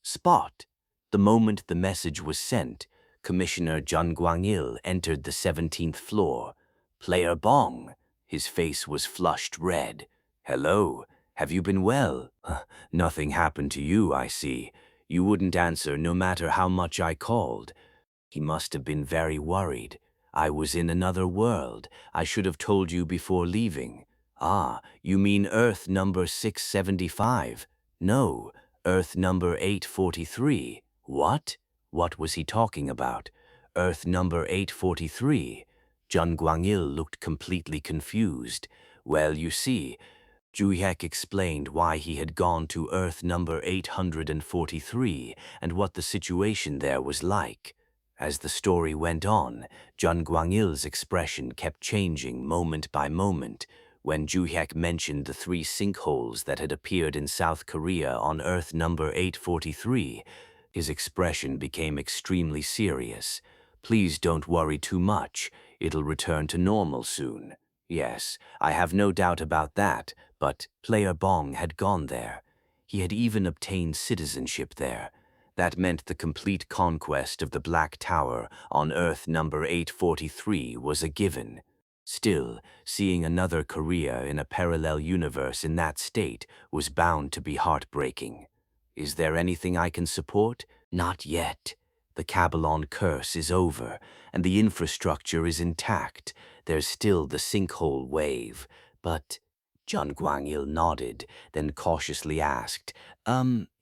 Speaker 1: Spot! The moment the message was sent, Commissioner Jun Guangil entered the 17th floor. Player Bong. His face was flushed red. Hello, have you been well? Nothing happened to you, I see. You wouldn't answer no matter how much I called. He must have been very worried. I was in another world. I should have told you before leaving. Ah, you mean Earth number 675? No, Earth number 843. What? What was he talking about? Earth number 843? Jun Guangil looked completely confused. Well, you see, Juhek explained why he had gone to Earth number 843 and what the situation there was like. As the story went on, Jun Guangil's expression kept changing moment by moment. When Juhek mentioned the 3 sinkholes that had appeared in South Korea on Earth number 843, his expression became extremely serious. Please don't worry too much. It'll return to normal soon. Yes, I have no doubt about that, but Player Bong had gone there. He had even obtained citizenship there. That meant the complete conquest of the Black Tower on Earth number 843 was a given. Still, seeing another Korea in a parallel universe in that state was bound to be heartbreaking. Is there anything I can support? Not yet. The Kabbalon curse is over, and the infrastructure is intact. There's still the sinkhole wave, but... Jun Guangil nodded, then cautiously asked,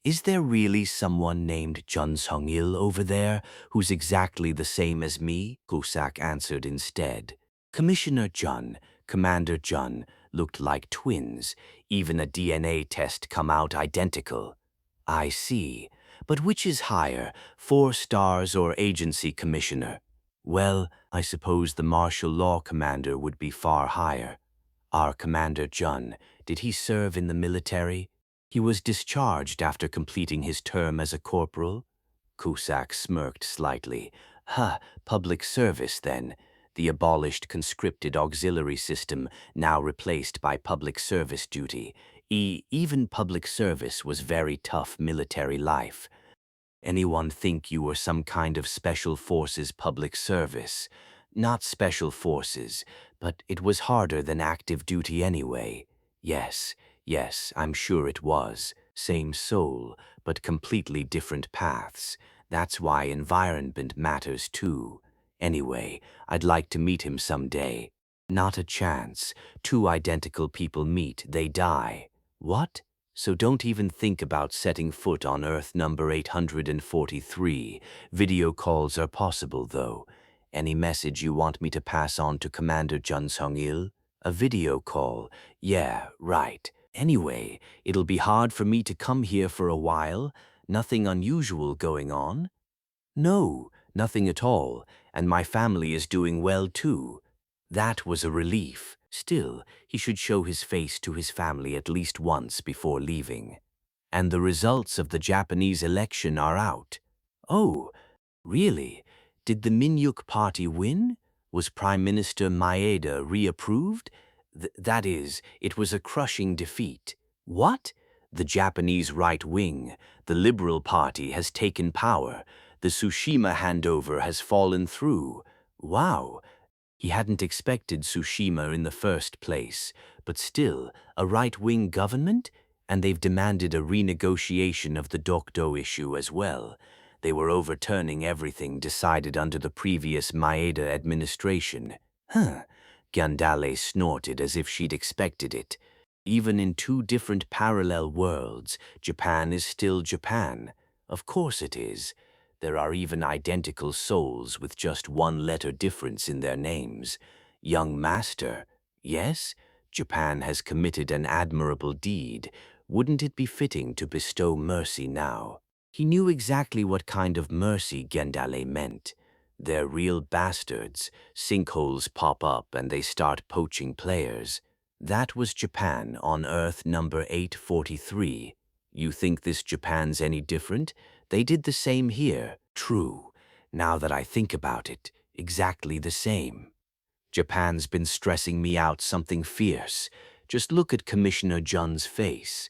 Speaker 1: is there really someone named Jun Sung-il over there who's exactly the same as me? Cusack answered instead. Commissioner Jun, Commander Jun, looked like twins. Even a DNA test come out identical. I see. But which is higher, 4 stars or agency commissioner? Well, I suppose the martial law commander would be far higher. Our Commander Jun, did he serve in the military? He was discharged after completing his term as a corporal? Cusack smirked slightly. Public service then. The abolished conscripted auxiliary system now replaced by public service duty. Even public service was very tough military life. Anyone think you were some kind of special forces public service? Not special forces, but it was harder than active duty anyway. Yes, I'm sure it was. Same soul, but completely different paths. That's why environment matters too. Anyway, I'd like to meet him someday. Not a chance. 2 identical people meet, they die. What? So don't even think about setting foot on Earth number 843. Video calls are possible, though. Any message you want me to pass on to Commander Jun Sung-il? A video call. Yeah, right. Anyway, it'll be hard for me to come here for a while. Nothing unusual going on? No, nothing at all, and my family is doing well too. That was a relief. Still, he should show his face to his family at least once before leaving. And the results of the Japanese election are out. Oh, really? Did the Minyuk party win? Was Prime Minister Maeda reapproved? That is, it was a crushing defeat. What? The Japanese right wing, the Liberal Party, has taken power. The Tsushima handover has fallen through. Wow. He hadn't expected Tsushima in the first place, but still, a right-wing government? And they've demanded a renegotiation of the Dokdo issue as well. They were overturning everything decided under the previous Maeda administration. Huh. Gandale snorted as if she'd expected it. Even in two different parallel worlds, Japan is still Japan. Of course it is. There are even identical souls with just one letter difference in their names. Young master, yes, Japan has committed an admirable deed. Wouldn't it be fitting to bestow mercy now? He knew exactly what kind of mercy Gendale meant. They're real bastards. Sinkholes pop up and they start poaching players. That was Japan on Earth number 843. You think this Japan's any different? They did the same here. True. Now that I think about it, exactly the same. Japan's been stressing me out something fierce. Just look at Commissioner Jun's face.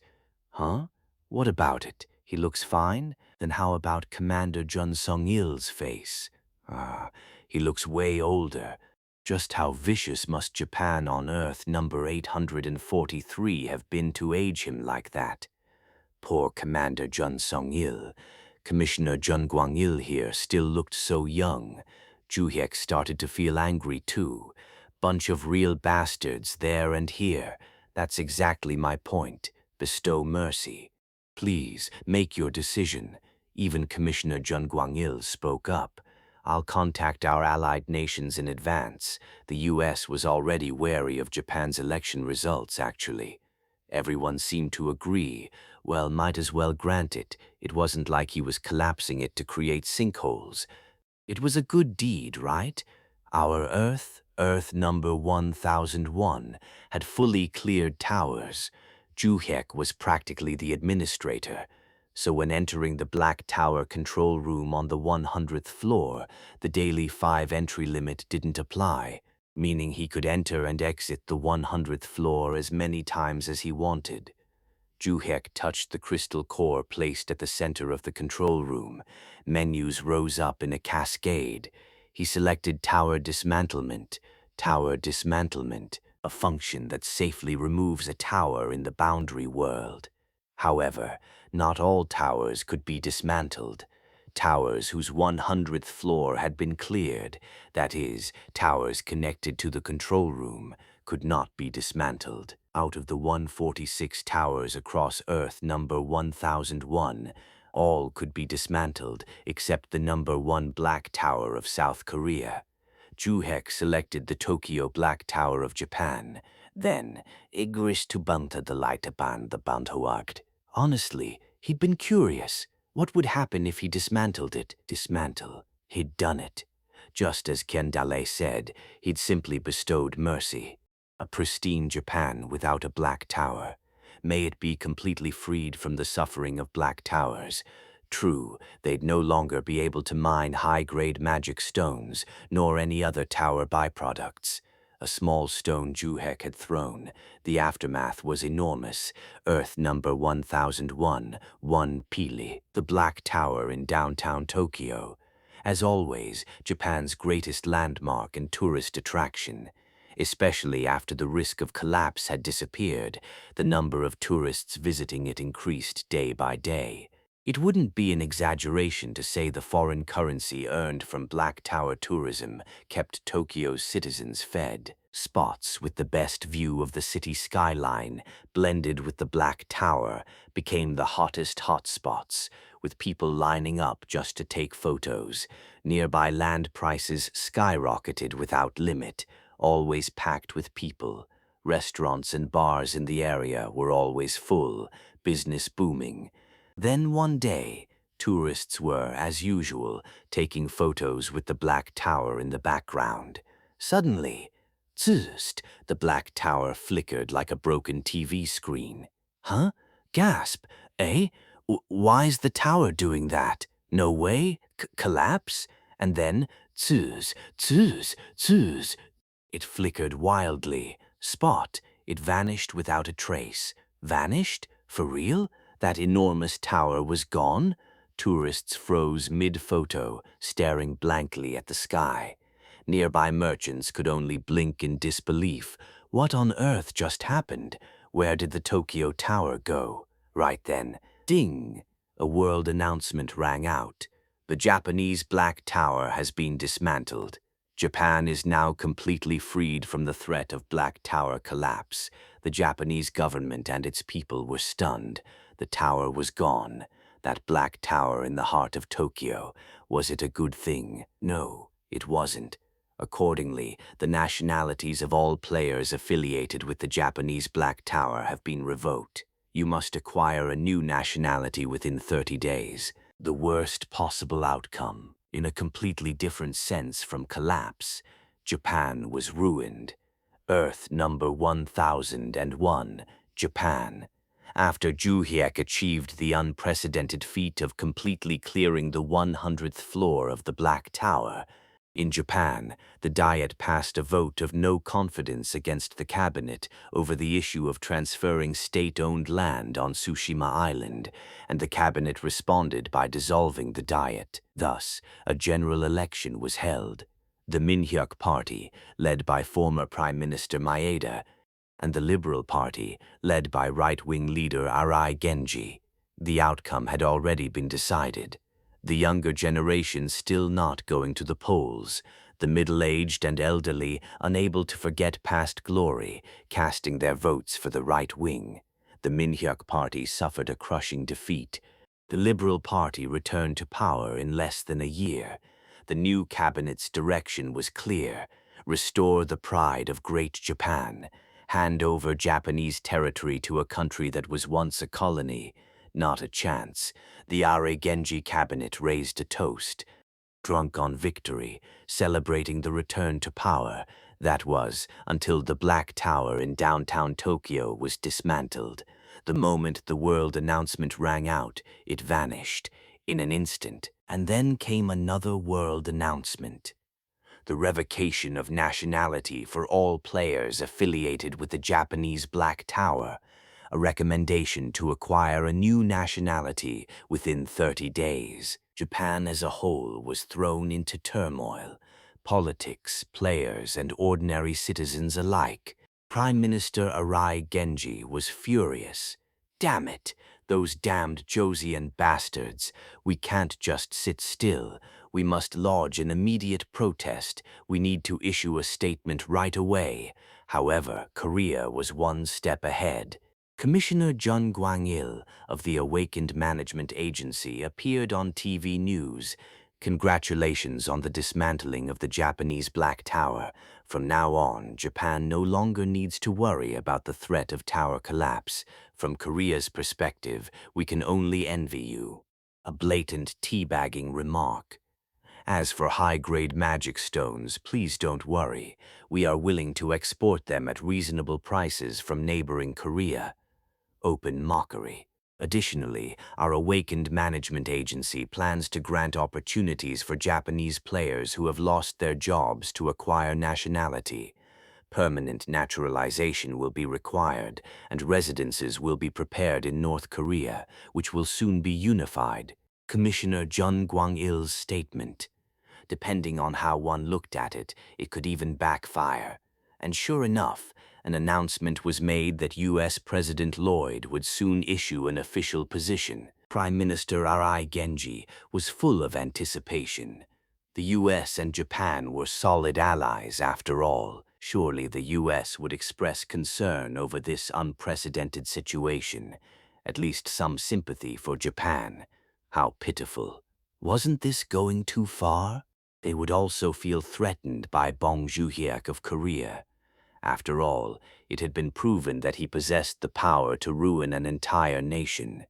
Speaker 1: Huh? What about it? He looks fine? Then how about Commander Jun Sung-il's face? He looks way older. Just how vicious must Japan on Earth number 843 have been to age him like that? Poor Commander Jun Sung-il. Commissioner Jun Gwang-il here still looked so young. Juhyek started to feel angry too. Bunch of real bastards there and here. That's exactly my point. Bestow mercy. Please, make your decision. Even Commissioner Jun Gwang-il spoke up. I'll contact our allied nations in advance. The US was already wary of Japan's election results, actually. Everyone seemed to agree. Well, might as well grant it. It wasn't like he was collapsing it to create sinkholes. It was a good deed, right? Our Earth, Earth number 1001, had fully cleared towers. Juhyek was practically the administrator. So when entering the Black Tower control room on the 100th floor, the daily 5 entry limit didn't apply, meaning he could enter and exit the 100th floor as many times as he wanted. Juhyek touched the crystal core placed at the center of the control room. Menus rose up in a cascade. He selected Tower Dismantlement. Tower Dismantlement, a function that safely removes a tower in the boundary world. However, not all towers could be dismantled. Towers whose 100th floor had been cleared, that is, towers connected to the control room, could not be dismantled. Out of the 146 towers across Earth number 1001, all could be dismantled except the number 1 Black Tower of South Korea. Juhyek selected the Tokyo Black Tower of Japan. Then, Igris to Banta the Laitapan the Bantoakt. Honestly, he'd been curious. What would happen if he dismantled it? Dismantle. He'd done it. Just as Kendale said, he'd simply bestowed mercy. A pristine Japan without a Black Tower. May it be completely freed from the suffering of Black Towers. True, they'd no longer be able to mine high-grade magic stones, nor any other tower byproducts. A small stone Juhyek had thrown. The aftermath was enormous. Earth number 1001, 1 Pili, the Black Tower in downtown Tokyo. As always, Japan's greatest landmark and tourist attraction. Especially after the risk of collapse had disappeared, the number of tourists visiting it increased day by day. It wouldn't be an exaggeration to say the foreign currency earned from Black Tower tourism kept Tokyo's citizens fed. Spots with the best view of the city skyline, blended with the Black Tower, became the hottest hotspots, with people lining up just to take photos. Nearby land prices skyrocketed without limit, always packed with people. Restaurants and bars in the area were always full, business booming. Then one day, tourists were, as usual, taking photos with the Black Tower in the background. Suddenly, zzzzt, the Black Tower flickered like a broken TV screen. Huh? Gasp. Eh? Why's the tower doing that? No way? Collapse? And then, zzz, zzz, zzz. It flickered wildly. Spot. It vanished without a trace. Vanished? For real? That enormous tower was gone? Tourists froze mid-photo, staring blankly at the sky. Nearby merchants could only blink in disbelief. What on earth just happened? Where did the Tokyo Tower go? Right then, ding! A world announcement rang out. The Japanese Black Tower has been dismantled. Japan is now completely freed from the threat of Black Tower collapse. The Japanese government and its people were stunned. The tower was gone. That Black Tower in the heart of Tokyo. Was it a good thing? No, it wasn't. Accordingly, the nationalities of all players affiliated with the Japanese Black Tower have been revoked. You must acquire a new nationality within 30 days. The worst possible outcome, in a completely different sense from collapse. Japan was ruined. Earth number 1001, Japan. After Juhiek achieved the unprecedented feat of completely clearing the 100th floor of the Black Tower, in Japan, the Diet passed a vote of no confidence against the cabinet over the issue of transferring state-owned land on Tsushima Island, and the cabinet responded by dissolving the Diet. Thus, a general election was held. The Minhyuk Party, led by former Prime Minister Maeda, and the Liberal Party, led by right-wing leader Arai Genji. The outcome had already been decided. The younger generation still not going to the polls, the middle-aged and elderly unable to forget past glory, casting their votes for the right wing. The Minhyuk Party suffered a crushing defeat. The Liberal Party returned to power in less than a year. The new cabinet's direction was clear: restore the pride of Great Japan, hand over Japanese territory to a country that was once a colony. Not a chance. The Arai Genji cabinet raised a toast, drunk on victory, celebrating the return to power. That was until the Black Tower in downtown Tokyo was dismantled. The moment the world announcement rang out, it vanished in an instant. And then came another world announcement: the revocation of nationality for all players affiliated with the Japanese Black Tower, a recommendation to acquire a new nationality within 30 days. Japan as a whole was thrown into turmoil. Politics, players, and ordinary citizens alike. Prime Minister Arai Genji was furious. Damn it, those damned Josian bastards. We can't just sit still. We must lodge an immediate protest. We need to issue a statement right away. However, Korea was one step ahead. Commissioner Jun Gwang-il of the Awakened Management Agency appeared on TV news. Congratulations on the dismantling of the Japanese Black Tower. From now on, Japan no longer needs to worry about the threat of tower collapse. From Korea's perspective, we can only envy you. A blatant teabagging remark. As for high-grade magic stones, please don't worry. We are willing to export them at reasonable prices from neighboring Korea. Open mockery. Additionally, our Awakened Management Agency plans to grant opportunities for Japanese players who have lost their jobs to acquire nationality. Permanent naturalization will be required, and residences will be prepared in North Korea, which will soon be unified. Commissioner Jun Gwang-il's statement. Depending on how one looked at it, it could even backfire. And sure enough, an announcement was made that U.S. President Lloyd would soon issue an official position. Prime Minister Arai Genji was full of anticipation. The U.S. and Japan were solid allies after all. Surely the U.S. would express concern over this unprecedented situation, at least some sympathy for Japan. How pitiful. Wasn't this going too far? They would also feel threatened by Bong Juhyek of Korea. After all, it had been proven that he possessed the power to ruin an entire nation.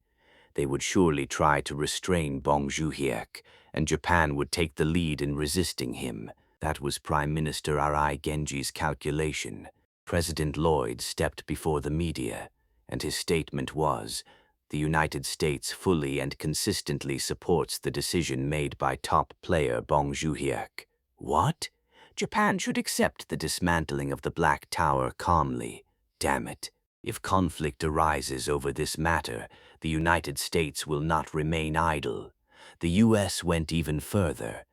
Speaker 1: They would surely try to restrain Bong Juhyek, and Japan would take the lead in resisting him. That was Prime Minister Arai Genji's calculation. President Lloyd stepped before the media, and his statement was, "The United States fully and consistently supports the decision made by top player Bong Juhyek." What? Japan should accept the dismantling of the Black Tower calmly. Damn it. If conflict arises over this matter, the United States will not remain idle. The U.S. went even further.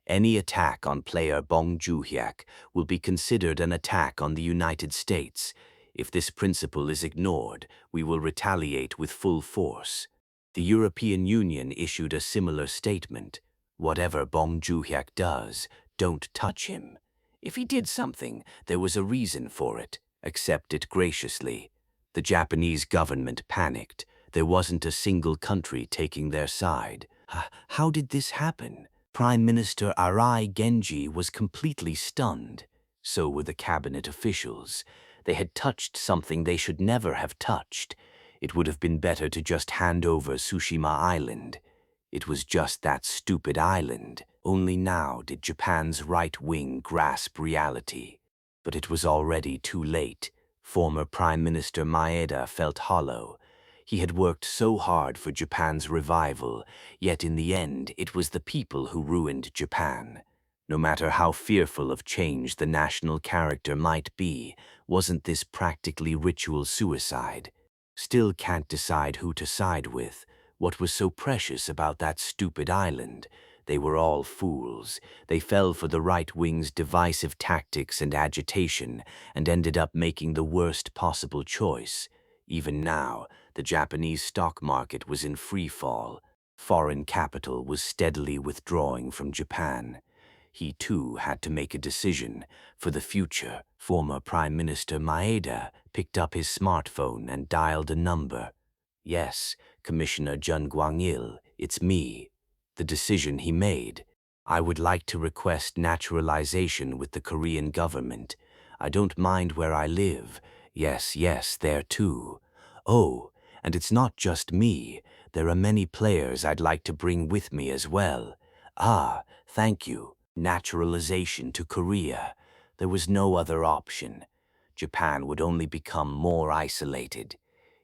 Speaker 1: Any attack on player Bong Juhyek will be considered an attack on the United States. If this principle is ignored, we will retaliate with full force. The European Union issued a similar statement. Whatever Bong Joon-hyuk does, don't touch him. If he did something, there was a reason for it. Accept it graciously. The Japanese government panicked. There wasn't a single country taking their side. How did this happen? Prime Minister Arai Genji was completely stunned. So were the cabinet officials. They had touched something they should never have touched. It would have been better to just hand over Tsushima Island. It was just that stupid island. Only now did Japan's right wing grasp reality. But it was already too late. Former Prime Minister Maeda felt hollow. He had worked so hard for Japan's revival, yet in the end it was the people who ruined Japan. No matter how fearful of change the national character might be, wasn't this practically ritual suicide? Still can't decide who to side with. What was so precious about that stupid island? They were all fools. They fell for the right wing's divisive tactics and agitation and ended up making the worst possible choice. Even now, the Japanese stock market was in free fall. Foreign capital was steadily withdrawing from Japan. He too had to make a decision for the future. Former Prime Minister Maeda picked up his smartphone and dialed a number. Yes, Commissioner Jun Gwang-il, it's me. The decision he made. I would like to request naturalization with the Korean government. I don't mind where I live. Yes, there too. Oh, and it's not just me. There are many players I'd like to bring with me as well. Ah, thank you. Naturalization to Korea. There was no other option. Japan would only become more isolated.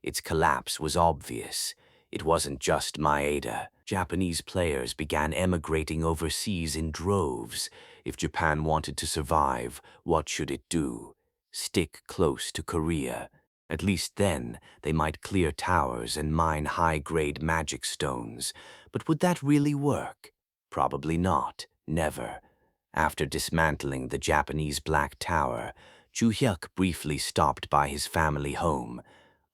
Speaker 1: Its collapse was obvious. It wasn't just Maeda. Japanese players began emigrating overseas in droves. If Japan wanted to survive, what should it do? Stick close to Korea. At least then, they might clear towers and mine high-grade magic stones. But would that really work? Probably not. Never. After dismantling the Japanese Black Tower, Joo-hyuk briefly stopped by his family home.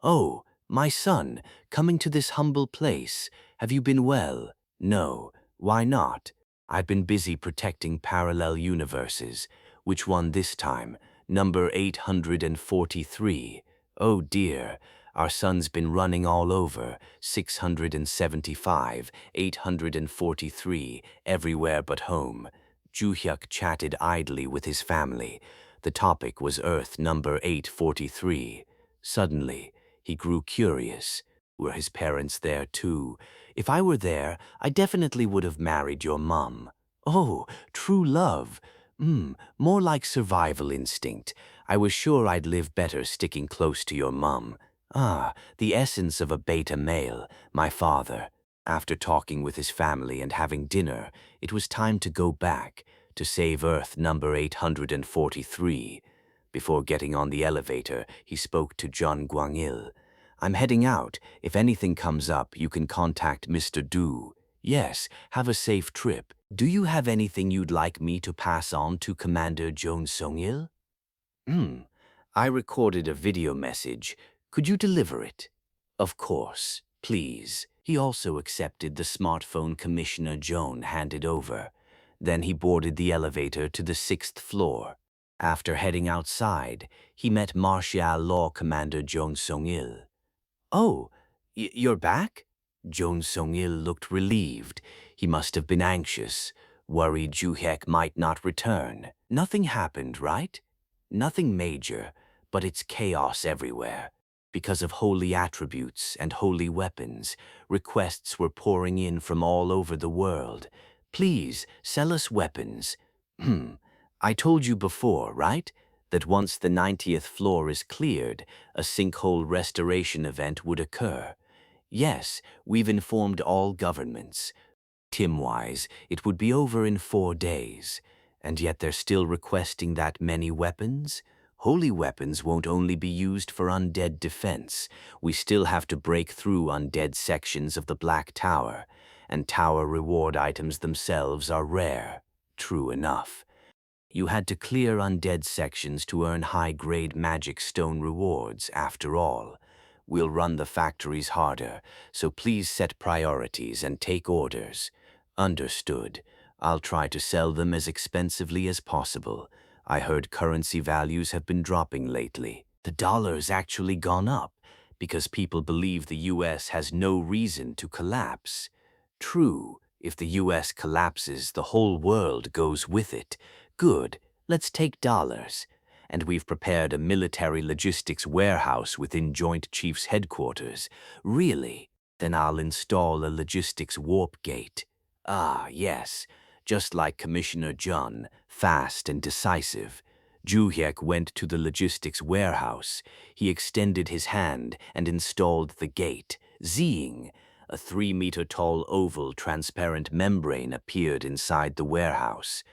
Speaker 1: "Oh, my son, coming to this humble place. Have you been well?" "No. Why not?" "I'd been busy protecting parallel universes." "Which one this time?" "Number 843. "Oh dear. Our son's been running all over. 675, 843, everywhere but home." Joo-hyuk chatted idly with his family. The topic was Earth number 843. Suddenly, he grew curious. Were his parents there too? "If I were there, I definitely would have married your mum." "Oh, true love. More like survival instinct. I was sure I'd live better sticking close to your mum." "Ah, the essence of a beta male, my father." After talking with his family and having dinner, it was time to go back to save Earth number 843. Before getting on the elevator, he spoke to Jun Gwang-il. "I'm heading out. If anything comes up, you can contact Mr. Du." "Yes, have a safe trip. Do you have anything you'd like me to pass on to Commander Jeon Sung-il?" I recorded a video message. Could you deliver it?" "Of course. Please." He also accepted the smartphone Commissioner Jeon handed over. Then he boarded the elevator to the 6th floor. After heading outside, he met Martial Law Commander Jeon Sung-il. "Oh, you're back?" Jeon Sung-il looked relieved. He must have been anxious, worried Joo-hyuk might not return. "Nothing happened, right?" "Nothing major, but it's chaos everywhere. Because of holy attributes and holy weapons, requests were pouring in from all over the world. Please, sell us weapons." I told you before, right? That once the 90th floor is cleared, a sinkhole restoration event would occur. Yes, we've informed all governments. Tim-wise, it would be over in 4 days. And yet they're still requesting that many weapons? Holy weapons won't only be used for undead defense. We still have to break through undead sections of the Black Tower, and tower reward items themselves are rare. True enough. You had to clear undead sections to earn high-grade magic stone rewards, after all. We'll run the factories harder, so please set priorities and take orders. Understood. I'll try to sell them as expensively as possible. I heard currency values have been dropping lately. The dollar's actually gone up because people believe the US has no reason to collapse. True, if the US collapses, the whole world goes with it. Good, let's take dollars. And we've prepared a military logistics warehouse within Joint Chiefs headquarters. Really? Then I'll install a logistics warp gate. Ah, yes, just like Commissioner Jun, fast and decisive. Juhyek went to the logistics warehouse. He extended his hand and installed the gate. Zing! A 3-meter-tall oval transparent membrane appeared inside the warehouse.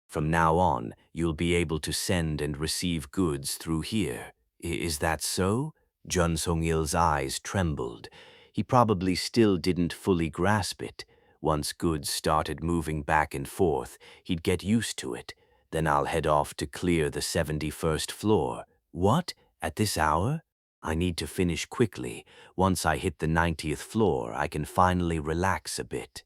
Speaker 1: From now on, you'll be able to send and receive goods through here. Is that so? Jun Song-il's eyes trembled. He probably still didn't fully grasp it. Once goods started moving back and forth, he'd get used to it. Then I'll head off to clear the 71st floor. What? At this hour? I need to finish quickly. Once I hit the 90th floor, I can finally relax a bit.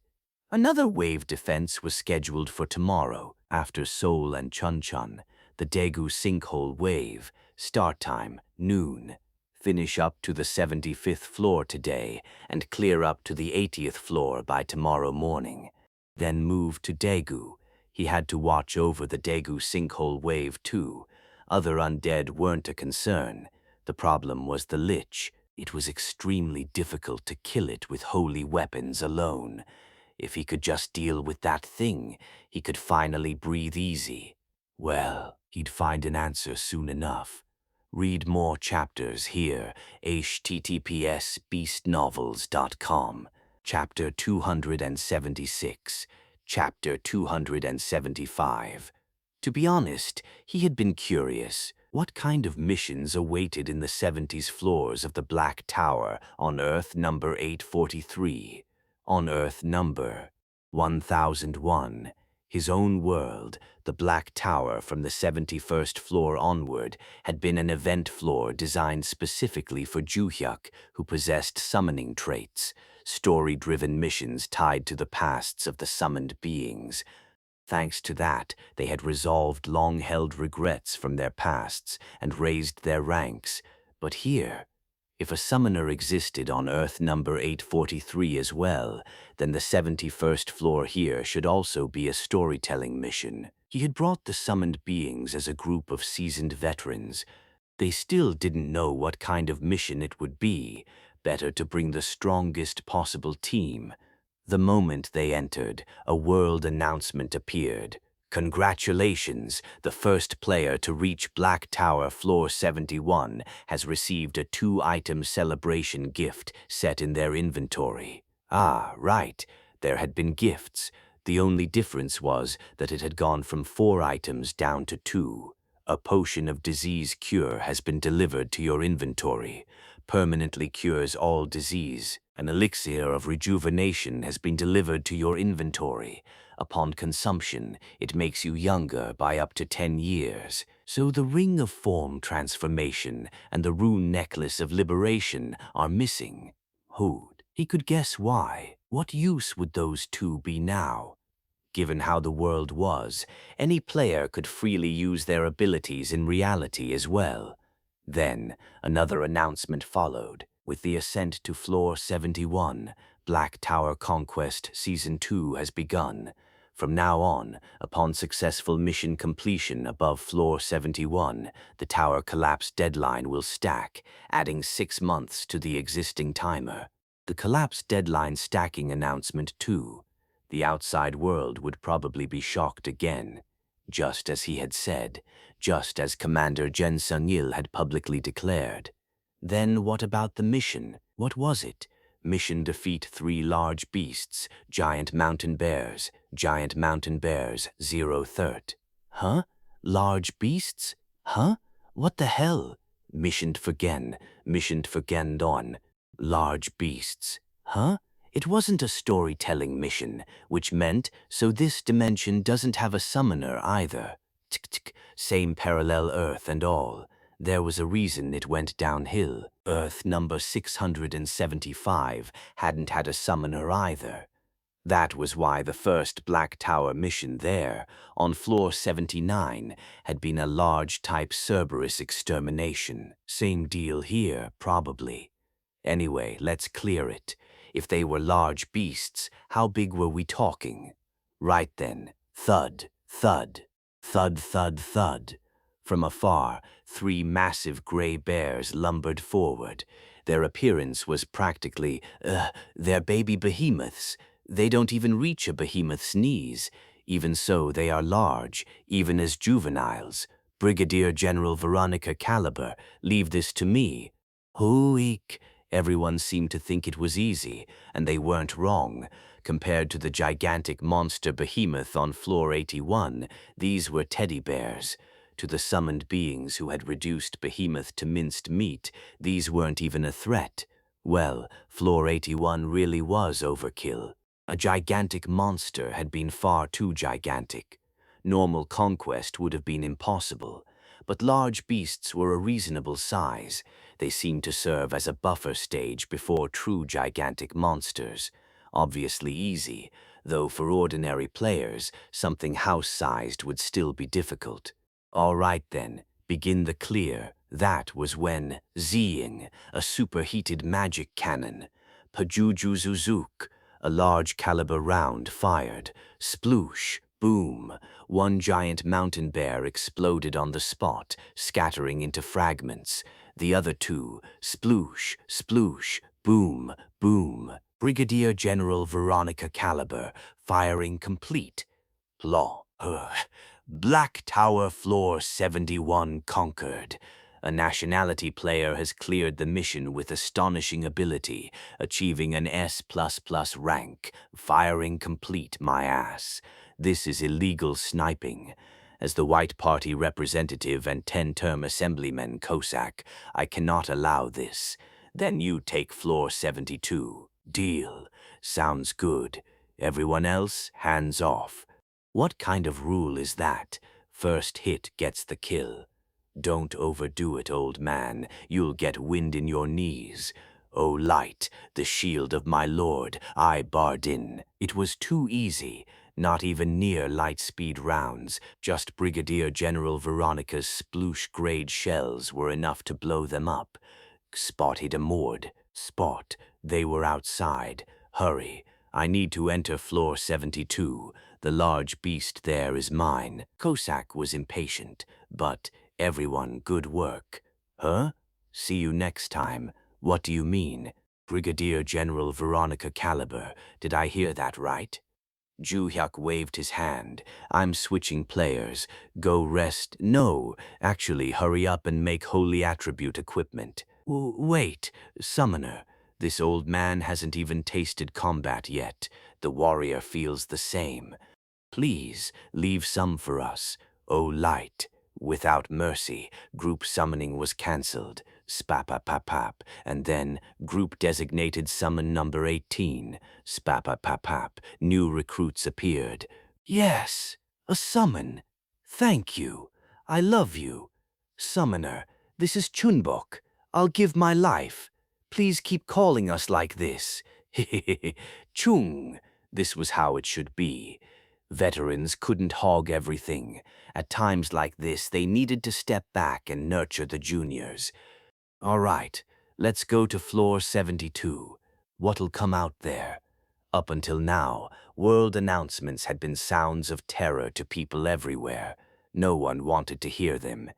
Speaker 1: Another wave defense was scheduled for tomorrow, after Seoul and Chuncheon. The Daegu sinkhole wave. Start time, noon. Finish up to the 75th floor today, and clear up to the 80th floor by tomorrow morning. Then move to Daegu. He had to watch over the Daegu sinkhole wave too. Other undead weren't a concern. The problem was the Lich. It was extremely difficult to kill it with holy weapons alone. If he could just deal with that thing, he could finally breathe easy. Well, he'd find an answer soon enough. Read more chapters here, https://beastnovels.com. Chapter 276, Chapter 275. To be honest, he had been curious. What kind of missions awaited in the 70s floors of the Black Tower on Earth number 843? On Earth number 1001, his own world, the Black Tower from the 71st floor onward, had been an event floor designed specifically for Juhyuk, who possessed summoning traits, story-driven missions tied to the pasts of the summoned beings. Thanks to that, they had resolved long-held regrets from their pasts and raised their ranks. But here, if a summoner existed on Earth number 843 as well, then the 71st floor here should also be a storytelling mission. He had brought the summoned beings as a group of seasoned veterans. They still didn't know what kind of mission it would be. Better to bring the strongest possible team. The moment they entered, a world announcement appeared. Congratulations! The first player to reach Black Tower Floor 71 has received a 2-item celebration gift set in their inventory. Ah, right. There had been gifts. The only difference was that it had gone from 4 items down to 2. A potion of disease cure has been delivered to your inventory. Permanently cures all disease. An elixir of rejuvenation has been delivered to your inventory. Upon consumption, it makes you younger by up to 10 years. So the Ring of Form Transformation and the Rune Necklace of Liberation are missing. He could guess why. What use would those two be now? Given how the world was, any player could freely use their abilities in reality as well. Then, another announcement followed. With the ascent to Floor 71, Black Tower Conquest Season 2 has begun. From now on, upon successful mission completion above Floor 71, the tower collapse deadline will stack, adding 6 months to the existing timer. The collapse deadline stacking announcement too. The outside world would probably be shocked again. Just as he had said, just as Commander Jen Sung-il had publicly declared. Then what about the mission? What was it? Mission defeat 3 large beasts, giant mountain bears, 0 third. Huh? Large beasts? Huh? What the hell? Mission vergen on. Large beasts. Huh? It wasn't a storytelling mission, which meant, so this dimension doesn't have a summoner either. Same parallel Earth and all. There was a reason it went downhill. Earth number 675 hadn't had a summoner either. That was why the first Black Tower mission there, on floor 79, had been a large type Cerberus extermination. Same deal here, probably. Anyway, let's clear it. If they were large beasts, how big were we talking? Right then, thud, thud, thud, thud, thud. From afar, 3 massive gray bears lumbered forward. Their appearance was practically, their baby behemoths. They don't even reach a behemoth's knees. Even so, they are large, even as juveniles. Brigadier General Veronica Caliber, leave this to me. Hooeek. Everyone seemed to think it was easy, and they weren't wrong. Compared to the gigantic monster behemoth on floor 81, these were teddy bears. To the summoned beings who had reduced behemoth to minced meat, these weren't even a threat. Well, floor 81 really was overkill. A gigantic monster had been far too gigantic. Normal conquest would have been impossible, but large beasts were a reasonable size. They seemed to serve as a buffer stage before true gigantic monsters. Obviously easy, though for ordinary players, something house-sized would still be difficult. All right then, begin the clear. That was when Zing, a superheated magic cannon, Pajujuzuzuk, a large caliber round fired, sploosh, boom. One giant mountain bear exploded on the spot, scattering into fragments. The other 2, sploosh, sploosh, boom, boom. Brigadier General Veronica Caliber, firing complete. Law. Black Tower Floor 71 conquered. A nationality player has cleared the mission with astonishing ability, achieving an S++ rank, firing complete, my ass. This is illegal sniping. As the White Party representative and 10-term assemblyman Cossack, I cannot allow this. Then you take floor 72. Deal. Sounds good. Everyone else, hands off. What kind of rule is that? First hit gets the kill. Don't overdo it, old man. You'll get wind in your knees. O light, the shield of my lord, I barred in. It was too easy. Not even near light-speed rounds. Just Brigadier General Veronica's sploosh-grade shells were enough to blow them up. Spotted a moored. Spot. They were outside. Hurry. I need to enter floor 72. The large beast there is mine. Cossack was impatient, but everyone, good work. Huh? See you next time. What do you mean? Brigadier General Veronica Caliber. Did I hear that right? Juhyuk waved his hand. I'm switching players. Go rest. No, actually, hurry up and make holy attribute equipment. Wait, summoner. This old man hasn't even tasted combat yet. The warrior feels the same. Please, leave some for us. O light. Without mercy, group summoning was cancelled. Spapapapap. And then, group designated summon number 18. Spapapapap. New recruits appeared. Yes, a summon. Thank you. I love you. Summoner, this is Chunbok. I'll give my life. Please keep calling us like this. Chung. This was how it should be. Veterans couldn't hog everything. At times like this, they needed to step back and nurture the juniors. All right, let's go to floor 72. What'll come out there? Up until now, world announcements had been sounds of terror to people everywhere. No one wanted to hear them.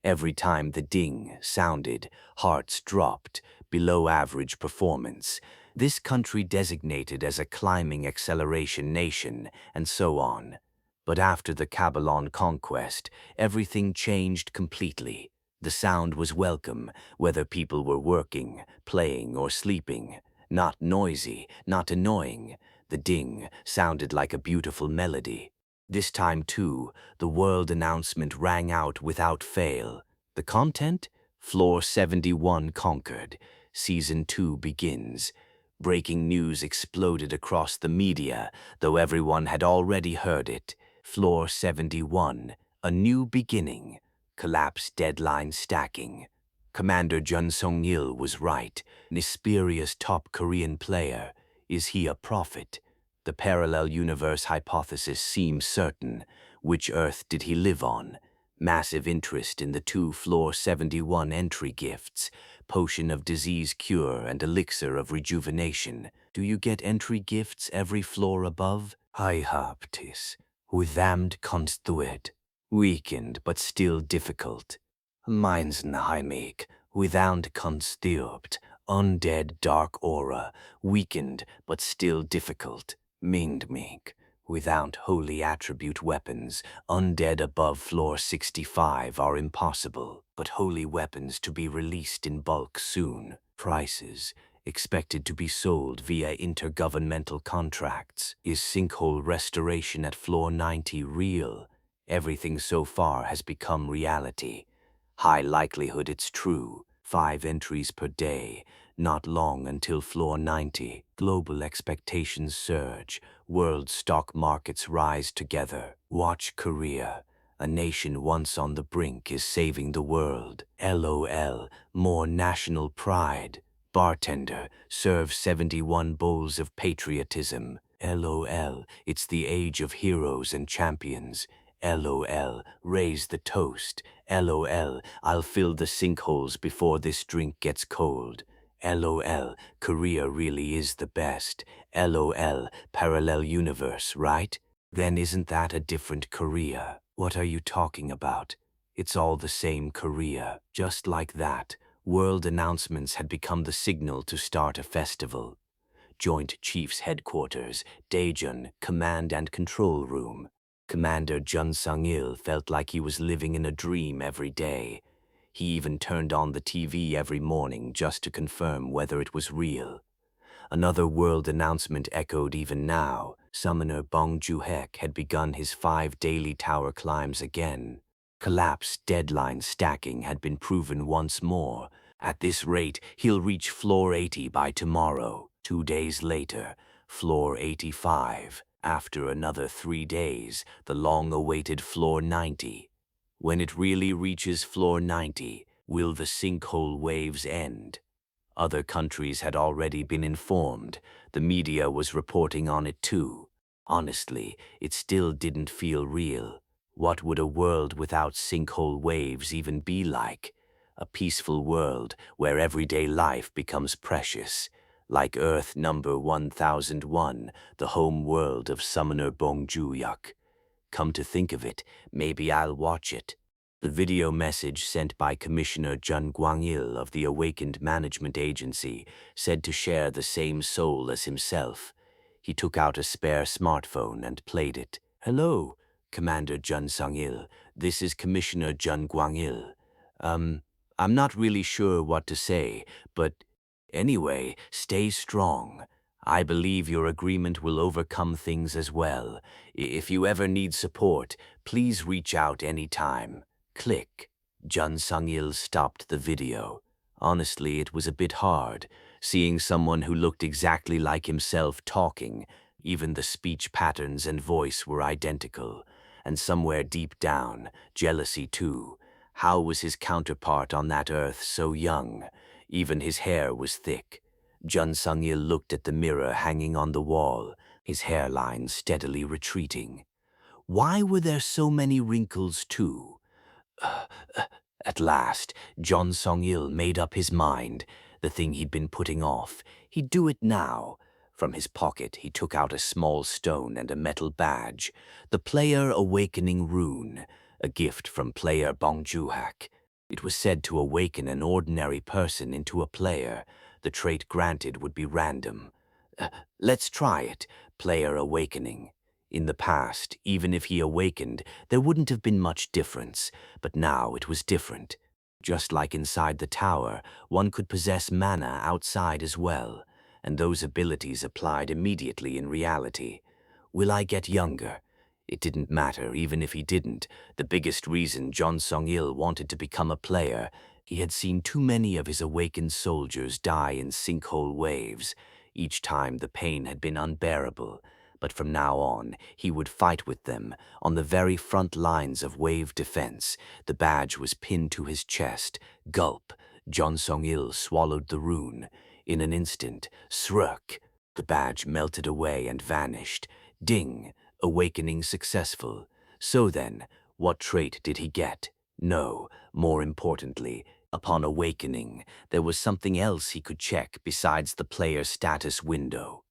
Speaker 1: Every time the ding sounded, hearts dropped, below average performance. This country designated as a climbing acceleration nation, and so on. But after the Kabalon conquest, everything changed completely. The sound was welcome, whether people were working, playing, or sleeping. Not noisy, not annoying. The ding sounded like a beautiful melody. This time, too, the world announcement rang out without fail. The content? Floor 71 conquered. Season 2 begins. Breaking news exploded across the media, though everyone had already heard it. Floor 71, a new beginning. Collapse deadline stacking. Commander Jun Song-il was right. Nisperia's top Korean player. Is he a prophet? The parallel universe hypothesis seems certain. Which Earth did he live on? Massive interest in the two Floor 71 entry gifts, Potion of Disease Cure and Elixir of Rejuvenation. Do you get entry gifts every floor above? I haptis. Withamd constuit. Weakened but still difficult. Mine's Naimik. Without constupt. Undead dark aura. Weakened but still difficult. Mingdmink. Without holy attribute weapons, undead above floor 65 are impossible, but holy weapons to be released in bulk soon. Prices expected to be sold via intergovernmental contracts. Is sinkhole restoration at floor 90 real? Everything so far has become reality. High likelihood it's true. 5 entries per day. Not long until floor 90. Global expectations surge. World stock markets rise together. Watch Korea. A nation once on the brink is saving the world. LOL. More national pride. Bartender. Serve 71 bowls of patriotism. LOL. It's the age of heroes and champions. LOL. Raise the toast. LOL. I'll fill the sinkholes before this drink gets cold. LOL. Korea really is the best. LOL. Parallel universe, right? Then isn't that a different Korea? What are you talking about? It's all the same Korea. Just like that, world announcements had become the signal to start a festival. Joint Chiefs Headquarters, Daejeon, Command and Control Room. Commander Jun Sung-il felt like he was living in a dream every day. He even turned on the TV every morning just to confirm whether it was real. Another world announcement echoed even now. Summoner Bong Joo-hek had begun his 5 daily tower climbs again. Collapse deadline stacking had been proven once more. At this rate, he'll reach floor 80 by tomorrow. 2 days later, floor 85. After another 3 days, the long-awaited floor 90. When it really reaches floor 90, will the sinkhole waves end? Other countries had already been informed. The media was reporting on it too. Honestly, it still didn't feel real. What would a world without sinkhole waves even be like? A peaceful world where everyday life becomes precious. Like Earth number 1001, the home world of Summoner Bong Joo-hyuk. Come to think of it, maybe I'll watch it. The video message sent by Commissioner Jun Gwang-il of the Awakened Management Agency said to share the same soul as himself. He took out a spare smartphone and played it. Hello, Commander Jun Sung-il. This is Commissioner Jun Gwang-il. I'm not really sure what to say, but anyway, stay strong. I believe your agreement will overcome things as well. If you ever need support, please reach out anytime. Click. Jun Sung-il stopped the video. Honestly, it was a bit hard, seeing someone who looked exactly like himself talking. Even the speech patterns and voice were identical. And somewhere deep down, jealousy too. How was his counterpart on that Earth so young? Even his hair was thick. Jun Sung-il looked at the mirror hanging on the wall, his hairline steadily retreating. Why were there so many wrinkles too? At last, Jun Sung-il made up his mind. The thing he'd been putting off, he'd do it now. From his pocket, he took out a small stone and a metal badge. The Player Awakening Rune, a gift from player Bong Joo-hyuk. It was said to awaken an ordinary person into a player. The trait granted would be random. Let's try it, Player Awakening. In the past, even if he awakened, there wouldn't have been much difference, but now it was different. Just like inside the tower, one could possess mana outside as well, and those abilities applied immediately in reality. Will I get younger? It didn't matter, even if he didn't. The biggest reason Jun Sung-il wanted to become a player, he had seen too many of his awakened soldiers die in sinkhole waves. Each time the pain had been unbearable. But from now on, he would fight with them, on the very front lines of wave defense. The badge was pinned to his chest. Gulp. Jun Sung-il swallowed the rune. In an instant, sruk. The badge melted away and vanished. Ding! Awakening successful. So then, what trait did he get? No, more importantly, upon awakening, there was something else he could check besides the player status window.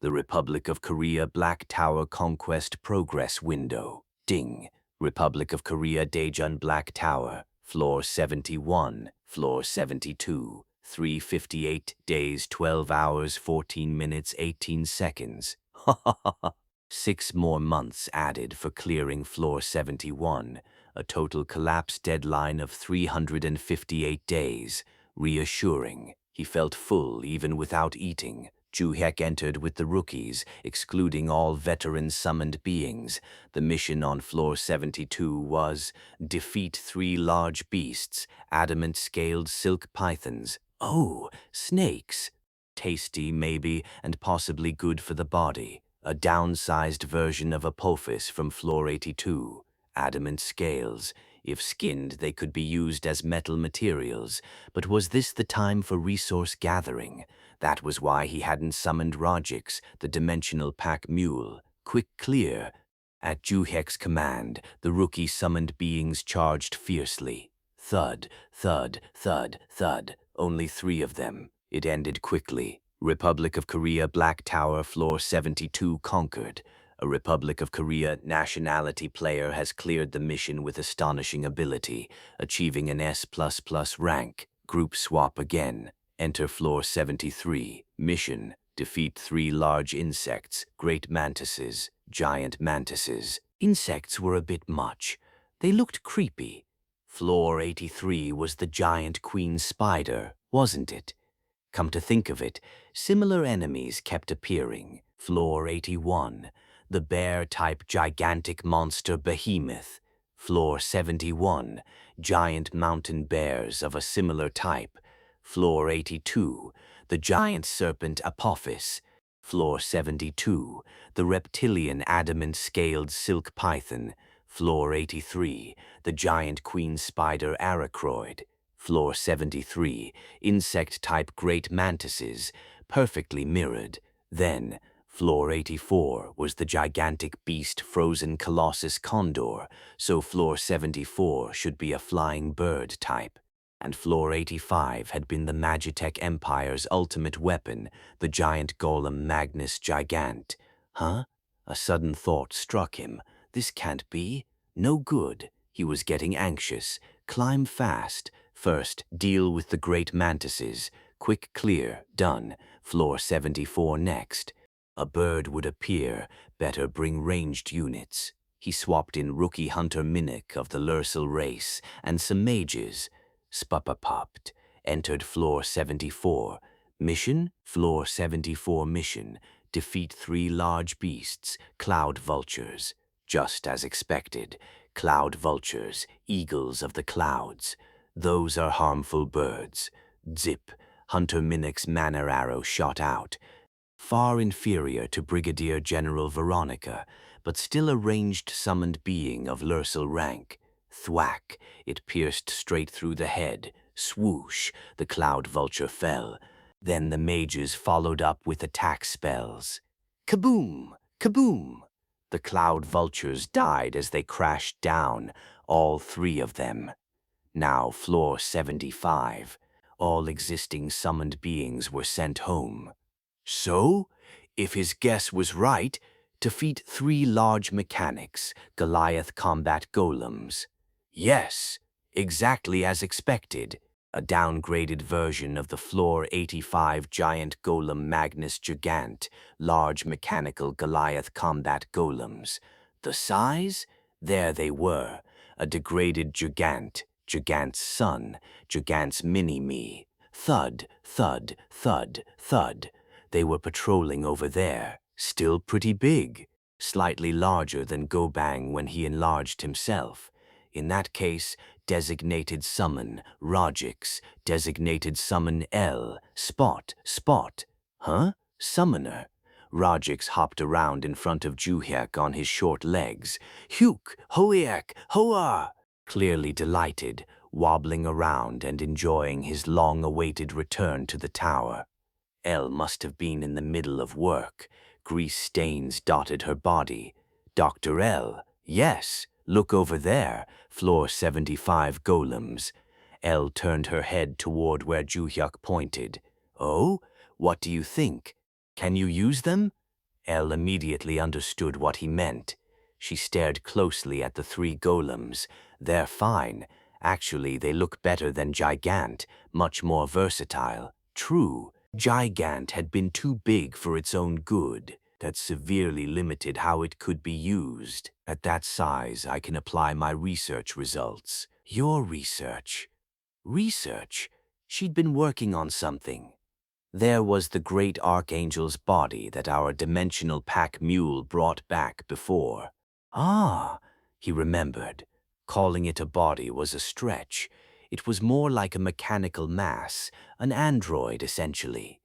Speaker 1: The Republic of Korea Black Tower Conquest Progress window. Ding! Republic of Korea Daejeon Black Tower, Floor 71, Floor 72, 358 days, 12 hours, 14 minutes, 18 seconds. Ha ha ha ha. 6 more months added for clearing Floor 71, a total collapse deadline of 358 days. Reassuring. He felt full even without eating. Juhek entered with the rookies, excluding all veteran summoned beings. The mission on Floor 72 was defeat 3 large beasts, adamant-scaled silk pythons. Oh, snakes. Tasty, maybe, and possibly good for the body. A downsized version of Apophis from Floor 82. Adamant scales. If skinned, they could be used as metal materials. But was this the time for resource gathering? That was why he hadn't summoned Rajix, the dimensional pack mule. Quick clear. At Juhek's command, the rookie summoned beings charged fiercely. Thud, thud, thud, thud. Only 3 of them. It ended quickly. Republic of Korea Black Tower Floor 72 conquered. A Republic of Korea nationality player has cleared the mission with astonishing ability, achieving an S++ rank. Group swap again. Enter Floor 73. Mission: defeat 3 large insects, great mantises, giant mantises. Insects were a bit much. They looked creepy. Floor 83 was the giant queen spider, wasn't it? Come to think of it, similar enemies kept appearing. Floor 81, the bear-type gigantic monster behemoth. Floor 71, giant mountain bears of a similar type. Floor 82, the giant serpent Apophis. Floor 72, the reptilian adamant-scaled silk python. Floor 83, the giant queen spider Arachroid. Floor 73, insect-type great mantises, perfectly mirrored. Then, Floor 84 was the gigantic beast frozen colossus condor, so Floor 74 should be a flying bird type. And Floor 85 had been the Magitech Empire's ultimate weapon, the giant golem Magnus Gigant. Huh? A sudden thought struck him. This can't be. No good. He was getting anxious. Climb fast. First, deal with the great mantises. Quick clear. Done. Floor 74 next. A bird would appear. Better bring ranged units. He swapped in Rookie Hunter Minnick of the Lursil race and some mages. Spuppa-popped. Entered Floor 74. Mission? Floor 74 mission. Defeat 3 large beasts, cloud vultures. Just as expected. Cloud vultures, eagles of the clouds. Those are harmful birds. Zip. Hunter Minnick's mana arrow shot out. Far inferior to Brigadier General Veronica, but still a ranged summoned being of Lursil rank. Thwack. It pierced straight through the head. Swoosh. The cloud vulture fell. Then the mages followed up with attack spells. Kaboom! Kaboom! The cloud vultures died as they crashed down, all 3 of them. Now Floor 75. All existing summoned beings were sent home. So, if his guess was right, defeat 3 large mechanics, Goliath combat golems. Yes, exactly as expected. A downgraded version of the Floor 85 giant golem Magnus Gigant, large mechanical Goliath combat golems. The size? There they were. A degraded Gigant, Gigant's son, Gigant's mini-me. Thud, thud, thud, thud. They were patrolling over there. Still pretty big. Slightly larger than Gobang when he enlarged himself. In that case, designated summon, Rajix, designated summon L, spot, spot. Huh? Summoner. Rajix hopped around in front of Juhek on his short legs. Huk, hoiak, hoa! Clearly delighted, wobbling around and enjoying his long-awaited return to the tower. Elle must have been in the middle of work. Grease stains dotted her body. Dr. L. Yes, look over there, floor 75 golems. Elle turned her head toward where Juhyuk pointed. Oh, what do you think? Can you use them? Elle immediately understood what he meant. She stared closely at the 3 golems. They're fine. Actually, they look better than Gigant, much more versatile. True, Gigant had been too big for its own good. That severely limited how it could be used. At that size, I can apply my research results. Your research? Research? She'd been working on something. There was the great Archangel's body that our dimensional pack mule brought back before. Ah, he remembered. Calling it a body was a stretch. It was more like a mechanical mass, an android essentially.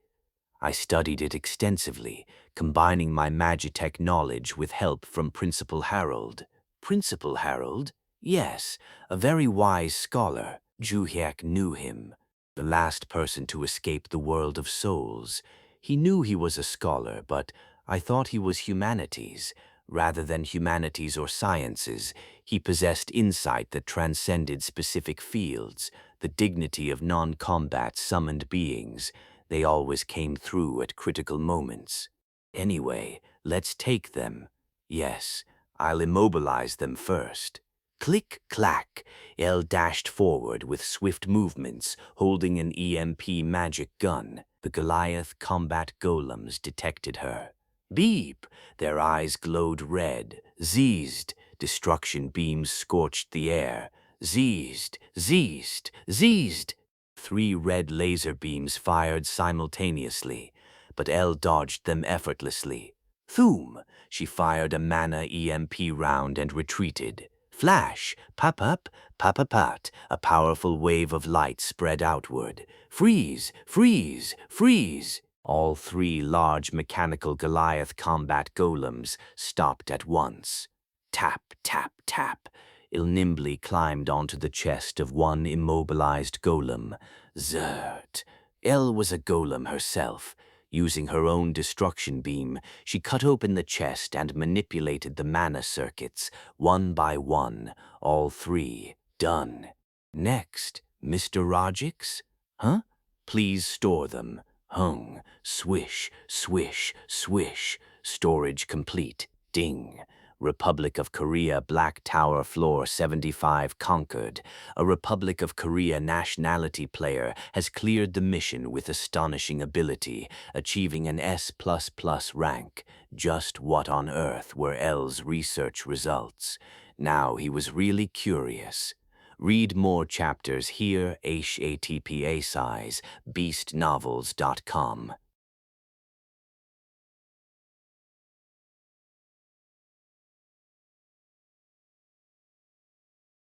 Speaker 1: I studied it extensively, combining my Magitech knowledge with help from Principal Harold. Principal Harold? Yes, a very wise scholar. Juhyuk knew him. The last person to escape the world of souls. He knew he was a scholar, but I thought he was humanities. Rather than humanities or sciences, he possessed insight that transcended specific fields, the dignity of non-combat summoned beings. They always came through at critical moments. Anyway, let's take them. Yes, I'll immobilize them first. Click-clack, Elle dashed forward with swift movements, holding an EMP magic gun. The Goliath combat golems detected her. Beep! Their eyes glowed red. Zeezed. Destruction beams scorched the air. Zeezed, zeezed, zeezed. 3 red laser beams fired simultaneously, but Elle dodged them effortlessly. Thoom! She fired a mana EMP round and retreated. Flash! Pop-up! Pop-a-pat! A powerful wave of light spread outward. Freeze! Freeze! Freeze! All 3 large mechanical Goliath combat golems stopped at once. Tap, tap, tap. Elle nimbly climbed onto the chest of one immobilized golem. Zert. Elle was a golem herself. Using her own destruction beam, she cut open the chest and manipulated the mana circuits, one by one, all 3. Done. Next, Mr. Rogix? Huh? Please store them. Hung. Swish, swish, swish. Storage complete. Ding. Republic of Korea Black Tower floor 75 conquered. A Republic of Korea nationality player has cleared the mission with astonishing ability, achieving an S++ rank. Just what on earth were L's research results? Now he was really curious. Read more chapters here, https:/beastnovels.com.